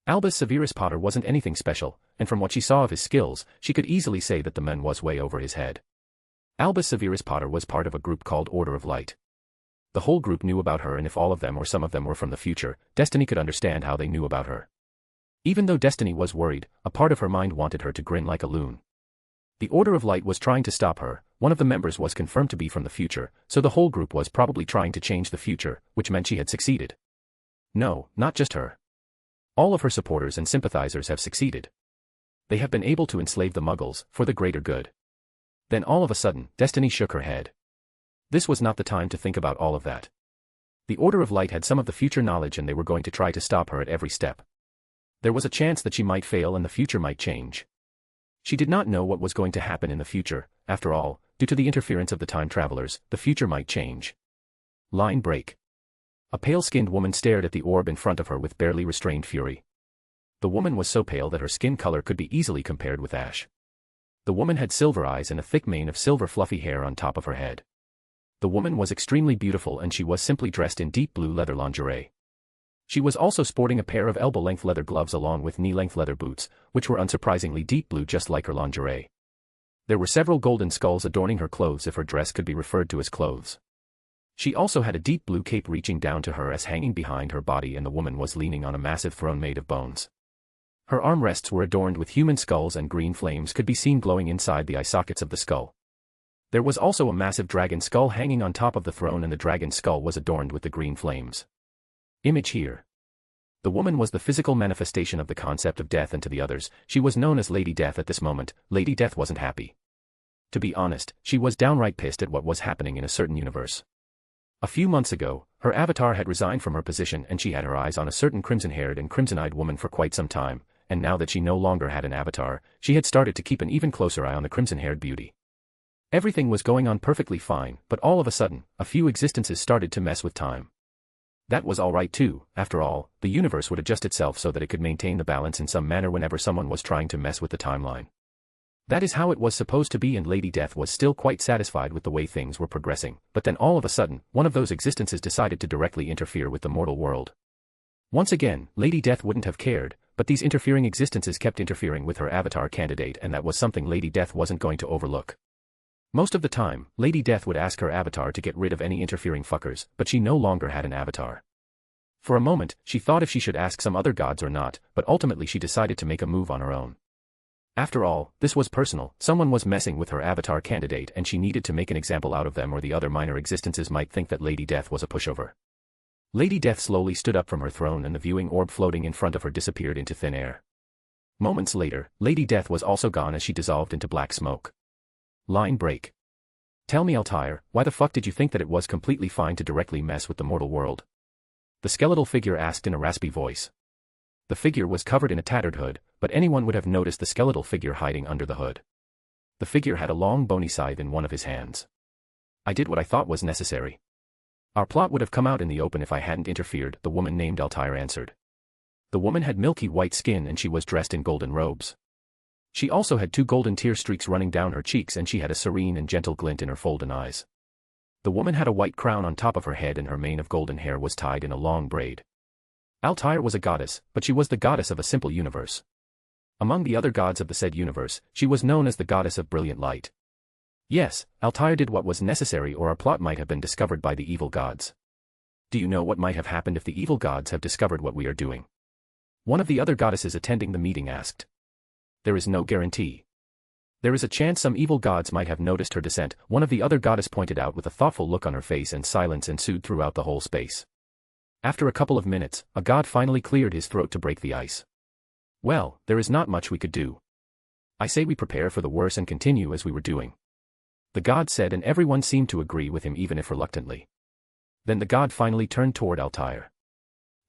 Albus Severus Potter wasn't anything special, and from what she saw of his skills, she could easily say that the man was way over his head. Albus Severus Potter was part of a group called Order of Light. The whole group knew about her, and if all of them or some of them were from the future, Destiny could understand how they knew about her. Even though Destiny was worried, a part of her mind wanted her to grin like a loon. The Order of Light was trying to stop her. One of the members was confirmed to be from the future, so the whole group was probably trying to change the future, which meant she had succeeded. No, not just her. All of her supporters and sympathizers have succeeded. They have been able to enslave the Muggles, for the greater good. Then all of a sudden, Destiny shook her head. This was not the time to think about all of that. The Order of Light had some of the future knowledge, and they were going to try to stop her at every step. There was a chance that she might fail and the future might change. She did not know what was going to happen in the future. After all, due to the interference of the time travelers, the future might change. Line break. A pale-skinned woman stared at the orb in front of her with barely restrained fury. The woman was so pale that her skin color could be easily compared with ash. The woman had silver eyes and a thick mane of silver fluffy hair on top of her head. The woman was extremely beautiful, and she was simply dressed in deep blue leather lingerie. She was also sporting a pair of elbow-length leather gloves along with knee-length leather boots, which were unsurprisingly deep blue just like her lingerie. There were several golden skulls adorning her clothes, if her dress could be referred to as clothes. She also had a deep blue cape reaching down to her ass hanging behind her body, and the woman was leaning on a massive throne made of bones. Her armrests were adorned with human skulls, and green flames could be seen glowing inside the eye sockets of the skull. There was also a massive dragon skull hanging on top of the throne, and the dragon skull was adorned with the green flames. Image here. The woman was the physical manifestation of the concept of death, and to the others, she was known as Lady Death. At this moment, Lady Death wasn't happy. To be honest, she was downright pissed at what was happening in a certain universe. A few months ago, her avatar had resigned from her position, and she had her eyes on a certain crimson-haired and crimson-eyed woman for quite some time, and now that she no longer had an avatar, she had started to keep an even closer eye on the crimson-haired beauty. Everything was going on perfectly fine, but all of a sudden, a few existences started to mess with time. That was alright too. After all, the universe would adjust itself so that it could maintain the balance in some manner whenever someone was trying to mess with the timeline. That is how it was supposed to be, and Lady Death was still quite satisfied with the way things were progressing, but then all of a sudden, one of those existences decided to directly interfere with the mortal world. Once again, Lady Death wouldn't have cared, but these interfering existences kept interfering with her avatar candidate, and that was something Lady Death wasn't going to overlook. Most of the time, Lady Death would ask her avatar to get rid of any interfering fuckers, but she no longer had an avatar. For a moment, she thought if she should ask some other gods or not, but ultimately she decided to make a move on her own. After all, this was personal. Someone was messing with her avatar candidate, and she needed to make an example out of them, or the other minor existences might think that Lady Death was a pushover. Lady Death slowly stood up from her throne, and the viewing orb floating in front of her disappeared into thin air. Moments later, Lady Death was also gone as she dissolved into black smoke. Line break. Tell me, Altair, why the fuck did you think that it was completely fine to directly mess with the mortal world? The skeletal figure asked in a raspy voice. The figure was covered in a tattered hood, but anyone would have noticed the skeletal figure hiding under the hood. The figure had a long bony scythe in one of his hands. I did what I thought was necessary. Our plot would have come out in the open if I hadn't interfered, the woman named Altair answered. The woman had milky white skin and she was dressed in golden robes. She also had 2 golden tear streaks running down her cheeks and she had a serene and gentle glint in her golden eyes. The woman had a white crown on top of her head and her mane of golden hair was tied in a long braid. Altair was a goddess, but she was the goddess of a simple universe. Among the other gods of the said universe, she was known as the goddess of brilliant light. Yes, Altair did what was necessary or our plot might have been discovered by the evil gods. Do you know what might have happened if the evil gods have discovered what we are doing? One of the other goddesses attending the meeting asked. There is no guarantee. There is a chance some evil gods might have noticed her descent, one of the other goddess pointed out with a thoughtful look on her face, and silence ensued throughout the whole space. After a couple of minutes, a god finally cleared his throat to break the ice. Well, there is not much we could do. I say we prepare for the worst and continue as we were doing. The god said, and everyone seemed to agree with him even if reluctantly. Then the god finally turned toward Altair.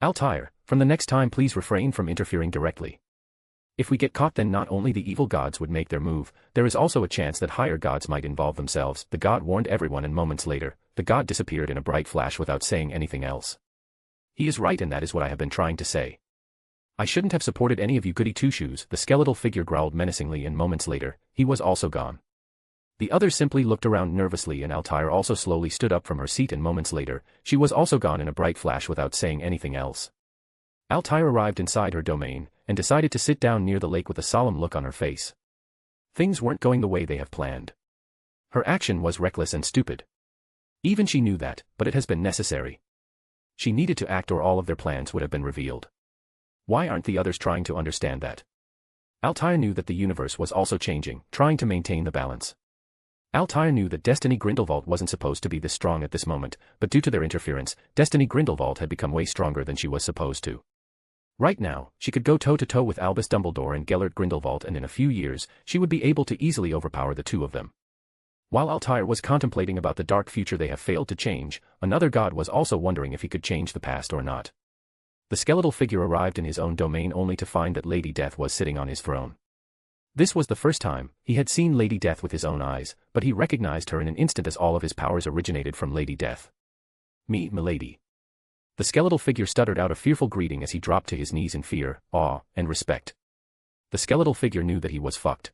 Altair, from the next time please refrain from interfering directly. If we get caught, then not only the evil gods would make their move, there is also a chance that higher gods might involve themselves, the god warned everyone, and moments later, the god disappeared in a bright flash without saying anything else. He is right, and that is what I have been trying to say. I shouldn't have supported any of you goody two-shoes, the skeletal figure growled menacingly, and moments later, he was also gone. The others simply looked around nervously, and Altair also slowly stood up from her seat, and moments later, she was also gone in a bright flash without saying anything else. Altair arrived inside her domain, and decided to sit down near the lake with a solemn look on her face. Things weren't going the way they have planned. Her action was reckless and stupid. Even she knew that, but it has been necessary. She needed to act or all of their plans would have been revealed. Why aren't the others trying to understand that? Altair knew that the universe was also changing, trying to maintain the balance. Altair knew that Destiny Grindelwald wasn't supposed to be this strong at this moment, but due to their interference, Destiny Grindelwald had become way stronger than she was supposed to. Right now, she could go toe-to-toe with Albus Dumbledore and Gellert Grindelwald, and in a few years, she would be able to easily overpower the two of them. While Altair was contemplating about the dark future they have failed to change, another god was also wondering if he could change the past or not. The skeletal figure arrived in his own domain only to find that Lady Death was sitting on his throne. This was the first time he had seen Lady Death with his own eyes, but he recognized her in an instant as all of his powers originated from Lady Death. "Me, milady." The skeletal figure stuttered out a fearful greeting as he dropped to his knees in fear, awe, and respect. The skeletal figure knew that he was fucked.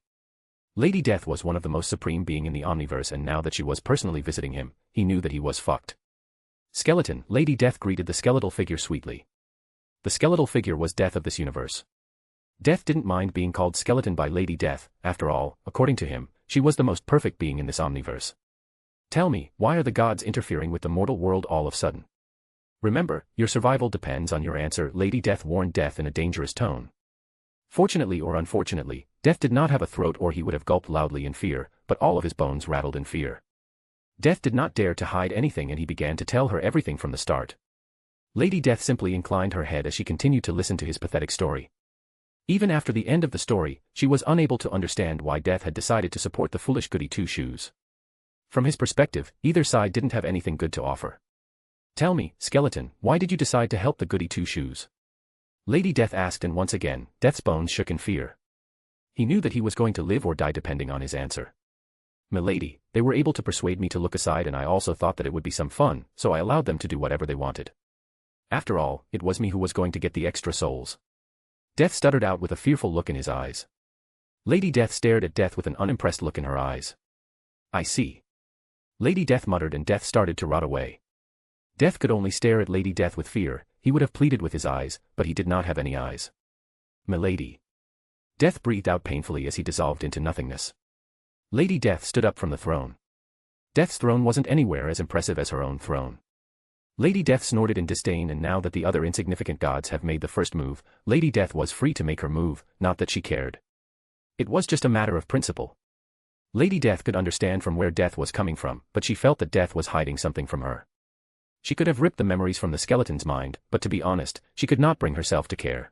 Lady Death was one of the most supreme being in the Omniverse, and now that she was personally visiting him, he knew that he was fucked. "Skeleton," Lady Death greeted the skeletal figure sweetly. The skeletal figure was Death of this universe. Death didn't mind being called skeleton by Lady Death, after all, according to him, she was the most perfect being in this Omniverse. "Tell me, why are the gods interfering with the mortal world all of a sudden? Remember, your survival depends on your answer," Lady Death warned Death in a dangerous tone. Fortunately or unfortunately, Death did not have a throat or he would have gulped loudly in fear, but all of his bones rattled in fear. Death did not dare to hide anything, and he began to tell her everything from the start. Lady Death simply inclined her head as she continued to listen to his pathetic story. Even after the end of the story, she was unable to understand why Death had decided to support the foolish goody two-shoes. From his perspective, either side didn't have anything good to offer. "Tell me, skeleton, why did you decide to help the goody two-shoes?" Lady Death asked, and once again, Death's bones shook in fear. He knew that he was going to live or die depending on his answer. "Milady, they were able to persuade me to look aside, and I also thought that it would be some fun, so I allowed them to do whatever they wanted. After all, it was me who was going to get the extra souls." Death stuttered out with a fearful look in his eyes. Lady Death stared at Death with an unimpressed look in her eyes. "I see." Lady Death muttered, and Death started to rot away. Death could only stare at Lady Death with fear. He would have pleaded with his eyes, but he did not have any eyes. "Milady." Death breathed out painfully as he dissolved into nothingness. Lady Death stood up from the throne. Death's throne wasn't anywhere as impressive as her own throne. Lady Death snorted in disdain, and now that the other insignificant gods have made the first move, Lady Death was free to make her move, not that she cared. It was just a matter of principle. Lady Death could understand from where Death was coming from, but she felt that Death was hiding something from her. She could have ripped the memories from the skeleton's mind, but to be honest, she could not bring herself to care.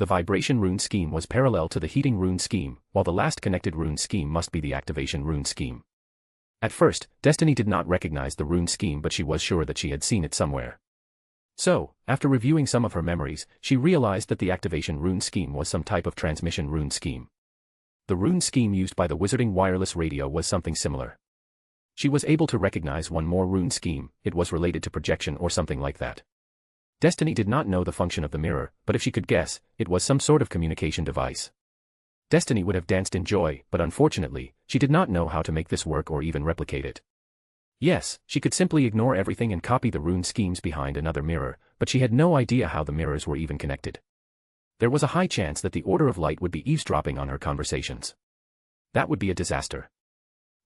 The vibration rune scheme was parallel to the heating rune scheme, while the last connected rune scheme must be the activation rune scheme. At first, Destiny did not recognize the rune scheme, but she was sure that she had seen it somewhere. So, after reviewing some of her memories, she realized that the activation rune scheme was some type of transmission rune scheme. The rune scheme used by the Wizarding wireless radio was something similar. She was able to recognize one more rune scheme. It was related to projection or something like that. Destiny did not know the function of the mirror, but if she could guess, it was some sort of communication device. Destiny would have danced in joy, but unfortunately, she did not know how to make this work or even replicate it. Yes, she could simply ignore everything and copy the rune schemes behind another mirror, but she had no idea how the mirrors were even connected. There was a high chance that the Order of Light would be eavesdropping on her conversations. That would be a disaster.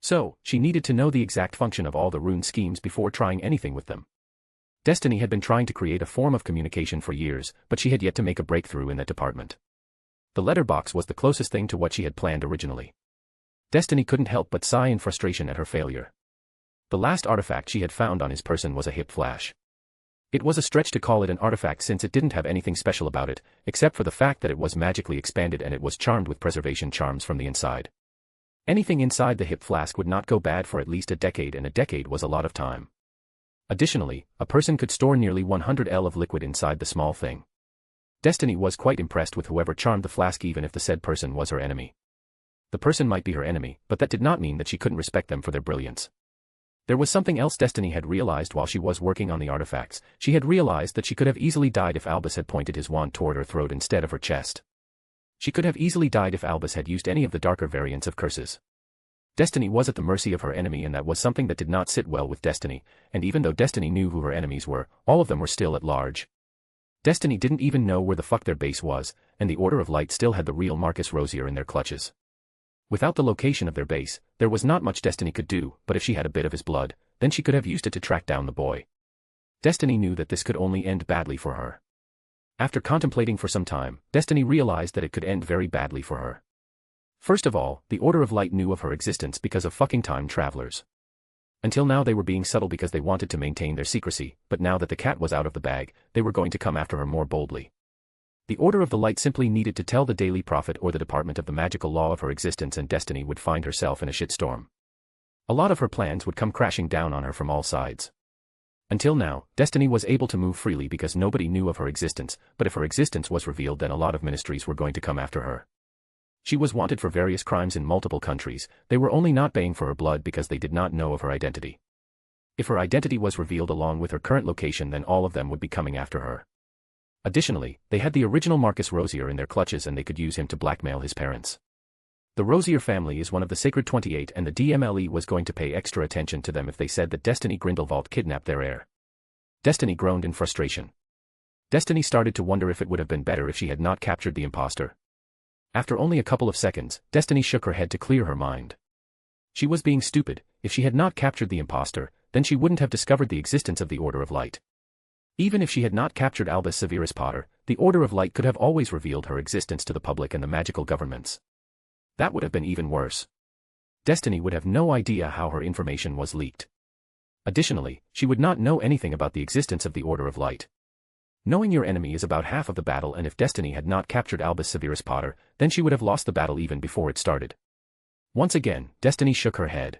So, she needed to know the exact function of all the rune schemes before trying anything with them. Destiny had been trying to create a form of communication for years, but she had yet to make a breakthrough in that department. The letterbox was the closest thing to what she had planned originally. Destiny couldn't help but sigh in frustration at her failure. The last artifact she had found on his person was a hip flash. It was a stretch to call it an artifact since it didn't have anything special about it, except for the fact that it was magically expanded and it was charmed with preservation charms from the inside. Anything inside the hip flask would not go bad for at least a decade, and a decade was a lot of time. Additionally, a person could store nearly 100 L of liquid inside the small thing. Destiny was quite impressed with whoever charmed the flask, even if the said person was her enemy. The person might be her enemy, but that did not mean that she couldn't respect them for their brilliance. There was something else Destiny had realized while she was working on the artifacts. She had realized that she could have easily died if Albus had pointed his wand toward her throat instead of her chest. She could have easily died if Albus had used any of the darker variants of curses. Destiny was at the mercy of her enemy, and that was something that did not sit well with Destiny, and even though Destiny knew who her enemies were, all of them were still at large. Destiny didn't even know where the fuck their base was, and the Order of Light still had the real Marcus Rosier in their clutches. Without the location of their base, there was not much Destiny could do, but if she had a bit of his blood, then she could have used it to track down the boy. Destiny knew that this could only end badly for her. After contemplating for some time, Destiny realized that it could end very badly for her. First of all, the Order of Light knew of her existence because of fucking time travelers. Until now they were being subtle because they wanted to maintain their secrecy, but now that the cat was out of the bag, they were going to come after her more boldly. The Order of the Light simply needed to tell the Daily Prophet or the Department of the Magical Law of her existence, and Destiny would find herself in a shitstorm. A lot of her plans would come crashing down on her from all sides. Until now, Destiny was able to move freely because nobody knew of her existence, but if her existence was revealed, then a lot of ministries were going to come after her. She was wanted for various crimes in multiple countries. They were only not paying for her blood because they did not know of her identity. If her identity was revealed along with her current location, then all of them would be coming after her. Additionally, they had the original Marcus Rosier in their clutches, and they could use him to blackmail his parents. The Rosier family is one of the Sacred 28, and the DMLE was going to pay extra attention to them if they said that Destiny Grindelwald kidnapped their heir. Destiny groaned in frustration. Destiny started to wonder if it would have been better if she had not captured the imposter. After only a couple of seconds, Destiny shook her head to clear her mind. She was being stupid. If she had not captured the imposter, then she wouldn't have discovered the existence of the Order of Light. Even if she had not captured Albus Severus Potter, the Order of Light could have always revealed her existence to the public and the magical governments. That would have been even worse. Destiny would have no idea how her information was leaked. Additionally, she would not know anything about the existence of the Order of Light. Knowing your enemy is about half of the battle, and if Destiny had not captured Albus Severus Potter, then she would have lost the battle even before it started. Once again, Destiny shook her head.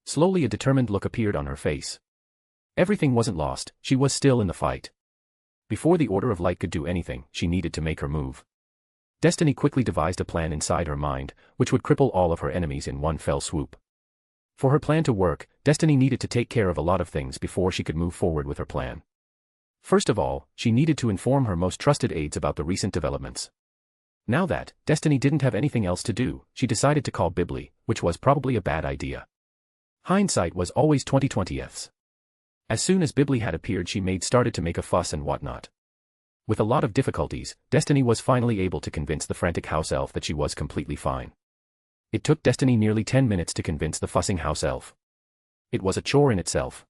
Slowly a determined look appeared on her face. Everything wasn't lost, she was still in the fight. Before the Order of Light could do anything, she needed to make her move. Destiny quickly devised a plan inside her mind, which would cripple all of her enemies in one fell swoop. For her plan to work, Destiny needed to take care of a lot of things before she could move forward with her plan. First of all, she needed to inform her most trusted aides about the recent developments. Now that Destiny didn't have anything else to do, she decided to call Bibli, which was probably a bad idea. Hindsight was always 20/20ths. As soon as Bibli had appeared, she started to make a fuss and whatnot. With a lot of difficulties, Destiny was finally able to convince the frantic house elf that she was completely fine. It took Destiny nearly 10 minutes to convince the fussing house elf. It was a chore in itself.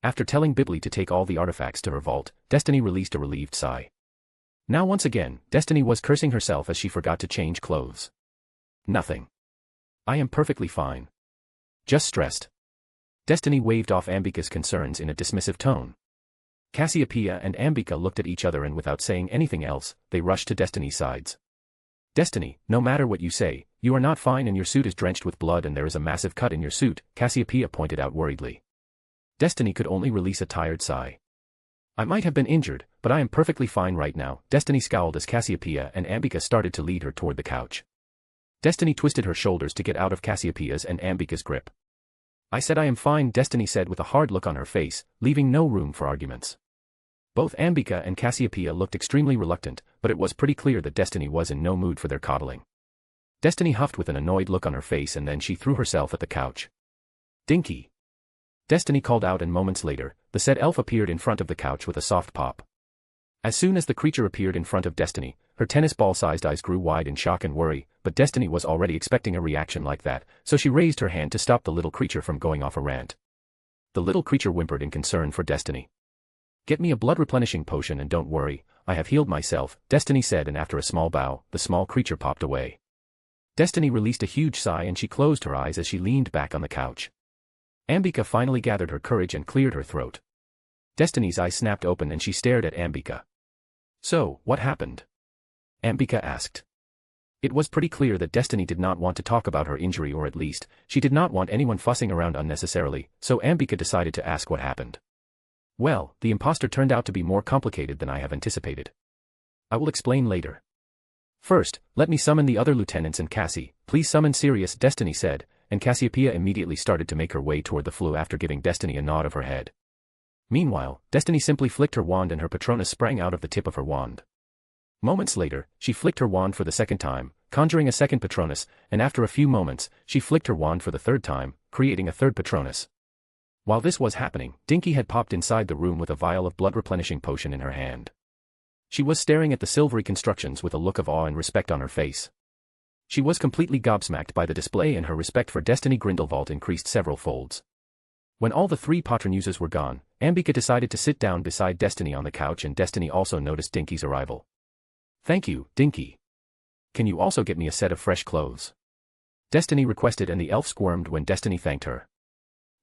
After telling Bibli to take all the artifacts to her vault, Destiny released a relieved sigh. Now once again, Destiny was cursing herself as she forgot to change clothes. Nothing. I am perfectly fine. Just stressed. Destiny waved off Ambika's concerns in a dismissive tone. Cassiopeia and Ambika looked at each other and without saying anything else, they rushed to Destiny's sides. Destiny, no matter what you say, you are not fine and your suit is drenched with blood and there is a massive cut in your suit, Cassiopeia pointed out worriedly. Destiny could only release a tired sigh. I might have been injured, but I am perfectly fine right now, Destiny scowled as Cassiopeia and Ambika started to lead her toward the couch. Destiny twisted her shoulders to get out of Cassiopeia's and Ambika's grip. I said I am fine, Destiny said with a hard look on her face, leaving no room for arguments. Both Ambika and Cassiopeia looked extremely reluctant, but it was pretty clear that Destiny was in no mood for their coddling. Destiny huffed with an annoyed look on her face and then she threw herself at the couch. Dinky! Destiny called out and moments later, the said elf appeared in front of the couch with a soft pop. As soon as the creature appeared in front of Destiny, her tennis ball-sized eyes grew wide in shock and worry, but Destiny was already expecting a reaction like that, so she raised her hand to stop the little creature from going off a rant. The little creature whimpered in concern for Destiny. Get me a blood-replenishing potion and don't worry, I have healed myself, Destiny said, and after a small bow, the small creature popped away. Destiny released a huge sigh and she closed her eyes as she leaned back on the couch. Ambika finally gathered her courage and cleared her throat. Destiny's eyes snapped open and she stared at Ambika. So, what happened? Ambika asked. It was pretty clear that Destiny did not want to talk about her injury, or at least, she did not want anyone fussing around unnecessarily, so Ambika decided to ask what happened. Well, the imposter turned out to be more complicated than I have anticipated. I will explain later. First, let me summon the other lieutenants and Cassie, please summon Sirius, Destiny said, and Cassiopeia immediately started to make her way toward the flue after giving Destiny a nod of her head. Meanwhile, Destiny simply flicked her wand and her Patronus sprang out of the tip of her wand. Moments later, she flicked her wand for the second time, conjuring a second Patronus, and after a few moments, she flicked her wand for the third time, creating a third Patronus. While this was happening, Dinky had popped inside the room with a vial of blood-replenishing potion in her hand. She was staring at the silvery constructions with a look of awe and respect on her face. She was completely gobsmacked by the display and her respect for Destiny Grindelwald increased several folds. When all the three Patronuses were gone, Ambika decided to sit down beside Destiny on the couch and Destiny also noticed Dinky's arrival. Thank you, Dinky. Can you also get me a set of fresh clothes? Destiny requested and the elf squirmed when Destiny thanked her.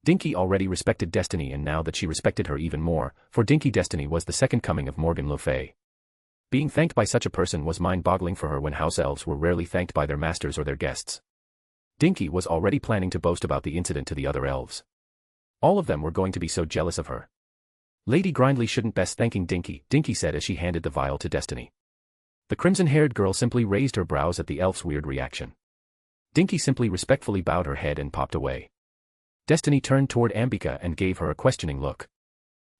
Dinky already respected Destiny and now that she respected her even more, for Dinky Destiny was the second coming of Morgan Le Fay. Being thanked by such a person was mind-boggling for her when house elves were rarely thanked by their masters or their guests. Dinky was already planning to boast about the incident to the other elves. All of them were going to be so jealous of her. Lady Grindley shouldn't best thanking Dinky, Dinky said as she handed the vial to Destiny. The crimson-haired girl simply raised her brows at the elf's weird reaction. Dinky simply respectfully bowed her head and popped away. Destiny turned toward Ambika and gave her a questioning look.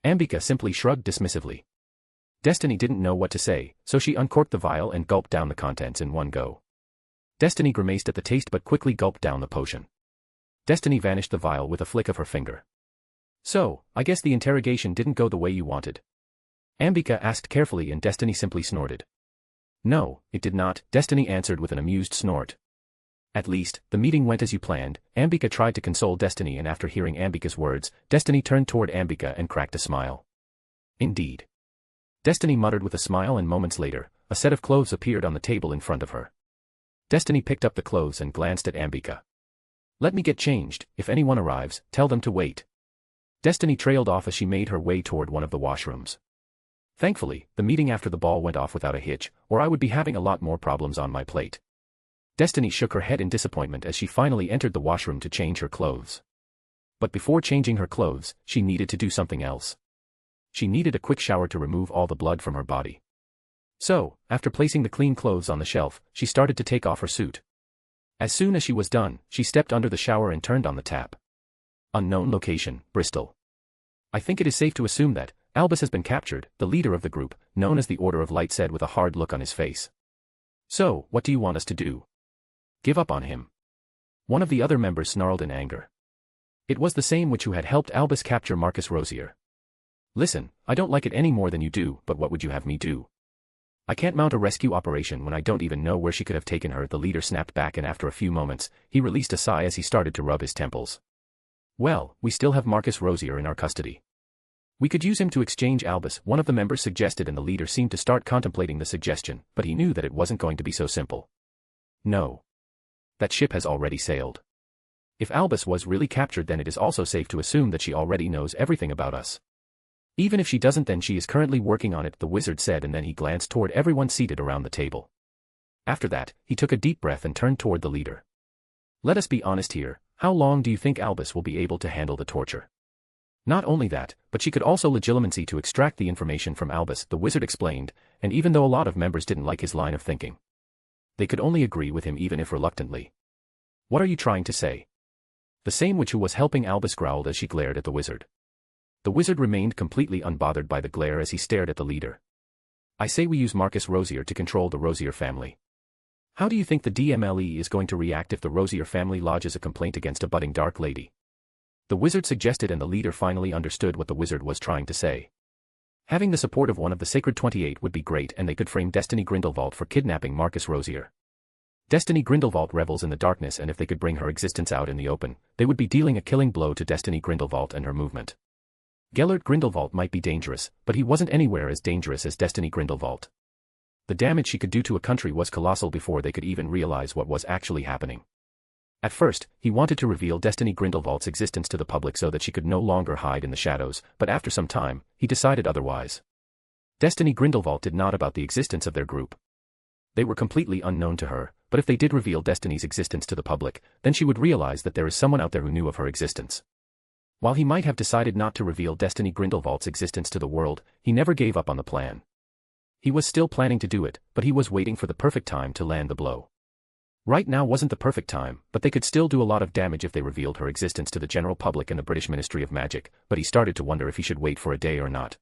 Ambika simply shrugged dismissively. Destiny didn't know what to say, so she uncorked the vial and gulped down the contents in one go. Destiny grimaced at the taste but quickly gulped down the potion. Destiny vanished the vial with a flick of her finger. So, I guess the interrogation didn't go the way you wanted? Ambika asked carefully and Destiny simply snorted. No, it did not, Destiny answered with an amused snort. At least, the meeting went as you planned, Ambika tried to console Destiny and after hearing Ambika's words, Destiny turned toward Ambika and cracked a smile. Indeed. Destiny muttered with a smile and moments later, a set of clothes appeared on the table in front of her. Destiny picked up the clothes and glanced at Ambika. Let me get changed, if anyone arrives, tell them to wait. Destiny trailed off as she made her way toward one of the washrooms. Thankfully, the meeting after the ball went off without a hitch, or I would be having a lot more problems on my plate. Destiny shook her head in disappointment as she finally entered the washroom to change her clothes. But before changing her clothes, she needed to do something else. She needed a quick shower to remove all the blood from her body. So, after placing the clean clothes on the shelf, she started to take off her suit. As soon as she was done, she stepped under the shower and turned on the tap. Unknown location, Bristol. I think it is safe to assume that Albus has been captured, the leader of the group, known as the Order of Light said with a hard look on his face. So, what do you want us to do? Give up on him. One of the other members snarled in anger. It was the same witch who had helped Albus capture Marcus Rosier. Listen, I don't like it any more than you do, but what would you have me do? I can't mount a rescue operation when I don't even know where she could have taken her, the leader snapped back and after a few moments, he released a sigh as he started to rub his temples. Well, we still have Marcus Rosier in our custody. We could use him to exchange Albus, one of the members suggested and the leader seemed to start contemplating the suggestion, but he knew that it wasn't going to be so simple. No. That ship has already sailed. If Albus was really captured then it is also safe to assume that she already knows everything about us. Even if she doesn't, then she is currently working on it, the wizard said, and then he glanced toward everyone seated around the table. After that, he took a deep breath and turned toward the leader. Let us be honest here, how long do you think Albus will be able to handle the torture? Not only that, but she could also legilimency to extract the information from Albus, the wizard explained, and even though a lot of members didn't like his line of thinking, they could only agree with him even if reluctantly. What are you trying to say? The same witch who was helping Albus growled as she glared at the wizard. The wizard remained completely unbothered by the glare as he stared at the leader. I say we use Marcus Rosier to control the Rosier family. How do you think the DMLE is going to react if the Rosier family lodges a complaint against a budding dark lady? The wizard suggested, and the leader finally understood what the wizard was trying to say. Having the support of one of the Sacred 28 would be great, and they could frame Destiny Grindelwald for kidnapping Marcus Rosier. Destiny Grindelwald revels in the darkness, and if they could bring her existence out in the open, they would be dealing a killing blow to Destiny Grindelwald and her movement. Gellert Grindelwald might be dangerous, but he wasn't anywhere as dangerous as Destiny Grindelwald. The damage she could do to a country was colossal before they could even realize what was actually happening. At first, he wanted to reveal Destiny Grindelwald's existence to the public so that she could no longer hide in the shadows, but after some time, he decided otherwise. Destiny Grindelwald did not about the existence of their group. They were completely unknown to her, but if they did reveal Destiny's existence to the public, then she would realize that there is someone out there who knew of her existence. While he might have decided not to reveal Destiny Grindelwald's existence to the world, he never gave up on the plan. He was still planning to do it, but he was waiting for the perfect time to land the blow. Right now wasn't the perfect time, but they could still do a lot of damage if they revealed her existence to the general public and the British Ministry of Magic, but he started to wonder if he should wait for a day or not.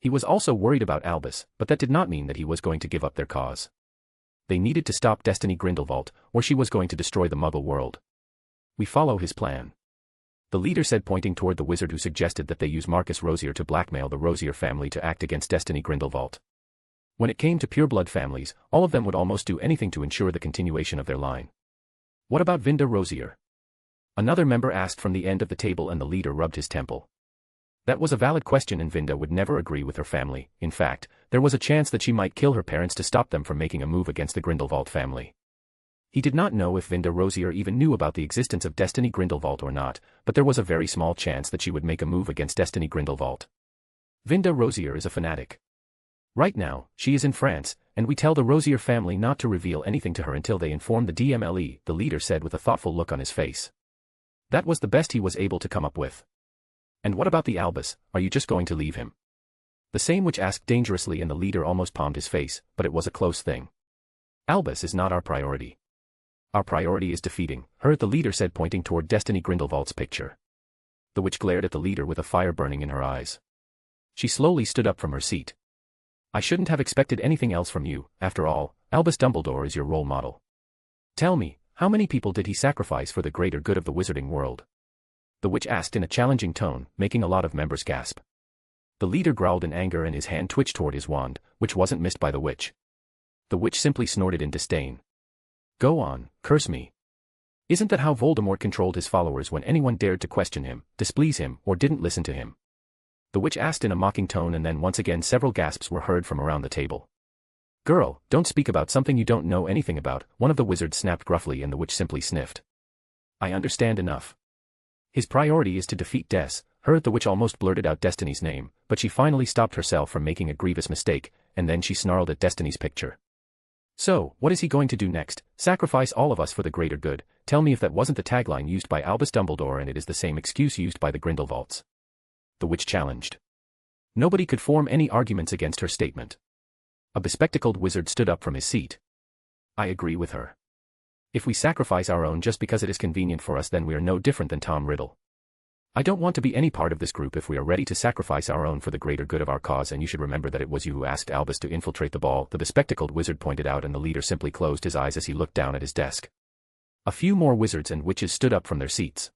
He was also worried about Albus, but that did not mean that he was going to give up their cause. They needed to stop Destiny Grindelwald, or she was going to destroy the Muggle world. We follow his plan. The leader said, pointing toward the wizard who suggested that they use Marcus Rosier to blackmail the Rosier family to act against Destiny Grindelwald. When it came to pureblood families, all of them would almost do anything to ensure the continuation of their line. What about Vinda Rosier? Another member asked from the end of the table, and the leader rubbed his temple. That was a valid question, and Vinda would never agree with her family. In fact, there was a chance that she might kill her parents to stop them from making a move against the Grindelwald family. He did not know if Vinda Rosier even knew about the existence of Destiny Grindelwald or not, but there was a very small chance that she would make a move against Destiny Grindelwald. Vinda Rosier is a fanatic. Right now, she is in France, and we tell the Rosier family not to reveal anything to her until they inform the DMLE, the leader said with a thoughtful look on his face. That was the best he was able to come up with. And what about the Albus, are you just going to leave him? The same witch asked dangerously, and the leader almost palmed his face, but it was a close thing. Albus is not our priority. Our priority is defeating her, the leader said, pointing toward Destiny Grindelwald's picture. The witch glared at the leader with a fire burning in her eyes. She slowly stood up from her seat. I shouldn't have expected anything else from you. After all, Albus Dumbledore is your role model. Tell me, how many people did he sacrifice for the greater good of the wizarding world? The witch asked in a challenging tone, making a lot of members gasp. The leader growled in anger, and his hand twitched toward his wand, which wasn't missed by the witch. The witch simply snorted in disdain. Go on, curse me. Isn't that how Voldemort controlled his followers when anyone dared to question him, displease him, or didn't listen to him? The witch asked in a mocking tone, and then once again several gasps were heard from around the table. Girl, don't speak about something you don't know anything about, one of the wizards snapped gruffly, and the witch simply sniffed. I understand enough. His priority is to defeat her, the witch almost blurted out Destiny's name, but she finally stopped herself from making a grievous mistake, and then she snarled at Destiny's picture. So, what is he going to do next? Sacrifice all of us for the greater good? Tell me if that wasn't the tagline used by Albus Dumbledore, and it is the same excuse used by the Grindelwalds. The witch challenged. Nobody could form any arguments against her statement. A bespectacled wizard stood up from his seat. I agree with her. If we sacrifice our own just because it is convenient for us, then we are no different than Tom Riddle. I don't want to be any part of this group if we are ready to sacrifice our own for the greater good of our cause, and you should remember that it was you who asked Albus to infiltrate the ball, the bespectacled wizard pointed out, and the leader simply closed his eyes as he looked down at his desk. A few more wizards and witches stood up from their seats.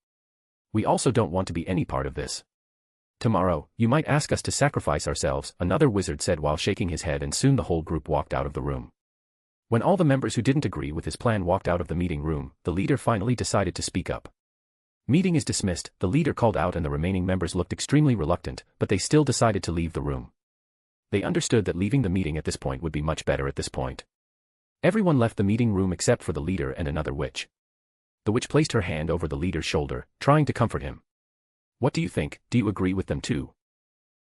We also don't want to be any part of this. Tomorrow, you might ask us to sacrifice ourselves, another wizard said while shaking his head, and soon the whole group walked out of the room. When all the members who didn't agree with his plan walked out of the meeting room, the leader finally decided to speak up. Meeting is dismissed, the leader called out, and the remaining members looked extremely reluctant, but they still decided to leave the room. They understood that leaving the meeting at this point would be much better at this point. Everyone left the meeting room except for the leader and another witch. The witch placed her hand over the leader's shoulder, trying to comfort him. What do you think? Do you agree with them too?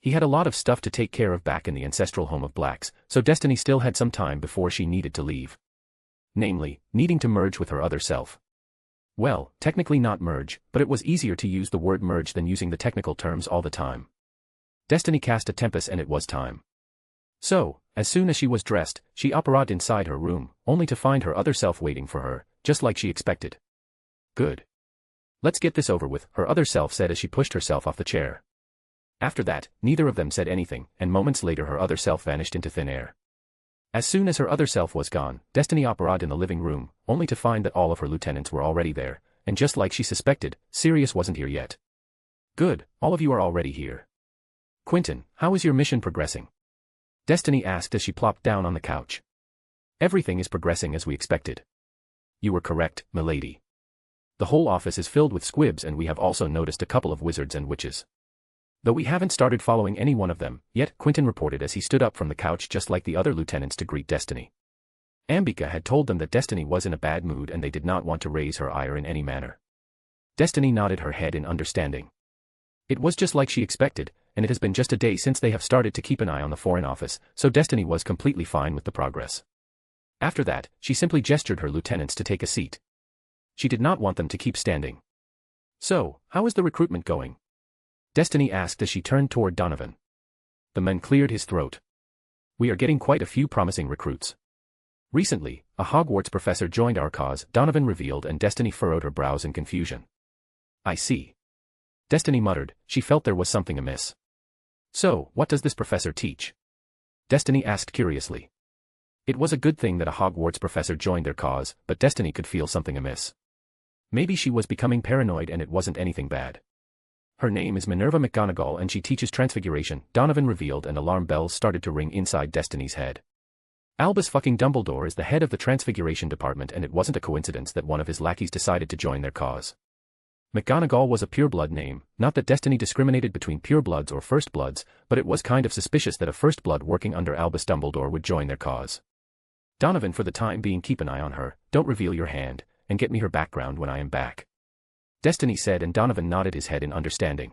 He had a lot of stuff to take care of back in the ancestral home of blacks, so Destiny still had some time before she needed to leave. Namely, needing to merge with her other self. Well, technically not merge, but it was easier to use the word merge than using the technical terms all the time. Destiny cast a tempest and it was time. So, as soon as she was dressed, she operated inside her room, only to find her other self waiting for her, just like she expected. Good. Let's get this over with, her other self said as she pushed herself off the chair. After that, neither of them said anything, and moments later her other self vanished into thin air. As soon as her other self was gone, Destiny operated in the living room, only to find that all of her lieutenants were already there, and just like she suspected, Sirius wasn't here yet. Good, all of you are already here. Quentin, how is your mission progressing? Destiny asked as she plopped down on the couch. Everything is progressing as we expected. You were correct, milady. The whole office is filled with squibs and we have also noticed a couple of wizards and witches. Though we haven't started following any one of them, yet, Quentin reported as he stood up from the couch just like the other lieutenants to greet Destiny. Ambika had told them that Destiny was in a bad mood and they did not want to raise her ire in any manner. Destiny nodded her head in understanding. It was just like she expected, and it has been just a day since they have started to keep an eye on the Foreign Office, so Destiny was completely fine with the progress. After that, she simply gestured her lieutenants to take a seat. She did not want them to keep standing. So, how is the recruitment going? Destiny asked as she turned toward Donovan. The man cleared his throat. We are getting quite a few promising recruits. Recently, a Hogwarts professor joined our cause, Donovan revealed, and Destiny furrowed her brows in confusion. I see. Destiny muttered, she felt there was something amiss. So, what does this professor teach? Destiny asked curiously. It was a good thing that a Hogwarts professor joined their cause, but Destiny could feel something amiss. Maybe she was becoming paranoid and it wasn't anything bad. Her name is Minerva McGonagall and she teaches transfiguration, Donovan revealed, and alarm bells started to ring inside Destiny's head. Albus fucking Dumbledore is the head of the transfiguration department and it wasn't a coincidence that one of his lackeys decided to join their cause. McGonagall was a pureblood name, not that Destiny discriminated between purebloods or firstbloods, but it was kind of suspicious that a firstblood working under Albus Dumbledore would join their cause. Donovan, for the time being, keep an eye on her, don't reveal your hand, and get me her background when I am back. Destiny said, and Donovan nodded his head in understanding.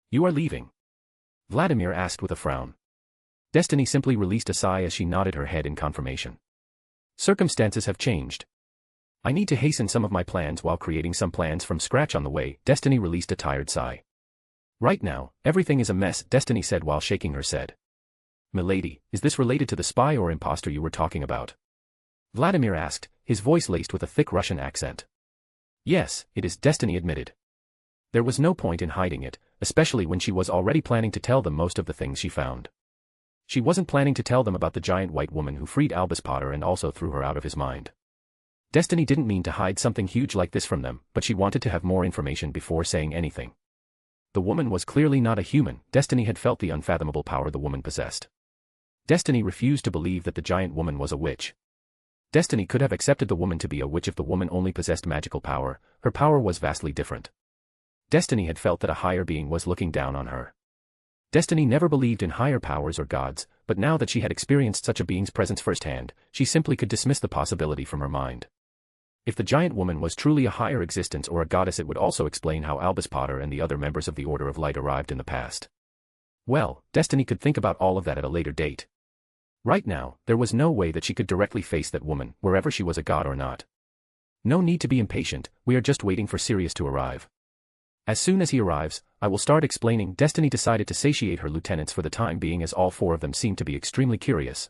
You are leaving? Vladimir asked with a frown. Destiny simply released a sigh as she nodded her head in confirmation. Circumstances have changed. I need to hasten some of my plans while creating some plans from scratch on the way. Destiny released a tired sigh. Right now, everything is a mess, Destiny said while shaking her head. Milady, is this related to the spy or imposter you were talking about? Vladimir asked, his voice laced with a thick Russian accent. Yes, it is, Destiny admitted. There was no point in hiding it, especially when she was already planning to tell them most of the things she found. She wasn't planning to tell them about the giant white woman who freed Albus Potter and also threw her out of his mind. Destiny didn't mean to hide something huge like this from them, but she wanted to have more information before saying anything. The woman was clearly not a human. Destiny had felt the unfathomable power the woman possessed. Destiny refused to believe that the giant woman was a witch. Destiny could have accepted the woman to be a witch if the woman only possessed magical power. Her power was vastly different. Destiny had felt that a higher being was looking down on her. Destiny never believed in higher powers or gods, but now that she had experienced such a being's presence firsthand, she simply could dismiss the possibility from her mind. If the giant woman was truly a higher existence or a goddess, it would also explain how Albus Potter and the other members of the Order of Light arrived in the past. Well, Destiny could think about all of that at a later date. Right now, there was no way that she could directly face that woman, wherever she was a god or not. No need to be impatient, we are just waiting for Sirius to arrive. As soon as he arrives, I will start explaining. Destiny decided to satiate her lieutenants for the time being as all four of them seemed to be extremely curious.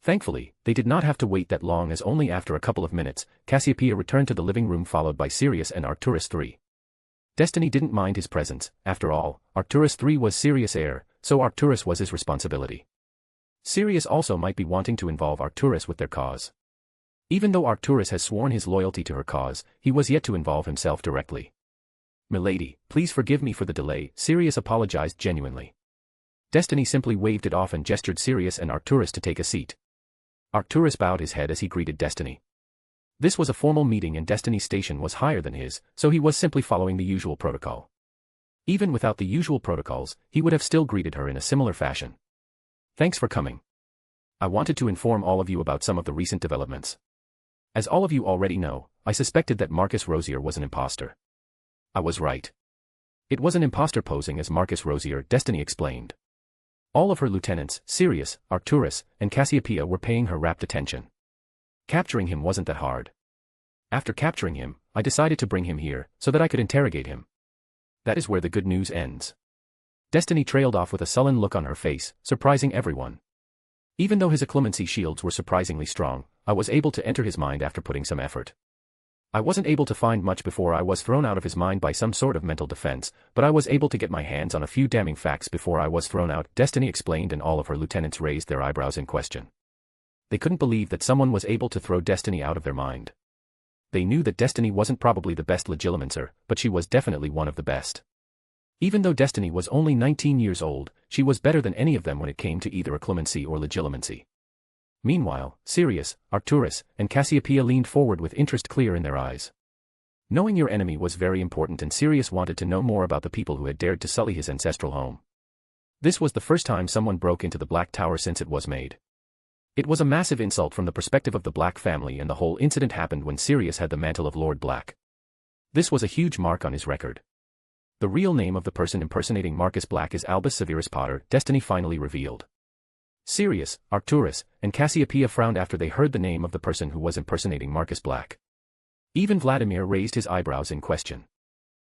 Thankfully, they did not have to wait that long as only after a couple of minutes, Cassiopeia returned to the living room followed by Sirius and Arcturus III. Destiny didn't mind his presence, after all, Arcturus III was Sirius' heir, so Arcturus was his responsibility. Sirius also might be wanting to involve Arcturus with their cause. Even though Arcturus has sworn his loyalty to her cause, he was yet to involve himself directly. Milady, please forgive me for the delay, Sirius apologized genuinely. Destiny simply waved it off and gestured Sirius and Arcturus to take a seat. Arcturus bowed his head as he greeted Destiny. This was a formal meeting and Destiny's station was higher than his, so he was simply following the usual protocol. Even without the usual protocols, he would have still greeted her in a similar fashion. Thanks for coming. I wanted to inform all of you about some of the recent developments. As all of you already know, I suspected that Marcus Rosier was an imposter. I was right. It was an imposter posing as Marcus Rosier, Destiny explained. All of her lieutenants, Sirius, Arcturus, and Cassiopeia were paying her rapt attention. Capturing him wasn't that hard. After capturing him, I decided to bring him here, so that I could interrogate him. That is where the good news ends. Destiny trailed off with a sullen look on her face, surprising everyone. Even though his occlumency shields were surprisingly strong, I was able to enter his mind after putting some effort. I wasn't able to find much before I was thrown out of his mind by some sort of mental defense, but I was able to get my hands on a few damning facts before I was thrown out, Destiny explained, and all of her lieutenants raised their eyebrows in question. They couldn't believe that someone was able to throw Destiny out of their mind. They knew that Destiny wasn't probably the best legilimencer, but she was definitely one of the best. Even though Destiny was only 19 years old, she was better than any of them when it came to either occlumency or legilimency. Meanwhile, Sirius, Arcturus, and Cassiopeia leaned forward with interest clear in their eyes. Knowing your enemy was very important, and Sirius wanted to know more about the people who had dared to sully his ancestral home. This was the first time someone broke into the Black Tower since it was made. It was a massive insult from the perspective of the Black family, and the whole incident happened when Sirius had the mantle of Lord Black. This was a huge mark on his record. The real name of the person impersonating Marcus Black is Albus Severus Potter, Destiny finally revealed. Sirius, Arcturus, and Cassiopeia frowned after they heard the name of the person who was impersonating Marcus Black. Even Vladimir raised his eyebrows in question.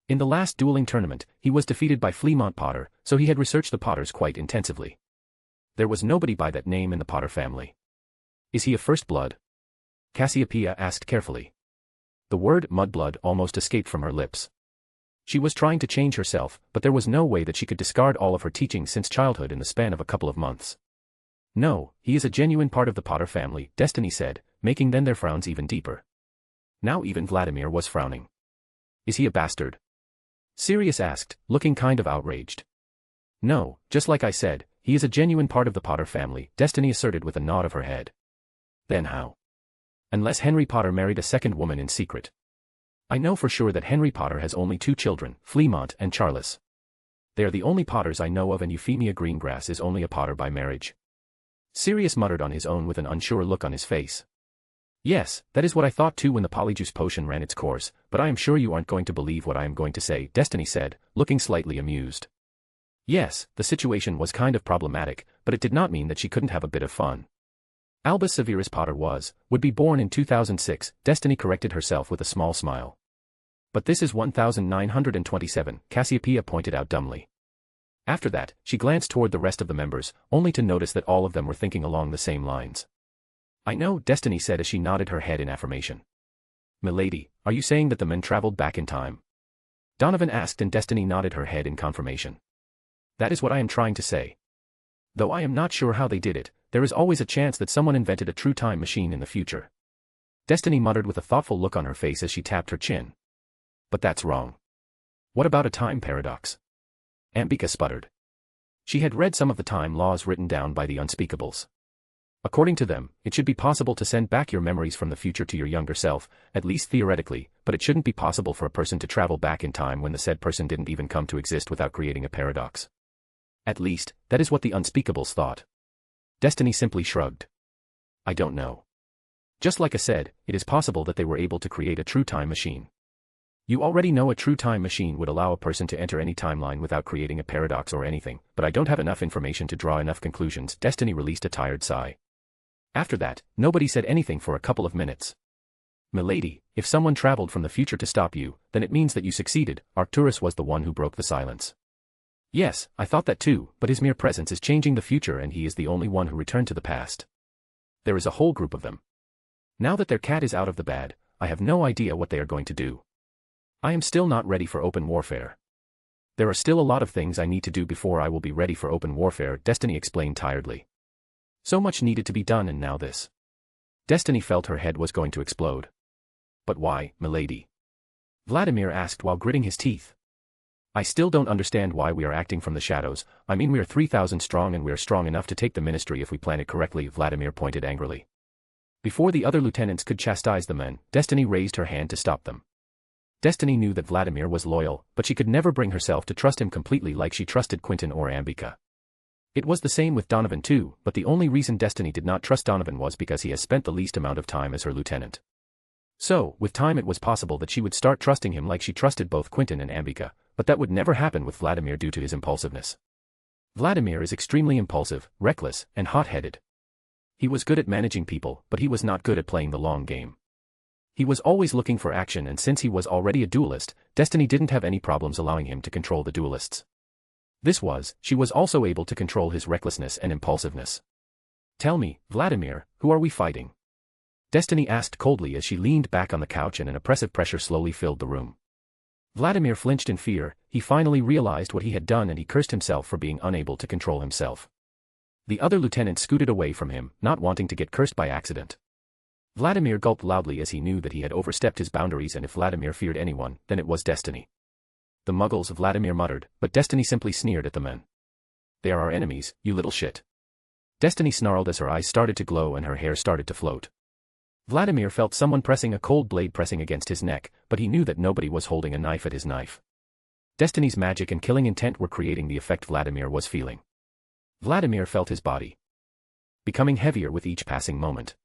In the last dueling tournament, he was defeated by Fleamont Potter, so he had researched the Potters quite intensively. There was nobody by that name in the Potter family. Is he a first blood? Cassiopeia asked carefully. The word mudblood almost escaped from her lips. She was trying to change herself, but there was no way that she could discard all of her teachings since childhood in the span of a couple of months. No, he is a genuine part of the Potter family, Destiny said, making then their frowns even deeper. Now even Vladimir was frowning. Is he a bastard? Sirius asked, looking kind of outraged. No, just like I said, he is a genuine part of the Potter family, Destiny asserted with a nod of her head. Then how? Unless Henry Potter married a second woman in secret. I know for sure that Henry Potter has only 2 children, Fleamont and Charles. They are the only Potters I know of, and Euphemia Greengrass is only a Potter by marriage. Sirius muttered on his own with an unsure look on his face. Yes, that is what I thought too when the polyjuice potion ran its course, but I am sure you aren't going to believe what I am going to say, Destiny said, looking slightly amused. Yes, the situation was kind of problematic, but it did not mean that she couldn't have a bit of fun. Albus Severus Potter would be born in 2006, Destiny corrected herself with a small smile. But this is 1927, Cassiopeia pointed out dumbly. After that, she glanced toward the rest of the members, only to notice that all of them were thinking along the same lines. I know, Destiny said as she nodded her head in affirmation. Milady, are you saying that the men traveled back in time? Donovan asked, and Destiny nodded her head in confirmation. That is what I am trying to say. Though I am not sure how they did it, there is always a chance that someone invented a true time machine in the future. Destiny muttered with a thoughtful look on her face as she tapped her chin. But that's wrong. What about a time paradox? Ambika sputtered. She had read some of the time laws written down by the Unspeakables. According to them, it should be possible to send back your memories from the future to your younger self, at least theoretically, but it shouldn't be possible for a person to travel back in time when the said person didn't even come to exist without creating a paradox. At least, that is what the Unspeakables thought. Destiny simply shrugged. I don't know. Just like I said, it is possible that they were able to create a true time machine. You already know a true time machine would allow a person to enter any timeline without creating a paradox or anything, but I don't have enough information to draw enough conclusions. Destiny released a tired sigh. After that, nobody said anything for a couple of minutes. Milady, if someone traveled from the future to stop you, then it means that you succeeded. Arcturus was the one who broke the silence. Yes, I thought that too, but his mere presence is changing the future, and he is the only one who returned to the past. There is a whole group of them. Now that their cat is out of the bag, I have no idea what they are going to do. I am still not ready for open warfare. There are still a lot of things I need to do before I will be ready for open warfare, Destiny explained tiredly. So much needed to be done, and now this. Destiny felt her head was going to explode. But why, milady? Vladimir asked while gritting his teeth. I still don't understand why we are acting from the shadows. I mean, we are 3,000 strong, and we are strong enough to take the ministry if we plan it correctly, Vladimir pointed angrily. Before the other lieutenants could chastise the men, Destiny raised her hand to stop them. Destiny knew that Vladimir was loyal, but she could never bring herself to trust him completely like she trusted Quentin or Ambika. It was the same with Donovan too, but the only reason Destiny did not trust Donovan was because he has spent the least amount of time as her lieutenant. So, with time it was possible that she would start trusting him like she trusted both Quentin and Ambika, but that would never happen with Vladimir due to his impulsiveness. Vladimir is extremely impulsive, reckless, and hot-headed. He was good at managing people, but he was not good at playing the long game. He was always looking for action, and since he was already a duelist, Destiny didn't have any problems allowing him to control the duelists. She was also able to control his recklessness and impulsiveness. "Tell me, Vladimir, who are we fighting?" Destiny asked coldly as she leaned back on the couch and an oppressive pressure slowly filled the room. Vladimir flinched in fear. He finally realized what he had done and he cursed himself for being unable to control himself. The other lieutenant scooted away from him, not wanting to get cursed by accident. Vladimir gulped loudly as he knew that he had overstepped his boundaries, and if Vladimir feared anyone, then it was Destiny. "The Muggles," Vladimir muttered, but Destiny simply sneered at the men. "They are our enemies, you little shit." Destiny snarled as her eyes started to glow and her hair started to float. Vladimir felt someone pressing a cold blade pressing against his neck, but he knew that nobody was holding a knife at his knife. Destiny's magic and killing intent were creating the effect Vladimir was feeling. Vladimir felt his body becoming heavier with each passing moment.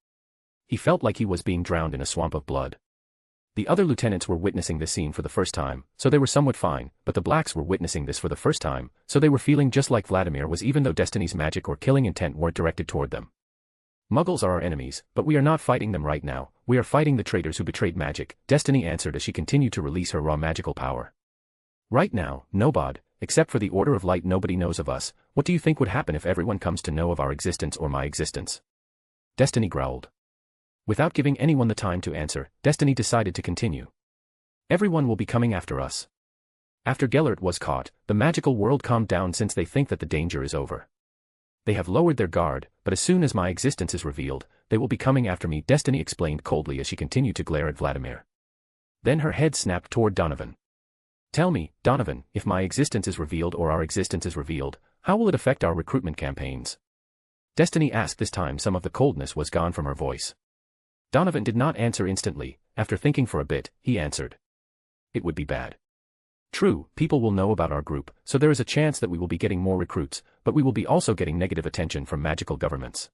He felt like he was being drowned in a swamp of blood. The other lieutenants were witnessing this scene for the first time, so they were somewhat fine, but the blacks were witnessing this for the first time, so they were feeling just like Vladimir was, even though Destiny's magic or killing intent weren't directed toward them. "Muggles are our enemies, but we are not fighting them right now, we are fighting the traitors who betrayed magic," Destiny answered as she continued to release her raw magical power. "Right now, nobody, except for the Order of Light, nobody knows of us. What do you think would happen if everyone comes to know of our existence or my existence?" Destiny growled. Without giving anyone the time to answer, Destiny decided to continue. "Everyone will be coming after us. After Gellert was caught, the magical world calmed down since they think that the danger is over. They have lowered their guard, but as soon as my existence is revealed, they will be coming after me," Destiny explained coldly as she continued to glare at Vladimir. Then her head snapped toward Donovan. "Tell me, Donovan, if my existence is revealed or our existence is revealed, how will it affect our recruitment campaigns?" Destiny asked. This time some of the coldness was gone from her voice. Donovan did not answer instantly. After thinking for a bit, he answered. "It would be bad. True, people will know about our group, so there is a chance that we will be getting more recruits, but we will be also getting negative attention from magical governments.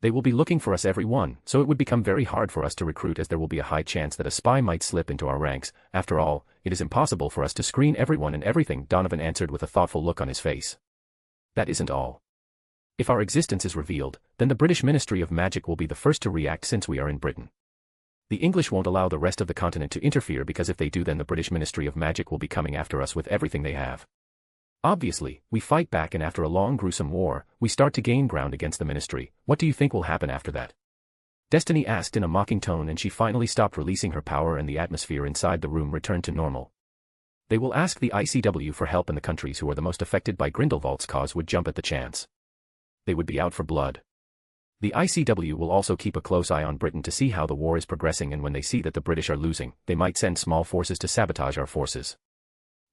They will be looking for us everyone, so it would become very hard for us to recruit, as there will be a high chance that a spy might slip into our ranks. After all, it is impossible for us to screen everyone and everything," Donovan answered with a thoughtful look on his face. "That isn't all. If our existence is revealed, then the British Ministry of Magic will be the first to react since we are in Britain. The English won't allow the rest of the continent to interfere, because if they do, then the British Ministry of Magic will be coming after us with everything they have. Obviously, we fight back, and after a long gruesome war, we start to gain ground against the ministry. What do you think will happen after that?" Destiny asked in a mocking tone, and she finally stopped releasing her power and the atmosphere inside the room returned to normal. "They will ask the ICW for help, and the countries who are the most affected by Grindelwald's cause would jump at the chance. They would be out for blood. The ICW will also keep a close eye on Britain to see how the war is progressing, and when they see that the British are losing, they might send small forces to sabotage our forces.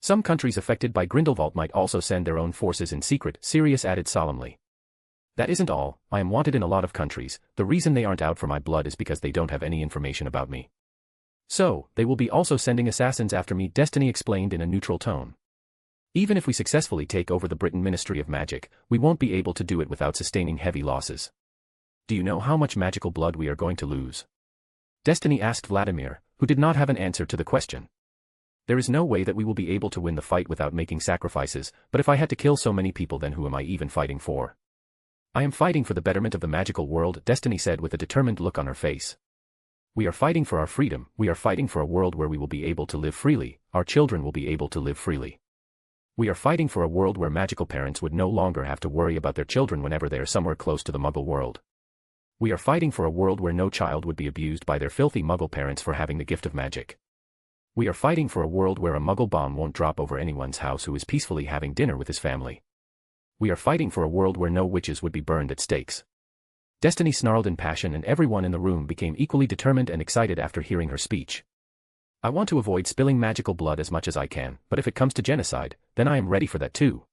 Some countries affected by Grindelwald might also send their own forces in secret," Sirius added solemnly. "That isn't all. I am wanted in a lot of countries. The reason they aren't out for my blood is because they don't have any information about me. So, they will be also sending assassins after me," Destiny explained in a neutral tone. "Even if we successfully take over the Britain Ministry of Magic, we won't be able to do it without sustaining heavy losses. Do you know how much magical blood we are going to lose?" Destiny asked Vladimir, who did not have an answer to the question. "There is no way that we will be able to win the fight without making sacrifices, but if I had to kill so many people, then who am I even fighting for?" "I am fighting for the betterment of the magical world," Destiny said with a determined look on her face. "We are fighting for our freedom. We are fighting for a world where we will be able to live freely, our children will be able to live freely. We are fighting for a world where magical parents would no longer have to worry about their children whenever they are somewhere close to the Muggle world. We are fighting for a world where no child would be abused by their filthy Muggle parents for having the gift of magic. We are fighting for a world where a Muggle bomb won't drop over anyone's house who is peacefully having dinner with his family. We are fighting for a world where no witches would be burned at stakes." Destiny snarled in passion, and everyone in the room became equally determined and excited after hearing her speech. "I want to avoid spilling magical blood as much as I can, but if it comes to genocide, then I am ready for that too.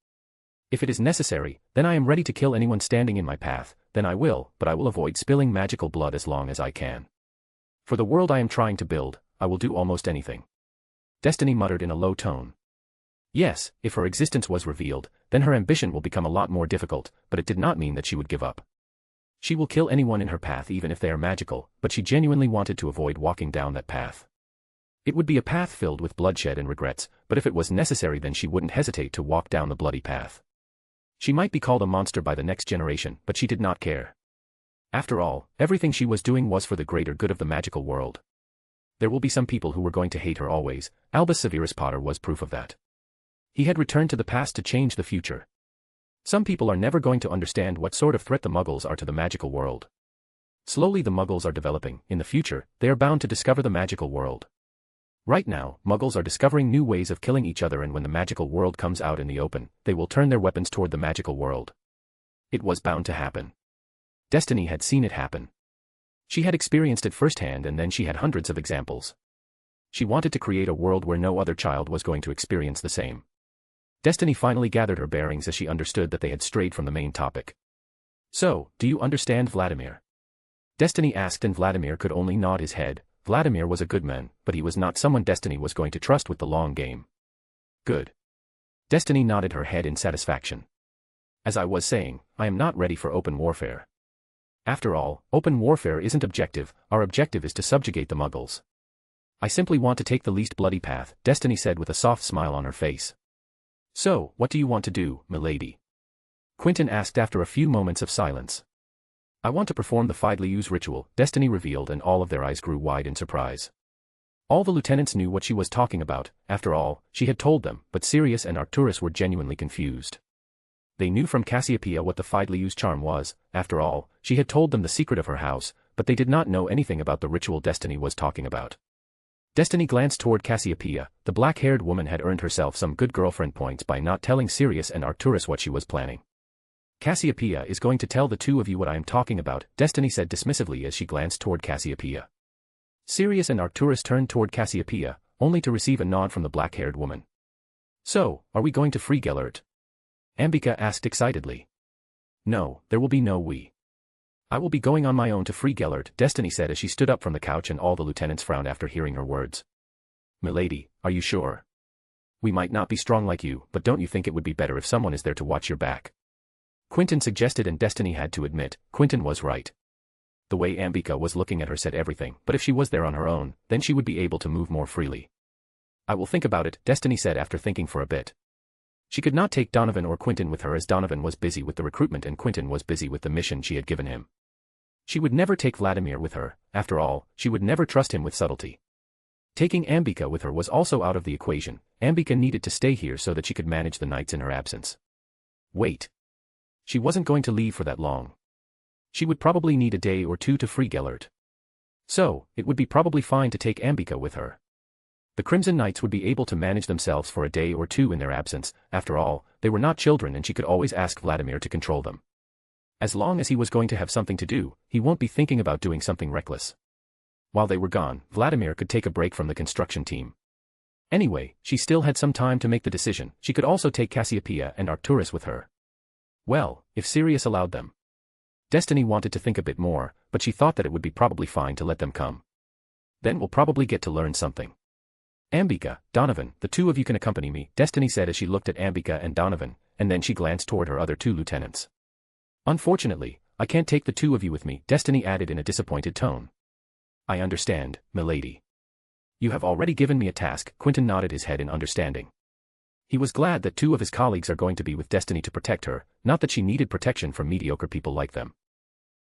If it is necessary, then I am ready to kill anyone standing in my path, then I will, but I will avoid spilling magical blood as long as I can. For the world I am trying to build, I will do almost anything." Destiny muttered in a low tone. Yes, if her existence was revealed, then her ambition will become a lot more difficult, but it did not mean that she would give up. She will kill anyone in her path even if they are magical, but she genuinely wanted to avoid walking down that path. It would be a path filled with bloodshed and regrets, but if it was necessary then she wouldn't hesitate to walk down the bloody path. She might be called a monster by the next generation, but she did not care. After all, everything she was doing was for the greater good of the magical world. There will be some people who were going to hate her always. Albus Severus Potter was proof of that. He had returned to the past to change the future. Some people are never going to understand what sort of threat the Muggles are to the magical world. Slowly the Muggles are developing. In the future, they are bound to discover the magical world. Right now, Muggles are discovering new ways of killing each other, and when the magical world comes out in the open, they will turn their weapons toward the magical world. It was bound to happen. Destiny had seen it happen. She had experienced it firsthand, and then she had hundreds of examples. She wanted to create a world where no other child was going to experience the same. Destiny finally gathered her bearings as she understood that they had strayed from the main topic. So, do you understand, Vladimir? Destiny asked, and Vladimir could only nod his head. Vladimir was a good man, but he was not someone Destiny was going to trust with the long game. Good. Destiny nodded her head in satisfaction. As I was saying, I am not ready for open warfare. After all, open warfare isn't objective, our objective is to subjugate the Muggles. I simply want to take the least bloody path, Destiny said with a soft smile on her face. So, what do you want to do, milady? Quentin asked after a few moments of silence. I want to perform the Fidelius ritual, Destiny revealed, and all of their eyes grew wide in surprise. All the lieutenants knew what she was talking about. After all, she had told them, but Sirius and Arcturus were genuinely confused. They knew from Cassiopeia what the Fidelius charm was. After all, she had told them the secret of her house, but they did not know anything about the ritual Destiny was talking about. Destiny glanced toward Cassiopeia. The black-haired woman had earned herself some good girlfriend points by not telling Sirius and Arcturus what she was planning. Cassiopeia is going to tell the two of you what I am talking about, Destiny said dismissively as she glanced toward Cassiopeia. Sirius and Arcturus turned toward Cassiopeia, only to receive a nod from the black-haired woman. So, are we going to free Gellert? Ambika asked excitedly. No, there will be no we. I will be going on my own to free Gellert, Destiny said as she stood up from the couch, and all the lieutenants frowned after hearing her words. Milady, are you sure? We might not be strong like you, but don't you think it would be better if someone is there to watch your back? Quentin suggested, and Destiny had to admit, Quentin was right. The way Ambika was looking at her said everything, but if she was there on her own, then she would be able to move more freely. I will think about it, Destiny said after thinking for a bit. She could not take Donovan or Quentin with her as Donovan was busy with the recruitment and Quentin was busy with the mission she had given him. She would never take Vladimir with her. After all, she would never trust him with subtlety. Taking Ambika with her was also out of the equation. Ambika needed to stay here so that she could manage the nights in her absence. Wait. She wasn't going to leave for that long. She would probably need a day or two to free Gellert. So, it would be probably fine to take Ambika with her. The Crimson Knights would be able to manage themselves for a day or two in their absence. After all, they were not children and she could always ask Vladimir to control them. As long as he was going to have something to do, he won't be thinking about doing something reckless. While they were gone, Vladimir could take a break from the construction team. Anyway, she still had some time to make the decision. She could also take Cassiopeia and Arcturus with her. Well, if Sirius allowed them. Destiny wanted to think a bit more, but she thought that it would be probably fine to let them come. Then we'll probably get to learn something. Ambika, Donovan, the two of you can accompany me, Destiny said as she looked at Ambika and Donovan, and then she glanced toward her other two lieutenants. Unfortunately, I can't take the two of you with me, Destiny added in a disappointed tone. I understand, milady. You have already given me a task, Quentin nodded his head in understanding. He was glad that two of his colleagues are going to be with Destiny to protect her, not that she needed protection from mediocre people like them.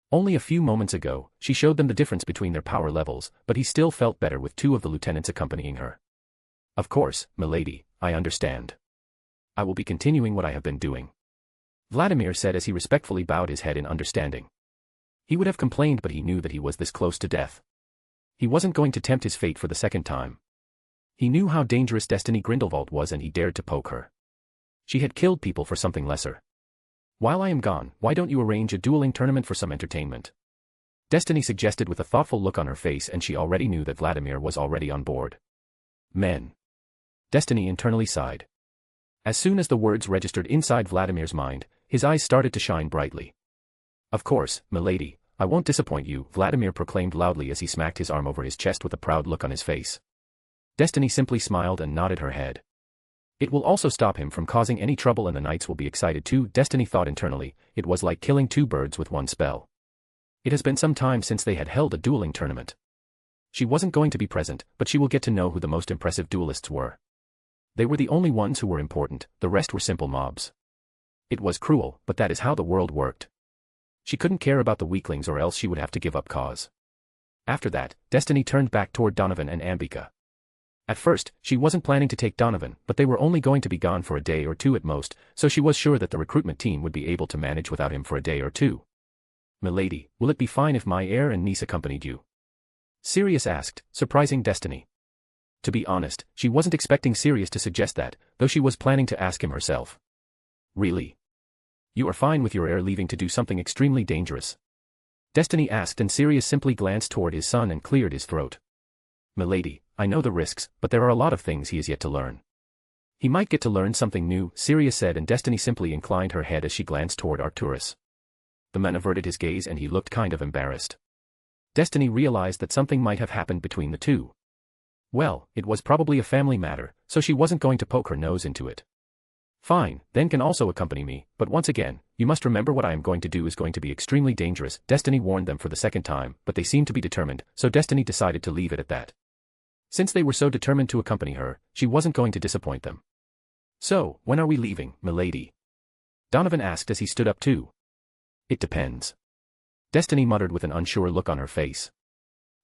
Only a few moments ago, she showed them the difference between their power levels, but he still felt better with two of the lieutenants accompanying her. Of course, milady, I understand. I will be continuing what I have been doing. Vladimir said as he respectfully bowed his head in understanding. He would have complained, but he knew that he was this close to death. He wasn't going to tempt his fate for the second time. He knew how dangerous Destiny Grindelwald was and he dared to poke her. She had killed people for something lesser. While I am gone, why don't you arrange a dueling tournament for some entertainment? Destiny suggested with a thoughtful look on her face, and she already knew that Vladimir was already on board. Men. Destiny internally sighed. As soon as the words registered inside Vladimir's mind, his eyes started to shine brightly. Of course, milady, I won't disappoint you, Vladimir proclaimed loudly as he smacked his arm over his chest with a proud look on his face. Destiny simply smiled and nodded her head. It will also stop him from causing any trouble and the knights will be excited too, Destiny thought internally. It was like killing two birds with one spell. It has been some time since they had held a dueling tournament. She wasn't going to be present, but she will get to know who the most impressive duelists were. They were the only ones who were important, the rest were simple mobs. It was cruel, but that is how the world worked. She couldn't care about the weaklings or else she would have to give up cause. After that, Destiny turned back toward Donovan and Ambika. At first, she wasn't planning to take Donovan, but they were only going to be gone for a day or two at most, so she was sure that the recruitment team would be able to manage without him for a day or two. "Milady, will it be fine if my heir and niece accompanied you?" Sirius asked, surprising Destiny. To be honest, she wasn't expecting Sirius to suggest that, though she was planning to ask him herself. "Really? You are fine with your heir leaving to do something extremely dangerous?" Destiny asked, and Sirius simply glanced toward his son and cleared his throat. "Milady, I know the risks, but there are a lot of things he is yet to learn." "He might get to learn something new," Sirius said, and Destiny simply inclined her head as she glanced toward Arcturus. The man averted his gaze and he looked kind of embarrassed. Destiny realized that something might have happened between the two. Well, it was probably a family matter, so she wasn't going to poke her nose into it. "Fine, then can also accompany me, but once again, you must remember what I am going to do is going to be extremely dangerous," Destiny warned them for the second time, but they seemed to be determined, so Destiny decided to leave it at that. Since they were so determined to accompany her, she wasn't going to disappoint them. "So, when are we leaving, milady?" Donovan asked as he stood up too. "It depends." Destiny muttered with an unsure look on her face.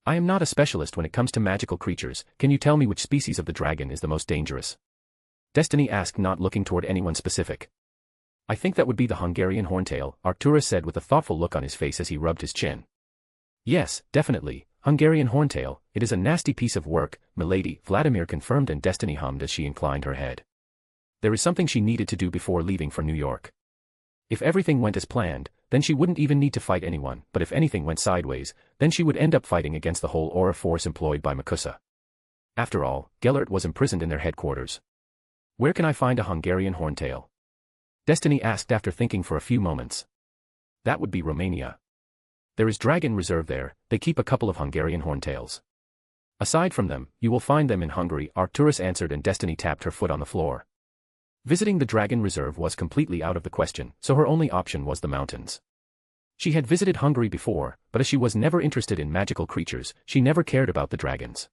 "I am not a specialist when it comes to magical creatures, can you tell me which species of the dragon is the most dangerous?" Destiny asked, not looking toward anyone specific. "I think that would be the Hungarian horntail," Arcturus said with a thoughtful look on his face as he rubbed his chin. "Yes, definitely, Hungarian horntail, it is a nasty piece of work, milady," Vladimir confirmed, and Destiny hummed as she inclined her head. There is something she needed to do before leaving for New York. If everything went as planned, then she wouldn't even need to fight anyone, but if anything went sideways, then she would end up fighting against the whole aura force employed by Makusa. After all, Gellert was imprisoned in their headquarters. "Where can I find a Hungarian horntail?" Destiny asked after thinking for a few moments. "That would be Romania. There is Dragon Reserve there, they keep a couple of Hungarian horntails. Aside from them, you will find them in Hungary," Arcturus answered, and Destiny tapped her foot on the floor. Visiting the Dragon Reserve was completely out of the question, so her only option was the mountains. She had visited Hungary before, but as she was never interested in magical creatures, she never cared about the dragons.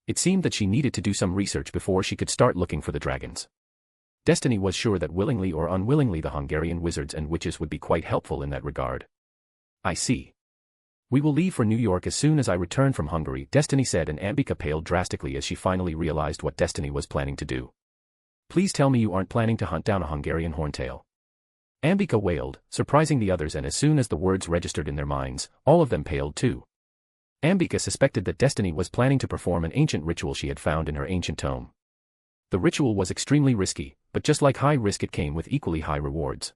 It seemed that she needed to do some research before she could start looking for the dragons. Destiny was sure that willingly or unwillingly the Hungarian wizards and witches would be quite helpful in that regard. "I see. We will leave for New York as soon as I return from Hungary," Destiny said, and Ambika paled drastically as she finally realized what Destiny was planning to do. "Please tell me you aren't planning to hunt down a Hungarian horntail." Ambika wailed, surprising the others, and as soon as the words registered in their minds, all of them paled too. Ambika suspected that Destiny was planning to perform an ancient ritual she had found in her ancient tome. The ritual was extremely risky, but just like high risk it came with equally high rewards.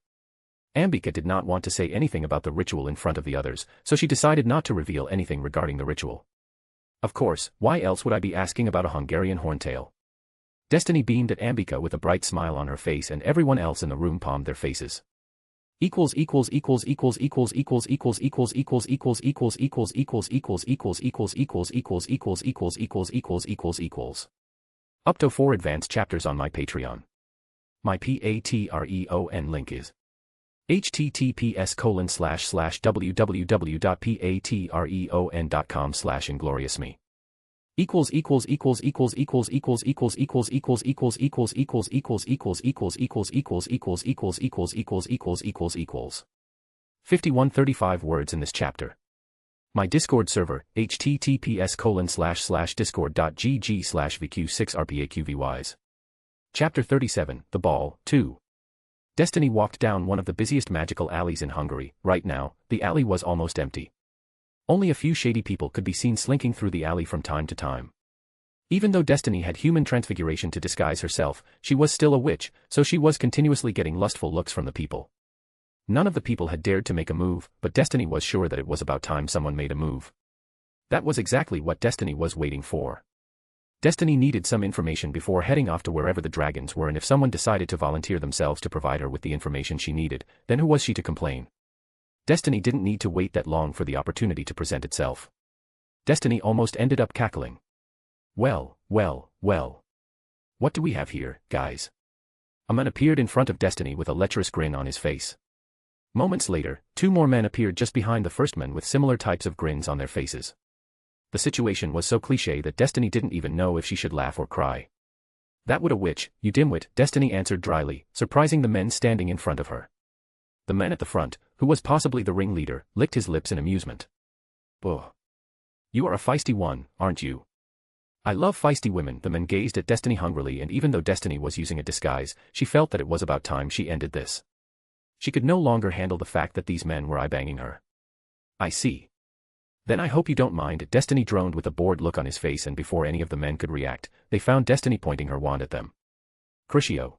Ambika did not want to say anything about the ritual in front of the others, so she decided not to reveal anything regarding the ritual. "Of course, why else would I be asking about a Hungarian horntail?" Destiny beamed at Ambika with a bright smile on her face, and everyone else in the room palmed their faces. Equals 4 advanced chapters on my Patreon. My Patreon link is https://www.patreon.com/ingloriousme. == 5135 words in this chapter. My Discord server, https://discord.gg/vq6rpaqvys. Chapter 37, The Ball, 2. Destiny walked down one of the busiest magical alleys in Hungary. Right now, the alley was almost empty. Only a few shady people could be seen slinking through the alley from time to time. Even though Destiny had human transfiguration to disguise herself, she was still a witch, so she was continuously getting lustful looks from the people. None of the people had dared to make a move, but Destiny was sure that it was about time someone made a move. That was exactly what Destiny was waiting for. Destiny needed some information before heading off to wherever the dragons were, and if someone decided to volunteer themselves to provide her with the information she needed, then who was she to complain? Destiny didn't need to wait that long for the opportunity to present itself. Destiny almost ended up cackling. Well. What do we have here, guys? A man appeared in front of Destiny with a lecherous grin on his face. Moments later, two more men appeared just behind the first men with similar types of grins on their faces. The situation was so cliché that Destiny didn't even know if she should laugh or cry. "That would a witch, you dimwit," Destiny answered dryly, surprising the men standing in front of her. The man at the front, who was possibly the ringleader, licked his lips in amusement. "Ugh. You are a feisty one, aren't you?" "I love feisty women." The men gazed at Destiny hungrily, and even though Destiny was using a disguise, she felt that it was about time she ended this. She could no longer handle the fact that these men were eye-banging her. "I see. Then I hope you don't mind," Destiny droned with a bored look on his face, and before any of the men could react, they found Destiny pointing her wand at them. "Crucio."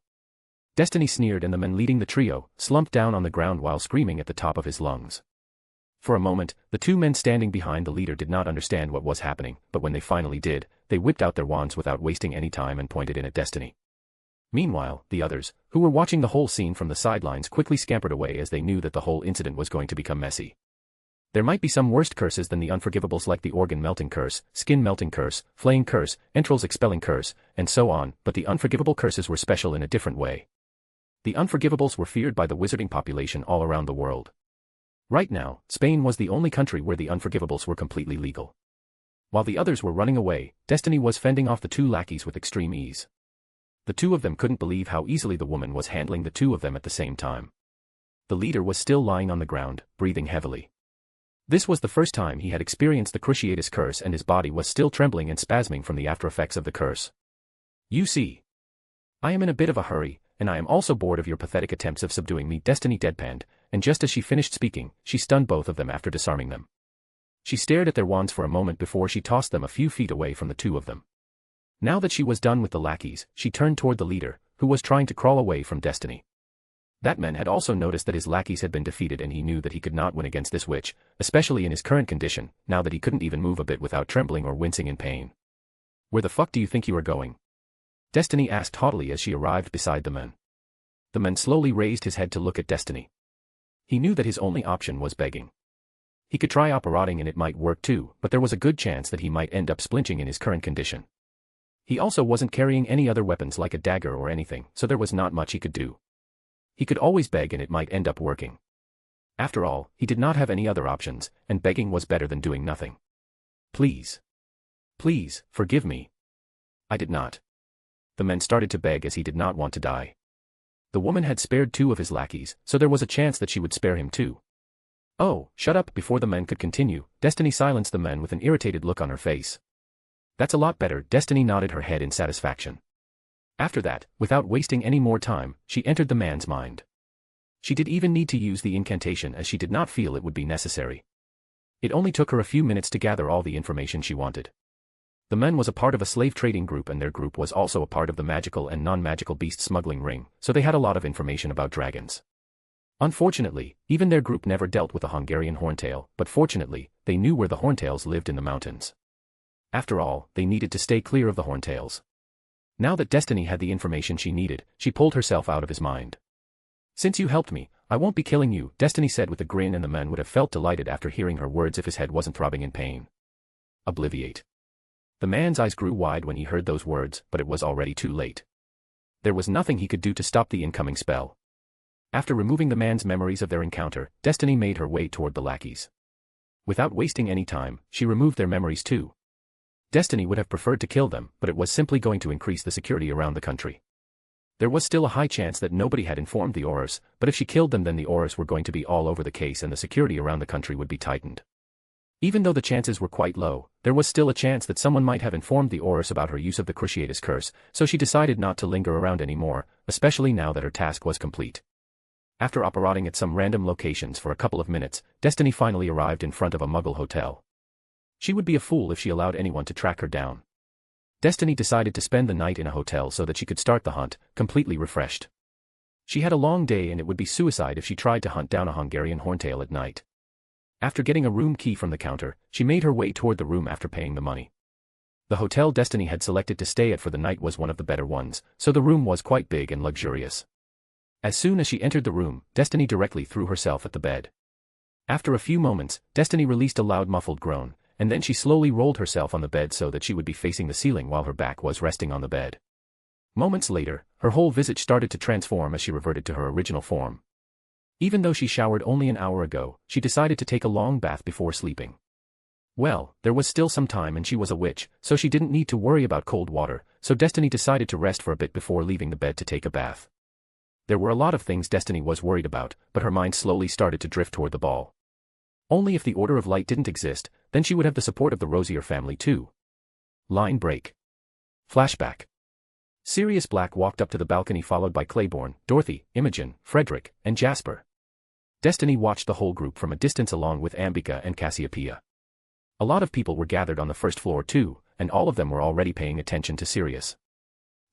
Destiny sneered, and the man leading the trio slumped down on the ground while screaming at the top of his lungs. For a moment, the two men standing behind the leader did not understand what was happening, but when they finally did, they whipped out their wands without wasting any time and pointed in at Destiny. Meanwhile, the others, who were watching the whole scene from the sidelines, quickly scampered away as they knew that the whole incident was going to become messy. There might be some worse curses than the unforgivables, like the organ melting curse, skin melting curse, flaying curse, entrails expelling curse, and so on, but the unforgivable curses were special in a different way. The unforgivables were feared by the wizarding population all around the world. Right now, Spain was the only country where the unforgivables were completely legal. While the others were running away, Destiny was fending off the two lackeys with extreme ease. The two of them couldn't believe how easily the woman was handling the two of them at the same time. The leader was still lying on the ground, breathing heavily. This was the first time he had experienced the Cruciatus curse, and his body was still trembling and spasming from the after-effects of the curse. "You see, I am in a bit of a hurry, and I am also bored of your pathetic attempts of subduing me," Destiny deadpanned, and just as she finished speaking, she stunned both of them after disarming them. She stared at their wands for a moment before she tossed them a few feet away from the two of them. Now that she was done with the lackeys, she turned toward the leader, who was trying to crawl away from Destiny. That man had also noticed that his lackeys had been defeated, and he knew that he could not win against this witch, especially in his current condition, now that he couldn't even move a bit without trembling or wincing in pain. "Where the fuck do you think you are going?" Destiny asked haughtily as she arrived beside the man. The man slowly raised his head to look at Destiny. He knew that his only option was begging. He could try operating and it might work too, but there was a good chance that he might end up splinching in his current condition. He also wasn't carrying any other weapons like a dagger or anything, so there was not much he could do. He could always beg and it might end up working. After all, he did not have any other options, and begging was better than doing nothing. "Please. Please, forgive me. I did not." The man started to beg as he did not want to die. The woman had spared two of his lackeys, so there was a chance that she would spare him too. "Oh, shut up!" Before the man could continue, Destiny silenced the man with an irritated look on her face. "That's a lot better." Destiny nodded her head in satisfaction. After that, without wasting any more time, she entered the man's mind. She did even need to use the incantation as she did not feel it would be necessary. It only took her a few minutes to gather all the information she wanted. The man was a part of a slave trading group, and their group was also a part of the magical and non-magical beast smuggling ring, so they had a lot of information about dragons. Unfortunately, even their group never dealt with a Hungarian horntail, but fortunately, they knew where the horntails lived in the mountains. After all, they needed to stay clear of the horntails. Now that Destiny had the information she needed, she pulled herself out of his mind. "Since you helped me, I won't be killing you," Destiny said with a grin, and the man would have felt delighted after hearing her words if his head wasn't throbbing in pain. "Obliviate." The man's eyes grew wide when he heard those words, but it was already too late. There was nothing he could do to stop the incoming spell. After removing the man's memories of their encounter, Destiny made her way toward the lackeys. Without wasting any time, she removed their memories too. Destiny would have preferred to kill them, but it was simply going to increase the security around the country. There was still a high chance that nobody had informed the Aurors, but if she killed them, then the Aurors were going to be all over the case and the security around the country would be tightened. Even though the chances were quite low, there was still a chance that someone might have informed the Aurors about her use of the Cruciatus curse, so she decided not to linger around anymore, especially now that her task was complete. After operating at some random locations for a couple of minutes, Destiny finally arrived in front of a Muggle hotel. She would be a fool if she allowed anyone to track her down. Destiny decided to spend the night in a hotel so that she could start the hunt, completely refreshed. She had a long day and it would be suicide if she tried to hunt down a Hungarian horntail at night. After getting a room key from the counter, she made her way toward the room after paying the money. The hotel Destiny had selected to stay at for the night was one of the better ones, so the room was quite big and luxurious. As soon as she entered the room, Destiny directly threw herself at the bed. After a few moments, Destiny released a loud muffled groan, and then she slowly rolled herself on the bed so that she would be facing the ceiling while her back was resting on the bed. Moments later, her whole visage started to transform as she reverted to her original form. Even though she showered only an hour ago, she decided to take a long bath before sleeping. Well, there was still some time and she was a witch, so she didn't need to worry about cold water, so Destiny decided to rest for a bit before leaving the bed to take a bath. There were a lot of things Destiny was worried about, but her mind slowly started to drift toward the ball. Only if the Order of Light didn't exist, then she would have the support of the Rosier family too. Line break. Flashback. Sirius Black walked up to the balcony followed by Claiborne, Dorothy, Imogen, Frederick, and Jasper. Destiny watched the whole group from a distance along with Ambika and Cassiopeia. A lot of people were gathered on the first floor too, and all of them were already paying attention to Sirius.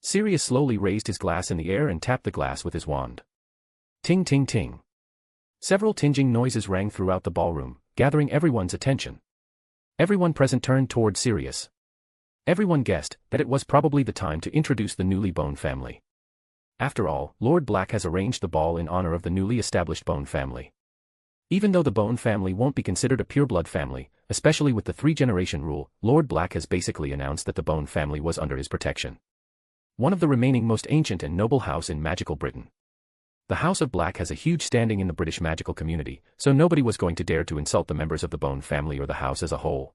Sirius slowly raised his glass in the air and tapped the glass with his wand. Ting ting ting. Several tinging noises rang throughout the ballroom, gathering everyone's attention. Everyone present turned toward Sirius. Everyone guessed that it was probably the time to introduce the newly Bone family. After all, Lord Black has arranged the ball in honor of the newly established Bone family. Even though the Bone family won't be considered a pureblood family, especially with the 3-generation rule, Lord Black has basically announced that the Bone family was under his protection. One of the remaining most ancient and noble house in magical Britain. The House of Black has a huge standing in the British magical community, so nobody was going to dare to insult the members of the Bone family or the house as a whole.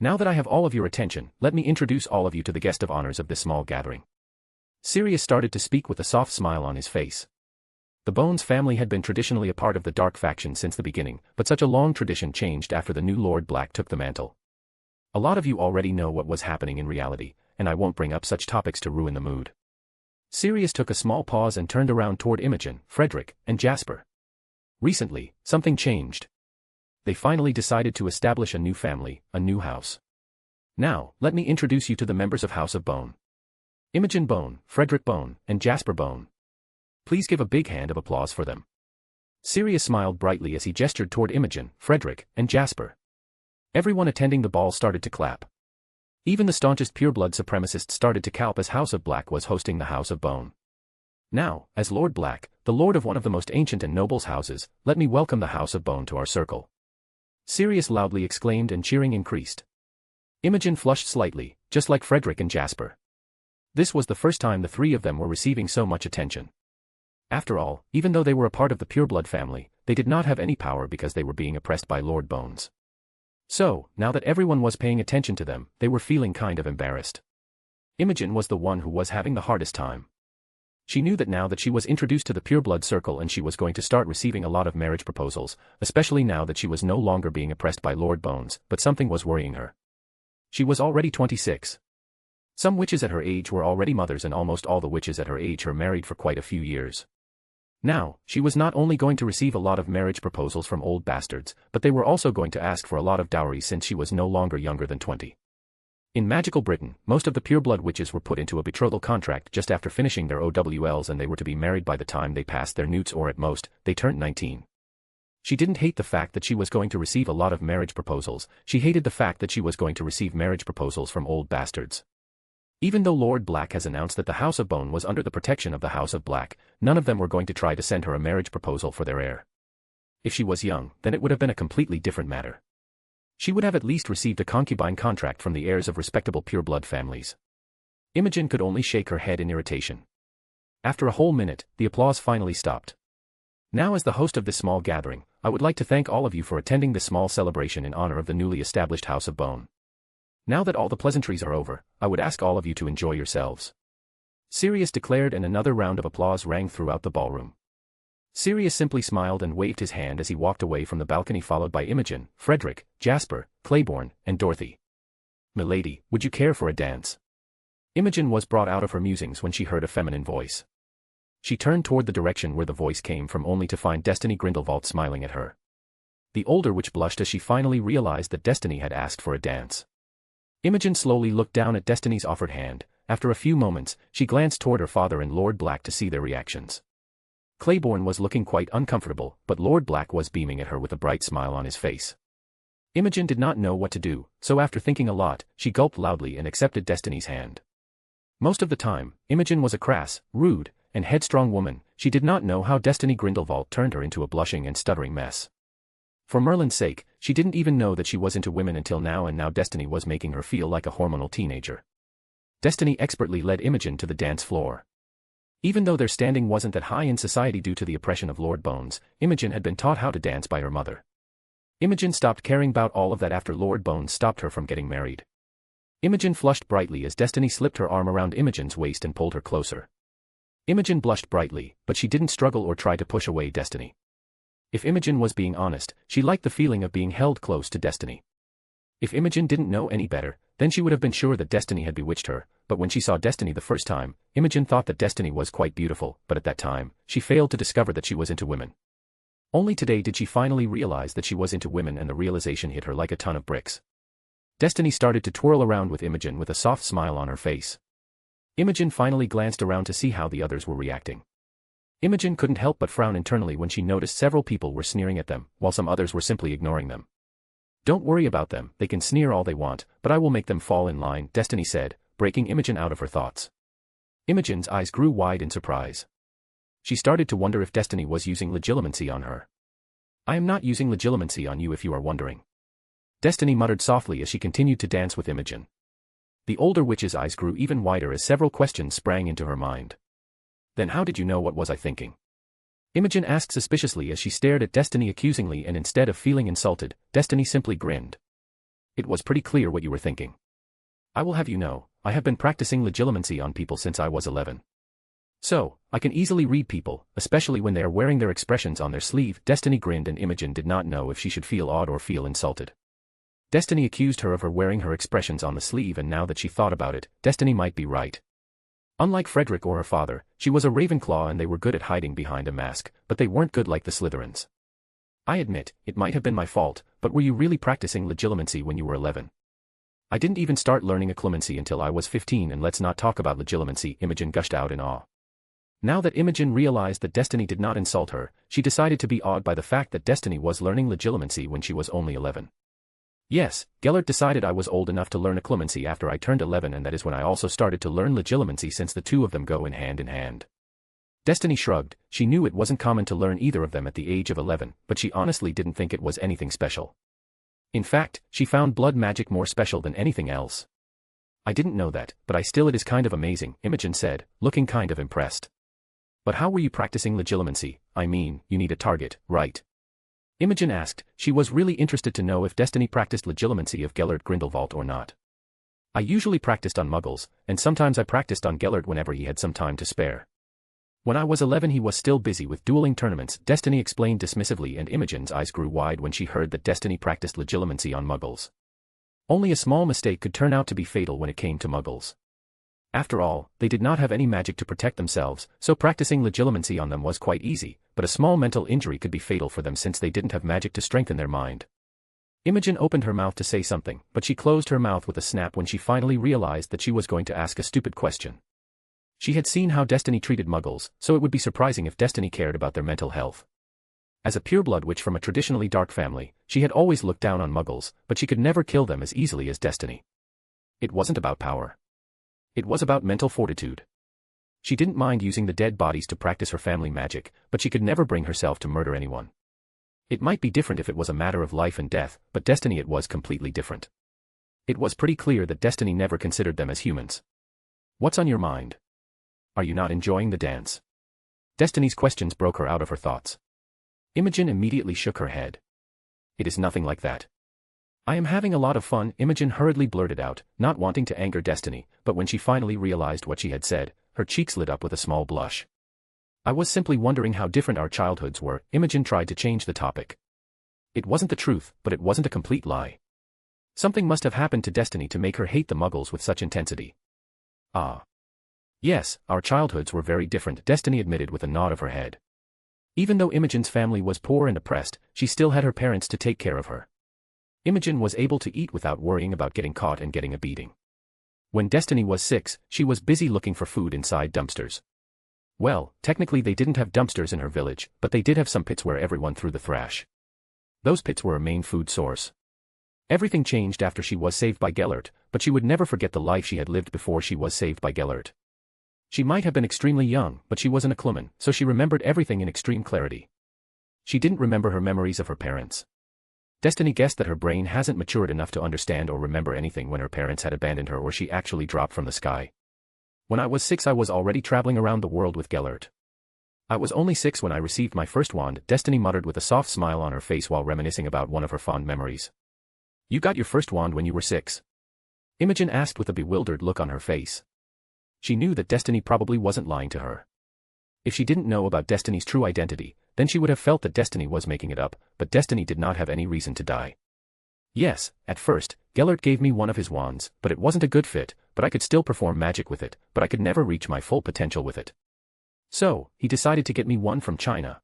Now that I have all of your attention, let me introduce all of you to the guest of honors of this small gathering. Sirius started to speak with a soft smile on his face. The Bones family had been traditionally a part of the Dark faction since the beginning, but such a long tradition changed after the new Lord Black took the mantle. A lot of you already know what was happening in reality, and I won't bring up such topics to ruin the mood. Sirius took a small pause and turned around toward Imogen, Frederick, and Jasper. Recently, something changed. They finally decided to establish a new family, a new house. Now, let me introduce you to the members of House of Bone. Imogen Bone, Frederick Bone, and Jasper Bone. Please give a big hand of applause for them. Sirius smiled brightly as he gestured toward Imogen, Frederick, and Jasper. Everyone attending the ball started to clap. Even the staunchest pureblood supremacists started to clap as House of Black was hosting the House of Bone. Now, as Lord Black, the lord of one of the most ancient and noble houses, let me welcome the House of Bone to our circle. Sirius loudly exclaimed and cheering increased. Imogen flushed slightly, just like Frederick and Jasper. This was the first time the three of them were receiving so much attention. After all, even though they were a part of the pureblood family, they did not have any power because they were being oppressed by Lord Bones. So, now that everyone was paying attention to them, they were feeling kind of embarrassed. Imogen was the one who was having the hardest time. She knew that now that she was introduced to the pureblood circle and she was going to start receiving a lot of marriage proposals, especially now that she was no longer being oppressed by Lord Bones, but something was worrying her. She was already 26. Some witches at her age were already mothers and almost all the witches at her age were married for quite a few years. Now, she was not only going to receive a lot of marriage proposals from old bastards, but they were also going to ask for a lot of dowry since she was no longer younger than 20. In magical Britain, most of the pureblood witches were put into a betrothal contract just after finishing their OWLs and they were to be married by the time they passed their newts or at most, they turned 19. She didn't hate the fact that she was going to receive a lot of marriage proposals, she hated the fact that she was going to receive marriage proposals from old bastards. Even though Lord Black has announced that the House of Bone was under the protection of the House of Black, none of them were going to try to send her a marriage proposal for their heir. If she was young, then it would have been a completely different matter. She would have at least received a concubine contract from the heirs of respectable pureblood families. Imogen could only shake her head in irritation. After a whole minute, the applause finally stopped. Now as the host of this small gathering, I would like to thank all of you for attending this small celebration in honor of the newly established House of Bone. Now that all the pleasantries are over, I would ask all of you to enjoy yourselves. Sirius declared and another round of applause rang throughout the ballroom. Sirius simply smiled and waved his hand as he walked away from the balcony followed by Imogen, Frederick, Jasper, Claiborne, and Dorothy. "Milady, would you care for a dance?" Imogen was brought out of her musings when she heard a feminine voice. She turned toward the direction where the voice came from only to find Destiny Grindelwald smiling at her. The older witch blushed as she finally realized that Destiny had asked for a dance. Imogen slowly looked down at Destiny's offered hand. After a few moments, she glanced toward her father and Lord Black to see their reactions. Claiborne was looking quite uncomfortable, but Lord Black was beaming at her with a bright smile on his face. Imogen did not know what to do, so after thinking a lot, she gulped loudly and accepted Destiny's hand. Most of the time, Imogen was a crass, rude, and headstrong woman. She did not know how Destiny Grindelwald turned her into a blushing and stuttering mess. For Merlin's sake, she didn't even know that she was into women until now, and now Destiny was making her feel like a hormonal teenager. Destiny expertly led Imogen to the dance floor. Even though their standing wasn't that high in society due to the oppression of Lord Bones, Imogen had been taught how to dance by her mother. Imogen stopped caring about all of that after Lord Bones stopped her from getting married. Imogen flushed brightly as Destiny slipped her arm around Imogen's waist and pulled her closer. Imogen blushed brightly, but she didn't struggle or try to push away Destiny. If Imogen was being honest, she liked the feeling of being held close to Destiny. If Imogen didn't know any better, then she would have been sure that Destiny had bewitched her, but when she saw Destiny the first time, Imogen thought that Destiny was quite beautiful, but at that time, she failed to discover that she was into women. Only today did she finally realize that she was into women, and the realization hit her like a ton of bricks. Destiny started to twirl around with Imogen with a soft smile on her face. Imogen finally glanced around to see how the others were reacting. Imogen couldn't help but frown internally when she noticed several people were sneering at them, while some others were simply ignoring them. "Don't worry about them, they can sneer all they want, but I will make them fall in line," Destiny said, breaking Imogen out of her thoughts. Imogen's eyes grew wide in surprise. She started to wonder if Destiny was using legilimency on her. "I am not using legilimency on you if you are wondering," Destiny muttered softly as she continued to dance with Imogen. The older witch's eyes grew even wider as several questions sprang into her mind. "Then how did you know what was I thinking?" Imogen asked suspiciously as she stared at Destiny accusingly, and instead of feeling insulted, Destiny simply grinned. "It was pretty clear what you were thinking. I will have you know, I have been practicing legilimency on people since I was 11. So, I can easily read people, especially when they are wearing their expressions on their sleeve." Destiny grinned, and Imogen did not know if she should feel awed or feel insulted. Destiny accused her of her wearing her expressions on the sleeve, and now that she thought about it, Destiny might be right. Unlike Frederick or her father, she was a Ravenclaw and they were good at hiding behind a mask, but they weren't good like the Slytherins. "I admit, it might have been my fault, but were you really practicing legilimency when you were 11? "I didn't even start learning occlumency until I was 15, and let's not talk about legilimency," Imogen gushed out in awe. Now that Imogen realized that Destiny did not insult her, she decided to be awed by the fact that Destiny was learning legilimency when she was only 11. "Yes, Gellert decided I was old enough to learn occlumency after I turned 11, and that is when I also started to learn legilimency, since the two of them go in hand." Destiny shrugged. She knew it wasn't common to learn either of them at the age of 11, but she honestly didn't think it was anything special. In fact, she found blood magic more special than anything else. "I didn't know that, but it is kind of amazing," Imogen said, looking kind of impressed. "But how were you practicing legilimency? I mean, you need a target, right?" Imogen asked. She was really interested to know if Destiny practiced legilimency of Gellert Grindelwald or not. "I usually practiced on muggles, and sometimes I practiced on Gellert whenever he had some time to spare. When I was 11 he was still busy with dueling tournaments," Destiny explained dismissively, and Imogen's eyes grew wide when she heard that Destiny practiced legilimency on muggles. Only a small mistake could turn out to be fatal when it came to muggles. After all, they did not have any magic to protect themselves, so practicing legilimency on them was quite easy, but a small mental injury could be fatal for them since they didn't have magic to strengthen their mind. Imogen opened her mouth to say something, but she closed her mouth with a snap when she finally realized that she was going to ask a stupid question. She had seen how Destiny treated muggles, so it would be surprising if Destiny cared about their mental health. As a pureblood witch from a traditionally dark family, she had always looked down on muggles, but she could never kill them as easily as Destiny. It wasn't about power. It was about mental fortitude. She didn't mind using the dead bodies to practice her family magic, but she could never bring herself to murder anyone. It might be different if it was a matter of life and death, but Destiny it was completely different. It was pretty clear that Destiny never considered them as humans. "What's on your mind? Are you not enjoying the dance?" Destiny's questions broke her out of her thoughts. Imogen immediately shook her head. "It is nothing like that. I am having a lot of fun," Imogen hurriedly blurted out, not wanting to anger Destiny, but when she finally realized what she had said, her cheeks lit up with a small blush. "I was simply wondering how different our childhoods were." Imogen tried to change the topic. It wasn't the truth, but it wasn't a complete lie. Something must have happened to Destiny to make her hate the muggles with such intensity. "Ah. Yes, our childhoods were very different," Destiny admitted with a nod of her head. Even though Imogen's family was poor and oppressed, she still had her parents to take care of her. Imogen was able to eat without worrying about getting caught and getting a beating. When Destiny was 6, she was busy looking for food inside dumpsters. Well, technically they didn't have dumpsters in her village, but they did have some pits where everyone threw the thrash. Those pits were a main food source. Everything changed after she was saved by Gellert, but she would never forget the life she had lived before she was saved by Gellert. She might have been extremely young, but she was an occlumen, so she remembered everything in extreme clarity. She didn't remember her memories of her parents. Destiny guessed that her brain hasn't matured enough to understand or remember anything when her parents had abandoned her or she actually dropped from the sky. When I was 6 I was already traveling around the world with Gellert. I was only 6 when I received my first wand, Destiny muttered with a soft smile on her face while reminiscing about one of her fond memories. You got your first wand when you were 6? Imogen asked with a bewildered look on her face. She knew that Destiny probably wasn't lying to her. If she didn't know about Destiny's true identity, then she would have felt that Destiny was making it up, but Destiny did not have any reason to die. Yes, at first, Gellert gave me one of his wands, but it wasn't a good fit, but I could still perform magic with it, but I could never reach my full potential with it. So, he decided to get me one from China.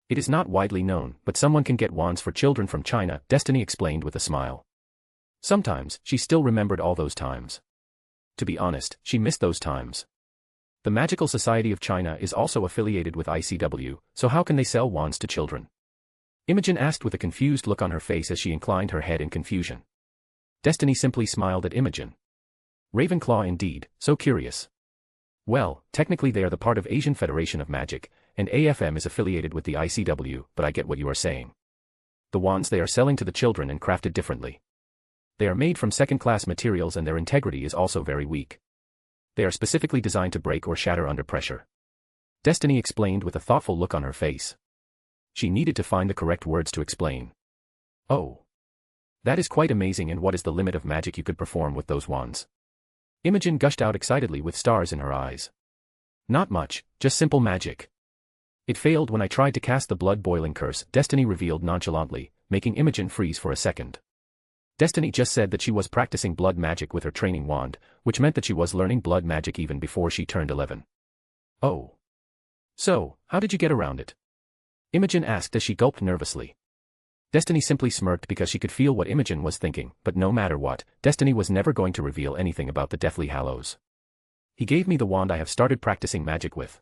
It is not widely known, but someone can get wands for children from China, Destiny explained with a smile. Sometimes, she still remembered all those times. To be honest, she missed those times. The Magical Society of China is also affiliated with ICW, so how can they sell wands to children? Imogen asked with a confused look on her face as she inclined her head in confusion. Destiny simply smiled at Imogen. Ravenclaw indeed, so curious. Well, technically they are the part of Asian Federation of Magic, and AFM is affiliated with the ICW, but I get what you are saying. The wands they are selling to the children and crafted differently. They are made from second-class materials and their integrity is also very weak. They are specifically designed to break or shatter under pressure. Destiny explained with a thoughtful look on her face. She needed to find the correct words to explain. Oh. That is quite amazing, and what is the limit of magic you could perform with those wands? Imogen gushed out excitedly with stars in her eyes. Not much, just simple magic. It failed when I tried to cast the blood-boiling curse, Destiny revealed nonchalantly, making Imogen freeze for a second. Destiny just said that she was practicing blood magic with her training wand, which meant that she was learning blood magic even before she turned 11. Oh. So, how did you get around it? Imogen asked as she gulped nervously. Destiny simply smirked because she could feel what Imogen was thinking, but no matter what, Destiny was never going to reveal anything about the Deathly Hallows. He gave me the wand I have started practicing magic with.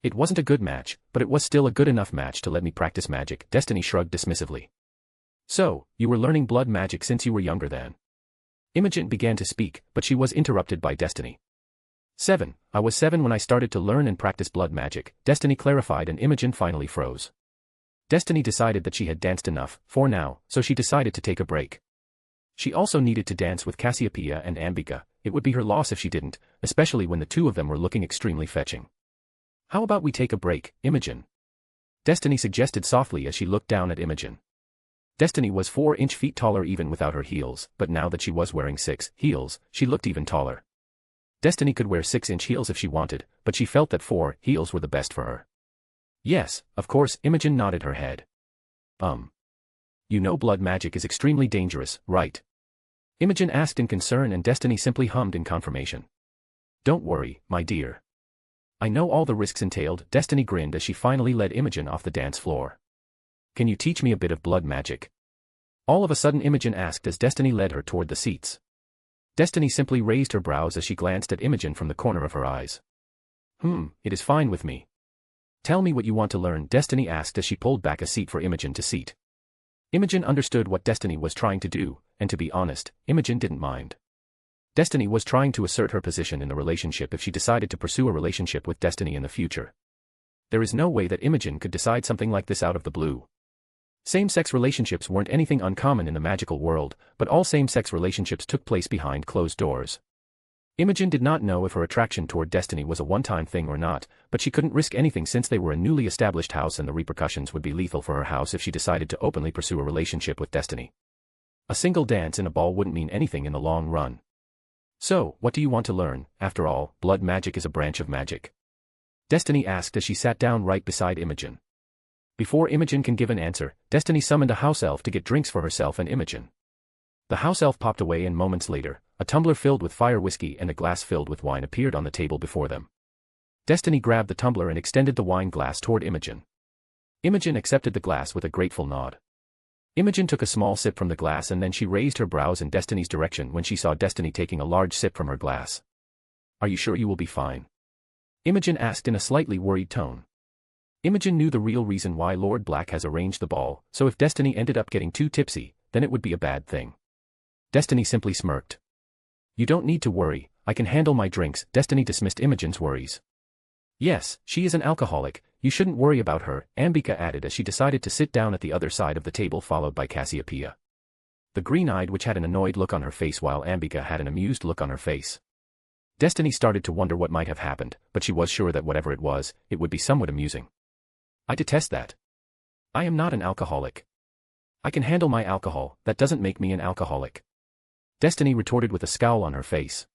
It wasn't a good match, but it was still a good enough match to let me practice magic, Destiny shrugged dismissively. So, you were learning blood magic since you were younger then? Imogen began to speak, but she was interrupted by Destiny. 7. I was 7 when I started to learn and practice blood magic, Destiny clarified, and Imogen finally froze. Destiny decided that she had danced enough, for now, so she decided to take a break. She also needed to dance with Cassiopeia and Ambika. It would be her loss if she didn't, especially when the two of them were looking extremely fetching. How about we take a break, Imogen? Destiny suggested softly as she looked down at Imogen. Destiny was 4 feet taller even without her heels, but now that she was wearing 6 heels, she looked even taller. Destiny could wear 6-inch heels if she wanted, but she felt that 4 heels were the best for her. Yes, of course, Imogen nodded her head. You know blood magic is extremely dangerous, right? Imogen asked in concern, and Destiny simply hummed in confirmation. Don't worry, my dear. I know all the risks entailed, Destiny grinned as she finally led Imogen off the dance floor. Can you teach me a bit of blood magic? All of a sudden Imogen asked as Destiny led her toward the seats. Destiny simply raised her brows as she glanced at Imogen from the corner of her eyes. It is fine with me. Tell me what you want to learn, Destiny asked as she pulled back a seat for Imogen to seat. Imogen understood what Destiny was trying to do, and to be honest, Imogen didn't mind. Destiny was trying to assert her position in the relationship if she decided to pursue a relationship with Destiny in the future. There is no way that Imogen could decide something like this out of the blue. Same-sex relationships weren't anything uncommon in the magical world, but all same-sex relationships took place behind closed doors. Imogen did not know if her attraction toward Destiny was a one-time thing or not, but she couldn't risk anything since they were a newly established house and the repercussions would be lethal for her house if she decided to openly pursue a relationship with Destiny. A single dance in a ball wouldn't mean anything in the long run. So, what do you want to learn? After all, blood magic is a branch of magic. Destiny asked as she sat down right beside Imogen. Before Imogen can give an answer, Destiny summoned a house elf to get drinks for herself and Imogen. The house elf popped away, and moments later, a tumbler filled with fire whiskey and a glass filled with wine appeared on the table before them. Destiny grabbed the tumbler and extended the wine glass toward Imogen. Imogen accepted the glass with a grateful nod. Imogen took a small sip from the glass and then she raised her brows in Destiny's direction when she saw Destiny taking a large sip from her glass. Are you sure you will be fine? Imogen asked in a slightly worried tone. Imogen knew the real reason why Lord Black has arranged the ball, so if Destiny ended up getting too tipsy, then it would be a bad thing. Destiny simply smirked. You don't need to worry, I can handle my drinks, Destiny dismissed Imogen's worries. Yes, she is an alcoholic, you shouldn't worry about her, Ambika added as she decided to sit down at the other side of the table followed by Cassiopeia. The green-eyed witch had an annoyed look on her face while Ambika had an amused look on her face. Destiny started to wonder what might have happened, but she was sure that whatever it was, it would be somewhat amusing. I detest that. I am not an alcoholic. I can handle my alcohol, that doesn't make me an alcoholic. Destiny retorted with a scowl on her face.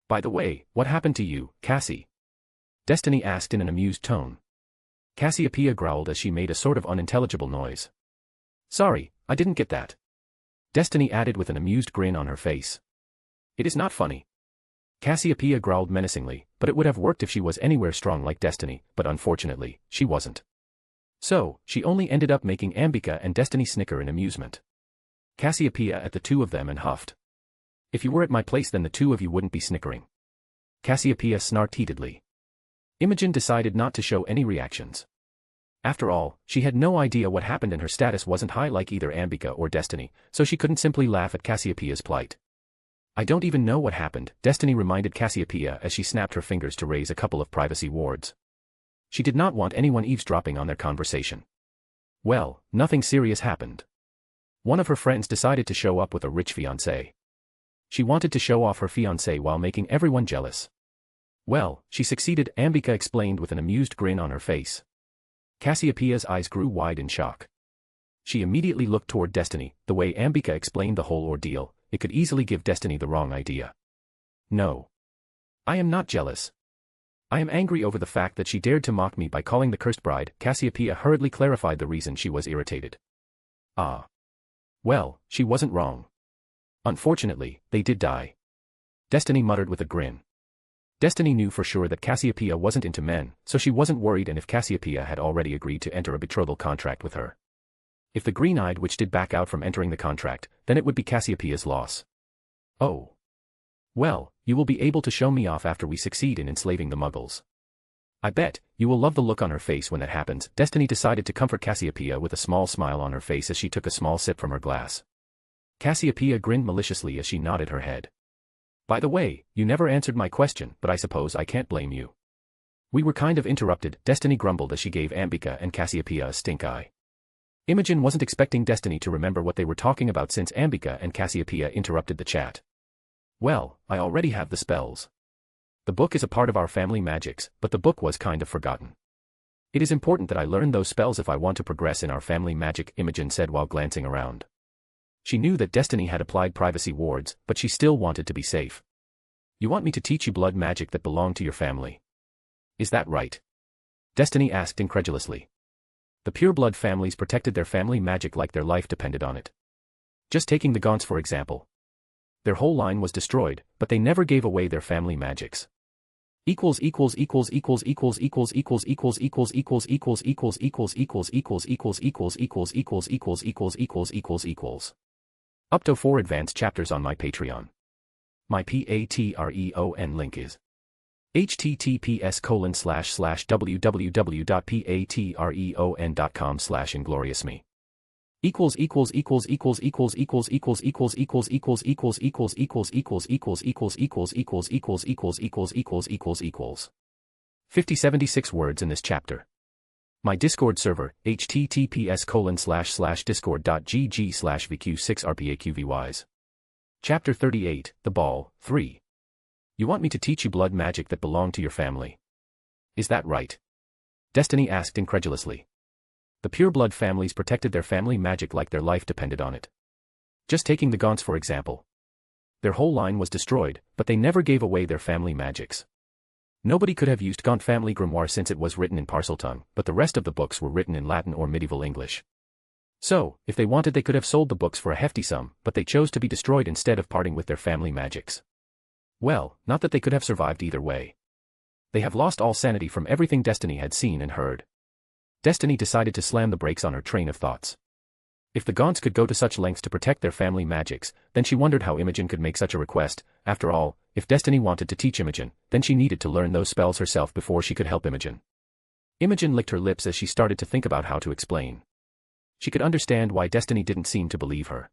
By the way, what happened to you, Cassie? Destiny asked in an amused tone. Cassiopeia growled as she made a sort of unintelligible noise. Sorry, I didn't get that. Destiny added with an amused grin on her face. It is not funny. Cassiopeia growled menacingly, but it would have worked if she was anywhere strong like Destiny, but unfortunately, she wasn't. So, she only ended up making Ambika and Destiny snicker in amusement. Cassiopeia at the two of them and huffed. If you were at my place then the two of you wouldn't be snickering. Cassiopeia snarked heatedly. Imogen decided not to show any reactions. After all, she had no idea what happened and her status wasn't high like either Ambika or Destiny, so she couldn't simply laugh at Cassiopeia's plight. I don't even know what happened, Destiny reminded Cassiopeia as she snapped her fingers to raise a couple of privacy wards. She did not want anyone eavesdropping on their conversation. Well, nothing serious happened. One of her friends decided to show up with a rich fiancé. She wanted to show off her fiancé while making everyone jealous. Well, she succeeded, Ambika explained with an amused grin on her face. Cassiopeia's eyes grew wide in shock. She immediately looked toward Destiny. The way Ambika explained the whole ordeal, it could easily give Destiny the wrong idea. No. I am not jealous. I am angry over the fact that she dared to mock me by calling the cursed bride. Cassiopeia hurriedly clarified the reason she was irritated. Ah. Well, she wasn't wrong. Unfortunately, they did die. Destiny muttered with a grin. Destiny knew for sure that Cassiopeia wasn't into men, so she wasn't worried, and if Cassiopeia had already agreed to enter a betrothal contract with her. If the green-eyed witch did back out from entering the contract, then it would be Cassiopeia's loss. Oh. Well, you will be able to show me off after we succeed in enslaving the Muggles. I bet, you will love the look on her face when that happens. Destiny decided to comfort Cassiopeia with a small smile on her face as she took a small sip from her glass. Cassiopeia grinned maliciously as she nodded her head. By the way, you never answered my question, but I suppose I can't blame you. We were kind of interrupted, Destiny grumbled as she gave Ambika and Cassiopeia a stink eye. Imogen wasn't expecting Destiny to remember what they were talking about since Ambika and Cassiopeia interrupted the chat. Well, I already have the spells. The book is a part of our family magics, but the book was kind of forgotten. It is important that I learn those spells if I want to progress in our family magic, Imogen said while glancing around. She knew that Destiny had applied privacy wards, but she still wanted to be safe. You want me to teach you blood magic that belonged to your family? Is that right? Destiny asked incredulously. The pureblood families protected their family magic like their life depended on it. Just taking the Gaunts for example. Their whole line was destroyed, but they never gave away their family magics. Up to 4 advanced chapters on my Patreon. My Patreon link is https://www.patreon.com/ingloriousme. =========================================================================================================================https://discord.gg/vq6rpaqvys. Chapter 38, The Ball, 3. You want me to teach you blood magic that belonged to your family? Is that right? Destiny asked incredulously. The pureblood families protected their family magic like their life depended on it. Just taking the Gaunts for example. Their whole line was destroyed, but they never gave away their family magics. Nobody could have used Gaunt family grimoire since it was written in Parseltongue, but the rest of the books were written in Latin or medieval English. So, if they wanted they could have sold the books for a hefty sum, but they chose to be destroyed instead of parting with their family magics. Well, not that they could have survived either way. They have lost all sanity from everything Destiny had seen and heard. Destiny decided to slam the brakes on her train of thoughts. If the Gaunts could go to such lengths to protect their family magics, then she wondered how Imogen could make such a request. After all, if Destiny wanted to teach Imogen, then she needed to learn those spells herself before she could help Imogen. Imogen licked her lips as she started to think about how to explain. She could understand why Destiny didn't seem to believe her.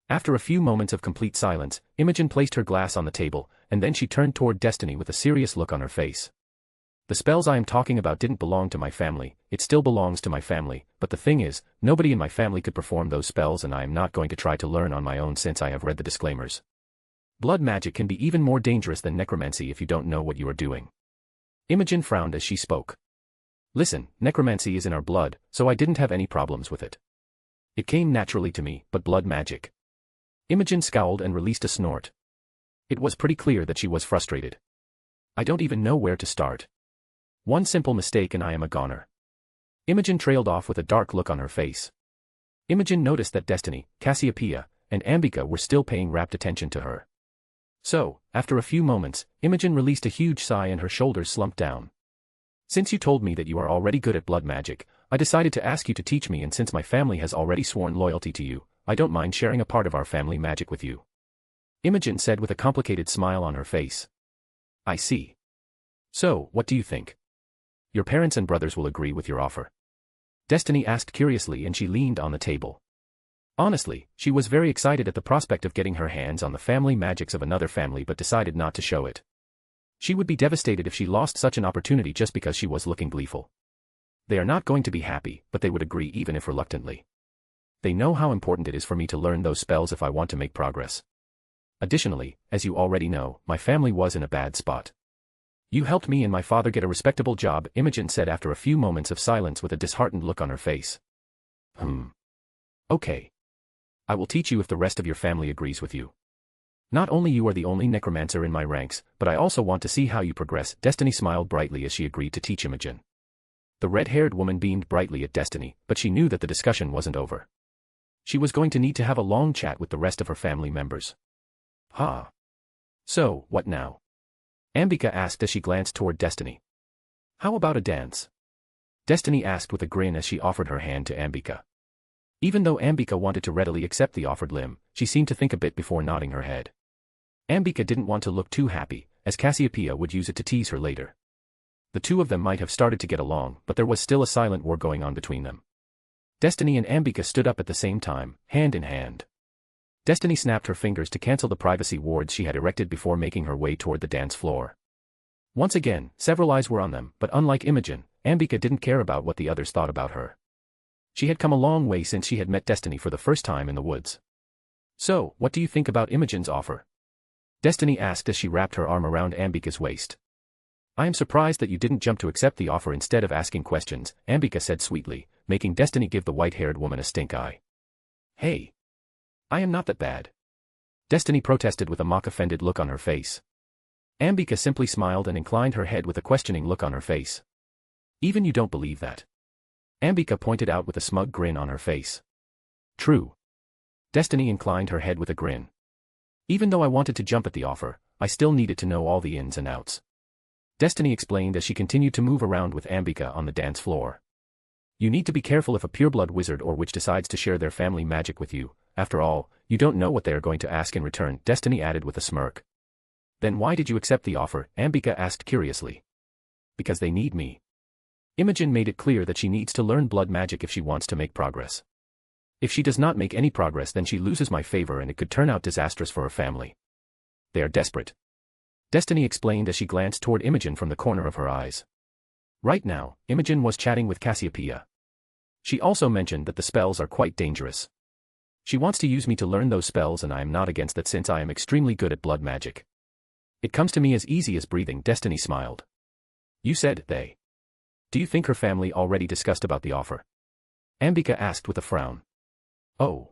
After a few moments of complete silence, Imogen placed her glass on the table, and then she turned toward Destiny with a serious look on her face. The spells I am talking about didn't belong to my family, it still belongs to my family, but the thing is, nobody in my family could perform those spells and I am not going to try to learn on my own since I have read the disclaimers. Blood magic can be even more dangerous than necromancy if you don't know what you are doing. Imogen frowned as she spoke. Listen, necromancy is in our blood, so I didn't have any problems with it. It came naturally to me, but blood magic. Imogen scowled and released a snort. It was pretty clear that she was frustrated. I don't even know where to start. One simple mistake and I am a goner. Imogen trailed off with a dark look on her face. Imogen noticed that Destiny, Cassiopeia, and Ambika were still paying rapt attention to her. So, after a few moments, Imogen released a huge sigh and her shoulders slumped down. Since you told me that you are already good at blood magic, I decided to ask you to teach me, and since my family has already sworn loyalty to you, I don't mind sharing a part of our family magic with you. Imogen said with a complicated smile on her face. I see. So, what do you think? Your parents and brothers will agree with your offer? Destiny asked curiously, and she leaned on the table. Honestly, she was very excited at the prospect of getting her hands on the family magics of another family, but decided not to show it. She would be devastated if she lost such an opportunity just because she was looking gleeful. They are not going to be happy, but they would agree even if reluctantly. They know how important it is for me to learn those spells if I want to make progress. Additionally, as you already know, my family was in a bad spot. You helped me and my father get a respectable job, Imogen said after a few moments of silence with a disheartened look on her face. Okay. I will teach you if the rest of your family agrees with you. Not only you are the only necromancer in my ranks, but I also want to see how you progress. Destiny smiled brightly as she agreed to teach Imogen. The red-haired woman beamed brightly at Destiny, but she knew that the discussion wasn't over. She was going to need to have a long chat with the rest of her family members. So, what now? Ambika asked as she glanced toward Destiny. How about a dance? Destiny asked with a grin as she offered her hand to Ambika. Even though Ambika wanted to readily accept the offered limb, she seemed to think a bit before nodding her head. Ambika didn't want to look too happy, as Cassiopeia would use it to tease her later. The two of them might have started to get along, but there was still a silent war going on between them. Destiny and Ambika stood up at the same time, hand in hand. Destiny snapped her fingers to cancel the privacy wards she had erected before making her way toward the dance floor. Once again, several eyes were on them, but unlike Imogen, Ambika didn't care about what the others thought about her. She had come a long way since she had met Destiny for the first time in the woods. So, what do you think about Imogen's offer? Destiny asked as she wrapped her arm around Ambika's waist. I am surprised that you didn't jump to accept the offer instead of asking questions, Ambika said sweetly, making Destiny give the white-haired woman a stink eye. Hey. I am not that bad. Destiny protested with a mock-offended look on her face. Ambika simply smiled and inclined her head with a questioning look on her face. Even you don't believe that? Ambika pointed out with a smug grin on her face. True. Destiny inclined her head with a grin. Even though I wanted to jump at the offer, I still needed to know all the ins and outs. Destiny explained as she continued to move around with Ambika on the dance floor. You need to be careful if a pureblood wizard or witch decides to share their family magic with you. After all, you don't know what they are going to ask in return, Destiny added with a smirk. Then why did you accept the offer? Ambika asked curiously. Because they need me. Imogen made it clear that she needs to learn blood magic if she wants to make progress. If she does not make any progress, then she loses my favor and it could turn out disastrous for her family. They are desperate. Destiny explained as she glanced toward Imogen from the corner of her eyes. Right now, Imogen was chatting with Cassiopeia. She also mentioned that the spells are quite dangerous. She wants to use me to learn those spells, and I am not against that since I am extremely good at blood magic. It comes to me as easy as breathing, Destiny smiled. You said they. Do you think her family already discussed about the offer? Ambika asked with a frown. Oh.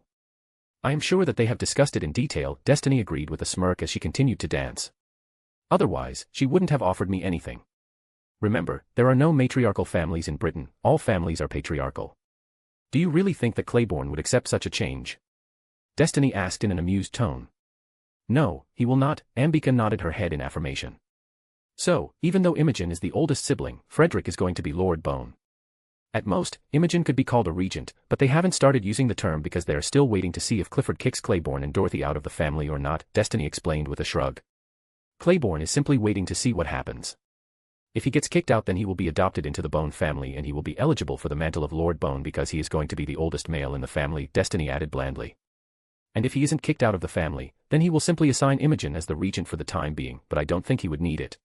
I am sure that they have discussed it in detail, Destiny agreed with a smirk as she continued to dance. Otherwise, she wouldn't have offered me anything. Remember, there are no matriarchal families in Britain, all families are patriarchal. Do you really think that Claiborne would accept such a change? Destiny asked in an amused tone. No, he will not, Ambika nodded her head in affirmation. So, even though Imogen is the oldest sibling, Frederick is going to be Lord Bone. At most, Imogen could be called a regent, but they haven't started using the term because they are still waiting to see if Clifford kicks Claiborne and Dorothy out of the family or not, Destiny explained with a shrug. Claiborne is simply waiting to see what happens. If he gets kicked out, then he will be adopted into the Bone family and he will be eligible for the mantle of Lord Bone because he is going to be the oldest male in the family, Destiny added blandly. And if he isn't kicked out of the family, then he will simply assign Imogen as the regent for the time being, but I don't think he would need it.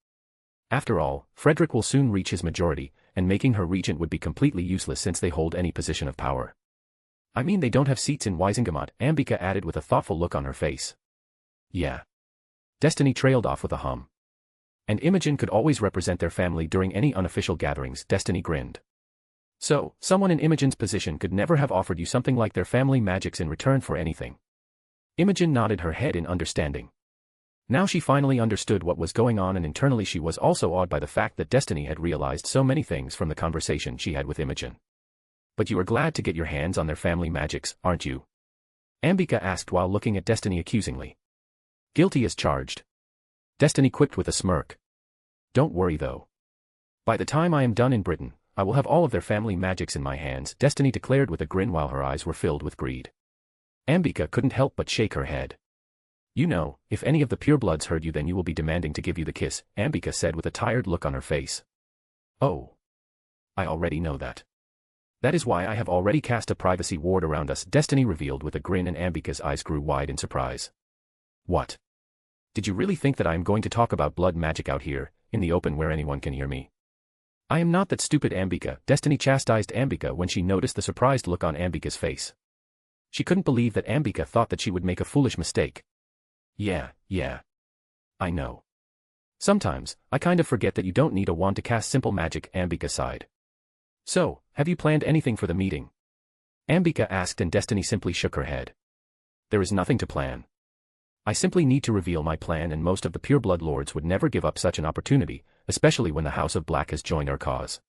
After all, Frederick will soon reach his majority, and making her regent would be completely useless since they hold any position of power. I mean, they don't have seats in Wisingamot, Ambika added with a thoughtful look on her face. Yeah. Destiny trailed off with a hum. And Imogen could always represent their family during any unofficial gatherings, Destiny grinned. So, someone in Imogen's position could never have offered you something like their family magics in return for anything. Imogen nodded her head in understanding. Now she finally understood what was going on, and internally she was also awed by the fact that Destiny had realized so many things from the conversation she had with Imogen. But you are glad to get your hands on their family magics, aren't you? Ambika asked while looking at Destiny accusingly. Guilty as charged. Destiny quipped with a smirk. Don't worry though. By the time I am done in Britain, I will have all of their family magics in my hands, Destiny declared with a grin while her eyes were filled with greed. Ambika couldn't help but shake her head. You know, if any of the purebloods heard you, then you will be demanding to give you the kiss, Ambika said with a tired look on her face. Oh. I already know that. That is why I have already cast a privacy ward around us, Destiny revealed with a grin, and Ambika's eyes grew wide in surprise. What? Did you really think that I am going to talk about blood magic out here, in the open where anyone can hear me? I am not that stupid, Ambika, Destiny chastised Ambika when she noticed the surprised look on Ambika's face. She couldn't believe that Ambika thought that she would make a foolish mistake. Yeah. I know. Sometimes, I kind of forget that you don't need a wand to cast simple magic, Ambika sighed. So, have you planned anything for the meeting? Ambika asked, and Destiny simply shook her head. There is nothing to plan. I simply need to reveal my plan, and most of the pureblood lords would never give up such an opportunity, especially when the House of Black has joined our cause.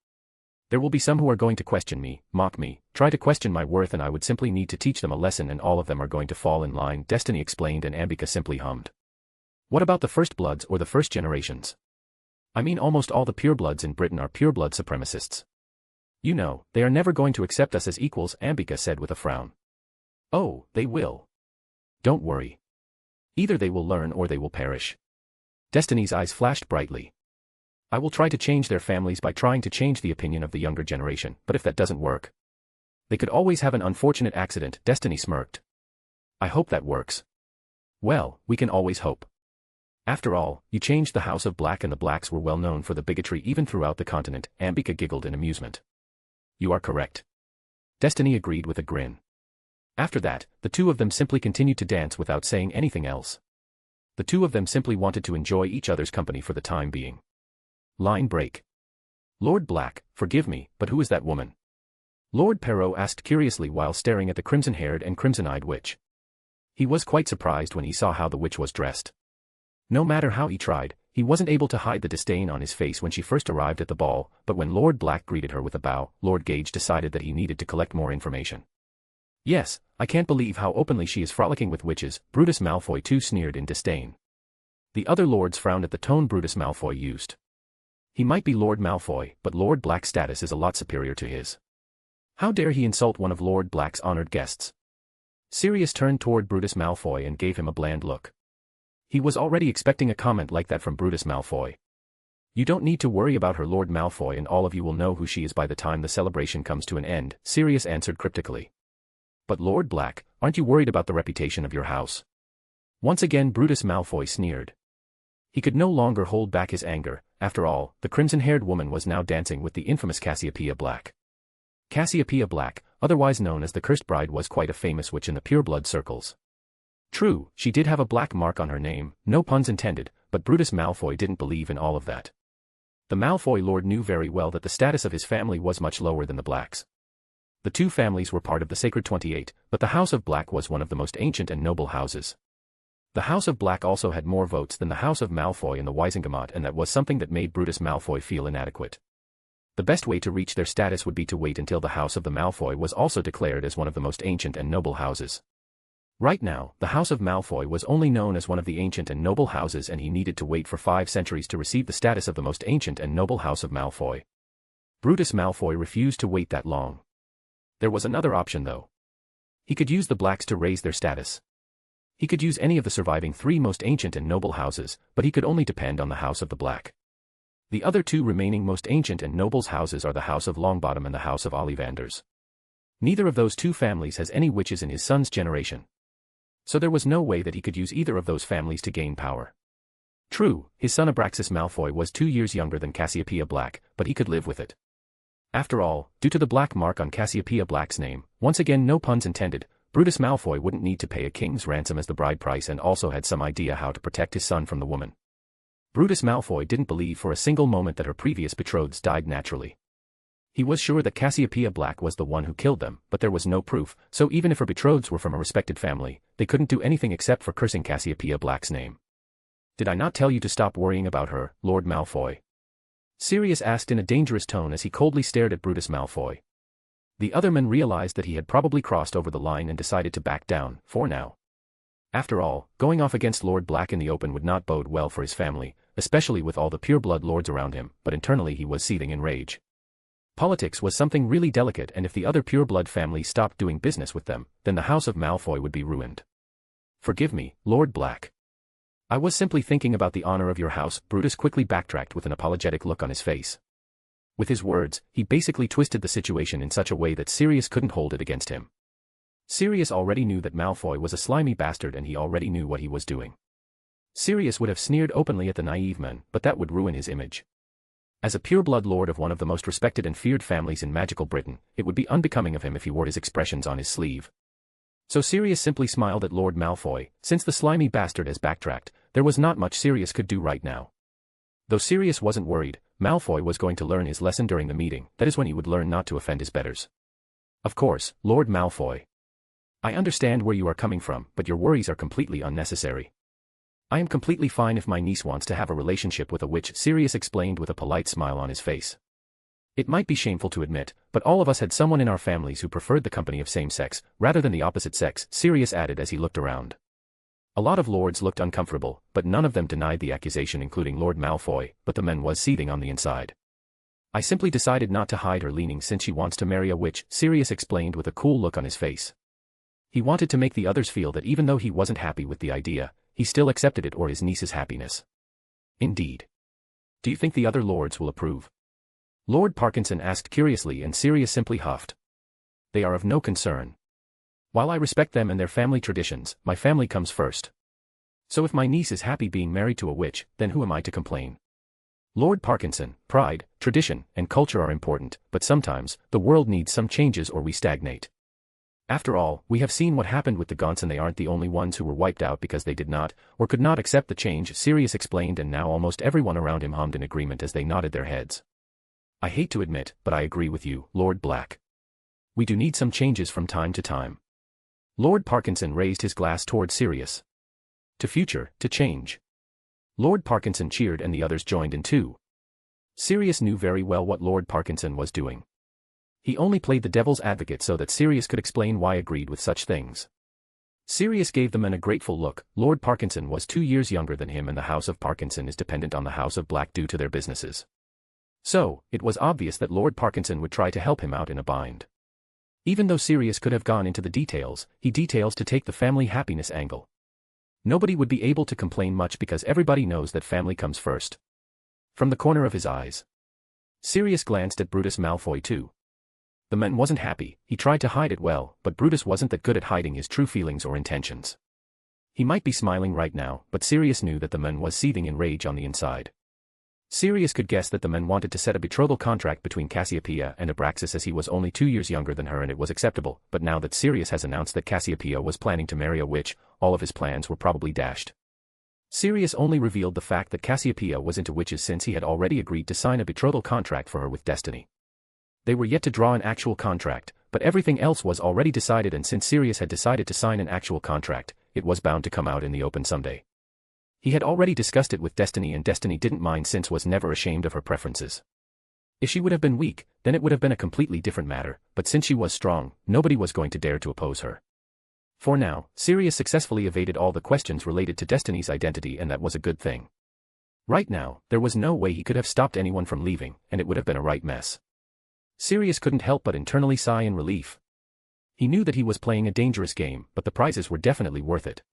There will be some who are going to question me, mock me, try to question my worth, and I would simply need to teach them a lesson, and all of them are going to fall in line, Destiny explained, and Ambika simply hummed. What about the first bloods or the first generations? I mean, almost all the purebloods in Britain are pureblood supremacists. You know, they are never going to accept us as equals, Ambika said with a frown. Oh, they will. Don't worry. Either they will learn or they will perish. Destiny's eyes flashed brightly. I will try to change their families by trying to change the opinion of the younger generation, but if that doesn't work, they could always have an unfortunate accident, Destiny smirked. I hope that works. Well, we can always hope. After all, you changed the House of Black, and the Blacks were well known for the bigotry even throughout the continent, Ambika giggled in amusement. You are correct. Destiny agreed with a grin. After that, the two of them simply continued to dance without saying anything else. The two of them simply wanted to enjoy each other's company for the time being. Line break. Lord Black, forgive me, but who is that woman? Lord Perrault asked curiously while staring at the crimson-haired and crimson-eyed witch. He was quite surprised when he saw how the witch was dressed. No matter how he tried, he wasn't able to hide the disdain on his face when she first arrived at the ball, but when Lord Black greeted her with a bow, Lord Gage decided that he needed to collect more information. Yes, I can't believe how openly she is frolicking with witches, Brutus Malfoy too sneered in disdain. The other lords frowned at the tone Brutus Malfoy used. He might be Lord Malfoy, but Lord Black's status is a lot superior to his. How dare he insult one of Lord Black's honored guests? Sirius turned toward Brutus Malfoy and gave him a bland look. He was already expecting a comment like that from Brutus Malfoy. You don't need to worry about her, Lord Malfoy, and all of you will know who she is by the time the celebration comes to an end, Sirius answered cryptically. But Lord Black, aren't you worried about the reputation of your house? Once again Brutus Malfoy sneered. He could no longer hold back his anger. After all, the crimson-haired woman was now dancing with the infamous Cassiopeia Black. Cassiopeia Black, otherwise known as the Cursed Bride, was quite a famous witch in the pureblood circles. True, she did have a black mark on her name, no puns intended, but Brutus Malfoy didn't believe in all of that. The Malfoy lord knew very well that the status of his family was much lower than the Blacks. The two families were part of the Sacred 28, but the House of Black was one of the most ancient and noble houses. The House of Black also had more votes than the House of Malfoy and the Wisengamot, and that was something that made Brutus Malfoy feel inadequate. The best way to reach their status would be to wait until the House of the Malfoy was also declared as one of the most ancient and noble houses. Right now, the House of Malfoy was only known as one of the ancient and noble houses, and he needed to wait for 5 centuries to receive the status of the most ancient and noble House of Malfoy. Brutus Malfoy refused to wait that long. There was another option though. He could use the Blacks to raise their status. He could use any of the surviving 3 most ancient and noble houses, but he could only depend on the House of the Black. The other 2 remaining most ancient and nobles houses are the House of Longbottom and the House of Ollivanders. Neither of those 2 families has any witches in his son's generation. So there was no way that he could use either of those families to gain power. True, his son Abraxas Malfoy was 2 years younger than Cassiopeia Black, but he could live with it. After all, due to the black mark on Cassiopeia Black's name, once again no puns intended, Brutus Malfoy wouldn't need to pay a king's ransom as the bride price and also had some idea how to protect his son from the woman. Brutus Malfoy didn't believe for a single moment that her previous betrothed died naturally. He was sure that Cassiopeia Black was the one who killed them, but there was no proof, so even if her betrothed were from a respected family, they couldn't do anything except for cursing Cassiopeia Black's name. "Did I not tell you to stop worrying about her, Lord Malfoy?" Sirius asked in a dangerous tone as he coldly stared at Brutus Malfoy. The other men realized that he had probably crossed over the line and decided to back down, for now. After all, going off against Lord Black in the open would not bode well for his family, especially with all the pureblood lords around him, but internally he was seething in rage. Politics was something really delicate, and if the other pureblood families stopped doing business with them, then the House of Malfoy would be ruined. "Forgive me, Lord Black. I was simply thinking about the honor of your house." Brutus quickly backtracked with an apologetic look on his face. With his words, he basically twisted the situation in such a way that Sirius couldn't hold it against him. Sirius already knew that Malfoy was a slimy bastard and he already knew what he was doing. Sirius would have sneered openly at the naive men, but that would ruin his image. As a pureblood lord of one of the most respected and feared families in magical Britain, it would be unbecoming of him if he wore his expressions on his sleeve. So Sirius simply smiled at Lord Malfoy. Since the slimy bastard has backtracked, there was not much Sirius could do right now. Though Sirius wasn't worried, Malfoy was going to learn his lesson during the meeting. That is when he would learn not to offend his betters. "Of course, Lord Malfoy. I understand where you are coming from, but your worries are completely unnecessary. I am completely fine if my niece wants to have a relationship with a witch," Sirius explained with a polite smile on his face. "It might be shameful to admit, but all of us had someone in our families who preferred the company of same sex, rather than the opposite sex," Sirius added as he looked around. A lot of lords looked uncomfortable, but none of them denied the accusation, including Lord Malfoy, but the man was seething on the inside. "I simply decided not to hide her leanings since she wants to marry a witch," Sirius explained with a cool look on his face. He wanted to make the others feel that even though he wasn't happy with the idea, he still accepted it or his niece's happiness. "Indeed. Do you think the other lords will approve?" Lord Parkinson asked curiously, and Sirius simply huffed. "They are of no concern. While I respect them and their family traditions, my family comes first. So if my niece is happy being married to a witch, then who am I to complain?" Lord Parkinson, pride, tradition, and culture are important, but sometimes, the world needs some changes or we stagnate. After all, we have seen what happened with the Gaunts, and they aren't the only ones who were wiped out because they did not, or could not accept the change, Sirius explained, and now almost everyone around him hummed in agreement as they nodded their heads. "I hate to admit, but I agree with you, Lord Black. We do need some changes from time to time." Lord Parkinson raised his glass toward Sirius. "To future, to change." Lord Parkinson cheered and the others joined in too. Sirius knew very well what Lord Parkinson was doing. He only played the devil's advocate so that Sirius could explain why agreed with such things. Sirius gave the men a grateful look. Lord Parkinson was 2 years younger than him, and the House of Parkinson is dependent on the House of Black due to their businesses. So, it was obvious that Lord Parkinson would try to help him out in a bind. Even though Sirius could have gone into the details, he details to take the family happiness angle. Nobody would be able to complain much because everybody knows that family comes first. From the corner of his eyes, Sirius glanced at Brutus Malfoy too. The man wasn't happy. He tried to hide it well, but Brutus wasn't that good at hiding his true feelings or intentions. He might be smiling right now, but Sirius knew that the man was seething in rage on the inside. Sirius could guess that the man wanted to set a betrothal contract between Cassiopeia and Abraxas, as he was only 2 years younger than her and it was acceptable, but now that Sirius has announced that Cassiopeia was planning to marry a witch, all of his plans were probably dashed. Sirius only revealed the fact that Cassiopeia was into witches since he had already agreed to sign a betrothal contract for her with Destiny. They were yet to draw an actual contract, but everything else was already decided, and since Sirius had decided to sign an actual contract, it was bound to come out in the open someday. He had already discussed it with Destiny, and Destiny didn't mind since was never ashamed of her preferences. If she would have been weak, then it would have been a completely different matter, but since she was strong, nobody was going to dare to oppose her. For now, Sirius successfully evaded all the questions related to Destiny's identity, and that was a good thing. Right now, there was no way he could have stopped anyone from leaving, and it would have been a right mess. Sirius couldn't help but internally sigh in relief. He knew that he was playing a dangerous game, but the prizes were definitely worth it.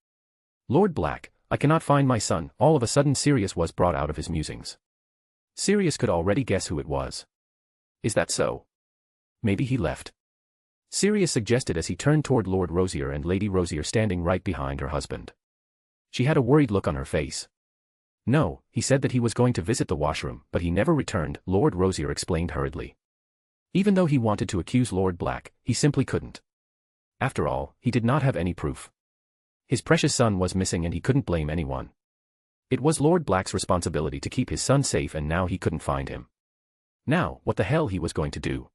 "Lord Black, I cannot find my son." All of a sudden Sirius was brought out of his musings. Sirius could already guess who it was. "Is that so? Maybe he left," Sirius suggested as he turned toward Lord Rosier and Lady Rosier standing right behind her husband. She had a worried look on her face. "No, he said that he was going to visit the washroom, but he never returned," Lord Rosier explained hurriedly. Even though he wanted to accuse Lord Black, he simply couldn't. After all, he did not have any proof. His precious son was missing and he couldn't blame anyone. It was Lord Black's responsibility to keep his son safe and now he couldn't find him. Now, what the hell he was going to do?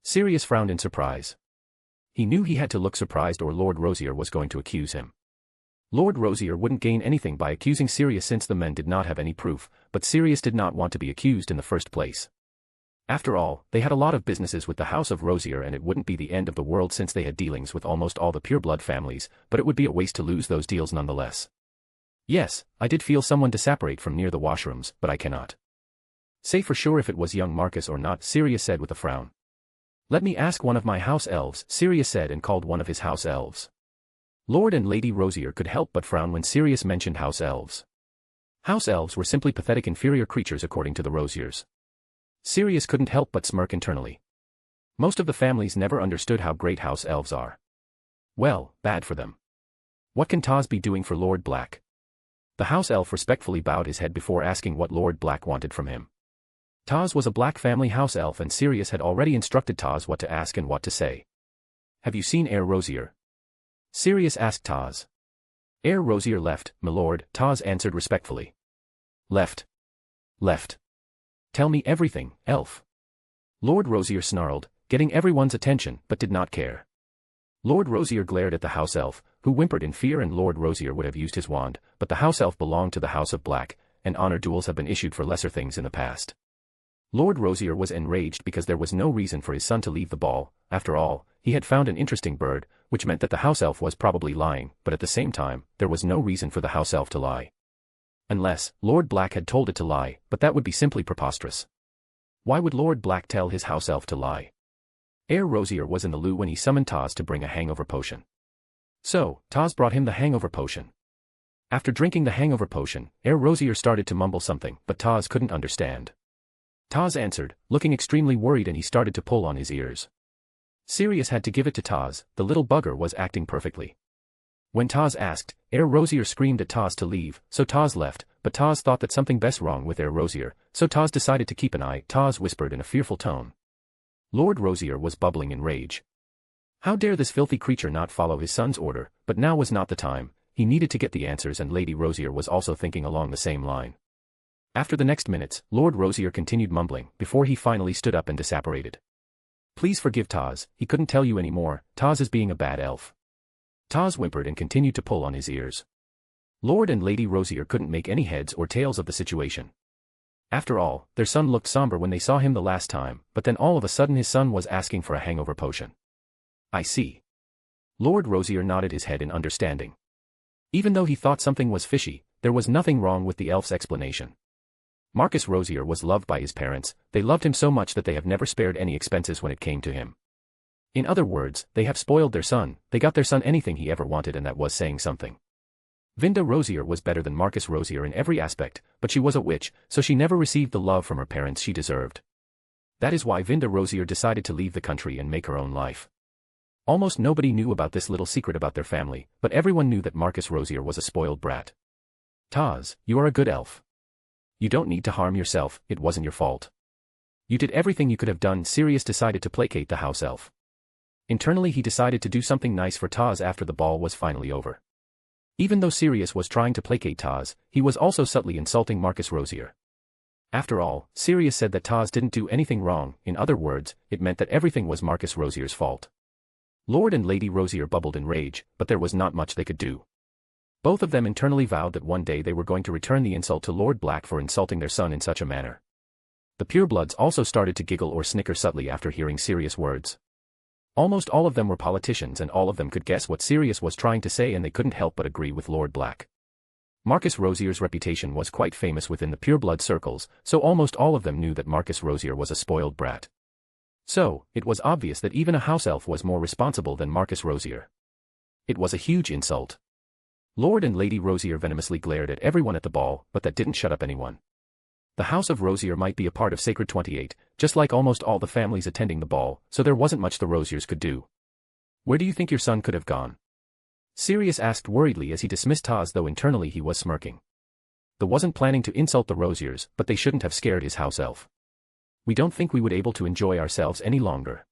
Sirius frowned in surprise. He knew he had to look surprised or Lord Rosier was going to accuse him. Lord Rosier wouldn't gain anything by accusing Sirius since the men did not have any proof, but Sirius did not want to be accused in the first place. After all, they had a lot of businesses with the House of Rosier and it wouldn't be the end of the world since they had dealings with almost all the pureblood families, but it would be a waste to lose those deals nonetheless. Yes, I did feel someone to separate from near the washrooms, but I cannot say for sure if it was young Marcus or not, Sirius said with a frown. Let me ask one of my house elves, Sirius said and called one of his house elves. Lord and Lady Rosier could help but frown when Sirius mentioned house elves. House elves were simply pathetic inferior creatures according to the Rosiers. Sirius couldn't help but smirk internally. Most of the families never understood how great house elves are. Well, bad for them. What can Taz be doing for Lord Black? The house elf respectfully bowed his head before asking what Lord Black wanted from him. Taz was a Black family house elf and Sirius had already instructed Taz what to ask and what to say. Have you seen Heir Rosier? Sirius asked Taz. Heir Rosier left, my lord, Taz answered respectfully. Left. Left. Tell me everything, elf. Lord Rosier snarled, getting everyone's attention, but did not care. Lord Rosier glared at the house elf, who whimpered in fear and Lord Rosier would have used his wand, but the house elf belonged to the House of Black, and honor duels have been issued for lesser things in the past. Lord Rosier was enraged because there was no reason for his son to leave the ball. After all, he had found an interesting bird, which meant that the house elf was probably lying, but at the same time, there was no reason for the house elf to lie. Unless, Lord Black had told it to lie, but that would be simply preposterous. Why would Lord Black tell his house elf to lie? Heir Rosier was in the loo when he summoned Taz to bring a hangover potion. So, Taz brought him the hangover potion. After drinking the hangover potion, Heir Rosier started to mumble something, but Taz couldn't understand. Taz answered, looking extremely worried and he started to pull on his ears. Sirius had to give it to Taz, the little bugger was acting perfectly. When Taz asked, Heir Rosier screamed at Taz to leave, so Taz left, but Taz thought that something best wrong with Heir Rosier, so Taz decided to keep an eye. Taz whispered in a fearful tone. Lord Rosier was bubbling in rage. How dare this filthy creature not follow his son's order, but now was not the time, he needed to get the answers and Lady Rosier was also thinking along the same line. After the next minutes, Lord Rosier continued mumbling, before he finally stood up and disapparated. Please forgive Taz, he couldn't tell you any more, Taz is being a bad elf. Taz whimpered and continued to pull on his ears. Lord and Lady Rosier couldn't make any heads or tails of the situation. After all, their son looked somber when they saw him the last time, but then all of a sudden his son was asking for a hangover potion. I see. Lord Rosier nodded his head in understanding. Even though he thought something was fishy, there was nothing wrong with the elf's explanation. Marcus Rosier was loved by his parents, they loved him so much that they have never spared any expenses when it came to him. In other words, they have spoiled their son, they got their son anything he ever wanted and that was saying something. Vinda Rosier was better than Marcus Rosier in every aspect, but she was a witch, so she never received the love from her parents she deserved. That is why Vinda Rosier decided to leave the country and make her own life. Almost nobody knew about this little secret about their family, but everyone knew that Marcus Rosier was a spoiled brat. Taz, you are a good elf. You don't need to harm yourself, it wasn't your fault. You did everything you could have done. Sirius decided to placate the house elf. Internally he decided to do something nice for Taz after the ball was finally over. Even though Sirius was trying to placate Taz, he was also subtly insulting Marcus Rosier. After all, Sirius said that Taz didn't do anything wrong, in other words, it meant that everything was Marcus Rosier's fault. Lord and Lady Rosier bubbled in rage, but there was not much they could do. Both of them internally vowed that one day they were going to return the insult to Lord Black for insulting their son in such a manner. The purebloods also started to giggle or snicker subtly after hearing Sirius' words. Almost all of them were politicians and all of them could guess what Sirius was trying to say and they couldn't help but agree with Lord Black. Marcus Rosier's reputation was quite famous within the pureblood circles, so almost all of them knew that Marcus Rosier was a spoiled brat. So, it was obvious that even a house elf was more responsible than Marcus Rosier. It was a huge insult. Lord and Lady Rosier venomously glared at everyone at the ball, but that didn't shut up anyone. The House of Rosier might be a part of Sacred 28, just like almost all the families attending the ball, so there wasn't much the Rosiers could do. Where do you think your son could have gone? Sirius asked worriedly as he dismissed Taz, though internally he was smirking. They wasn't planning to insult the Rosiers, but they shouldn't have scared his house elf. We don't think we would able to enjoy ourselves any longer.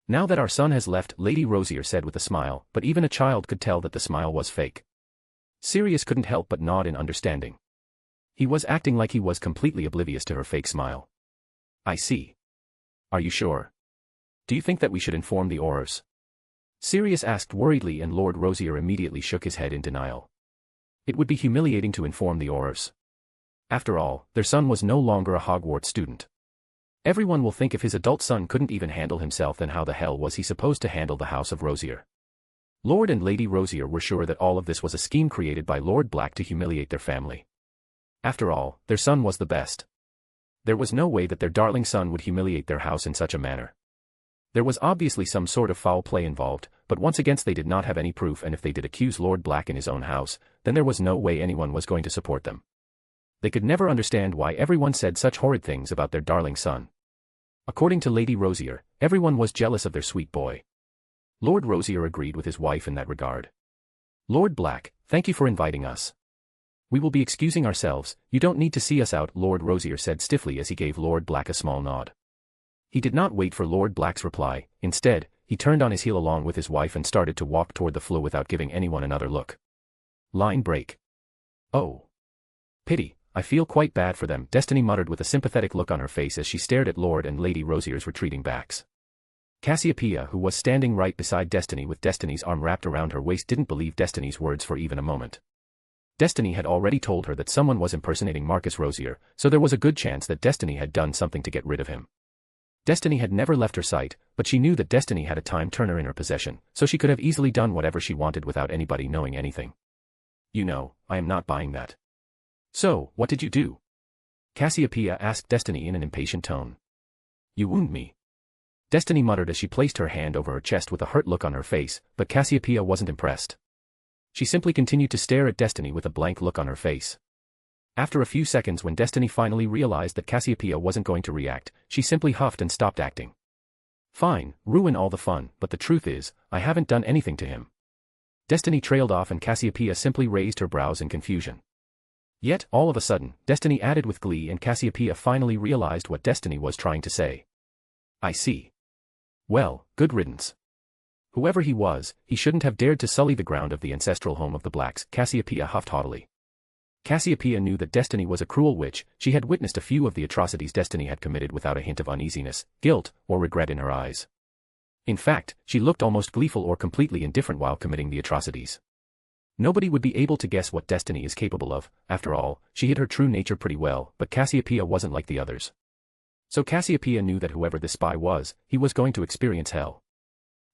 Now that our son has left, Lady Rosier said with a smile, but even a child could tell that the smile was fake. Sirius couldn't help but nod in understanding. He was acting like he was completely oblivious to her fake smile. I see. Are you sure? Do you think that we should inform the Aurors? Sirius asked worriedly, and Lord Rosier immediately shook his head in denial. It would be humiliating to inform the Aurors. After all, their son was no longer a Hogwarts student. Everyone will think if his adult son couldn't even handle himself, then how the hell was he supposed to handle the House of Rosier? Lord and Lady Rosier were sure that all of this was a scheme created by Lord Black to humiliate their family. After all, their son was the best. There was no way that their darling son would humiliate their house in such a manner. There was obviously some sort of foul play involved, but once again they did not have any proof, and if they did accuse Lord Black in his own house, then there was no way anyone was going to support them. They could never understand why everyone said such horrid things about their darling son. According to Lady Rosier, everyone was jealous of their sweet boy. Lord Rosier agreed with his wife in that regard. Lord Black, thank you for inviting us. We will be excusing ourselves, you don't need to see us out, Lord Rosier said stiffly as he gave Lord Black a small nod. He did not wait for Lord Black's reply. Instead, he turned on his heel along with his wife and started to walk toward the floor without giving anyone another look. Line break. Oh. Pity, I feel quite bad for them, Destiny muttered with a sympathetic look on her face as she stared at Lord and Lady Rosier's retreating backs. Cassiopeia, who was standing right beside Destiny with Destiny's arm wrapped around her waist, didn't believe Destiny's words for even a moment. Destiny had already told her that someone was impersonating Marcus Rosier, so there was a good chance that Destiny had done something to get rid of him. Destiny had never left her sight, but she knew that Destiny had a time turner in her possession, so she could have easily done whatever she wanted without anybody knowing anything. You know, I am not buying that. So, what did you do? Cassiopeia asked Destiny in an impatient tone. You wound me. Destiny muttered as she placed her hand over her chest with a hurt look on her face, but Cassiopeia wasn't impressed. She simply continued to stare at Destiny with a blank look on her face. After a few seconds, when Destiny finally realized that Cassiopeia wasn't going to react, she simply huffed and stopped acting. Fine, ruin all the fun, but the truth is, I haven't done anything to him. Destiny trailed off and Cassiopeia simply raised her brows in confusion. Yet, all of a sudden, Destiny added with glee, and Cassiopeia finally realized what Destiny was trying to say. I see. Well, good riddance. Whoever he was, he shouldn't have dared to sully the ground of the ancestral home of the Blacks, Cassiopeia huffed haughtily. Cassiopeia knew that Destiny was a cruel witch. She had witnessed a few of the atrocities Destiny had committed without a hint of uneasiness, guilt, or regret in her eyes. In fact, she looked almost gleeful or completely indifferent while committing the atrocities. Nobody would be able to guess what Destiny is capable of. After all, she hid her true nature pretty well, but Cassiopeia wasn't like the others. So Cassiopeia knew that whoever this spy was, he was going to experience hell.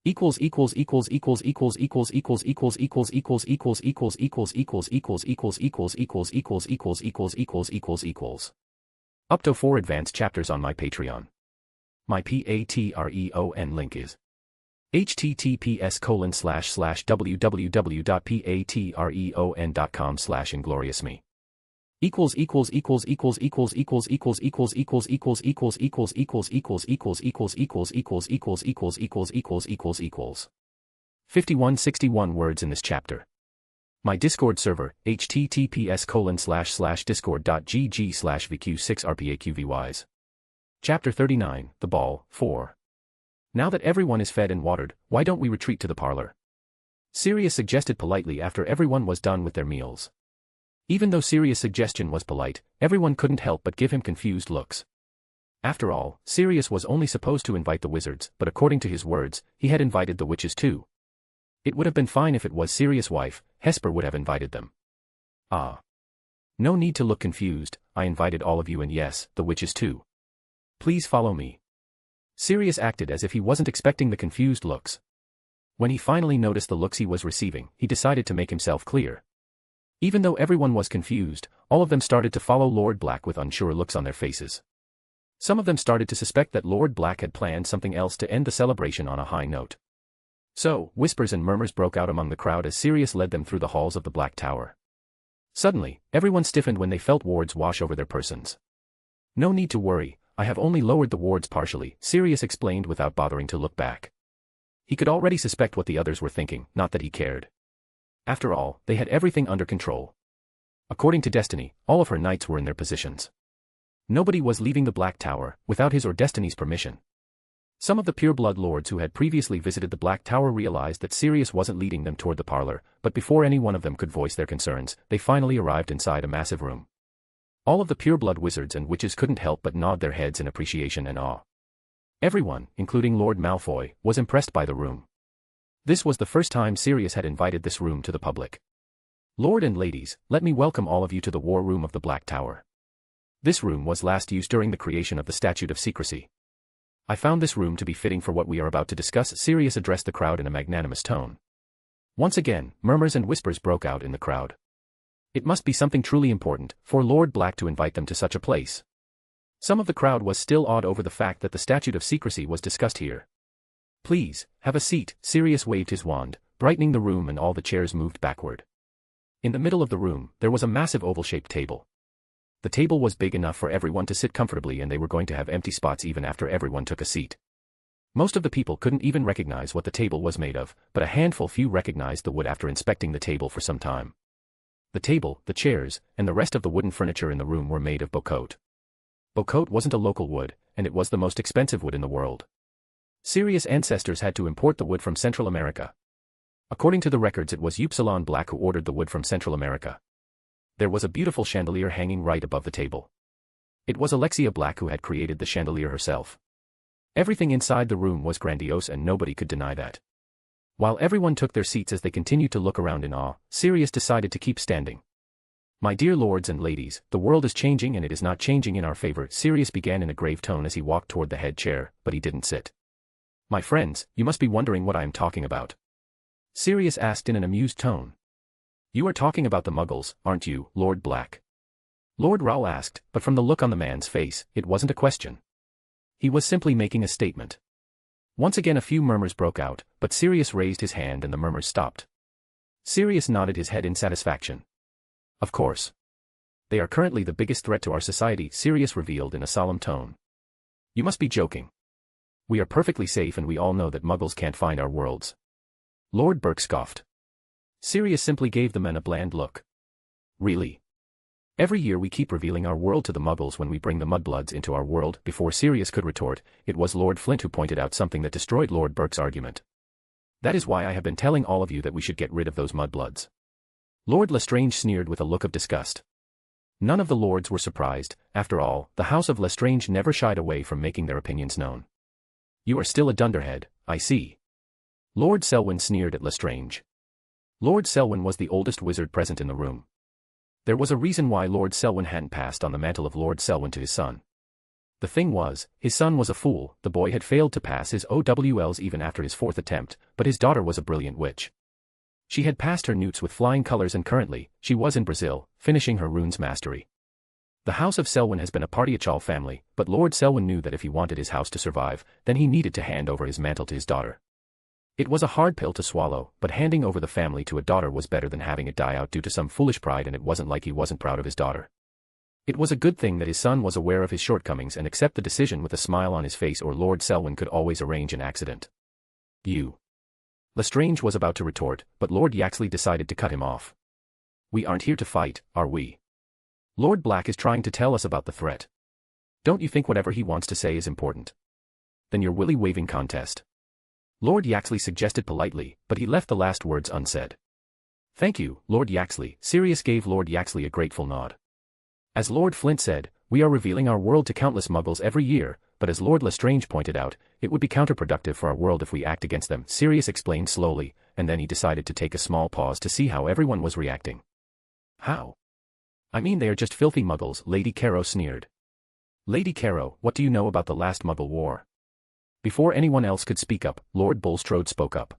Equals 1 Up to 4 advanced chapters on my Patreon. My Patreon link is https://www.patreon.com/ingloriousme. == 5161 words in this chapter. My Discord server, https://discord.gg/vq6rpaqvys. Chapter 39, The Ball, 4. Now that everyone is fed and watered, why don't we retreat to the parlor? Sirius suggested politely after everyone was done with their meals. Even though Sirius' suggestion was polite, everyone couldn't help but give him confused looks. After all, Sirius was only supposed to invite the wizards, but according to his words, he had invited the witches too. It would have been fine if it was Sirius' wife, Hesper would have invited them. Ah. No need to look confused, I invited all of you, and yes, the witches too. Please follow me. Sirius acted as if he wasn't expecting the confused looks. When he finally noticed the looks he was receiving, he decided to make himself clear. Even though everyone was confused, all of them started to follow Lord Black with unsure looks on their faces. Some of them started to suspect that Lord Black had planned something else to end the celebration on a high note. So, whispers and murmurs broke out among the crowd as Sirius led them through the halls of the Black Tower. Suddenly, everyone stiffened when they felt wards wash over their persons. No need to worry, I have only lowered the wards partially, Sirius explained without bothering to look back. He could already suspect what the others were thinking, not that he cared. After all, they had everything under control. According to Destiny, all of her knights were in their positions. Nobody was leaving the Black Tower, without his or Destiny's permission. Some of the pureblood lords who had previously visited the Black Tower realized that Sirius wasn't leading them toward the parlor, but before any one of them could voice their concerns, they finally arrived inside a massive room. All of the pureblood wizards and witches couldn't help but nod their heads in appreciation and awe. Everyone, including Lord Malfoy, was impressed by the room. This was the first time Sirius had invited this room to the public. Lord and ladies, let me welcome all of you to the War Room of the Black Tower. This room was last used during the creation of the Statute of Secrecy. I found this room to be fitting for what we are about to discuss. Sirius addressed the crowd in a magnanimous tone. Once again, murmurs and whispers broke out in the crowd. It must be something truly important for Lord Black to invite them to such a place. Some of the crowd was still awed over the fact that the Statute of Secrecy was discussed here. Please, have a seat. Sirius waved his wand, brightening the room, and all the chairs moved backward. In the middle of the room, there was a massive oval-shaped table. The table was big enough for everyone to sit comfortably, and they were going to have empty spots even after everyone took a seat. Most of the people couldn't even recognize what the table was made of, but a handful few recognized the wood after inspecting the table for some time. The table, the chairs, and the rest of the wooden furniture in the room were made of bocote. Bocote wasn't a local wood, and it was the most expensive wood in the world. Sirius' ancestors had to import the wood from Central America. According to the records, it was Upsilon Black who ordered the wood from Central America. There was a beautiful chandelier hanging right above the table. It was Alexia Black who had created the chandelier herself. Everything inside the room was grandiose, and nobody could deny that. While everyone took their seats as they continued to look around in awe, Sirius decided to keep standing. My dear lords and ladies, the world is changing, and it is not changing in our favor. Sirius began in a grave tone as he walked toward the head chair, but he didn't sit. My friends, you must be wondering what I am talking about. Sirius asked in an amused tone. You are talking about the Muggles, aren't you, Lord Black? Lord Raoul asked, but from the look on the man's face, it wasn't a question. He was simply making a statement. Once again a few murmurs broke out, but Sirius raised his hand and the murmurs stopped. Sirius nodded his head in satisfaction. Of course. They are currently the biggest threat to our society, Sirius revealed in a solemn tone. You must be joking. We are perfectly safe, and we all know that Muggles can't find our worlds. Lord Burke scoffed. Sirius simply gave the men a bland look. Really? Every year we keep revealing our world to the Muggles when we bring the Mudbloods into our world. Before Sirius could retort, it was Lord Flint who pointed out something that destroyed Lord Burke's argument. That is why I have been telling all of you that we should get rid of those Mudbloods. Lord Lestrange sneered with a look of disgust. None of the lords were surprised. After all, the House of Lestrange never shied away from making their opinions known. You are still a dunderhead, I see. Lord Selwyn sneered at Lestrange. Lord Selwyn was the oldest wizard present in the room. There was a reason why Lord Selwyn hadn't passed on the mantle of Lord Selwyn to his son. The thing was, his son was a fool. The boy had failed to pass his OWLs even after his fourth attempt, but his daughter was a brilliant witch. She had passed her newts with flying colors, and currently, she was in Brazil, finishing her runes mastery. The House of Selwyn has been a Partiachal family, but Lord Selwyn knew that if he wanted his house to survive, then he needed to hand over his mantle to his daughter. It was a hard pill to swallow, but handing over the family to a daughter was better than having it die out due to some foolish pride, and it wasn't like he wasn't proud of his daughter. It was a good thing that his son was aware of his shortcomings and accept the decision with a smile on his face, or Lord Selwyn could always arrange an accident. You. Lestrange was about to retort, but Lord Yaxley decided to cut him off. We aren't here to fight, are we? Lord Black is trying to tell us about the threat. Don't you think whatever he wants to say is important? Then your willy-waving contest. Lord Yaxley suggested politely, but he left the last words unsaid. Thank you, Lord Yaxley. Sirius gave Lord Yaxley a grateful nod. As Lord Flint said, we are revealing our world to countless Muggles every year, but as Lord Lestrange pointed out, it would be counterproductive for our world if we act against them, Sirius explained slowly, and then he decided to take a small pause to see how everyone was reacting. How? I mean, they are just filthy Muggles, Lady Caro sneered. Lady Caro, what do you know about the last Muggle War? Before anyone else could speak up, Lord Bulstrode spoke up.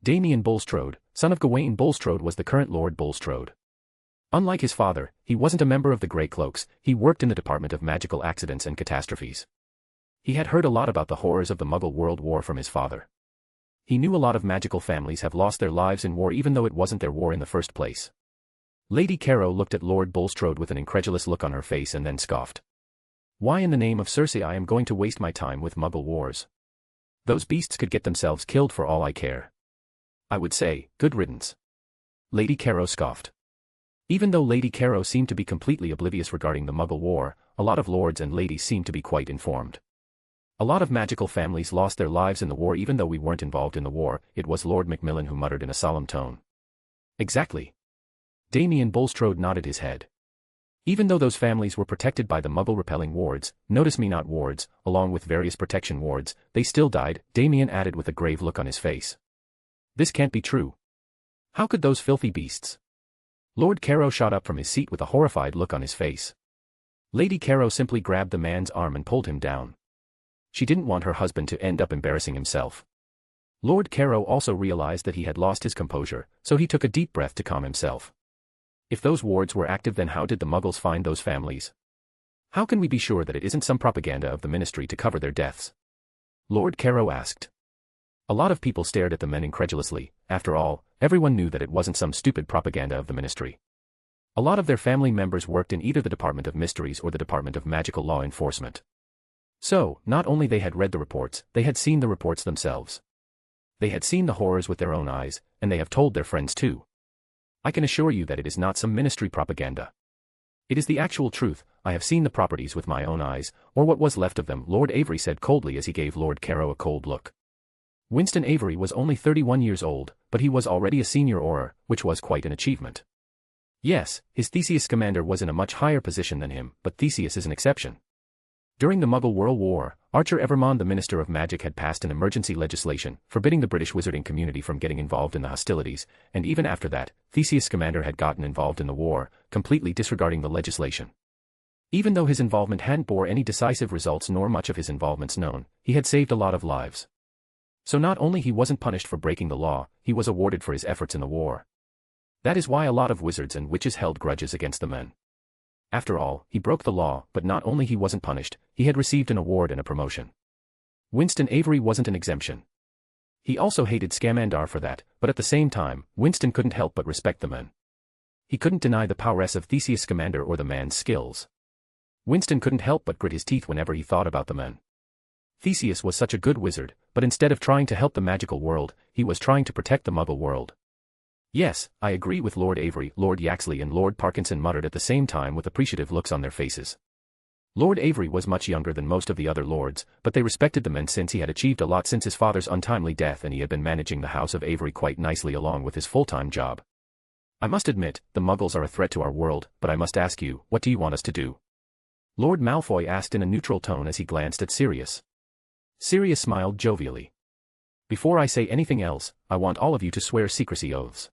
Damien Bulstrode, son of Gawain Bulstrode, was the current Lord Bulstrode. Unlike his father, he wasn't a member of the Grey Cloaks. He worked in the Department of Magical Accidents and Catastrophes. He had heard a lot about the horrors of the Muggle World War from his father. He knew a lot of magical families have lost their lives in war even though it wasn't their war in the first place. Lady Caro looked at Lord Bulstrode with an incredulous look on her face and then scoffed. Why in the name of Cersei I am going to waste my time with Muggle wars? Those beasts could get themselves killed for all I care. I would say, good riddance. Lady Caro scoffed. Even though Lady Caro seemed to be completely oblivious regarding the Muggle War, a lot of lords and ladies seemed to be quite informed. A lot of magical families lost their lives in the war even though we weren't involved in the war, it was Lord Macmillan who muttered in a solemn tone. Exactly. Damien Bulstrode nodded his head. Even though those families were protected by the Muggle-repelling wards, notice-me-not wards, along with various protection wards, they still died, Damien added with a grave look on his face. This can't be true. How could those filthy beasts? Lord Caro shot up from his seat with a horrified look on his face. Lady Caro simply grabbed the man's arm and pulled him down. She didn't want her husband to end up embarrassing himself. Lord Caro also realized that he had lost his composure, so he took a deep breath to calm himself. If those wards were active, then how did the Muggles find those families? How can we be sure that it isn't some propaganda of the Ministry to cover their deaths? Lord Caro asked. A lot of people stared at the men incredulously. After all, everyone knew that it wasn't some stupid propaganda of the Ministry. A lot of their family members worked in either the Department of Mysteries or the Department of Magical Law Enforcement. So, not only they had read the reports, they had seen the reports themselves. They had seen the horrors with their own eyes, and they have told their friends too. I can assure you that it is not some Ministry propaganda. It is the actual truth. I have seen the properties with my own eyes, or what was left of them, Lord Avery said coldly as he gave Lord Caro a cold look. Winston Avery was only 31 years old, but he was already a senior Auror, which was quite an achievement. Yes, his Theseus commander was in a much higher position than him, but Theseus is an exception. During the Muggle World War, Archer Evermond, the Minister of Magic, had passed an emergency legislation forbidding the British wizarding community from getting involved in the hostilities, and even after that, Theseus' commander had gotten involved in the war, completely disregarding the legislation. Even though his involvement hadn't bore any decisive results nor much of his involvements known, he had saved a lot of lives. So not only he wasn't punished for breaking the law, he was awarded for his efforts in the war. That is why a lot of wizards and witches held grudges against the men. After all, he broke the law, but not only he wasn't punished, he had received an award and a promotion. Winston Avery wasn't an exemption. He also hated Scamander for that, but at the same time, Winston couldn't help but respect the men. He couldn't deny the prowess of Theseus' commander or the man's skills. Winston couldn't help but grit his teeth whenever he thought about the men. Theseus was such a good wizard, but instead of trying to help the magical world, he was trying to protect the Muggle world. Yes, I agree with Lord Avery, Lord Yaxley and Lord Parkinson muttered at the same time with appreciative looks on their faces. Lord Avery was much younger than most of the other lords, but they respected the man since he had achieved a lot since his father's untimely death and he had been managing the House of Avery quite nicely along with his full-time job. I must admit, the Muggles are a threat to our world, but I must ask you, what do you want us to do? Lord Malfoy asked in a neutral tone as he glanced at Sirius. Sirius smiled jovially. Before I say anything else, I want all of you to swear secrecy oaths.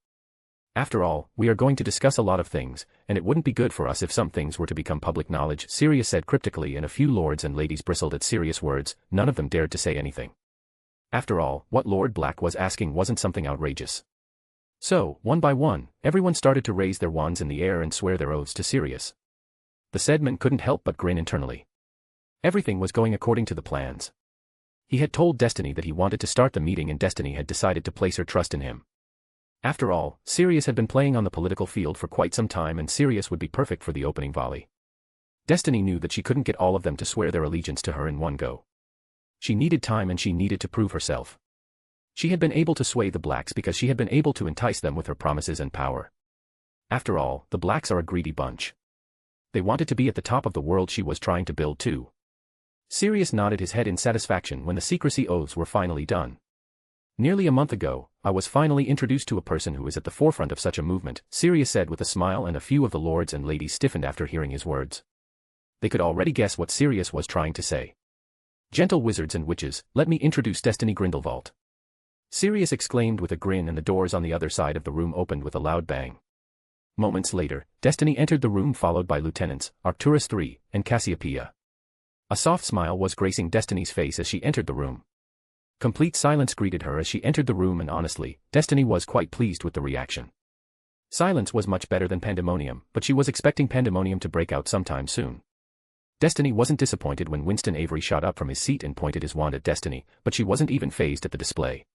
After all, we are going to discuss a lot of things, and it wouldn't be good for us if some things were to become public knowledge, Sirius said cryptically, and a few lords and ladies bristled at Sirius' words. None of them dared to say anything. After all, what Lord Black was asking wasn't something outrageous. So, one by one, everyone started to raise their wands in the air and swear their oaths to Sirius. The said man couldn't help but grin internally. Everything was going according to the plans. He had told Destiny that he wanted to start the meeting and Destiny had decided to place her trust in him. After all, Sirius had been playing on the political field for quite some time and Sirius would be perfect for the opening volley. Destiny knew that she couldn't get all of them to swear their allegiance to her in one go. She needed time and she needed to prove herself. She had been able to sway the Blacks because she had been able to entice them with her promises and power. After all, the Blacks are a greedy bunch. They wanted to be at the top of the world she was trying to build too. Sirius nodded his head in satisfaction when the secrecy oaths were finally done. Nearly a month ago, I was finally introduced to a person who is at the forefront of such a movement, Sirius said with a smile, and a few of the lords and ladies stiffened after hearing his words. They could already guess what Sirius was trying to say. Gentle wizards and witches, let me introduce Destiny Grindelwald. Sirius exclaimed with a grin, and the doors on the other side of the room opened with a loud bang. Moments later, Destiny entered the room followed by Lieutenants Arcturus III and Cassiopeia. A soft smile was gracing Destiny's face as she entered the room. Complete silence greeted her as she entered the room, and honestly, Destiny was quite pleased with the reaction. Silence was much better than pandemonium, but she was expecting pandemonium to break out sometime soon. Destiny wasn't disappointed when Winston Avery shot up from his seat and pointed his wand at Destiny, but she wasn't even fazed at the display.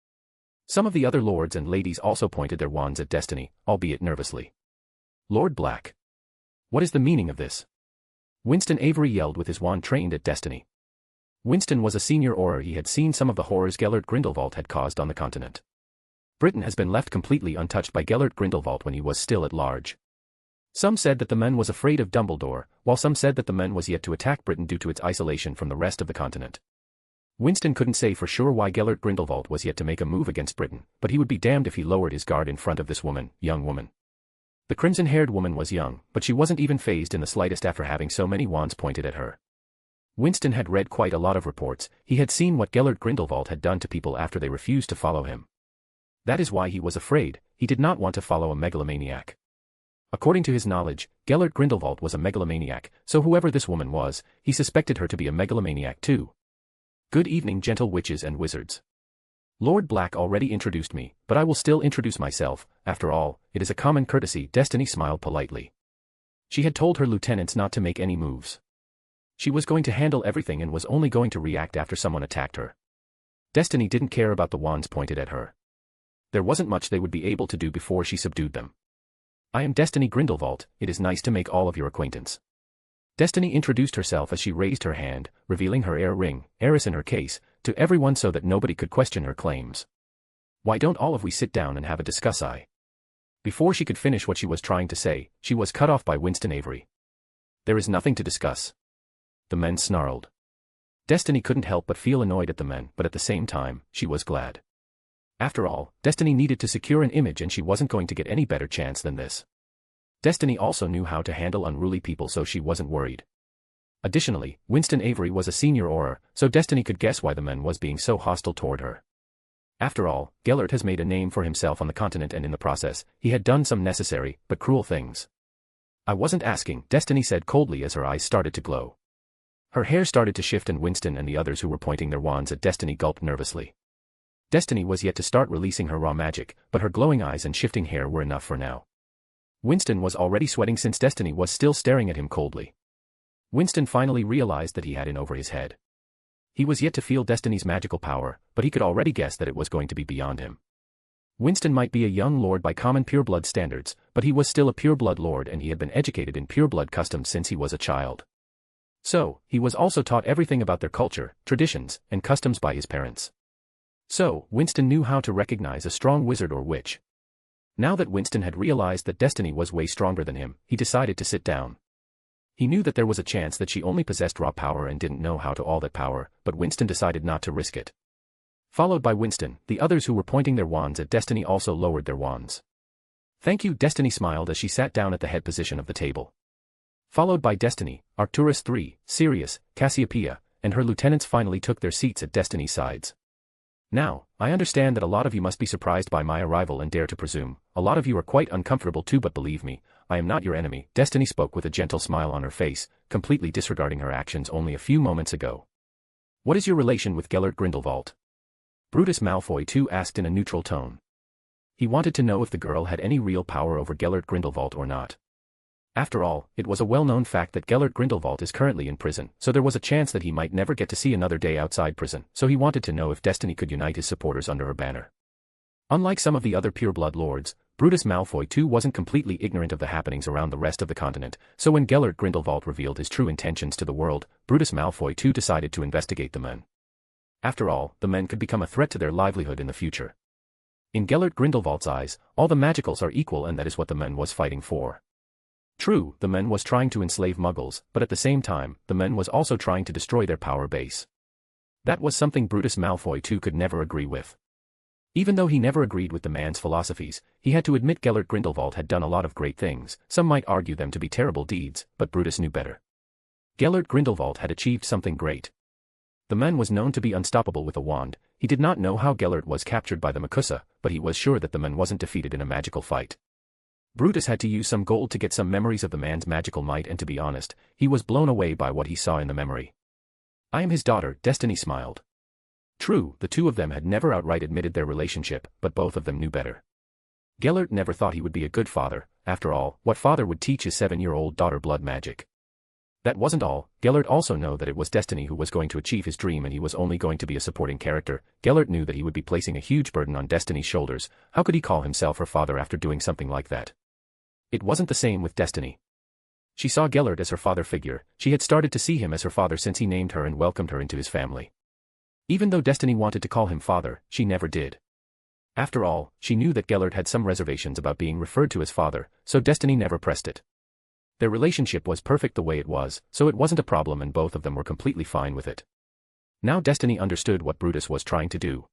Some of the other lords and ladies also pointed their wands at Destiny, albeit nervously. Lord Black. What is the meaning of this? Winston Avery yelled with his wand trained at Destiny. Winston was a senior Auror. He had seen some of the horrors Gellert Grindelwald had caused on the continent. Britain has been left completely untouched by Gellert Grindelwald when he was still at large. Some said that the man was afraid of Dumbledore, while some said that the man was yet to attack Britain due to its isolation from the rest of the continent. Winston couldn't say for sure why Gellert Grindelwald was yet to make a move against Britain, but he would be damned if he lowered his guard in front of this young woman. The crimson-haired woman was young, but she wasn't even fazed in the slightest after having so many wands pointed at her. Winston had read quite a lot of reports. He had seen what Gellert Grindelwald had done to people after they refused to follow him. That is why he was afraid. He did not want to follow a megalomaniac. According to his knowledge, Gellert Grindelwald was a megalomaniac, so whoever this woman was, he suspected her to be a megalomaniac too. Good evening, gentle witches and wizards. Lord Black already introduced me, but I will still introduce myself. After all, it is a common courtesy. Destiny smiled politely. She had told her lieutenants not to make any moves. She was going to handle everything and was only going to react after someone attacked her. Destiny didn't care about the wands pointed at her. There wasn't much they would be able to do before she subdued them. I am Destiny Grindelwald. It is nice to make all of your acquaintance. Destiny introduced herself as she raised her hand, revealing her heir ring, heiress in her case, to everyone so that nobody could question her claims. Why don't all of we sit down and have a discuss? Before she could finish what she was trying to say, she was cut off by Winston Avery. There is nothing to discuss. The men snarled. Destiny couldn't help but feel annoyed at the men, but at the same time, she was glad. After all, Destiny needed to secure an image and she wasn't going to get any better chance than this. Destiny also knew how to handle unruly people, so she wasn't worried. Additionally, Winston Avery was a senior auror, so Destiny could guess why the man was being so hostile toward her. After all, Gellert has made a name for himself on the continent, and in the process, he had done some necessary, but cruel things. I wasn't asking, Destiny said coldly as her eyes started to glow. Her hair started to shift and Winston and the others who were pointing their wands at Destiny gulped nervously. Destiny was yet to start releasing her raw magic, but her glowing eyes and shifting hair were enough for now. Winston was already sweating since Destiny was still staring at him coldly. Winston finally realized that he had in over his head. He was yet to feel Destiny's magical power, but he could already guess that it was going to be beyond him. Winston might be a young lord by common pureblood standards, but he was still a pureblood lord and he had been educated in pureblood customs since he was a child. So, he was also taught everything about their culture, traditions, and customs by his parents. So, Winston knew how to recognize a strong wizard or witch. Now that Winston had realized that Destiny was way stronger than him, he decided to sit down. He knew that there was a chance that she only possessed raw power and didn't know how to all that power, but Winston decided not to risk it. Followed by Winston, the others who were pointing their wands at Destiny also lowered their wands. Thank you, Destiny smiled as she sat down at the head position of the table. Followed by Destiny, Arcturus III, Sirius, Cassiopeia, and her lieutenants finally took their seats at Destiny's sides. Now, I understand that a lot of you must be surprised by my arrival and dare to presume. A lot of you are quite uncomfortable too, but believe me, I am not your enemy. Destiny spoke with a gentle smile on her face, completely disregarding her actions only a few moments ago. What is your relation with Gellert Grindelwald? Brutus Malfoy too asked in a neutral tone. He wanted to know if the girl had any real power over Gellert Grindelwald or not. After all, it was a well-known fact that Gellert Grindelwald is currently in prison, so there was a chance that he might never get to see another day outside prison, so he wanted to know if Destiny could unite his supporters under her banner. Unlike some of the other pureblood lords, Brutus Malfoy too wasn't completely ignorant of the happenings around the rest of the continent, so when Gellert Grindelwald revealed his true intentions to the world, Brutus Malfoy too decided to investigate the men. After all, the men could become a threat to their livelihood in the future. In Gellert Grindelwald's eyes, all the magicals are equal, and that is what the men was fighting for. True, the men was trying to enslave muggles, but at the same time, the men was also trying to destroy their power base. That was something Brutus Malfoy too could never agree with. Even though he never agreed with the man's philosophies, he had to admit Gellert Grindelwald had done a lot of great things. Some might argue them to be terrible deeds, but Brutus knew better. Gellert Grindelwald had achieved something great. The man was known to be unstoppable with a wand. He did not know how Gellert was captured by the Makusa, but he was sure that the man wasn't defeated in a magical fight. Brutus had to use some gold to get some memories of the man's magical might, and to be honest, he was blown away by what he saw in the memory. I am his daughter, Destiny smiled. True, the two of them had never outright admitted their relationship, but both of them knew better. Gellert never thought he would be a good father. After all, what father would teach his 7-year-old daughter blood magic? That wasn't all. Gellert also knew that it was Destiny who was going to achieve his dream, and he was only going to be a supporting character. Gellert knew that he would be placing a huge burden on Destiny's shoulders. How could he call himself her father after doing something like that? It wasn't the same with Destiny. She saw Gellert as her father figure. She had started to see him as her father since he named her and welcomed her into his family. Even though Destiny wanted to call him father, she never did. After all, she knew that Gellert had some reservations about being referred to as father, so Destiny never pressed it. Their relationship was perfect the way it was, so it wasn't a problem, and both of them were completely fine with it. Now Destiny understood what Brutus was trying to do.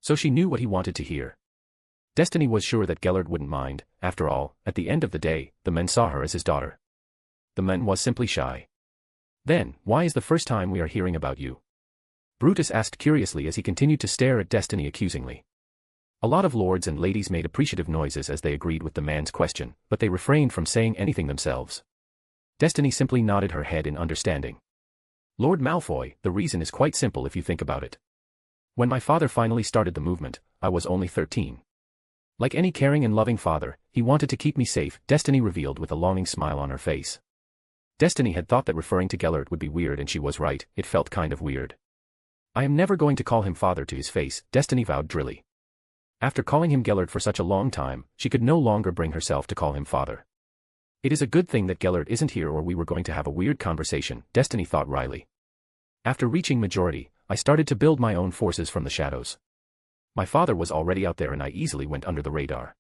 So she knew what he wanted to hear. Destiny was sure that Gellert wouldn't mind. After all, at the end of the day, the man saw her as his daughter. The man was simply shy. Then, why is the first time we are hearing about you? Brutus asked curiously as he continued to stare at Destiny accusingly. A lot of lords and ladies made appreciative noises as they agreed with the man's question, but they refrained from saying anything themselves. Destiny simply nodded her head in understanding. Lord Malfoy, the reason is quite simple if you think about it. When my father finally started the movement, I was only 13. Like any caring and loving father, he wanted to keep me safe, Destiny revealed with a longing smile on her face. Destiny had thought that referring to Gellert would be weird, and she was right, it felt kind of weird. I am never going to call him father to his face, Destiny vowed drily. After calling him Gellert for such a long time, she could no longer bring herself to call him father. It is a good thing that Gellert isn't here, or we were going to have a weird conversation, Destiny thought wryly. After reaching majority, I started to build my own forces from the shadows. My father was already out there and I easily went under the radar.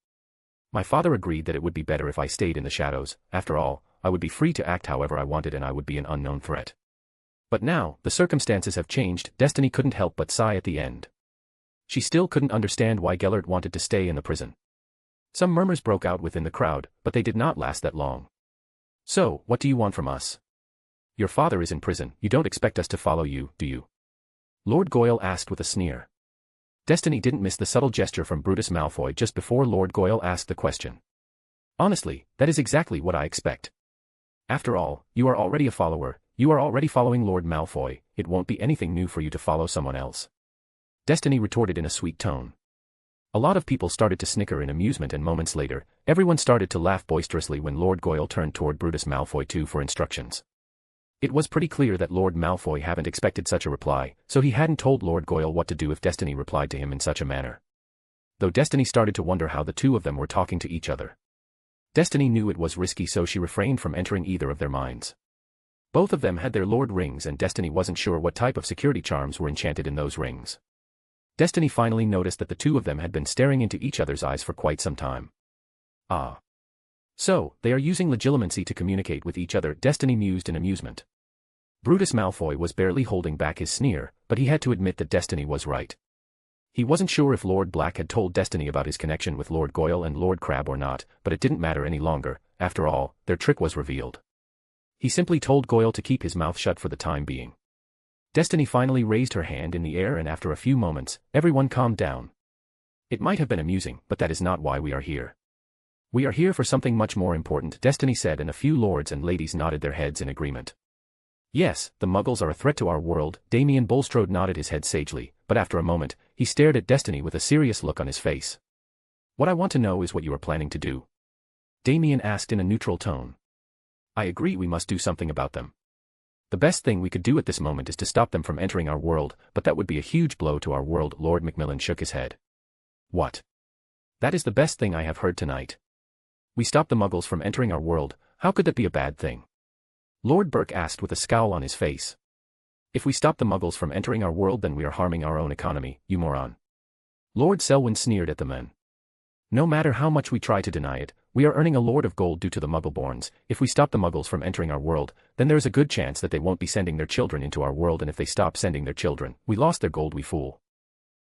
My father agreed that it would be better if I stayed in the shadows. After all, I would be free to act however I wanted and I would be an unknown threat. But now, the circumstances have changed, Destiny couldn't help but sigh at the end. She still couldn't understand why Gellert wanted to stay in the prison. Some murmurs broke out within the crowd, but they did not last that long. So, what do you want from us? Your father is in prison, you don't expect us to follow you, do you? Lord Goyle asked with a sneer. Destiny didn't miss the subtle gesture from Brutus Malfoy just before Lord Goyle asked the question. Honestly, that is exactly what I expect. After all, you are already a follower, you are already following Lord Malfoy, it won't be anything new for you to follow someone else. Destiny retorted in a sweet tone. A lot of people started to snicker in amusement, and moments later, everyone started to laugh boisterously when Lord Goyle turned toward Brutus Malfoy too for instructions. It was pretty clear that Lord Malfoy hadn't expected such a reply, so he hadn't told Lord Goyle what to do if Destiny replied to him in such a manner. Though Destiny started to wonder how the two of them were talking to each other. Destiny knew it was risky, so she refrained from entering either of their minds. Both of them had their lord rings and Destiny wasn't sure what type of security charms were enchanted in those rings. Destiny finally noticed that the two of them had been staring into each other's eyes for quite some time. Ah. So, they are using legilimency to communicate with each other, Destiny mused in amusement. Brutus Malfoy was barely holding back his sneer, but he had to admit that Destiny was right. He wasn't sure if Lord Black had told Destiny about his connection with Lord Goyle and Lord Crabbe or not, but it didn't matter any longer. After all, their trick was revealed. He simply told Goyle to keep his mouth shut for the time being. Destiny finally raised her hand in the air, and after a few moments, everyone calmed down. It might have been amusing, but that is not why we are here. We are here for something much more important, Destiny said, and a few lords and ladies nodded their heads in agreement. Yes, the Muggles are a threat to our world, Damien Bulstrode nodded his head sagely, but after a moment, he stared at Destiny with a serious look on his face. What I want to know is what you are planning to do. Damien asked in a neutral tone. I agree, we must do something about them. The best thing we could do at this moment is to stop them from entering our world, but that would be a huge blow to our world, Lord Macmillan shook his head. What? That is the best thing I have heard tonight. We stop the Muggles from entering our world, how could that be a bad thing? Lord Burke asked with a scowl on his face. If we stop the Muggles from entering our world, then we are harming our own economy, you moron. Lord Selwyn sneered at the men. No matter how much we try to deny it, we are earning a lord of gold due to the Muggleborns. If we stop the Muggles from entering our world, then there is a good chance that they won't be sending their children into our world, and if they stop sending their children, we lost their gold, we fool.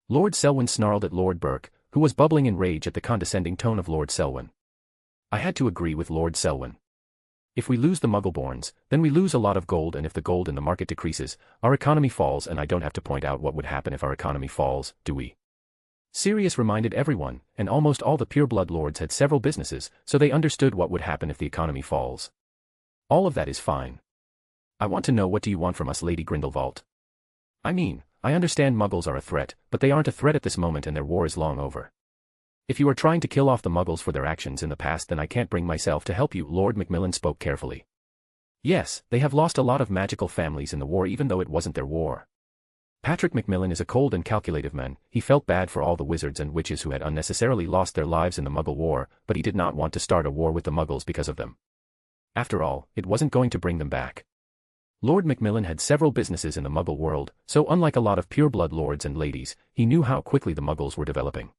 Lord Selwyn snarled at Lord Burke, who was bubbling in rage at the condescending tone of Lord Selwyn. I had to agree with Lord Selwyn. If we lose the Muggleborns, then we lose a lot of gold, and if the gold in the market decreases, our economy falls, and I don't have to point out what would happen if our economy falls, do we? Sirius reminded everyone, and almost all the pureblood lords had several businesses, so they understood what would happen if the economy falls. All of that is fine. I want to know, what do you want from us, Lady Grindelwald? I mean, I understand Muggles are a threat, but they aren't a threat at this moment and their war is long over. If you are trying to kill off the Muggles for their actions in the past, then I can't bring myself to help you, Lord Macmillan spoke carefully. Yes, they have lost a lot of magical families in the war, even though it wasn't their war. Patrick Macmillan is a cold and calculative man. He felt bad for all the wizards and witches who had unnecessarily lost their lives in the Muggle War, but he did not want to start a war with the Muggles because of them. After all, it wasn't going to bring them back. Lord Macmillan had several businesses in the Muggle world, so unlike a lot of pureblood lords and ladies, he knew how quickly the Muggles were developing.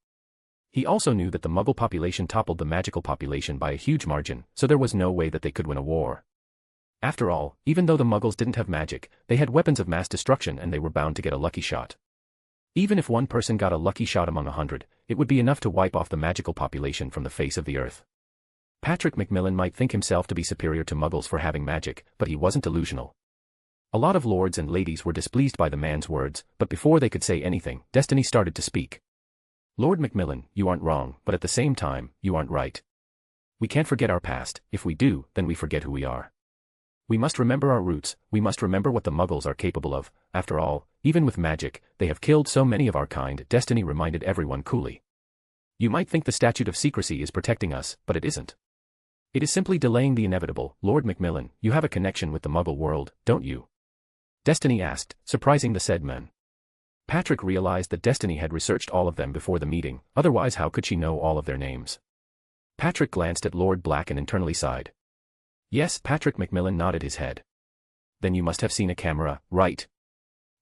He also knew that the Muggle population toppled the magical population by a huge margin, so there was no way that they could win a war. After all, even though the Muggles didn't have magic, they had weapons of mass destruction and they were bound to get a lucky shot. Even if one person got a lucky shot among 100, it would be enough to wipe off the magical population from the face of the earth. Patrick Macmillan might think himself to be superior to Muggles for having magic, but he wasn't delusional. A lot of lords and ladies were displeased by the man's words, but before they could say anything, Destiny started to speak. Lord Macmillan, you aren't wrong, but at the same time, you aren't right. We can't forget our past. If we do, then we forget who we are. We must remember our roots, we must remember what the Muggles are capable of. After all, even with magic, they have killed so many of our kind, Destiny reminded everyone coolly. You might think the statute of secrecy is protecting us, but it isn't. It is simply delaying the inevitable. Lord Macmillan, you have a connection with the Muggle world, don't you? Destiny asked, surprising the said men. Patrick realized that Destiny had researched all of them before the meeting, otherwise how could she know all of their names? Patrick glanced at Lord Black and internally sighed. Yes, Patrick Macmillan nodded his head. Then you must have seen a camera, right?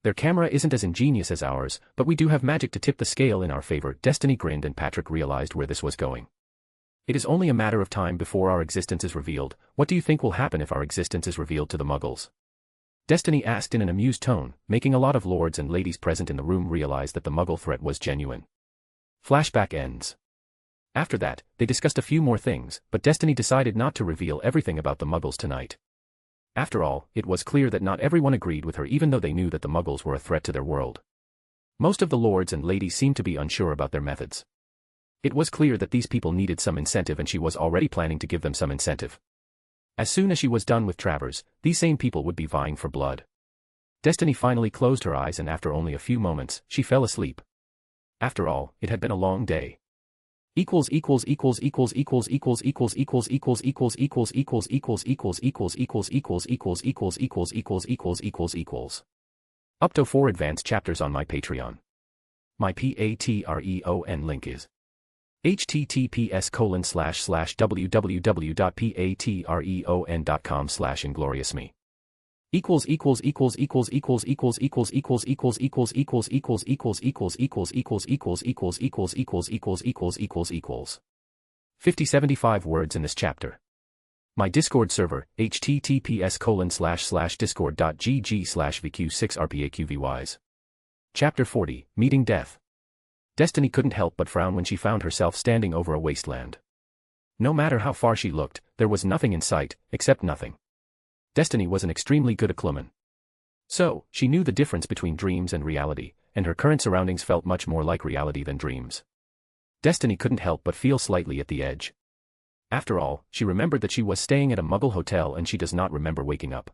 Their camera isn't as ingenious as ours, but we do have magic to tip the scale in our favor. Destiny grinned and Patrick realized where this was going. It is only a matter of time before our existence is revealed. What do you think will happen if our existence is revealed to the Muggles? Destiny asked in an amused tone, making a lot of lords and ladies present in the room realize that the Muggle threat was genuine. Flashback ends. After that, they discussed a few more things, but Destiny decided not to reveal everything about the Muggles tonight. After all, it was clear that not everyone agreed with her even though they knew that the Muggles were a threat to their world. Most of the lords and ladies seemed to be unsure about their methods. It was clear that these people needed some incentive and she was already planning to give them some incentive. As soon as she was done with Travers, these same people would be vying for blood. Destiny finally closed her eyes and after only a few moments, she fell asleep. After all, it had been a long day. 'Up to 4 advanced chapters on my Patreon. My Patreon link is https://www.patreon.com/ingloriousme. == 5075 words in this chapter. My Discord server, https://discord.gg/vq6rpaqvys. Chapter 40, Meeting Death. Destiny couldn't help but frown when she found herself standing over a wasteland. No matter how far she looked, there was nothing in sight, except nothing. Destiny was an extremely good Occlumen. So, she knew the difference between dreams and reality, and her current surroundings felt much more like reality than dreams. Destiny couldn't help but feel slightly at the edge. After all, she remembered that she was staying at a Muggle hotel and she does not remember waking up.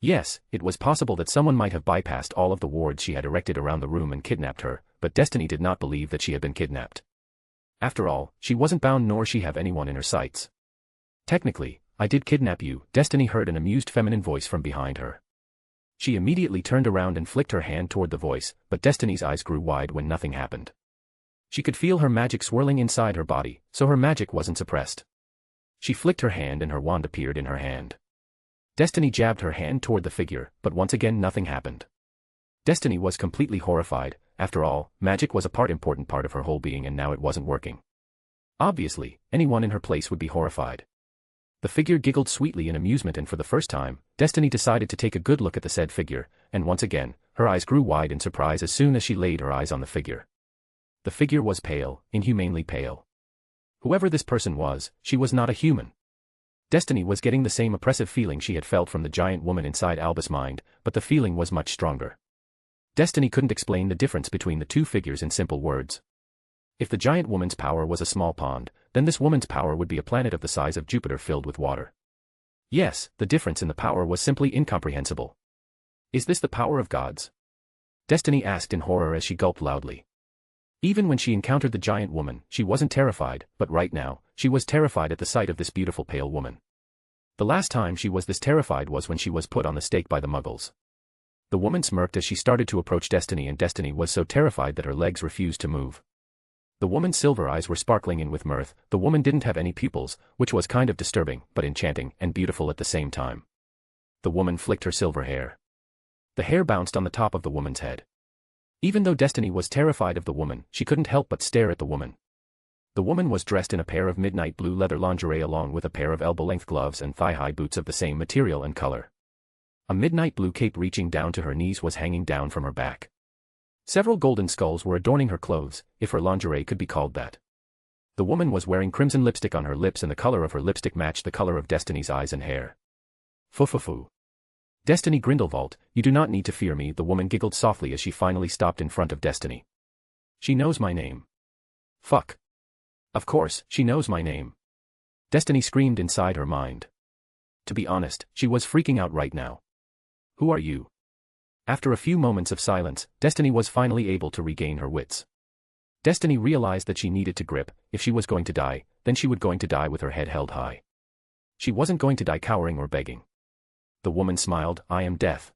Yes, it was possible that someone might have bypassed all of the wards she had erected around the room and kidnapped her, but Destiny did not believe that she had been kidnapped. After all, she wasn't bound nor she have anyone in her sights. Technically, I did kidnap you, Destiny heard an amused feminine voice from behind her. She immediately turned around and flicked her hand toward the voice, but Destiny's eyes grew wide when nothing happened. She could feel her magic swirling inside her body, so her magic wasn't suppressed. She flicked her hand and her wand appeared in her hand. Destiny jabbed her hand toward the figure, but once again nothing happened. Destiny was completely horrified. After all, magic was important part of her whole being and now it wasn't working. Obviously, anyone in her place would be horrified. The figure giggled sweetly in amusement and for the first time, Destiny decided to take a good look at the said figure, and once again, her eyes grew wide in surprise as soon as she laid her eyes on the figure. The figure was pale, inhumanely pale. Whoever this person was, she was not a human. Destiny was getting the same oppressive feeling she had felt from the giant woman inside Albus' mind, but the feeling was much stronger. Destiny couldn't explain the difference between the two figures in simple words. If the giant woman's power was a small pond, then this woman's power would be a planet of the size of Jupiter filled with water. Yes, the difference in the power was simply incomprehensible. Is this the power of gods? Destiny asked in horror as she gulped loudly. Even when she encountered the giant woman, she wasn't terrified, but right now, she was terrified at the sight of this beautiful pale woman. The last time she was this terrified was when she was put on the stake by the Muggles. The woman smirked as she started to approach Destiny and Destiny was so terrified that her legs refused to move. The woman's silver eyes were sparkling in with mirth. The woman didn't have any pupils, which was kind of disturbing, but enchanting and beautiful at the same time. The woman flicked her silver hair. The hair bounced on the top of the woman's head. Even though Destiny was terrified of the woman, she couldn't help but stare at the woman. The woman was dressed in a pair of midnight blue leather lingerie along with a pair of elbow-length gloves and thigh-high boots of the same material and color. A midnight blue cape reaching down to her knees was hanging down from her back. Several golden skulls were adorning her clothes, if her lingerie could be called that. The woman was wearing crimson lipstick on her lips and the color of her lipstick matched the color of Destiny's eyes and hair. Fu. Destiny Grindelwald, you do not need to fear me, the woman giggled softly as she finally stopped in front of Destiny. She knows my name. Fuck. Of course, she knows my name. Destiny screamed inside her mind. To be honest, she was freaking out right now. Who are you? After a few moments of silence, Destiny was finally able to regain her wits. Destiny realized that she needed to grip. If she was going to die, then she was going to die with her head held high. She wasn't going to die cowering or begging. The woman smiled. I am death.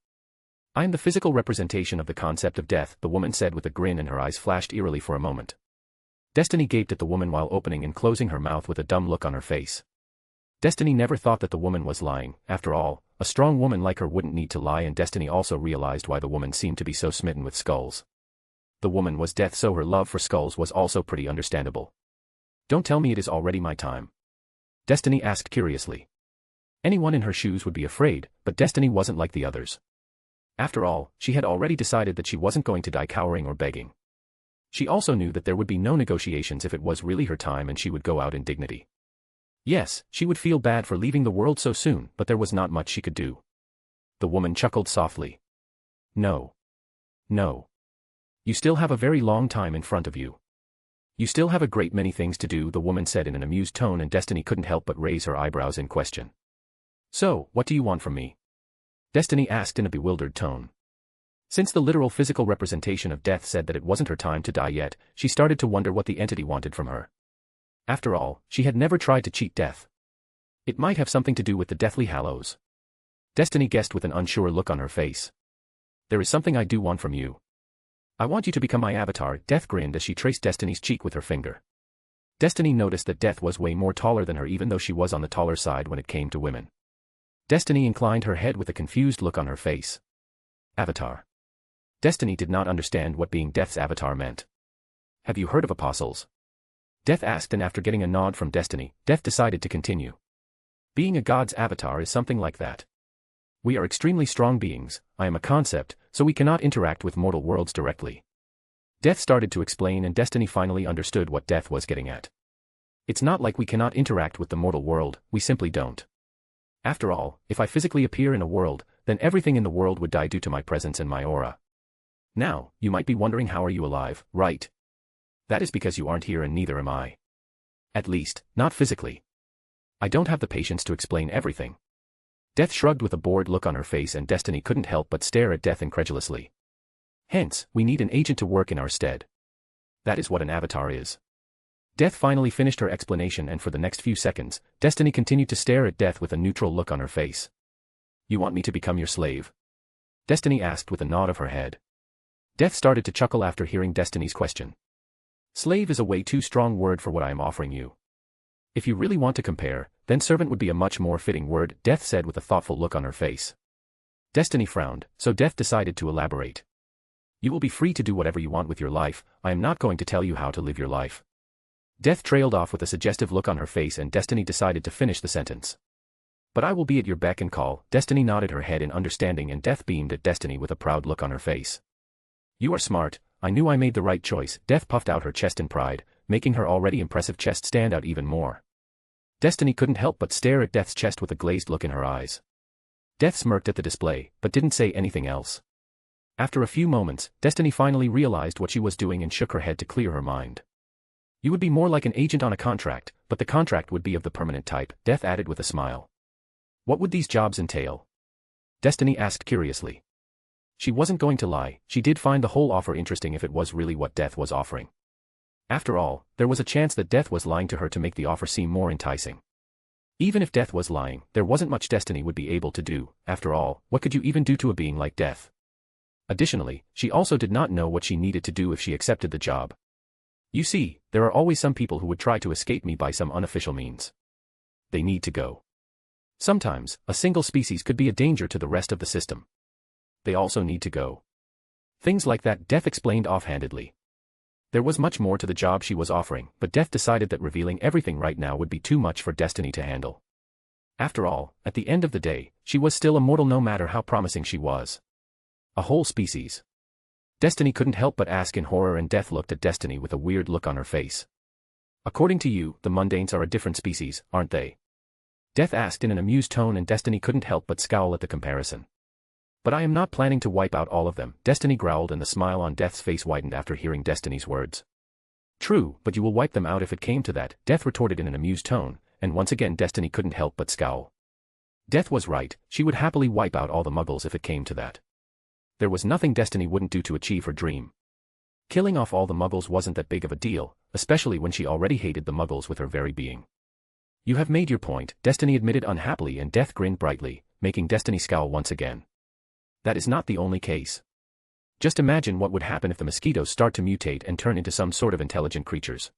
I am the physical representation of the concept of death, the woman said with a grin and her eyes flashed eerily for a moment. Destiny gaped at the woman while opening and closing her mouth with a dumb look on her face. Destiny never thought that the woman was lying. After all, a strong woman like her wouldn't need to lie, and Destiny also realized why the woman seemed to be so smitten with skulls. The woman was death, so her love for skulls was also pretty understandable. Don't tell me it is already my time? Destiny asked curiously. Anyone in her shoes would be afraid, but Destiny wasn't like the others. After all, she had already decided that she wasn't going to die cowering or begging. She also knew that there would be no negotiations if it was really her time, and she would go out in dignity. Yes, she would feel bad for leaving the world so soon, but there was not much she could do. The woman chuckled softly. No. You still have a very long time in front of you. You still have a great many things to do, the woman said in an amused tone, and Destiny couldn't help but raise her eyebrows in question. So, what do you want from me? Destiny asked in a bewildered tone. Since the literal physical representation of death said that it wasn't her time to die yet, she started to wonder what the entity wanted from her. After all, she had never tried to cheat death. It might have something to do with the Deathly Hallows. Destiny guessed with an unsure look on her face. There is something I do want from you. I want you to become my avatar, Death grinned as she traced Destiny's cheek with her finger. Destiny noticed that Death was way more taller than her, even though she was on the taller side when it came to women. Destiny inclined her head with a confused look on her face. Avatar. Destiny did not understand what being Death's avatar meant. Have you heard of apostles? Death asked, and after getting a nod from Destiny, Death decided to continue. Being a god's avatar is something like that. We are extremely strong beings. I am a concept, so we cannot interact with mortal worlds directly. Death started to explain, and Destiny finally understood what Death was getting at. It's not like we cannot interact with the mortal world, we simply don't. After all, if I physically appear in a world, then everything in the world would die due to my presence and my aura. Now, you might be wondering, how are you alive, right? That is because you aren't here, and neither am I. At least, not physically. I don't have the patience to explain everything. Death shrugged with a bored look on her face, and Destiny couldn't help but stare at Death incredulously. Hence, we need an agent to work in our stead. That is what an avatar is. Death finally finished her explanation, and for the next few seconds, Destiny continued to stare at Death with a neutral look on her face. You want me to become your slave? Destiny asked with a nod of her head. Death started to chuckle after hearing Destiny's question. Slave is a way too strong word for what I am offering you. If you really want to compare, then servant would be a much more fitting word, Death said with a thoughtful look on her face. Destiny frowned, so Death decided to elaborate. You will be free to do whatever you want with your life, I am not going to tell you how to live your life. Death trailed off with a suggestive look on her face, and Destiny decided to finish the sentence. But I will be at your beck and call. Destiny nodded her head in understanding, and Death beamed at Destiny with a proud look on her face. You are smart, I knew I made the right choice. Death puffed out her chest in pride, making her already impressive chest stand out even more. Destiny couldn't help but stare at Death's chest with a glazed look in her eyes. Death smirked at the display, but didn't say anything else. After a few moments, Destiny finally realized what she was doing and shook her head to clear her mind. You would be more like an agent on a contract, but the contract would be of the permanent type, Death added with a smile. What would these jobs entail? Destiny asked curiously. She wasn't going to lie, she did find the whole offer interesting if it was really what Death was offering. After all, there was a chance that Death was lying to her to make the offer seem more enticing. Even if Death was lying, there wasn't much Destiny would be able to do. After all, what could you even do to a being like Death? Additionally, she also did not know what she needed to do if she accepted the job. You see, there are always some people who would try to escape me by some unofficial means. They need to go. Sometimes, a single species could be a danger to the rest of the system. They also need to go. Things like that, Death explained offhandedly. There was much more to the job she was offering, but Death decided that revealing everything right now would be too much for Destiny to handle. After all, at the end of the day, she was still immortal no matter how promising she was. A whole species. Destiny couldn't help but ask in horror, and Death looked at Destiny with a weird look on her face. According to you, the mundanes are a different species, aren't they? Death asked in an amused tone, and Destiny couldn't help but scowl at the comparison. But I am not planning to wipe out all of them, Destiny growled, and the smile on Death's face widened after hearing Destiny's words. True, but you will wipe them out if it came to that, Death retorted in an amused tone, and once again Destiny couldn't help but scowl. Death was right, she would happily wipe out all the muggles if it came to that. There was nothing Destiny wouldn't do to achieve her dream. Killing off all the muggles wasn't that big of a deal, especially when she already hated the muggles with her very being. You have made your point, Destiny admitted unhappily, and Death grinned brightly, making Destiny scowl once again. That is not the only case. Just imagine what would happen if the mosquitoes start to mutate and turn into some sort of intelligent creatures.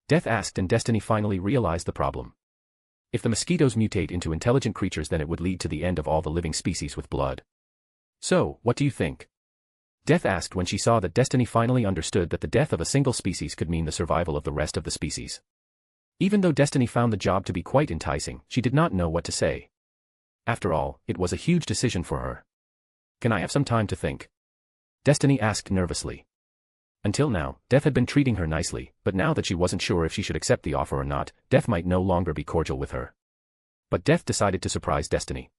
Death asked, and Destiny finally realized the problem. If the mosquitoes mutate into intelligent creatures, then it would lead to the end of all the living species with blood. So, what do you think? Death asked when she saw that Destiny finally understood that the death of a single species could mean the survival of the rest of the species. Even though Destiny found the job to be quite enticing, she did not know what to say. After all, it was a huge decision for her. Can I have some time to think? Destiny asked nervously. Until now, Death had been treating her nicely, but now that she wasn't sure if she should accept the offer or not, Death might no longer be cordial with her. But Death decided to surprise Destiny.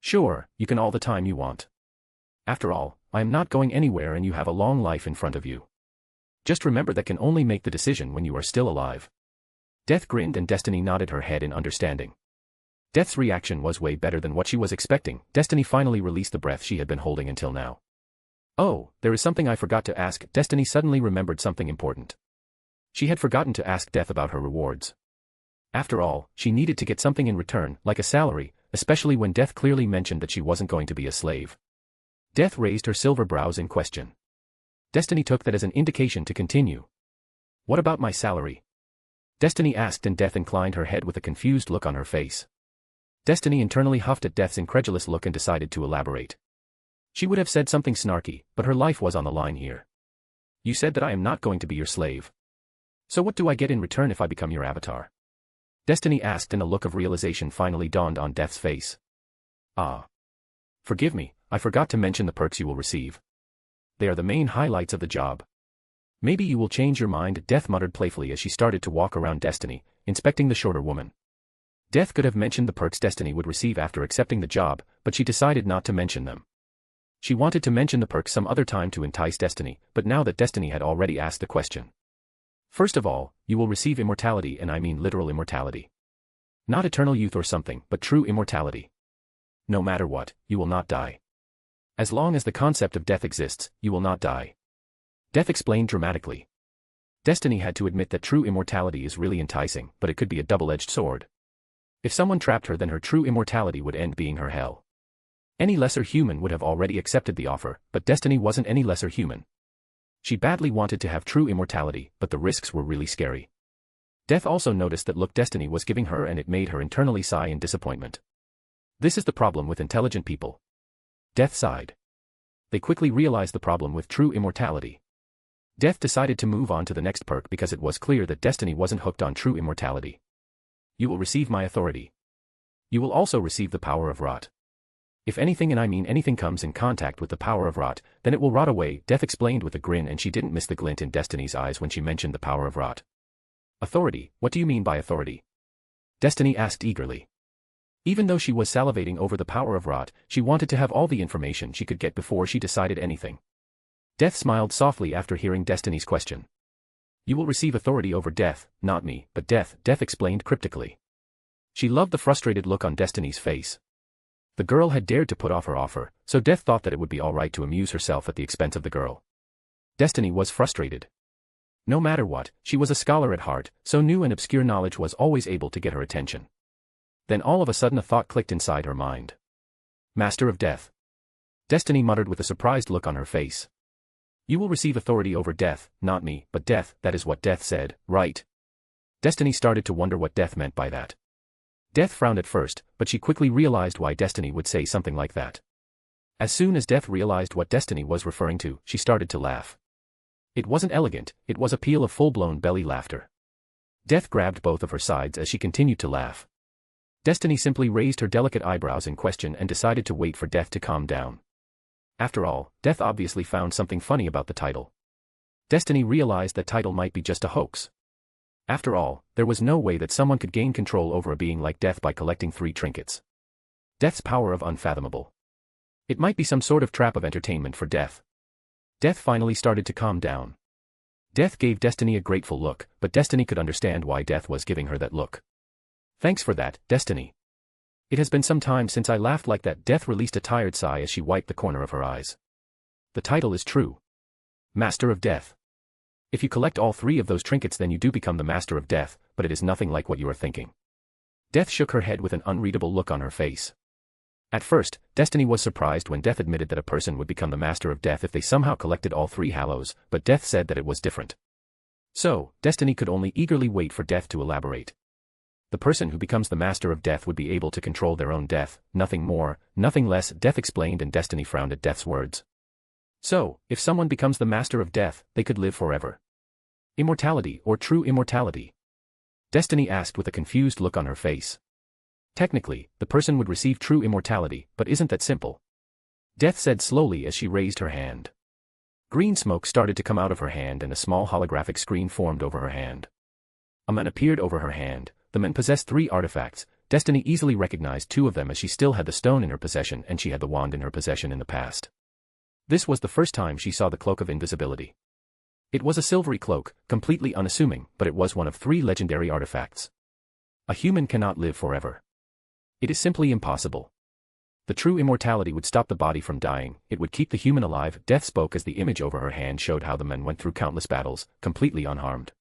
Sure, you can all the time you want. After all, I am not going anywhere and you have a long life in front of you. Just remember that can only make the decision when you are still alive. Death grinned, and Destiny nodded her head in understanding. Death's reaction was way better than what she was expecting. Destiny finally released the breath she had been holding until now. Oh, there is something I forgot to ask. Destiny suddenly remembered something important. She had forgotten to ask Death about her rewards. After all, she needed to get something in return, like a salary, especially when Death clearly mentioned that she wasn't going to be a slave. Death raised her silver brows in question. Destiny took that as an indication to continue. What about my salary? Destiny asked, and Death inclined her head with a confused look on her face. Destiny internally huffed at Death's incredulous look and decided to elaborate. She would have said something snarky, but her life was on the line here. You said that I am not going to be your slave. So what do I get in return if I become your avatar? Destiny asked, and a look of realization finally dawned on Death's face. Ah. Forgive me, I forgot to mention the perks you will receive. They are the main highlights of the job. Maybe you will change your mind, Death muttered playfully as she started to walk around Destiny, inspecting the shorter woman. Death could have mentioned the perks Destiny would receive after accepting the job, but she decided not to mention them. She wanted to mention the perks some other time to entice Destiny, but now that Destiny had already asked the question. First of all, you will receive immortality, and I mean literal immortality. Not eternal youth or something, but true immortality. No matter what, you will not die. As long as the concept of death exists, you will not die. Death explained dramatically. Destiny had to admit that true immortality is really enticing, but it could be a double-edged sword. If someone trapped her, then her true immortality would end being her hell. Any lesser human would have already accepted the offer, but Destiny wasn't any lesser human. She badly wanted to have true immortality, but the risks were really scary. Death also noticed that look Destiny was giving her, and it made her internally sigh in disappointment. This is the problem with intelligent people. Death sighed. They quickly realized the problem with true immortality. Death decided to move on to the next perk because it was clear that Destiny wasn't hooked on true immortality. You will receive my authority. You will also receive the power of rot. If anything, and I mean anything, comes in contact with the power of rot, then it will rot away, Death explained with a grin, and she didn't miss the glint in Destiny's eyes when she mentioned the power of rot. Authority, what do you mean by authority? Destiny asked eagerly. Even though she was salivating over the power of rot, she wanted to have all the information she could get before she decided anything. Death smiled softly after hearing Destiny's question. You will receive authority over Death, not me, but Death, Death explained cryptically. She loved the frustrated look on Destiny's face. The girl had dared to put off her offer, so Death thought that it would be alright to amuse herself at the expense of the girl. Destiny was frustrated. No matter what, she was a scholar at heart, so new and obscure knowledge was always able to get her attention. Then all of a sudden a thought clicked inside her mind. Master of Death. Destiny muttered with a surprised look on her face. You will receive authority over Death, not me, but Death, that is what Death said, right? Destiny started to wonder what Death meant by that. Death frowned at first, but she quickly realized why Destiny would say something like that. As soon as Death realized what Destiny was referring to, she started to laugh. It wasn't elegant, it was a peal of full-blown belly laughter. Death grabbed both of her sides as she continued to laugh. Destiny simply raised her delicate eyebrows in question and decided to wait for Death to calm down. After all, Death obviously found something funny about the title. Destiny realized that title might be just a hoax. After all, there was no way that someone could gain control over a being like Death by collecting 3 trinkets. Death's power of unfathomable. It might be some sort of trap of entertainment for Death. Death finally started to calm down. Death gave Destiny a grateful look, but Destiny could understand why Death was giving her that look. Thanks for that, Destiny. It has been some time since I laughed like that. Death released a tired sigh as she wiped the corner of her eyes. The title is true. Master of Death. If you collect all 3 of those trinkets, then you do become the Master of Death, but it is nothing like what you are thinking. Death shook her head with an unreadable look on her face. At first, Destiny was surprised when Death admitted that a person would become the Master of Death if they somehow collected all 3 hallows, but Death said that it was different. So, Destiny could only eagerly wait for Death to elaborate. The person who becomes the Master of Death would be able to control their own death, nothing more, nothing less, Death explained, and Destiny frowned at Death's words. So, if someone becomes the Master of Death, they could live forever. Immortality or true immortality? Destiny asked with a confused look on her face. Technically, the person would receive true immortality, but isn't that simple? Death said slowly as she raised her hand. Green smoke started to come out of her hand and a small holographic screen formed over her hand. A man appeared over her hand. The man possessed 3 artifacts. Destiny easily recognized 2 of them as she still had the stone in her possession and she had the wand in her possession in the past. This was the first time she saw the cloak of invisibility. It was a silvery cloak, completely unassuming, but it was one of 3 legendary artifacts. A human cannot live forever. It is simply impossible. The true immortality would stop the body from dying, it would keep the human alive. Death spoke as the image over her hand showed how the man went through countless battles, completely unharmed.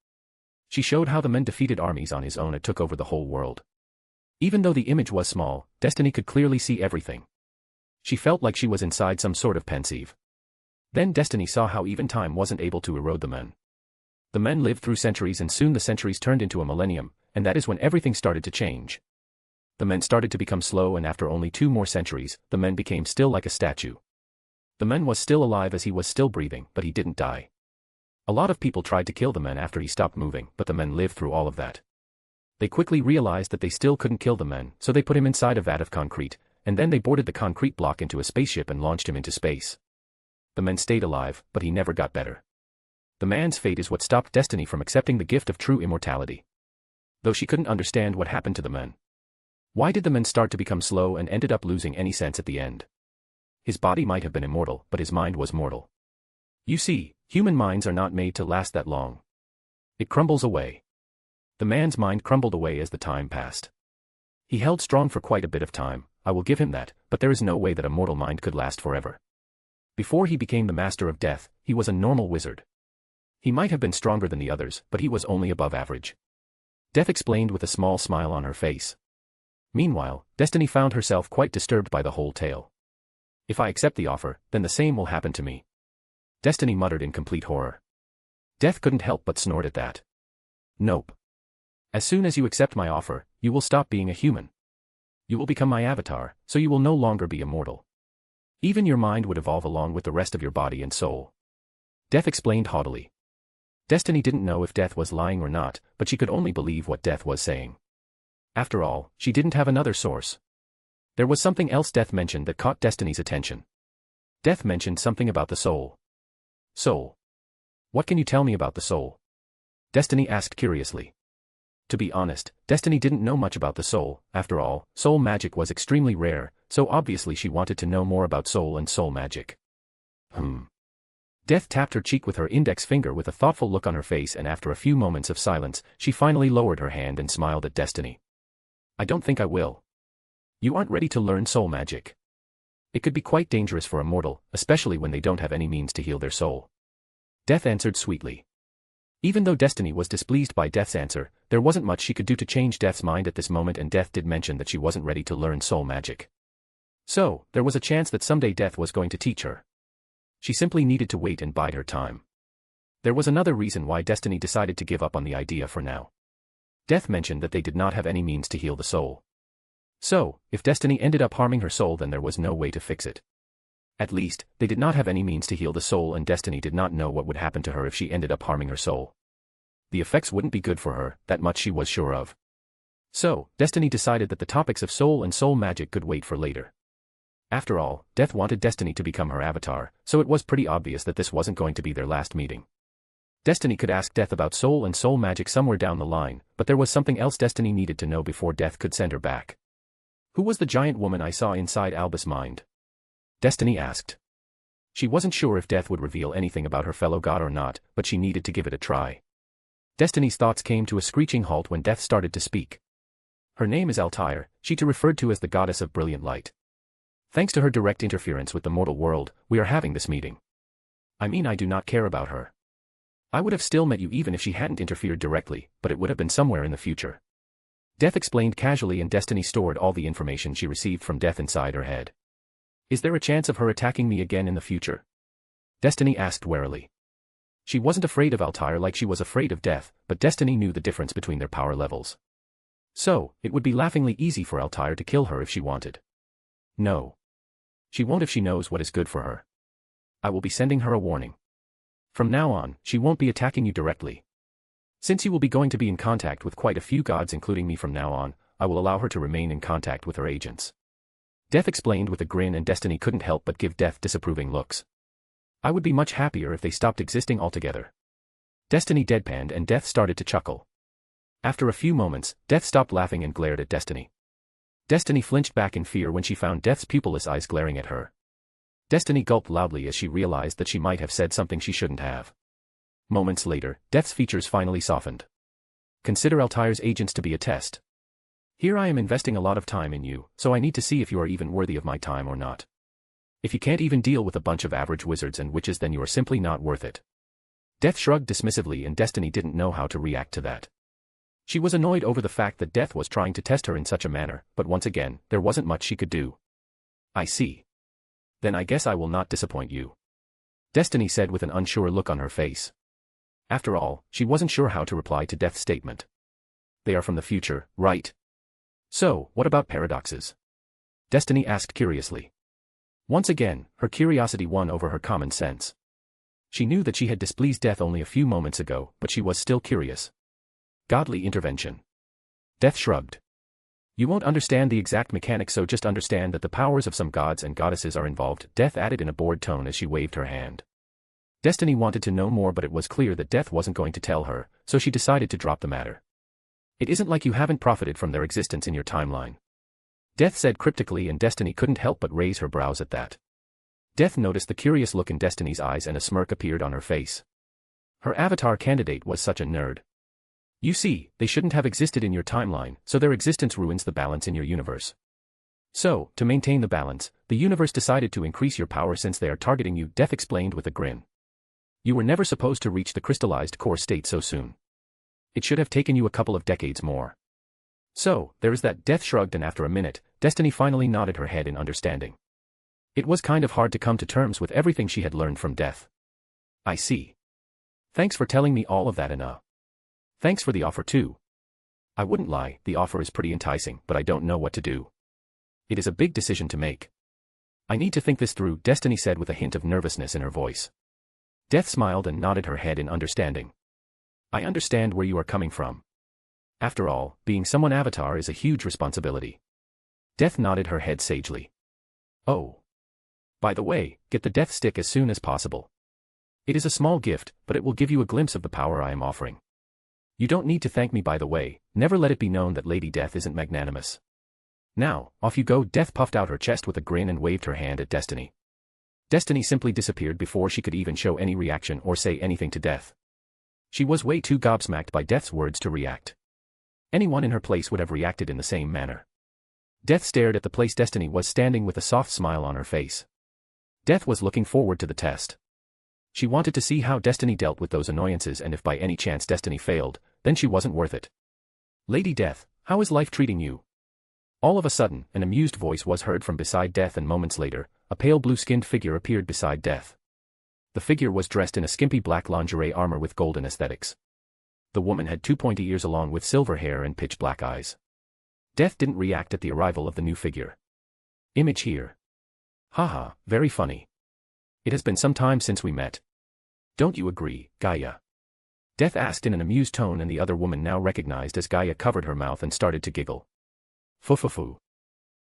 She showed how the man defeated armies on his own and took over the whole world. Even though the image was small, Destiny could clearly see everything. She felt like she was inside some sort of pensieve. Then Destiny saw how even time wasn't able to erode the men. The men lived through centuries and soon the centuries turned into a millennium, and that is when everything started to change. The men started to become slow and after only 2 more centuries, the men became still like a statue. The man was still alive as he was still breathing, but he didn't die. A lot of people tried to kill the man after he stopped moving, but the men lived through all of that. They quickly realized that they still couldn't kill the man, so they put him inside a vat of concrete, and then they boarded the concrete block into a spaceship and launched him into space. The man stayed alive, but he never got better. The man's fate is what stopped Destiny from accepting the gift of true immortality. Though she couldn't understand what happened to the man. Why did the man start to become slow and ended up losing any sense at the end? His body might have been immortal, but his mind was mortal. You see, human minds are not made to last that long. It crumbles away. The man's mind crumbled away as the time passed. He held strong for quite a bit of time, I will give him that, but there is no way that a mortal mind could last forever. Before he became the Master of Death, he was a normal wizard. He might have been stronger than the others, but he was only above average. Death explained with a small smile on her face. Meanwhile, Destiny found herself quite disturbed by the whole tale. If I accept the offer, then the same will happen to me. Destiny muttered in complete horror. Death couldn't help but snort at that. Nope. As soon as you accept my offer, you will stop being a human. You will become my avatar, so you will no longer be immortal. Even your mind would evolve along with the rest of your body and soul. Death explained haughtily. Destiny didn't know if Death was lying or not, but she could only believe what Death was saying. After all, she didn't have another source. There was something else Death mentioned that caught Destiny's attention. Death mentioned something about the soul. Soul. What can you tell me about the soul? Destiny asked curiously. To be honest, Destiny didn't know much about the soul. After all, soul magic was extremely rare, so obviously she wanted to know more about soul and soul magic. Death tapped her cheek with her index finger with a thoughtful look on her face, and after a few moments of silence, she finally lowered her hand and smiled at Destiny. I don't think I will. You aren't ready to learn soul magic. It could be quite dangerous for a mortal, especially when they don't have any means to heal their soul. Death answered sweetly. Even though Destiny was displeased by Death's answer, there wasn't much she could do to change Death's mind at this moment, and Death did mention that she wasn't ready to learn soul magic. So, there was a chance that someday Death was going to teach her. She simply needed to wait and bide her time. There was another reason why Destiny decided to give up on the idea for now. Death mentioned that they did not have any means to heal the soul. So, if Destiny ended up harming her soul, then there was no way to fix it. At least, they did not have any means to heal the soul, and Destiny did not know what would happen to her if she ended up harming her soul. The effects wouldn't be good for her, that much she was sure of. So, Destiny decided that the topics of soul and soul magic could wait for later. After all, Death wanted Destiny to become her avatar, so it was pretty obvious that this wasn't going to be their last meeting. Destiny could ask Death about soul and soul magic somewhere down the line, but there was something else Destiny needed to know before Death could send her back. Who was the giant woman I saw inside Albus' mind? Destiny asked. She wasn't sure if Death would reveal anything about her fellow god or not, but she needed to give it a try. Destiny's thoughts came to a screeching halt when Death started to speak. Her name is Altair, she too referred to as the goddess of brilliant light. Thanks to her direct interference with the mortal world, we are having this meeting. I mean, I do not care about her. I would have still met you even if she hadn't interfered directly, but it would have been somewhere in the future. Death explained casually, and Destiny stored all the information she received from Death inside her head. Is there a chance of her attacking me again in the future? Destiny asked warily. She wasn't afraid of Altair like she was afraid of Death, but Destiny knew the difference between their power levels. So, it would be laughingly easy for Altair to kill her if she wanted. No. She won't if she knows what is good for her. I will be sending her a warning. From now on, she won't be attacking you directly. Since you will be going to be in contact with quite a few gods including me from now on, I will allow her to remain in contact with her agents. Death explained with a grin, and Destiny couldn't help but give Death disapproving looks. I would be much happier if they stopped existing altogether. Destiny deadpanned, and Death started to chuckle. After a few moments, Death stopped laughing and glared at Destiny. Destiny flinched back in fear when she found Death's pupilless eyes glaring at her. Destiny gulped loudly as she realized that she might have said something she shouldn't have. Moments later, Death's features finally softened. Consider Altair's agents to be a test. Here I am investing a lot of time in you, so I need to see if you are even worthy of my time or not. If you can't even deal with a bunch of average wizards and witches, then you are simply not worth it. Death shrugged dismissively, and Destiny didn't know how to react to that. She was annoyed over the fact that Death was trying to test her in such a manner, but once again, there wasn't much she could do. I see. Then I guess I will not disappoint you. Destiny said with an unsure look on her face. After all, she wasn't sure how to reply to Death's statement. They are from the future, right? So, what about paradoxes? Destiny asked curiously. Once again, her curiosity won over her common sense. She knew that she had displeased Death only a few moments ago, but she was still curious. Godly intervention. Death shrugged. You won't understand the exact mechanics, so just understand that the powers of some gods and goddesses are involved, Death added in a bored tone as she waved her hand. Destiny wanted to know more, but it was clear that Death wasn't going to tell her, so she decided to drop the matter. It isn't like you haven't profited from their existence in your timeline. Death said cryptically, and Destiny couldn't help but raise her brows at that. Death noticed the curious look in Destiny's eyes, and a smirk appeared on her face. Her avatar candidate was such a nerd. You see, they shouldn't have existed in your timeline, so their existence ruins the balance in your universe. So, to maintain the balance, the universe decided to increase your power since they are targeting you, Death explained with a grin. You were never supposed to reach the crystallized core state so soon. It should have taken you a couple of decades more. So, there is that. Death shrugged, and after a minute, Destiny finally nodded her head in understanding. It was kind of hard to come to terms with everything she had learned from Death. I see. Thanks for telling me all of that, Anna. Thanks for the offer too. I wouldn't lie, the offer is pretty enticing, but I don't know what to do. It is a big decision to make. I need to think this through, Destiny said with a hint of nervousness in her voice. Death smiled and nodded her head in understanding. I understand where you are coming from. After all, being someone avatar is a huge responsibility. Death nodded her head sagely. Oh. By the way, get the Death Stick as soon as possible. It is a small gift, but it will give you a glimpse of the power I am offering. You don't need to thank me, by the way, never let it be known that Lady Death isn't magnanimous. Now, off you go. Death puffed out her chest with a grin and waved her hand at Destiny. Destiny simply disappeared before she could even show any reaction or say anything to Death. She was way too gobsmacked by Death's words to react. Anyone in her place would have reacted in the same manner. Death stared at the place Destiny was standing with a soft smile on her face. Death was looking forward to the test. She wanted to see how Destiny dealt with those annoyances, and if by any chance Destiny failed, then she wasn't worth it. Lady Death, how is life treating you? All of a sudden, an amused voice was heard from beside Death, and moments later, a pale blue-skinned figure appeared beside Death. The figure was dressed in a skimpy black lingerie armor with golden aesthetics. The woman had 2 pointy ears along with silver hair and pitch black eyes. Death didn't react at the arrival of the new figure. Image here. Haha, very funny. It has been some time since we met. Don't you agree, Gaia? Death asked in an amused tone, and the other woman now recognized as Gaia covered her mouth and started to giggle. Fu.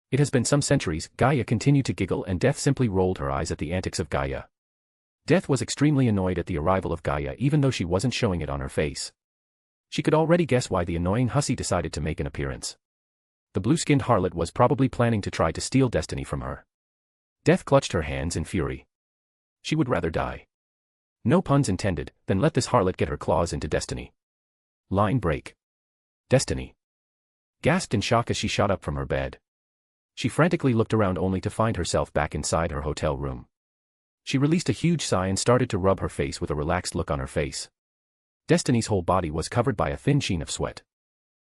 It has been some centuries, Gaia continued to giggle, and Death simply rolled her eyes at the antics of Gaia. Death was extremely annoyed at the arrival of Gaia, even though she wasn't showing it on her face. She could already guess why the annoying hussy decided to make an appearance. The blue-skinned harlot was probably planning to try to steal Destiny from her. Death clutched her hands in fury. She would rather die. No puns intended, than let this harlot get her claws into Destiny. Line break. Destiny gasped in shock as she shot up from her bed. She frantically looked around only to find herself back inside her hotel room. She released a huge sigh and started to rub her face with a relaxed look on her face. Destiny's whole body was covered by a thin sheen of sweat.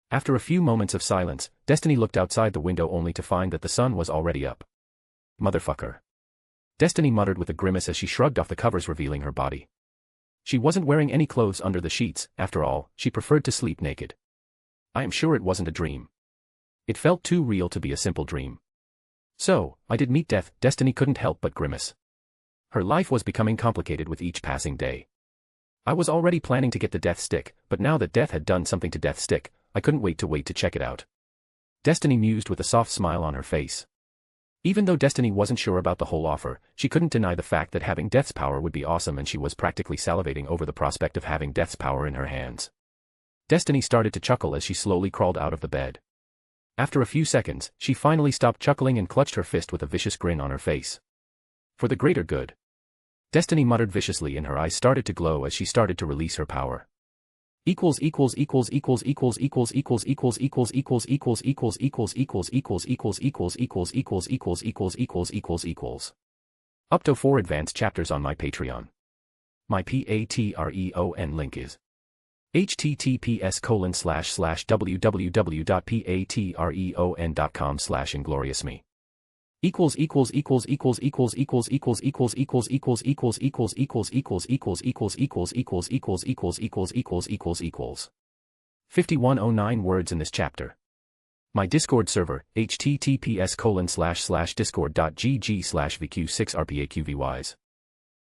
After a few moments of silence, Destiny looked outside the window only to find that the sun was already up. Motherfucker. Destiny muttered with a grimace as she shrugged off the covers, revealing her body. She wasn't wearing any clothes under the sheets. After all, she preferred to sleep naked. I am sure it wasn't a dream. It felt too real to be a simple dream. So, I did meet Death. Destiny couldn't help but grimace. Her life was becoming complicated with each passing day. I was already planning to get the Death stick, but now that Death had done something to Death's stick, I couldn't wait to check it out. Destiny mused with a soft smile on her face. Even though Destiny wasn't sure about the whole offer, she couldn't deny the fact that having Death's power would be awesome, and she was practically salivating over the prospect of having Death's power in her hands. Destiny started to chuckle as she slowly crawled out of the bed. After a few seconds, she finally stopped chuckling and clutched her fist with a vicious grin on her face. For the greater good. Destiny muttered viciously, and her eyes started to glow as she started to release her power. Equals Up to 4 advanced chapters on my Patreon. My Patreon link is https://www.patreon.com/ingloriousme. == 5109 words in this chapter. My Discord server, https://discord.gg/vq6rpaqvys.